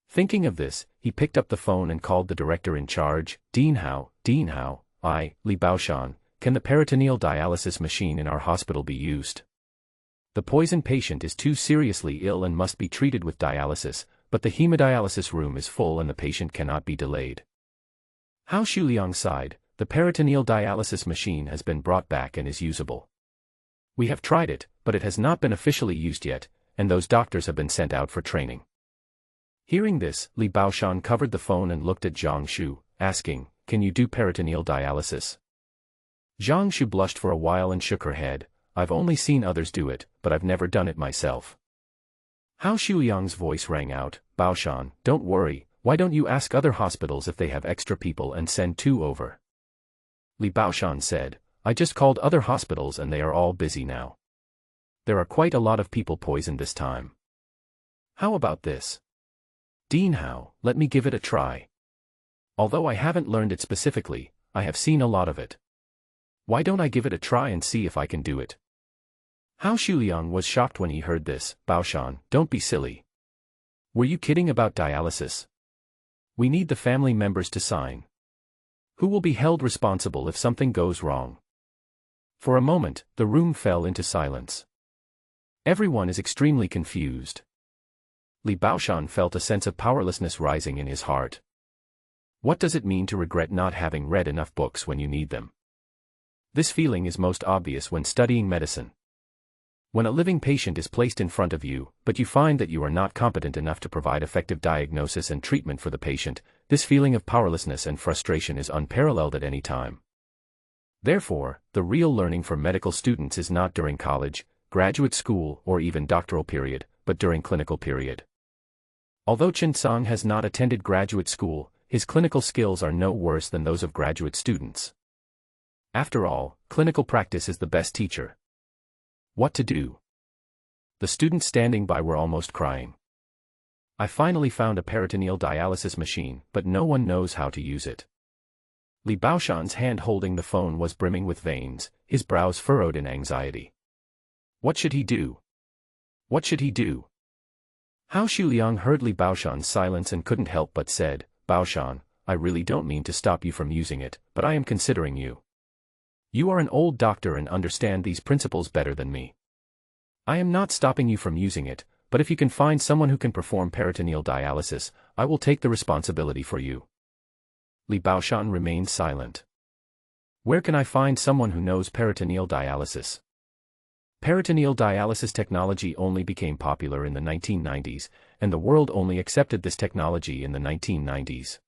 Thinking of this, he picked up the phone and called the director in charge. Dean Hao, Li Baoshan, can the peritoneal dialysis machine in our hospital be used? The poison patient is too seriously ill and must be treated with dialysis, but the hemodialysis room is full and the patient cannot be delayed. Hao Shuliang sighed. The peritoneal dialysis machine has been brought back and is usable. We have tried it, but it has not been officially used yet, and those doctors have been sent out for training. Hearing this, Li Baoshan covered the phone and looked at Zhang Shu, asking, can you do peritoneal dialysis? Zhang Shu blushed for a while and shook her head. I've only seen others do it, but I've never done it myself. Hao Shuliang's voice rang out, Baoshan, don't worry, why don't you ask other hospitals if they have extra people and send 2 over? Li Baoshan said, I just called other hospitals and they are all busy now. There are quite a lot of people poisoned this time. How about this? Dean Hao, let me give it a try. Although I haven't learned it specifically, I have seen a lot of it. Why don't I give it a try and see if I can do it? Hao Shuliang was shocked when he heard this. Baoshan, don't be silly. Were you kidding about dialysis? We need the family members to sign. Who will be held responsible if something goes wrong? For a moment, the room fell into silence. Everyone is extremely confused. Li Baoshan felt a sense of powerlessness rising in his heart. What does it mean to regret not having read enough books when you need them? This feeling is most obvious when studying medicine. When a living patient is placed in front of you, but you find that you are not competent enough to provide effective diagnosis and treatment for the patient, this feeling of powerlessness and frustration is unparalleled at any time. Therefore, the real learning for medical students is not during college, graduate school, or even doctoral period, but during clinical period. Although Chen Song has not attended graduate school, his clinical skills are no worse than those of graduate students. After all, clinical practice is the best teacher. What to do? The students standing by were almost crying. I finally found a peritoneal dialysis machine, but no one knows how to use it. Li Baoshan's hand holding the phone was brimming with veins, his brows furrowed in anxiety. What should he do? What should he do? Hao Shuliang heard Li Baoshan's silence and couldn't help but said, Baoshan, I really don't mean to stop you from using it, but I am considering you. You are an old doctor and understand these principles better than me. I am not stopping you from using it, but if you can find someone who can perform peritoneal dialysis, I will take the responsibility for you. Li Baoshan remained silent. Where can I find someone who knows peritoneal dialysis? Peritoneal dialysis technology only became popular in the 1990s, and the world only accepted this technology in the 1990s.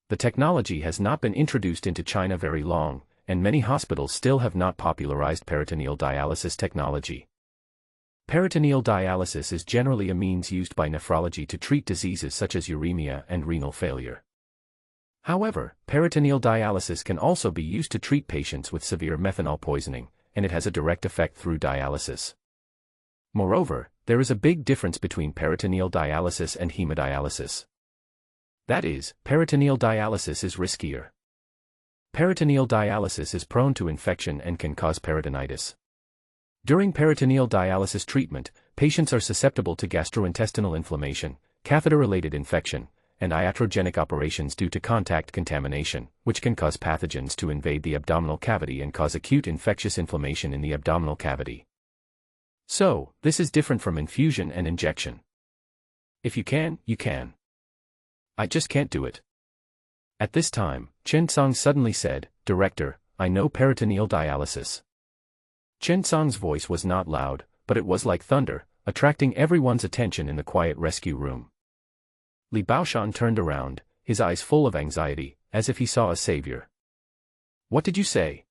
The technology has not been introduced into China very long, and many hospitals still have not popularized peritoneal dialysis technology. Peritoneal dialysis is generally a means used by nephrology to treat diseases such as uremia and renal failure. However, peritoneal dialysis can also be used to treat patients with severe methanol poisoning, and it has a direct effect through dialysis. Moreover, there is a big difference between peritoneal dialysis and hemodialysis. That is, peritoneal dialysis is riskier. Peritoneal dialysis is prone to infection and can cause peritonitis. During peritoneal dialysis treatment, patients are susceptible to gastrointestinal inflammation, catheter-related infection, and iatrogenic operations due to contact contamination, which can cause pathogens to invade the abdominal cavity and cause acute infectious inflammation in the abdominal cavity. So, this is different from infusion and injection. If you can, you can. I just can't do it. At this time, Chen Song suddenly said, Director, I know peritoneal dialysis. Chen Song's voice was not loud, but it was like thunder, attracting everyone's attention in the quiet rescue room. Li Baoshan turned around, his eyes full of anxiety, as if he saw a savior. What did you say?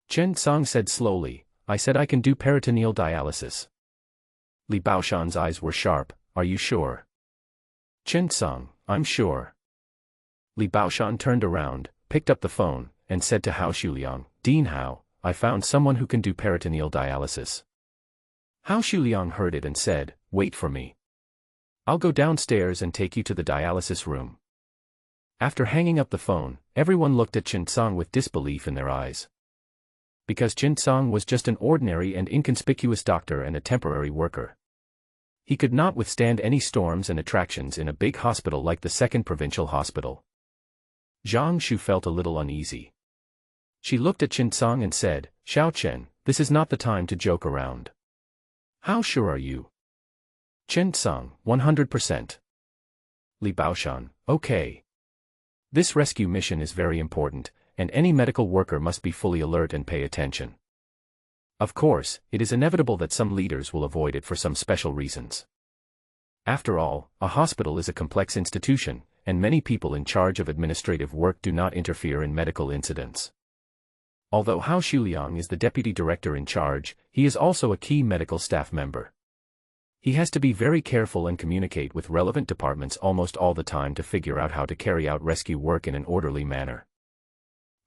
Chen Song said slowly, I said I can do peritoneal dialysis. Li Baoshan's eyes were sharp, are you sure? Chen Song, I'm sure. Li Baoshan turned around, picked up the phone, and said to Hao Shuliang, "Dean Hao, I found someone who can do peritoneal dialysis." Hao Shuliang heard it and said, "Wait for me. I'll go downstairs and take you to the dialysis room." After hanging up the phone, everyone looked at Chen Song with disbelief in their eyes. Because Chen Song was just an ordinary and inconspicuous doctor and a temporary worker. He could not withstand any storms and attractions in a big hospital like the Second Provincial Hospital. Zhang Shu felt a little uneasy. She looked at Chen Song and said, "Xiao Chen, this is not the time to joke around. How sure are you?" Chen Song, 100%. Li Baoshan, "Okay. This rescue mission is very important, and any medical worker must be fully alert and pay attention. Of course, it is inevitable that some leaders will avoid it for some special reasons. After all, a hospital is a complex institution, and many people in charge of administrative work do not interfere in medical incidents. Although Hao Shuliang is the deputy director in charge, he is also a key medical staff member. He has to be very careful and communicate with relevant departments almost all the time to figure out how to carry out rescue work in an orderly manner."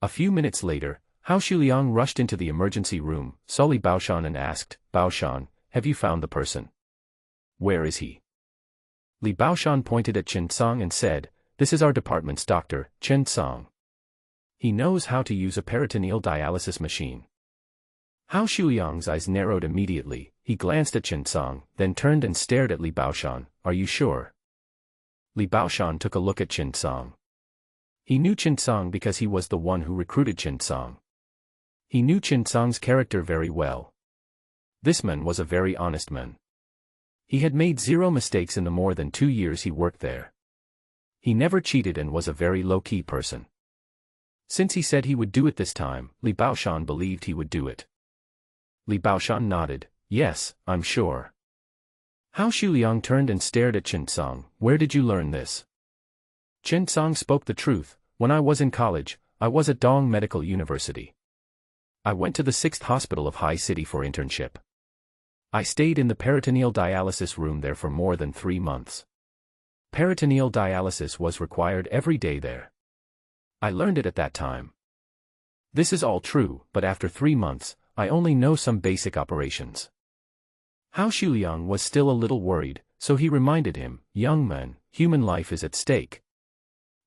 A few minutes later, Hao Shuliang rushed into the emergency room, saw Li Baoshan and asked, "Baoshan, have you found the person? Where is he?" Li Baoshan pointed at Chen Song and said, "This is our department's doctor, Chen Song. He knows how to use a peritoneal dialysis machine." Hao Shuliang's eyes narrowed immediately. He glanced at Chen Song, then turned and stared at Li Baoshan. "Are you sure?" Li Baoshan took a look at Chen Song. He knew Chen Song because he was the one who recruited Chen Song. He knew Chen Song's character very well. This man was a very honest man. He had made 0 mistakes in the more than 2 years he worked there. He never cheated and was a very low-key person. Since he said he would do it this time, Li Baoshan believed he would do it. Li Baoshan nodded, "Yes, I'm sure." Hao Shuliang turned and stared at Chen Song. "Where did you learn this?" Chen Song spoke the truth. "When I was in college, I was at Dong Medical University. I went to the 6th Hospital of High City for internship. I stayed in the peritoneal dialysis room there for more than 3 months. Peritoneal dialysis was required every day there. I learned it at that time. This is all true, but after 3 months, I only know some basic operations." Hao Shuliang was still a little worried, so he reminded him, "Young man, human life is at stake.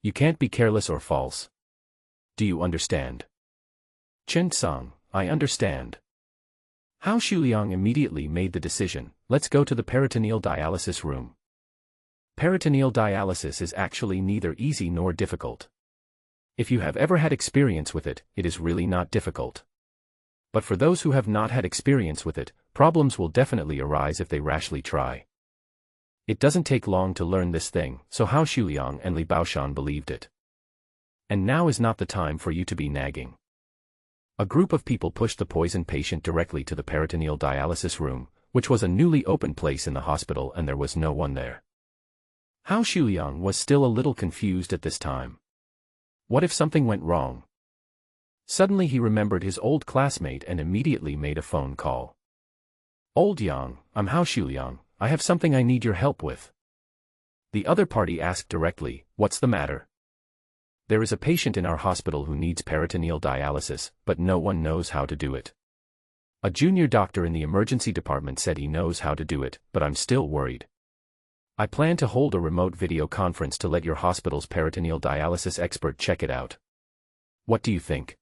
You can't be careless or false. Do you understand?" "Chen Song, I understand." Hao Shuliang immediately made the decision, "Let's go to the peritoneal dialysis room." Peritoneal dialysis is actually neither easy nor difficult. If you have ever had experience with it, it is really not difficult. But for those who have not had experience with it, problems will definitely arise if they rashly try. It doesn't take long to learn this thing, so Hao Shuliang and Li Baoshan believed it. And now is not the time for you to be nagging. A group of people pushed the poison patient directly to the peritoneal dialysis room, which was a newly opened place in the hospital, and there was no one there. Hao Shuliang was still a little confused at this time. What if something went wrong? Suddenly he remembered his old classmate and immediately made a phone call. "Old Yang, I'm Hao Shuliang, I have something I need your help with." The other party asked directly, "What's the matter?" "There is a patient in our hospital who needs peritoneal dialysis, but no one knows how to do it. A junior doctor in the emergency department said he knows how to do it, but I'm still worried. I plan to hold a remote video conference to let your hospital's peritoneal dialysis expert check it out. What do you think?"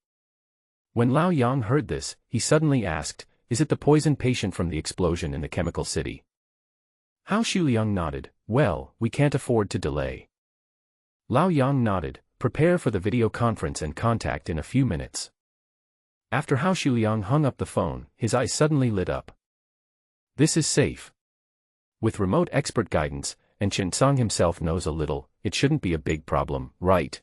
When Lao Yang heard this, he suddenly asked, "Is it the poison patient from the explosion in the chemical city?" Hao Shuliang nodded, "Well, we can't afford to delay." Lao Yang nodded, "Prepare for the video conference and contact in a few minutes." After Hao Shuliang hung up the phone, his eyes suddenly lit up. This is safe. With remote expert guidance, and Chen Song himself knows a little, it shouldn't be a big problem, right?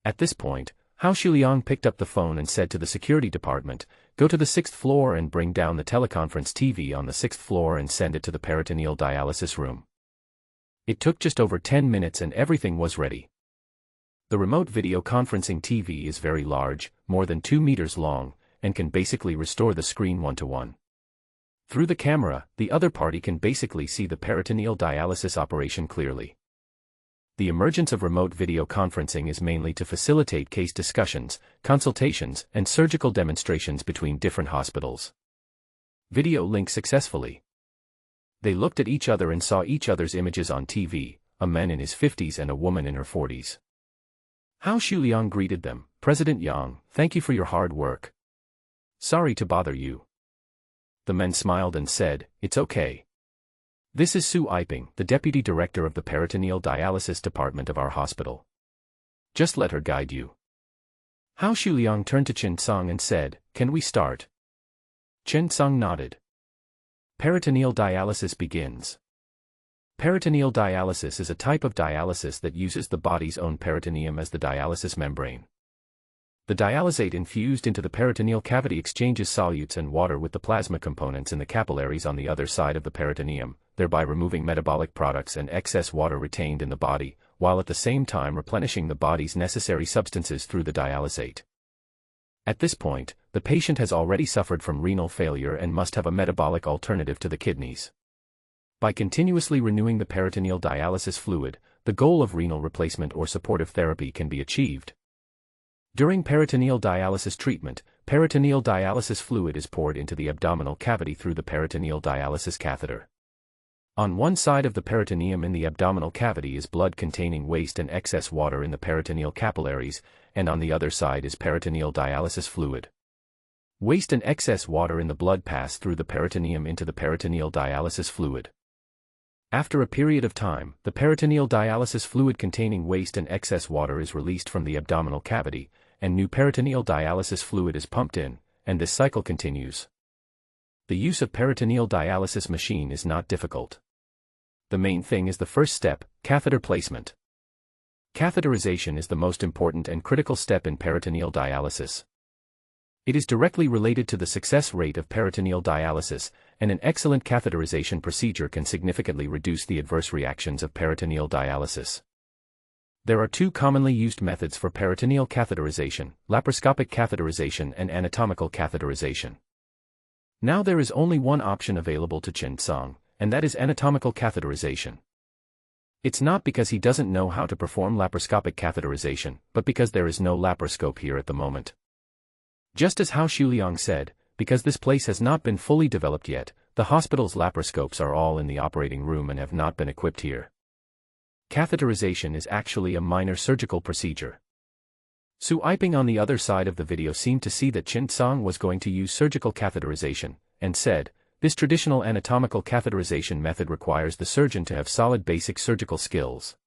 At this point, Hao Shuliang picked up the phone and said to the security department, "Go to the 6th floor and bring down the teleconference TV on the 6th floor and send it to the peritoneal dialysis room." It took just over 10 minutes and everything was ready. The remote video conferencing TV is very large, more than 2 meters long, and can basically restore the screen 1-to-1. Through the camera, the other party can basically see the peritoneal dialysis operation clearly. The emergence of remote video conferencing is mainly to facilitate case discussions, consultations, and surgical demonstrations between different hospitals. Video linked successfully. They looked at each other and saw each other's images on TV, a man in his 50s and a woman in her 40s. Hao Shuliang greeted them. "President Yang, thank you for your hard work. Sorry to bother you." The men smiled and said, "It's okay. This is Su Aiping, the deputy director of the peritoneal dialysis department of our hospital. Just let her guide you." Hao Shuliang turned to Chen Song and said, "Can we start?" Chen Song nodded. Peritoneal dialysis begins. Peritoneal dialysis is a type of dialysis that uses the body's own peritoneum as the dialysis membrane. The dialysate infused into the peritoneal cavity exchanges solutes and water with the plasma components in the capillaries on the other side of the peritoneum, thereby removing metabolic products and excess water retained in the body, while at the same time replenishing the body's necessary substances through the dialysate. At this point, the patient has already suffered from renal failure and must have a metabolic alternative to the kidneys. By continuously renewing the peritoneal dialysis fluid, the goal of renal replacement or supportive therapy can be achieved. During peritoneal dialysis treatment, peritoneal dialysis fluid is poured into the abdominal cavity through the peritoneal dialysis catheter. On one side of the peritoneum in the abdominal cavity is blood containing waste and excess water in the peritoneal capillaries, and on the other side is peritoneal dialysis fluid. Waste and excess water in the blood pass through the peritoneum into the peritoneal dialysis fluid. After a period of time, the peritoneal dialysis fluid containing waste and excess water is released from the abdominal cavity, and new peritoneal dialysis fluid is pumped in, and this cycle continues. The use of peritoneal dialysis machine is not difficult. The main thing is the first step, catheter placement. Catheterization is the most important and critical step in peritoneal dialysis. It is directly related to the success rate of peritoneal dialysis, and an excellent catheterization procedure can significantly reduce the adverse reactions of peritoneal dialysis. There are two commonly used methods for peritoneal catheterization: laparoscopic catheterization and anatomical catheterization. Now there is only one option available to Chen Song, and that is anatomical catheterization. It's not because he doesn't know how to perform laparoscopic catheterization, but because there is no laparoscope here at the moment. Just as Hao Shuliang said, because this place has not been fully developed yet, the hospital's laparoscopes are all in the operating room and have not been equipped here. Catheterization is actually a minor surgical procedure. Su Aiping on the other side of the video seemed to see that Chen Song was going to use surgical catheterization, and said, "This traditional anatomical catheterization method requires the surgeon to have solid basic surgical skills.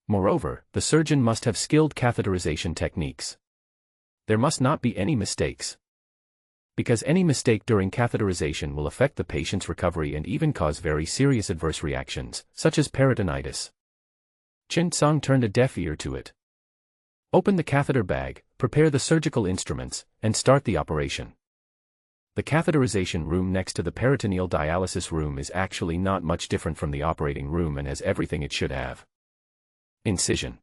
Moreover, the surgeon must have skilled catheterization techniques. There must not be any mistakes. Because any mistake during catheterization will affect the patient's recovery and even cause very serious adverse reactions, such as peritonitis." Chen Song turned a deaf ear to it. Open the catheter bag, prepare the surgical instruments, and start the operation. The catheterization room next to the peritoneal dialysis room is actually not much different from the operating room and has everything it should have. Incision.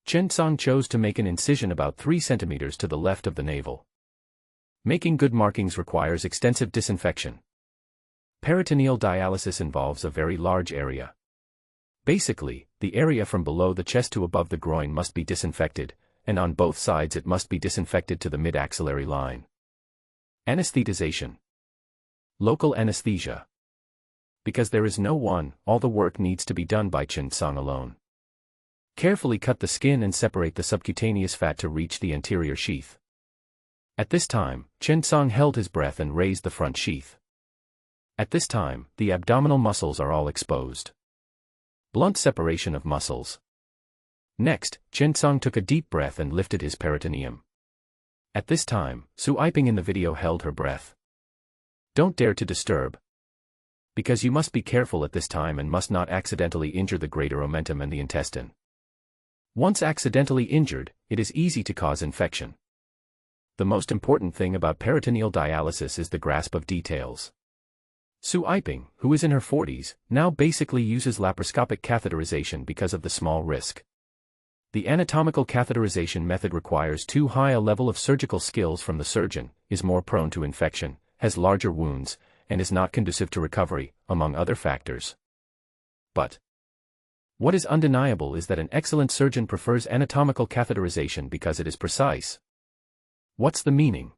Chen Song chose to make an incision about 3 centimeters to the left of the navel. Making good markings requires extensive disinfection. Peritoneal dialysis involves a very large area. Basically, the area from below the chest to above the groin must be disinfected, and on both sides it must be disinfected to the mid-axillary line. Anesthetization. Local anesthesia. Because there is no one, all the work needs to be done by Chen Song alone. Carefully cut the skin and separate the subcutaneous fat to reach the anterior sheath. At this time, Chen Song held his breath and raised the front sheath. At this time, the abdominal muscles are all exposed. Blunt separation of muscles. Next, Chen Song took a deep breath and lifted his peritoneum. At this time, Su Aiping in the video held her breath. Don't dare to disturb. Because you must be careful at this time and must not accidentally injure the greater omentum and the intestine. Once accidentally injured, it is easy to cause infection. The most important thing about peritoneal dialysis is the grasp of details. Su Aiping, who is in her 40s, now basically uses laparoscopic catheterization because of the small risk. The anatomical catheterization method requires too high a level of surgical skills from the surgeon, is more prone to infection, has larger wounds, and is not conducive to recovery, among other factors. But What is undeniable is that an excellent surgeon prefers anatomical catheterization because it is precise. What's the meaning?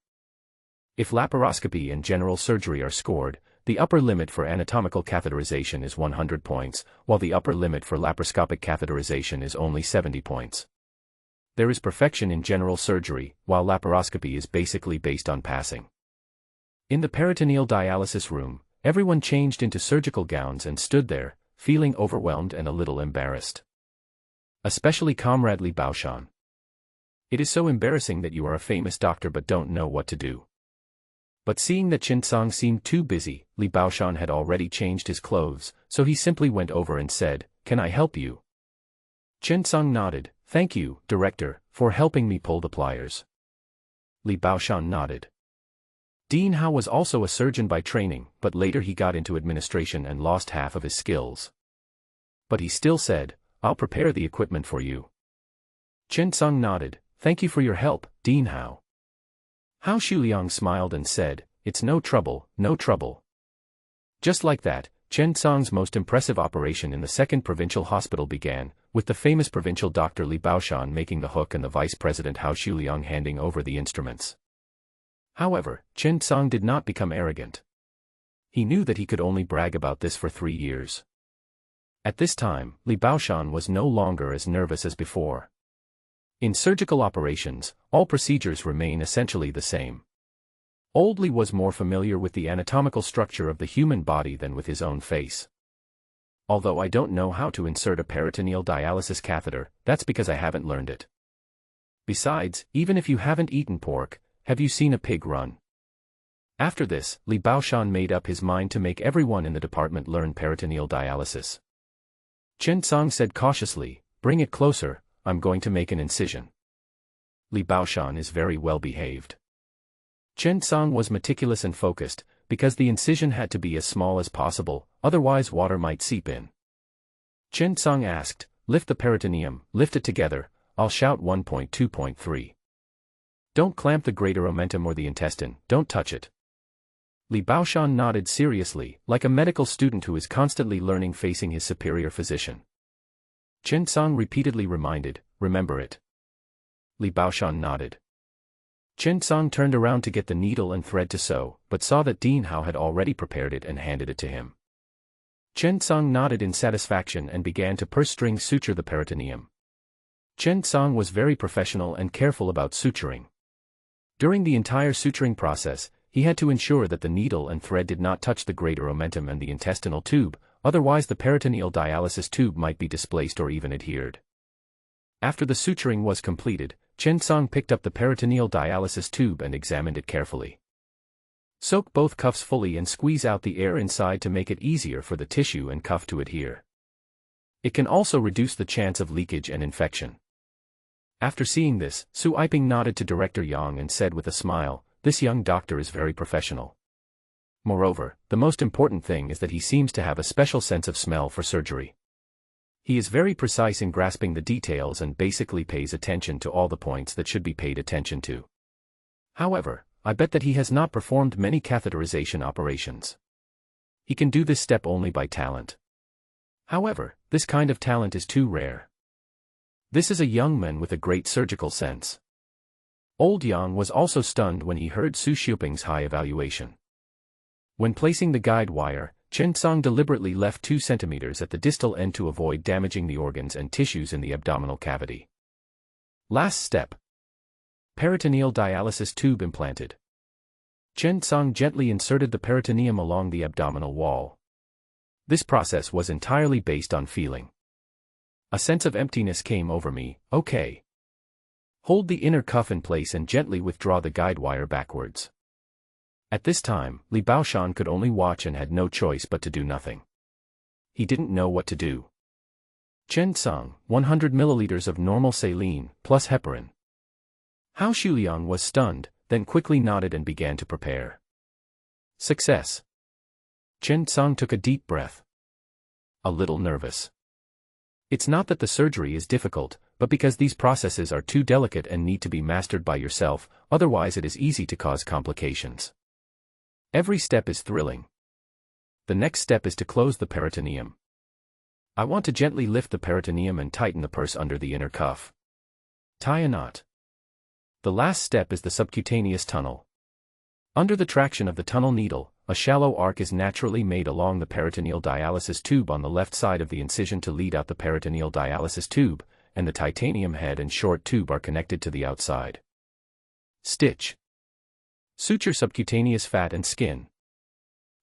If laparoscopy and general surgery are scored, the upper limit for anatomical catheterization is 100 points, while the upper limit for laparoscopic catheterization is only 70 points. There is perfection in general surgery, while laparoscopy is basically based on passing. In the peritoneal dialysis room, everyone changed into surgical gowns and stood there, feeling overwhelmed and a little embarrassed. Especially Comrade Li Baoshan. It is so embarrassing that you are a famous doctor but don't know what to do. But seeing that Chen Cong seemed too busy, Li Baoshan had already changed his clothes, so he simply went over and said, "Can I help you?" Chen Cong nodded, "Thank you, Director, for helping me pull the pliers." Li Baoshan nodded. Dean Hao was also a surgeon by training, but later he got into administration and lost half of his skills. But he still said, "I'll prepare the equipment for you." Chen Cong nodded, "Thank you for your help, Dean Hao." Hao Shuliang smiled and said, "It's no trouble, no trouble." Just like that, Chen Cong's most impressive operation in the second provincial hospital began, with the famous provincial doctor Li Baoshan making the hook and the vice president Hao Shuliang handing over the instruments. However, Chen Cong did not become arrogant. He knew that he could only brag about this for 3 years. At this time, Li Baoshan was no longer as nervous as before. In surgical operations, all procedures remain essentially the same. Old Li was more familiar with the anatomical structure of the human body than with his own face. "Although I don't know how to insert a peritoneal dialysis catheter, that's because I haven't learned it. Besides, even if you haven't eaten pork, have you seen a pig run?" After this, Li Baoshan made up his mind to make everyone in the department learn peritoneal dialysis. Chen Cong said cautiously, "Bring it closer, I'm going to make an incision." Li Baoshan is very well behaved. Chen Cong was meticulous and focused, because the incision had to be as small as possible, otherwise water might seep in. Chen Cong asked, "Lift the peritoneum, lift it together, I'll shout 1.2.3. Don't clamp the greater omentum or the intestine, don't touch it." Li Baoshan nodded seriously, like a medical student who is constantly learning facing his superior physician. Chen Cong repeatedly reminded, "Remember it." Li Baoshan nodded. Chen Cong turned around to get the needle and thread to sew, but saw that Dean Hao had already prepared it and handed it to him. Chen Cong nodded in satisfaction and began to purse-string suture the peritoneum. Chen Cong was very professional and careful about suturing. During the entire suturing process, he had to ensure that the needle and thread did not touch the greater omentum and the intestinal tube, otherwise the peritoneal dialysis tube might be displaced or even adhered. After the suturing was completed, Chen Cong picked up the peritoneal dialysis tube and examined it carefully. Soak both cuffs fully and squeeze out the air inside to make it easier for the tissue and cuff to adhere. It can also reduce the chance of leakage and infection. After seeing this, Su Aiping nodded to Director Yang and said with a smile, "This young doctor is very professional. Moreover, the most important thing is that he seems to have a special sense of smell for surgery. He is very precise in grasping the details and basically pays attention to all the points that should be paid attention to. However, I bet that he has not performed many catheterization operations. He can do this step only by talent. However, this kind of talent is too rare. This is a young man with a great surgical sense." Old Yang was also stunned when he heard Su Xiuping's high evaluation. When placing the guide wire, Chen Cong deliberately left 2 centimeters at the distal end to avoid damaging the organs and tissues in the abdominal cavity. Last step. Peritoneal dialysis tube implanted. Chen Cong gently inserted the peritoneum along the abdominal wall. This process was entirely based on feeling. A sense of emptiness came over me. "Okay. Hold the inner cuff in place and gently withdraw the guide wire backwards." At this time, Li Baoshan could only watch and had no choice but to do nothing. He didn't know what to do. Chen Cong, 100 milliliters of normal saline, plus heparin. Hao Shuliang was stunned, then quickly nodded and began to prepare. Success. Chen Cong took a deep breath. A little nervous. It's not that the surgery is difficult, but because these processes are too delicate and need to be mastered by yourself, otherwise it is easy to cause complications. Every step is thrilling. The next step is to close the peritoneum. I want to gently lift the peritoneum and tighten the purse under the inner cuff. Tie a knot. The last step is the subcutaneous tunnel. Under the traction of the tunnel needle, a shallow arc is naturally made along the peritoneal dialysis tube on the left side of the incision to lead out the peritoneal dialysis tube, and the titanium head and short tube are connected to the outside. Stitch. Suture subcutaneous fat and skin.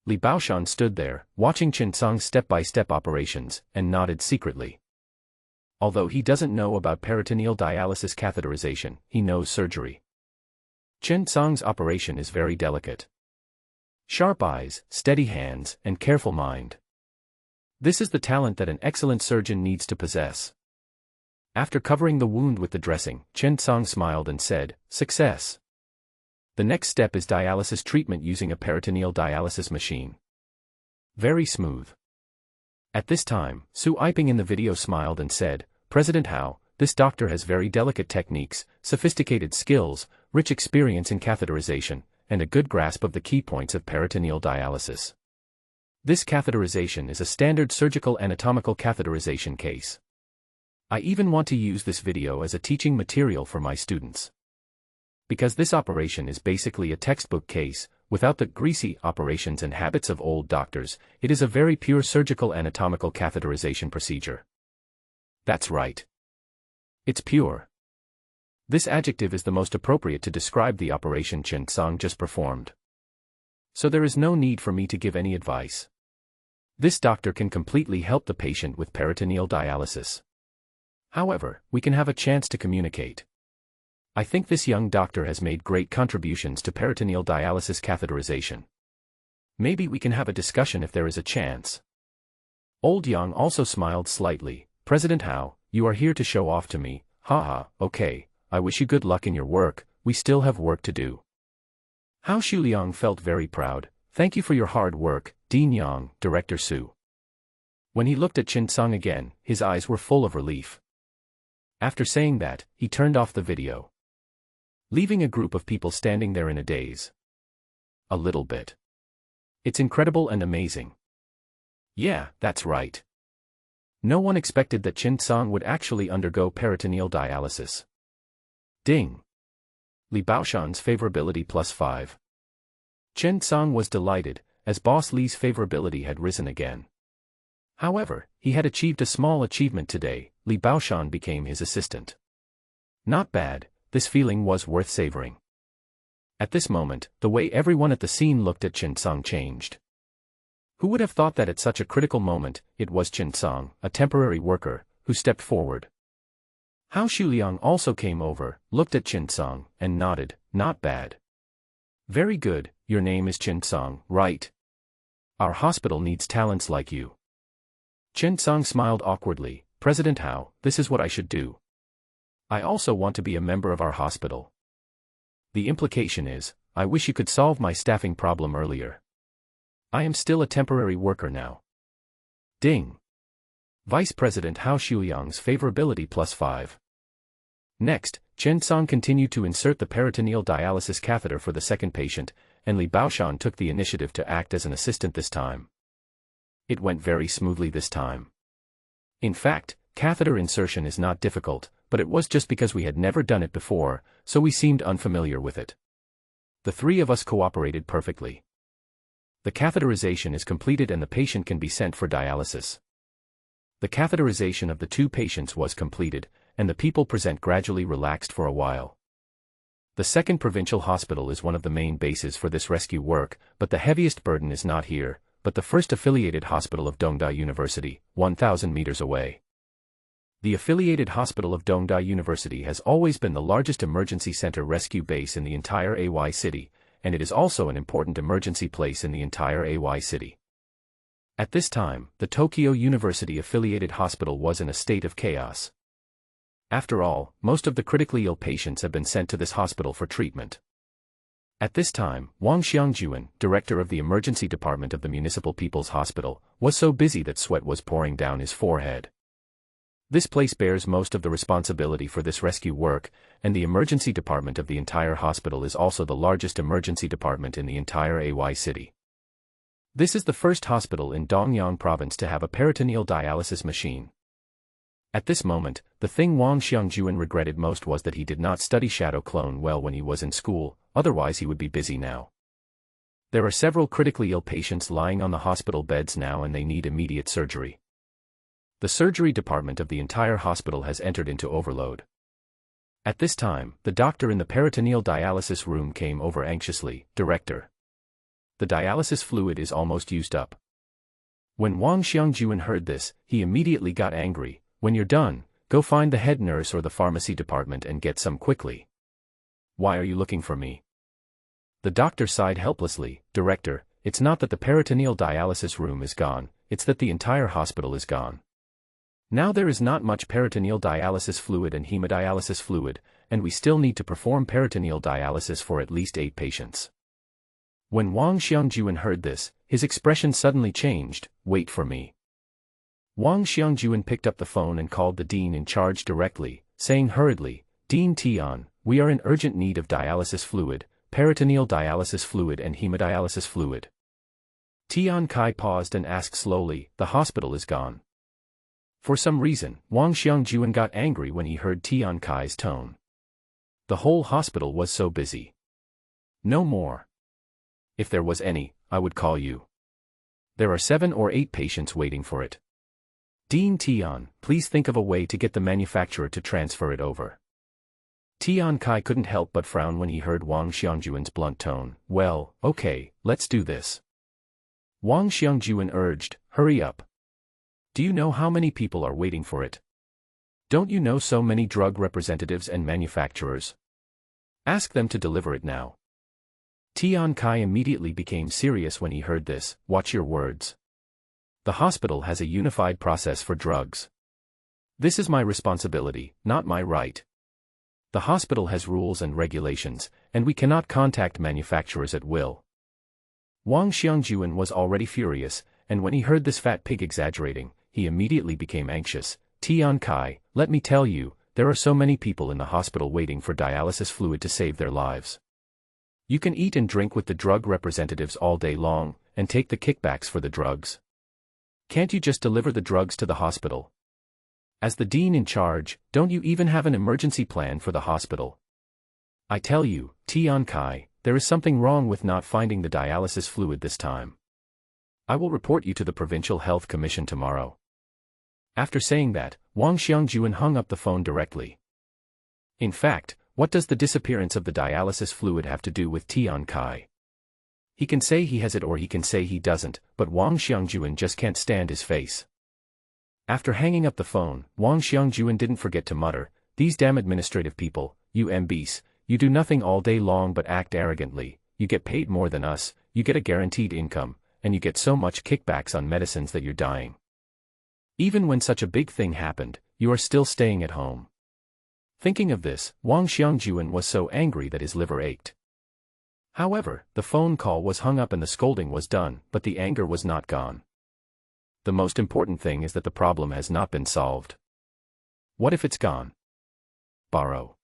Li Baoshan stood there, watching Chen Song's step-by-step operations, and nodded secretly. Although he doesn't know about peritoneal dialysis catheterization, he knows surgery. Chen Song's operation is very delicate. Sharp eyes, steady hands, and careful mind. This is the talent that an excellent surgeon needs to possess. After covering the wound with the dressing, Chen Song smiled and said, "Success." The next step is dialysis treatment using a peritoneal dialysis machine. Very smooth. At this time, Su Aiping in the video smiled and said, "President Hao, this doctor has very delicate techniques, sophisticated skills, rich experience in catheterization, and a good grasp of the key points of peritoneal dialysis. This catheterization is a standard surgical anatomical catheterization case. I even want to use this video as a teaching material for my students. Because this operation is basically a textbook case, without the greasy operations and habits of old doctors, it is a very pure surgical anatomical catheterization procedure." That's right. It's pure. This adjective is the most appropriate to describe the operation Chen Song just performed. So there is no need for me to give any advice. This doctor can completely help the patient with peritoneal dialysis. However, we can have a chance to communicate. I think this young doctor has made great contributions to peritoneal dialysis catheterization. Maybe we can have a discussion if there is a chance. Old Yang also smiled slightly. "President Hao, you are here to show off to me, haha, okay, I wish you good luck in your work, we still have work to do." Hao Shuliang felt very proud. "Thank you for your hard work, Dean Yang, Director Su." When he looked at Chen Song again, his eyes were full of relief. After saying that, he turned off the video, leaving a group of people standing there in a daze. A little bit. It's incredible and amazing. Yeah, that's right. No one expected that Chen Song would actually undergo peritoneal dialysis. Ding. Li Baoshan's favorability +5. Chen Song was delighted, as Boss Li's favorability had risen again. However, he had achieved a small achievement today. Li Baoshan became his assistant. Not bad. This feeling was worth savoring. At this moment, the way everyone at the scene looked at Chen Song changed. Who would have thought that at such a critical moment, it was Chen Song, a temporary worker, who stepped forward. Hao Shuliang also came over, looked at Chen Song, and nodded. "Not bad. Very good, your name is Chen Song, right? Our hospital needs talents like you." Chen Song smiled awkwardly. "President Hao, this is what I should do. I also want to be a member of our hospital. The implication is, I wish you could solve my staffing problem earlier. I am still a temporary worker now." Ding. Vice President Hao Shuliang's favorability +5. Next, Chen Song continued to insert the peritoneal dialysis catheter for the second patient, and Li Baoshan took the initiative to act as an assistant this time. It went very smoothly this time. In fact, catheter insertion is not difficult, but it was just because we had never done it before, so we seemed unfamiliar with it. The three of us cooperated perfectly. The catheterization is completed and the patient can be sent for dialysis. The catheterization of the two patients was completed, and the people present gradually relaxed for a while. The second provincial hospital is one of the main bases for this rescue work, but the heaviest burden is not here, but the first affiliated hospital of Dongda University, 1,000 meters away. The affiliated hospital of Dongda University has always been the largest emergency center rescue base in the entire AY city, and it is also an important emergency place in the entire AY city. At this time, the Tokyo University affiliated hospital was in a state of chaos. After all, most of the critically ill patients have been sent to this hospital for treatment. At this time, Wang Xiangjuan, director of the emergency department of the Municipal People's Hospital, was so busy that sweat was pouring down his forehead. This place bears most of the responsibility for this rescue work, and the emergency department of the entire hospital is also the largest emergency department in the entire AY city. This is the first hospital in Dongyang province to have a peritoneal dialysis machine. At this moment, the thing Wang Xiangjuan regretted most was that he did not study Shadow Clone well when he was in school, otherwise he would be busy now. There are several critically ill patients lying on the hospital beds now and they need immediate surgery. The surgery department of the entire hospital has entered into overload. At this time, the doctor in the peritoneal dialysis room came over anxiously. "Director, the dialysis fluid is almost used up." When Wang Xiangjuan heard this, he immediately got angry. "When you're done, go find the head nurse or the pharmacy department and get some quickly." "Why are you looking for me?" The doctor sighed helplessly. "Director, it's not that the peritoneal dialysis room is gone, it's that the entire hospital is gone. Now there is not much peritoneal dialysis fluid and hemodialysis fluid, and we still need to perform peritoneal dialysis for at least 8 patients." When Wang Xiangjuan heard this, his expression suddenly changed. "Wait for me." Wang Xiangjuan picked up the phone and called the dean in charge directly, saying hurriedly, "Dean Tian, we are in urgent need of dialysis fluid, peritoneal dialysis fluid and hemodialysis fluid." Tian Kai paused and asked slowly, "The hospital is gone?" For some reason, Wang Xiangjuan got angry when he heard Tian Kai's tone. The whole hospital was so busy. "No more. If there was any, I would call you. There are 7 or 8 patients waiting for it. Dean Tian, please think of a way to get the manufacturer to transfer it over." Tian Kai couldn't help but frown when he heard Wang Xiangjuan's blunt tone. "Well, okay, let's do this." Wang Xiangjuan urged, "Hurry up. Do you know how many people are waiting for it? Don't you know so many drug representatives and manufacturers? Ask them to deliver it now." Tian Kai immediately became serious when he heard this. "Watch your words. The hospital has a unified process for drugs. This is my responsibility, not my right. The hospital has rules and regulations, and we cannot contact manufacturers at will." Wang Xiangjuan was already furious, and when he heard this fat pig exaggerating, he immediately became anxious. "Tian Kai, let me tell you, there are so many people in the hospital waiting for dialysis fluid to save their lives. You can eat and drink with the drug representatives all day long, and take the kickbacks for the drugs. Can't you just deliver the drugs to the hospital? As the dean in charge, don't you even have an emergency plan for the hospital? I tell you, Tian Kai, there is something wrong with not finding the dialysis fluid this time. I will report you to the Provincial Health Commission tomorrow." After saying that, Wang Xiangjuan hung up the phone directly. In fact, what does the disappearance of the dialysis fluid have to do with Tian Kai? He can say he has it or he can say he doesn't, but Wang Xiangjuan just can't stand his face. After hanging up the phone, Wang Xiangjuan didn't forget to mutter, "These damn administrative people, you MBs, you do nothing all day long but act arrogantly, you get paid more than us, you get a guaranteed income, and you get so much kickbacks on medicines that you're dying. Even when such a big thing happened, you are still staying at home." Thinking of this, Wang Xiangjuan was so angry that his liver ached. However, the phone call was hung up and the scolding was done, but the anger was not gone. The most important thing is that the problem has not been solved. What if it's gone? Borrow.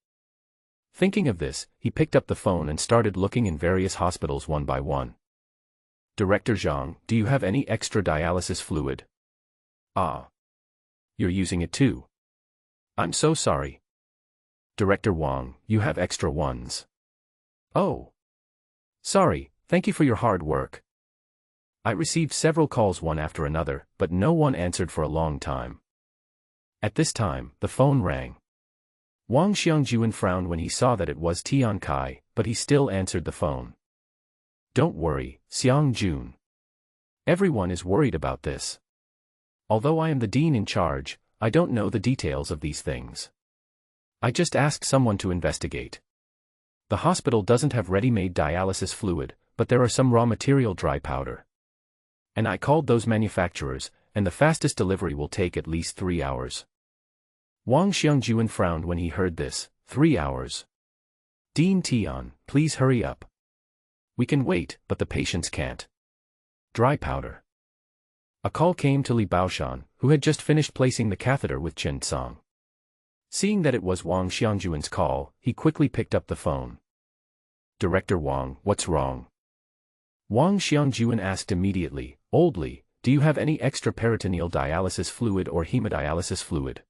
Thinking of this, he picked up the phone and started looking in various hospitals one by one. "Director Zhang, do you have any extra dialysis fluid?" "Ah. You're using it too. I'm so sorry." "Director Wang, you have extra ones." "Oh. Sorry, thank you for your hard work." I received several calls one after another, but no one answered for a long time. At this time, the phone rang. Wang Xiangjuan frowned when he saw that it was Tian Kai, but he still answered the phone. "Don't worry, Xiang Jun. Everyone is worried about this. Although I am the dean in charge, I don't know the details of these things. I just asked someone to investigate. The hospital doesn't have ready-made dialysis fluid, but there are some raw material dry powder. And I called those manufacturers, and the fastest delivery will take at least 3 hours." Wang Xiangjuan frowned when he heard this. 3 hours. "Dean Tian, please hurry up. We can wait, but the patients can't. Dry powder." A call came to Li Baoshan, who had just finished placing the catheter with Chen Song. Seeing that it was Wang Xiangjuan's call, he quickly picked up the phone. "Director Wang, what's wrong?" Wang Xiangjuan asked immediately, Old Li, do you have any extra peritoneal dialysis fluid or hemodialysis fluid?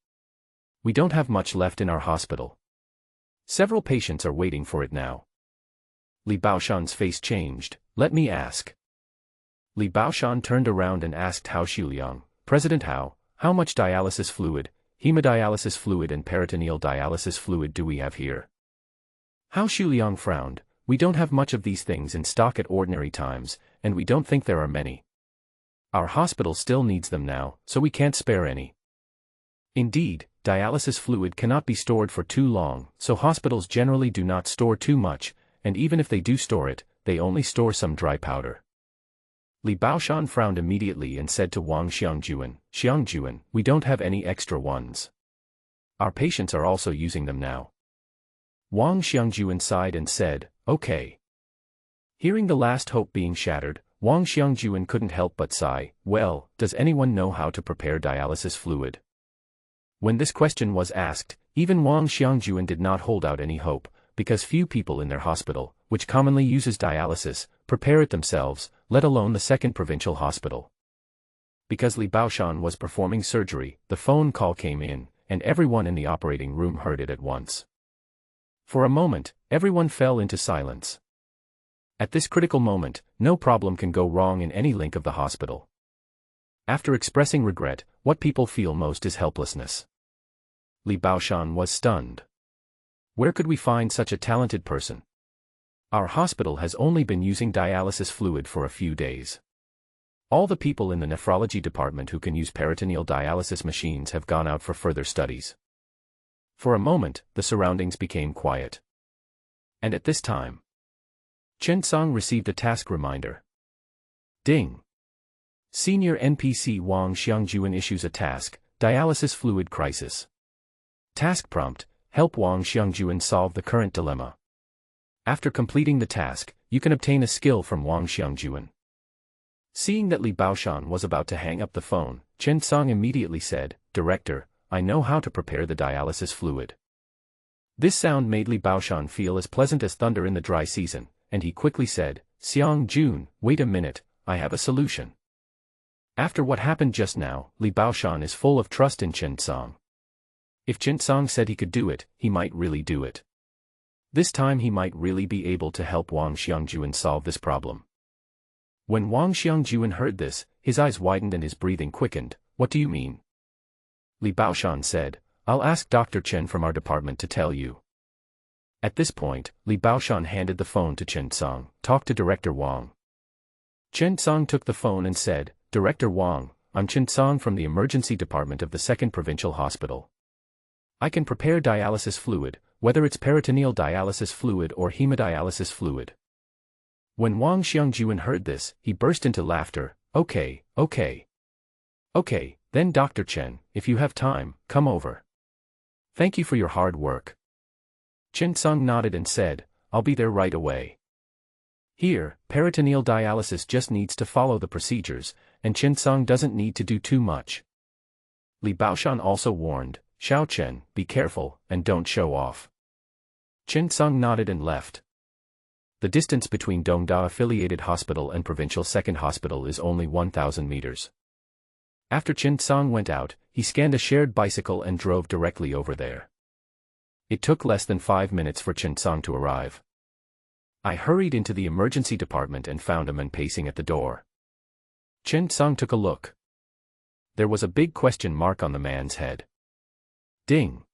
We don't have much left in our hospital. Several patients are waiting for it now. Li Baoshan's face changed. Let me ask. Li Baoshan turned around and asked Hao Xuliang, President Hao, how much dialysis fluid, hemodialysis fluid and peritoneal dialysis fluid do we have here? Hao Xuliang frowned. We don't have much of these things in stock at ordinary times, and we don't think there are many. Our hospital still needs them now, so we can't spare any. Indeed, dialysis fluid cannot be stored for too long, so hospitals generally do not store too much, and even if they do store it, they only store some dry powder. Li Baoshan frowned immediately and said to Wang Xiangjuan, Xiangjuan, we don't have any extra ones. Our patients are also using them now. Wang Xiangjuan sighed and said, okay. Hearing the last hope being shattered, Wang Xiangjuan couldn't help but sigh, well, does anyone know how to prepare dialysis fluid? When this question was asked, even Wang Xiangjuan did not hold out any hope, because few people in their hospital, which commonly uses dialysis, prepare it themselves, let alone the second provincial hospital. Because Li Baoshan was performing surgery, the phone call came in, and everyone in the operating room heard it at once. For a moment, everyone fell into silence. At this critical moment, no problem can go wrong in any link of the hospital. After expressing regret, what people feel most is helplessness. Li Baoshan was stunned. Where could we find such a talented person? Our hospital has only been using dialysis fluid for a few days. All the people in the nephrology department who can use peritoneal dialysis machines have gone out for further studies. For a moment, the surroundings became quiet. And at this time, Chen Song received a task reminder. Ding! Senior NPC Wang Xiangjuan issues a task, dialysis fluid crisis. Task prompt, help Wang Xiangjuan solve the current dilemma. After completing the task, you can obtain a skill from Wang Xiangjuan. Seeing that Li Baoshan was about to hang up the phone, Chen Song immediately said, Director, I know how to prepare the dialysis fluid. This sound made Li Baoshan feel as pleasant as thunder in the dry season, and he quickly said, Xiang Jun, wait a minute, I have a solution. After what happened just now, Li Baoshan is full of trust in Chen Song. If Chen Song said he could do it, he might really do it. This time he might really be able to help Wang Xiangjuan solve this problem. When Wang Xiangjuan heard this, his eyes widened and his breathing quickened. What do you mean? Li Baoshan said, I'll ask Dr. Chen from our department to tell you. At this point, Li Baoshan handed the phone to Chen Song, talk to Director Wang. Chen Song took the phone and said, Director Wang, I'm Chen Song from the emergency department of the 2nd Provincial Hospital. I can prepare dialysis fluid, whether it's peritoneal dialysis fluid or hemodialysis fluid. When Wang Xiangjuan heard this, he burst into laughter, okay. Okay, then Dr. Chen, if you have time, come over. Thank you for your hard work. Chen Song nodded and said, I'll be there right away. Here, peritoneal dialysis just needs to follow the procedures, and Chen Song doesn't need to do too much. Li Baoshan also warned, Xiao Chen, be careful, and don't show off. Chen Song nodded and left. The distance between Dongda Affiliated Hospital and Provincial 2nd Hospital is only 1,000 meters. After Chen Song went out, he scanned a shared bicycle and drove directly over there. It took less than 5 minutes for Chen Song to arrive. I hurried into the emergency department and found a man pacing at the door. Chen Song took a look. There was a big question mark on the man's head. Ding!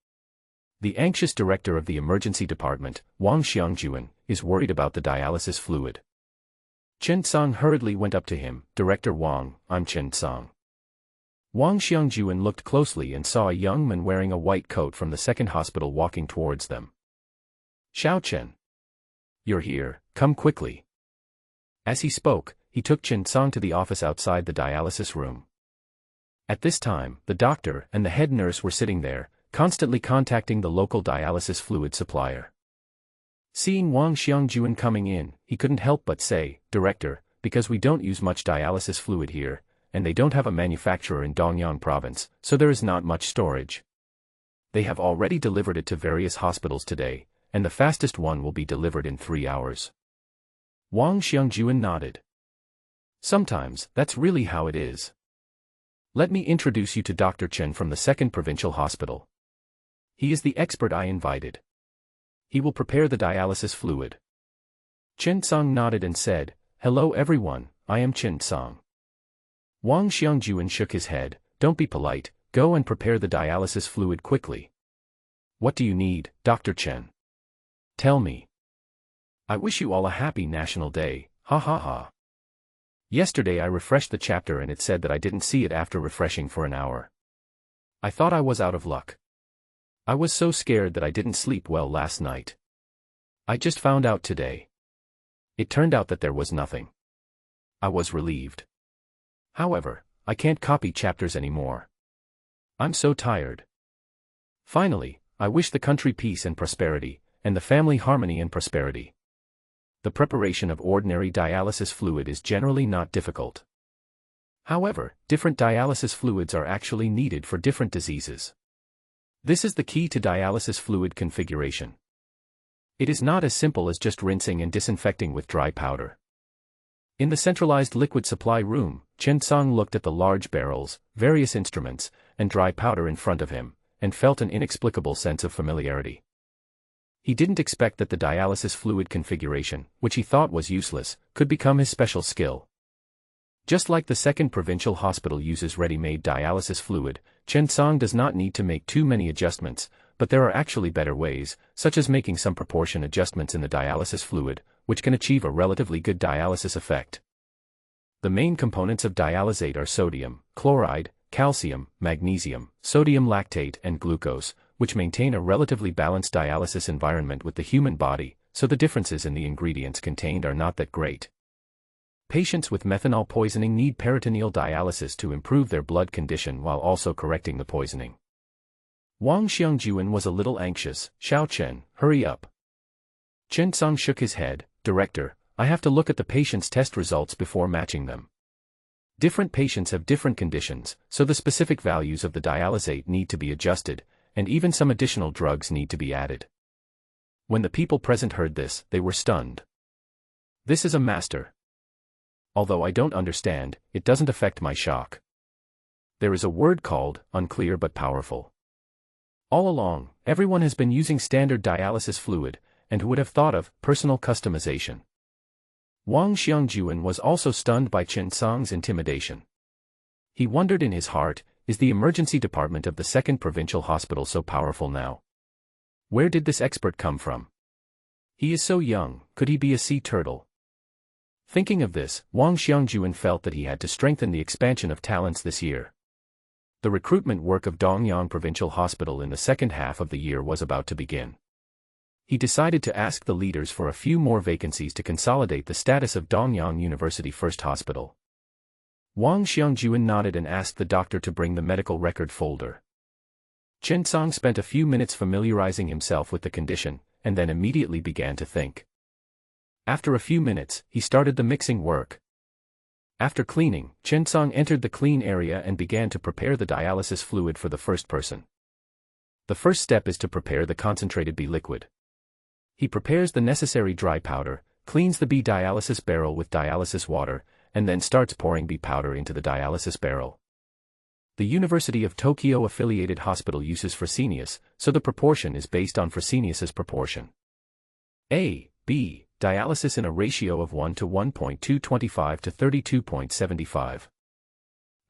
The anxious director of the emergency department, Wang Xiangjuan, is worried about the dialysis fluid. Chen Song hurriedly went up to him, Director Wang, I'm Chen Song. Wang Xiangjuan looked closely and saw a young man wearing a white coat from the 2nd hospital walking towards them. Xiao Chen. You're here, come quickly. As he spoke, he took Chen Song to the office outside the dialysis room. At this time, the doctor and the head nurse were sitting there, constantly contacting the local dialysis fluid supplier. Seeing Wang Xiangjuan coming in, he couldn't help but say, Director, because we don't use much dialysis fluid here, and they don't have a manufacturer in Dongyang province, so there is not much storage. They have already delivered it to various hospitals today, and the fastest one will be delivered in 3 hours. Wang Xiangjuan nodded. Sometimes, that's really how it is. Let me introduce you to Dr. Chen from the 2nd Provincial Hospital. He is the expert I invited. He will prepare the dialysis fluid. Chen Song nodded and said, "Hello everyone, I am Chen Song." Wang Xiangjuan shook his head, "Don't be polite, go and prepare the dialysis fluid quickly." "What do you need, Dr. Chen? Tell me." "I wish you all a happy National Day, ha ha ha. Yesterday I refreshed the chapter and it said that I didn't see it after refreshing for an hour. I thought I was out of luck. I was so scared that I didn't sleep well last night. I just found out today. It turned out that there was nothing. I was relieved. However, I can't copy chapters anymore. I'm so tired. Finally, I wish the country peace and prosperity, and the family harmony and prosperity." The preparation of ordinary dialysis fluid is generally not difficult. However, different dialysis fluids are actually needed for different diseases. This is the key to dialysis fluid configuration. It is not as simple as just rinsing and disinfecting with dry powder. In the centralized liquid supply room, Chen Song looked at the large barrels, various instruments, and dry powder in front of him, and felt an inexplicable sense of familiarity. He didn't expect that the dialysis fluid configuration, which he thought was useless, could become his special skill. Just like the 2nd Provincial Hospital uses ready-made dialysis fluid, Chen Song does not need to make too many adjustments, but there are actually better ways, such as making some proportion adjustments in the dialysis fluid, which can achieve a relatively good dialysis effect. The main components of dialysate are sodium, chloride, calcium, magnesium, sodium lactate and glucose, which maintain a relatively balanced dialysis environment with the human body, so the differences in the ingredients contained are not that great. Patients with methanol poisoning need peritoneal dialysis to improve their blood condition while also correcting the poisoning. Wang Xiangjuan was a little anxious. "Xiao Chen, hurry up." Chen Song shook his head, "Director, I have to look at the patient's test results before matching them. Different patients have different conditions, so the specific values of the dialysate need to be adjusted, and even some additional drugs need to be added." When the people present heard this, they were stunned. This is a master. Although I don't understand, it doesn't affect my shock. There is a word called, unclear but powerful. All along, everyone has been using standard dialysis fluid, and who would have thought of personal customization? Wang Xiangjuan was also stunned by Chen Song's intimidation. He wondered in his heart, is the emergency department of the 2nd Provincial Hospital so powerful now? Where did this expert come from? He is so young, could he be a sea turtle? Thinking of this, Wang Xiangjuan felt that he had to strengthen the expansion of talents this year. The recruitment work of Dongyang Provincial Hospital in the second half of the year was about to begin. He decided to ask the leaders for a few more vacancies to consolidate the status of Dongyang University First Hospital. Wang Xiangjuan nodded and asked the doctor to bring the medical record folder. Chen Song spent a few minutes familiarizing himself with the condition, and then immediately began to think. After a few minutes, he started the mixing work. After cleaning, Chen Song entered the clean area and began to prepare the dialysis fluid for the first person. The first step is to prepare the concentrated B liquid. He prepares the necessary dry powder, cleans the B dialysis barrel with dialysis water, and then starts pouring B powder into the dialysis barrel. The University of Tokyo affiliated hospital uses Fresenius, so the proportion is based on Fresenius's proportion. A, B, dialysis in a ratio of 1 to 1.225 to 32.75.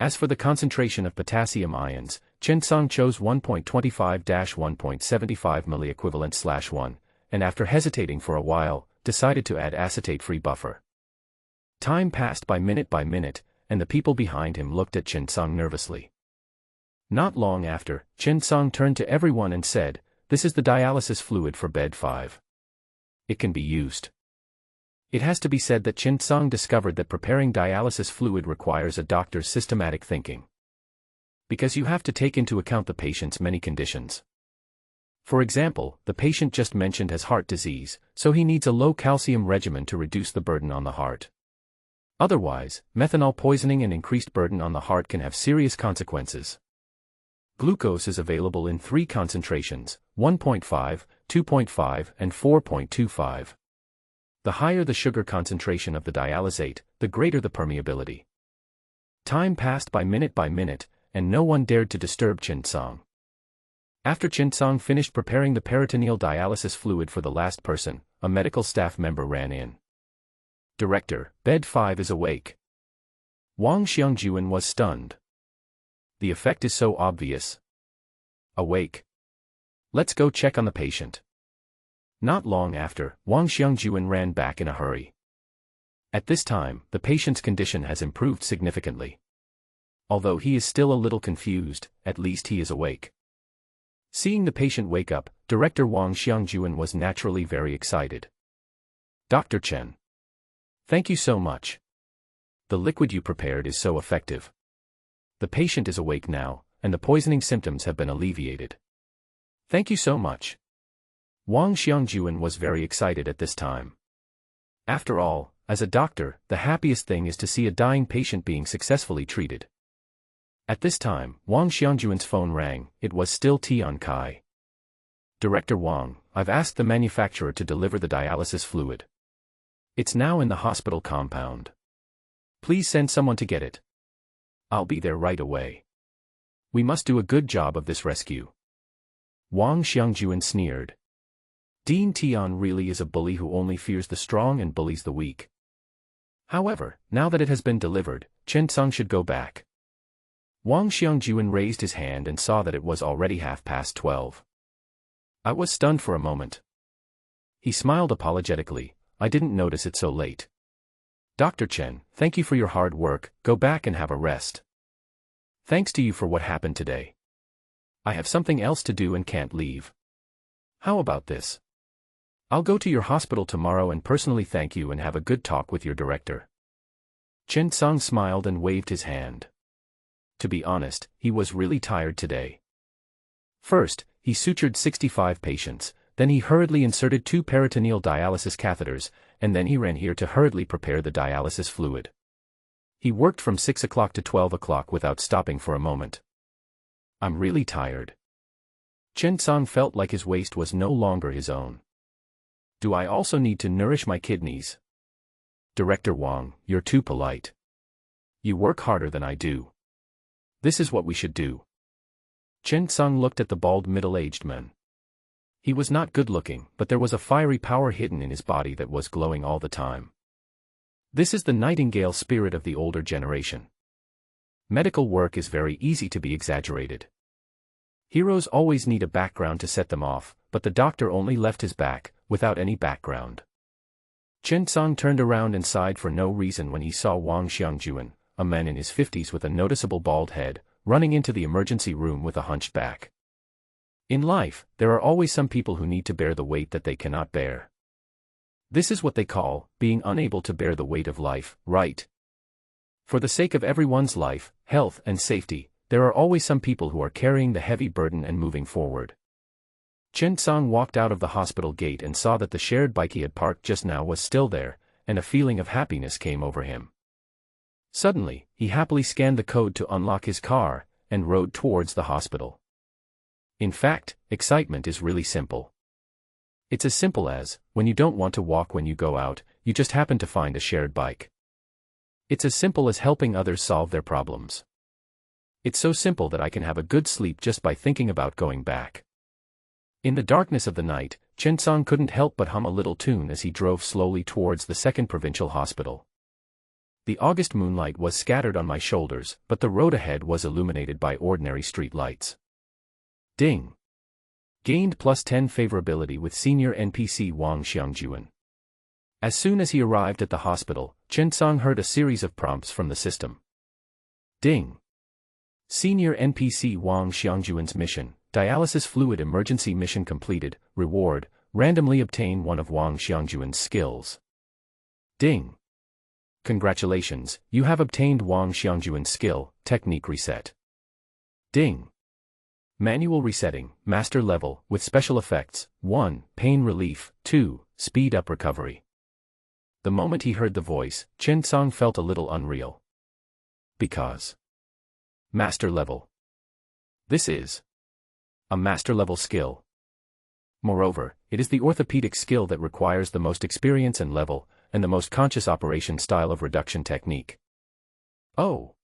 As for the concentration of potassium ions, Chen Song chose 1.25-1.75 milliequivalent/1, and after hesitating for a while, decided to add acetate-free buffer. Time passed by minute, and the people behind him looked at Chen Song nervously. Not long after, Chen Song turned to everyone and said, "This is the dialysis fluid for bed 5. It can be used." It has to be said that Chen Song discovered that preparing dialysis fluid requires a doctor's systematic thinking. Because you have to take into account the patient's many conditions. For example, the patient just mentioned has heart disease, so he needs a low-calcium regimen to reduce the burden on the heart. Otherwise, methanol poisoning and increased burden on the heart can have serious consequences. Glucose is available in 3 concentrations, 1.5, 2.5, and 4.25. The higher the sugar concentration of the dialysate, the greater the permeability. Time passed by minute, and no one dared to disturb Chen Song. After Chen Song finished preparing the peritoneal dialysis fluid for the last person, a medical staff member ran in. "Director, bed 5 is awake." Wang Xiangjuan was stunned. "The effect is so obvious." "Awake? Let's go check on the patient." Not long after, Wang Xiangjuan ran back in a hurry. At this time, the patient's condition has improved significantly. Although he is still a little confused, at least he is awake. Seeing the patient wake up, Director Wang Xiangjuan was naturally very excited. "Dr. Chen. Thank you so much. The liquid you prepared is so effective. The patient is awake now, and the poisoning symptoms have been alleviated. Thank you so much." Wang Xiangjuan was very excited at this time. After all, as a doctor, the happiest thing is to see a dying patient being successfully treated. At this time, Wang Xiangjuan's phone rang. It was still Tian Kai. "Director Wang, I've asked the manufacturer to deliver the dialysis fluid. It's now in the hospital compound. Please send someone to get it. I'll be there right away. We must do a good job of this rescue." Wang Xiangjuan sneered. Dean Tian really is a bully who only fears the strong and bullies the weak. However, now that it has been delivered, Chen Song should go back. Wang Xiangjuan raised his hand and saw that it was already 12:30. I was stunned for a moment. He smiled apologetically. "I didn't notice it so late. Dr. Chen, thank you for your hard work. Go back and have a rest. Thanks to you for what happened today. I have something else to do and can't leave. How about this? I'll go to your hospital tomorrow and personally thank you and have a good talk with your director." Chen Song smiled and waved his hand. To be honest, he was really tired today. First, he sutured 65 patients, then he hurriedly inserted 2 peritoneal dialysis catheters, and then he ran here to hurriedly prepare the dialysis fluid. He worked from 6 o'clock to 12 o'clock without stopping for a moment. "I'm really tired." Chen Song felt like his waste was no longer his own. "Do I also need to nourish my kidneys?" "Director Wang, you're too polite. You work harder than I do. This is what we should do." Chen Song looked at the bald middle-aged man. He was not good-looking, but there was a fiery power hidden in his body that was glowing all the time. This is the nightingale spirit of the older generation. Medical work is very easy to be exaggerated. Heroes always need a background to set them off, but the doctor only left his back, without any background. Chen Song turned around and sighed for no reason when he saw Wang Xiangjuan, a man in his 50s with a noticeable bald head, running into the emergency room with a hunched back. In life, there are always some people who need to bear the weight that they cannot bear. This is what they call being unable to bear the weight of life, right? For the sake of everyone's life, health, and safety, there are always some people who are carrying the heavy burden and moving forward. Chen Song walked out of the hospital gate and saw that the shared bike he had parked just now was still there, and a feeling of happiness came over him. Suddenly, he happily scanned the code to unlock his car, and rode towards the hospital. In fact, excitement is really simple. It's as simple as, when you don't want to walk when you go out, you just happen to find a shared bike. It's as simple as helping others solve their problems. It's so simple that I can have a good sleep just by thinking about going back. In the darkness of the night, Chen Song couldn't help but hum a little tune as he drove slowly towards the second provincial hospital. The August moonlight was scattered on my shoulders, but the road ahead was illuminated by ordinary street lights. Ding! Gained +10 favorability with senior NPC Wang Xiangjuan. As soon as he arrived at the hospital, Chen Song heard a series of prompts from the system. Ding! Senior NPC Wang Xiangjuan's mission, dialysis fluid emergency mission completed, reward, randomly obtain one of Wang Xiangjuan's skills. Ding! Congratulations, you have obtained Wang Xiangjuan's skill, technique reset. Ding! Manual resetting, master level, with special effects, 1. Pain relief, 2. Speed up recovery. The moment he heard the voice, Chen Song felt a little unreal. Because master level. This is a master level skill. Moreover, it is the orthopedic skill that requires the most experience and level, and the most conscious operation style of reduction technique. Oh.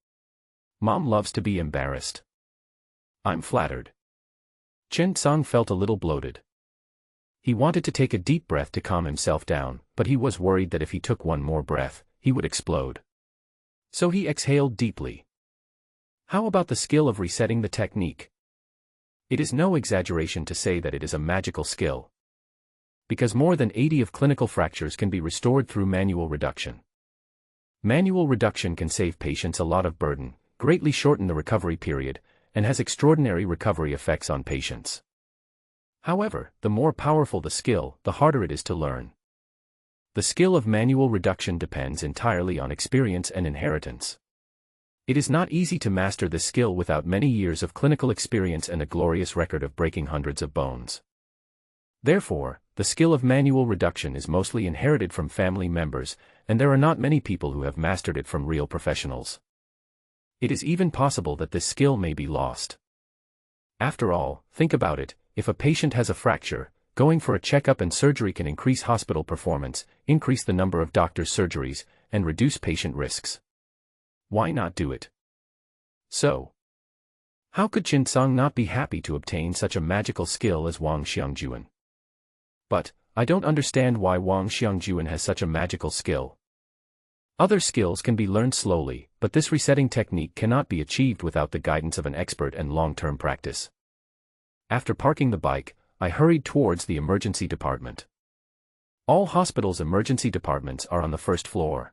Mom loves to be embarrassed. I'm flattered. Chen Tsang felt a little bloated. He wanted to take a deep breath to calm himself down, but he was worried that if he took one more breath, he would explode. So he exhaled deeply. How about the skill of resetting the technique? It is no exaggeration to say that it is a magical skill. Because more than 80 of clinical fractures can be restored through manual reduction. Manual reduction can save patients a lot of burden, greatly shorten the recovery period, and has extraordinary recovery effects on patients. However, the more powerful the skill, the harder it is to learn. The skill of manual reduction depends entirely on experience and inheritance. It is not easy to master this skill without many years of clinical experience and a glorious record of breaking hundreds of bones. Therefore, the skill of manual reduction is mostly inherited from family members, and there are not many people who have mastered it from real professionals. It is even possible that this skill may be lost. After all, think about it, if a patient has a fracture, going for a checkup and surgery can increase hospital performance, increase the number of doctors' surgeries, and reduce patient risks. Why not do it? So, how could Chen Tsang not be happy to obtain such a magical skill as Wang Xiangjuan? But, I don't understand why Wang Xiangjuan has such a magical skill. Other skills can be learned slowly, but this resetting technique cannot be achieved without the guidance of an expert and long-term practice. After parking the bike, I hurried towards the emergency department. All hospitals' emergency departments are on the first floor.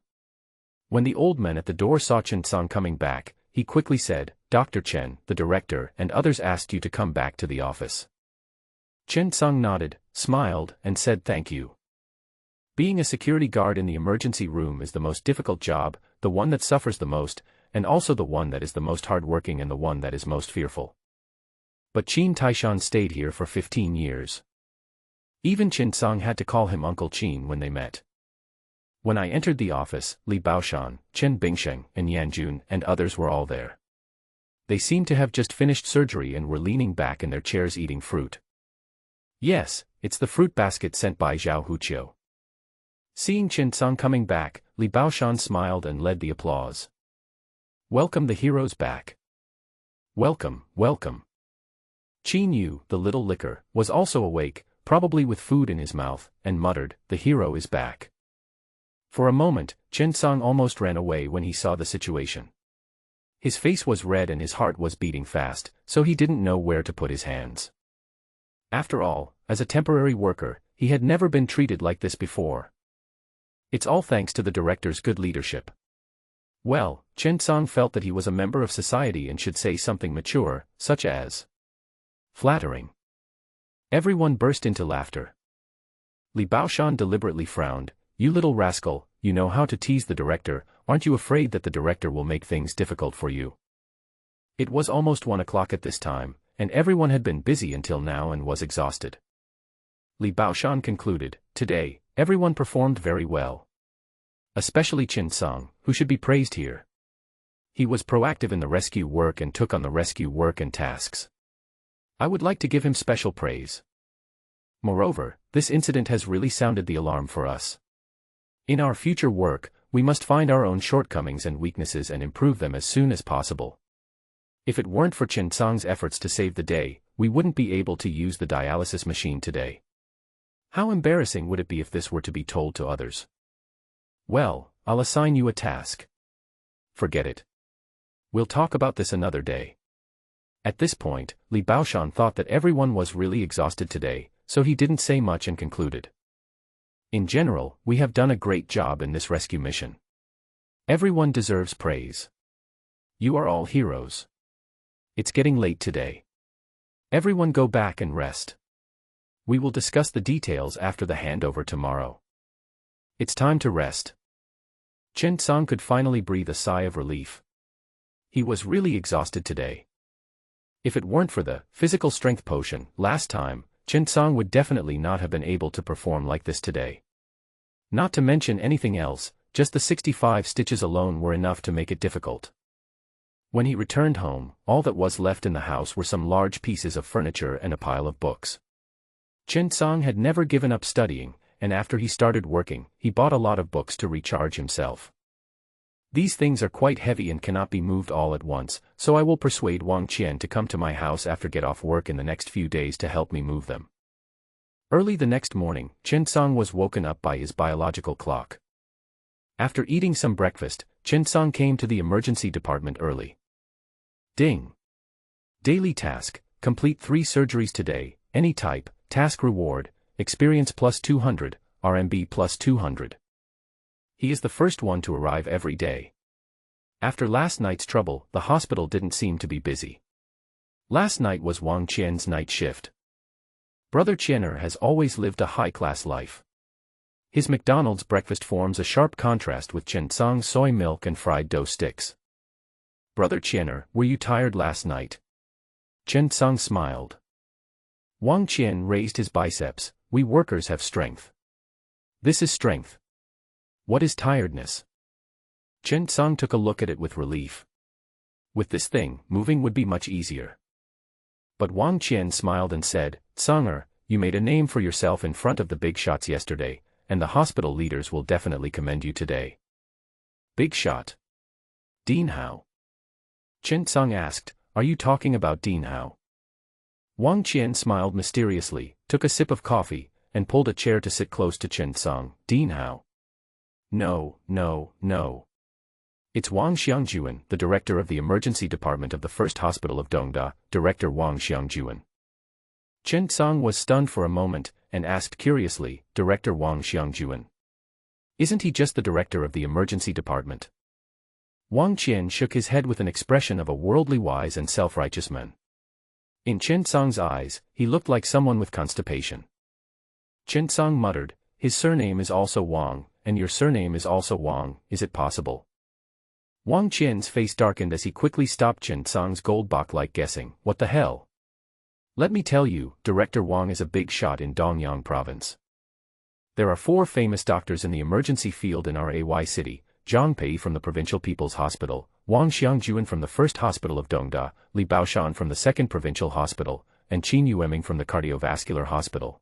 When the old man at the door saw Chen Tsang coming back, he quickly said, "Dr. Chen, the director and others asked you to come back to the office." Chen Tsang nodded, smiled, and said thank you. Being a security guard in the emergency room is the most difficult job, the one that suffers the most, and also the one that is the most hardworking and the one that is most fearful. But Qin Taishan stayed here for 15 years. Even Chen Tsang had to call him Uncle Qin when they met. When I entered the office, Li Baoshan, Chen Bingsheng, and Yan Jun and others were all there. They seemed to have just finished surgery and were leaning back in their chairs eating fruit. Yes, it's the fruit basket sent by Zhao Huqiu. Seeing Chen Tsang coming back, Li Baoshan smiled and led the applause. Welcome the heroes back. Welcome, welcome. Qin Yu, the little licker, was also awake, probably with food in his mouth, and muttered, "The hero is back." For a moment, Chen Tsang almost ran away when he saw the situation. His face was red and his heart was beating fast, so he didn't know where to put his hands. After all, as a temporary worker, he had never been treated like this before. It's all thanks to the director's good leadership. Well, Chen Tsang felt that he was a member of society and should say something mature, such as flattering. Everyone burst into laughter. Li Baoshan deliberately frowned. "You little rascal, you know how to tease the director, aren't you afraid that the director will make things difficult for you?" It was almost 1 o'clock at this time, and everyone had been busy until now and was exhausted. Li Baoshan concluded, "Today, everyone performed very well. Especially Chen Tsang, who should be praised here. He was proactive in the rescue work and took on the rescue work and tasks. I would like to give him special praise. Moreover, this incident has really sounded the alarm for us. In our future work, we must find our own shortcomings and weaknesses and improve them as soon as possible. If it weren't for Chen Tsang's efforts to save the day, we wouldn't be able to use the dialysis machine today. How embarrassing would it be if this were to be told to others? Well, I'll assign you a task. Forget it. We'll talk about this another day." At this point, Li Baoshan thought that everyone was really exhausted today, so he didn't say much and concluded. "In general, we have done a great job in this rescue mission. Everyone deserves praise. You are all heroes. It's getting late today. Everyone go back and rest. We will discuss the details after the handover tomorrow. It's time to rest." Chen Tsang could finally breathe a sigh of relief. He was really exhausted today. If it weren't for the physical strength potion last time, Chen Tsang would definitely not have been able to perform like this today. Not to mention anything else, just the 65 stitches alone were enough to make it difficult. When he returned home, all that was left in the house were some large pieces of furniture and a pile of books. Chen Song had never given up studying, and after he started working, he bought a lot of books to recharge himself. These things are quite heavy and cannot be moved all at once, so I will persuade Wang Qian to come to my house after get off work in the next few days to help me move them. Early the next morning, Chen Song was woken up by his biological clock. After eating some breakfast, Chen Song came to the emergency department early. Ding! Daily task: complete 3 surgeries today, any type, task reward, experience plus 200, RMB plus 200. He is the first one to arrive every day. After last night's trouble, the hospital didn't seem to be busy. Last night was Wang Qian's night shift. Brother Qianer has always lived a high-class life. His McDonald's breakfast forms a sharp contrast with Chen Song's soy milk and fried dough sticks. Brother Qianer, were you tired last night? Chen Song smiled. Wang Qian raised his biceps. We workers have strength. This is strength. What is tiredness? Chen Song took a look at it with relief. With this thing, moving would be much easier. But Wang Qian smiled and said, Songer, you made a name for yourself in front of the big shots yesterday, and the hospital leaders will definitely commend you today. Big shot? Dean Hao? Chen Song asked, are you talking about Dean Hao? Wang Qian smiled mysteriously, took a sip of coffee, and pulled a chair to sit close to Chen Song. Dean Hao? No. It's Wang Xiangjuan, the director of the emergency department of the first hospital of Dongda, Director Wang Xiangjuan. Chen Song was stunned for a moment, and asked curiously, Director Wang Xiangjuan? Isn't he just the director of the emergency department? Wang Qian shook his head with an expression of a worldly wise and self-righteous man. In Chen Song's eyes, he looked like someone with constipation. Chen Song muttered, his surname is also Wang, and your surname is also Wang, is it possible? Wang Qian's face darkened as he quickly stopped Chen Song's Goldbach-like guessing, what the hell? Let me tell you, Director Wang is a big shot in Dongyang province. There are 4 famous doctors in the emergency field in Ray City, Zhang Pei from the Provincial People's Hospital, Wang Xiangjuan from the First Hospital of Dongda, Li Baoshan from the Second Provincial Hospital, and Qin Yueming from the Cardiovascular Hospital.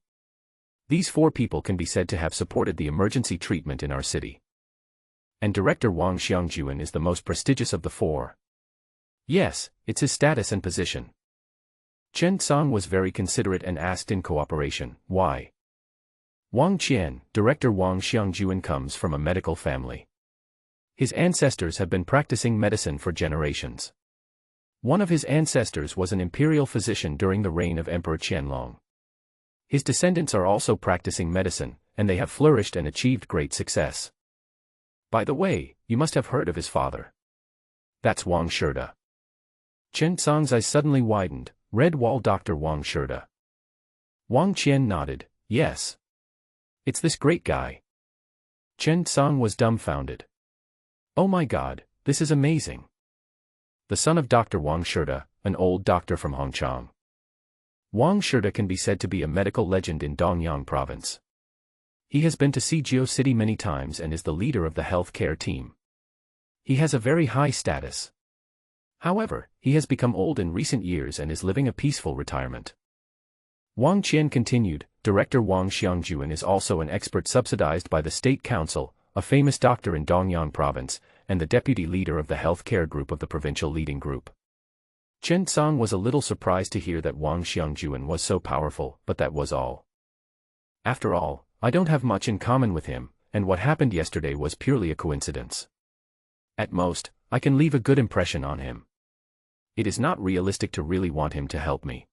These 4 people can be said to have supported the emergency treatment in our city. And Director Wang Xiangjuan is the most prestigious of the 4. Yes, it's his status and position. Chen Song was very considerate and asked in cooperation, why? Wang Qian, Director Wang Xiangjuan comes from a medical family. His ancestors have been practicing medicine for generations. One of his ancestors was an imperial physician during the reign of Emperor Qianlong. His descendants are also practicing medicine, and they have flourished and achieved great success. By the way, you must have heard of his father. That's Wang Shida. Chen Song's eyes suddenly widened. Red Wall Dr. Wang Shida. Wang Qian nodded, yes. It's this great guy. Chen Song was dumbfounded. Oh my god, this is amazing. The son of Dr. Wang Shida, an old doctor from Hongchang. Wang Shida can be said to be a medical legend in Dongyang province. He has been to Sijio City many times and is the leader of the health care team. He has a very high status. However, he has become old in recent years and is living a peaceful retirement. Wang Qian continued, Director Wang Xiangjuan is also an expert subsidized by the State Council, a famous doctor in Dongyang province, and the deputy leader of the health care group of the provincial leading group. Chen Song was a little surprised to hear that Wang Xiangjuan was so powerful, but that was all. After all, I don't have much in common with him, and what happened yesterday was purely a coincidence. At most, I can leave a good impression on him. It is not realistic to really want him to help me.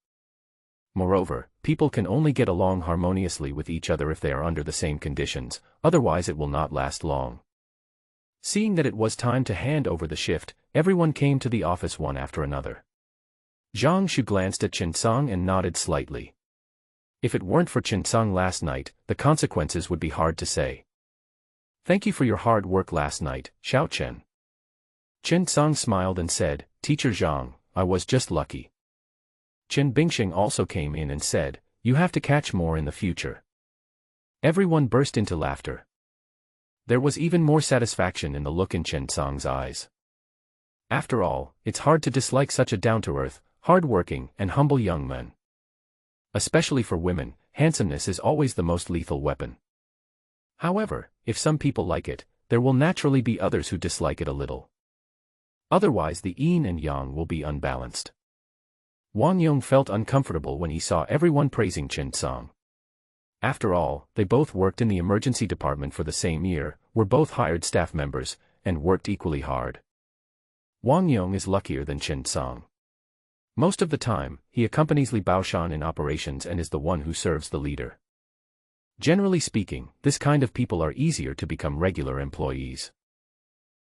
Moreover, people can only get along harmoniously with each other if they are under the same conditions, otherwise it will not last long. Seeing that it was time to hand over the shift, everyone came to the office one after another. Zhang Shu glanced at Chen Song and nodded slightly. If it weren't for Chen Song last night, the consequences would be hard to say. Thank you for your hard work last night, Xiao Chen. Chen Song smiled and said, Teacher Zhang, I was just lucky. Chen Bingxing also came in and said, you have to catch more in the future. Everyone burst into laughter. There was even more satisfaction in the look in Chen Song's eyes. After all, it's hard to dislike such a down-to-earth, hard-working, and humble young man. Especially for women, handsomeness is always the most lethal weapon. However, if some people like it, there will naturally be others who dislike it a little. Otherwise the yin and yang will be unbalanced. Wang Yong felt uncomfortable when he saw everyone praising Chen Song. After all, they both worked in the emergency department for the same year, were both hired staff members, and worked equally hard. Wang Yong is luckier than Chen Song. Most of the time, he accompanies Li Baoshan in operations and is the one who serves the leader. Generally speaking, this kind of people are easier to become regular employees.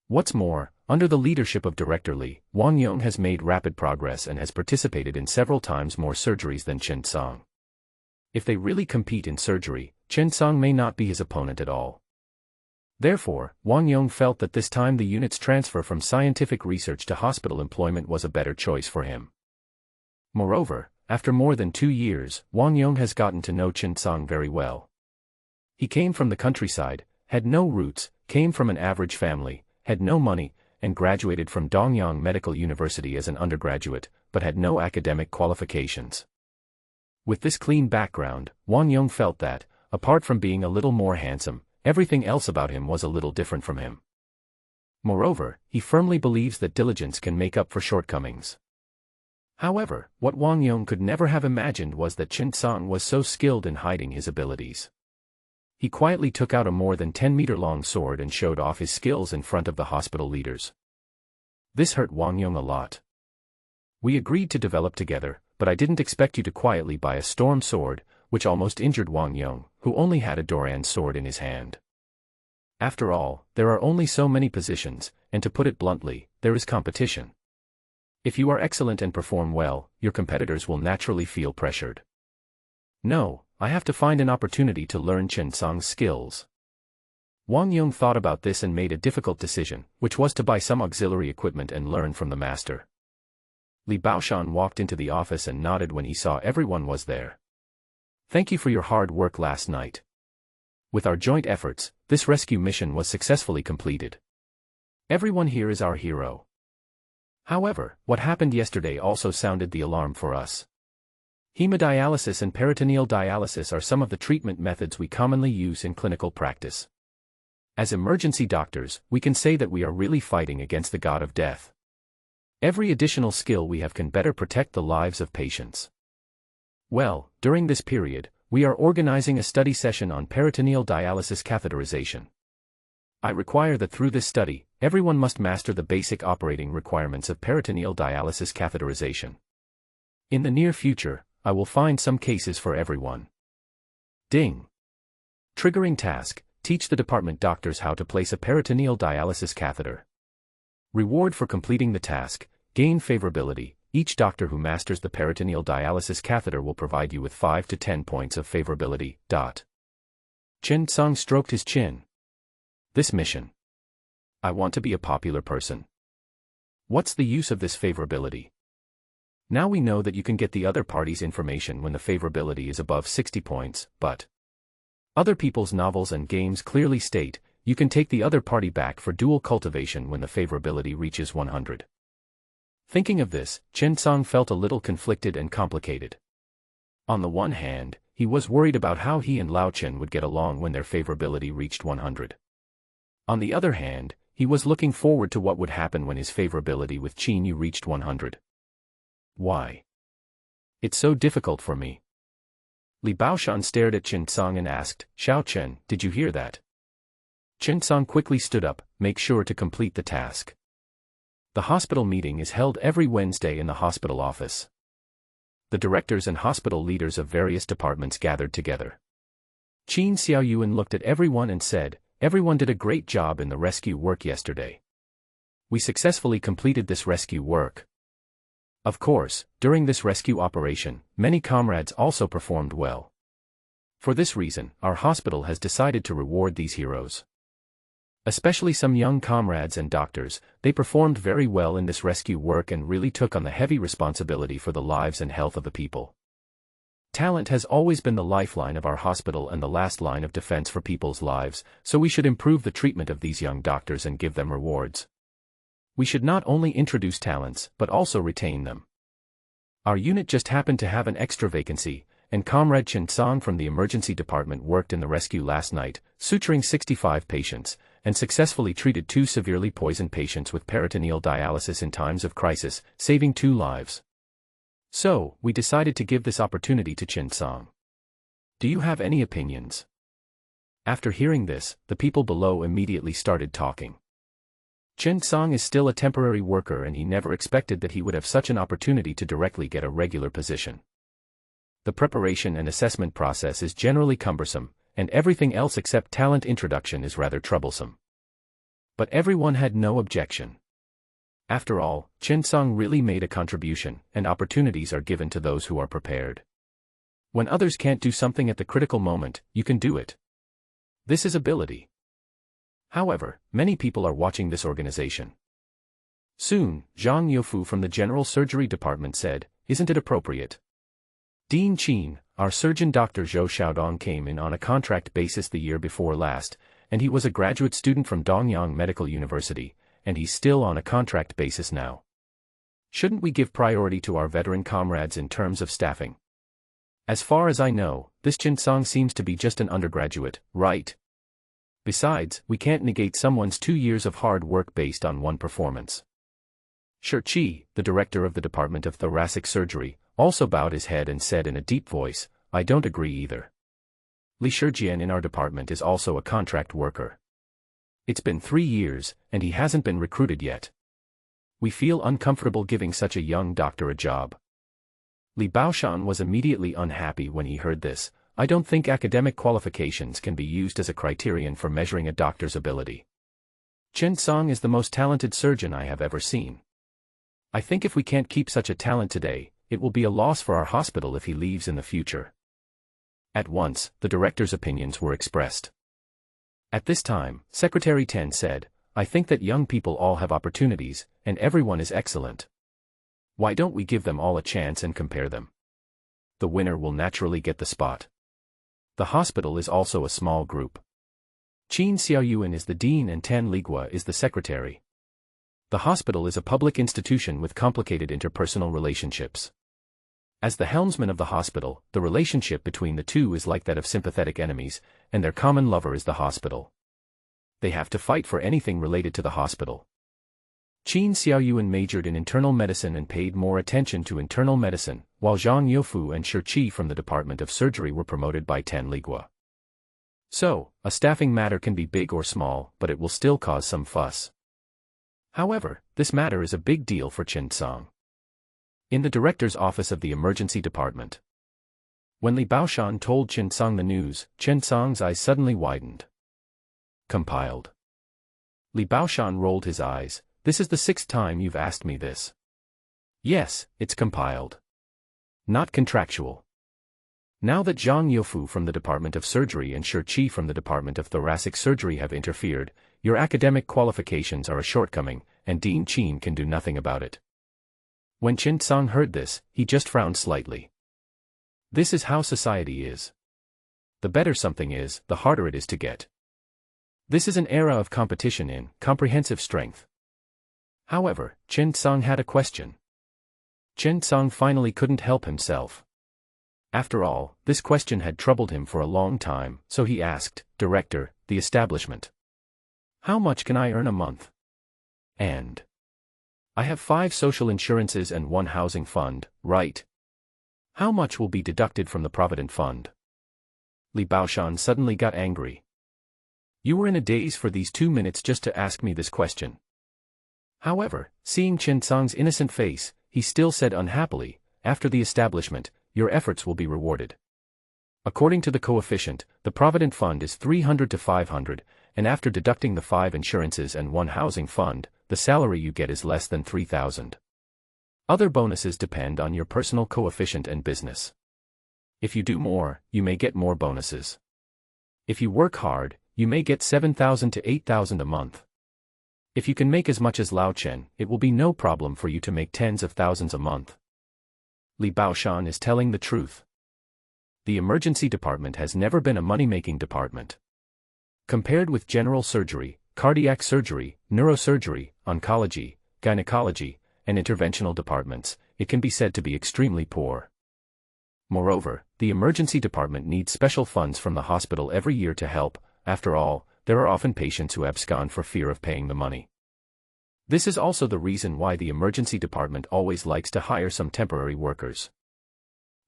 What's more, under the leadership of Director Li, Wang Yong has made rapid progress and has participated in several times more surgeries than Chen Song. If they really compete in surgery, Chen Song may not be his opponent at all. Therefore, Wang Yong felt that this time the unit's transfer from scientific research to hospital employment was a better choice for him. Moreover, after more than 2 years, Wang Yong has gotten to know Chen Song very well. He came from the countryside, had no roots, came from an average family, had no money, and graduated from Dongyang Medical University as an undergraduate, but had no academic qualifications. With this clean background, Wang Yong felt that, apart from being a little more handsome, everything else about him was a little different from him. Moreover, he firmly believes that diligence can make up for shortcomings. However, what Wang Yong could never have imagined was that Chen Song was so skilled in hiding his abilities. He quietly took out a more than 10-meter-long sword and showed off his skills in front of the hospital leaders. This hurt Wang Yong a lot. We agreed to develop together, but I didn't expect you to quietly buy a storm sword, which almost injured Wang Yong, who only had a Doran sword in his hand. After all, there are only so many positions, and to put it bluntly, there is competition. If you are excellent and perform well, your competitors will naturally feel pressured. No, I have to find an opportunity to learn Chen Song's skills. Wang Yong thought about this and made a difficult decision, which was to buy some auxiliary equipment and learn from the master. Li Baoshan walked into the office and nodded when he saw everyone was there. Thank you for your hard work last night. With our joint efforts, this rescue mission was successfully completed. Everyone here is our hero. However, what happened yesterday also sounded the alarm for us. Hemodialysis and peritoneal dialysis are some of the treatment methods we commonly use in clinical practice. As emergency doctors, we can say that we are really fighting against the god of death. Every additional skill we have can better protect the lives of patients. Well, during this period, we are organizing a study session on peritoneal dialysis catheterization. I require that through this study, everyone must master the basic operating requirements of peritoneal dialysis catheterization. In the near future, I will find some cases for everyone. Ding. Triggering task: teach the department doctors how to place a peritoneal dialysis catheter. Reward for completing the task: gain favorability. Each doctor who masters the peritoneal dialysis catheter will provide you with 5 to 10 points of favorability. Chen Song stroked his chin. This mission. I want to be a popular person. What's the use of this favorability? Now we know that you can get the other party's information when the favorability is above 60 points, but other people's novels and games clearly state, you can take the other party back for dual cultivation when the favorability reaches 100. Thinking of this, Chen Song felt a little conflicted and complicated. On the one hand, he was worried about how he and Lao Chen would get along when their favorability reached 100. On the other hand, he was looking forward to what would happen when his favorability with Qin Yu reached 100. Why? It's so difficult for me. Li Baoshan stared at Chen Song and asked, Xiao Chen, did you hear that? Chen Song quickly stood up, make sure to complete the task. The hospital meeting is held every Wednesday in the hospital office. The directors and hospital leaders of various departments gathered together. Qin Xiaoyuan looked at everyone and said, everyone did a great job in the rescue work yesterday. We successfully completed this rescue work. Of course, during this rescue operation, many comrades also performed well. For this reason, our hospital has decided to reward these heroes. Especially some young comrades and doctors, they performed very well in this rescue work and really took on the heavy responsibility for the lives and health of the people. Talent has always been the lifeline of our hospital and the last line of defense for people's lives, so we should improve the treatment of these young doctors and give them rewards. We should not only introduce talents, but also retain them. Our unit just happened to have an extra vacancy, and Comrade Chen Song from the emergency department worked in the rescue last night, suturing 65 patients, and successfully treated 2 severely poisoned patients with peritoneal dialysis in times of crisis, saving 2 lives. So, we decided to give this opportunity to Chen Song. Do you have any opinions? After hearing this, the people below immediately started talking. Chen Song is still a temporary worker and he never expected that he would have such an opportunity to directly get a regular position. The preparation and assessment process is generally cumbersome, and everything else except talent introduction is rather troublesome. But everyone had no objection. After all, Chen Song really made a contribution, and opportunities are given to those who are prepared. When others can't do something at the critical moment, you can do it. This is ability. However, many people are watching this organization. Soon, Zhang Youfu from the General Surgery Department said, "Isn't it appropriate? Dean Qin, our surgeon Dr. Zhou Xiaodong came in on a contract basis the year before last, and he was a graduate student from Dongyang Medical University, and he's still on a contract basis now. Shouldn't we give priority to our veteran comrades in terms of staffing? As far as I know, this Chen Song seems to be just an undergraduate, right? Besides, we can't negate someone's 2 years of hard work based on one performance." Shi Qi, the director of the Department of Thoracic Surgery, also bowed his head and said in a deep voice, "I don't agree either. Li Shijian in our department is also a contract worker. It's been 3 years, and he hasn't been recruited yet. We feel uncomfortable giving such a young doctor a job." Li Baoshan was immediately unhappy when he heard this. "I don't think academic qualifications can be used as a criterion for measuring a doctor's ability. Chen Song is the most talented surgeon I have ever seen. I think if we can't keep such a talent today, it will be a loss for our hospital if he leaves in the future." At once, the director's opinions were expressed. At this time, Secretary Ten said, "I think that young people all have opportunities, and everyone is excellent. Why don't we give them all a chance and compare them? The winner will naturally get the spot." The hospital is also a small group. Qin Xiaoyuan is the dean and Tan Ligua is the secretary. The hospital is a public institution with complicated interpersonal relationships. As the helmsman of the hospital, the relationship between the two is like that of sympathetic enemies, and their common lover is the hospital. They have to fight for anything related to the hospital. Qin Xiaoyuan majored in internal medicine and paid more attention to internal medicine, while Zhang Youfu and Shi Qi from the Department of Surgery were promoted by Tan Ligua. So, a staffing matter can be big or small, but it will still cause some fuss. However, this matter is a big deal for Chen Song. In the director's office of the emergency department. When Li Baoshan told Chen Song the news, Chen Song's eyes suddenly widened. "Compiled." Li Baoshan rolled his eyes. "This is the 6th time you've asked me this." "Yes, it's compiled. Not contractual. Now that Zhang Youfu from the Department of Surgery and Shi Qi from the Department of Thoracic Surgery have interfered, your academic qualifications are a shortcoming, and Dean Qin can do nothing about it." When Chen Song heard this, he just frowned slightly. This is how society is. The better something is, the harder it is to get. This is an era of competition in comprehensive strength. However, Chen Song had a question. Chen Song finally couldn't help himself. After all, this question had troubled him for a long time, so he asked, "Director, the establishment. How much can I earn a month? And I have 5 social insurances and 1 housing fund, right? How much will be deducted from the Provident Fund?" Li Baoshan suddenly got angry. "You were in a daze for these 2 minutes just to ask me this question." However, seeing Chen Song's innocent face, he still said unhappily, "After the establishment, your efforts will be rewarded. According to the coefficient, the Provident Fund is 300 to 500, and after deducting the 5 insurances and 1 housing fund, the salary you get is less than 3,000. Other bonuses depend on your personal coefficient and business. If you do more, you may get more bonuses. If you work hard, you may get 7,000 to 8,000 a month. If you can make as much as Lao Chen, it will be no problem for you to make tens of thousands a month." Li Baoshan is telling the truth. The emergency department has never been a money-making department. Compared with general surgery, cardiac surgery, neurosurgery, oncology, gynecology, and interventional departments, it can be said to be extremely poor. Moreover, the emergency department needs special funds from the hospital every year to help. After all, there are often patients who abscond for fear of paying the money. This is also the reason why the emergency department always likes to hire some temporary workers.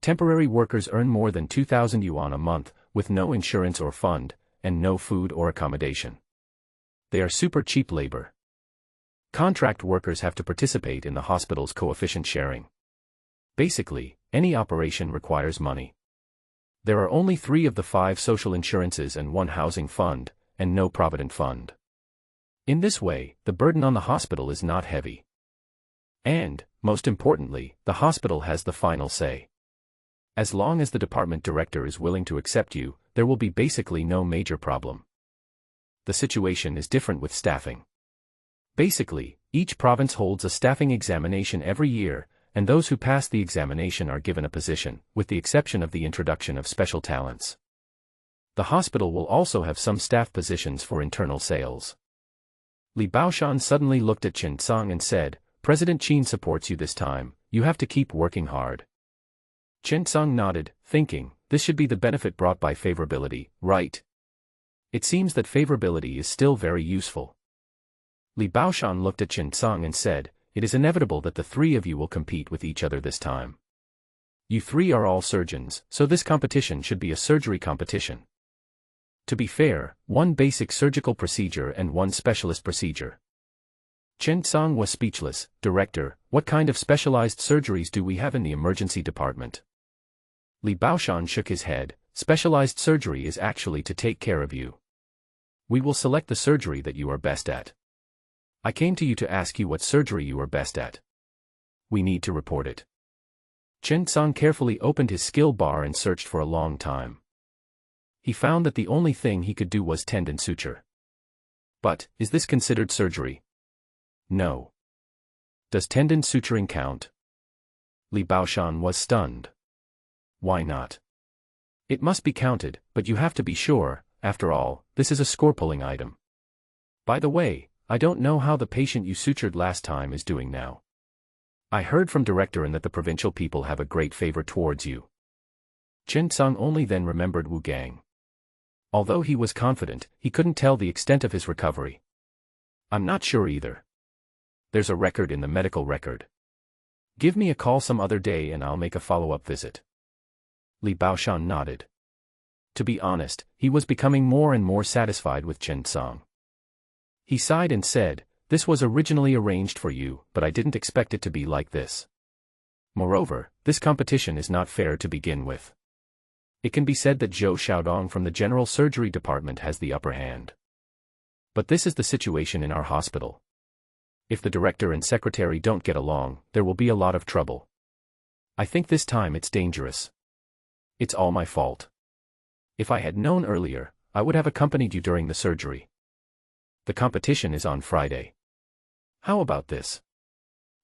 Temporary workers earn more than 2,000 yuan a month, with no insurance or fund, and no food or accommodation. They are super cheap labor. Contract workers have to participate in the hospital's coefficient sharing. Basically, any operation requires money. There are only 3 of the 5 social insurances and 1 housing fund, and no provident fund. In this way, the burden on the hospital is not heavy. And, most importantly, the hospital has the final say. As long as the department director is willing to accept you, there will be basically no major problem. The situation is different with staffing. Basically, each province holds a staffing examination every year, and those who pass the examination are given a position, with the exception of the introduction of special talents. The hospital will also have some staff positions for internal sales. Li Baoshan suddenly looked at Chen Song and said, "President Qin supports you this time, you have to keep working hard." Chen Song nodded, thinking, this should be the benefit brought by favorability, right? It seems that favorability is still very useful. Li Baoshan looked at Chen Song and said, "It is inevitable that the 3 of you will compete with each other this time. You 3 are all surgeons, so this competition should be a surgery competition. To be fair, 1 basic surgical procedure and 1 specialist procedure." Chen Song was speechless. "Director, what kind of specialized surgeries do we have in the emergency department?" Li Baoshan shook his head. "Specialized surgery is actually to take care of you. We will select the surgery that you are best at. I came to you to ask you what surgery you are best at. We need to report it." Chen Song carefully opened his skill bar and searched for a long time. He found that the only thing he could do was tendon suture. But, is this considered surgery? No. Does tendon suturing count? Li Baoshan was stunned. Why not? It must be counted, but you have to be sure. After all, this is a score-pulling item. By the way, I don't know how the patient you sutured last time is doing now. I heard from Director N that the provincial people have a great favor towards you. Chen Song only then remembered Wu Gang. Although he was confident, he couldn't tell the extent of his recovery. I'm not sure either. There's a record in the medical record. Give me a call some other day and I'll make a follow-up visit. Li Baoshan nodded. To be honest, he was becoming more and more satisfied with Chen Song. He sighed and said, "This was originally arranged for you, but I didn't expect it to be like this. Moreover, this competition is not fair to begin with. It can be said that Zhou Xiaodong from the General Surgery Department has the upper hand. But this is the situation in our hospital. If the director and secretary don't get along, there will be a lot of trouble. I think this time it's dangerous. It's all my fault. If I had known earlier, I would have accompanied you during the surgery. The competition is on Friday. How about this?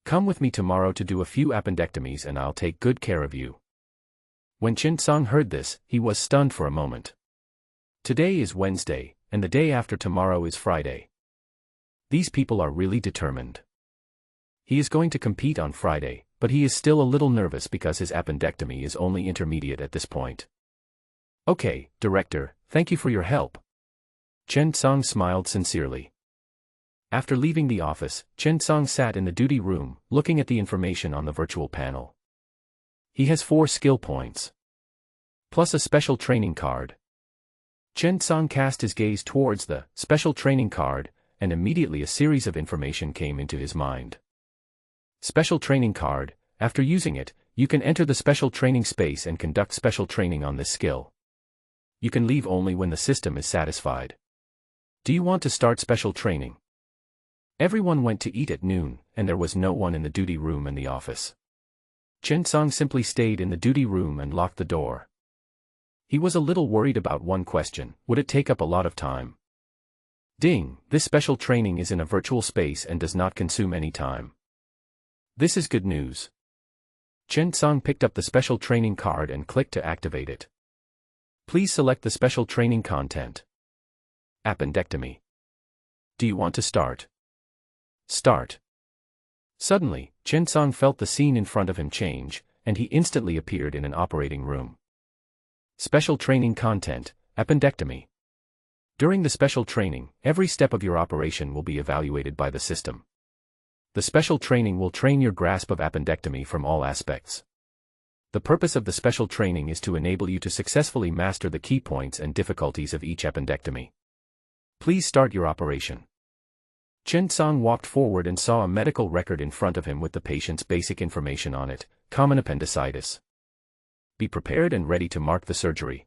Come with me tomorrow to do a few appendectomies and I'll take good care of you." When Chen Song heard this, he was stunned for a moment. Today is Wednesday, and the day after tomorrow is Friday. These people are really determined. He is going to compete on Friday, but he is still a little nervous because his appendectomy is only intermediate at this point. "Okay, Director, thank you for your help." Chen Song smiled sincerely. After leaving the office, Chen Song sat in the duty room, looking at the information on the virtual panel. He has 4 skill points. Plus a special training card. Chen Song cast his gaze towards the special training card, and immediately a series of information came into his mind. Special training card. After using it, you can enter the special training space and conduct special training on this skill. You can leave only when the system is satisfied. Do you want to start special training? Everyone went to eat at noon, and there was no one in the duty room and the office. Chen Song simply stayed in the duty room and locked the door. He was a little worried about one question: would it take up a lot of time? Ding, this special training is in a virtual space and does not consume any time. This is good news. Chen Song picked up the special training card and clicked to activate it. Please select the special training content. Appendectomy. Do you want to start? Start. Suddenly, Chen Song felt the scene in front of him change, and he instantly appeared in an operating room. Special training content: appendectomy. During the special training, every step of your operation will be evaluated by the system. The special training will train your grasp of appendectomy from all aspects. The purpose of the special training is to enable you to successfully master the key points and difficulties of each appendectomy. Please start your operation. Chen Song walked forward and saw a medical record in front of him with the patient's basic information on it: common appendicitis. Be prepared and ready to mark the surgery.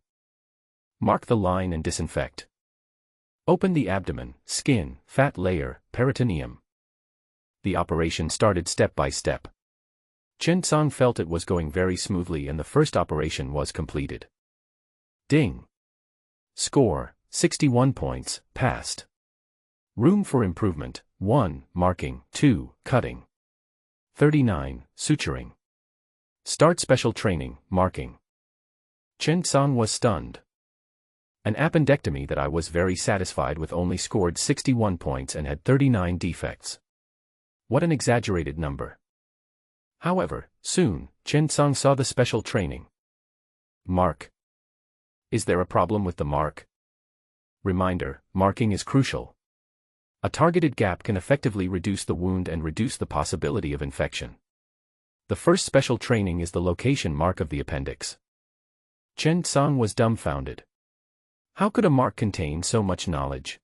Mark the line and disinfect. Open the abdomen, skin, fat layer, peritoneum. The operation started step by step. Chen Song felt it was going very smoothly and the first operation was completed. Ding! Score: 61 points, passed. Room for improvement: 1. Marking, 2. Cutting. 39. Suturing. Start special training, marking. Chen Song was stunned. An appendectomy that I was very satisfied with only scored 61 points and had 39 defects. What an exaggerated number. However, soon, Chen Song saw the special training. Mark. Is there a problem with the mark? Reminder: marking is crucial. A targeted gap can effectively reduce the wound and reduce the possibility of infection. The first special training is the location mark of the appendix. Chen Song was dumbfounded. How could a mark contain so much knowledge?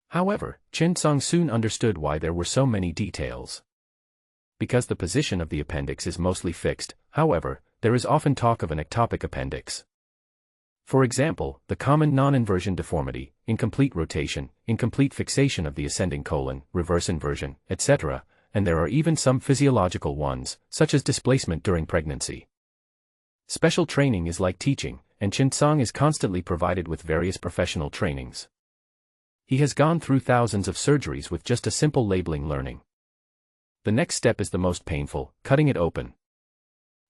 However, Chen Song soon understood why there were so many details. Because the position of the appendix is mostly fixed, however, there is often talk of an ectopic appendix. For example, the common non-inversion deformity, incomplete rotation, incomplete fixation of the ascending colon, reverse inversion, etc., and there are even some physiological ones, such as displacement during pregnancy. Special training is like teaching, and Chen Song is constantly provided with various professional trainings. He has gone through thousands of surgeries with just a simple labeling learning. The next step is the most painful: cutting it open.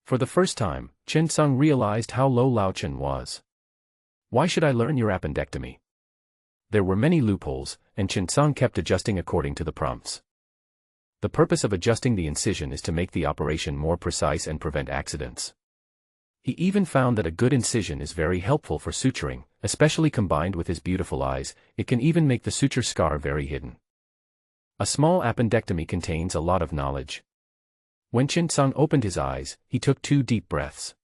For the first time, Chen Song realized how low Lao Chen was. Why should I learn your appendectomy? There were many loopholes, and Chen Song kept adjusting according to the prompts. The purpose of adjusting the incision is to make the operation more precise and prevent accidents. He even found that a good incision is very helpful for suturing, especially combined with his beautiful eyes. It can even make the suture scar very hidden. A small appendectomy contains a lot of knowledge. When Chen Song opened his eyes, he took 2 deep breaths.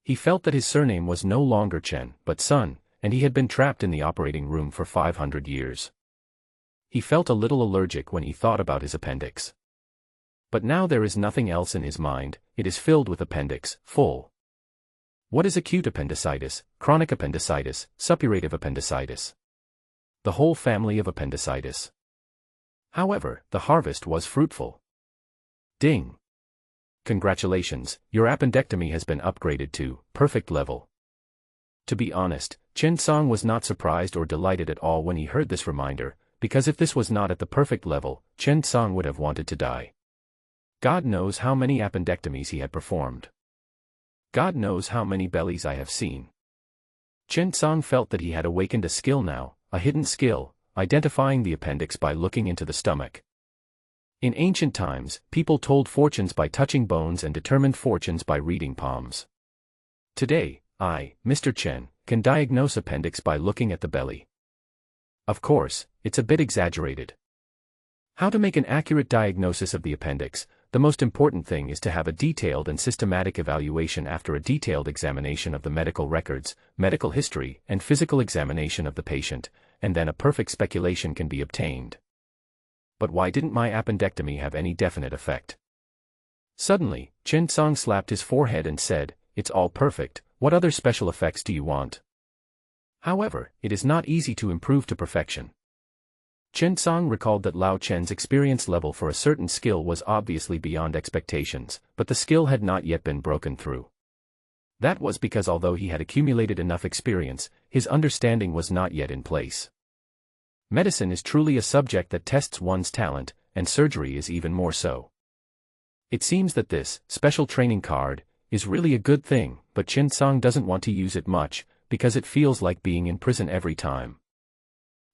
He felt that his surname was no longer Chen, but Sun, and he had been trapped in the operating room for 500 years. He felt a little allergic when he thought about his appendix. But now there is nothing else in his mind, it is filled with appendix, full. What is acute appendicitis, chronic appendicitis, suppurative appendicitis? The whole family of appendicitis. However, the harvest was fruitful. Ding! Congratulations, your appendectomy has been upgraded to perfect level. To be honest, Chen Song was not surprised or delighted at all when he heard this reminder, because if this was not at the perfect level, Chen Song would have wanted to die. God knows how many appendectomies he had performed. God knows how many bellies I have seen. Chen Song felt that he had awakened a skill now, a hidden skill, identifying the appendix by looking into the stomach. In ancient times, people told fortunes by touching bones and determined fortunes by reading palms. Today, I, Mr. Chen, can diagnose appendix by looking at the belly. Of course, it's a bit exaggerated. How to make an accurate diagnosis of the appendix? The most important thing is to have a detailed and systematic evaluation after a detailed examination of the medical records, medical history, and physical examination of the patient, and then a perfect speculation can be obtained. But why didn't my appendectomy have any definite effect? Suddenly, Chen Song slapped his forehead and said, "It's all perfect, what other special effects do you want?" However, it is not easy to improve to perfection. Chen Song recalled that Lao Chen's experience level for a certain skill was obviously beyond expectations, but the skill had not yet been broken through. That was because although he had accumulated enough experience, his understanding was not yet in place. Medicine is truly a subject that tests one's talent, and surgery is even more so. It seems that this special training card is really a good thing, but Chen Song doesn't want to use it much, because it feels like being in prison every time.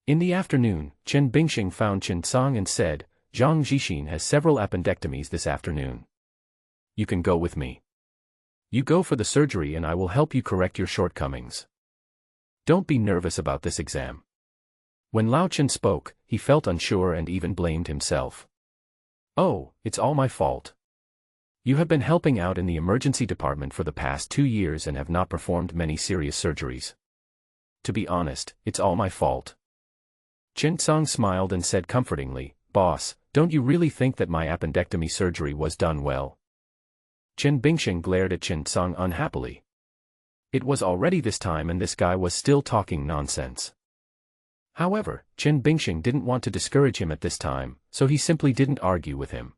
In the afternoon, Chen Bingxing found Chen Song and said, "Zhang Zhixin has several appendectomies this afternoon. You can go with me." You go for the surgery and I will help you correct your shortcomings. Don't be nervous about this exam. When Lao Chen spoke, he felt unsure and even blamed himself. Oh, it's all my fault. You have been helping out in the emergency department for the past 2 years and have not performed many serious surgeries. To be honest, it's all my fault. Chen Song smiled and said comfortingly, Boss, don't you really think that my appendectomy surgery was done well? Chen Bingsheng glared at Chen Song unhappily. It was already this time and this guy was still talking nonsense. However, Chen Bingsheng didn't want to discourage him at this time, so he simply didn't argue with him.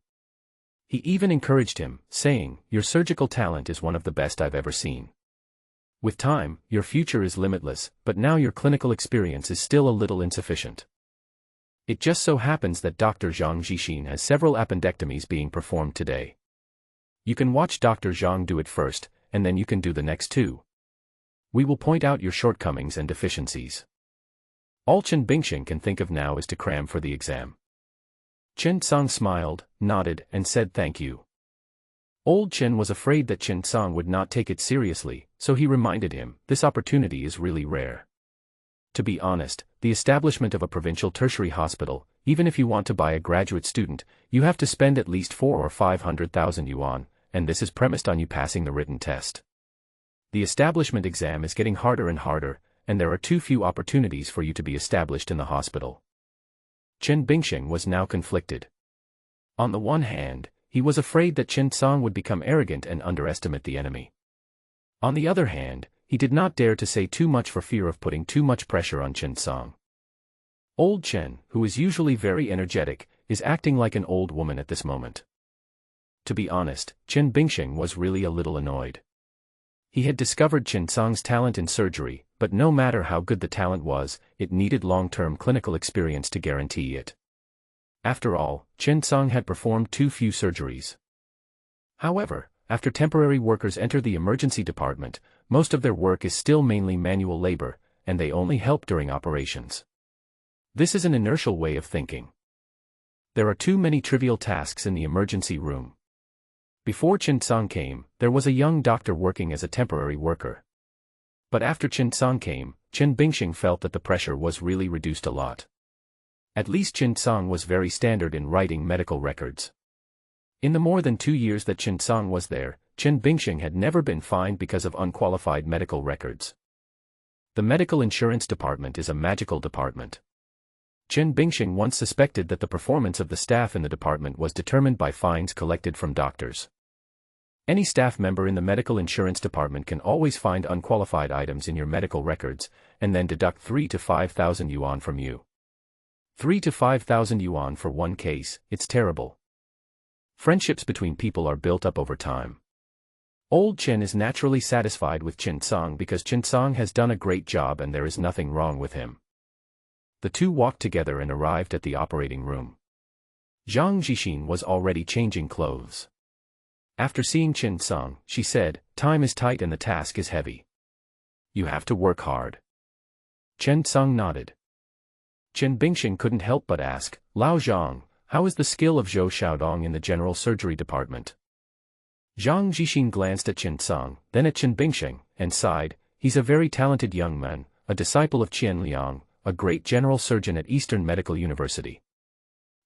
He even encouraged him, saying, Your surgical talent is one of the best I've ever seen. With time, your future is limitless, but now your clinical experience is still a little insufficient. It just so happens that Dr. Zhang Jixin has several appendectomies being performed today. You can watch Dr. Zhang do it first, and then you can do the next 2. We will point out your shortcomings and deficiencies. All Chen Bingsheng can think of now is to cram for the exam. Chen Song smiled, nodded, and said thank you. Old Chen was afraid that Chen Song would not take it seriously, so he reminded him, this opportunity is really rare. To be honest, the establishment of a provincial tertiary hospital, even if you want to buy a graduate student, you have to spend at least 400,000 or 500,000 yuan, and this is premised on you passing the written test. The establishment exam is getting harder and harder, and there are too few opportunities for you to be established in the hospital. Chen Bingsheng was now conflicted. On the one hand, he was afraid that Chen Song would become arrogant and underestimate the enemy. On the other hand, he did not dare to say too much for fear of putting too much pressure on Chen Song. Old Chen, who is usually very energetic, is acting like an old woman at this moment. To be honest, Chen Bingsheng was really a little annoyed. He had discovered Chen Song's talent in surgery, but no matter how good the talent was, it needed long-term clinical experience to guarantee it. After all, Chen Song had performed too few surgeries. However, after temporary workers enter the emergency department, most of their work is still mainly manual labor, and they only help during operations. This is an inertial way of thinking. There are too many trivial tasks in the emergency room. Before Chen Song came, there was a young doctor working as a temporary worker. But after Chen Song came, Chen Bingsheng felt that the pressure was really reduced a lot. At least Chen Song was very standard in writing medical records. In the more than 2 years that Chen Song was there, Chen Bingsheng had never been fined because of unqualified medical records. The medical insurance department is a magical department. Chen Bingsheng once suspected that the performance of the staff in the department was determined by fines collected from doctors. Any staff member in the medical insurance department can always find unqualified items in your medical records, and then deduct 3,000 to 5,000 yuan from you. 3,000 to 5,000 yuan for one case, it's terrible. Friendships between people are built up over time. Old Chen is naturally satisfied with Chen Song because Chen Song has done a great job and there is nothing wrong with him. The two walked together and arrived at the operating room. Zhang Jixin was already changing clothes. After seeing Chen Song, she said, time is tight and the task is heavy. You have to work hard. Chen Song nodded. Chen Bingsheng couldn't help but ask, Lao Zhang, how is the skill of Zhou Xiaodong in the general surgery department? Zhang Jixin glanced at Chen Song, then at Chen Bingsheng, and sighed, he's a very talented young man, a disciple of Qian Liang, a great general surgeon at Eastern Medical University.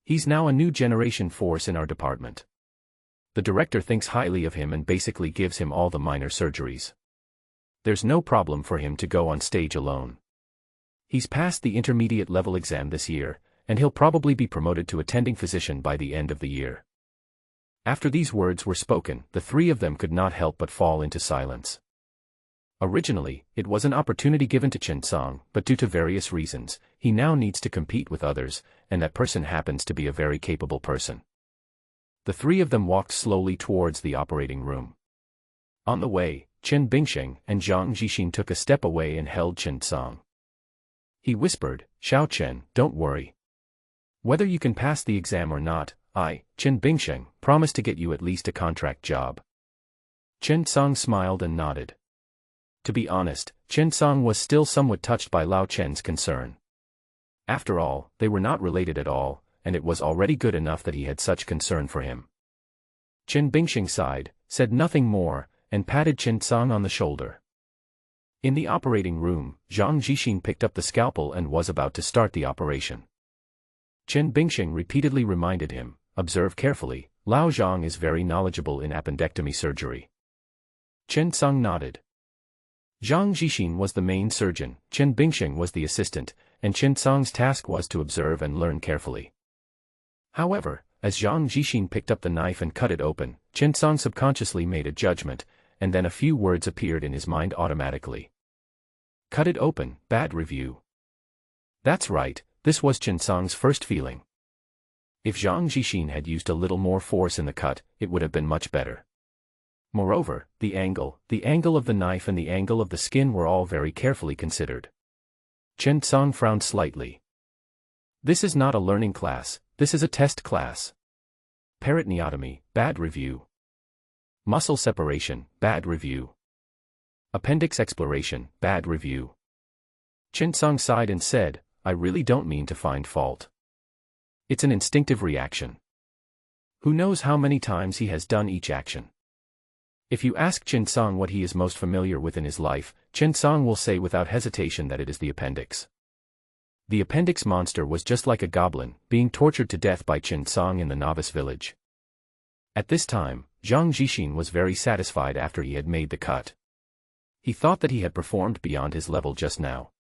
He's now a new generation force in our department. The director thinks highly of him and basically gives him all the minor surgeries. There's no problem for him to go on stage alone. He's passed the intermediate level exam this year, and he'll probably be promoted to attending physician by the end of the year. After these words were spoken, the three of them could not help but fall into silence. Originally, it was an opportunity given to Chen Song, but due to various reasons, he now needs to compete with others, and that person happens to be a very capable person. The three of them walked slowly towards the operating room. On the way, Chen Bingsheng and Zhang Jixin took a step away and held Chen Song. He whispered, Xiao Chen, don't worry. Whether you can pass the exam or not, I, Chen Bingsheng, promise to get you at least a contract job. Chen Song smiled and nodded. To be honest, Chen Song was still somewhat touched by Lao Chen's concern. After all, they were not related at all, and it was already good enough that he had such concern for him. Chen Bingsheng sighed, said nothing more, and patted Chen Tsang on the shoulder. In the operating room, Zhang Jixin picked up the scalpel and was about to start the operation. Chen Bingsheng repeatedly reminded him, "Observe carefully, Lao Zhang is very knowledgeable in appendectomy surgery." Chen Tsang nodded. Zhang Jixin was the main surgeon, Chen Bingsheng was the assistant, and Chen Tsang's task was to observe and learn carefully. However, as Zhang Jixin picked up the knife and cut it open, Chen Tsang subconsciously made a judgment, and then a few words appeared in his mind automatically. "Cut it open, bad review." That's right, this was Chen Tsang's first feeling. If Zhang Jixin had used a little more force in the cut, it would have been much better. Moreover, the angle of the knife and the angle of the skin were all very carefully considered. Chen Tsang frowned slightly. "This is not a learning class, this is a test class. Peritoneotomy, bad review. Muscle separation, bad review. Appendix exploration, bad review." Chen Tsang sighed and said, "I really don't mean to find fault. It's an instinctive reaction. Who knows how many times he has done each action?" If you ask Chen Tsang what he is most familiar with in his life, Chen Tsang will say without hesitation that it is the appendix. The appendix monster was just like a goblin, being tortured to death by Chen Tsang in the novice village. At this time, Zhang Jixin was very satisfied after he had made the cut. He thought that he had performed beyond his level just now.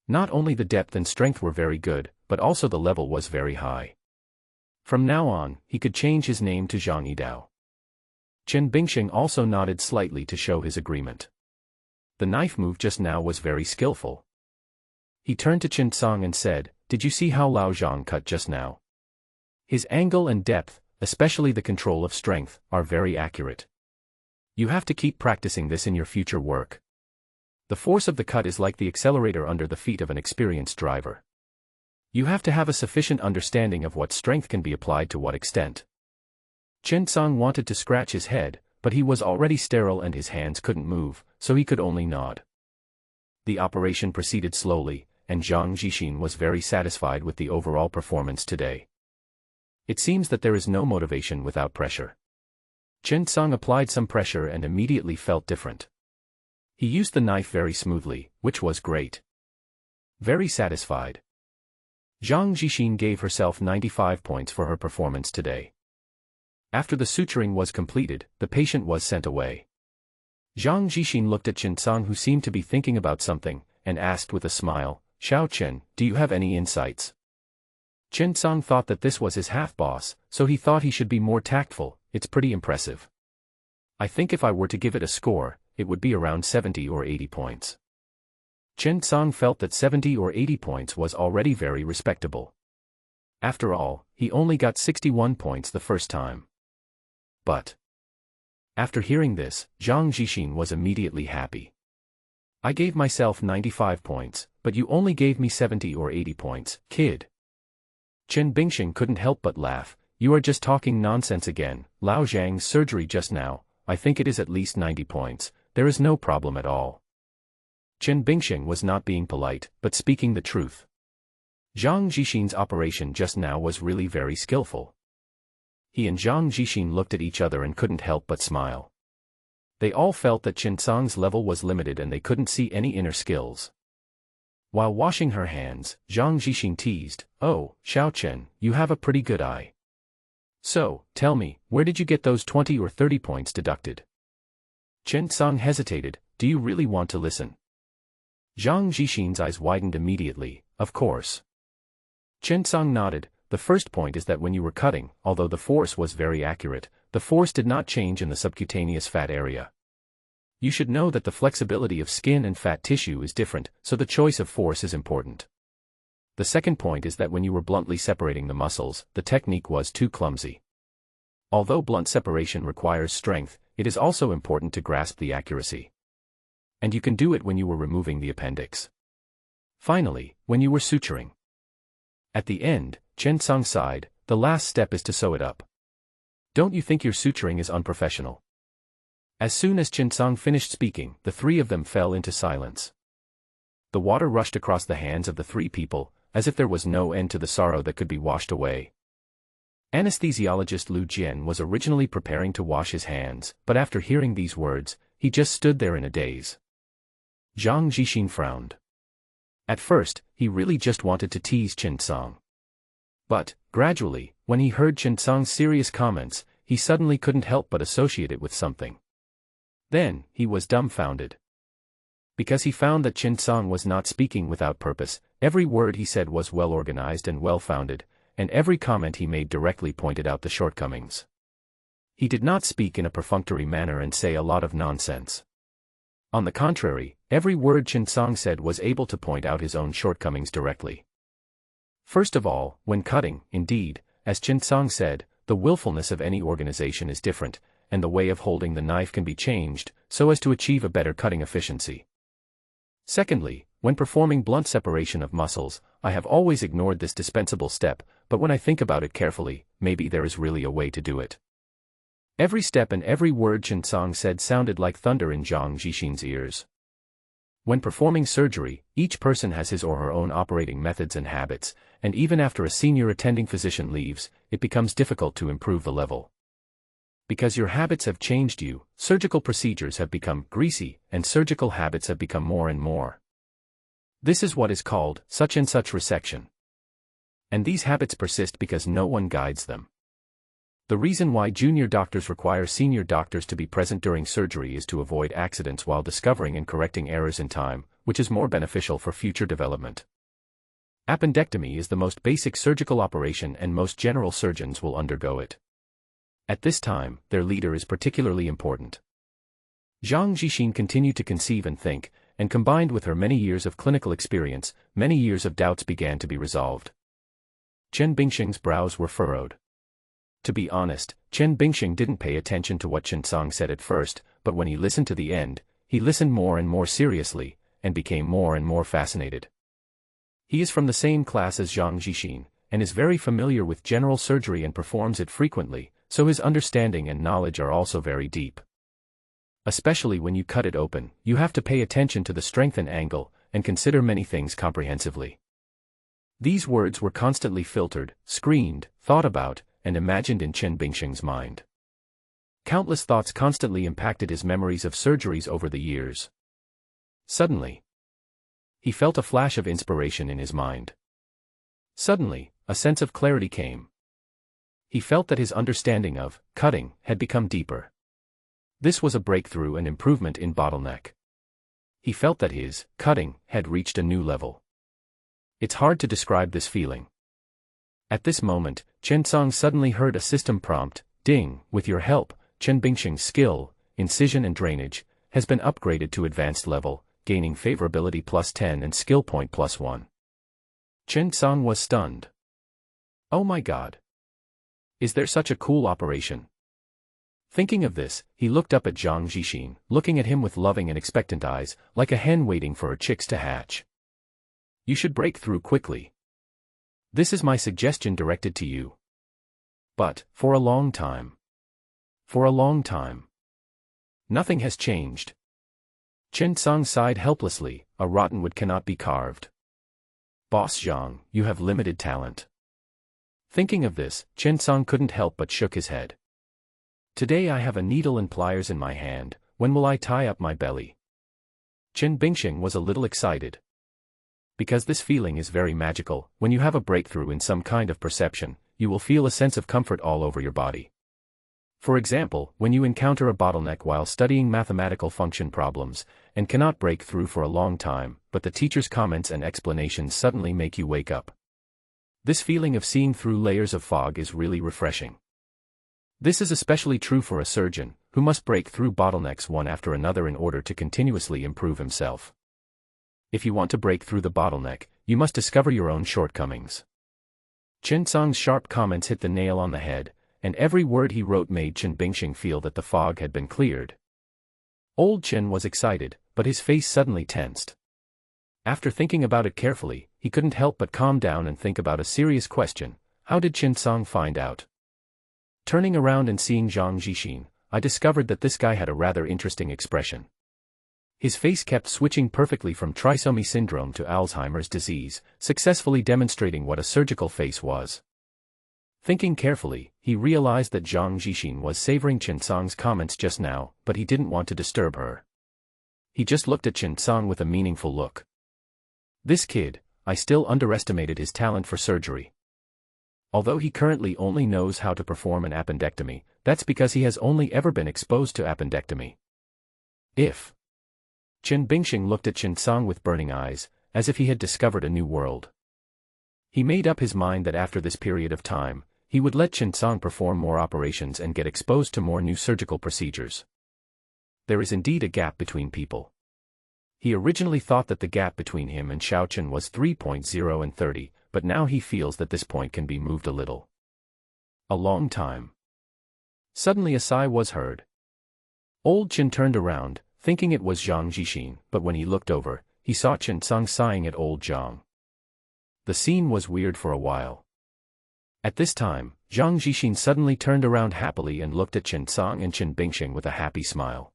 Not only the depth and strength were very good, but also the level was very high. From now on, he could change his name to Zhang Yidao. Chen Bingsheng also nodded slightly to show his agreement. The knife move just now was very skillful. He turned to Chen Tsang and said, "Did you see how Lao Zhang cut just now? His angle and depth, especially the control of strength, are very accurate. You have to keep practicing this in your future work. The force of the cut is like the accelerator under the feet of an experienced driver. You have to have a sufficient understanding of what strength can be applied to what extent." Chen Tsang wanted to scratch his head, but he was already sterile and his hands couldn't move, so he could only nod. The operation proceeded slowly, and Zhang Jixin was very satisfied with the overall performance today. It seems that there is no motivation without pressure. Chen Tsang applied some pressure and immediately felt different. He used the knife very smoothly, which was great. Very satisfied. Zhang Jixin gave herself 95 points for her performance today. After the suturing was completed, the patient was sent away. Zhang Jixin looked at Chen Tsang, who seemed to be thinking about something, and asked with a smile, "Xiao Chen, do you have any insights?" Chen Tsang thought that this was his half-boss, so he thought he should be more tactful. "It's pretty impressive. I think if I were to give it a score, it would be around 70 or 80 points. Chen Tsang felt that 70 or 80 points was already very respectable. After all, he only got 61 points the first time. But after hearing this, Zhang Jixin was immediately happy. "I gave myself 95 points, but you only gave me 70 or 80 points, kid." Chen Bingsheng couldn't help but laugh. "You are just talking nonsense again. Lao Zhang's surgery just now, I think it is at least 90 points, there is no problem at all." Chen Bingsheng was not being polite, but speaking the truth. Zhang Jixin's operation just now was really very skillful. He and Zhang Jixin looked at each other and couldn't help but smile. They all felt that Chen Tsang's level was limited and they couldn't see any inner skills. While washing her hands, Zhang Jixin teased, "Oh, Xiao Chen, you have a pretty good eye. So, tell me, where did you get those 20 or 30 points deducted?" Chen Tsang hesitated. "Do you really want to listen?" Zhang Jixin's eyes widened immediately. "Of course." Chen Tsang nodded. "The first point is that when you were cutting, although the force was very accurate, the force did not change in the subcutaneous fat area. You should know that the flexibility of skin and fat tissue is different, so the choice of force is important. The second point is that when you were bluntly separating the muscles, the technique was too clumsy. Although blunt separation requires strength, it is also important to grasp the accuracy. And you can do it when you were removing the appendix. Finally, when you were suturing. At the end, Chen Tsang sighed, "The last step is to sew it up. Don't you think your suturing is unprofessional?" As soon as Chen Tsang finished speaking, the three of them fell into silence. The water rushed across the hands of the three people, as if there was no end to the sorrow that could be washed away. Anesthesiologist Lu Jian was originally preparing to wash his hands, but after hearing these words, he just stood there in a daze. Zhang Jixin frowned. At first, he really just wanted to tease Chen Cong. But, gradually, when he heard Chen Cong's serious comments, he suddenly couldn't help but associate it with something. Then, he was dumbfounded. Because he found that Chen Cong was not speaking without purpose, every word he said was well-organized and well-founded, and every comment he made directly pointed out the shortcomings. He did not speak in a perfunctory manner and say a lot of nonsense. On the contrary, every word Chen Cong said was able to point out his own shortcomings directly. First of all, when cutting, indeed, as Chen Cong said, the willfulness of any organization is different, and the way of holding the knife can be changed, so as to achieve a better cutting efficiency. Secondly, when performing blunt separation of muscles, I have always ignored this dispensable step, but when I think about it carefully, maybe there is really a way to do it. Every step and every word Chen Cong said sounded like thunder in Zhang Jixin's ears. When performing surgery, each person has his or her own operating methods and habits, and even after a senior attending physician leaves, it becomes difficult to improve the level. Because your habits have changed you, surgical procedures have become greasy, and surgical habits have become more and more. This is what is called such and such resection. And these habits persist because no one guides them. The reason why junior doctors require senior doctors to be present during surgery is to avoid accidents while discovering and correcting errors in time, which is more beneficial for future development. Appendectomy is the most basic surgical operation and most general surgeons will undergo it. At this time, their leader is particularly important. Zhang Jixin continued to conceive and think, and combined with her many years of clinical experience, many years of doubts began to be resolved. Chen Bingxing's brows were furrowed. To be honest, Chen Bingxing didn't pay attention to what Chen Cong said at first, but when he listened to the end, he listened more and more seriously, and became more and more fascinated. He is from the same class as Zhang Jixin, and is very familiar with general surgery and performs it frequently, so his understanding and knowledge are also very deep. Especially when you cut it open, you have to pay attention to the strength and angle, and consider many things comprehensively. These words were constantly filtered, screened, thought about, and imagined in Chen Bingxing's mind. Countless thoughts constantly impacted his memories of surgeries over the years. Suddenly, he felt a flash of inspiration in his mind. Suddenly, a sense of clarity came. He felt that his understanding of cutting had become deeper. This was a breakthrough and improvement in bottleneck. He felt that his cutting had reached a new level. It's hard to describe this feeling. At this moment, Chen Cong suddenly heard a system prompt, "Ding, with your help, Chen Bingxing's skill, incision and drainage, has been upgraded to advanced level, gaining favorability +10 and skill point +1. Chen Cong was stunned. Oh my god. Is there such a cool operation? Thinking of this, he looked up at Zhang Jixin, looking at him with loving and expectant eyes, like a hen waiting for her chicks to hatch. You should break through quickly. This is my suggestion directed to you. But, for a long time. For a long time. Nothing has changed. Chen Cong sighed helplessly, a rotten wood cannot be carved. Boss Zhang, you have limited talent. Thinking of this, Chen Cong couldn't help but shook his head. Today I have a needle and pliers in my hand, when will I tie up my belly? Chen Bingxing was a little excited. Because this feeling is very magical, when you have a breakthrough in some kind of perception, you will feel a sense of comfort all over your body. For example, when you encounter a bottleneck while studying mathematical function problems, and cannot break through for a long time, but the teacher's comments and explanations suddenly make you wake up. This feeling of seeing through layers of fog is really refreshing. This is especially true for a surgeon, who must break through bottlenecks one after another in order to continuously improve himself. If you want to break through the bottleneck, you must discover your own shortcomings. Chen Cong's sharp comments hit the nail on the head, and every word he wrote made Chen Bingxing feel that the fog had been cleared. Old Chen was excited, but his face suddenly tensed. After thinking about it carefully, he couldn't help but calm down and think about a serious question: how did Chen Cong find out? Turning around and seeing Zhang Jixin, I discovered that this guy had a rather interesting expression. His face kept switching perfectly from trisomy syndrome to Alzheimer's disease, successfully demonstrating what a surgical face was. Thinking carefully, he realized that Zhang Jixin was savoring Chen Sang's comments just now, but he didn't want to disturb her. He just looked at Chen Sang with a meaningful look. This kid, I still underestimated his talent for surgery. Although he currently only knows how to perform an appendectomy, that's because he has only ever been exposed to appendectomy. If Chen Bingxing looked at Chen Sang with burning eyes, as if he had discovered a new world. He made up his mind that after this period of time, he would let Chen Sang perform more operations and get exposed to more new surgical procedures. There is indeed a gap between people. He originally thought that the gap between him and Xiao Chen was 3.0 and 30, but now he feels that this point can be moved a little. A long time. Suddenly a sigh was heard. Old Chen turned around, thinking it was Zhang Jixin, but when he looked over, he saw Chen Sang sighing at old Zhang. The scene was weird for a while. At this time, Zhang Jixin suddenly turned around happily and looked at Chen Sang and Chen Bingxing with a happy smile.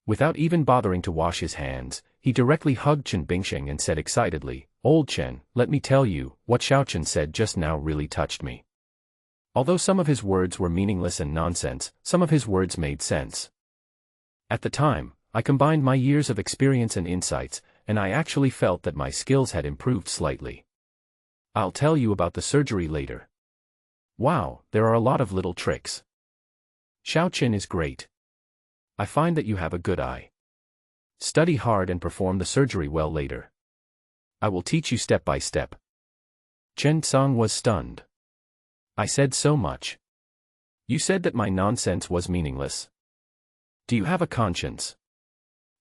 Without even bothering to wash his hands, he directly hugged Chen Bingxing and said excitedly, "Old Chen, let me tell you, what Xiao Chen said just now really touched me." Although some of his words were meaningless and nonsense, some of his words made sense. At the time, I combined my years of experience and insights, and I actually felt that my skills had improved slightly. I'll tell you about the surgery later. Wow, there are a lot of little tricks. Xiao Chen is great. I find that you have a good eye. Study hard and perform the surgery well later. I will teach you step by step. Chen Sang was stunned. I said so much. You said that my nonsense was meaningless. Do you have a conscience?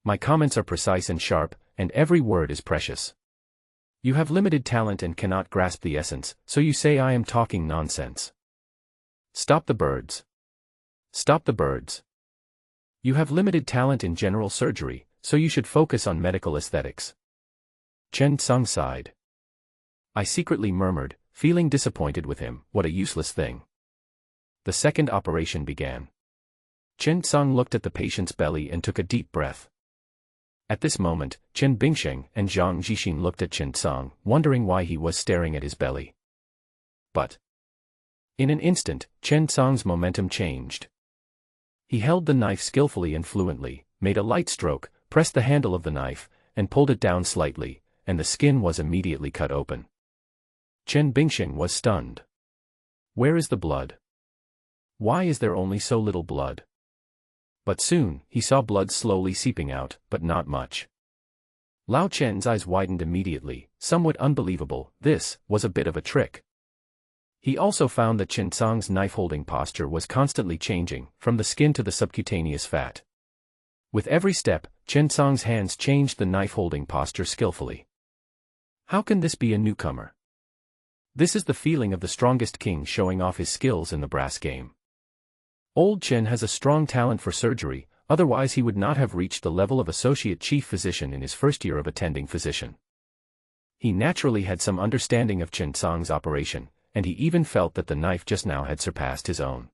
My comments are precise and sharp, and every word is precious. You have limited talent and cannot grasp the essence, so you say I am talking nonsense. Stop the birds. Stop the birds. You have limited talent in general surgery, so you should focus on medical aesthetics. Chen Sang sighed. I secretly murmured, feeling disappointed with him, what a useless thing. The second operation began. Chen Sang looked at the patient's belly and took a deep breath. At this moment, Chen Bingxing and Zhang Jixin looked at Chen Sang, wondering why he was staring at his belly. But in an instant, Chen Sang's momentum changed. He held the knife skillfully and fluently, made a light stroke, pressed the handle of the knife, and pulled it down slightly, and the skin was immediately cut open. Chen Bingxing was stunned. Where is the blood? Why is there only so little blood? But soon, he saw blood slowly seeping out, but not much. Lao Chen's eyes widened immediately, somewhat unbelievable, this was a bit of a trick. He also found that Chen Sang's knife-holding posture was constantly changing, from the skin to the subcutaneous fat. With every step, Chen Sang's hands changed the knife-holding posture skillfully. How can this be a newcomer? This is the feeling of the strongest king showing off his skills in the brass game. Old Chen has a strong talent for surgery, otherwise he would not have reached the level of associate chief physician in his first year of attending physician. He naturally had some understanding of Chen Sang's operation, and he even felt that the knife just now had surpassed his own.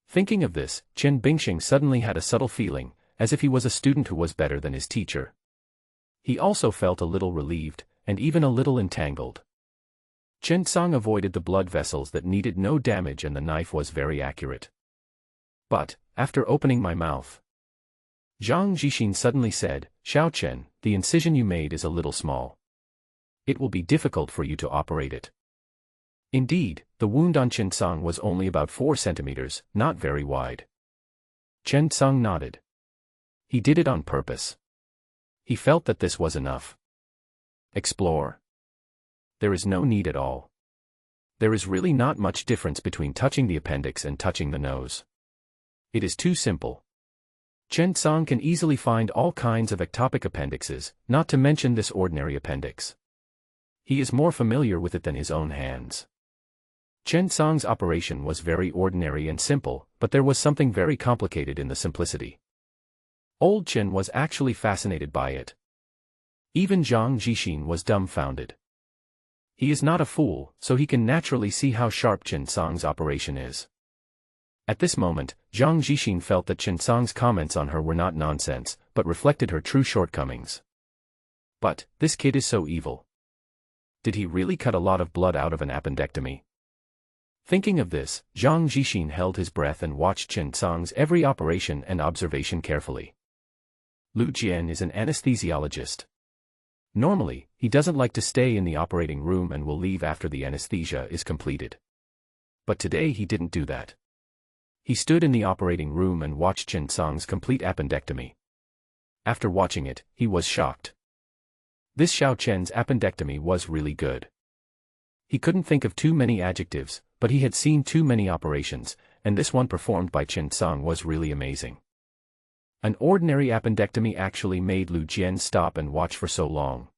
Thinking of this, Chen Bingxing suddenly had a subtle feeling, as if he was a student who was better than his teacher. He also felt a little relieved, and even a little entangled. Chen Sang avoided the blood vessels that needed no damage and the knife was very accurate. But, after opening my mouth, Zhang Jixin suddenly said, "Xiao Chen, the incision you made is a little small. It will be difficult for you to operate it." Indeed, the wound on Chen Sang was only about 4 centimeters, not very wide. Chen Sang nodded. He did it on purpose. He felt that this was enough. Explore. There is no need at all. There is really not much difference between touching the appendix and touching the nose. It is too simple. Chen Sang can easily find all kinds of ectopic appendixes, not to mention this ordinary appendix. He is more familiar with it than his own hands. Chen Sang's operation was very ordinary and simple, but there was something very complicated in the simplicity. Old Chen was actually fascinated by it. Even Zhang Jixin was dumbfounded. He is not a fool, so he can naturally see how sharp Chen Sang's operation is. At this moment, Zhang Jixin felt that Chen Sang's comments on her were not nonsense, but reflected her true shortcomings. But, this kid is so evil. Did he really cut a lot of blood out of an appendectomy? Thinking of this, Zhang Jixin held his breath and watched Chen Cang's every operation and observation carefully. Lu Jian is an anesthesiologist. Normally, he doesn't like to stay in the operating room and will leave after the anesthesia is completed. But today he didn't do that. He stood in the operating room and watched Chen Cang's complete appendectomy. After watching it, he was shocked. This Xiao Chen's appendectomy was really good. He couldn't think of too many adjectives, but he had seen too many operations, and this one performed by Chen Cang was really amazing. An ordinary appendectomy actually made Lu Jian stop and watch for so long.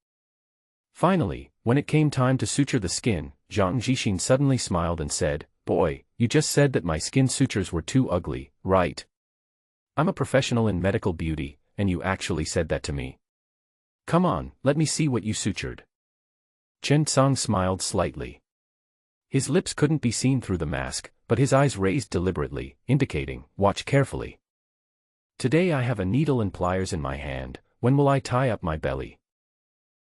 Finally, when it came time to suture the skin, Zhang Jixin suddenly smiled and said, "Boy, you just said that my skin sutures were too ugly, right? I'm a professional in medical beauty, and you actually said that to me. Come on, let me see what you sutured." Chen Cang smiled slightly. His lips couldn't be seen through the mask, but his eyes raised deliberately, indicating, "Watch carefully. Today I have a needle and pliers in my hand, when will I tie up my belly?"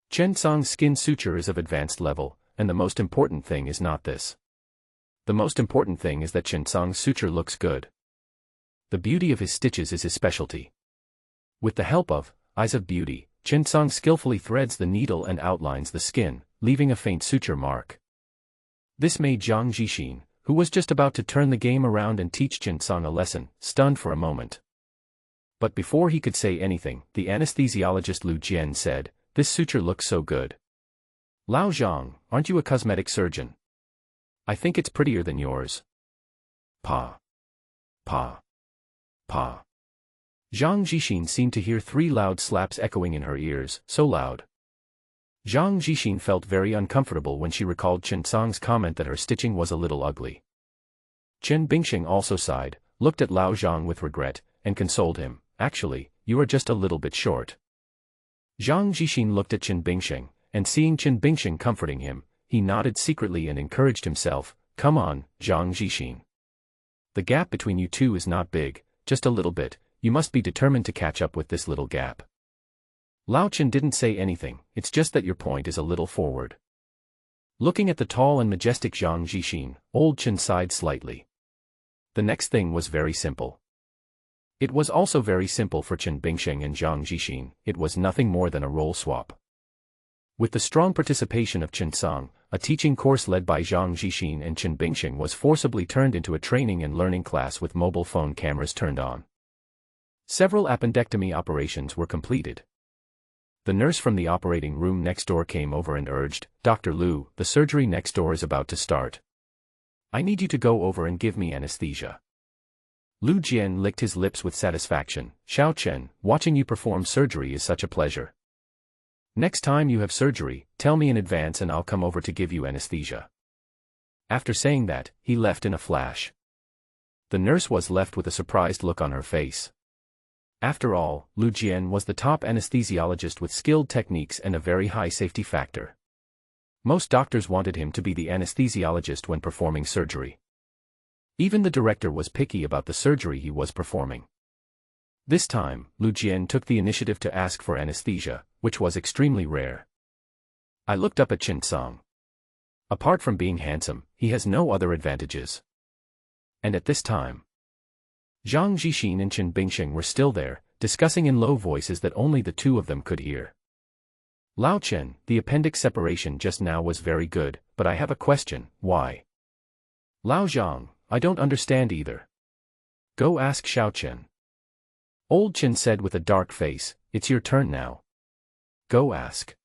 Chen Cang's skin suture is of advanced level, and the most important thing is not this. The most important thing is that Chen Cang's suture looks good. The beauty of his stitches is his specialty. With the help of eyes of beauty, Chen Cang skillfully threads the needle and outlines the skin, leaving a faint suture mark. This made Zhang Jixin, who was just about to turn the game around and teach Chen Cang a lesson, stunned for a moment. But before he could say anything, the anesthesiologist Lu Jian said, "This suture looks so good. Lao Zhang, aren't you a cosmetic surgeon? I think it's prettier than yours." Pa. Pa. Pa. Zhang Jixin seemed to hear 3 loud slaps echoing in her ears, so loud. Zhang Jixin felt very uncomfortable when she recalled Chen Cang's comment that her stitching was a little ugly. Chen Bingxing also sighed, looked at Lao Zhang with regret, and consoled him, "Actually, you are just a little bit short." Zhang Jixin looked at Chen Bingxing, and seeing Chen Bingxing comforting him, he nodded secretly and encouraged himself, "Come on, Zhang Jixin. The gap between you two is not big, just a little bit, you must be determined to catch up with this little gap." Lao Chen didn't say anything, "It's just that your point is a little forward." Looking at the tall and majestic Zhang Jixin, old Chen sighed slightly. The next thing was very simple. It was also very simple for Chen Bingxing and Zhang Jixin, it was nothing more than a role swap. With the strong participation of Chen Cang, a teaching course led by Zhang Jixin and Chen Bingxing was forcibly turned into a training and learning class with mobile phone cameras turned on. Several appendectomy operations were completed. The nurse from the operating room next door came over and urged, "Dr. Lu, the surgery next door is about to start. I need you to go over and give me anesthesia." Lu Jian licked his lips with satisfaction. "Xiao Chen, watching you perform surgery is such a pleasure. Next time you have surgery, tell me in advance and I'll come over to give you anesthesia." After saying that, he left in a flash. The nurse was left with a surprised look on her face. After all, Lu Jian was the top anesthesiologist with skilled techniques and a very high safety factor. Most doctors wanted him to be the anesthesiologist when performing surgery. Even the director was picky about the surgery he was performing. This time, Lu Jian took the initiative to ask for anesthesia, which was extremely rare. I looked up at Chen Cang. Apart from being handsome, he has no other advantages. And at this time, Zhang Jixin and Chen Bingxing were still there, discussing in low voices that only the two of them could hear. "Lao Chen, the appendix separation just now was very good, but I have a question, why?" "Lao Zhang, I don't understand either. Go ask Xiao Chen." Old Chen said with a dark face, "It's your turn now. Go ask."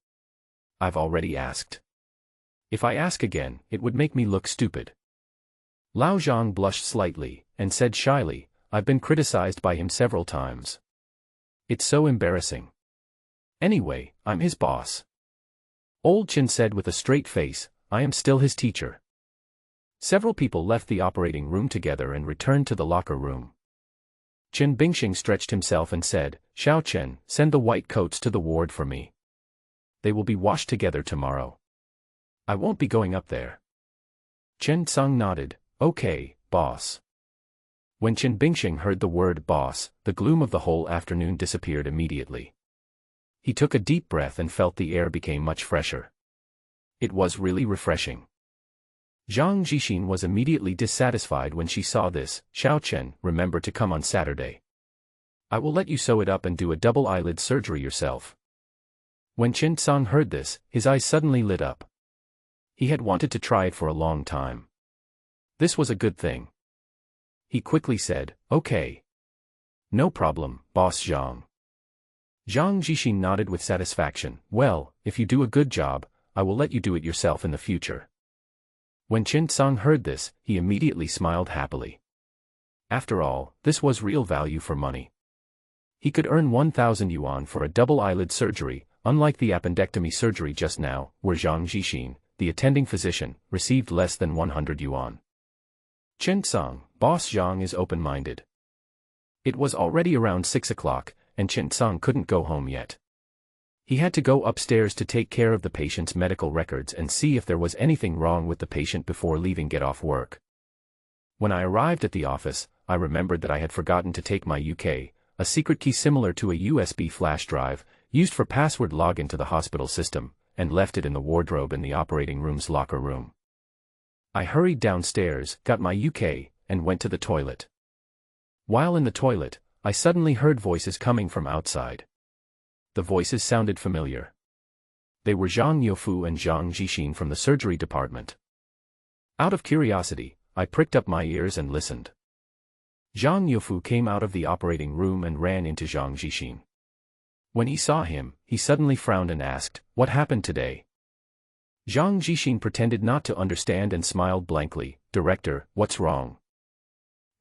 "I've already asked. If I ask again, it would make me look stupid." Lao Zhang blushed slightly, and said shyly, "I've been criticized by him several times. It's so embarrassing. Anyway, I'm his boss." Old Chen said with a straight face, "I am still his teacher." Several people left the operating room together and returned to the locker room. Chen Bingxing stretched himself and said, "Xiao Chen, send the white coats to the ward for me. They will be washed together tomorrow. I won't be going up there." Chen Cang nodded, "Okay, boss." When Chen Bingxing heard the word boss, the gloom of the whole afternoon disappeared immediately. He took a deep breath and felt the air became much fresher. It was really refreshing. Zhang Jixin was immediately dissatisfied when she saw this. Xiao Chen, remember to come on Saturday. I will let you sew it up and do a double eyelid surgery yourself. When Chen Tsang heard this, his eyes suddenly lit up. He had wanted to try it for a long time. This was a good thing. He quickly said, okay. No problem, Boss Zhang. Zhang Jixin nodded with satisfaction. Well, if you do a good job, I will let you do it yourself in the future. When Chen Tsang heard this, he immediately smiled happily. After all, this was real value for money. He could earn 1,000 yuan for a double eyelid surgery, unlike the appendectomy surgery just now, where Zhang Jixin, the attending physician, received less than 100 yuan. Chen Tsang, Boss Zhang is open-minded. It was already around 6 o'clock, and Chen Tsang couldn't go home yet. He had to go upstairs to take care of the patient's medical records and see if there was anything wrong with the patient before leaving get off work. When I arrived at the office, I remembered that I had forgotten to take my UK, a secret key similar to a USB flash drive, used for password login to the hospital system, and left it in the wardrobe in the operating room's locker room. I hurried downstairs, got my UK, and went to the toilet. While in the toilet, I suddenly heard voices coming from outside. The voices sounded familiar. They were Zhang Youfu and Zhang Jixin from the surgery department. Out of curiosity, I pricked up my ears and listened. Zhang Youfu came out of the operating room and ran into Zhang Jixin. When he saw him, he suddenly frowned and asked, "What happened today?" Zhang Jixin pretended not to understand and smiled blankly. "Director, what's wrong?"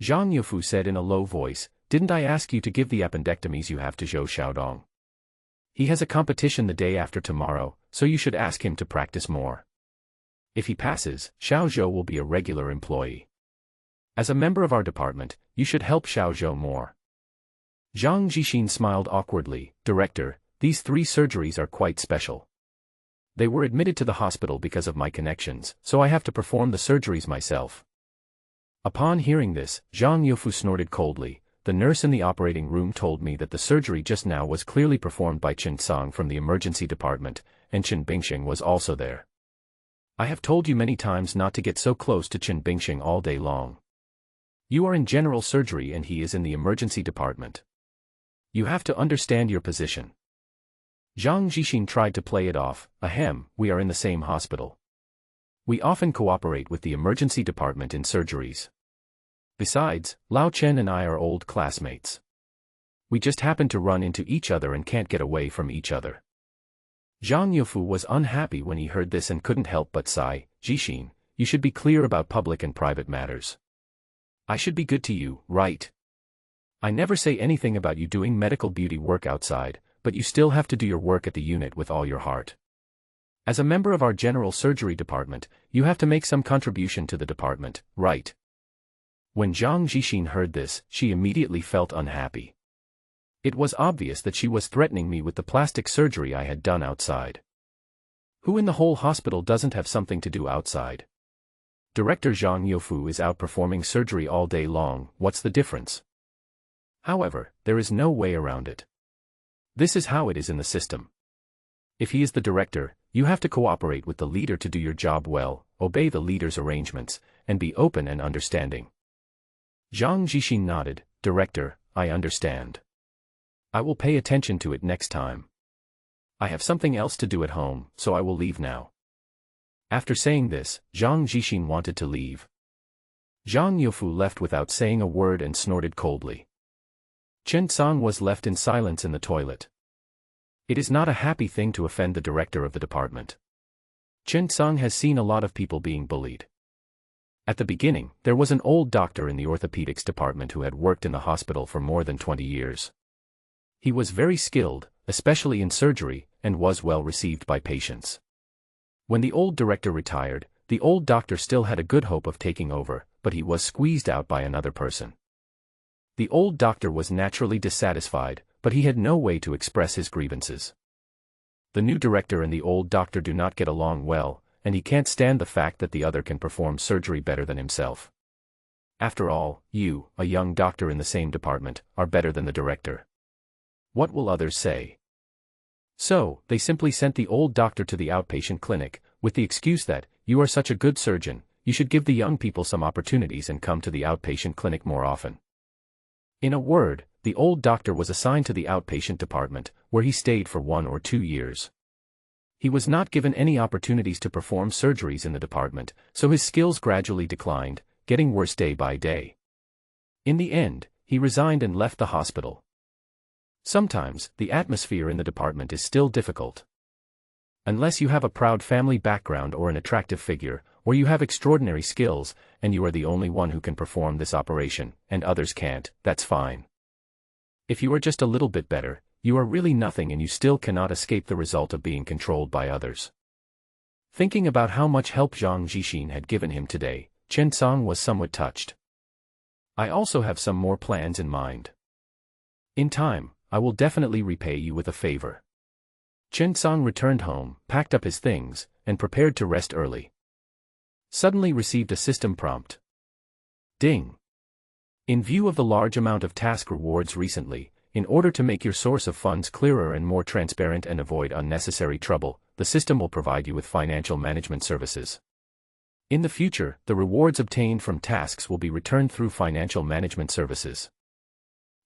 Zhang Youfu said in a low voice, "Didn't I ask you to give the appendectomies you have to Zhou Xiaodong? He has a competition the day after tomorrow, so you should ask him to practice more. If he passes, Xiao Zhou will be a regular employee. As a member of our department, you should help Xiao Zhou more." Zhang Jixin smiled awkwardly. "Director, these 3 surgeries are quite special. They were admitted to the hospital because of my connections, so I have to perform the surgeries myself." Upon hearing this, Zhang Youfu snorted coldly. "The nurse in the operating room told me that the surgery just now was clearly performed by Chen Tsang from the emergency department, and Chen Bingxing was also there. I have told you many times not to get so close to Chen Bingxing all day long. You are in general surgery and he is in the emergency department. You have to understand your position." Zhang Jixin tried to play it off. "Ahem, we are in the same hospital. We often cooperate with the emergency department in surgeries. Besides, Lao Chen and I are old classmates. We just happen to run into each other and can't get away from each other." Zhang Youfu was unhappy when he heard this and couldn't help but sigh. "Jixin, you should be clear about public and private matters. I should be good to you, right? I never say anything about you doing medical beauty work outside, but you still have to do your work at the unit with all your heart. As a member of our general surgery department, you have to make some contribution to the department, right?" When Zhang Jixin heard this, she immediately felt unhappy. It was obvious that she was threatening me with the plastic surgery I had done outside. Who in the whole hospital doesn't have something to do outside? Director Zhang Youfu is out performing surgery all day long, what's the difference? However, there is no way around it. This is how it is in the system. If he is the director, you have to cooperate with the leader to do your job well, obey the leader's arrangements, and be open and understanding. Zhang Jixin nodded. "Director, I understand. I will pay attention to it next time. I have something else to do at home, so I will leave now." After saying this, Zhang Jixin wanted to leave. Zhang Youfu left without saying a word and snorted coldly. Chen Tsang was left in silence in the toilet. It is not a happy thing to offend the director of the department. Chen Tsang has seen a lot of people being bullied. At the beginning, there was an old doctor in the orthopedics department who had worked in the hospital for more than 20 years. He was very skilled, especially in surgery, and was well received by patients. When the old director retired, the old doctor still had a good hope of taking over, but he was squeezed out by another person. The old doctor was naturally dissatisfied, but he had no way to express his grievances. The new director and the old doctor do not get along well, and he can't stand the fact that the other can perform surgery better than himself. After all, you, a young doctor in the same department, are better than the director. What will others say? So, they simply sent the old doctor to the outpatient clinic, with the excuse that, "You are such a good surgeon, you should give the young people some opportunities and come to the outpatient clinic more often. In a word, the old doctor was assigned to the outpatient department, where he stayed for 1 or 2 years. He was not given any opportunities to perform surgeries in the department, so his skills gradually declined, getting worse day by day. In the end, he resigned and left the hospital. Sometimes, the atmosphere in the department is still difficult. Unless you have a proud family background or an attractive figure, or you have extraordinary skills, and you are the only one who can perform this operation, and others can't, that's fine. If you are just a little bit better, you are really nothing and you still cannot escape the result of being controlled by others. Thinking about how much help Zhang Zhixin had given him today, Chen Song was somewhat touched. I also have some more plans in mind. In time, I will definitely repay you with a favor. Chen Song returned home, packed up his things, and prepared to rest early. Suddenly received a system prompt. Ding! In view of the large amount of task rewards recently, in order to make your source of funds clearer and more transparent and avoid unnecessary trouble, the system will provide you with financial management services. In the future, the rewards obtained from tasks will be returned through financial management services.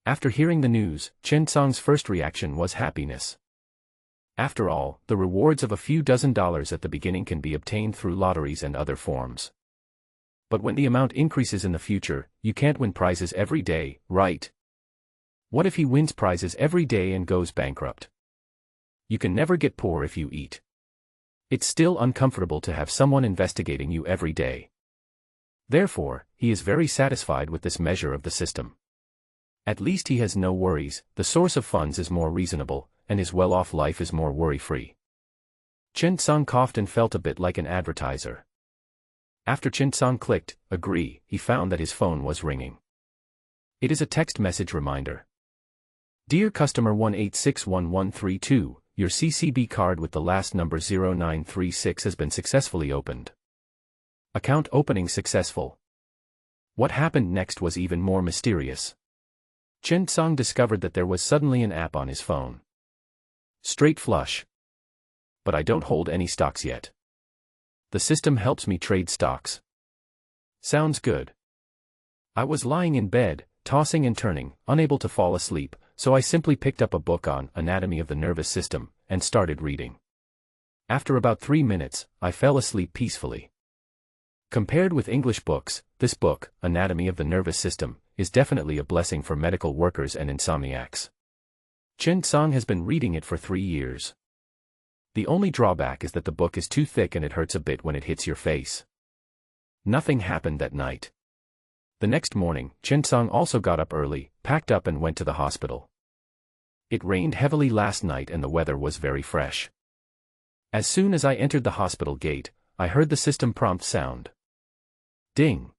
After hearing the news, Chen Song's first reaction was happiness. After all, the rewards of a few dozen dollars at the beginning can be obtained through lotteries and other forms. But when the amount increases in the future, you can't win prizes every day, right? What if he wins prizes every day and goes bankrupt? You can never get poor if you eat. It's still uncomfortable to have someone investigating you every day. Therefore, he is very satisfied with this measure of the system. At least he has no worries, the source of funds is more reasonable, and his well-off life is more worry-free. Chen Song coughed and felt a bit like an advertiser. After Chen Song clicked, agree, he found that his phone was ringing. It is a text message reminder. Dear customer 1861132, your CCB card with the last number 0936 has been successfully opened. Account opening successful. What happened next was even more mysterious. Chen Song discovered that there was suddenly an app on his phone. Straight flush. But I don't hold any stocks yet. The system helps me trade stocks. Sounds good. I was lying in bed, tossing and turning, unable to fall asleep, so I simply picked up a book on Anatomy of the Nervous System, and started reading. After about 3 minutes, I fell asleep peacefully. Compared with English books, this book, Anatomy of the Nervous System, is definitely a blessing for medical workers and insomniacs. Chen Song has been reading it for 3 years. The only drawback is that the book is too thick and it hurts a bit when it hits your face. Nothing happened that night. The next morning, Chen Song also got up early, packed up and went to the hospital. It rained heavily last night and the weather was very fresh. As soon as I entered the hospital gate, I heard the system prompt sound. Ding!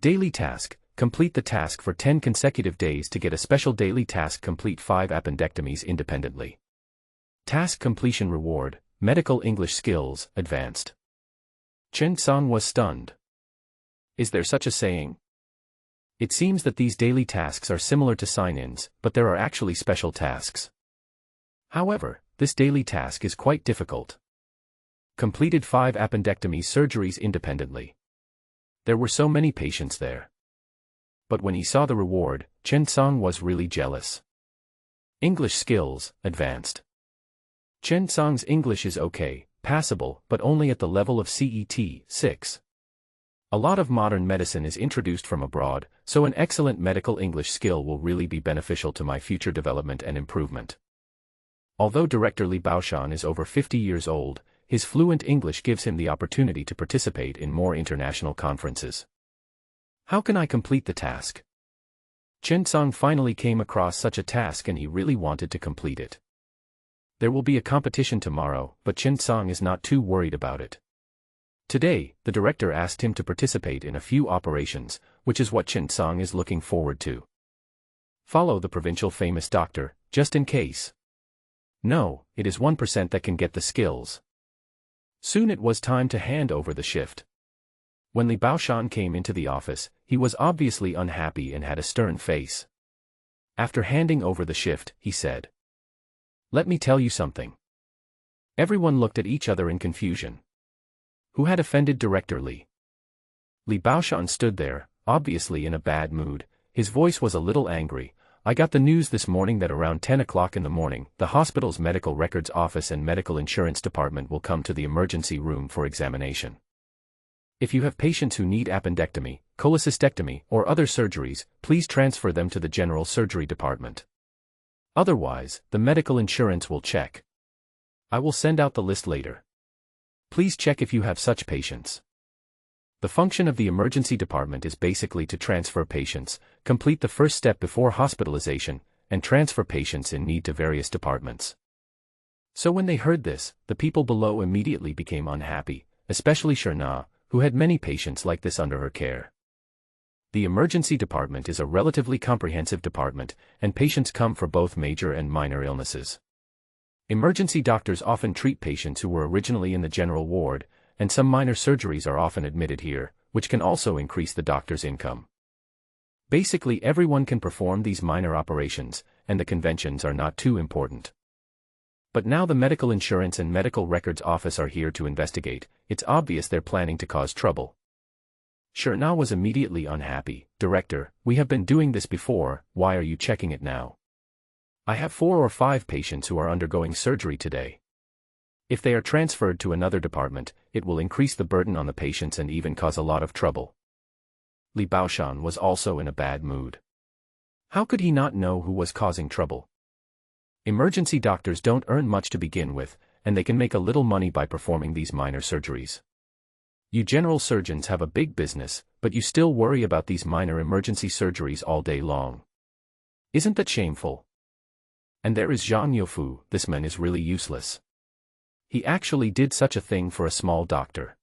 Daily task. Complete the task for 10 consecutive days to get a special daily task. Complete 5 appendectomies independently. Task completion reward, medical English skills, advanced. Chen Song was stunned. Is there such a saying? It seems that these daily tasks are similar to sign-ins, but there are actually special tasks. However, this daily task is quite difficult. Completed 5 appendectomy surgeries independently. There were so many patients there. But when he saw the reward, Chen Song was really jealous. English skills, advanced. Chen Song's English is okay, passable, but only at the level of CET 6. A lot of modern medicine is introduced from abroad, so an excellent medical English skill will really be beneficial to my future development and improvement. Although Director Li Baoshan is over 50 years old, his fluent English gives him the opportunity to participate in more international conferences. How can I complete the task? Chen Song finally came across such a task and he really wanted to complete it. There will be a competition tomorrow, but Chen Song is not too worried about it. Today, the director asked him to participate in a few operations, which is what Chen Song is looking forward to. Follow the provincial famous doctor, just in case. No, it is 1% that can get the skills. Soon it was time to hand over the shift. When Li Baoshan came into the office, he was obviously unhappy and had a stern face. After handing over the shift, he said, "Let me tell you something." Everyone looked at each other in confusion. Who had offended Director Li? Li Baoshan stood there, obviously in a bad mood. His voice was a little angry. I got the news this morning that around 10 o'clock in the morning, the hospital's medical records office and medical insurance department will come to the emergency room for examination. If you have patients who need appendectomy, cholecystectomy, or other surgeries, please transfer them to the general surgery department. Otherwise, the medical insurance will check. I will send out the list later. Please check if you have such patients. The function of the emergency department is basically to transfer patients, complete the first step before hospitalization, and transfer patients in need to various departments. So when they heard this, the people below immediately became unhappy, especially Sherna, who had many patients like this under her care. The emergency department is a relatively comprehensive department, and patients come for both major and minor illnesses. Emergency doctors often treat patients who were originally in the general ward, and some minor surgeries are often admitted here, which can also increase the doctor's income. Basically, everyone can perform these minor operations, and the conventions are not too important. But now the medical insurance and medical records office are here to investigate. It's obvious they're planning to cause trouble. Sherna was immediately unhappy. Director, we have been doing this before, why are you checking it now? I have 4 or 5 patients who are undergoing surgery today. If they are transferred to another department, it will increase the burden on the patients and even cause a lot of trouble. Li Baoshan was also in a bad mood. How could he not know who was causing trouble? Emergency doctors don't earn much to begin with, and they can make a little money by performing these minor surgeries. You general surgeons have a big business, but you still worry about these minor emergency surgeries all day long. Isn't that shameful? And there is Zhang Youfu, this man is really useless. He actually did such a thing for a small doctor.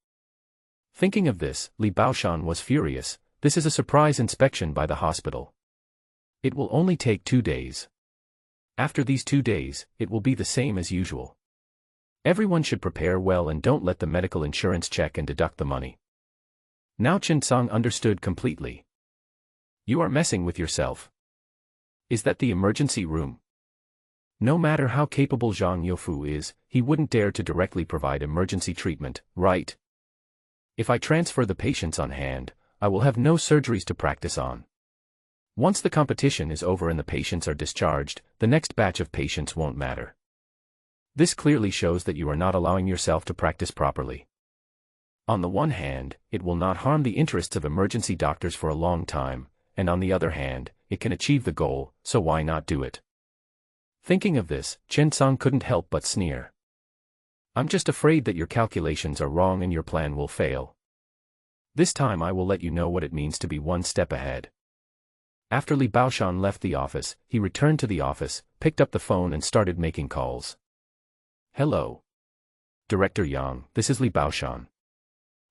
Thinking of this, Li Baoshan was furious. This is a surprise inspection by the hospital. It will only take 2 days. After these 2 days, it will be the same as usual. Everyone should prepare well and don't let the medical insurance check and deduct the money. Now Chen Song understood completely. You are messing with yourself. Is that the emergency room? No matter how capable Zhang Youfu is, he wouldn't dare to directly provide emergency treatment, right? If I transfer the patients on hand, I will have no surgeries to practice on. Once the competition is over and the patients are discharged, the next batch of patients won't matter. This clearly shows that you are not allowing yourself to practice properly. On the one hand, it will not harm the interests of emergency doctors for a long time, and on the other hand, it can achieve the goal, so why not do it? Thinking of this, Chen Song couldn't help but sneer. I'm just afraid that your calculations are wrong and your plan will fail. This time I will let you know what it means to be one step ahead. After Li Baoshan left the office, he returned to the office, picked up the phone and started making calls. Hello. Director Yang, this is Li Baoshan.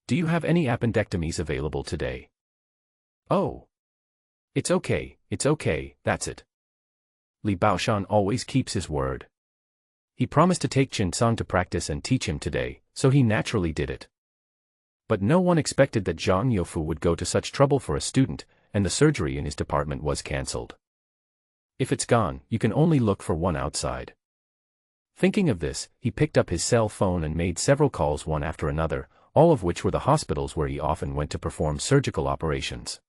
Do you have any appendectomies available today? Oh. It's okay, that's it. Li Baoshan always keeps his word. He promised to take Chen Song to practice and teach him today, so he naturally did it. But no one expected that Zhang Youfu would go to such trouble for a student, and the surgery in his department was cancelled. If it's gone, you can only look for one outside. Thinking of this, he picked up his cell phone and made several calls one after another, all of which were the hospitals where he often went to perform surgical operations.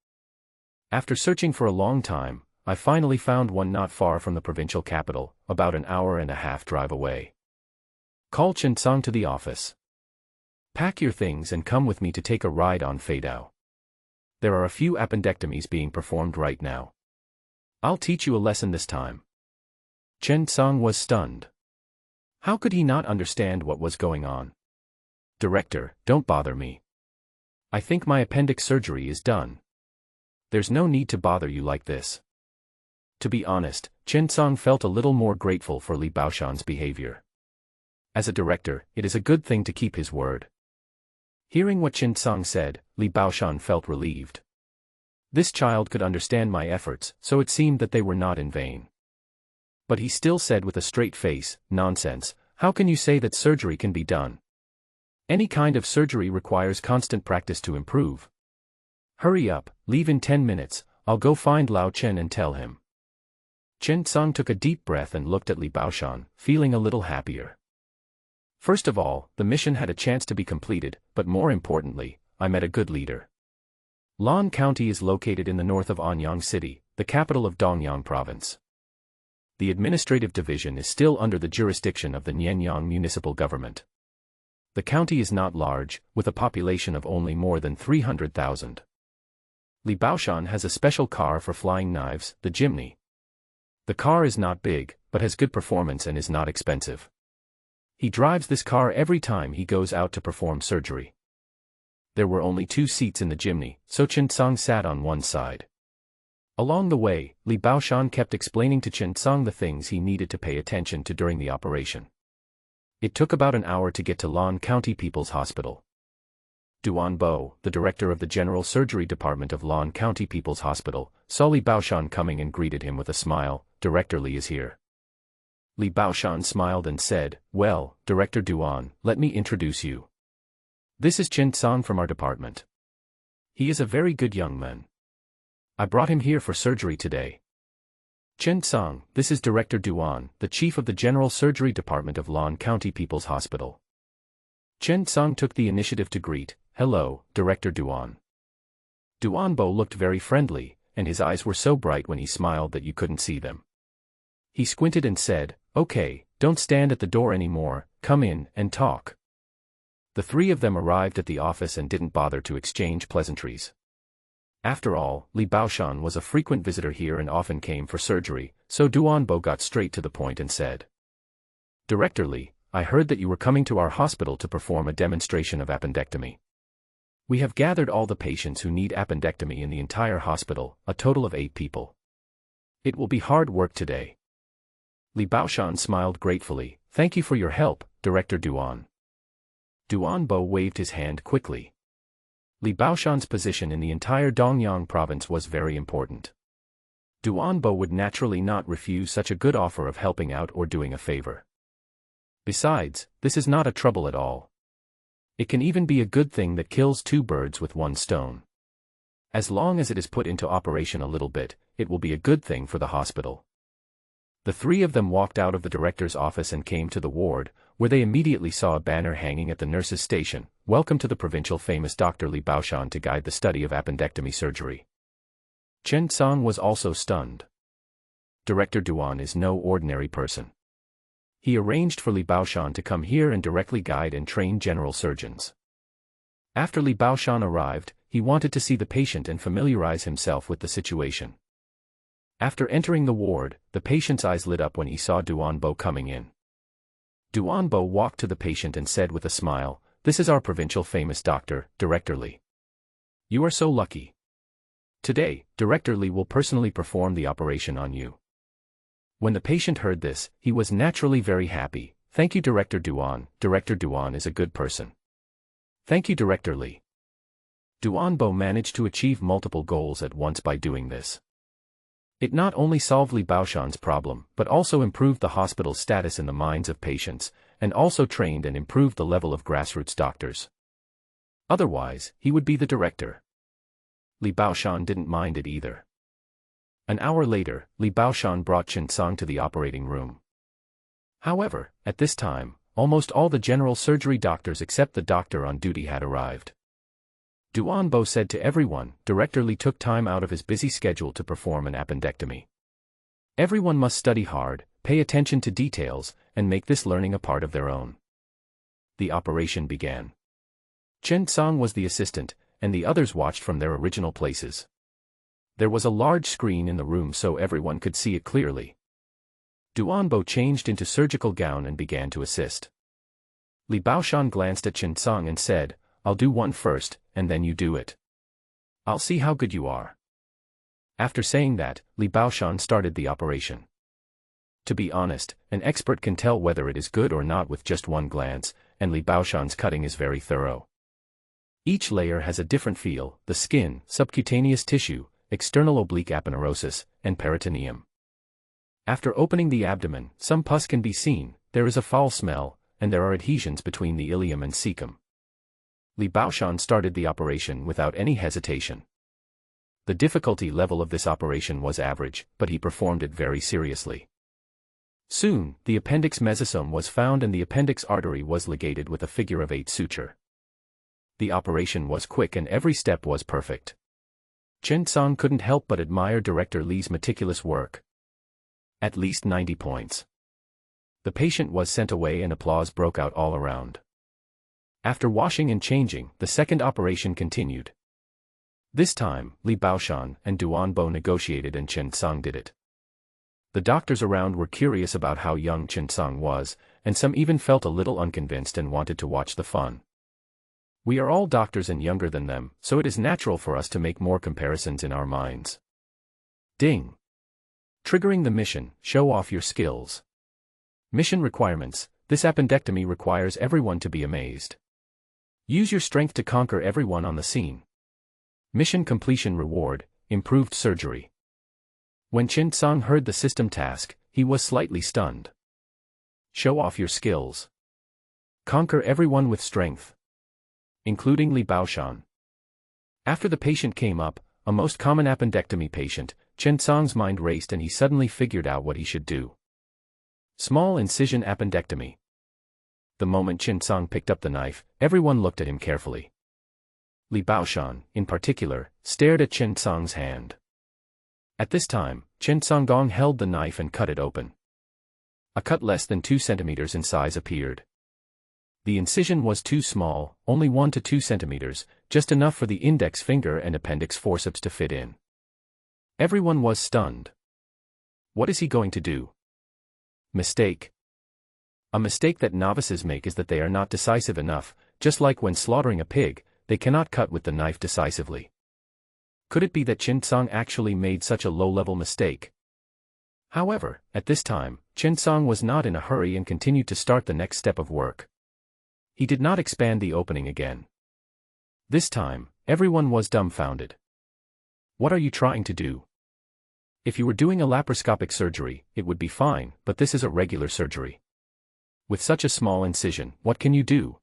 After searching for a long time, I finally found one not far from the provincial capital, about an hour and a half drive away. Call Chen Song to the office. Pack your things and come with me to take a ride on Feidao. There are a few appendectomies being performed right now. I'll teach you a lesson this time. Chen Song was stunned. How could he not understand what was going on? Director, don't bother me. I think my appendix surgery is done. There's no need to bother you like this. To be honest, Chen Song felt a little more grateful for Li Baoshan's behavior. As a director, it is a good thing to keep his word. Hearing what Chen Song said, Li Baoshan felt relieved. This child could understand my efforts, so it seemed that they were not in vain. But he still said with a straight face, nonsense, how can you say that surgery can be done? Any kind of surgery requires constant practice to improve. Hurry up, leave in 10 minutes, I'll go find Lao Chen and tell him. Chen Song took a deep breath and looked at Li Baoshan, feeling a little happier. First of all, the mission had a chance to be completed, but more importantly, I met a good leader. Lan County is located in the north of Anyang City, the capital of Dongyang Province. The administrative division is still under the jurisdiction of the Nyenyang municipal government. The county is not large, with a population of only more than 300,000. Li Baoshan has a special car for flying knives, the Jimny. The car is not big, but has good performance and is not expensive. He drives this car every time he goes out to perform surgery. There were only 2 seats in the Jimny, so Chen Tsang sat on one side. Along the way, Li Baoshan kept explaining to Chen Tsang the things he needed to pay attention to during the operation. It took about an hour to get to Lan County People's Hospital. Duan Bo, the director of the General Surgery Department of Lan County People's Hospital, saw Li Baoshan coming and greeted him with a smile. "Director Li is here." Li Baoshan smiled and said, "Well, Director Duan, let me introduce you. This is Chen Tsang from our department. He is a very good young man. I brought him here for surgery today." "Chen Tsang, this is Director Duan, the chief of the General Surgery Department of Lan County People's Hospital." Chen Tsang took the initiative to greet, "Hello, Director Duan." Duan Bo looked very friendly, and his eyes were so bright when he smiled that you couldn't see them. He squinted and said, "Okay, don't stand at the door anymore, come in and talk." The 3 of them arrived at the office and didn't bother to exchange pleasantries. After all, Li Baoshan was a frequent visitor here and often came for surgery, so Duan Bo got straight to the point and said, "Director Li, I heard that you were coming to our hospital to perform a demonstration of appendectomy. We have gathered all the patients who need appendectomy in the entire hospital, a total of 8 people. It will be hard work today." Li Baoshan smiled gratefully, "Thank you for your help, Director Duan." Duan Bo waved his hand quickly. Li Baoshan's position in the entire Dongyang province was very important. Duan Bo would naturally not refuse such a good offer of helping out or doing a favor. Besides, this is not a trouble at all. It can even be a good thing that kills 2 birds with 1 stone. As long as it is put into operation a little bit, it will be a good thing for the hospital. The 3 of them walked out of the director's office and came to the ward, where they immediately saw a banner hanging at the nurse's station, "Welcome to the provincial famous Dr. Li Baoshan to guide the study of appendectomy surgery." Chen Tsang was also stunned. Director Duan is no ordinary person. He arranged for Li Baoshan to come here and directly guide and train general surgeons. After Li Baoshan arrived, he wanted to see the patient and familiarize himself with the situation. After entering the ward, the patient's eyes lit up when he saw Duan Bo coming in. Duan Bo walked to the patient and said with a smile, "This is our provincial famous doctor, Director Li. You are so lucky. Today, Director Li will personally perform the operation on you." When the patient heard this, he was naturally very happy. "Thank you, Director Duan. Director Duan is a good person." "Thank you, Director Li." Duan Bo managed to achieve multiple goals at once by doing this. It not only solved Li Baoshan's problem, but also improved the hospital's status in the minds of patients, and also trained and improved the level of grassroots doctors. Otherwise, he would be the director. Li Baoshan didn't mind it either. An hour later, Li Baoshan brought Chen Tsang to the operating room. However, at this time, almost all the general surgery doctors except the doctor on duty had arrived. Duan Bo said to everyone, "Director Li took time out of his busy schedule to perform an appendectomy. Everyone must study hard, pay attention to details, and make this learning a part of their own." The operation began. Chen Tsang was the assistant, and the others watched from their original places. There was a large screen in the room so everyone could see it clearly. Duan Bo changed into surgical gown and began to assist. Li Baoshan glanced at Chen Tsang and said, "I'll do one first, and then you do it. I'll see how good you are." After saying that, Li Baoshan started the operation. To be honest, an expert can tell whether it is good or not with just one glance, and Li Baoshan's cutting is very thorough. Each layer has a different feel: the skin, subcutaneous tissue, external oblique aponeurosis, and peritoneum. After opening the abdomen, some pus can be seen, there is a foul smell, and there are adhesions between the ileum and cecum. Li Baoshan started the operation without any hesitation. The difficulty level of this operation was average, but he performed it very seriously. Soon, the appendix mesosome was found and the appendix artery was ligated with a figure of 8 suture. The operation was quick and every step was perfect. Chen Song couldn't help but admire director Li's meticulous work. At least 90 points. The patient was sent away and applause broke out all around. After washing and changing, the second operation continued. This time, Li Baoshan and Duan Bo negotiated and Chen Song did it. The doctors around were curious about how young Chen Song was, and some even felt a little unconvinced and wanted to watch the fun. We are all doctors and younger than them, so it is natural for us to make more comparisons in our minds. Ding! Triggering the mission, show off your skills. Mission requirements: this appendectomy requires everyone to be amazed. Use your strength to conquer everyone on the scene. Mission completion reward: improved surgery. When Chen Song heard the system task, he was slightly stunned. Show off your skills. Conquer everyone with strength, including Li Baoshan. After the patient came up, a most common appendectomy patient, Chen Song's mind raced and he suddenly figured out what he should do. Small incision appendectomy. The moment Chen Song picked up the knife, everyone looked at him carefully. Li Baoshan, in particular, stared at Chen Song's hand. At this time, Chen Songgong held the knife and cut it open. A cut less than 2 centimeters in size appeared. The incision was too small, only 1 to 2 centimeters, just enough for the index finger and appendix forceps to fit in. Everyone was stunned. What is he going to do? Mistake. A mistake that novices make is that they are not decisive enough, just like when slaughtering a pig, they cannot cut with the knife decisively. Could it be that Chen Song actually made such a low-level mistake? However, at this time, Chen Song was not in a hurry and continued to start the next step of work. He did not expand the opening again. This time, everyone was dumbfounded. What are you trying to do? If you were doing a laparoscopic surgery, it would be fine, but this is a regular surgery. With such a small incision, what can you do?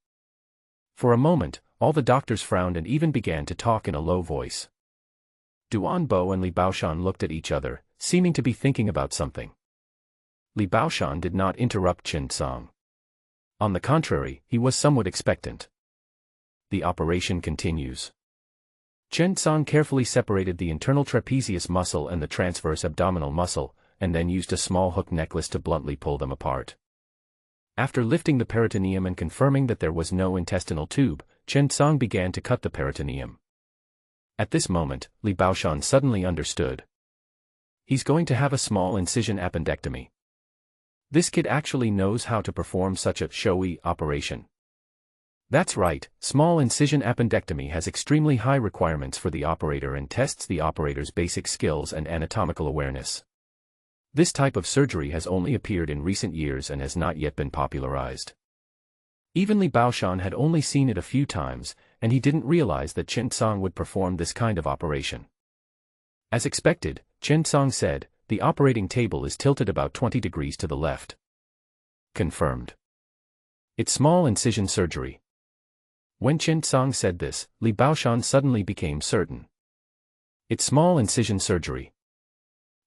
For a moment, all the doctors frowned and even began to talk in a low voice. Duan Bo and Li Baoshan looked at each other, seeming to be thinking about something. Li Baoshan did not interrupt Chen Song. On the contrary, he was somewhat expectant. The operation continues. Chen Song carefully separated the internal trapezius muscle and the transverse abdominal muscle, and then used a small hook necklace to bluntly pull them apart. After lifting the peritoneum and confirming that there was no intestinal tube, Chen Song began to cut the peritoneum. At this moment, Li Baoshan suddenly understood. He's going to have a small incision appendectomy. This kid actually knows how to perform such a showy operation. That's right, small incision appendectomy has extremely high requirements for the operator and tests the operator's basic skills and anatomical awareness. This type of surgery has only appeared in recent years and has not yet been popularized. Even Li Baoshan had only seen it a few times, and he didn't realize that Chen Song would perform this kind of operation. As expected, Chen Song said, "The operating table is tilted about 20 degrees to the left." Confirmed. It's small incision surgery. When Chen Song said this, Li Baoshan suddenly became certain. It's small incision surgery.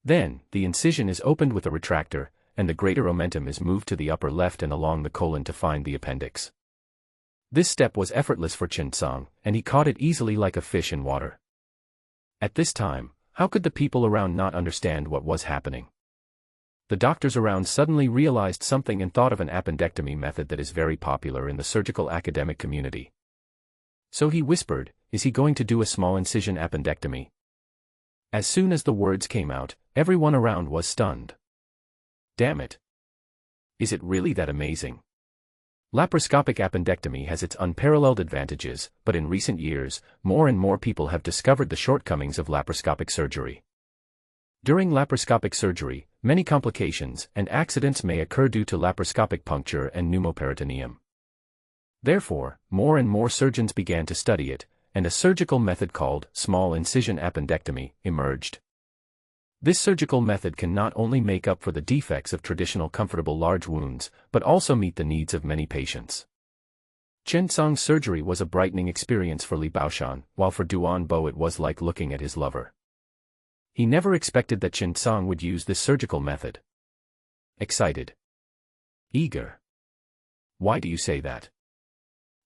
Then, the incision is opened with a retractor, and the greater omentum is moved to the upper left and along the colon to find the appendix. This step was effortless for Chen Song, and he caught it easily like a fish in water. At this time, how could the people around not understand what was happening? The doctors around suddenly realized something and thought of an appendectomy method that is very popular in the surgical academic community. So he whispered, "Is he going to do a small incision appendectomy?" As soon as the words came out, everyone around was stunned. Damn it! Is it really that amazing? Laparoscopic appendectomy has its unparalleled advantages, but in recent years, more and more people have discovered the shortcomings of laparoscopic surgery. During laparoscopic surgery, many complications and accidents may occur due to laparoscopic puncture and pneumoperitoneum. Therefore, more and more surgeons began to study it, and a surgical method called small incision appendectomy emerged. This surgical method can not only make up for the defects of traditional comfortable large wounds, but also meet the needs of many patients. Chen Song's surgery was a brightening experience for Li Baoshan, while for Duan Bo it was like looking at his lover. He never expected that Chen Song would use this surgical method. Excited. Eager. Why do you say that?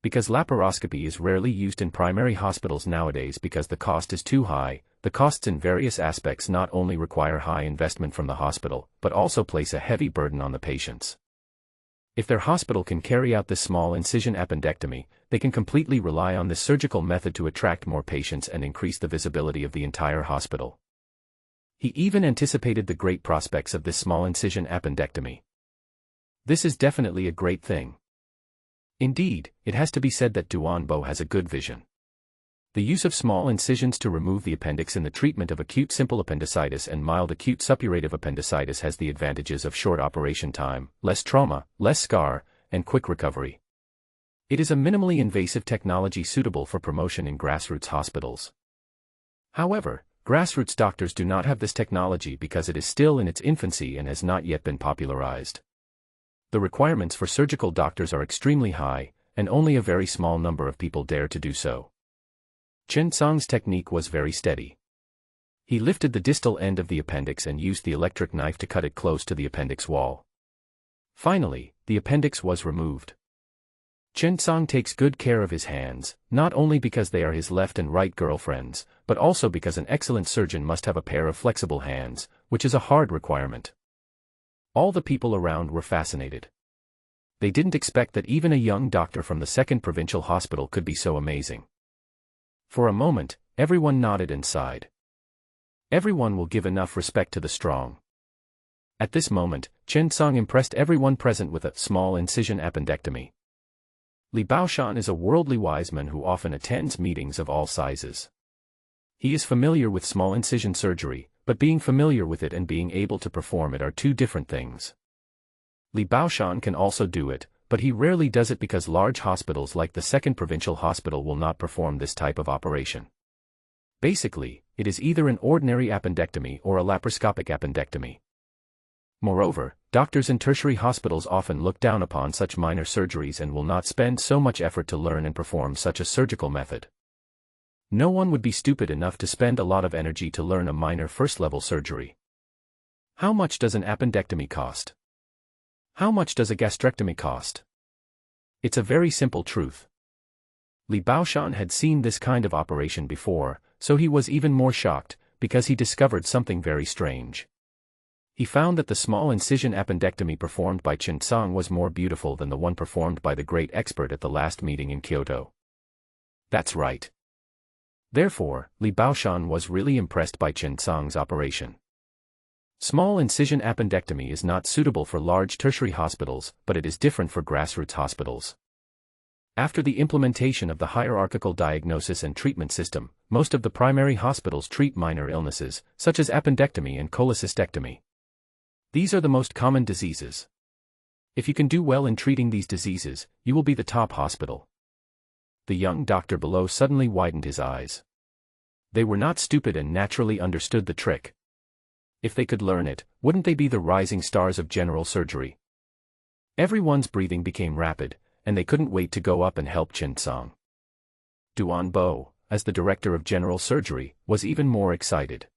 Because laparoscopy is rarely used in primary hospitals nowadays because the cost is too high, the costs in various aspects not only require high investment from the hospital, but also place a heavy burden on the patients. If their hospital can carry out this small incision appendectomy, they can completely rely on this surgical method to attract more patients and increase the visibility of the entire hospital. He even anticipated the great prospects of this small incision appendectomy. This is definitely a great thing. Indeed, it has to be said that Duan Bo has a good vision. The use of small incisions to remove the appendix in the treatment of acute simple appendicitis and mild acute suppurative appendicitis has the advantages of short operation time, less trauma, less scar, and quick recovery. It is a minimally invasive technology suitable for promotion in grassroots hospitals. However, grassroots doctors do not have this technology because it is still in its infancy and has not yet been popularized. The requirements for surgical doctors are extremely high, and only a very small number of people dare to do so. Chen Song's technique was very steady. He lifted the distal end of the appendix and used the electric knife to cut it close to the appendix wall. Finally, the appendix was removed. Chen Song takes good care of his hands, not only because they are his left and right girlfriends, but also because an excellent surgeon must have a pair of flexible hands, which is a hard requirement. All the people around were fascinated. They didn't expect that even a young doctor from the Second Provincial Hospital could be so amazing. For a moment, everyone nodded and sighed. Everyone will give enough respect to the strong. At this moment, Chen Song impressed everyone present with a small incision appendectomy. Li Baoshan is a worldly wise man who often attends meetings of all sizes. He is familiar with small incision surgery, but being familiar with it and being able to perform it are two different things. Li Baoshan can also do it, but he rarely does it because large hospitals like the Second Provincial Hospital will not perform this type of operation. Basically, it is either an ordinary appendectomy or a laparoscopic appendectomy. Moreover, doctors in tertiary hospitals often look down upon such minor surgeries and will not spend so much effort to learn and perform such a surgical method. No one would be stupid enough to spend a lot of energy to learn a minor first-level surgery. How much does an appendectomy cost? How much does a gastrectomy cost? It's a very simple truth. Li Baoshan had seen this kind of operation before, so he was even more shocked, because he discovered something very strange. He found that the small incision appendectomy performed by Chen Song was more beautiful than the one performed by the great expert at the last meeting in Kyoto. That's right. Therefore, Li Baoshan was really impressed by Chen Song's operation. Small incision appendectomy is not suitable for large tertiary hospitals, but it is different for grassroots hospitals. After the implementation of the hierarchical diagnosis and treatment system, most of the primary hospitals treat minor illnesses, such as appendectomy and cholecystectomy. These are the most common diseases. If you can do well in treating these diseases, you will be the top hospital. The young doctor below suddenly widened his eyes. They were not stupid and naturally understood the trick. If they could learn it, wouldn't they be the rising stars of general surgery? Everyone's breathing became rapid, and they couldn't wait to go up and help Chen Song. Duan Bo, as the director of general surgery, was even more excited.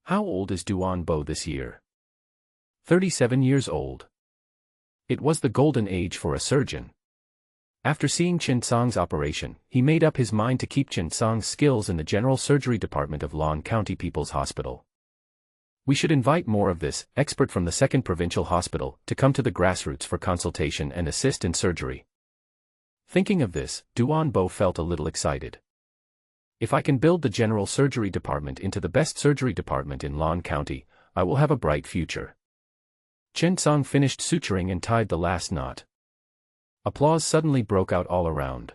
How old is Duan Bo this year? 37 years old. It was the golden age for a surgeon. After seeing Chen Song's operation, he made up his mind to keep Chen Song's skills in the general surgery department of Lan County People's Hospital. We should invite more of this expert from the Second Provincial Hospital to come to the grassroots for consultation and assist in surgery. Thinking of this, Duan Bo felt a little excited. If I can build the general surgery department into the best surgery department in Lan County, I will have a bright future. Chen Song finished suturing and tied the last knot. Applause suddenly broke out all around.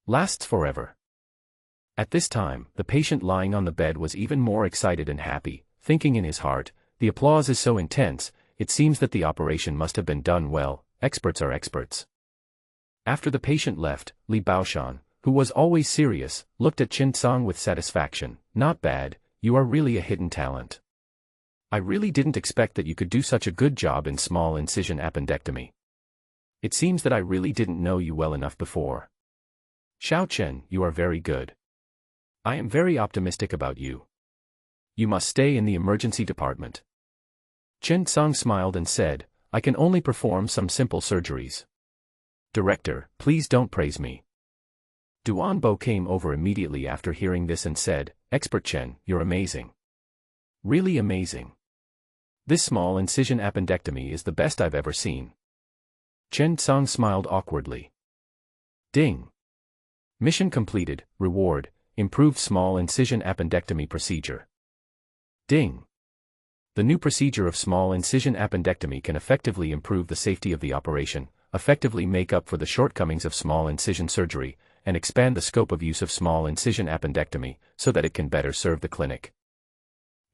Lasts forever. At this time, the patient lying on the bed was even more excited and happy, thinking in his heart, the applause is so intense, it seems that the operation must have been done well, experts are experts. After the patient left, Li Baoshan, who was always serious, looked at Chen Song with satisfaction. Not bad, you are really a hidden talent. I really didn't expect that you could do such a good job in small incision appendectomy. It seems that I really didn't know you well enough before. Xiao Chen, you are very good. I am very optimistic about you. You must stay in the emergency department. Chen Song smiled and said, I can only perform some simple surgeries. Director, please don't praise me. Duan Bo came over immediately after hearing this and said, Expert Chen, you're amazing. Really amazing. This small incision appendectomy is the best I've ever seen. Chen Tsang smiled awkwardly. Ding. Mission completed, reward, improved small incision appendectomy procedure. Ding. The new procedure of small incision appendectomy can effectively improve the safety of the operation, effectively make up for the shortcomings of small incision surgery, and expand the scope of use of small incision appendectomy so that it can better serve the clinic.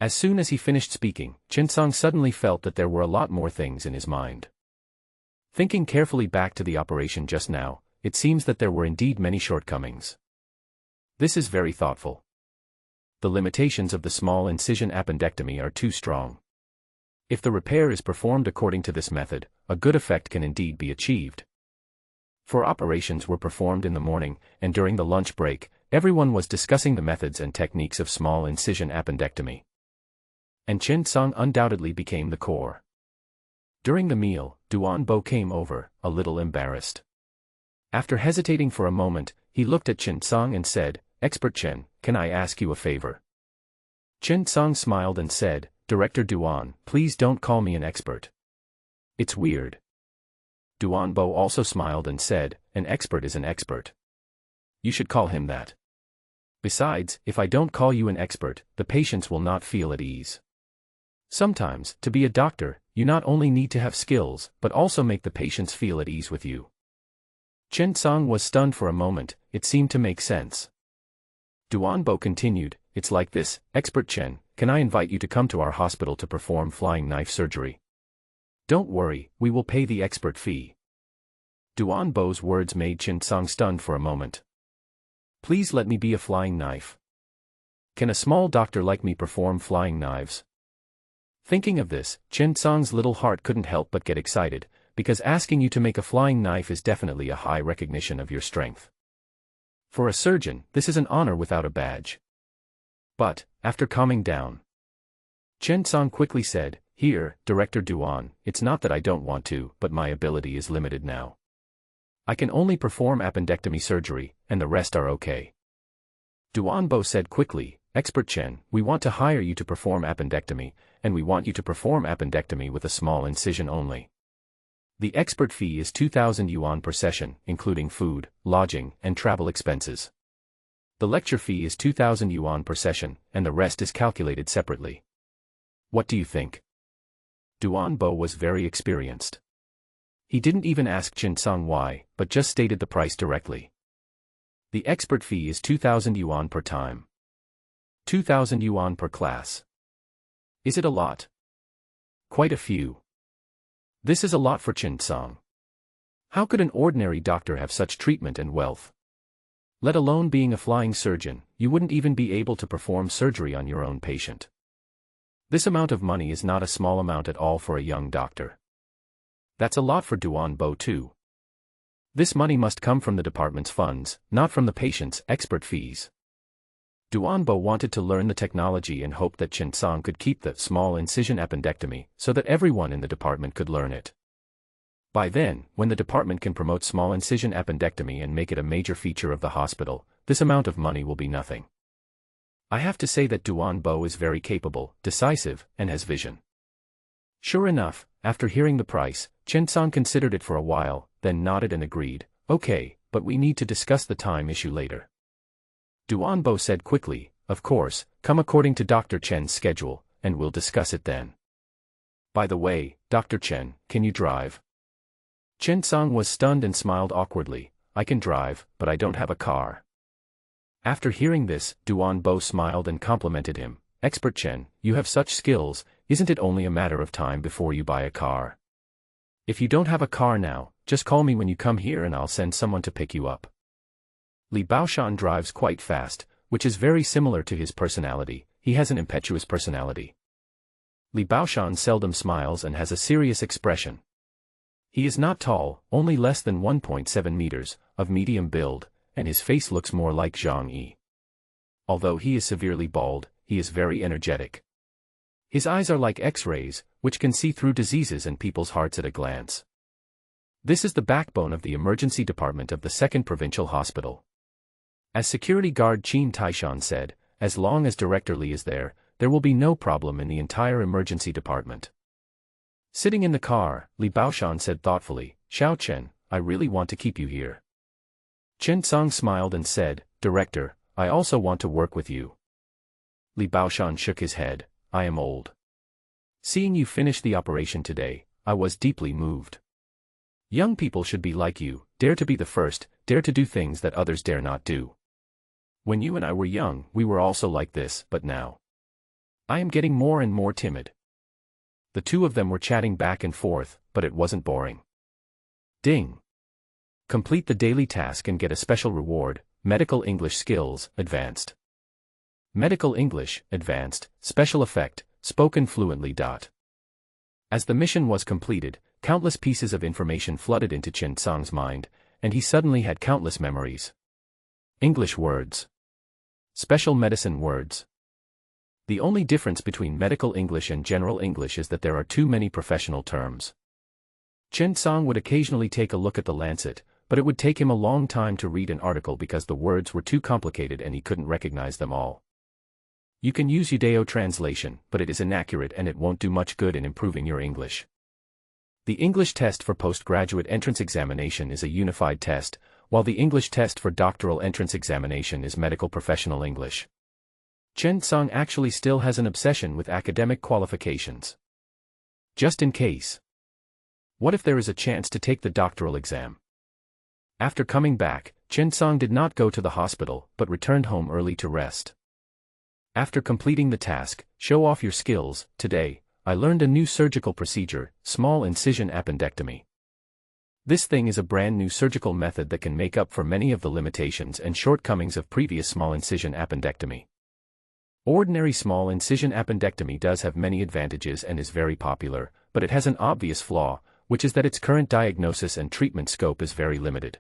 As soon as he finished speaking, Chen Tsang suddenly felt that there were a lot more things in his mind. Thinking carefully back to the operation just now, it seems that there were indeed many shortcomings. This is very thoughtful. The limitations of the small incision appendectomy are too strong. If the repair is performed according to this method, a good effect can indeed be achieved. Four operations were performed in the morning, and during the lunch break, everyone was discussing the methods and techniques of small incision appendectomy. And Chen Tsang undoubtedly became the core. During the meal, Duan Bo came over, a little embarrassed. After hesitating for a moment, he looked at Chen Tsang and said, "Expert Chen, can I ask you a favor?" Chen Tsang smiled and said, "Director Duan, please don't call me an expert. It's weird." Duan Bo also smiled and said, "An expert is an expert. You should call him that. Besides, if I don't call you an expert, the patients will not feel at ease. Sometimes, to be a doctor, you not only need to have skills, but also make the patients feel at ease with you." Chen Tsang was stunned for a moment. It seemed to make sense. Duan Bo continued, "It's like this, Expert Chen, can I invite you to come to our hospital to perform flying knife surgery? Don't worry, we will pay the expert fee." Duan Bo's words made Chen Tsang stunned for a moment. "Please let me be a flying knife. Can a small doctor like me perform flying knives?" Thinking of this, Chen Tsang's little heart couldn't help but get excited, because asking you to make a flying knife is definitely a high recognition of your strength. For a surgeon, this is an honor without a badge. But, after calming down, Chen Tsang quickly said, "Here, Director Duan, it's not that I don't want to, but my ability is limited now. I can only perform appendectomy surgery, and the rest are okay." Duan Bo said quickly, "Expert Chen, we want to hire you to perform appendectomy, and we want you to perform appendectomy with a small incision only. The expert fee is 2,000 yuan per session, including food, lodging, and travel expenses. The lecture fee is 2,000 yuan per session, and the rest is calculated separately. What do you think?" Duan Bo was very experienced. He didn't even ask Chen Tsang why, but just stated the price directly. The expert fee is 2,000 yuan per time. 2,000 yuan per class. Is it a lot? Quite a few. This is a lot for Chen Tsang. How could an ordinary doctor have such treatment and wealth? Let alone being a flying surgeon, you wouldn't even be able to perform surgery on your own patient. This amount of money is not a small amount at all for a young doctor. That's a lot for Duan Bo too. This money must come from the department's funds, not from the patient's expert fees. Duan Bo wanted to learn the technology and hoped that Chen Tsang could keep the small incision appendectomy so that everyone in the department could learn it. By then, when the department can promote small incision appendectomy and make it a major feature of the hospital, this amount of money will be nothing. I have to say that Duan Bo is very capable, decisive, and has vision. Sure enough, after hearing the price, Chen Tsang considered it for a while, then nodded and agreed, "Okay, but we need to discuss the time issue later." Duan Bo said quickly, "Of course, come according to Dr. Chen's schedule, and we'll discuss it then. By the way, Dr. Chen, can you drive?" Chen Tsang was stunned and smiled awkwardly, "I can drive, but I don't have a car." After hearing this, Duan Bo smiled and complimented him, "Expert Chen, you have such skills, isn't it only a matter of time before you buy a car? If you don't have a car now, just call me when you come here and I'll send someone to pick you up." Li Baoshan drives quite fast, which is very similar to his personality. He has an impetuous personality. Li Baoshan seldom smiles and has a serious expression. He is not tall, only less than 1.7 meters, of medium build, and his face looks more like Zhang Yi. Although he is severely bald, he is very energetic. His eyes are like X-rays, which can see through diseases and people's hearts at a glance. This is the backbone of the emergency department of the 2nd Provincial Hospital. As security guard Qin Taishan said, as long as Director Li is there, there will be no problem in the entire emergency department. Sitting in the car, Li Baoshan said thoughtfully, Xiao Chen, I really want to keep you here. Chen Song smiled and said, Director, I also want to work with you. Li Baoshan shook his head, I am old. Seeing you finish the operation today, I was deeply moved. Young people should be like you, dare to be the first, dare to do things that others dare not do. When you and I were young, we were also like this, but now I am getting more and more timid. The two of them were chatting back and forth, but it wasn't boring. Ding. Complete the daily task and get a special reward, Medical English Skills, Advanced. Medical English, Advanced, Special Effect, Spoken Fluently. As the mission was completed, countless pieces of information flooded into Chen Song's mind, and he suddenly had countless memories. English words. Special medicine words. The only difference between medical English and general English is that there are too many professional terms. Chen Song would occasionally take a look at the Lancet, but it would take him a long time to read an article because the words were too complicated and he couldn't recognize them all. You can use Udeo translation, but it is inaccurate and it won't do much good in improving your English. The English test for postgraduate entrance examination is a unified test, while the English test for doctoral entrance examination is medical professional English. Chen Song actually still has an obsession with academic qualifications. Just in case. What if there is a chance to take the doctoral exam? After coming back, Chen Song did not go to the hospital, but returned home early to rest. After completing the task, show off your skills. Today, I learned a new surgical procedure, small incision appendectomy. This thing is a brand new surgical method that can make up for many of the limitations and shortcomings of previous small incision appendectomy. Ordinary small incision appendectomy does have many advantages and is very popular, but it has an obvious flaw, which is that its current diagnosis and treatment scope is very limited.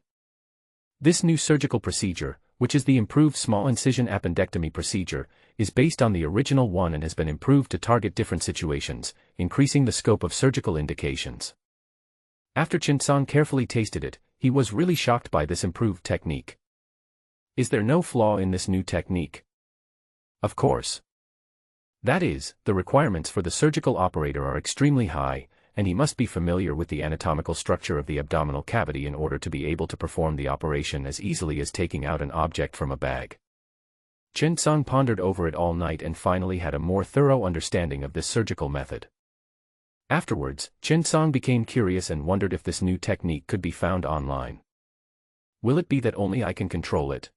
This new surgical procedure, which is the improved small incision appendectomy procedure, is based on the original one and has been improved to target different situations, increasing the scope of surgical indications. After Chen Song carefully tasted it, he was really shocked by this improved technique. Is there no flaw in this new technique? Of course. That is, the requirements for the surgical operator are extremely high, and he must be familiar with the anatomical structure of the abdominal cavity in order to be able to perform the operation as easily as taking out an object from a bag. Chen Song pondered over it all night and finally had a more thorough understanding of this surgical method. Afterwards, Chen Song became curious and wondered if this new technique could be found online. Will it be that only I can control it?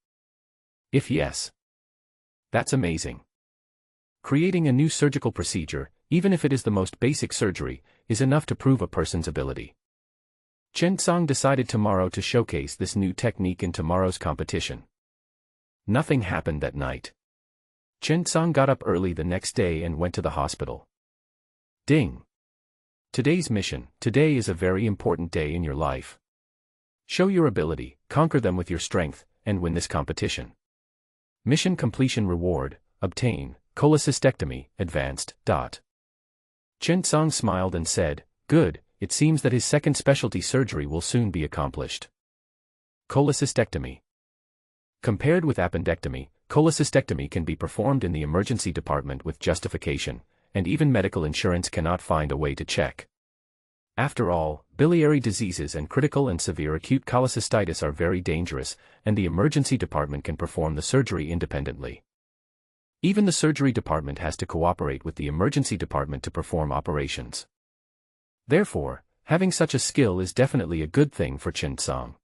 If yes, that's amazing. Creating a new surgical procedure, even if it is the most basic surgery, is enough to prove a person's ability. Chen Song decided tomorrow to showcase this new technique in tomorrow's competition. Nothing happened that night. Chen Song got up early the next day and went to the hospital. Ding. Today's mission. Today is a very important day in your life. Show your ability, conquer them with your strength, and win this competition. Mission completion reward, obtain, cholecystectomy, advanced. Chen Song smiled and said, good, it seems that his second specialty surgery will soon be accomplished. Cholecystectomy. Compared with appendectomy, cholecystectomy can be performed in the emergency department with justification, and even medical insurance cannot find a way to check. After all, biliary diseases and critical and severe acute cholecystitis are very dangerous, and the emergency department can perform the surgery independently. Even the surgery department has to cooperate with the emergency department to perform operations. Therefore, having such a skill is definitely a good thing for Chen Song.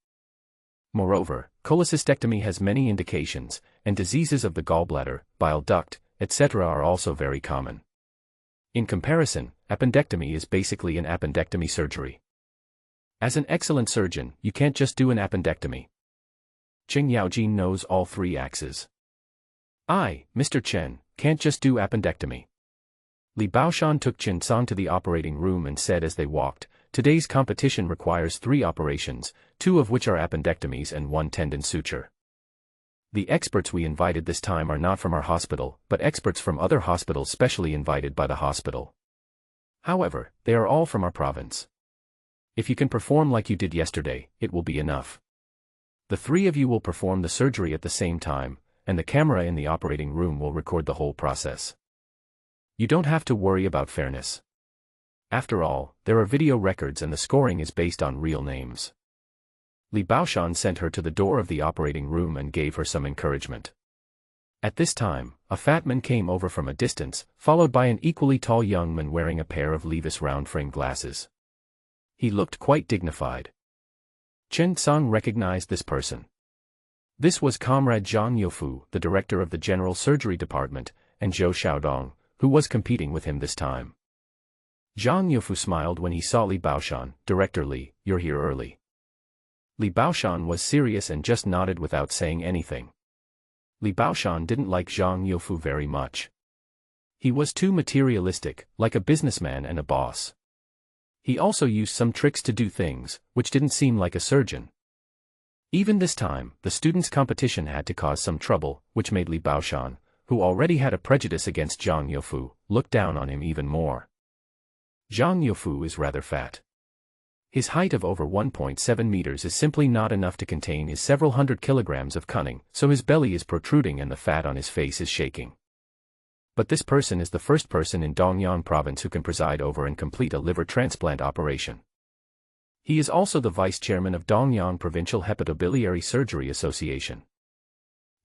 Moreover, cholecystectomy has many indications, and diseases of the gallbladder, bile duct, etc. are also very common. In comparison, appendectomy is basically an appendectomy surgery. As an excellent surgeon, you can't just do an appendectomy. Cheng Yaojin knows all three axes. I, Mr. Chen, can't just do appendectomy. Li Baoshan took Chen Song to the operating room and said as they walked, today's competition requires 3 operations, 2 of which are appendectomies and 1 tendon suture. The experts we invited this time are not from our hospital, but experts from other hospitals specially invited by the hospital. However, they are all from our province. If you can perform like you did yesterday, it will be enough. The 3 of you will perform the surgery at the same time, and the camera in the operating room will record the whole process. You don't have to worry about fairness. After all, there are video records and the scoring is based on real names. Li Baoshan sent her to the door of the operating room and gave her some encouragement. At this time, a fat man came over from a distance, followed by an equally tall young man wearing a pair of Levis round-frame glasses. He looked quite dignified. Chen Cong recognized this person. This was Comrade Zhang Youfu, the director of the General Surgery Department, and Zhou Xiaodong, who was competing with him this time. Zhang Youfu smiled when he saw Li Baoshan. "Director Li, you're here early." Li Baoshan was serious and just nodded without saying anything. Li Baoshan didn't like Zhang Youfu very much. He was too materialistic, like a businessman and a boss. He also used some tricks to do things, which didn't seem like a surgeon. Even this time, the students' competition had to cause some trouble, which made Li Baoshan, who already had a prejudice against Zhang Youfu, look down on him even more. Zhang Youfu is rather fat. His height of over 1.7 meters is simply not enough to contain his several hundred kilograms of cunning, so his belly is protruding and the fat on his face is shaking. But this person is the first person in Dongyang province who can preside over and complete a liver transplant operation. He is also the vice chairman of Dongyang Provincial Hepatobiliary Surgery Association.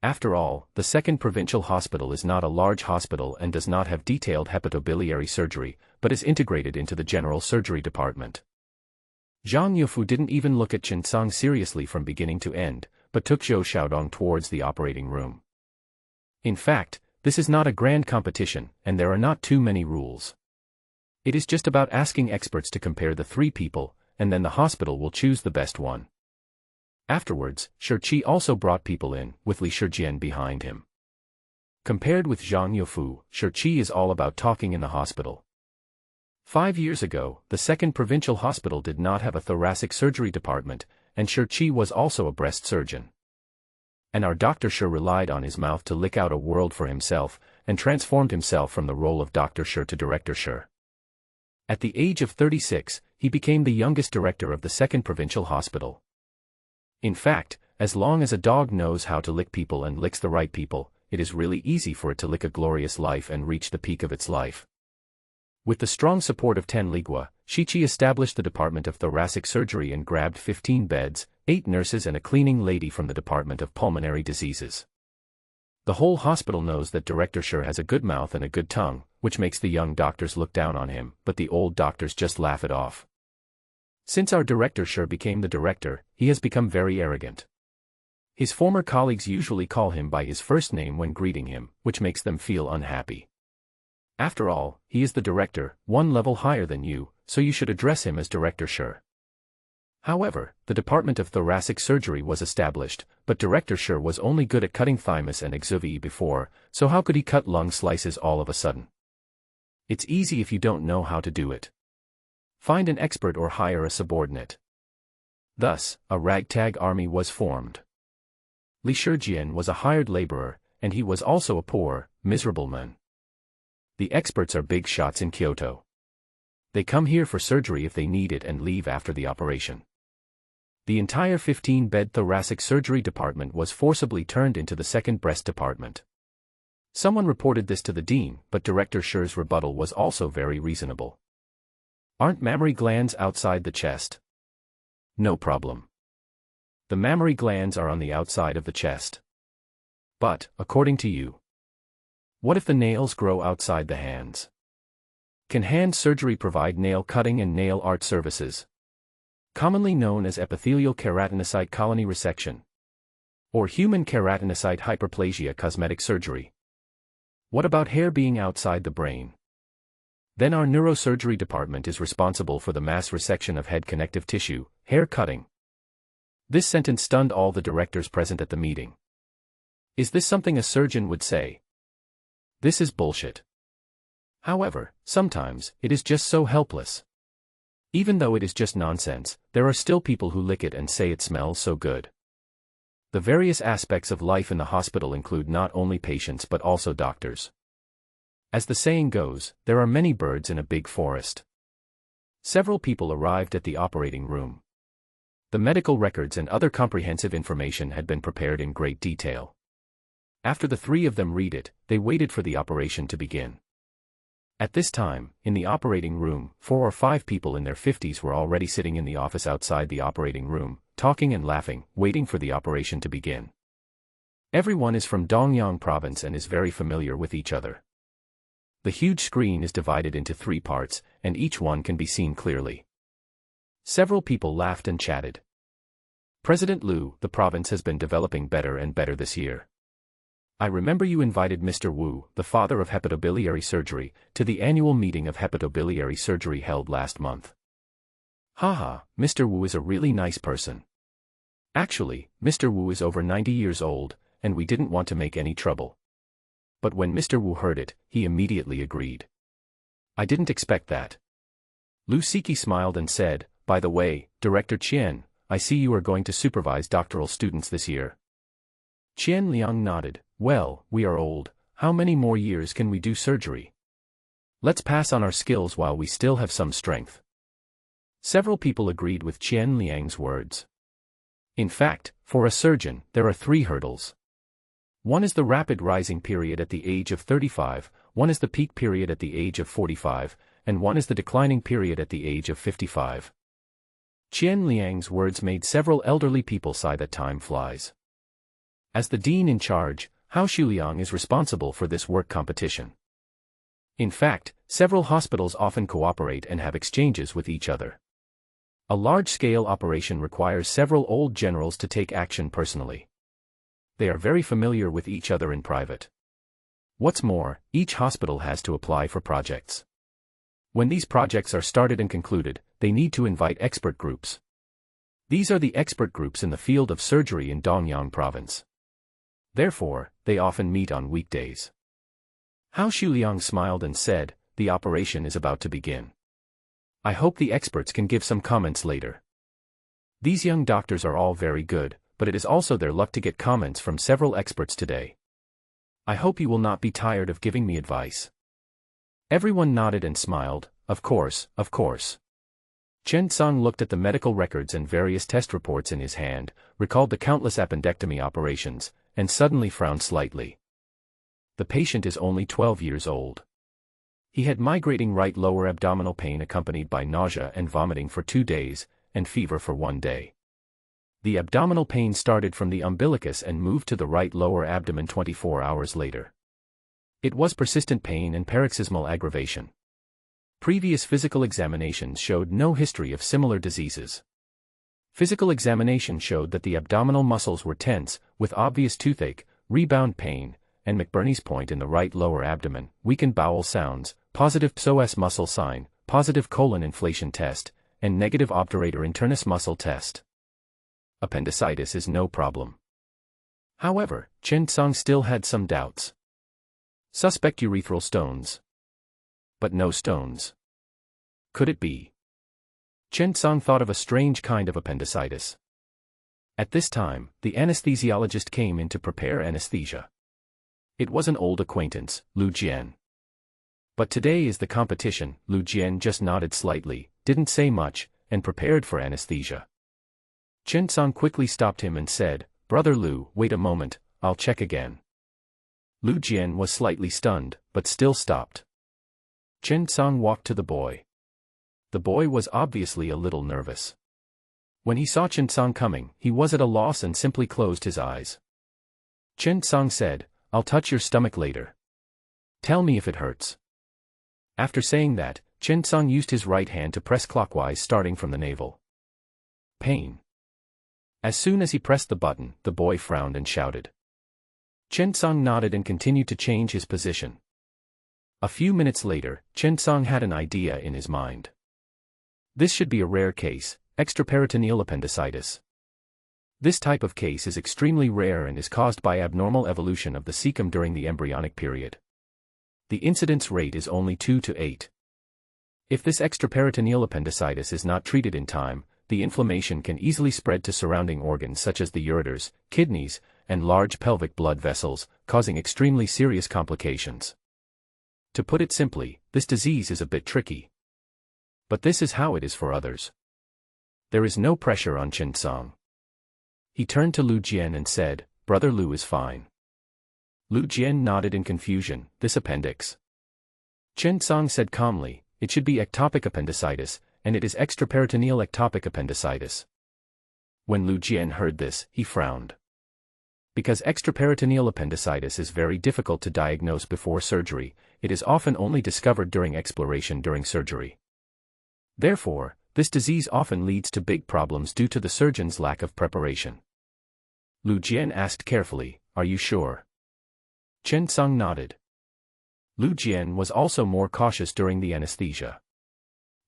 After all, the second provincial hospital is not a large hospital and does not have detailed hepatobiliary surgery, but is integrated into the general surgery department. Zhang Youfu didn't even look at Chen Cong seriously from beginning to end, but took Zhou Xiaodong towards the operating room. In fact, this is not a grand competition, and there are not too many rules. It is just about asking experts to compare the three people, and then the hospital will choose the best one. Afterwards, Shi Qi also brought people in, with Li Shijian behind him. Compared with Zhang Youfu, Shi Qi is all about talking in the hospital. 5 years ago, the second provincial hospital did not have a thoracic surgery department, and Shi Qi was also a breast surgeon. And our Dr. Shi relied on his mouth to lick out a world for himself, and transformed himself from the role of Dr. Shi to Director Shi. At the age of 36, he became the youngest director of the second provincial hospital. In fact, as long as a dog knows how to lick people and licks the right people, it is really easy for it to lick a glorious life and reach the peak of its life. With the strong support of Ten Ligua, Shi Qi established the Department of Thoracic Surgery and grabbed 15 beds, 8 nurses and a cleaning lady from the Department of Pulmonary Diseases. The whole hospital knows that Director Shi has a good mouth and a good tongue, which makes the young doctors look down on him, but the old doctors just laugh it off. Since our Director Shi became the director, he has become very arrogant. His former colleagues usually call him by his first name when greeting him, which makes them feel unhappy. After all, he is the director, one level higher than you, so you should address him as Director Shi. However, the Department of Thoracic Surgery was established, but Director Shi was only good at cutting thymus and exuvii before, so how could he cut lung slices all of a sudden? It's easy if you don't know how to do it. Find an expert or hire a subordinate. Thus, a ragtag army was formed. Li Shijian was a hired laborer, and he was also a poor, miserable man. The experts are big shots in Kyoto. They come here for surgery if they need it and leave after the operation. The entire 15-bed thoracic surgery department was forcibly turned into the second breast department. Someone reported this to the dean, but Director Shi's rebuttal was also very reasonable. Aren't mammary glands outside the chest? No problem. The mammary glands are on the outside of the chest. But, according to you, what if the nails grow outside the hands? Can hand surgery provide nail cutting and nail art services? Commonly known as epithelial keratinocyte colony resection, or human keratinocyte hyperplasia cosmetic surgery. What about hair being outside the brain? Then our neurosurgery department is responsible for the mass resection of head connective tissue, hair cutting. This sentence stunned all the directors present at the meeting. Is this something a surgeon would say? This is bullshit. However, sometimes, it is just so helpless. Even though it is just nonsense, there are still people who lick it and say it smells so good. The various aspects of life in the hospital include not only patients but also doctors. As the saying goes, there are many birds in a big forest. Several people arrived at the operating room. The medical records and other comprehensive information had been prepared in great detail. After the three of them read it, they waited for the operation to begin. At this time, in the operating room, 4 or 5 people in their 50s were already sitting in the office outside the operating room, talking and laughing, waiting for the operation to begin. Everyone is from Dongyang province and is very familiar with each other. The huge screen is divided into 3 parts, and each one can be seen clearly. Several people laughed and chatted. President Liu, the province has been developing better and better this year. I remember you invited Mr. Wu, the father of hepatobiliary surgery, to the annual meeting of hepatobiliary surgery held last month. Haha, Mr. Wu is a really nice person. Actually, Mr. Wu is over 90 years old, and we didn't want to make any trouble. But when Mr. Wu heard it, he immediately agreed. I didn't expect that. Lu Siki smiled and said, by the way, Director Qian, I see you are going to supervise doctoral students this year. Qian Liang nodded. Well, we are old, how many more years can we do surgery? Let's pass on our skills while we still have some strength. Several people agreed with Qian Liang's words. In fact, for a surgeon, there are 3 hurdles. One is the rapid rising period at the age of 35, one is the peak period at the age of 45, and one is the declining period at the age of 55. Qian Liang's words made several elderly people sigh that time flies. As the dean in charge, Hao Shuliang is responsible for this work competition. In fact, several hospitals often cooperate and have exchanges with each other. A large-scale operation requires several old generals to take action personally. They are very familiar with each other in private. What's more, each hospital has to apply for projects. When these projects are started and concluded, they need to invite expert groups. These are the expert groups in the field of surgery in Dongyang province. Therefore, they often meet on weekdays. Hao Shuliang smiled and said, the operation is about to begin. I hope the experts can give some comments later. These young doctors are all very good, but it is also their luck to get comments from several experts today. I hope you will not be tired of giving me advice. Everyone nodded and smiled, of course, of course. Chen Song looked at the medical records and various test reports in his hand, recalled the countless appendectomy operations, and suddenly frowned slightly. The patient is only 12 years old. He had migrating right lower abdominal pain accompanied by nausea and vomiting for 2 days, and fever for 1 day. The abdominal pain started from the umbilicus and moved to the right lower abdomen 24 hours later. It was persistent pain and paroxysmal aggravation. Previous physical examinations showed no history of similar diseases. Physical examination showed that the abdominal muscles were tense, with obvious toothache, rebound pain, and McBurney's point in the right lower abdomen, weakened bowel sounds, positive psoas muscle sign, positive colon inflation test, and negative obturator internus muscle test. Appendicitis is no problem. However, Chen Song still had some doubts. Suspect urethral stones. But no stones. Could it be? Chen Song thought of a strange kind of appendicitis. At this time, the anesthesiologist came in to prepare anesthesia. It was an old acquaintance, Lu Jian. But today is the competition. Lu Jian just nodded slightly, didn't say much, and prepared for anesthesia. Chen Song quickly stopped him and said, Brother Lu, wait a moment, I'll check again. Lu Jian was slightly stunned, but still stopped. Chen Song walked to the boy. The boy was obviously a little nervous. When he saw Chen Song coming, he was at a loss and simply closed his eyes. Chen Song said, I'll touch your stomach later. Tell me if it hurts. After saying that, Chen Song used his right hand to press clockwise starting from the navel. Pain. As soon as he pressed the button, the boy frowned and shouted. Chen Song nodded and continued to change his position. A few minutes later, Chen Song had an idea in his mind. This should be a rare case, extraperitoneal appendicitis. This type of case is extremely rare and is caused by abnormal evolution of the cecum during the embryonic period. The incidence rate is only 2 to 8. If this extraperitoneal appendicitis is not treated in time, the inflammation can easily spread to surrounding organs such as the ureters, kidneys, and large pelvic blood vessels, causing extremely serious complications. To put it simply, this disease is a bit tricky. But this is how it is for others. There is no pressure on Chen Song. He turned to Lu Jian and said, Brother Lu is fine. Lu Jian nodded in confusion. This appendix. Chen Song said calmly, it should be ectopic appendicitis, and it is extraperitoneal ectopic appendicitis. When Lu Jian heard this, he frowned. Because extraperitoneal appendicitis is very difficult to diagnose before surgery, it is often only discovered during exploration during surgery. Therefore, this disease often leads to big problems due to the surgeon's lack of preparation. Lu Jian asked carefully, are you sure? Chen Song nodded. Lu Jian was also more cautious during the anesthesia.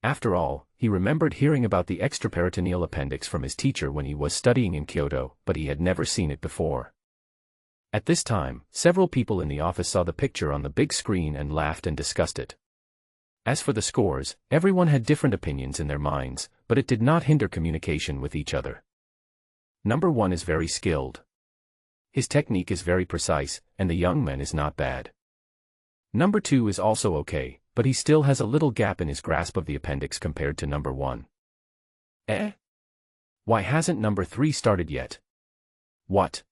After all, he remembered hearing about the extraperitoneal appendix from his teacher when he was studying in Kyoto, but he had never seen it before. At this time, several people in the office saw the picture on the big screen and laughed and discussed it. As for the scores, everyone had different opinions in their minds, but it did not hinder communication with each other. Number 1 is very skilled. His technique is very precise, and the young man is not bad. Number 2 is also okay, but he still has a little gap in his grasp of the appendix compared to number 1. Why hasn't number 3 started yet? What?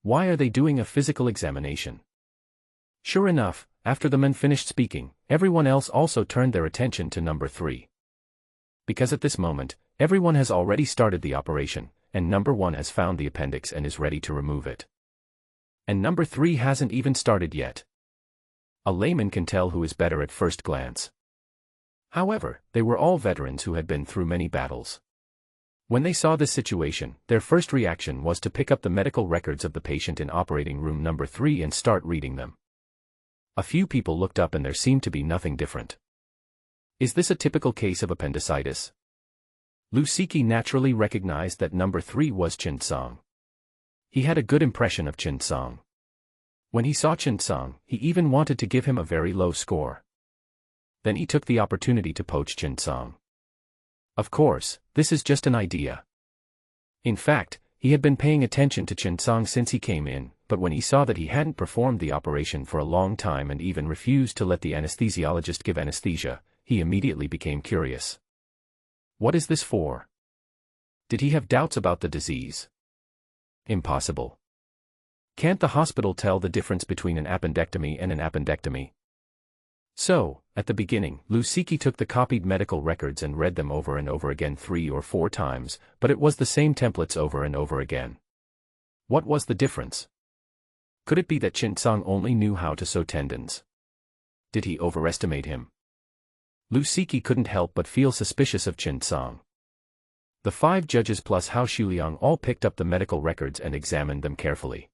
Why are they doing a physical examination? Sure enough, after the men finished speaking, everyone else also turned their attention to number 3. Because at this moment, everyone has already started the operation, and number 1 has found the appendix and is ready to remove it. And number 3 hasn't even started yet. A layman can tell who is better at first glance. However, they were all veterans who had been through many battles. When they saw this situation, their first reaction was to pick up the medical records of the patient in operating room number 3 and start reading them. A few people looked up and there seemed to be nothing different. Is this a typical case of appendicitis? Lu Siki naturally recognized that number 3 was Chen Song. He had a good impression of Chen Song. When he saw Chen Song, he even wanted to give him a very low score. Then he took the opportunity to poach Chen Song. Of course, this is just an idea. In fact, he had been paying attention to Chen Song since he came in, but when he saw that he hadn't performed the operation for a long time and even refused to let the anesthesiologist give anesthesia, he immediately became curious. What is this for? Did he have doubts about the disease? Impossible. Can't the hospital tell the difference between an appendectomy and an appendectomy? So, at the beginning, Lu Siki took the copied medical records and read them over and over again 3 or 4 times, but it was the same templates over and over again. What was the difference? Could it be that Chen Song only knew how to sew tendons? Did he overestimate him? Lu Siki couldn't help but feel suspicious of Chen Song. The 5 judges plus Hao Shuliang all picked up the medical records and examined them carefully.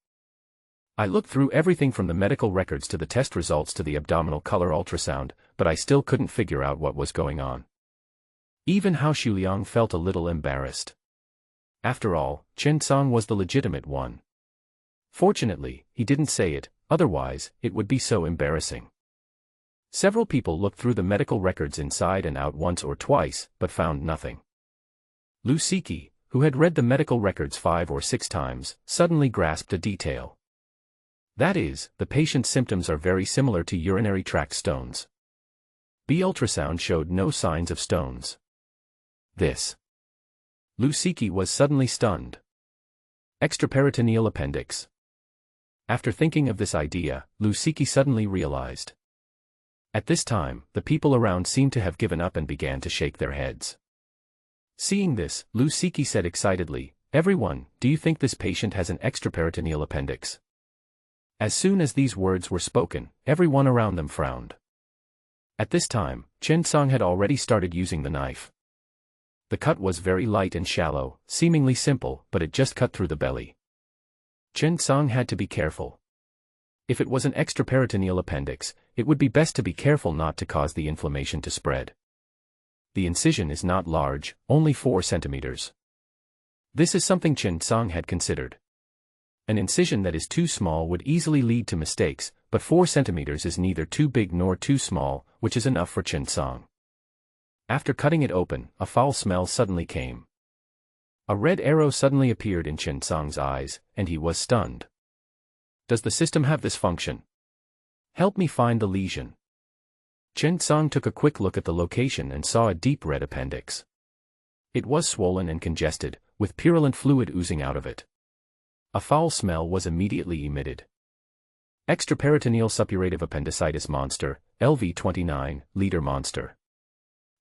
I looked through everything from the medical records to the test results to the abdominal color ultrasound, but I still couldn't figure out what was going on. Even Hao Shuliang felt a little embarrassed. After all, Chen Song was the legitimate one. Fortunately, he didn't say it, otherwise, it would be so embarrassing. Several people looked through the medical records inside and out once or twice, but found nothing. Lu Siki, who had read the medical records 5 or 6 times, suddenly grasped a detail. That is, the patient's symptoms are very similar to urinary tract stones. B ultrasound showed no signs of stones. This. Lu Siki was suddenly stunned. Extraperitoneal appendix. After thinking of this idea, Lu Siki suddenly realized. At this time, the people around seemed to have given up and began to shake their heads. Seeing this, Lu Siki said excitedly, "Everyone, do you think this patient has an extraperitoneal appendix?" As soon as these words were spoken, everyone around them frowned. At this time, Chen Song had already started using the knife. The cut was very light and shallow, seemingly simple, but it just cut through the belly. Chen Song had to be careful. If it was an extraperitoneal appendix, it would be best to be careful not to cause the inflammation to spread. The incision is not large, only 4 centimeters. This is something Chen Song had considered. An incision that is too small would easily lead to mistakes, but 4 centimeters is neither too big nor too small, which is enough for Chen Song. After cutting it open, a foul smell suddenly came. A red arrow suddenly appeared in Chen Song's eyes, and he was stunned. Does the system have this function? Help me find the lesion. Chen Song took a quick look at the location and saw a deep red appendix. It was swollen and congested, with purulent fluid oozing out of it. A foul smell was immediately emitted. Extraperitoneal suppurative appendicitis monster, LV29, leader monster.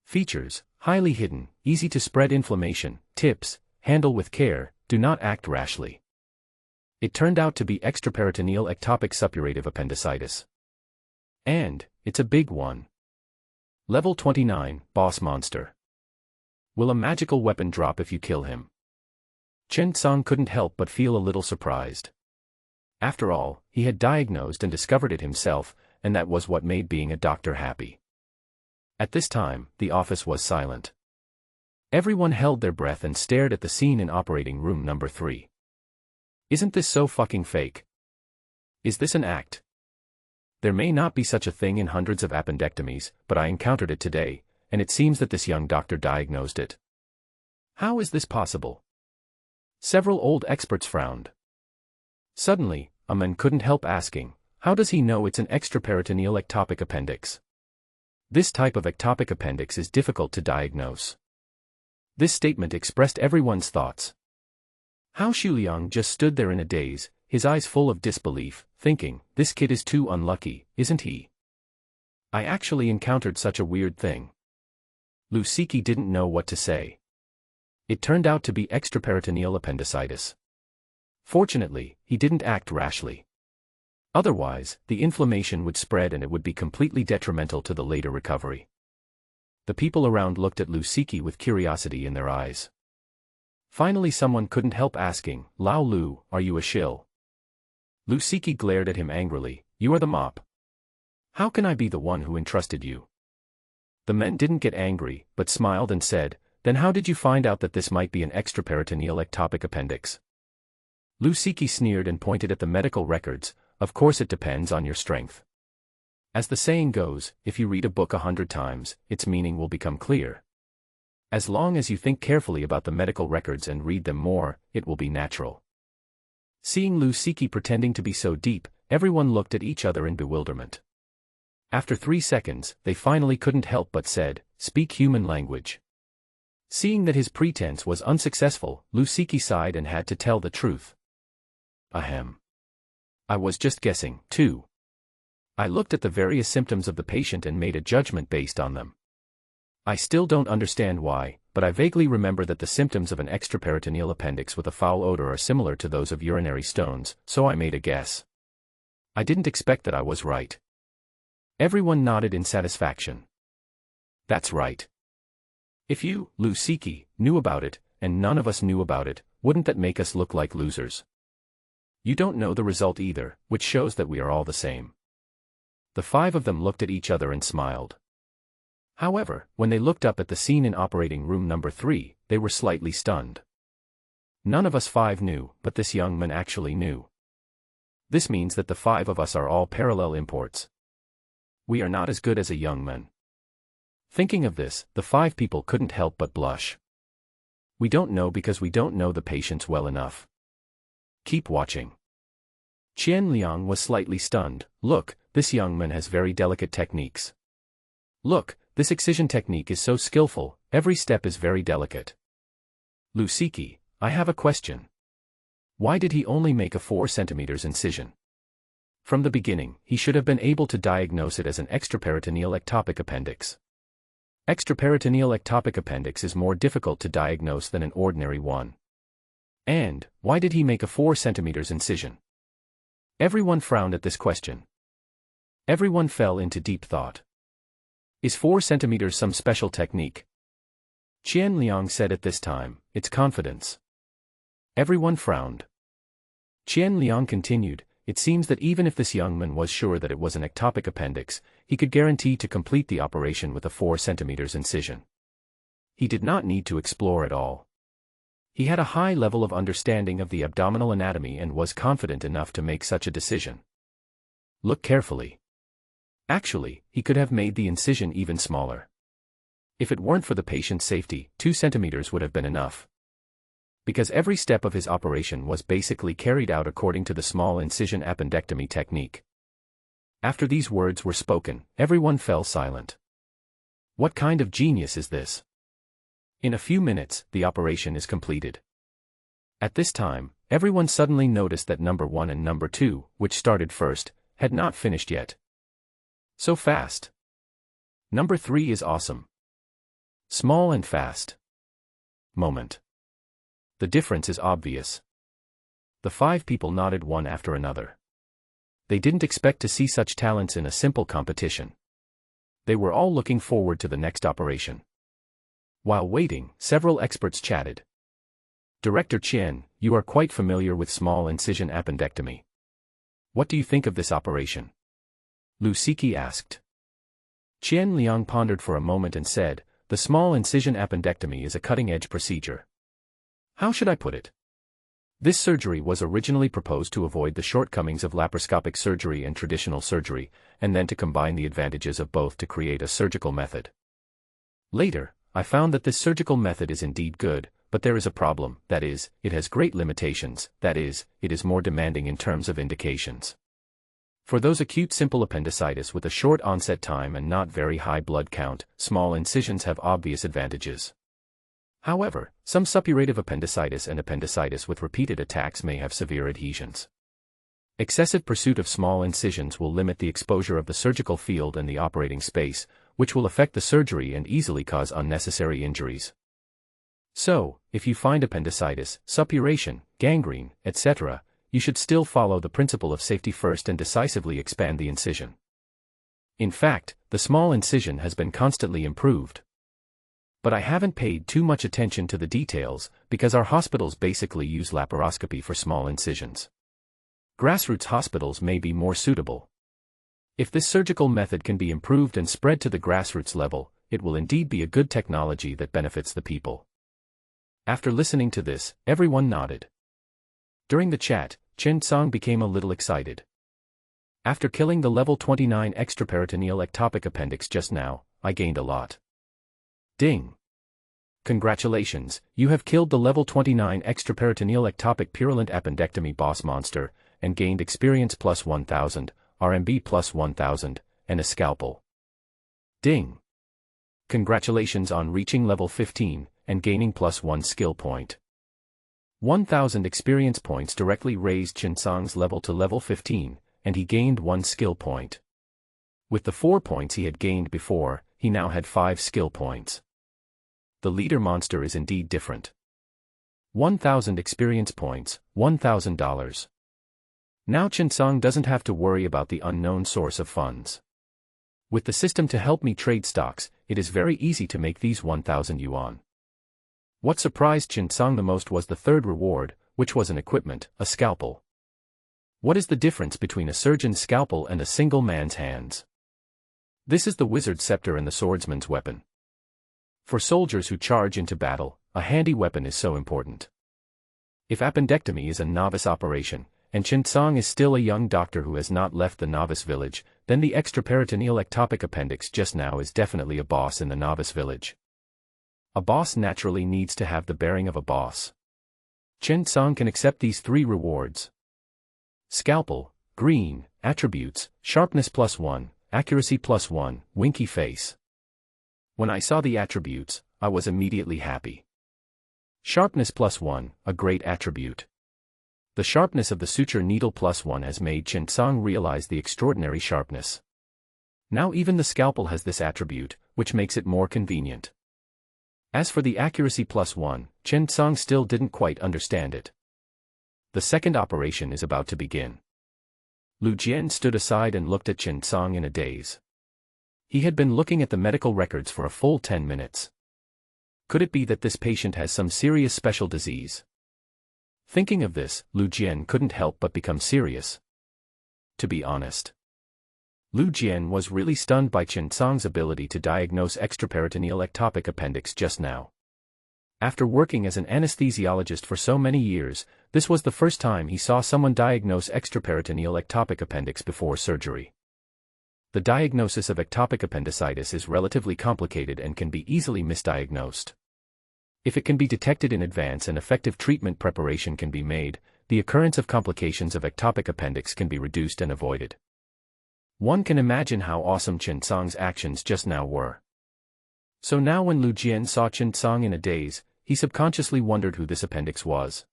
Features: highly hidden, easy to spread inflammation. Tips: handle with care, do not act rashly. It turned out to be extraperitoneal ectopic suppurative appendicitis. And it's a big one. Level 29, boss monster. Will a magical weapon drop if you kill him? Chen Tsang couldn't help but feel a little surprised. After all, he had diagnosed and discovered it himself, and that was what made being a doctor happy. At this time, the office was silent. Everyone held their breath and stared at the scene in operating room number 3. Isn't this so fucking fake? Is this an act? There may not be such a thing in hundreds of appendectomies, but I encountered it today, and it seems that this young doctor diagnosed it. How is this possible? Several old experts frowned. Suddenly, a man couldn't help asking, how does he know it's an extraperitoneal ectopic appendix? This type of ectopic appendix is difficult to diagnose. This statement expressed everyone's thoughts. Hao Shuliang just stood there in a daze, his eyes full of disbelief, thinking, this kid is too unlucky, isn't he? I actually encountered such a weird thing. Lu Siki didn't know what to say. It turned out to be extraperitoneal appendicitis. Fortunately, he didn't act rashly. Otherwise, the inflammation would spread and it would be completely detrimental to the later recovery. The people around looked at Lu Siki with curiosity in their eyes. Finally someone couldn't help asking, Lao Lu, are you a shill? Lu Siki glared at him angrily, you are the mop. How can I be the one who entrusted you? The men didn't get angry, but smiled and said, then how did you find out that this might be an extraperitoneal ectopic appendix? Lu Siki sneered and pointed at the medical records, of course it depends on your strength. As the saying goes, if you read a book 100 times, its meaning will become clear. As long as you think carefully about the medical records and read them more, it will be natural. Seeing Lu Siki pretending to be so deep, everyone looked at each other in bewilderment. After 3 seconds, they finally couldn't help but said, speak human language. Seeing that his pretense was unsuccessful, Lu Siki sighed and had to tell the truth. Ahem. I was just guessing, too. I looked at the various symptoms of the patient and made a judgment based on them. I still don't understand why, but I vaguely remember that the symptoms of an extraperitoneal appendix with a foul odor are similar to those of urinary stones, so I made a guess. I didn't expect that I was right. Everyone nodded in satisfaction. That's right. If you, Lu Siki, knew about it, and none of us knew about it, wouldn't that make us look like losers? You don't know the result either, which shows that we are all the same. The 5 of them looked at each other and smiled. However, when they looked up at the scene in operating room number 3, they were slightly stunned. None of us 5 knew, but this young man actually knew. This means that the 5 of us are all parallel imports. We are not as good as a young man. Thinking of this, the 5 people couldn't help but blush. We don't know because we don't know the patients well enough. Keep watching. Qian Liang was slightly stunned. Look, this young man has very delicate techniques. Look, this excision technique is so skillful, every step is very delicate. Lu Siki, I have a question. Why did he only make a 4 cm incision? From the beginning, he should have been able to diagnose it as an extraperitoneal ectopic appendix. Extraperitoneal ectopic appendix is more difficult to diagnose than an ordinary one. And, why did he make a 4 cm incision? Everyone frowned at this question. Everyone fell into deep thought. Is 4 cm some special technique? Qian Liang said at this time, it's confidence. Everyone frowned. Qian Liang continued, it seems that even if this young man was sure that it was an ectopic appendix, he could guarantee to complete the operation with a 4 cm incision. He did not need to explore at all. He had a high level of understanding of the abdominal anatomy and was confident enough to make such a decision. Look carefully. Actually, he could have made the incision even smaller. If it weren't for the patient's safety, 2 centimeters would have been enough. Because every step of his operation was basically carried out according to the small incision appendectomy technique. After these words were spoken, everyone fell silent. What kind of genius is this? In a few minutes, the operation is completed. At this time, everyone suddenly noticed that number 1 and number 2, which started first, Had not finished yet. So fast. Number 3 is awesome. Small and fast. Moment. The difference is obvious. The 5 people nodded one after another. They didn't expect to see such talents in a simple competition. They were all looking forward to the next operation. While waiting, several experts chatted. Director Chen, you are quite familiar with small incision appendectomy. What do you think of this operation? Lu Siki asked. Qian Liang pondered for a moment and said, the small incision appendectomy is a cutting-edge procedure. How should I put it? This surgery was originally proposed to avoid the shortcomings of laparoscopic surgery and traditional surgery, and then to combine the advantages of both to create a surgical method. Later, I found that this surgical method is indeed good, but there is a problem, that is, it has great limitations, that is, it is more demanding in terms of indications. For those acute simple appendicitis with a short onset time and not very high blood count, small incisions have obvious advantages. However, some suppurative appendicitis and appendicitis with repeated attacks may have severe adhesions. Excessive pursuit of small incisions will limit the exposure of the surgical field and the operating space, which will affect the surgery and easily cause unnecessary injuries. So, if you find appendicitis, suppuration, gangrene, etc., you should still follow the principle of safety first and decisively expand the incision. In fact, the small incision has been constantly improved. But I haven't paid too much attention to the details, because our hospitals basically use laparoscopy for small incisions. Grassroots hospitals may be more suitable. If this surgical method can be improved and spread to the grassroots level, it will indeed be a good technology that benefits the people. After listening to this, everyone nodded. During the chat, Chen Song became a little excited. After killing the level 29 extraperitoneal ectopic appendix just now, I gained a lot. Ding! Congratulations, you have killed the level 29 extraperitoneal ectopic purulent appendectomy boss monster, and gained experience plus 1000, RMB plus 1000, and a scalpel. Ding! Congratulations on reaching level 15, and gaining plus 1 skill point. 1000 experience points directly raised Chen Song's level to level 15, and he gained 1 skill point. With the 4 points he had gained before, he now had 5 skill points. The leader monster is indeed different. 1000 experience points, $1,000. Now Chen Song doesn't have to worry about the unknown source of funds. With the system to help me trade stocks, it is very easy to make these 1000 yuan. What surprised Chen Song the most was the third reward, which was an equipment, a scalpel. What is the difference between a surgeon's scalpel and a single man's hands? This is the wizard's scepter and the swordsman's weapon. For soldiers who charge into battle, a handy weapon is so important. If appendectomy is a novice operation, and Chen Song is still a young doctor who has not left the novice village, then the extraperitoneal ectopic appendix just now is definitely a boss in the novice village. A boss naturally needs to have the bearing of a boss. Chen Song can accept these 3 rewards. Scalpel, green, attributes, sharpness plus 1, accuracy plus 1, winky face. When I saw the attributes, I was immediately happy. Sharpness plus 1, a great attribute. The sharpness of the suture needle plus 1 has made Chen Song realize the extraordinary sharpness. Now even the scalpel has this attribute, which makes it more convenient. As for the accuracy plus 1, Chen Song still didn't quite understand it. The second operation is about to begin. Lu Jian stood aside and looked at Chen Song in a daze. He had been looking at the medical records for a full 10 minutes. Could it be that this patient has some serious special disease? Thinking of this, Lu Jian couldn't help but become serious. To be honest, Lu Jian was really stunned by Chen Song's ability to diagnose extraperitoneal ectopic appendix just now. After working as an anesthesiologist for so many years, this was the first time he saw someone diagnose extraperitoneal ectopic appendix before surgery. The diagnosis of ectopic appendicitis is relatively complicated and can be easily misdiagnosed. If it can be detected in advance and effective treatment preparation can be made, the occurrence of complications of ectopic appendix can be reduced and avoided. One can imagine how awesome Chen Song's actions just now were. So now when Lu Jian saw Chen Song in a daze, he subconsciously wondered who this appendix was.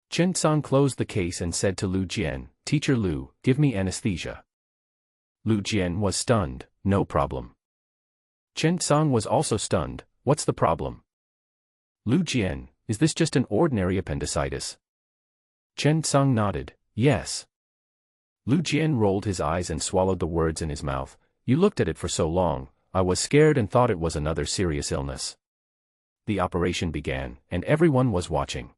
Chen Song closed the case and said to Lu Jian, "Teacher Lu, give me anesthesia." Lu Jian was stunned. "No problem." Chen Song was also stunned. "What's the problem?" Lu Jian, "Is this just an ordinary appendicitis?" Chen Song nodded. "Yes." Lu Jian rolled his eyes and swallowed the words in his mouth. "You looked at it for so long, I was scared and thought it was another serious illness." The operation began, and everyone was watching.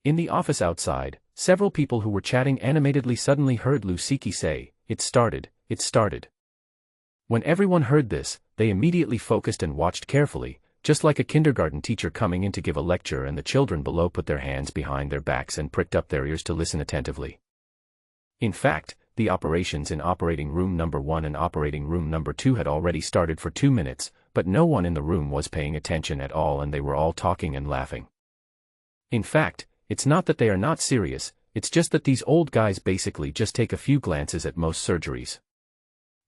In the office outside, several people who were chatting animatedly suddenly heard Lu Siki say, "It started, it started." When everyone heard this, they immediately focused and watched carefully, just like a kindergarten teacher coming in to give a lecture, and the children below put their hands behind their backs and pricked up their ears to listen attentively. In fact, the operations in operating room number 1 and operating room number 2 had already started for 2 minutes, but no one in the room was paying attention at all, and they were all talking and laughing. In fact, it's not that they are not serious, it's just that these old guys basically just take a few glances at most surgeries.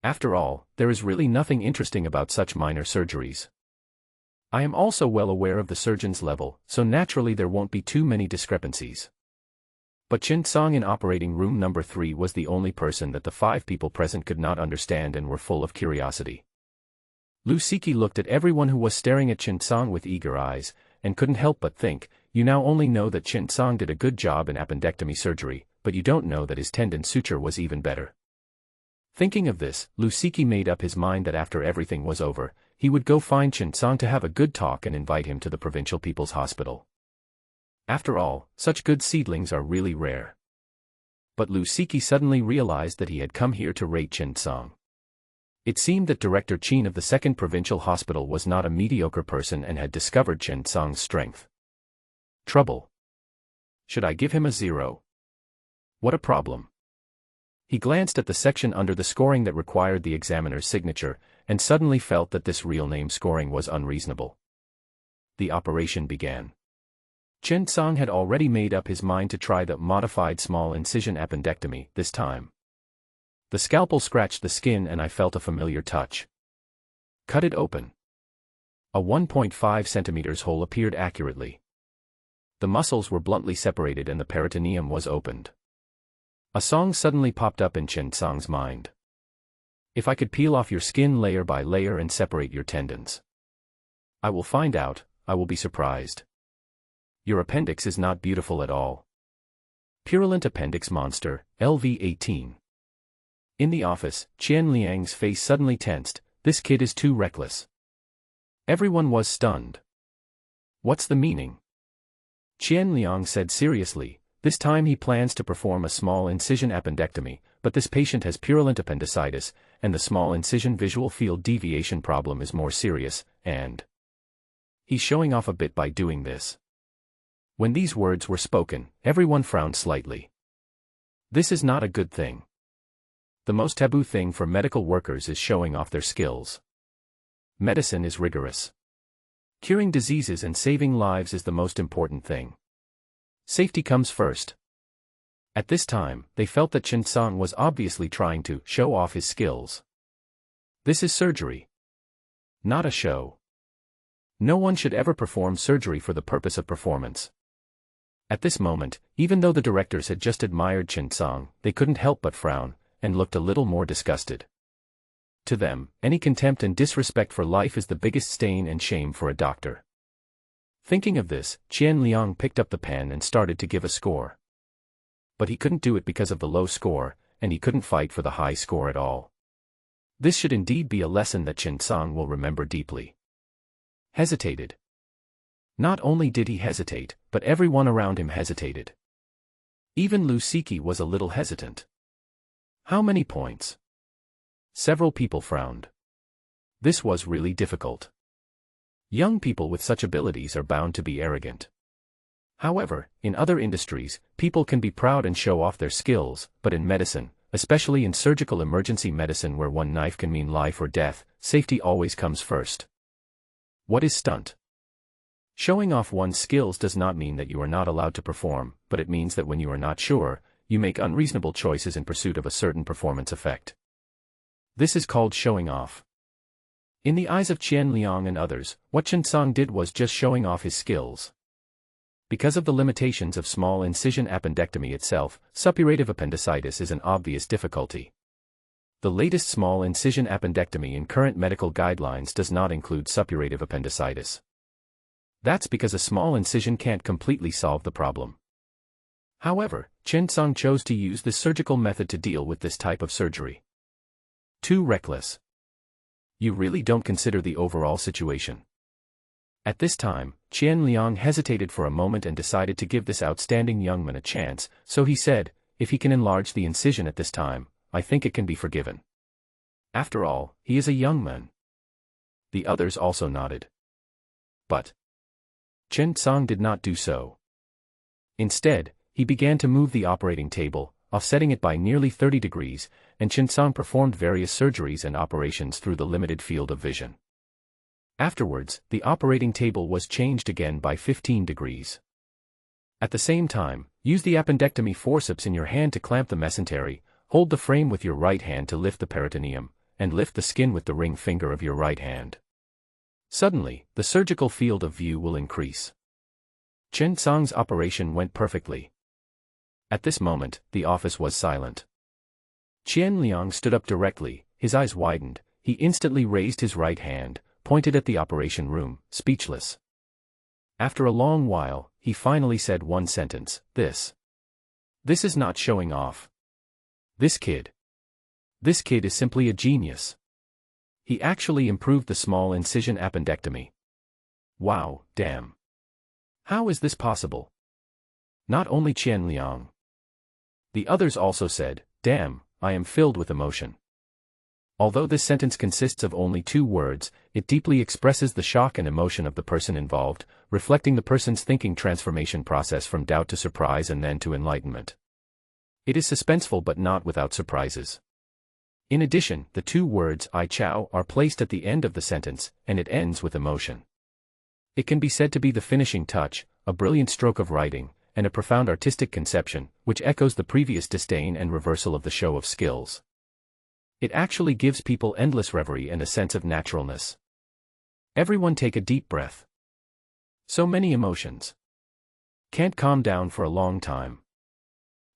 After all, there is really nothing interesting about such minor surgeries. I am also well aware of the surgeon's level, so naturally there won't be too many discrepancies. But Chen Song in operating room number 3 was the only person that the 5 people present could not understand and were full of curiosity. Lu Siki looked at everyone who was staring at Chen Song with eager eyes, and couldn't help but think, "You now only know that Chen Song did a good job in appendectomy surgery, but you don't know that his tendon suture was even better." Thinking of this, Lu Siki made up his mind that after everything was over, he would go find Chen Song to have a good talk and invite him to the Provincial People's Hospital. After all, such good seedlings are really rare. But Lu Siki suddenly realized that he had come here to rate Chen Song. It seemed that Director Qin of the 2nd Provincial Hospital was not a mediocre person and had discovered Chen Song's strength. Trouble. Should I give him a 0? What a problem. He glanced at the section under the scoring that required the examiner's signature, and suddenly felt that this real name scoring was unreasonable. The operation began. Chen Song had already made up his mind to try the modified small incision appendectomy this time. The scalpel scratched the skin and I felt a familiar touch. Cut it open. A 1.5 centimeters hole appeared accurately. The muscles were bluntly separated and the peritoneum was opened. A song suddenly popped up in Chen Song's mind. "If I could peel off your skin layer by layer and separate your tendons. I will find out, I will be surprised. Your appendix is not beautiful at all. Purulent appendix monster, LV18. In the office, Qian Liang's face suddenly tensed. "This kid is too reckless." Everyone was stunned. "What's the meaning?" Qian Liang said seriously, "This time he plans to perform a small incision appendectomy, but this patient has purulent appendicitis, and the small incision visual field deviation problem is more serious, and he's showing off a bit by doing this." When these words were spoken, everyone frowned slightly. This is not a good thing. The most taboo thing for medical workers is showing off their skills. Medicine is rigorous. Curing diseases and saving lives is the most important thing. Safety comes first. At this time, they felt that Chen Song was obviously trying to show off his skills. This is surgery, not a show. No one should ever perform surgery for the purpose of performance. At this moment, even though the directors had just admired Chen Song, they couldn't help but frown, and looked a little more disgusted. To them, any contempt and disrespect for life is the biggest stain and shame for a doctor. Thinking of this, Qian Liang picked up the pen and started to give a score. But he couldn't do it because of the low score, and he couldn't fight for the high score at all. This should indeed be a lesson that Chen Song will remember deeply. Hesitated. Not only did he hesitate, but everyone around him hesitated. Even Lu Siki was a little hesitant. How many points? Several people frowned. This was really difficult. Young people with such abilities are bound to be arrogant. However, in other industries, people can be proud and show off their skills, but in medicine, especially in surgical emergency medicine where one knife can mean life or death, safety always comes first. What is stunt? Showing off one's skills does not mean that you are not allowed to perform, but it means that when you are not sure, you make unreasonable choices in pursuit of a certain performance effect. This is called showing off. In the eyes of Qian Liang and others, what Chen Song did was just showing off his skills. Because of the limitations of small incision appendectomy itself, suppurative appendicitis is an obvious difficulty. The latest small incision appendectomy in current medical guidelines does not include suppurative appendicitis. That's because a small incision can't completely solve the problem. However, Chen Song chose to use this surgical method to deal with this type of surgery. Too reckless. You really don't consider the overall situation. At this time, Qian Liang hesitated for a moment and decided to give this outstanding young man a chance, so he said, if he can enlarge the incision at this time, I think it can be forgiven. After all, he is a young man. The others also nodded. But Chen Song did not do so. Instead, he began to move the operating table, offsetting it by nearly 30 degrees, and Chen Song performed various surgeries and operations through the limited field of vision. Afterwards, the operating table was changed again by 15 degrees. At the same time, use the appendectomy forceps in your hand to clamp the mesentery, hold the frame with your right hand to lift the peritoneum, and lift the skin with the ring finger of your right hand. Suddenly, the surgical field of view will increase. Chen Song's operation went perfectly. At this moment, the office was silent. Qian Liang stood up directly, his eyes widened, he instantly raised his right hand, pointed at the operation room, speechless. After a long while, he finally said one sentence, This is not showing off. This kid is simply a genius. He actually improved the small incision appendectomy. Wow, damn. How is this possible? Not only Qian Liang. The others also said, damn, I am filled with emotion. Although this sentence consists of only 2 words, it deeply expresses the shock and emotion of the person involved, reflecting the person's thinking transformation process from doubt to surprise and then to enlightenment. It is suspenseful but not without surprises. In addition, the 2 words "I chow" are placed at the end of the sentence, and it ends with emotion. It can be said to be the finishing touch, a brilliant stroke of writing, and a profound artistic conception, which echoes the previous disdain and reversal of the show of skills. It actually gives people endless reverie and a sense of naturalness. Everyone take a deep breath. So many emotions. Can't calm down for a long time.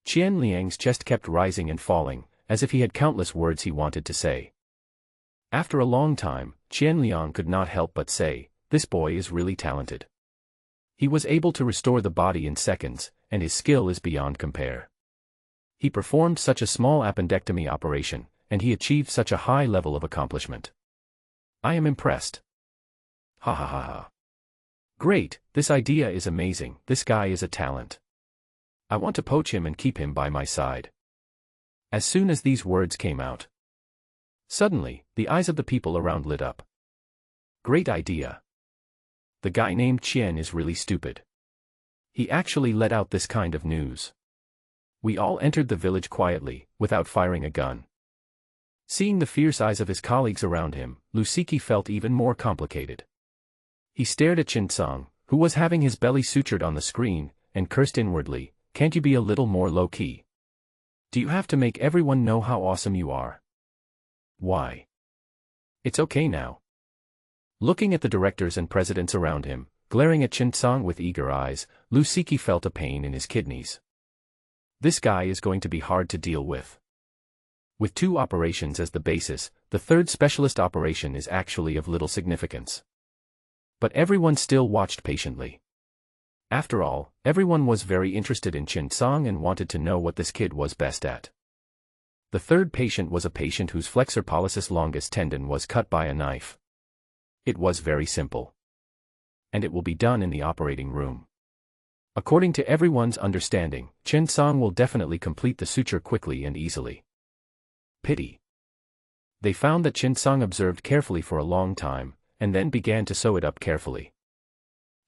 Qian Liang's chest kept rising and falling, as if he had countless words he wanted to say. After a long time, Qian Liang could not help but say, this boy is really talented. He was able to restore the body in seconds, and his skill is beyond compare. He performed such a small appendectomy operation, and he achieved such a high level of accomplishment. I am impressed. Ha ha ha ha. Great, this idea is amazing, this guy is a talent. I want to poach him and keep him by my side. As soon as these words came out, suddenly, the eyes of the people around lit up. Great idea. The guy named Qian is really stupid. He actually let out this kind of news. We all entered the village quietly, without firing a gun. Seeing the fierce eyes of his colleagues around him, Lu Siki felt even more complicated. He stared at Chen Song, who was having his belly sutured on the screen, and cursed inwardly, can't you be a little more low-key? Do you have to make everyone know how awesome you are? Why? It's okay now. Looking at the directors and presidents around him, glaring at Chen Song with eager eyes, Lu Siki felt a pain in his kidneys. This guy is going to be hard to deal with. With 2 operations as the basis, the 3rd specialist operation is actually of little significance. But everyone still watched patiently. After all, everyone was very interested in Chen Song and wanted to know what this kid was best at. The 3rd patient was a patient whose flexor pollicis longus tendon was cut by a knife. It was very simple. And it will be done in the operating room. According to everyone's understanding, Chen Song will definitely complete the suture quickly and easily. Pity. They found that Chen Song observed carefully for a long time, and then began to sew it up carefully.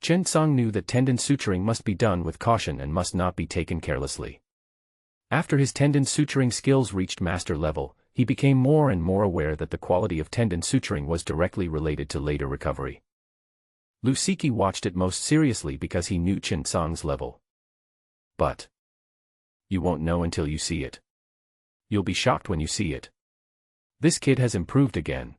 Chen Song knew that tendon suturing must be done with caution and must not be taken carelessly. After his tendon suturing skills reached master level, he became more and more aware that the quality of tendon suturing was directly related to later recovery. Lu Siki watched it most seriously because he knew Chen Song's level. But you won't know until you see it. You'll be shocked when you see it. This kid has improved again.